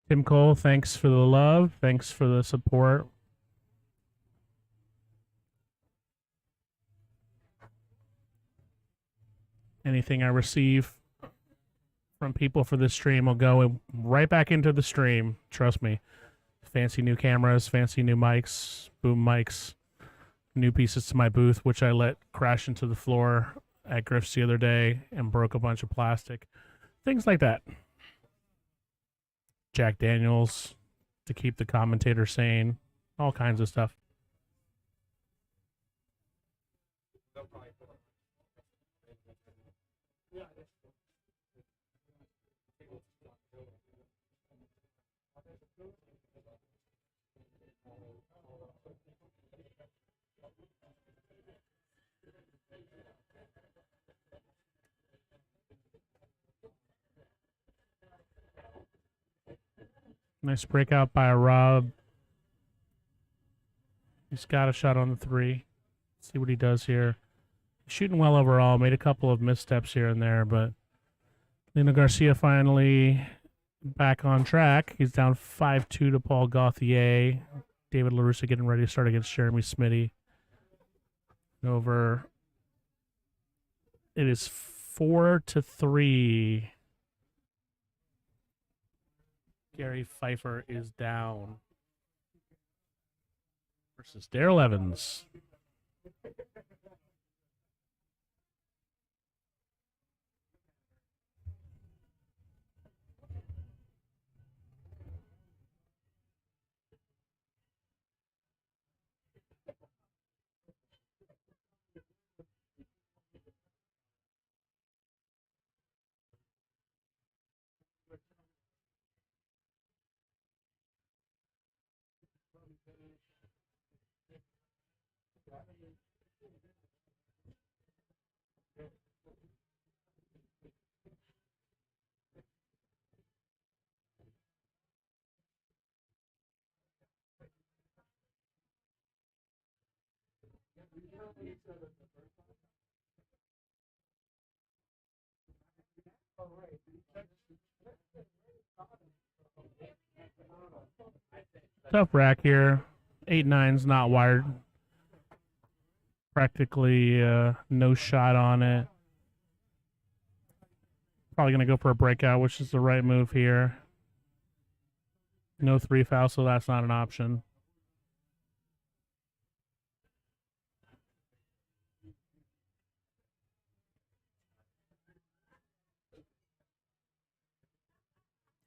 Tim Cole, thanks for the love. Thanks for the support. Anything I receive from people for this stream will go right back into the stream. Trust me. Fancy new cameras, fancy new mics, boom mics, new pieces to my booth, which I let crash into the floor at Griff's the other day and broke a bunch of plastic. Things like that. Jack Daniels to keep the commentator sane. All kinds of stuff. Nice breakout by Rob. He's got a shot on the 3. See what he does here. Shooting well overall. Made a couple of missteps here and there, but Lino Garcia finally back on track. He's down 5-2 to Paul Gauthier. David LaRusso getting ready to start against Jeremy Smitty. Over. It is 4-3. Gary Phifer is down versus Daryl Evans. Tough rack here. 8-9's not wired. Practically no shot on it. Probably going to go for a breakout, which is the right move here. No 3 foul, so that's not an option.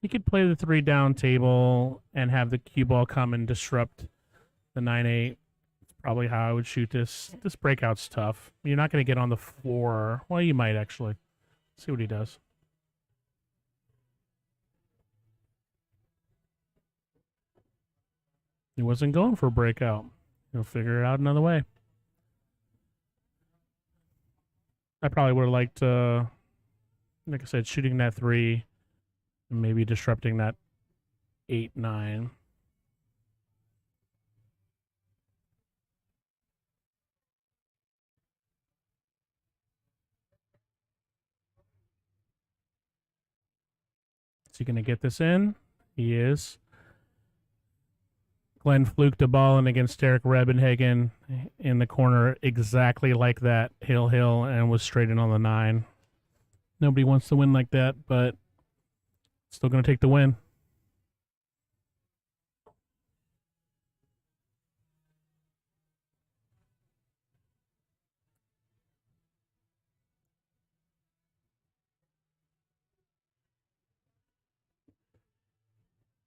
You could play the 3 down table and have the cue ball come and disrupt the 9-8. It's probably how I would shoot this. This breakout's tough. You're not going to get on the floor. Well, you might actually. See what he does. He wasn't going for a breakout. He'll figure it out another way. I probably would have liked, like I said, shooting that 3 and maybe disrupting that 8-9. Is he going to get this in? He is. Glenn fluked the ball in against Derek Rebenhagen in the corner exactly like that. Hill, and was straight in on the 9. Nobody wants to win like that, but still going to take the win.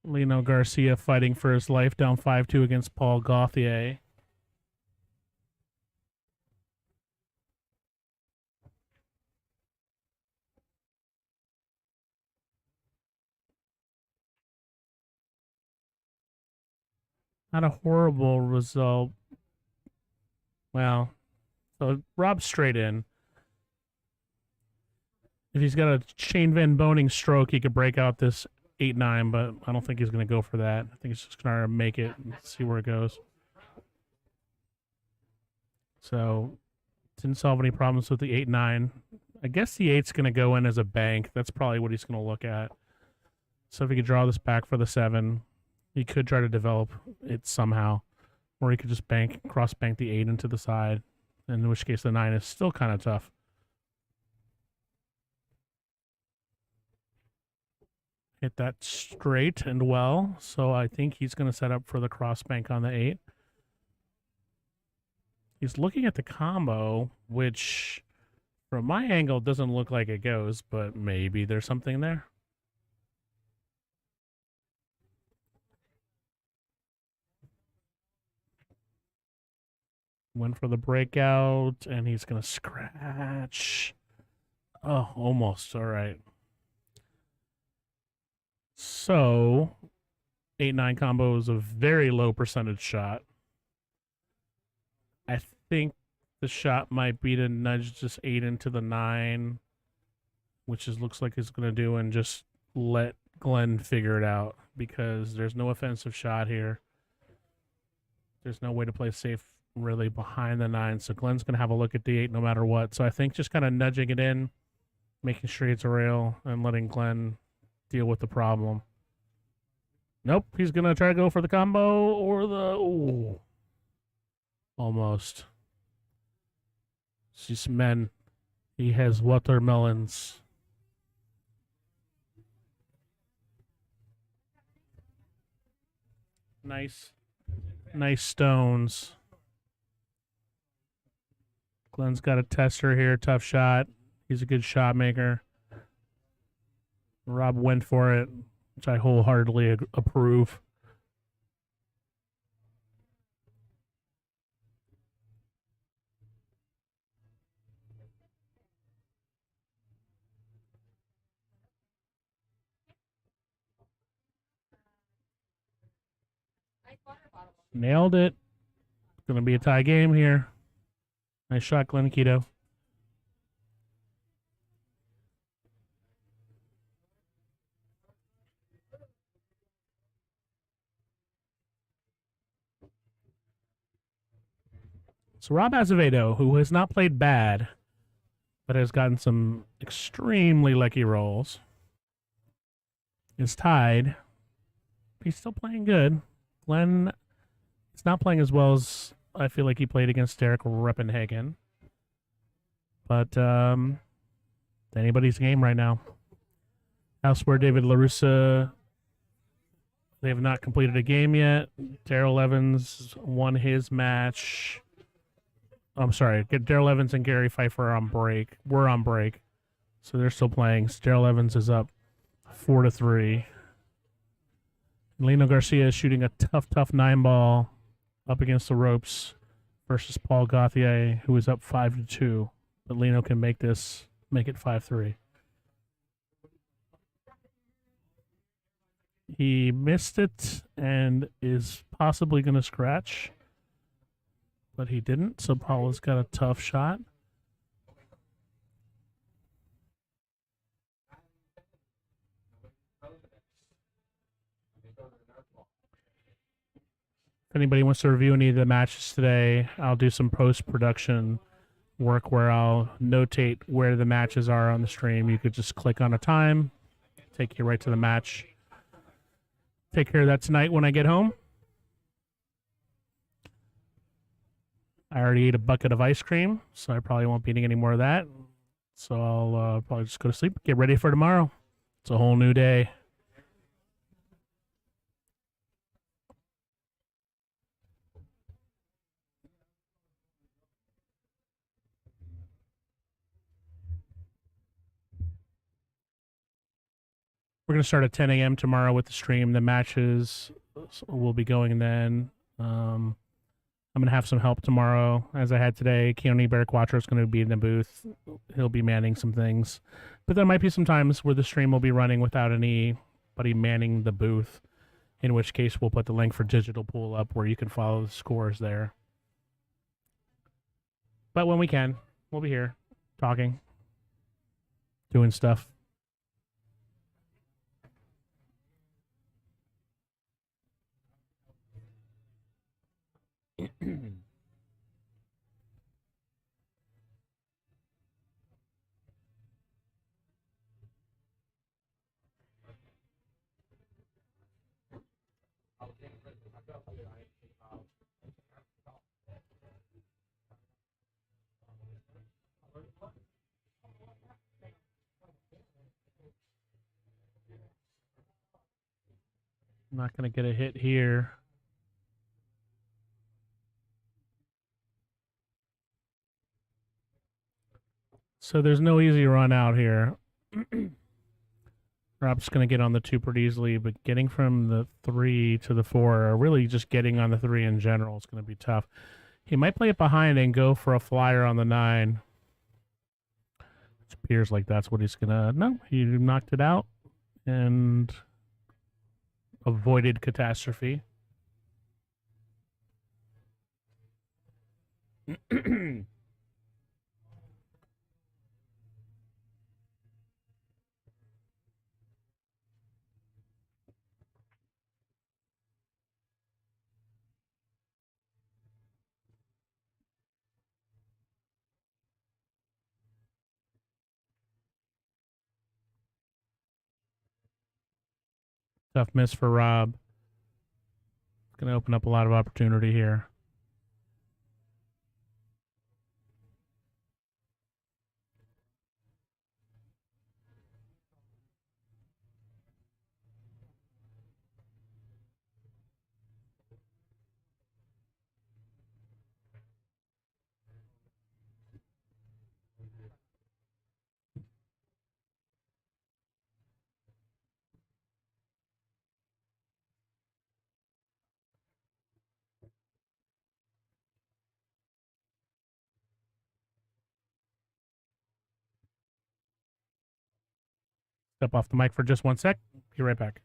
Lino Garcia fighting for his life, down 5-2 against Paul Gauthier. Not a horrible result. Well, so Rob's straight in. If he's got a Shane Van Boning stroke, he could break out this 8-9, but I don't think he's going to go for that. I think he's just going to make it and see where it goes. So, didn't solve any problems with the 8-9. I guess the 8's going to go in as a bank. That's probably what he's going to look at. So if he could draw this back for the 7, he could try to develop it somehow. Or he could just cross bank the 8 into the side, in which case the 9 is still kind of tough. Hit that straight and well, so I think he's going to set up for the cross bank on the 8. He's looking at the combo, which from my angle doesn't look like it goes, but maybe there's something there. Went for the breakout, and he's going to scratch. Oh, almost. All right. So, 8-9 combo is a very low percentage shot. I think the shot might be to nudge this 8 into the 9, which looks like he's going to do, and just let Glenn figure it out, because there's no offensive shot here. There's no way to play safe really behind the 9, so Glenn's going to have a look at the 8 no matter what. So I think just kind of nudging it in, making sure it's a rail, and letting Glenn deal with the problem. Nope, he's going to try to go for the combo or the... Ooh. Almost. These men, he has watermelons. Nice stones. Glenn's got a tester here, tough shot. He's a good shot maker. Rob went for it, which I wholeheartedly approve. Nailed it. It's going to be a tie game here. Nice shot, Glenn Kiddo. So Rob Azevedo, who has not played bad, but has gotten some extremely lucky rolls, is tied. He's still playing good. Glenn is not playing as well as I feel like he played against Derek Rebenhagen. But anybody's game right now. Elsewhere, David LaRussa, they have not completed a game yet. Daryl Evans won his match. I'm sorry, Daryl Evans and Gary Phifer are on break. We're on break. So they're still playing. Daryl Evans is up 4-3. Lino Garcia is shooting a tough 9 ball up against the ropes versus Paul Gauthier, who is up 5-2. But Lino can make it 5-3. He missed it and is possibly going to scratch, but he didn't, so Paula's got a tough shot. If anybody wants to review any of the matches today, I'll do some post-production work where I'll notate where the matches are on the stream. You could just click on a time, take you right to the match. Take care of that tonight when I get home. I already ate a bucket of ice cream, so I probably won't be eating any more of that. So I'll probably just go to sleep, get ready for tomorrow. It's a whole new day. We're going to start at 10 a.m. tomorrow with the stream. The matches will be going then. I'm going to have some help tomorrow, as I had today. Keone Bearquatcher is going to be in the booth. He'll be manning some things. But there might be some times where the stream will be running without anybody manning the booth, in which case we'll put the link for Digital Pool up where you can follow the scores there. But when we can, we'll be here talking, doing stuff. I'm not going to get a hit here. So there's no easy run out here. Rob's going to get on the 2 pretty easily, but getting from the 3 to the 4, or really just getting on the 3 in general, is going to be tough. He might play it behind and go for a flyer on the 9. It appears like that's what he's going to... No, he knocked it out and avoided catastrophe. Tough miss for Rob. It's going to open up a lot of opportunity here. Step off the mic for just 1 sec. Be right back.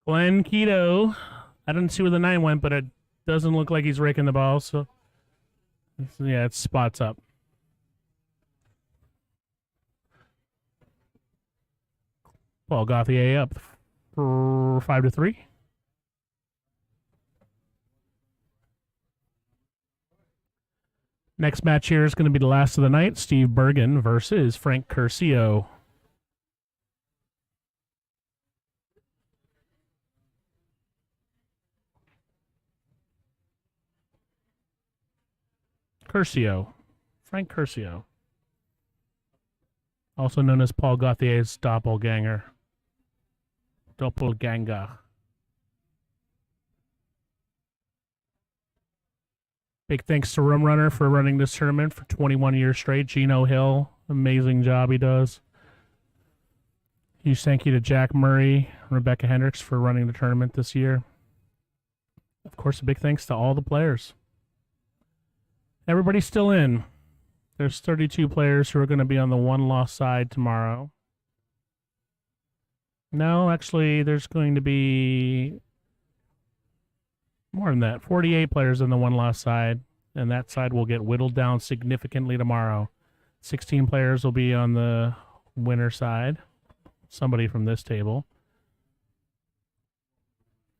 Glenn Kiddo. I didn't see where the 9 went, but it doesn't look like he's raking the ball. So, yeah, it's spots up. Paul Gauthier up for 5-3. Next match here is going to be the last of the night. Steve Bergan versus Frank Curcio. Curcio. Frank Curcio. Also known as Paul Gauthier's doppelganger. Doppelganger. Big thanks to Room Runner for running this tournament for 21 years straight. Gino Hill, amazing job he does. Huge thank you to Jack Murray, Rebecca Hendricks for running the tournament this year. Of course, a big thanks to all the players. Everybody's still in. There's 32 players who are going to be on the one-loss side tomorrow. No, actually, there's going to be more than that. 48 players on the one-loss side, and that side will get whittled down significantly tomorrow. 16 players will be on the winner side. Somebody from this table.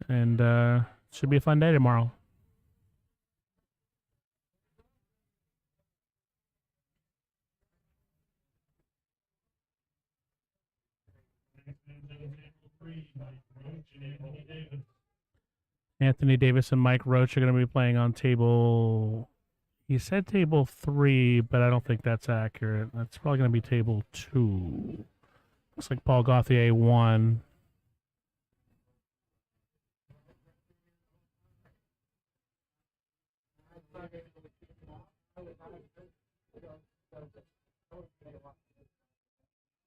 And should be a fun day tomorrow. Anthony Davis and Mike Roach are going to be playing on table. He said table 3, but I don't think that's accurate. That's probably going to be table 2. Looks like Paul Gauthier 1.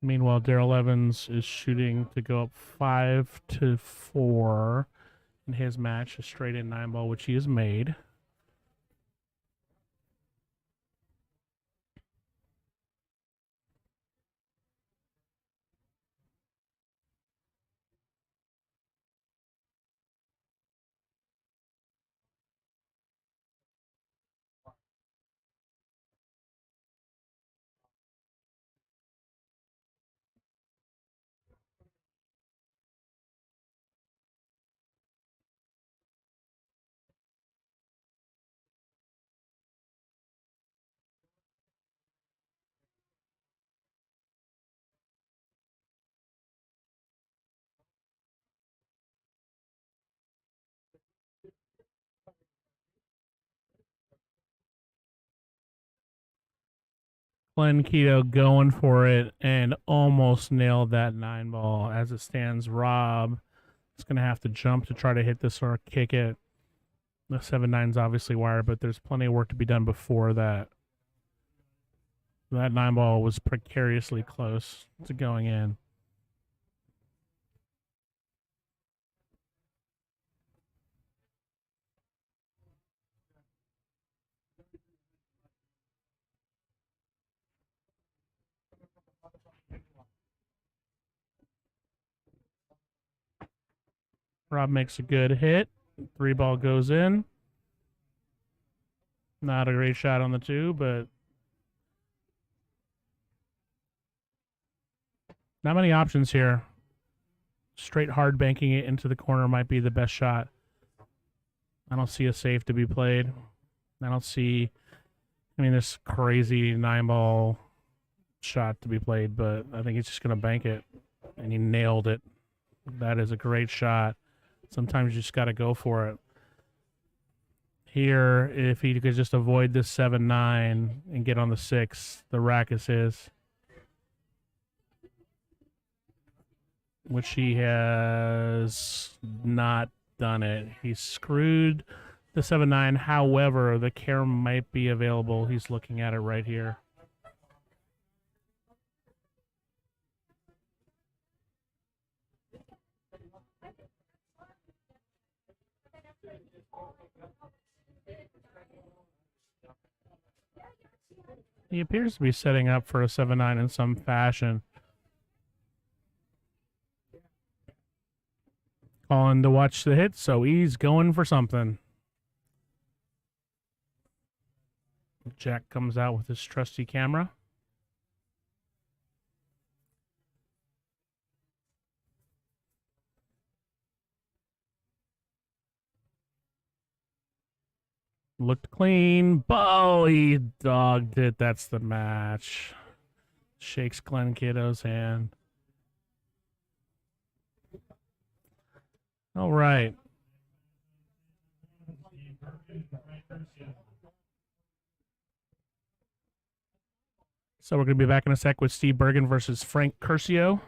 Meanwhile, Daryl Evans is shooting to go up 5-4 in his match, a straight in 9 ball, which he has made. Glenn Kiddo going for it and almost nailed that 9 ball. As it stands, Rob is going to have to jump to try to hit this or kick it. The 7-9's obviously wired, but there's plenty of work to be done before that. That 9 ball was precariously close to going in. Rob makes a good hit. 3 ball goes in. Not a great shot on the 2, but not many options here. Straight hard banking it into the corner might be the best shot. I don't see a safe to be played. I don't see, this crazy 9 ball shot to be played, but I think he's just going to bank it. And he nailed it. That is a great shot. Sometimes you just got to go for it. Here, if he could just avoid this 7-9 and get on the 6, the rack is his. Which he has not done it. He screwed the 7-9. However, the care might be available. He's looking at it right here. He appears to be setting up for a 7-9 in some fashion. calling to watch the hit, so he's going for something. Jack comes out with his trusty camera. Looked clean. Oh, he dogged it. That's the match. Shakes Glenn Kiddo's hand. All right. So we're going to be back in a sec with Steve Bergan versus Frank Curcio.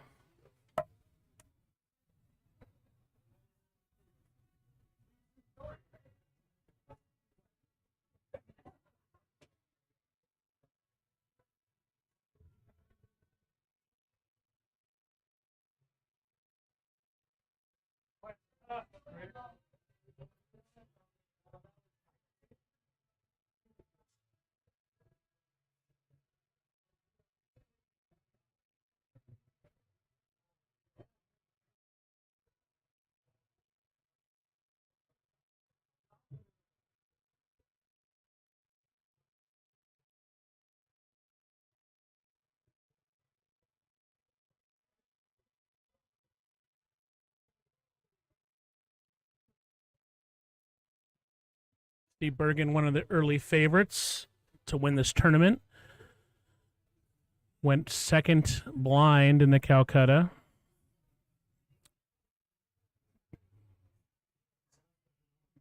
Steve Bergan, one of the early favorites to win this tournament. Went second blind in the Calcutta.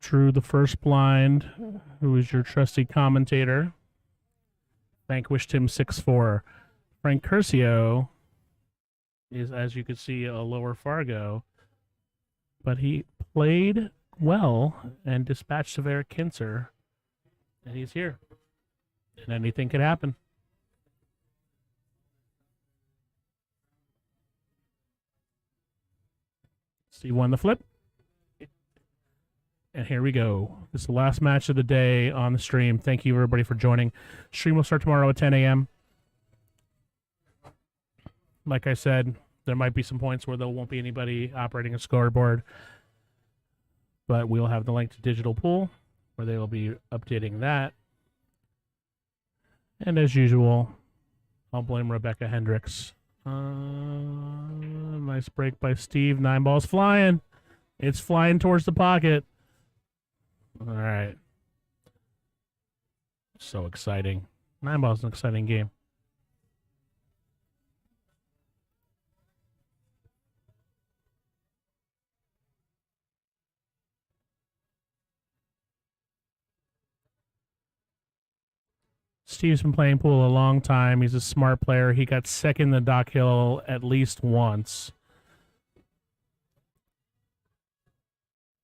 Drew the first blind, who was your trusty commentator. Vanquished him 6-4. Frank Curcio is, as you can see, a lower Fargo, but he played well and dispatched of Eric Kinzer, and he's here. And anything could happen. Steve won the flip. And here we go. This is the last match of the day on the stream. Thank you, everybody, for joining. Stream will start tomorrow at 10 a.m. Like I said, there might be some points where there won't be anybody operating a scoreboard, but we'll have the link to Digital Pool, where they will be updating that. And as usual, I'll blame Rebecca Hendricks. Nice break by Steve. 9 balls flying. It's flying towards the pocket. All right. So exciting. 9 balls is an exciting game. Steve's been playing pool a long time. He's a smart player. He got second in the Dock Hill at least once.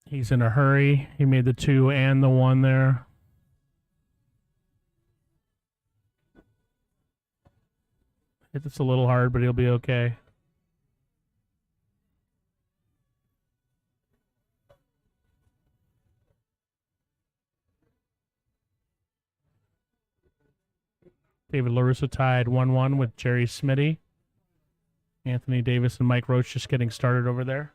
He's in a hurry. He made the 2 and the 1 there. It's a little hard, but he'll be okay. David LaRusso tied 1-1 with Jerry Smitty. Anthony Davis and Mike Roach just getting started over there.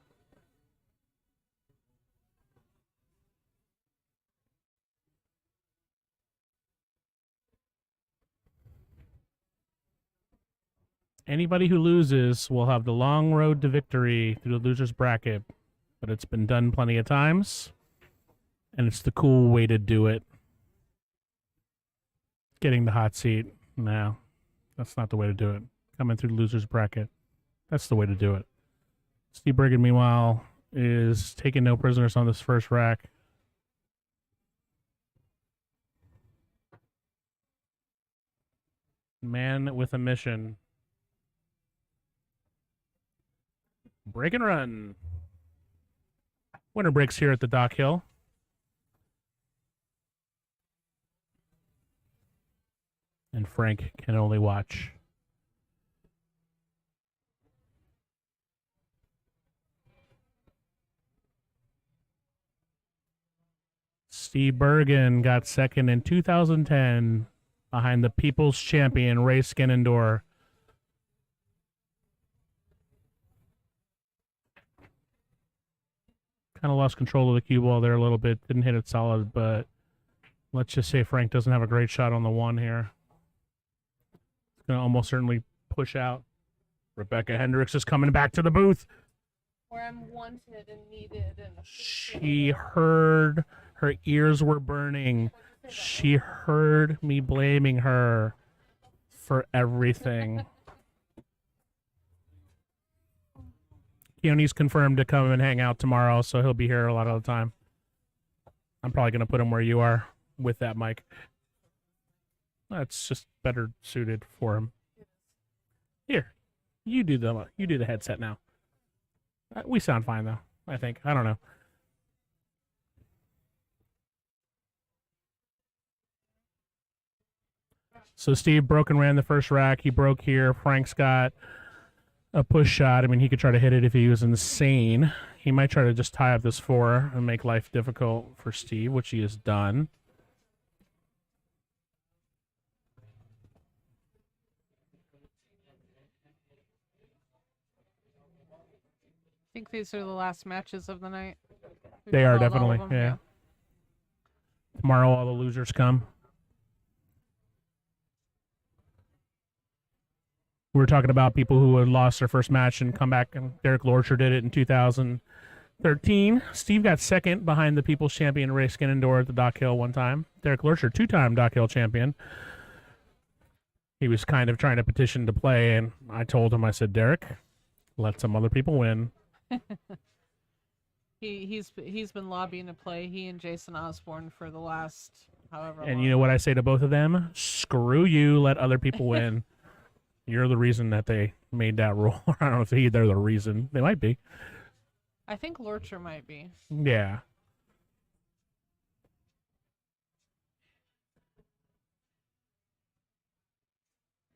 Anybody who loses will have the long road to victory through the loser's bracket, but it's been done plenty of times, and it's the cool way to do it. Getting the hot seat. No, that's not the way to do it. Coming through the loser's bracket. That's the way to do it. Steve Bergan, meanwhile, is taking no prisoners on this first rack. Man with a mission. Break and run. Winter breaks here at the Dock Hill. And Frank can only watch. Steve Bergan got second in 2010 behind the People's Champion Ray Skinnendor. Kind of lost control of the cue ball there a little bit. Didn't hit it solid, but let's just say Frank doesn't have a great shot on the 1 here. It's going to almost certainly push out. Rebecca Hendricks is coming back to the booth. Where I'm wanted and needed. And She heard her ears were burning. She heard me blaming her for everything. Keone's confirmed to come and hang out tomorrow, so he'll be here a lot of the time. I'm probably going to put him where you are with that mic. That's just better suited for him. Here, you do the headset now. We sound fine though, I think. I don't know. So Steve broke and ran the first rack. He broke here. Frank's got a push shot. I mean, he could try to hit it if he was insane. He might try to just tie up this 4 and make life difficult for Steve, which he has done. I think these are the last matches of the night. They are called all of definitely, them, yeah. Tomorrow, all the losers come. We were talking about people who had lost their first match and come back, and Derek Lorcher did it in 2013. Steve got second behind the People's Champion Ray Skinandor at the Dock Hill one time. Derek Lorcher, 2-time Dock Hill champion. He was kind of trying to petition to play, and I told him, I said, Derek, let some other people win. He's been lobbying to play. He and Jason Osborne for the last however long. And you know what I say to both of them? Screw you, let other people win. You're the reason that they made that rule. I don't know if they're the reason. They might be. I think Lorcher might be. Yeah.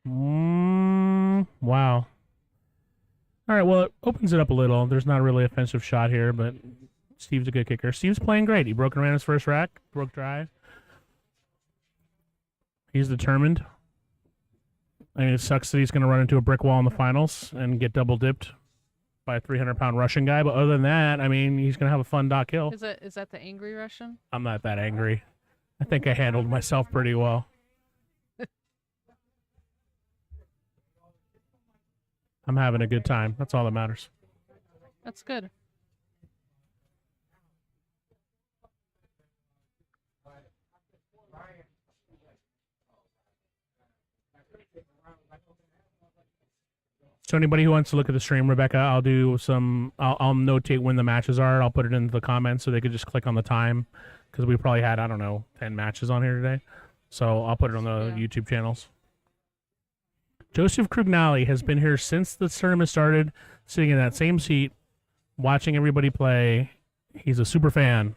Wow. All right, well, it opens it up a little. There's not a really offensive shot here, but Steve's a good kicker. Steve's playing great. He broke and ran his first rack, broke drive. He's determined. I mean, it sucks that he's going to run into a brick wall in the finals and get double dipped by a 300-pound Russian guy. But other than that, I mean, he's going to have a fun Dock Hill. Is that the angry Russian? I'm not that angry. I think I handled myself pretty well. I'm having a good time. That's all that matters. That's good. So anybody who wants to look at the stream, Rebecca, I'll notate when the matches are. I'll put it in the comments so they could just click on the time, because we probably had, I don't know, 10 matches on here today. So I'll put it on the YouTube channels. Joseph Krugnali has been here since the tournament started, sitting in that same seat, watching everybody play. He's a super fan.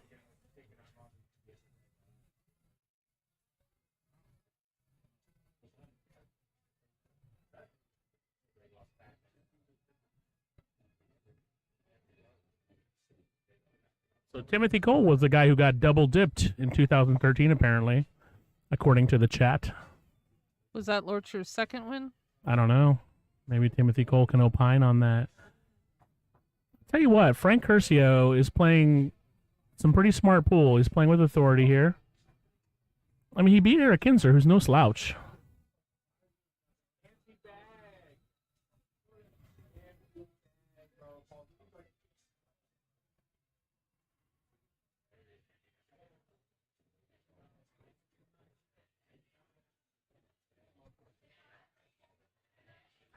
So Timothy Cole was the guy who got double dipped in 2013, apparently, according to the chat. Was that Lorcher's second win? I don't know. Maybe Timothy Cole can opine on that. Tell you what, Frank Curcio is playing some pretty smart pool. He's playing with authority here. I mean, he beat Eric Kinzer, who's no slouch.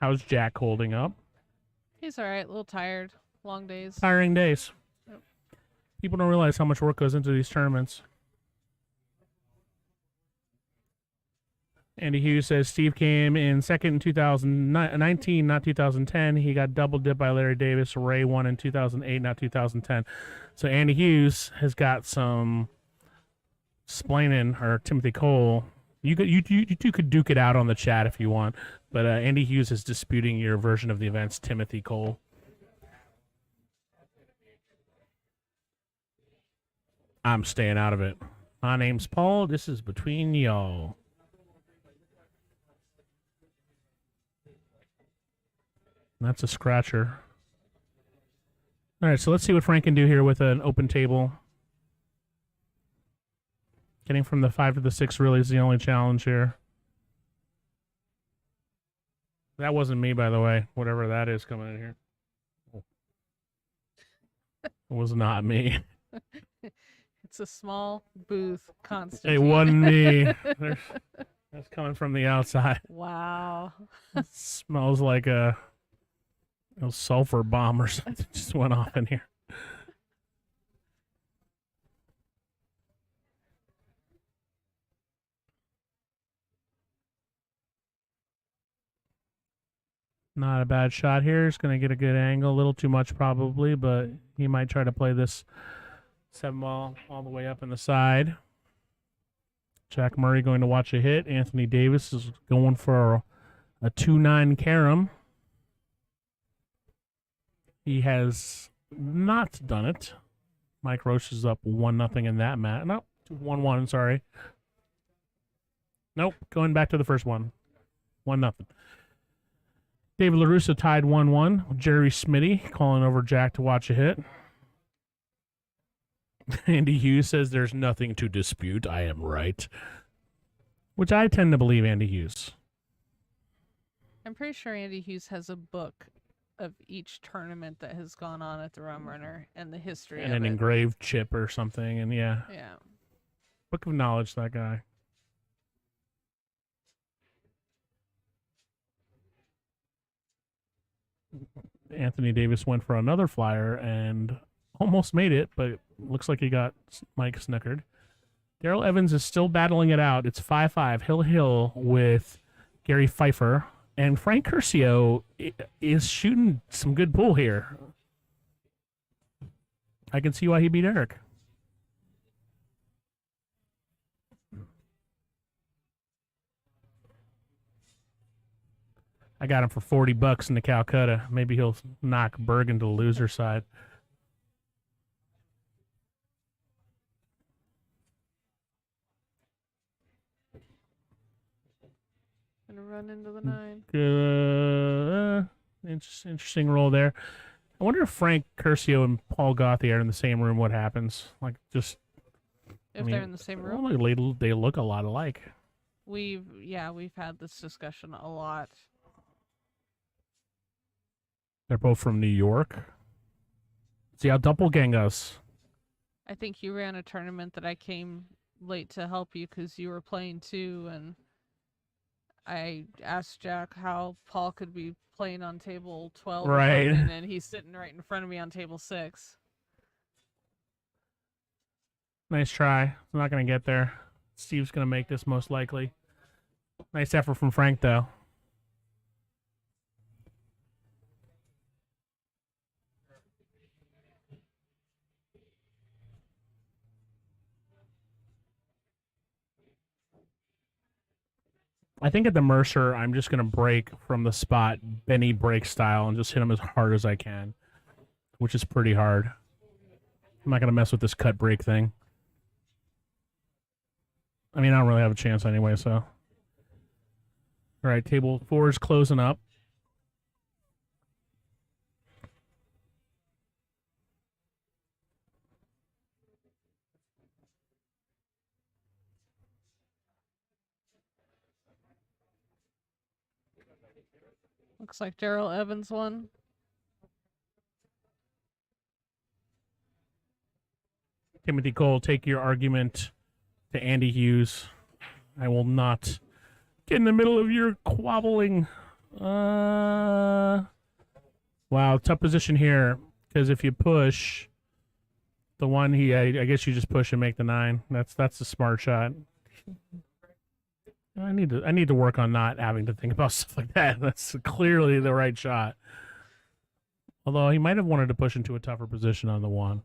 How's Jack holding up? He's all right. A little tired. Long days. Tiring days. Yep. People don't realize how much work goes into these tournaments. Andy Hughes says Steve came in second in 2019, not 2010. He got double dipped by Larry Davis. Ray won in 2008, not 2010. So Andy Hughes has got some splaining, or Timothy Cole. You two could duke it out on the chat if you want, but Andy Hughes is disputing your version of the events, Timothy Cole. I'm staying out of it. My name's Paul. This is between y'all. That's a scratcher. All right, so let's see what Frank can do here with an open table. Getting from the 5 to the 6 really is the only challenge here. That wasn't me, by the way, whatever that is coming in here. It was not me. It's a small booth, constant. It wasn't me. That's coming from the outside. Wow. It smells like a sulfur bomb or something just went off in here. Not a bad shot here. He's going to get a good angle. A little too much probably, but he might try to play this 7 ball all the way up in the side. Jack Murray going to watch a hit. Anthony Davis is going for a 2-9 carom. He has not done it. Mike Roach is up 1-0 in that match. Nope, 1-1, sorry. Nope, going back to the first one. 1-0. David LaRussa tied 1-1. Jerry Smitty calling over Jack to watch a hit. Andy Hughes says there's nothing to dispute. I am right. Which I tend to believe Andy Hughes. I'm pretty sure Andy Hughes has a book of each tournament that has gone on at the Rum Runner and the history And of an it. engraved chip or something. And yeah. Yeah. Book of knowledge, that guy. Anthony Davis went for another flyer and almost made it, but looks like he got Mike snookered. Daryl Evans is still battling it out. It's 5-5, Hill with Gary Phifer. And Frank Curcio is shooting some good pool here. I can see why he beat Eric. I got him for $40 in the Calcutta. Maybe he'll knock Bergan to the loser side. Gonna run into the 9. Interesting roll there. I wonder if Frank Curcio and Paul Gothi are in the same room. What happens? Like just If they're in the same room? Well, they look a lot alike. We've had this discussion a lot. They're both from New York. See how Doppelgang goes. I think you ran a tournament that I came late to help you because you were playing too, and I asked Jack how Paul could be playing on table 12 or Right. something, and he's sitting right in front of me on table 6. Nice try. I'm not going to get there. Steve's going to make this most likely. Nice effort from Frank, though. I think at the Mercer, I'm just going to break from the spot, Benny break style, and just hit him as hard as I can, which is pretty hard. I'm not going to mess with this cut break thing. I mean, I don't really have a chance anyway, so. All right, table 4 is closing up. Looks like Daryl Evans won. Timothy Cole, take your argument to Andy Hughes. I will not get in the middle of your quabbling. Wow, tough position here. Because if you push the one I guess you just push and make the 9. That's a smart shot. I need to work on not having to think about stuff like that. That's clearly the right shot. Although he might have wanted to push into a tougher position on the 1.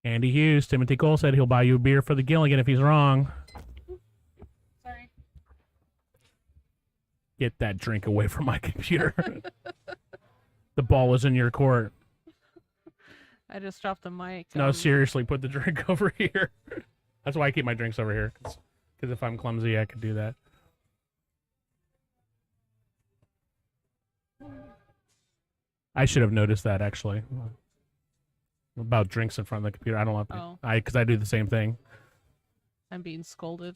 Andy Hughes, Timothy Cole said he'll buy you a beer for the Gilligan if he's wrong. Sorry. Get that drink away from my computer. The ball is in your court. I just dropped the mic. No, seriously, put the drink over here. That's why I keep my drinks over here. Because if I'm clumsy, I could do that. I should have noticed that actually. About drinks in front of the computer. I don't want Oh. because I do the same thing. I'm being scolded.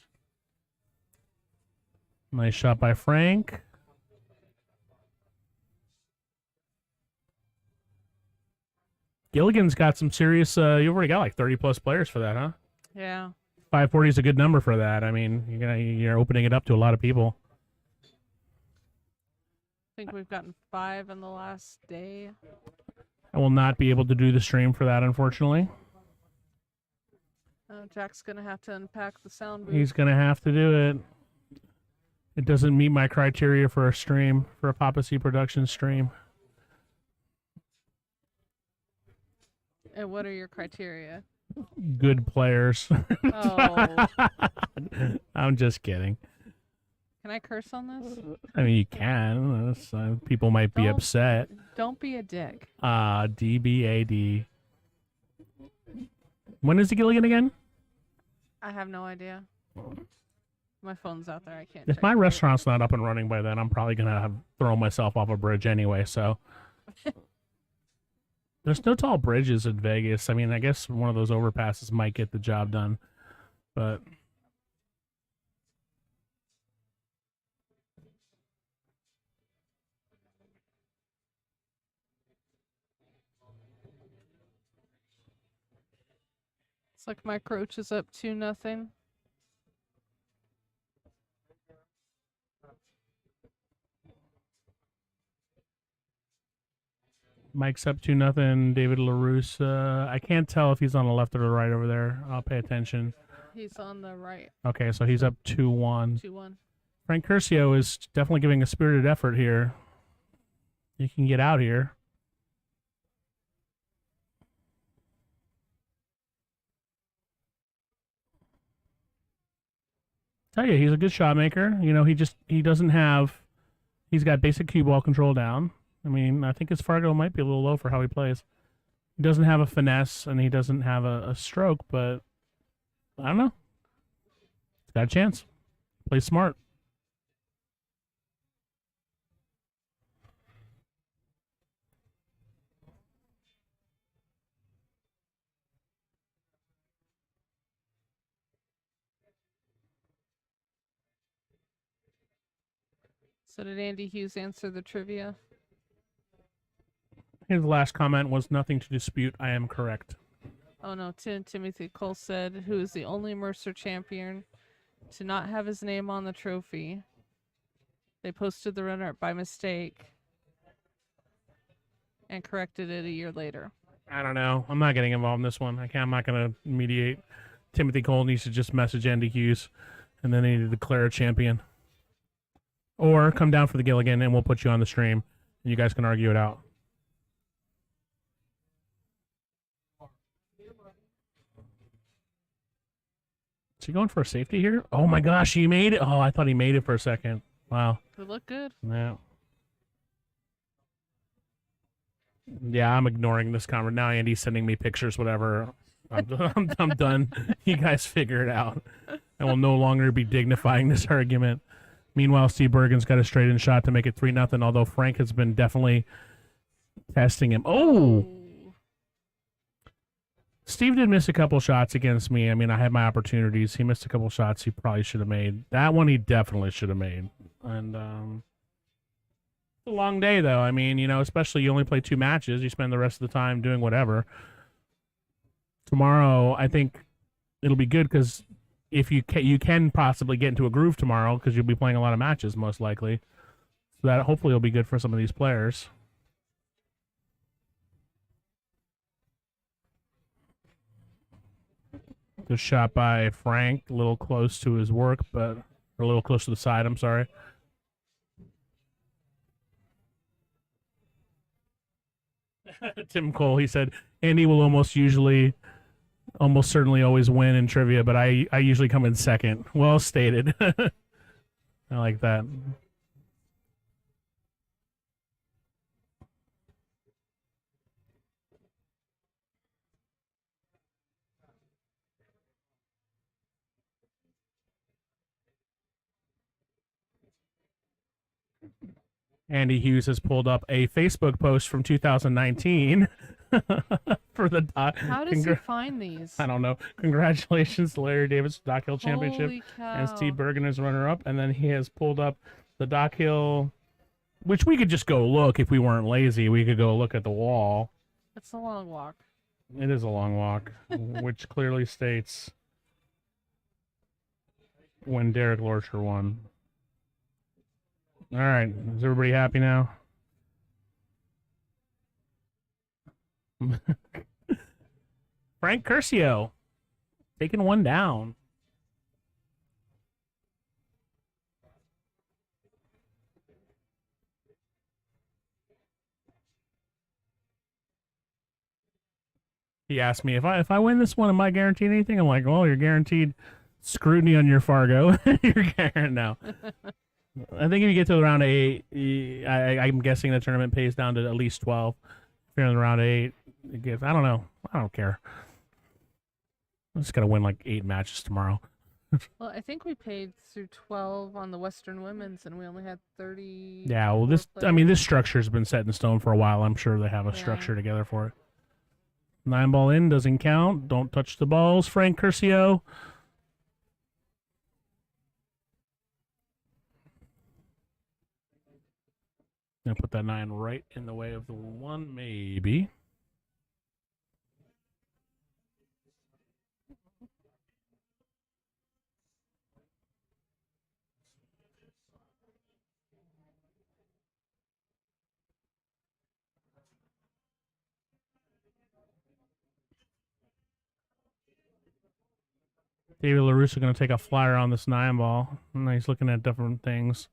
Nice shot by Frank. Gilligan's got some serious. You've already got like 30 plus players for that, huh? Yeah. 540 is a good number for that. I mean, you're opening it up to a lot of people. I think we've gotten 5 in the last day. I will not be able to do the stream for that, unfortunately. Jack's gonna have to unpack the sound booth. He's gonna have to do it. It doesn't meet my criteria for a stream, for a Papa C Productions stream. And what are your criteria? Good players. Oh. I'm just kidding. Can I curse on this? I mean, you can. People might be upset. Don't be a dick. DBAD. When is the Gilligan again? I have no idea. My phone's out there. I can't. If check my it. restaurant's not up and running by then, I'm probably going to have thrown myself off a bridge anyway, so. There's no tall bridges in Vegas. I mean, I guess one of those overpasses might get the job done, but. It's like Mike Roach is up 2-0. Mike's up 2-0. David LaRousse. I can't tell if he's on the left or the right over there. I'll pay attention. He's on the right. Okay, so he's up 2-1. 2-1. Frank Curcio is definitely giving a spirited effort here. You can get out here. Tell you, he's a good shot maker. You know, he doesn't have. He's got basic cue ball control down. I mean, I think his Fargo might be a little low for how he plays. He doesn't have a finesse and he doesn't have a stroke, but I don't know. He's got a chance. Plays smart. So did Andy Hughes answer the trivia? His last comment was nothing to dispute. I am correct. Oh no, Timothy Cole said, who is the only Mercer champion to not have his name on the trophy. They posted the runner-up by mistake and corrected it a year later. I don't know. I'm not getting involved in this one. I'm not going to mediate. Timothy Cole needs to just message Andy Hughes, and then they need to declare a champion. Or come down for the Gilligan, and we'll put you on the stream, and you guys can argue it out. Is he going for a safety here? Oh my gosh, he made it. Oh, I thought he made it for a second. Wow. It looked good. Yeah. Yeah, I'm ignoring this conversation. Now Andy's sending me pictures, whatever. I'm done. You guys figure it out. I will no longer be dignifying this argument. Meanwhile, Steve Bergen's got a straight-in shot to make it 3-0, although Frank has been definitely testing him. Oh! Steve did miss a couple shots against me. I mean, I had my opportunities. He missed a couple shots he probably should have made. That one he definitely should have made. And it's a long day, though. I mean, you know, especially you only play 2 matches. You spend the rest of the time doing whatever. Tomorrow, I think it'll be good because if you can possibly get into a groove tomorrow because you'll be playing a lot of matches, most likely. So that hopefully will be good for some of these players. Good shot by Frank, a little close to his work, but or a little close to the side, I'm sorry. Tim Cole, he said, Andy will almost certainly always win in trivia, but I usually come in second. Well stated. I like that. Andy Hughes has pulled up a Facebook post from 2019 for the dock. How does he find these? I don't know. Congratulations to Larry Davis Dock Hill Championship Holy cow. and Steve Bergan is runner-up. And then he has pulled up the Dock Hill, which we could just go look if we weren't lazy. We could go look at the wall. It's a long walk. It is a long walk, which clearly states when Derek Lorcher won. All right. Is everybody happy now? Frank Curcio taking one down. He asked me if I win this one, am I guaranteed anything? I'm like, well, you're guaranteed scrutiny on your Fargo. You're guaranteed now. I think if you get to the round 8, I'm guessing the tournament pays down to at least 12. If you're in the round 8, it gives, I don't know. I don't care. I'm just gonna win like 8 matches tomorrow. Well, I think we paid through 12 on the Western Women's, and we only had 30. Yeah, well, this structure's been set in stone for a while. I'm sure they have a structure together for it. 9-ball in doesn't count. Don't touch the balls, Frank Curcio. Gonna put that 9 right in the way of the 1, maybe. David LaRusso going to take a flyer on this 9-ball. And he's looking at different things.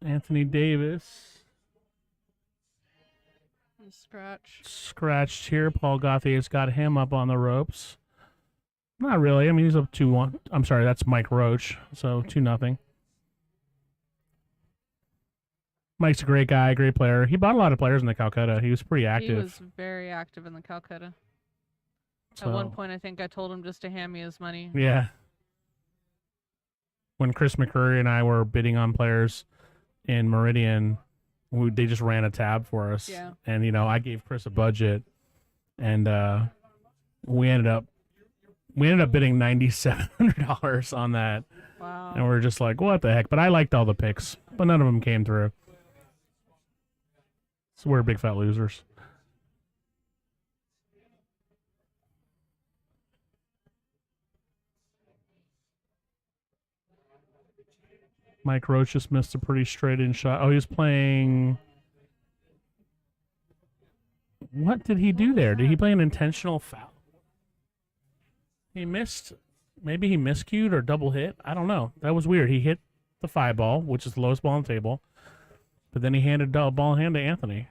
Anthony Davis. Scratched here. Paul Gauthier's got him up on the ropes. Not really. I mean, he's up 2-1. I'm sorry, that's Mike Roach. So 2-0. Mike's a great guy, great player. He bought a lot of players in the Calcutta. He was pretty active. He was very active in the Calcutta. At one point, I think I told him just to hand me his money. Yeah. When Chris McCurry and I were bidding on players in Meridian, they just ran a tab for us. Yeah. And, I gave Chris a budget, and we ended up bidding $9,700 on that. Wow. And we're just like, what the heck? But I liked all the picks, but none of them came through. So we're big fat losers. Mike Roach just missed a pretty straight-in shot. Oh, he was playing... What did he do there? Did he play an intentional foul? He missed... Maybe he miscued or double hit. I don't know. That was weird. He hit the 5-ball, which is the lowest ball on the table. But then he handed the ball in hand to Anthony.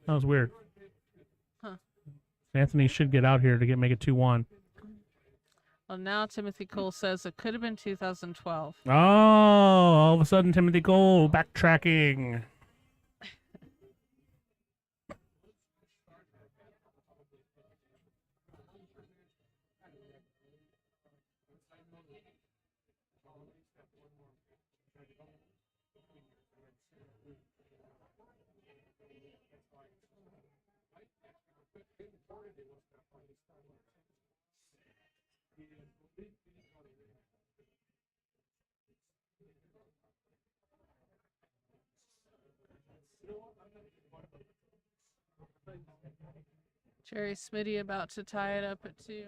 That was weird. Huh. Anthony should get out here to make it 2-1. Well, now Timothy Cole says it could have been 2012. Oh, all of a sudden Timothy Cole backtracking. Jerry Smitty about to tie it up at 2.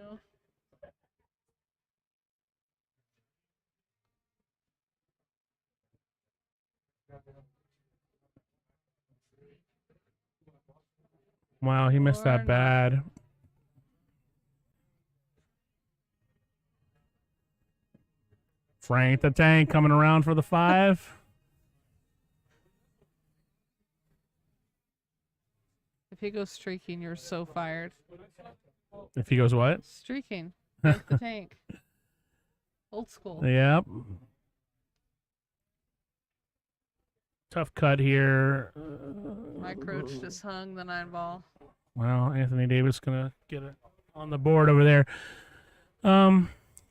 Wow, he missed that bad. Frank the Tank coming around for the 5. If he goes streaking, you're so fired. If he goes what? Streaking. Like the tank. Old school. Yep. Tough cut here. Mike Roach just hung the 9-ball. Well, Anthony Davis going to get it on the board over there.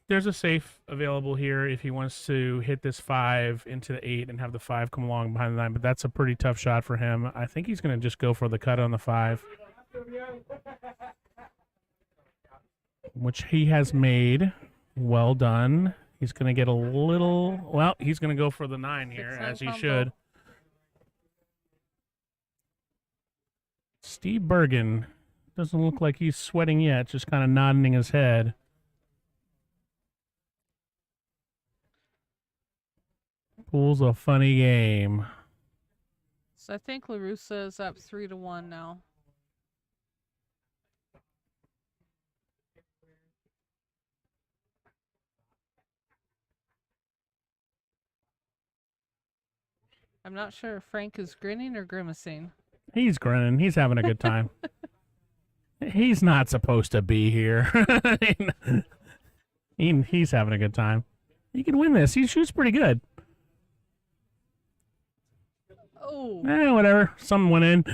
there's a safe available here if he wants to hit this 5 into the 8 and have the 5 come along behind the 9, but that's a pretty tough shot for him. I think he's going to just go for the cut on the 5, which he has made. Well done. He's going to get a little, well, he's going to go for the 9 here, as he should. Steve Bergan doesn't look like he's sweating yet, just kind of nodding his head. Pool's a funny game. So I think LaRussa is up 3-1 now. I'm not sure if Frank is grinning or grimacing. He's grinning. He's having a good time. He's not supposed to be here. He's having a good time. He can win this. He shoots pretty good. Oh. Whatever. Something went in.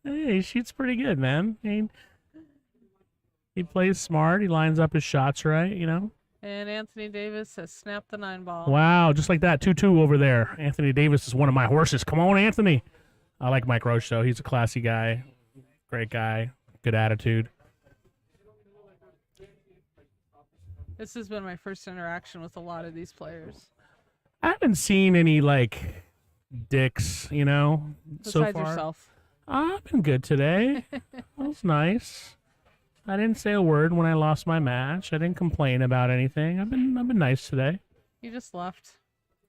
Hey, he shoots pretty good, man. He plays smart. He lines up his shots right, you know. And Anthony Davis has snapped the 9 ball. Wow, just like that. 2-2 over there. Anthony Davis is one of my horses. Come on, Anthony. I like Mike Roach, though. He's a classy guy. Great guy. Good attitude. This has been my first interaction with a lot of these players. I haven't seen any, like, dicks, you know, so Besides far. yourself. I've been good today. That was nice. I didn't say a word when I lost my match. I didn't complain about anything. I've been nice today. You just left.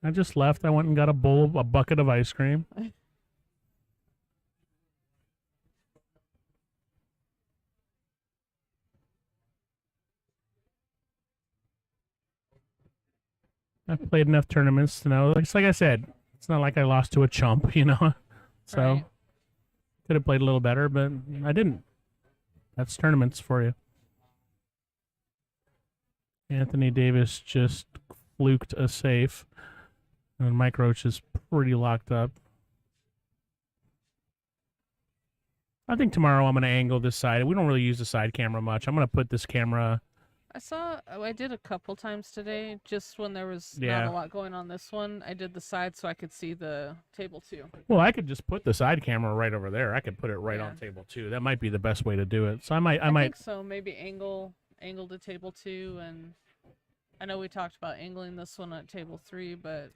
I just left. I went and got a bucket of ice cream. I've played enough tournaments to know. It's like I said, it's not like I lost to a chump, you know. So Right. could have played a little better, but I didn't. That's tournaments for you. Anthony Davis just fluked a safe, and Mike Roach is pretty locked up. I think tomorrow I'm going to angle this side. We don't really use the side camera much. I'm going to put this camera. I did a couple times today, just when there was Yeah. not a lot going on this one. I did the side so I could see the table too. Well, I could just put the side camera right over there. I could put it right Yeah. on table 2. That might be the best way to do it. So I might. think so. Maybe angle to table 2, and I know we talked about angling this one at table 3, but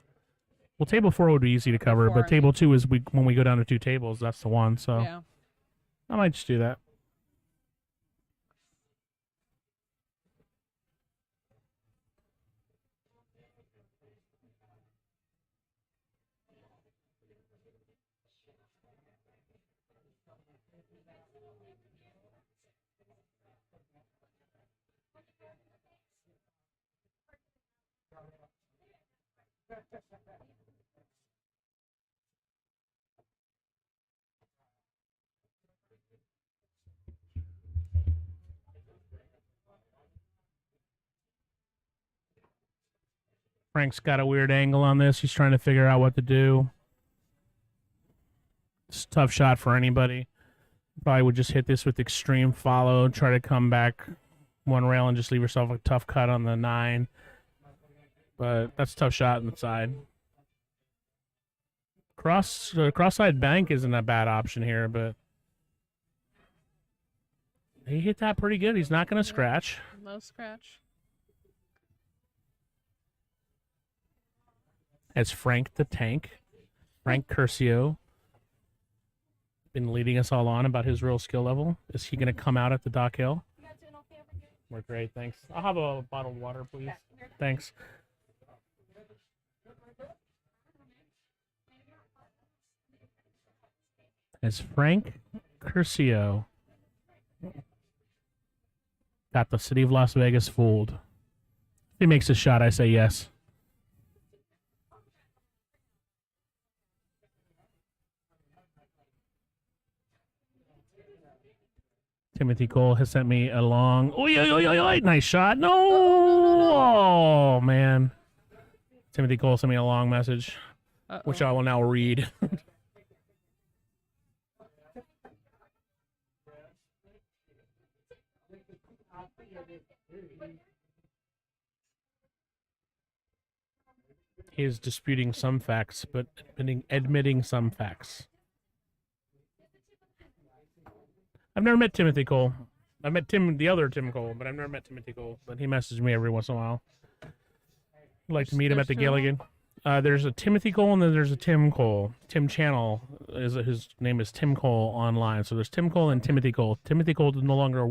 Well, table 4 would be easy to cover, 4, but table 2 is when we go down to 2 tables. That's the one. So yeah. I might just do that. Frank's got a weird angle on this. He's trying to figure out what to do. It's a tough shot for anybody. Probably would just hit this with extreme follow, try to come back one rail and just leave yourself a tough cut on the 9. But that's a tough shot on the side. Cross-side bank isn't a bad option here, but he hit that pretty good. He's not going to scratch. No scratch. As Frank the Tank, Frank Curcio, been leading us all on about his real skill level. Is he going to come out at the dock hill? We're great, thanks. I'll have a bottle of water, please. Thanks. As Frank Curcio got the city of Las Vegas fooled. If he makes a shot, I say yes. Timothy Cole has sent me a long. Nice shot. No. Oh, man. Timothy Cole sent me a long message, which I will now read. He is disputing some facts, but admitting some facts. I've never met Timothy Cole. I've met the other Tim Cole, but I've never met Timothy Cole. But he messages me every once in a while. I'd like to meet him at the There's two of 'em? Gilligan. There's a Timothy Cole and then there's a Tim Cole. Tim Channel his name is Tim Cole online. So there's Tim Cole and Timothy Cole. Timothy Cole no longer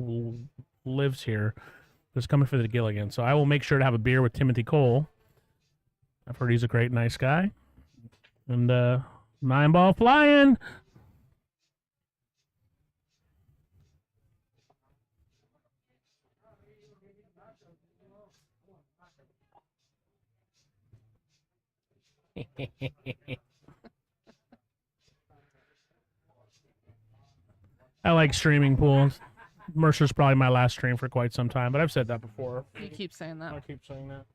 lives here. But it's coming for the Gilligan. So I will make sure to have a beer with Timothy Cole. I've heard he's a great, nice guy. And 9-ball flying. I like streaming pools. Mercer's probably my last stream for quite some time, but I've said that before. You keep saying that. I keep saying that.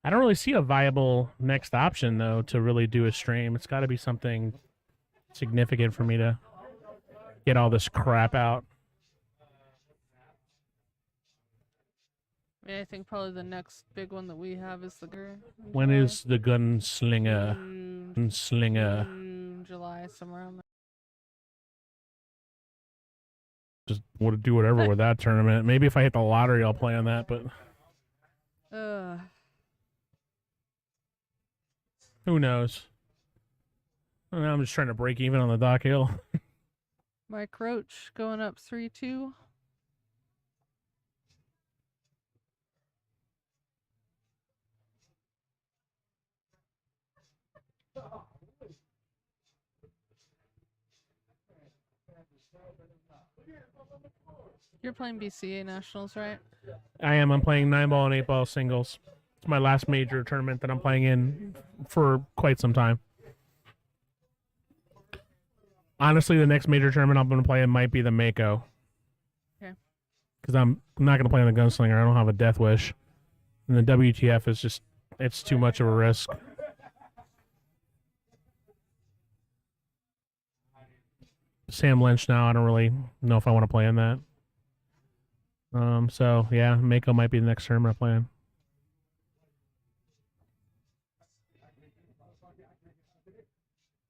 I don't really see a viable next option, though, to really do a stream. It's got to be something significant for me to get all this crap out. I think probably the next big one that we have is the When is the gunslinger? Gunslinger. June, July, somewhere around there. Just want to do whatever with that tournament. Maybe if I hit the lottery, I'll play on that, but who knows? I'm just trying to break even on the Dock Hill. Mike Roach going up 3-2. You're playing BCA Nationals, right? I am. I'm playing 9-ball and 8-ball singles. It's my last major tournament that I'm playing in for quite some time. Honestly, the next major tournament I'm going to play in might be the Mako. Okay. Because I'm not going to play in the Gunslinger. I don't have a death wish. And the WTF is just, it's too much of a risk. Sam Lynch now, I don't really know if I want to play in that. So yeah, Mako might be the next tournament I'm playing.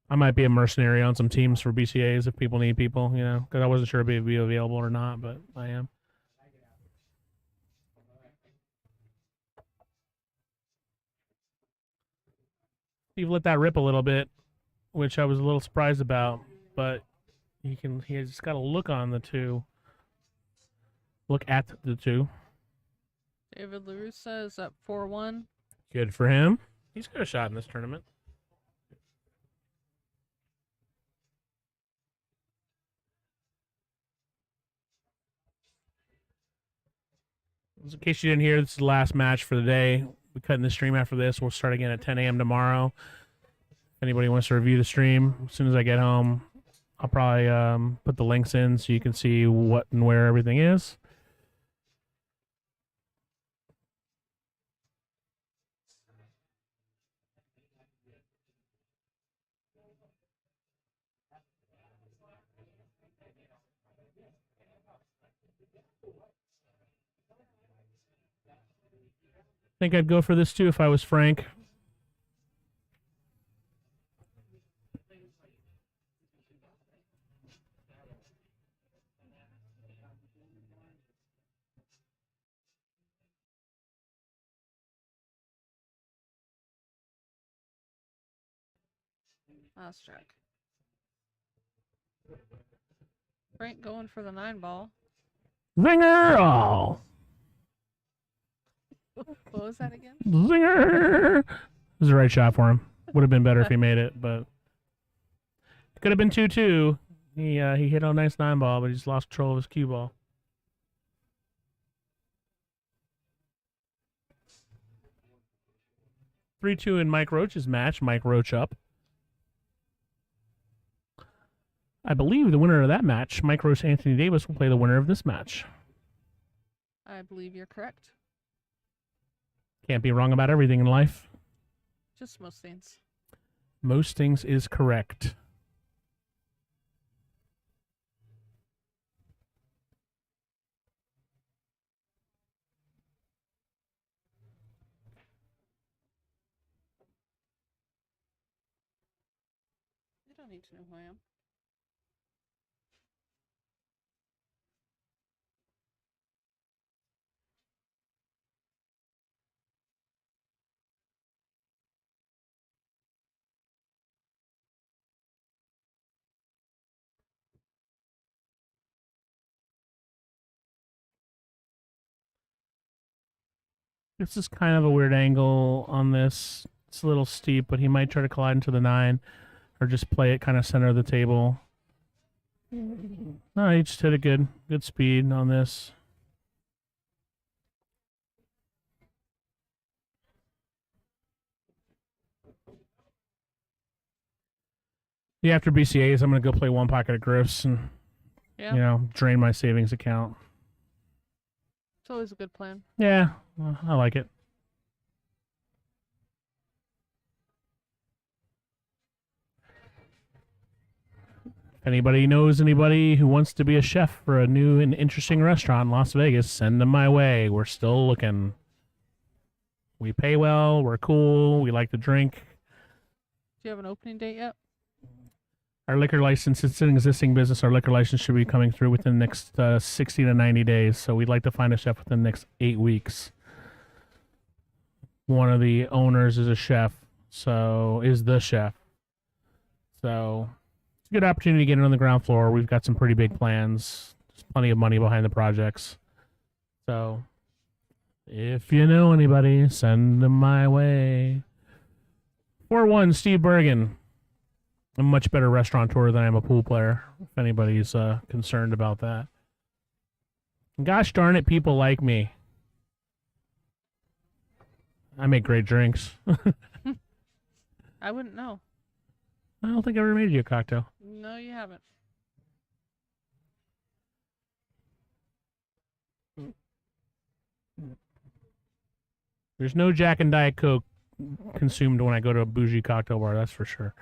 I might be a mercenary on some teams for BCAs if people need people, you know, because I wasn't sure if it'd be available or not, but I am. You've let that rip a little bit, which I was a little surprised about, but he's got a look on the two. Look at the two. David LaRussa is up 4-1. Good for him. He's got a shot in this tournament. In case you didn't hear, this is the last match for the day. We're cutting the stream after this. We'll start again at 10 a.m. tomorrow. If anybody wants to review the stream, as soon as I get home, I'll probably put the links in so you can see what and where everything is. I think I'd go for this too if I was Frank. Last track. Frank going for the 9-ball. Zinger! Oh. What was that again? Zinger! This is the right shot for him. Would have been better if he made it, but it could have been 2-2. He hit a nice 9-ball, but he just lost control of his cue ball. (3-2) in Mike Roach's match. Mike Roach up. I believe the winner of that match, Mike Roach Anthony Davis, will play the winner of this match. I believe you're correct. Can't be wrong about everything in life. Just most things. Most things is correct. don't need to know who I am. This is kind of a weird angle on this. It's a little steep, but he might try to collide into the 9 or just play it kind of center of the table. No, he just hit a good speed on this. Yeah, after BCAs, I'm going to go play one pocket of Griffs and, Yeah. you know, drain my savings account. It's always a good plan. Yeah, I like it. If anybody knows anybody who wants to be a chef for a new and interesting restaurant in Las Vegas, send them my way. We're still looking. We pay well. We're cool. We like to drink. Do you have an opening date yet? Our liquor license, it's an existing business. Our liquor license should be coming through within the next 60 to 90 days. So we'd like to find a chef within the next 8 weeks. One of the owners is a chef, so is the chef. So it's a good opportunity to get in on the ground floor. We've got some pretty big plans. There's plenty of money behind the projects. So if you know anybody, send them my way. 4-1, Steve Bergan. I'm a much better restaurateur than I am a pool player, if anybody's concerned about that. Gosh darn it, people like me. I make great drinks. I wouldn't know. I don't think I ever made you a cocktail. No, you haven't. There's no Jack and Diet Coke consumed when I go to a bougie cocktail bar, that's for sure.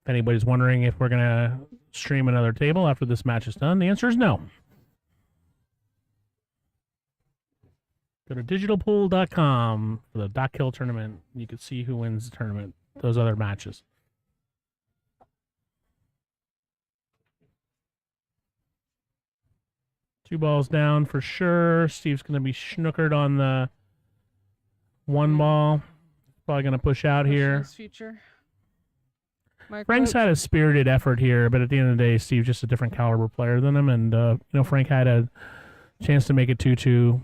If anybody's wondering if we're going to stream another table after this match is done, the answer is no. Go to digitalpool.com for the Dock Hill tournament. You can see who wins the tournament, those other matches. Two balls down for sure. Steve's going to be snookered on the one ball. Probably going to push out here. Future. Frank's had a spirited effort here, but at the end of the day, Steve's just a different caliber player than him. And, you know, Frank had a chance to make it 2-2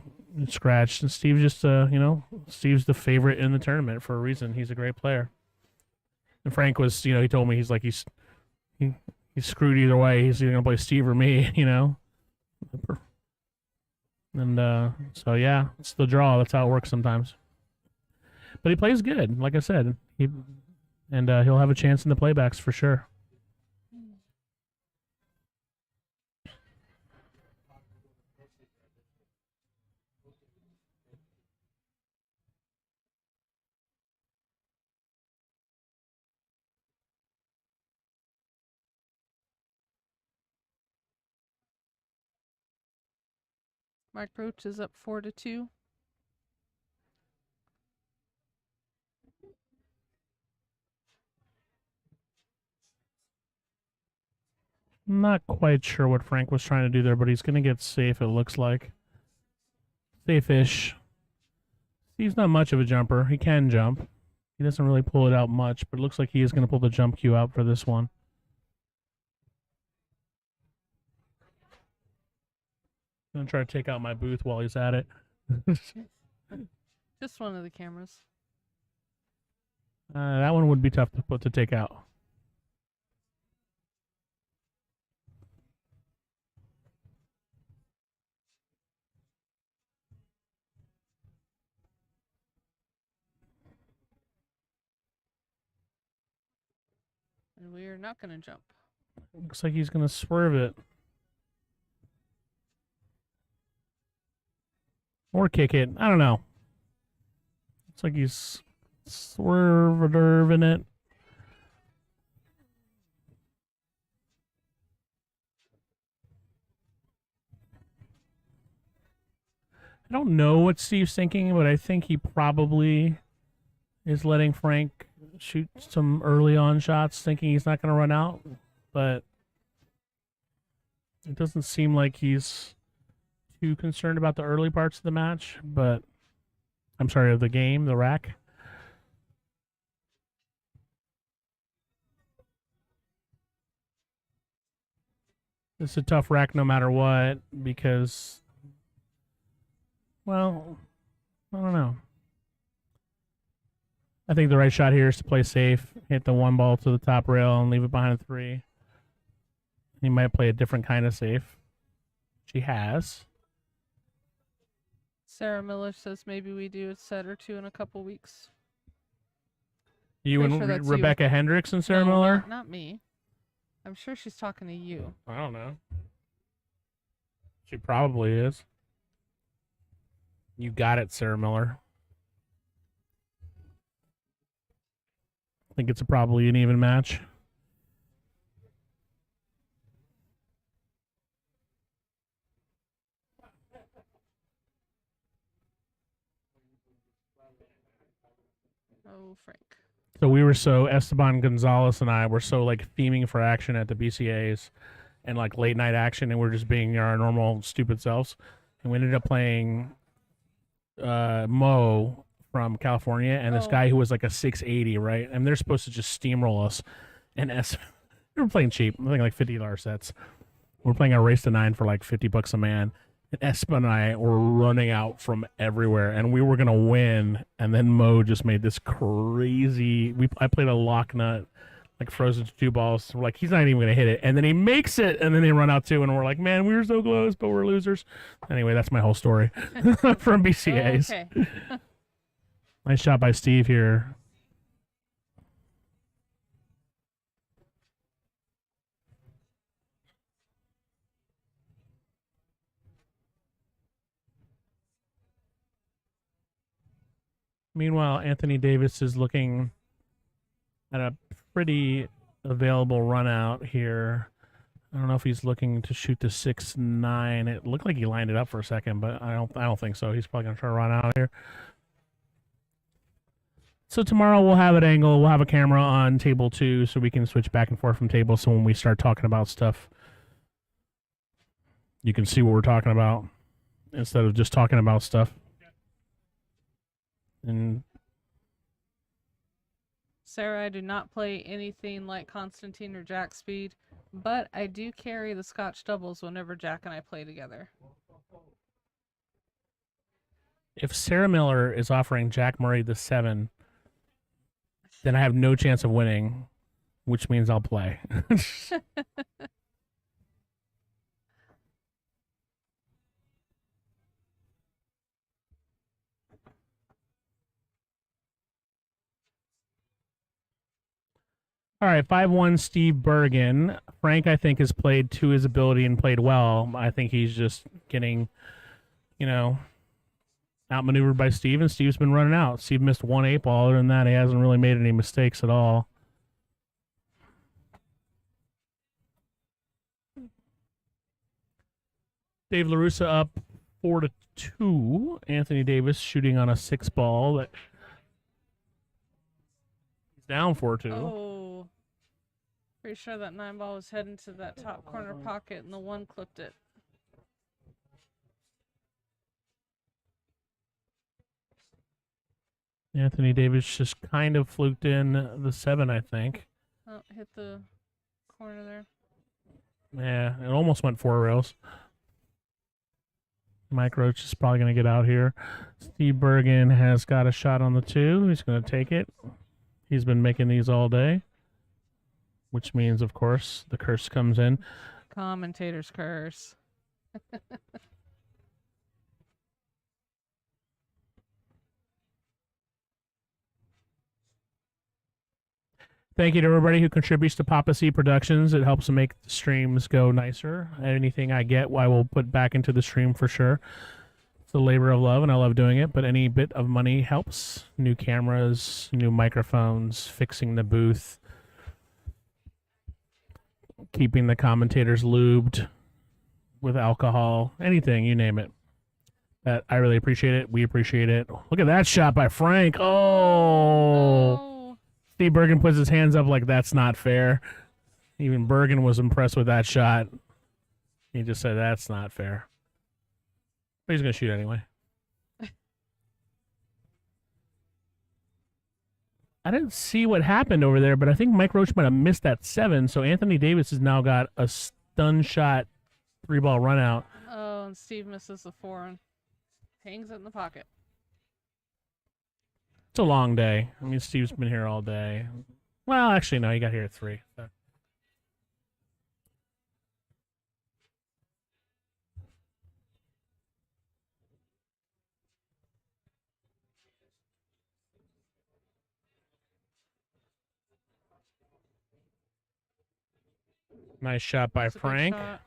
scratched. And Steve just, you know, Steve's the favorite in the tournament for a reason. He's a great player. And Frank was, you know, he told me he's screwed either way. He's either going to play Steve or me, you know. And so, yeah, it's the draw. That's how it works sometimes. But he plays good, like I said. And he'll have a chance in the playbacks for sure. Mike Roach is up 4-2. I'm not quite sure what Frank was trying to do there, but he's going to get safe, it looks like. Safe-ish. Steve's not much of a jumper. He can jump. He doesn't really pull it out much, but it looks like he is going to pull the jump cue out for this one. I'm going to try to take out my booth while he's at it. Just one of the cameras. That one would be tough to take out. And we are not going to jump. Looks like he's going to swerve it. Or kick it. I don't know. Looks like he's swerving it. I don't know what Steve's thinking, but I think he probably is letting Frank shoot some early on shots, thinking he's not going to run out. But it doesn't seem like he's too concerned about the early parts of the match. But I'm sorry, of the game, the rack. This is a tough rack no matter what because, well, I don't know. I think the right shot here is to play safe, hit the one ball to the top rail, and leave it behind a 3. He might play a different kind of safe. She has. Sarah Miller says maybe we do a set or two in a couple weeks. You Pretty and sure that's Rebecca you. Hendricks and Sarah No, Miller? not me. I'm sure she's talking to you. I don't know. She probably is. You got it, Sarah Miller. I think it's probably an even match. Oh, Frank. So Esteban Gonzalez and I were so like theming for action at the BCAs and like late night action, and we're just being our normal stupid selves. And we ended up playing Mo from California and this guy who was like a 680, right? And they're supposed to just steamroll us. And we were playing cheap, I think like $50 sets. We're playing a race to 9 for like $50 a man. And Esteban and I were running out from everywhere, and we were gonna win. And then Mo just made this crazy. I played a lock nut, like frozen to 2 balls. We're like, he's not even gonna hit it, and then he makes it, and then they run out 2, and we're like, man, we were so close, but we're losers. Anyway, that's my whole story from BCAs. Okay. Nice shot by Steve here. Meanwhile, Anthony Davis is looking at a pretty available run out here. I don't know if he's looking to shoot the 6-9. It looked like he lined it up for a second, but I don't think so. He's probably gonna try to run out here. So tomorrow we'll have an angle. We'll have a camera on table 2 so we can switch back and forth from tables. So when we start talking about stuff, you can see what we're talking about instead of just talking about stuff. And Sarah, I do not play anything like Constantine or Jack Speed, but I do carry the Scotch doubles whenever Jack and I play together. if Sarah Miller is offering Jack Murray the 7, then I have no chance of winning, which means I'll play. All right, 5-1 Steve Bergan. Frank, I think, has played to his ability and played well. I think he's just getting, outmaneuvered by Steve, and Steve's been running out. Steve missed 1 8-ball. Other than that, he hasn't really made any mistakes at all. Dave LaRussa up 4-2. Anthony Davis shooting on a 6-ball. He's down 4-2. Oh. Pretty sure that 9-ball was heading to that top corner pocket and the 1 clipped it. Anthony Davis just kind of fluked in the 7, I think. Oh, hit the corner there. Yeah, it almost went 4 rails. Mike Roach is probably going to get out here. Steve Bergan has got a shot on the 2. He's going to take it. He's been making these all day, which means, of course, the curse comes in. Commentator's curse. Thank you to everybody who contributes to Papa C Productions. It helps make the streams go nicer. Anything I get, I will put back into the stream for sure. It's a labor of love, and I love doing it, but any bit of money helps. New cameras, new microphones, fixing the booth, keeping the commentators lubed with alcohol, anything, you name it. I really appreciate it. We appreciate it. Look at that shot by Frank. Oh. Steve Bergan puts his hands up like that's not fair. Even Bergan was impressed with that shot. He just said that's not fair. But he's going to shoot anyway. I didn't see what happened over there, but I think Mike Roach might have missed that 7. So Anthony Davis has now got a stun shot 3-ball run out. Oh, and Steve misses the 4 and hangs it in the pocket. It's a long day. I mean, Steve's been here all day. Well, actually, no, he got here at 3. So. Nice shot by That's a good Frank. shot.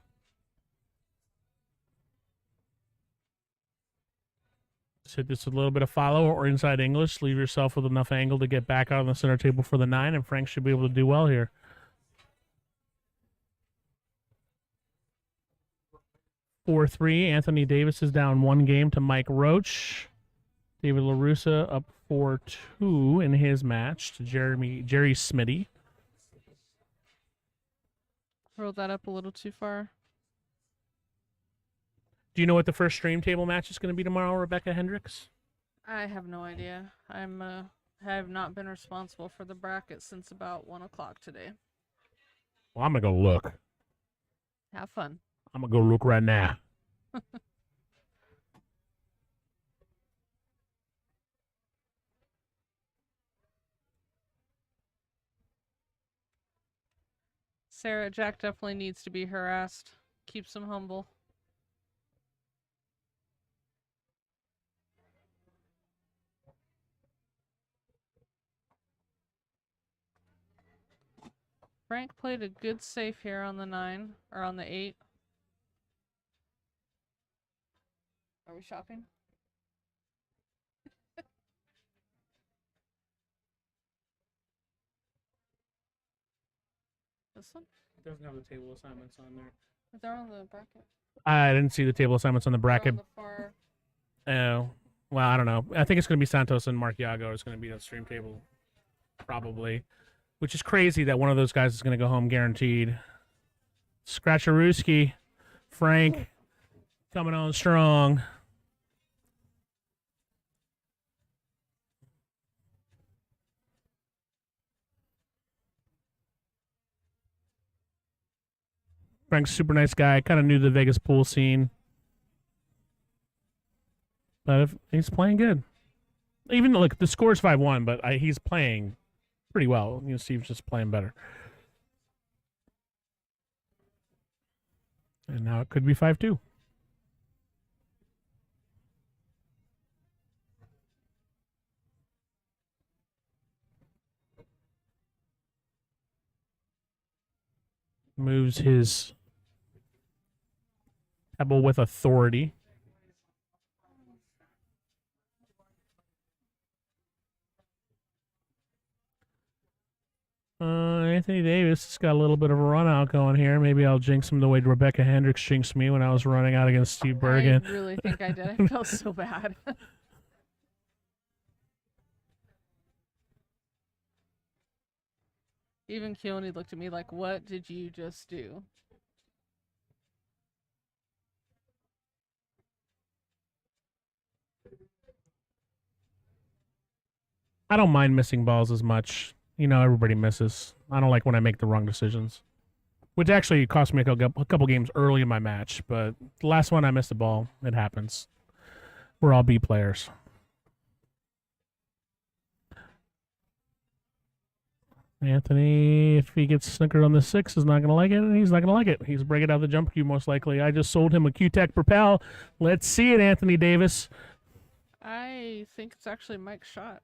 Just hit this with a little bit of follow or inside English. Leave yourself with enough angle to get back out on the center table for the 9, and Frank should be able to do well here. Four 3. Anthony Davis is down 1 game to Mike Roach. David LaRussa up 4-2 in his match to Jerry Smitty. Rolled that up a little too far. Do you know what the first stream table match is going to be tomorrow, Rebecca Hendricks? I have no idea. Have not been responsible for the bracket since about 1 o'clock today. Well, I'm going to go look. Have fun. I'm going to go look right now. Sarah, Jack definitely needs to be harassed. Keeps him humble. Frank played a good safe here on the 9, or on the 8. Are we shopping? This one? It doesn't have the table assignments on there. But they're on the bracket. I didn't see the table assignments on the bracket. They're on the far... Oh, well, I don't know. I think it's going to be Santos and Mark Iago is going to be on the stream table, probably. Which is crazy that one of those guys is going to go home guaranteed. Scratcherooski, Frank, coming on strong. Frank's a super nice guy. Kind of new to the Vegas pool scene. But he's playing good. Even look, the score's 5-1, but he's playing pretty well. You know, Steve's just playing better. And now it could be 5-2. Moves his pebble with authority. Anthony Davis has got a little bit of a run out going here. Maybe I'll jinx him the way Rebecca Hendricks jinxed me when I was running out against Steve Bergan. I really think I did. I felt so bad. Even Keone looked at me like, what did you just do? I don't mind missing balls as much. You know, everybody misses. I don't like when I make the wrong decisions. Which actually cost me a couple games early in my match, but the last one I missed the ball. It happens. We're all B players. Anthony, if he gets snickered on the 6, is not going to like it, and he's not going to like it. He's breaking out the jump cue, most likely. I just sold him a Q-Tech Propel. Let's see it, Anthony Davis. I think it's actually Mike's shot.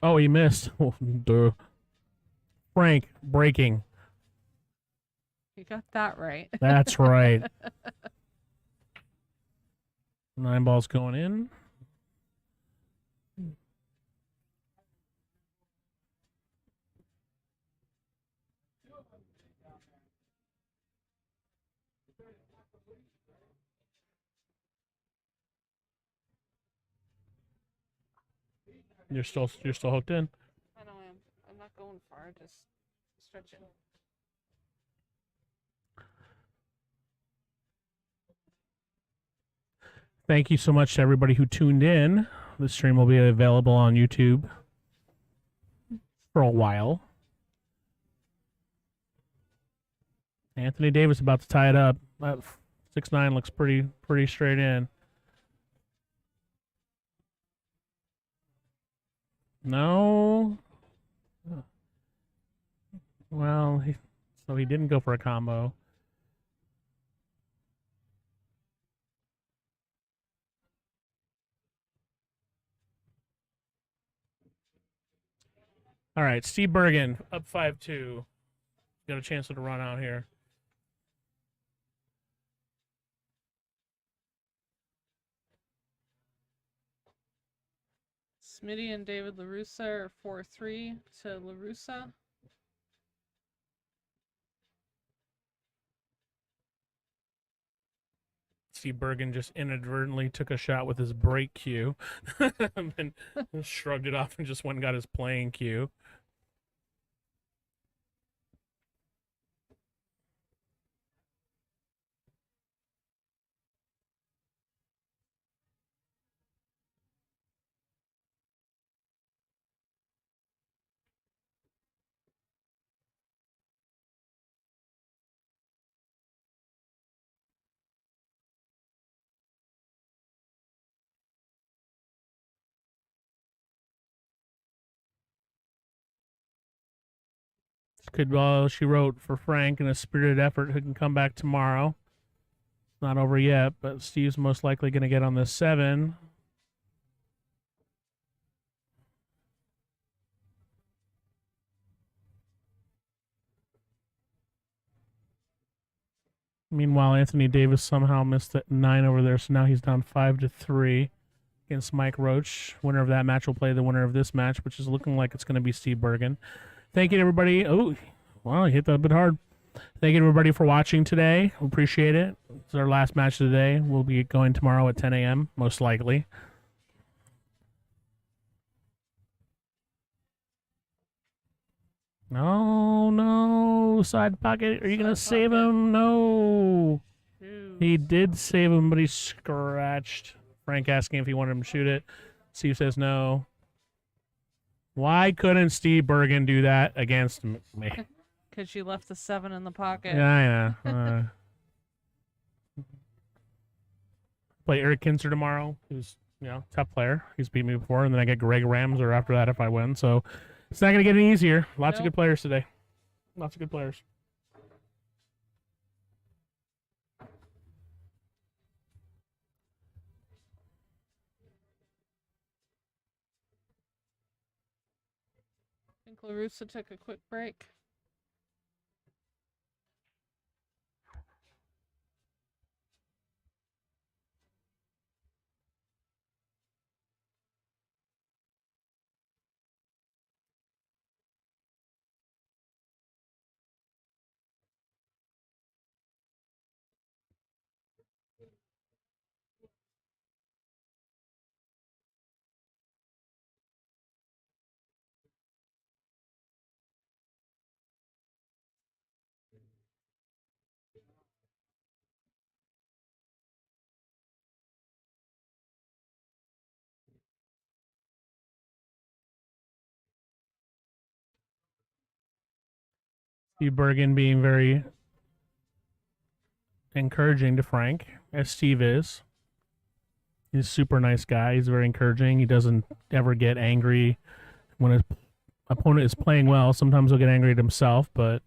Oh, he missed. Oh, duh. Frank, breaking. You got that right. That's right. 9 balls going in. You're still hooked in. I know I am. I'm not going far. Just stretching. Thank you so much to everybody who tuned in. The stream will be available on YouTube for a while. Anthony Davis about to tie it up. That 6'9" looks pretty straight in. No. Well, so he didn't go for a combo. All right, Steve Bergan up 5-2. Got a chance to run out here. Smitty and David LaRussa are 4-3 to LaRussa. Steve Bergan just inadvertently took a shot with his break cue and shrugged it off and just went and got his playing cue. Could she wrote for Frank in a spirited effort who can come back tomorrow. Not over yet, but Steve's most likely going to get on the 7. Meanwhile, Anthony Davis somehow missed the 9 over there, so now he's down 5-3 against Mike Roach. Winner of that match will play the winner of this match, which is looking like it's going to be Steve Bergan. Thank you to everybody. Oh, wow, he hit that a bit hard. Thank you to everybody for watching today. We appreciate it. It's our last match of the day. We'll be going tomorrow at 10 a.m., most likely. No, side pocket. Are you going to save him? No. He did save him, but he scratched. Frank asking if he wanted him to shoot it. Steve says no. Why couldn't Steve Bergan do that against me? Because you left the 7 in the pocket. Yeah, I know. Play Eric Kinzer tomorrow, who's tough player. He's beat me before, and then I get Greg Ramser after that if I win. So it's not going to get any easier. Lots of good players today. Lots of good players. I think LaRussa took a quick break. Steve Bergan being very encouraging to Frank, as Steve is. He's a super nice guy. He's very encouraging. He doesn't ever get angry when his opponent is playing well. Sometimes he'll get angry at himself, but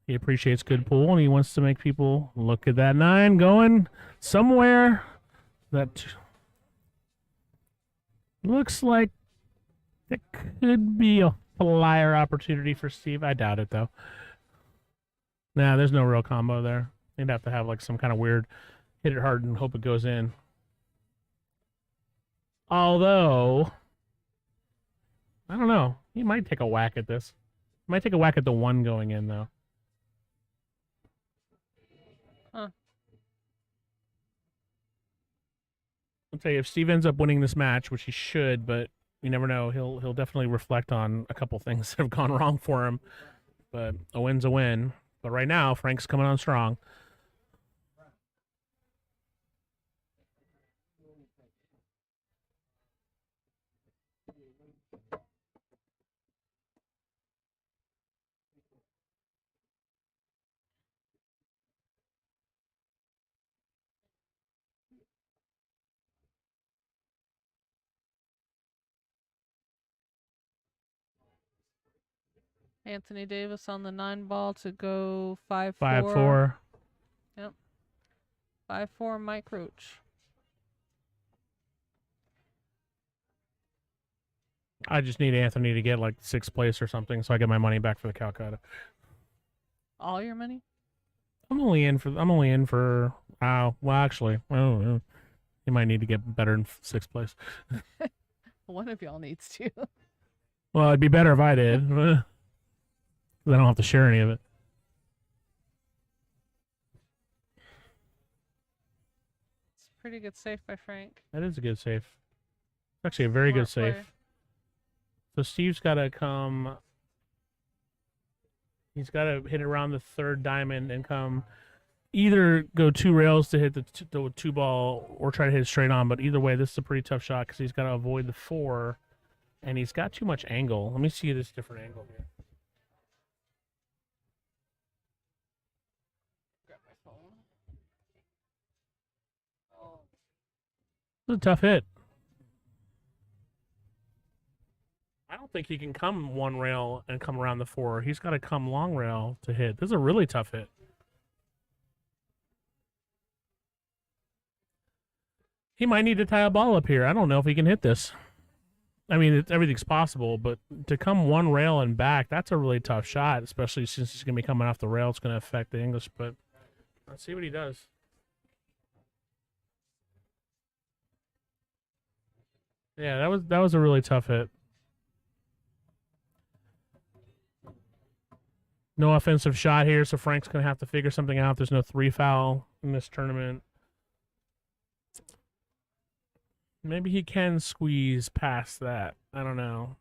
he appreciates good pool, and he wants to make people look at that 9 going somewhere that looks like it could be a flyer opportunity for Steve. I doubt it, though. Nah, there's no real combo there. You'd have to have like some kind of weird hit it hard and hope it goes in. Although, I don't know. He might take a whack at this. He might take a whack at the 1 going in, though. Huh. I'll tell you, if Steve ends up winning this match, which he should, but You never know. He'll definitely reflect on a couple things that have gone wrong for him. But a win's a win. But right now, Frank's coming on strong. Anthony Davis on the 9 ball to go 5-4. 5-4. Yep. 5-4 Mike Roach. I just need Anthony to get like 6th place or something so I get my money back for the Calcutta. All your money? I'm only in for well actually, I don't know. He might need to get better in 6th place. One of y'all needs to. Well, it'd be better if I did. I don't have to share any of it. It's a pretty good save by Frank. That is a good save. Actually, a very good Smart save. play. So Steve's got to come. He's got to hit around the 3rd diamond and come. Either go 2 rails to hit the 2 ball or try to hit it straight on. But either way, this is a pretty tough shot because he's got to avoid the 4, and he's got too much angle. Let me see this different angle here. Grab my phone. Oh. It's a tough hit. I don't think he can come 1 rail and come around the 4. He's got to come long rail to hit. This is a really tough hit. He might need to tie a ball up here. I don't know if he can hit this. I mean, everything's possible, but to come 1 rail and back, that's a really tough shot, especially since he's going to be coming off the rail. It's going to affect the English, but let's see what he does. Yeah, that was a really tough hit. No offensive shot here, so Frank's going to have to figure something out. There's no 3 foul in this tournament. Maybe he can squeeze past that. I don't know.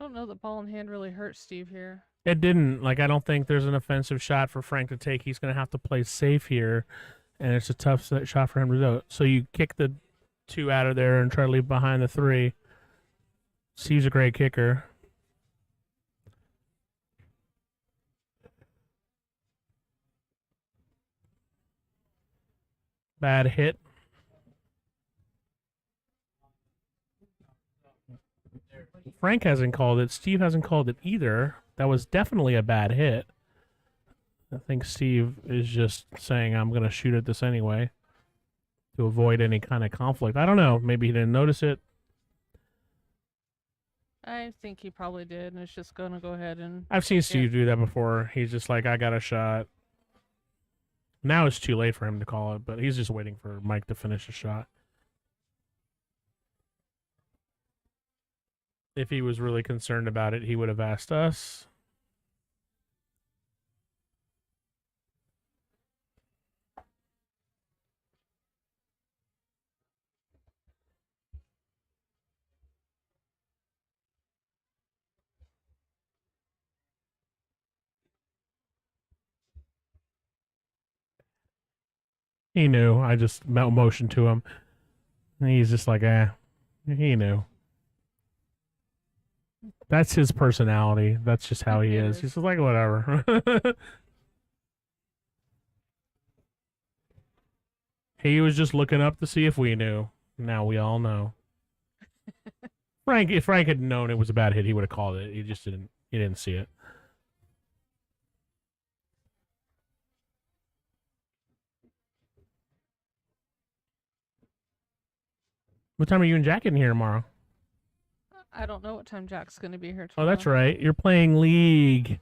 I don't know that ball in hand really hurt Steve here. It didn't. Like, I don't think there's an offensive shot for Frank to take. He's going to have to play safe here, and it's a tough shot for him to do. So you kick the 2 out of there and try to leave behind the 3. Steve's a great kicker. Bad hit. Frank hasn't called it. Steve hasn't called it either. That was definitely a bad hit. I think Steve is just saying, I'm going to shoot at this anyway to avoid any kind of conflict. I don't know. Maybe he didn't notice it. I think he probably did, and it's just going to go ahead and... I've seen Steve do that before. He's just like, I got a shot. Now it's too late for him to call it, but he's just waiting for Mike to finish a shot. If he was really concerned about it, he would have asked us. He knew. I just motioned to him. And he's just like, he knew. That's his personality. That's just how he is. He's just like, whatever. He was just looking up to see if we knew. Now we all know. If Frank had known it was a bad hit, he would have called it. He just didn't. He didn't see it. What time are you and Jack in here tomorrow? I don't know what time Jack's going to be here Oh, tomorrow. that's right. You're playing League.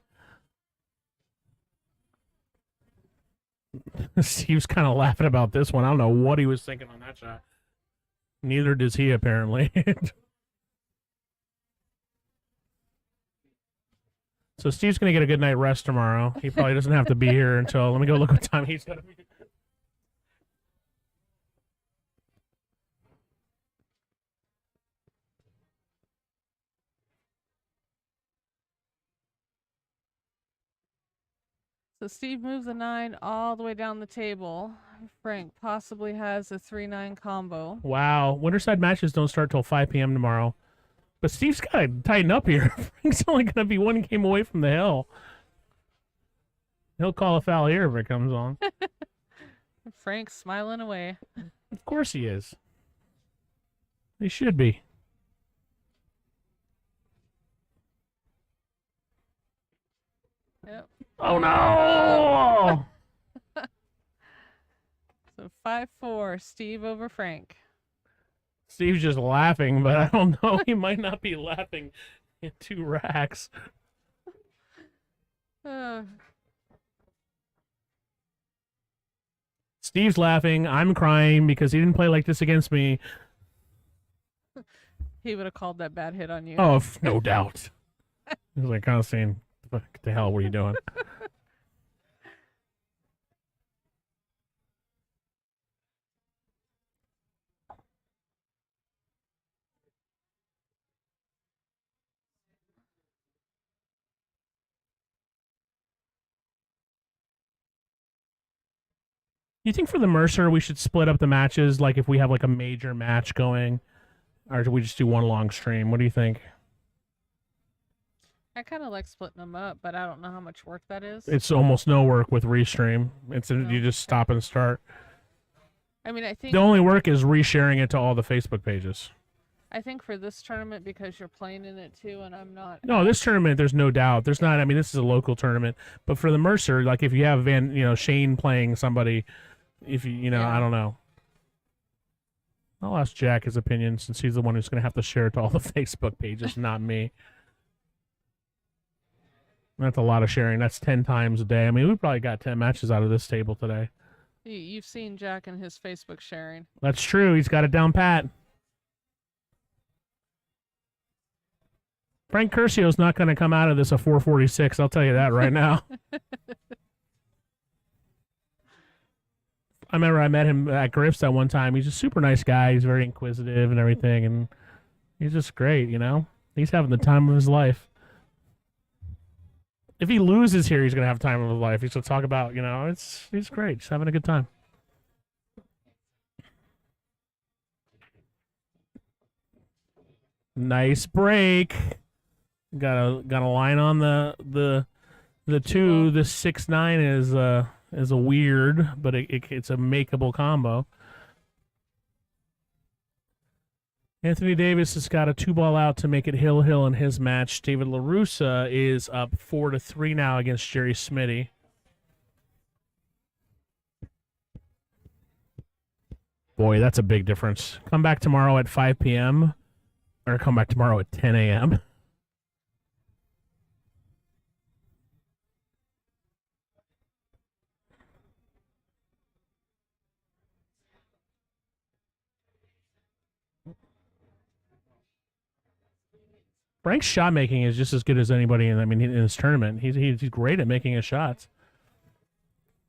Steve's kind of laughing about this one. I don't know what he was thinking on that shot. Neither does he, apparently. So Steve's going to get a good night rest tomorrow. He probably doesn't have to be here until... Let me go look what time he's going to be. So Steve moves a 9 all the way down the table. Frank possibly has a 3-9 combo. Wow. Winterside matches don't start till 5 p.m. tomorrow. But Steve's got to tighten up here. Frank's only going to be one game away from the hill. He'll call a foul here if it comes on. Frank's smiling away. Of course he is. He should be. Yep. Oh, no! So 5-4, Steve over Frank. Steve's just laughing, but I don't know. He might not be laughing in 2 racks. Steve's laughing. I'm crying because he didn't play like this against me. He would have called that bad hit on you. Oh, no doubt. He was like, kind of saying, what the hell were you doing? You think for the Mercer we should split up the matches, like if we have like a major match going, or do we just do one long stream? What do you think? I kind of like splitting them up, but I don't know how much work that is. It's almost no work with restream. You just stop and start. I mean, I think The only work is resharing it to all the Facebook pages. I think for this tournament, because you're playing in it too, and I'm not. No, this tournament, there's no doubt. There's not. I mean, this is a local tournament, but for the Mercer, like if you have Shane playing somebody, if I don't know. I'll ask Jack his opinion since he's the one who's going to have to share it to all the Facebook pages, not me. That's a lot of sharing. That's 10 times a day. I mean, we probably got 10 matches out of this table today. You've seen Jack and his Facebook sharing. That's true. He's got it down pat. Frank Curcio's not going to come out of this a 446. I'll tell you that right now. I remember I met him at Griff's that one time. He's a super nice guy. He's very inquisitive and everything, and he's just great, He's having the time of his life. If he loses here, he's going to have time of his life. He's going to talk about, he's great. He's having a good time. Nice break. Got a line on the 2. The 6-9 is a weird, but it's a makeable combo. Anthony Davis has got a 2-ball out to make it Hill in his match. David LaRussa is up 4-3 now against Jerry Smitty. Boy, that's a big difference. Come back tomorrow at 5 p.m. or come back tomorrow at 10 a.m. Frank's shot making is just as good as anybody in this tournament. He's great at making his shots.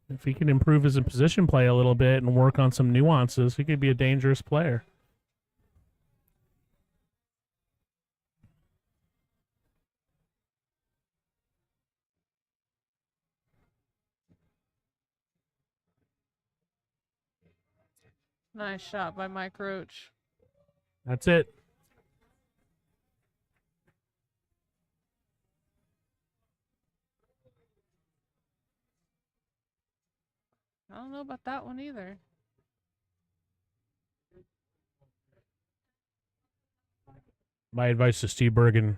If he can improve his position play a little bit and work on some nuances, he could be a dangerous player. Nice shot by Mike Roach. That's it. I don't know about that one either. My advice to Steve Bergan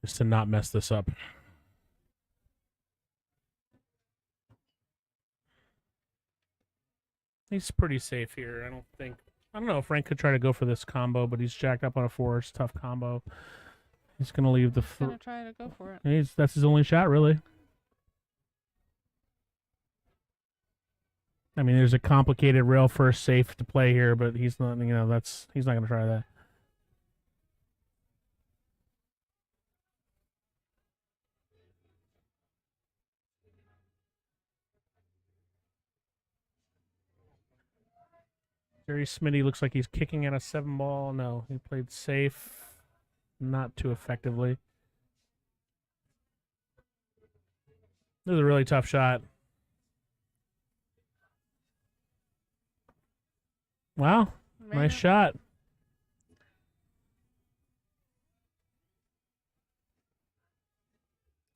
is to not mess this up. He's pretty safe here. I don't know if Frank could try to go for this combo, but he's jacked up on a 4. It's a tough combo. He's going to leave the... He's going to try to go for it. That's his only shot, really. I mean, there's a complicated rail first safe to play here, but he's not. He's not going to try that. Jerry Smitty looks like he's kicking at a 7-ball. No, he played safe, not too effectively. This is a really tough shot. Wow, nice shot.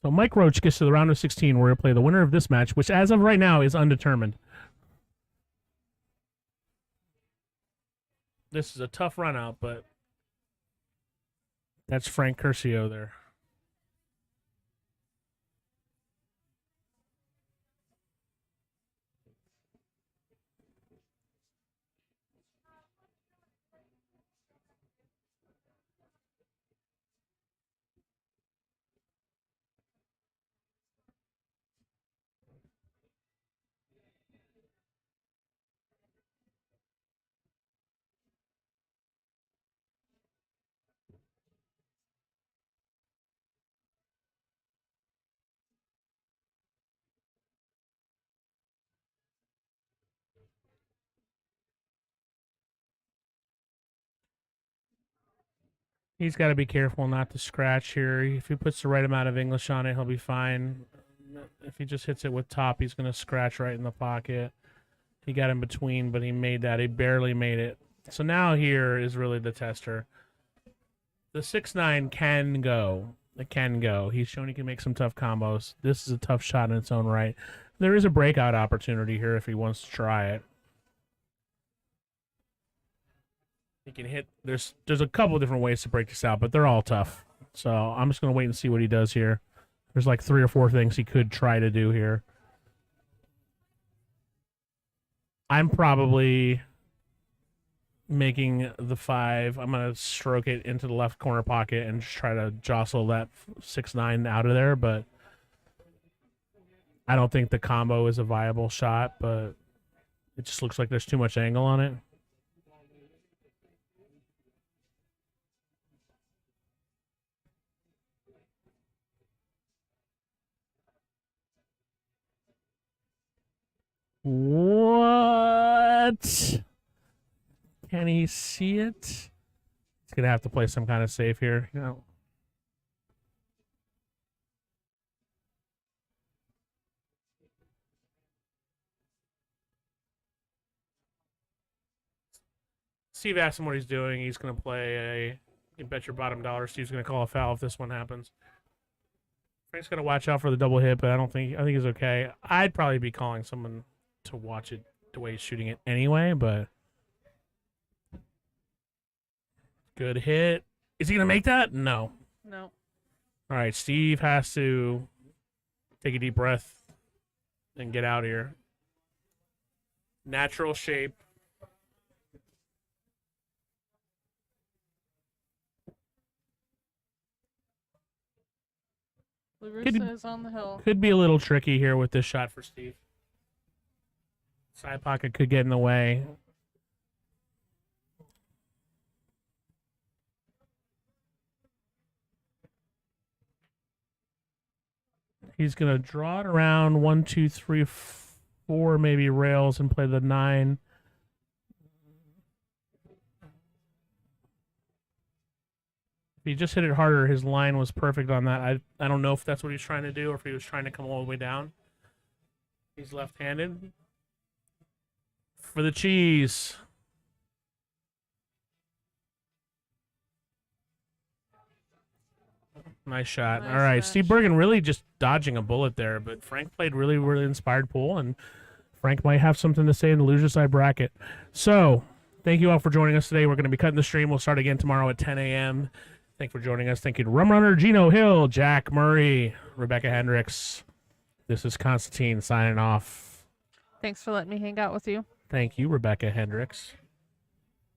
So Mike Roach gets to the round of 16 where he'll play the winner of this match, which as of right now is undetermined. This is a tough run out, but that's Frank Curcio there. He's got to be careful not to scratch here. If he puts the right amount of English on it, he'll be fine. If he just hits it with top, he's going to scratch right in the pocket. He got in between, but he made that. He barely made it. So now here is really the tester. The 6-9 can go. It can go. He's shown he can make some tough combos. This is a tough shot in its own right. There is a breakout opportunity here if he wants to try it. He can hit. There's a couple different ways to break this out, but they're all tough. So I'm just going to wait and see what he does here. There's like 3 or 4 things he could try to do here. I'm probably making the 5. I'm going to stroke it into the left corner pocket and just try to jostle that 6-9 out of there, but I don't think the combo is a viable shot, but it just looks like there's too much angle on it. What? Can he see it? He's going to have to play some kind of safe here. Steve asked him what he's doing. He's going to play you bet your bottom dollar Steve's going to call a foul if this one happens. Frank's going to watch out for the double hit, but I think he's okay. I'd probably be calling someone to watch it the way he's shooting it anyway, but good hit. Is he going to make that? No. No. All right, Steve has to take a deep breath and get out of here. Natural shape. LaRussa is on the hill. Could be a little tricky here with this shot for Steve. Side pocket could get in the way. He's going to draw it around 1, 2, 3, 4 maybe rails and play the 9. If he just hit it harder, his line was perfect on that. I don't know if that's what he's trying to do or if he was trying to come all the way down. He's left-handed. For the cheese. Nice shot. Nice All right, match. Steve Bergan really just dodging a bullet there, but Frank played really, really inspired pool, and Frank might have something to say in the loser side bracket. So, thank you all for joining us today. We're going to be cutting the stream. We'll start again tomorrow at 10 a.m. Thank you for joining us. Thank you to Rum Runner, Gino Hill, Jack Murray, Rebecca Hendricks. This is Constantine signing off. Thanks for letting me hang out with you. Thank you, Rebecca Hendricks.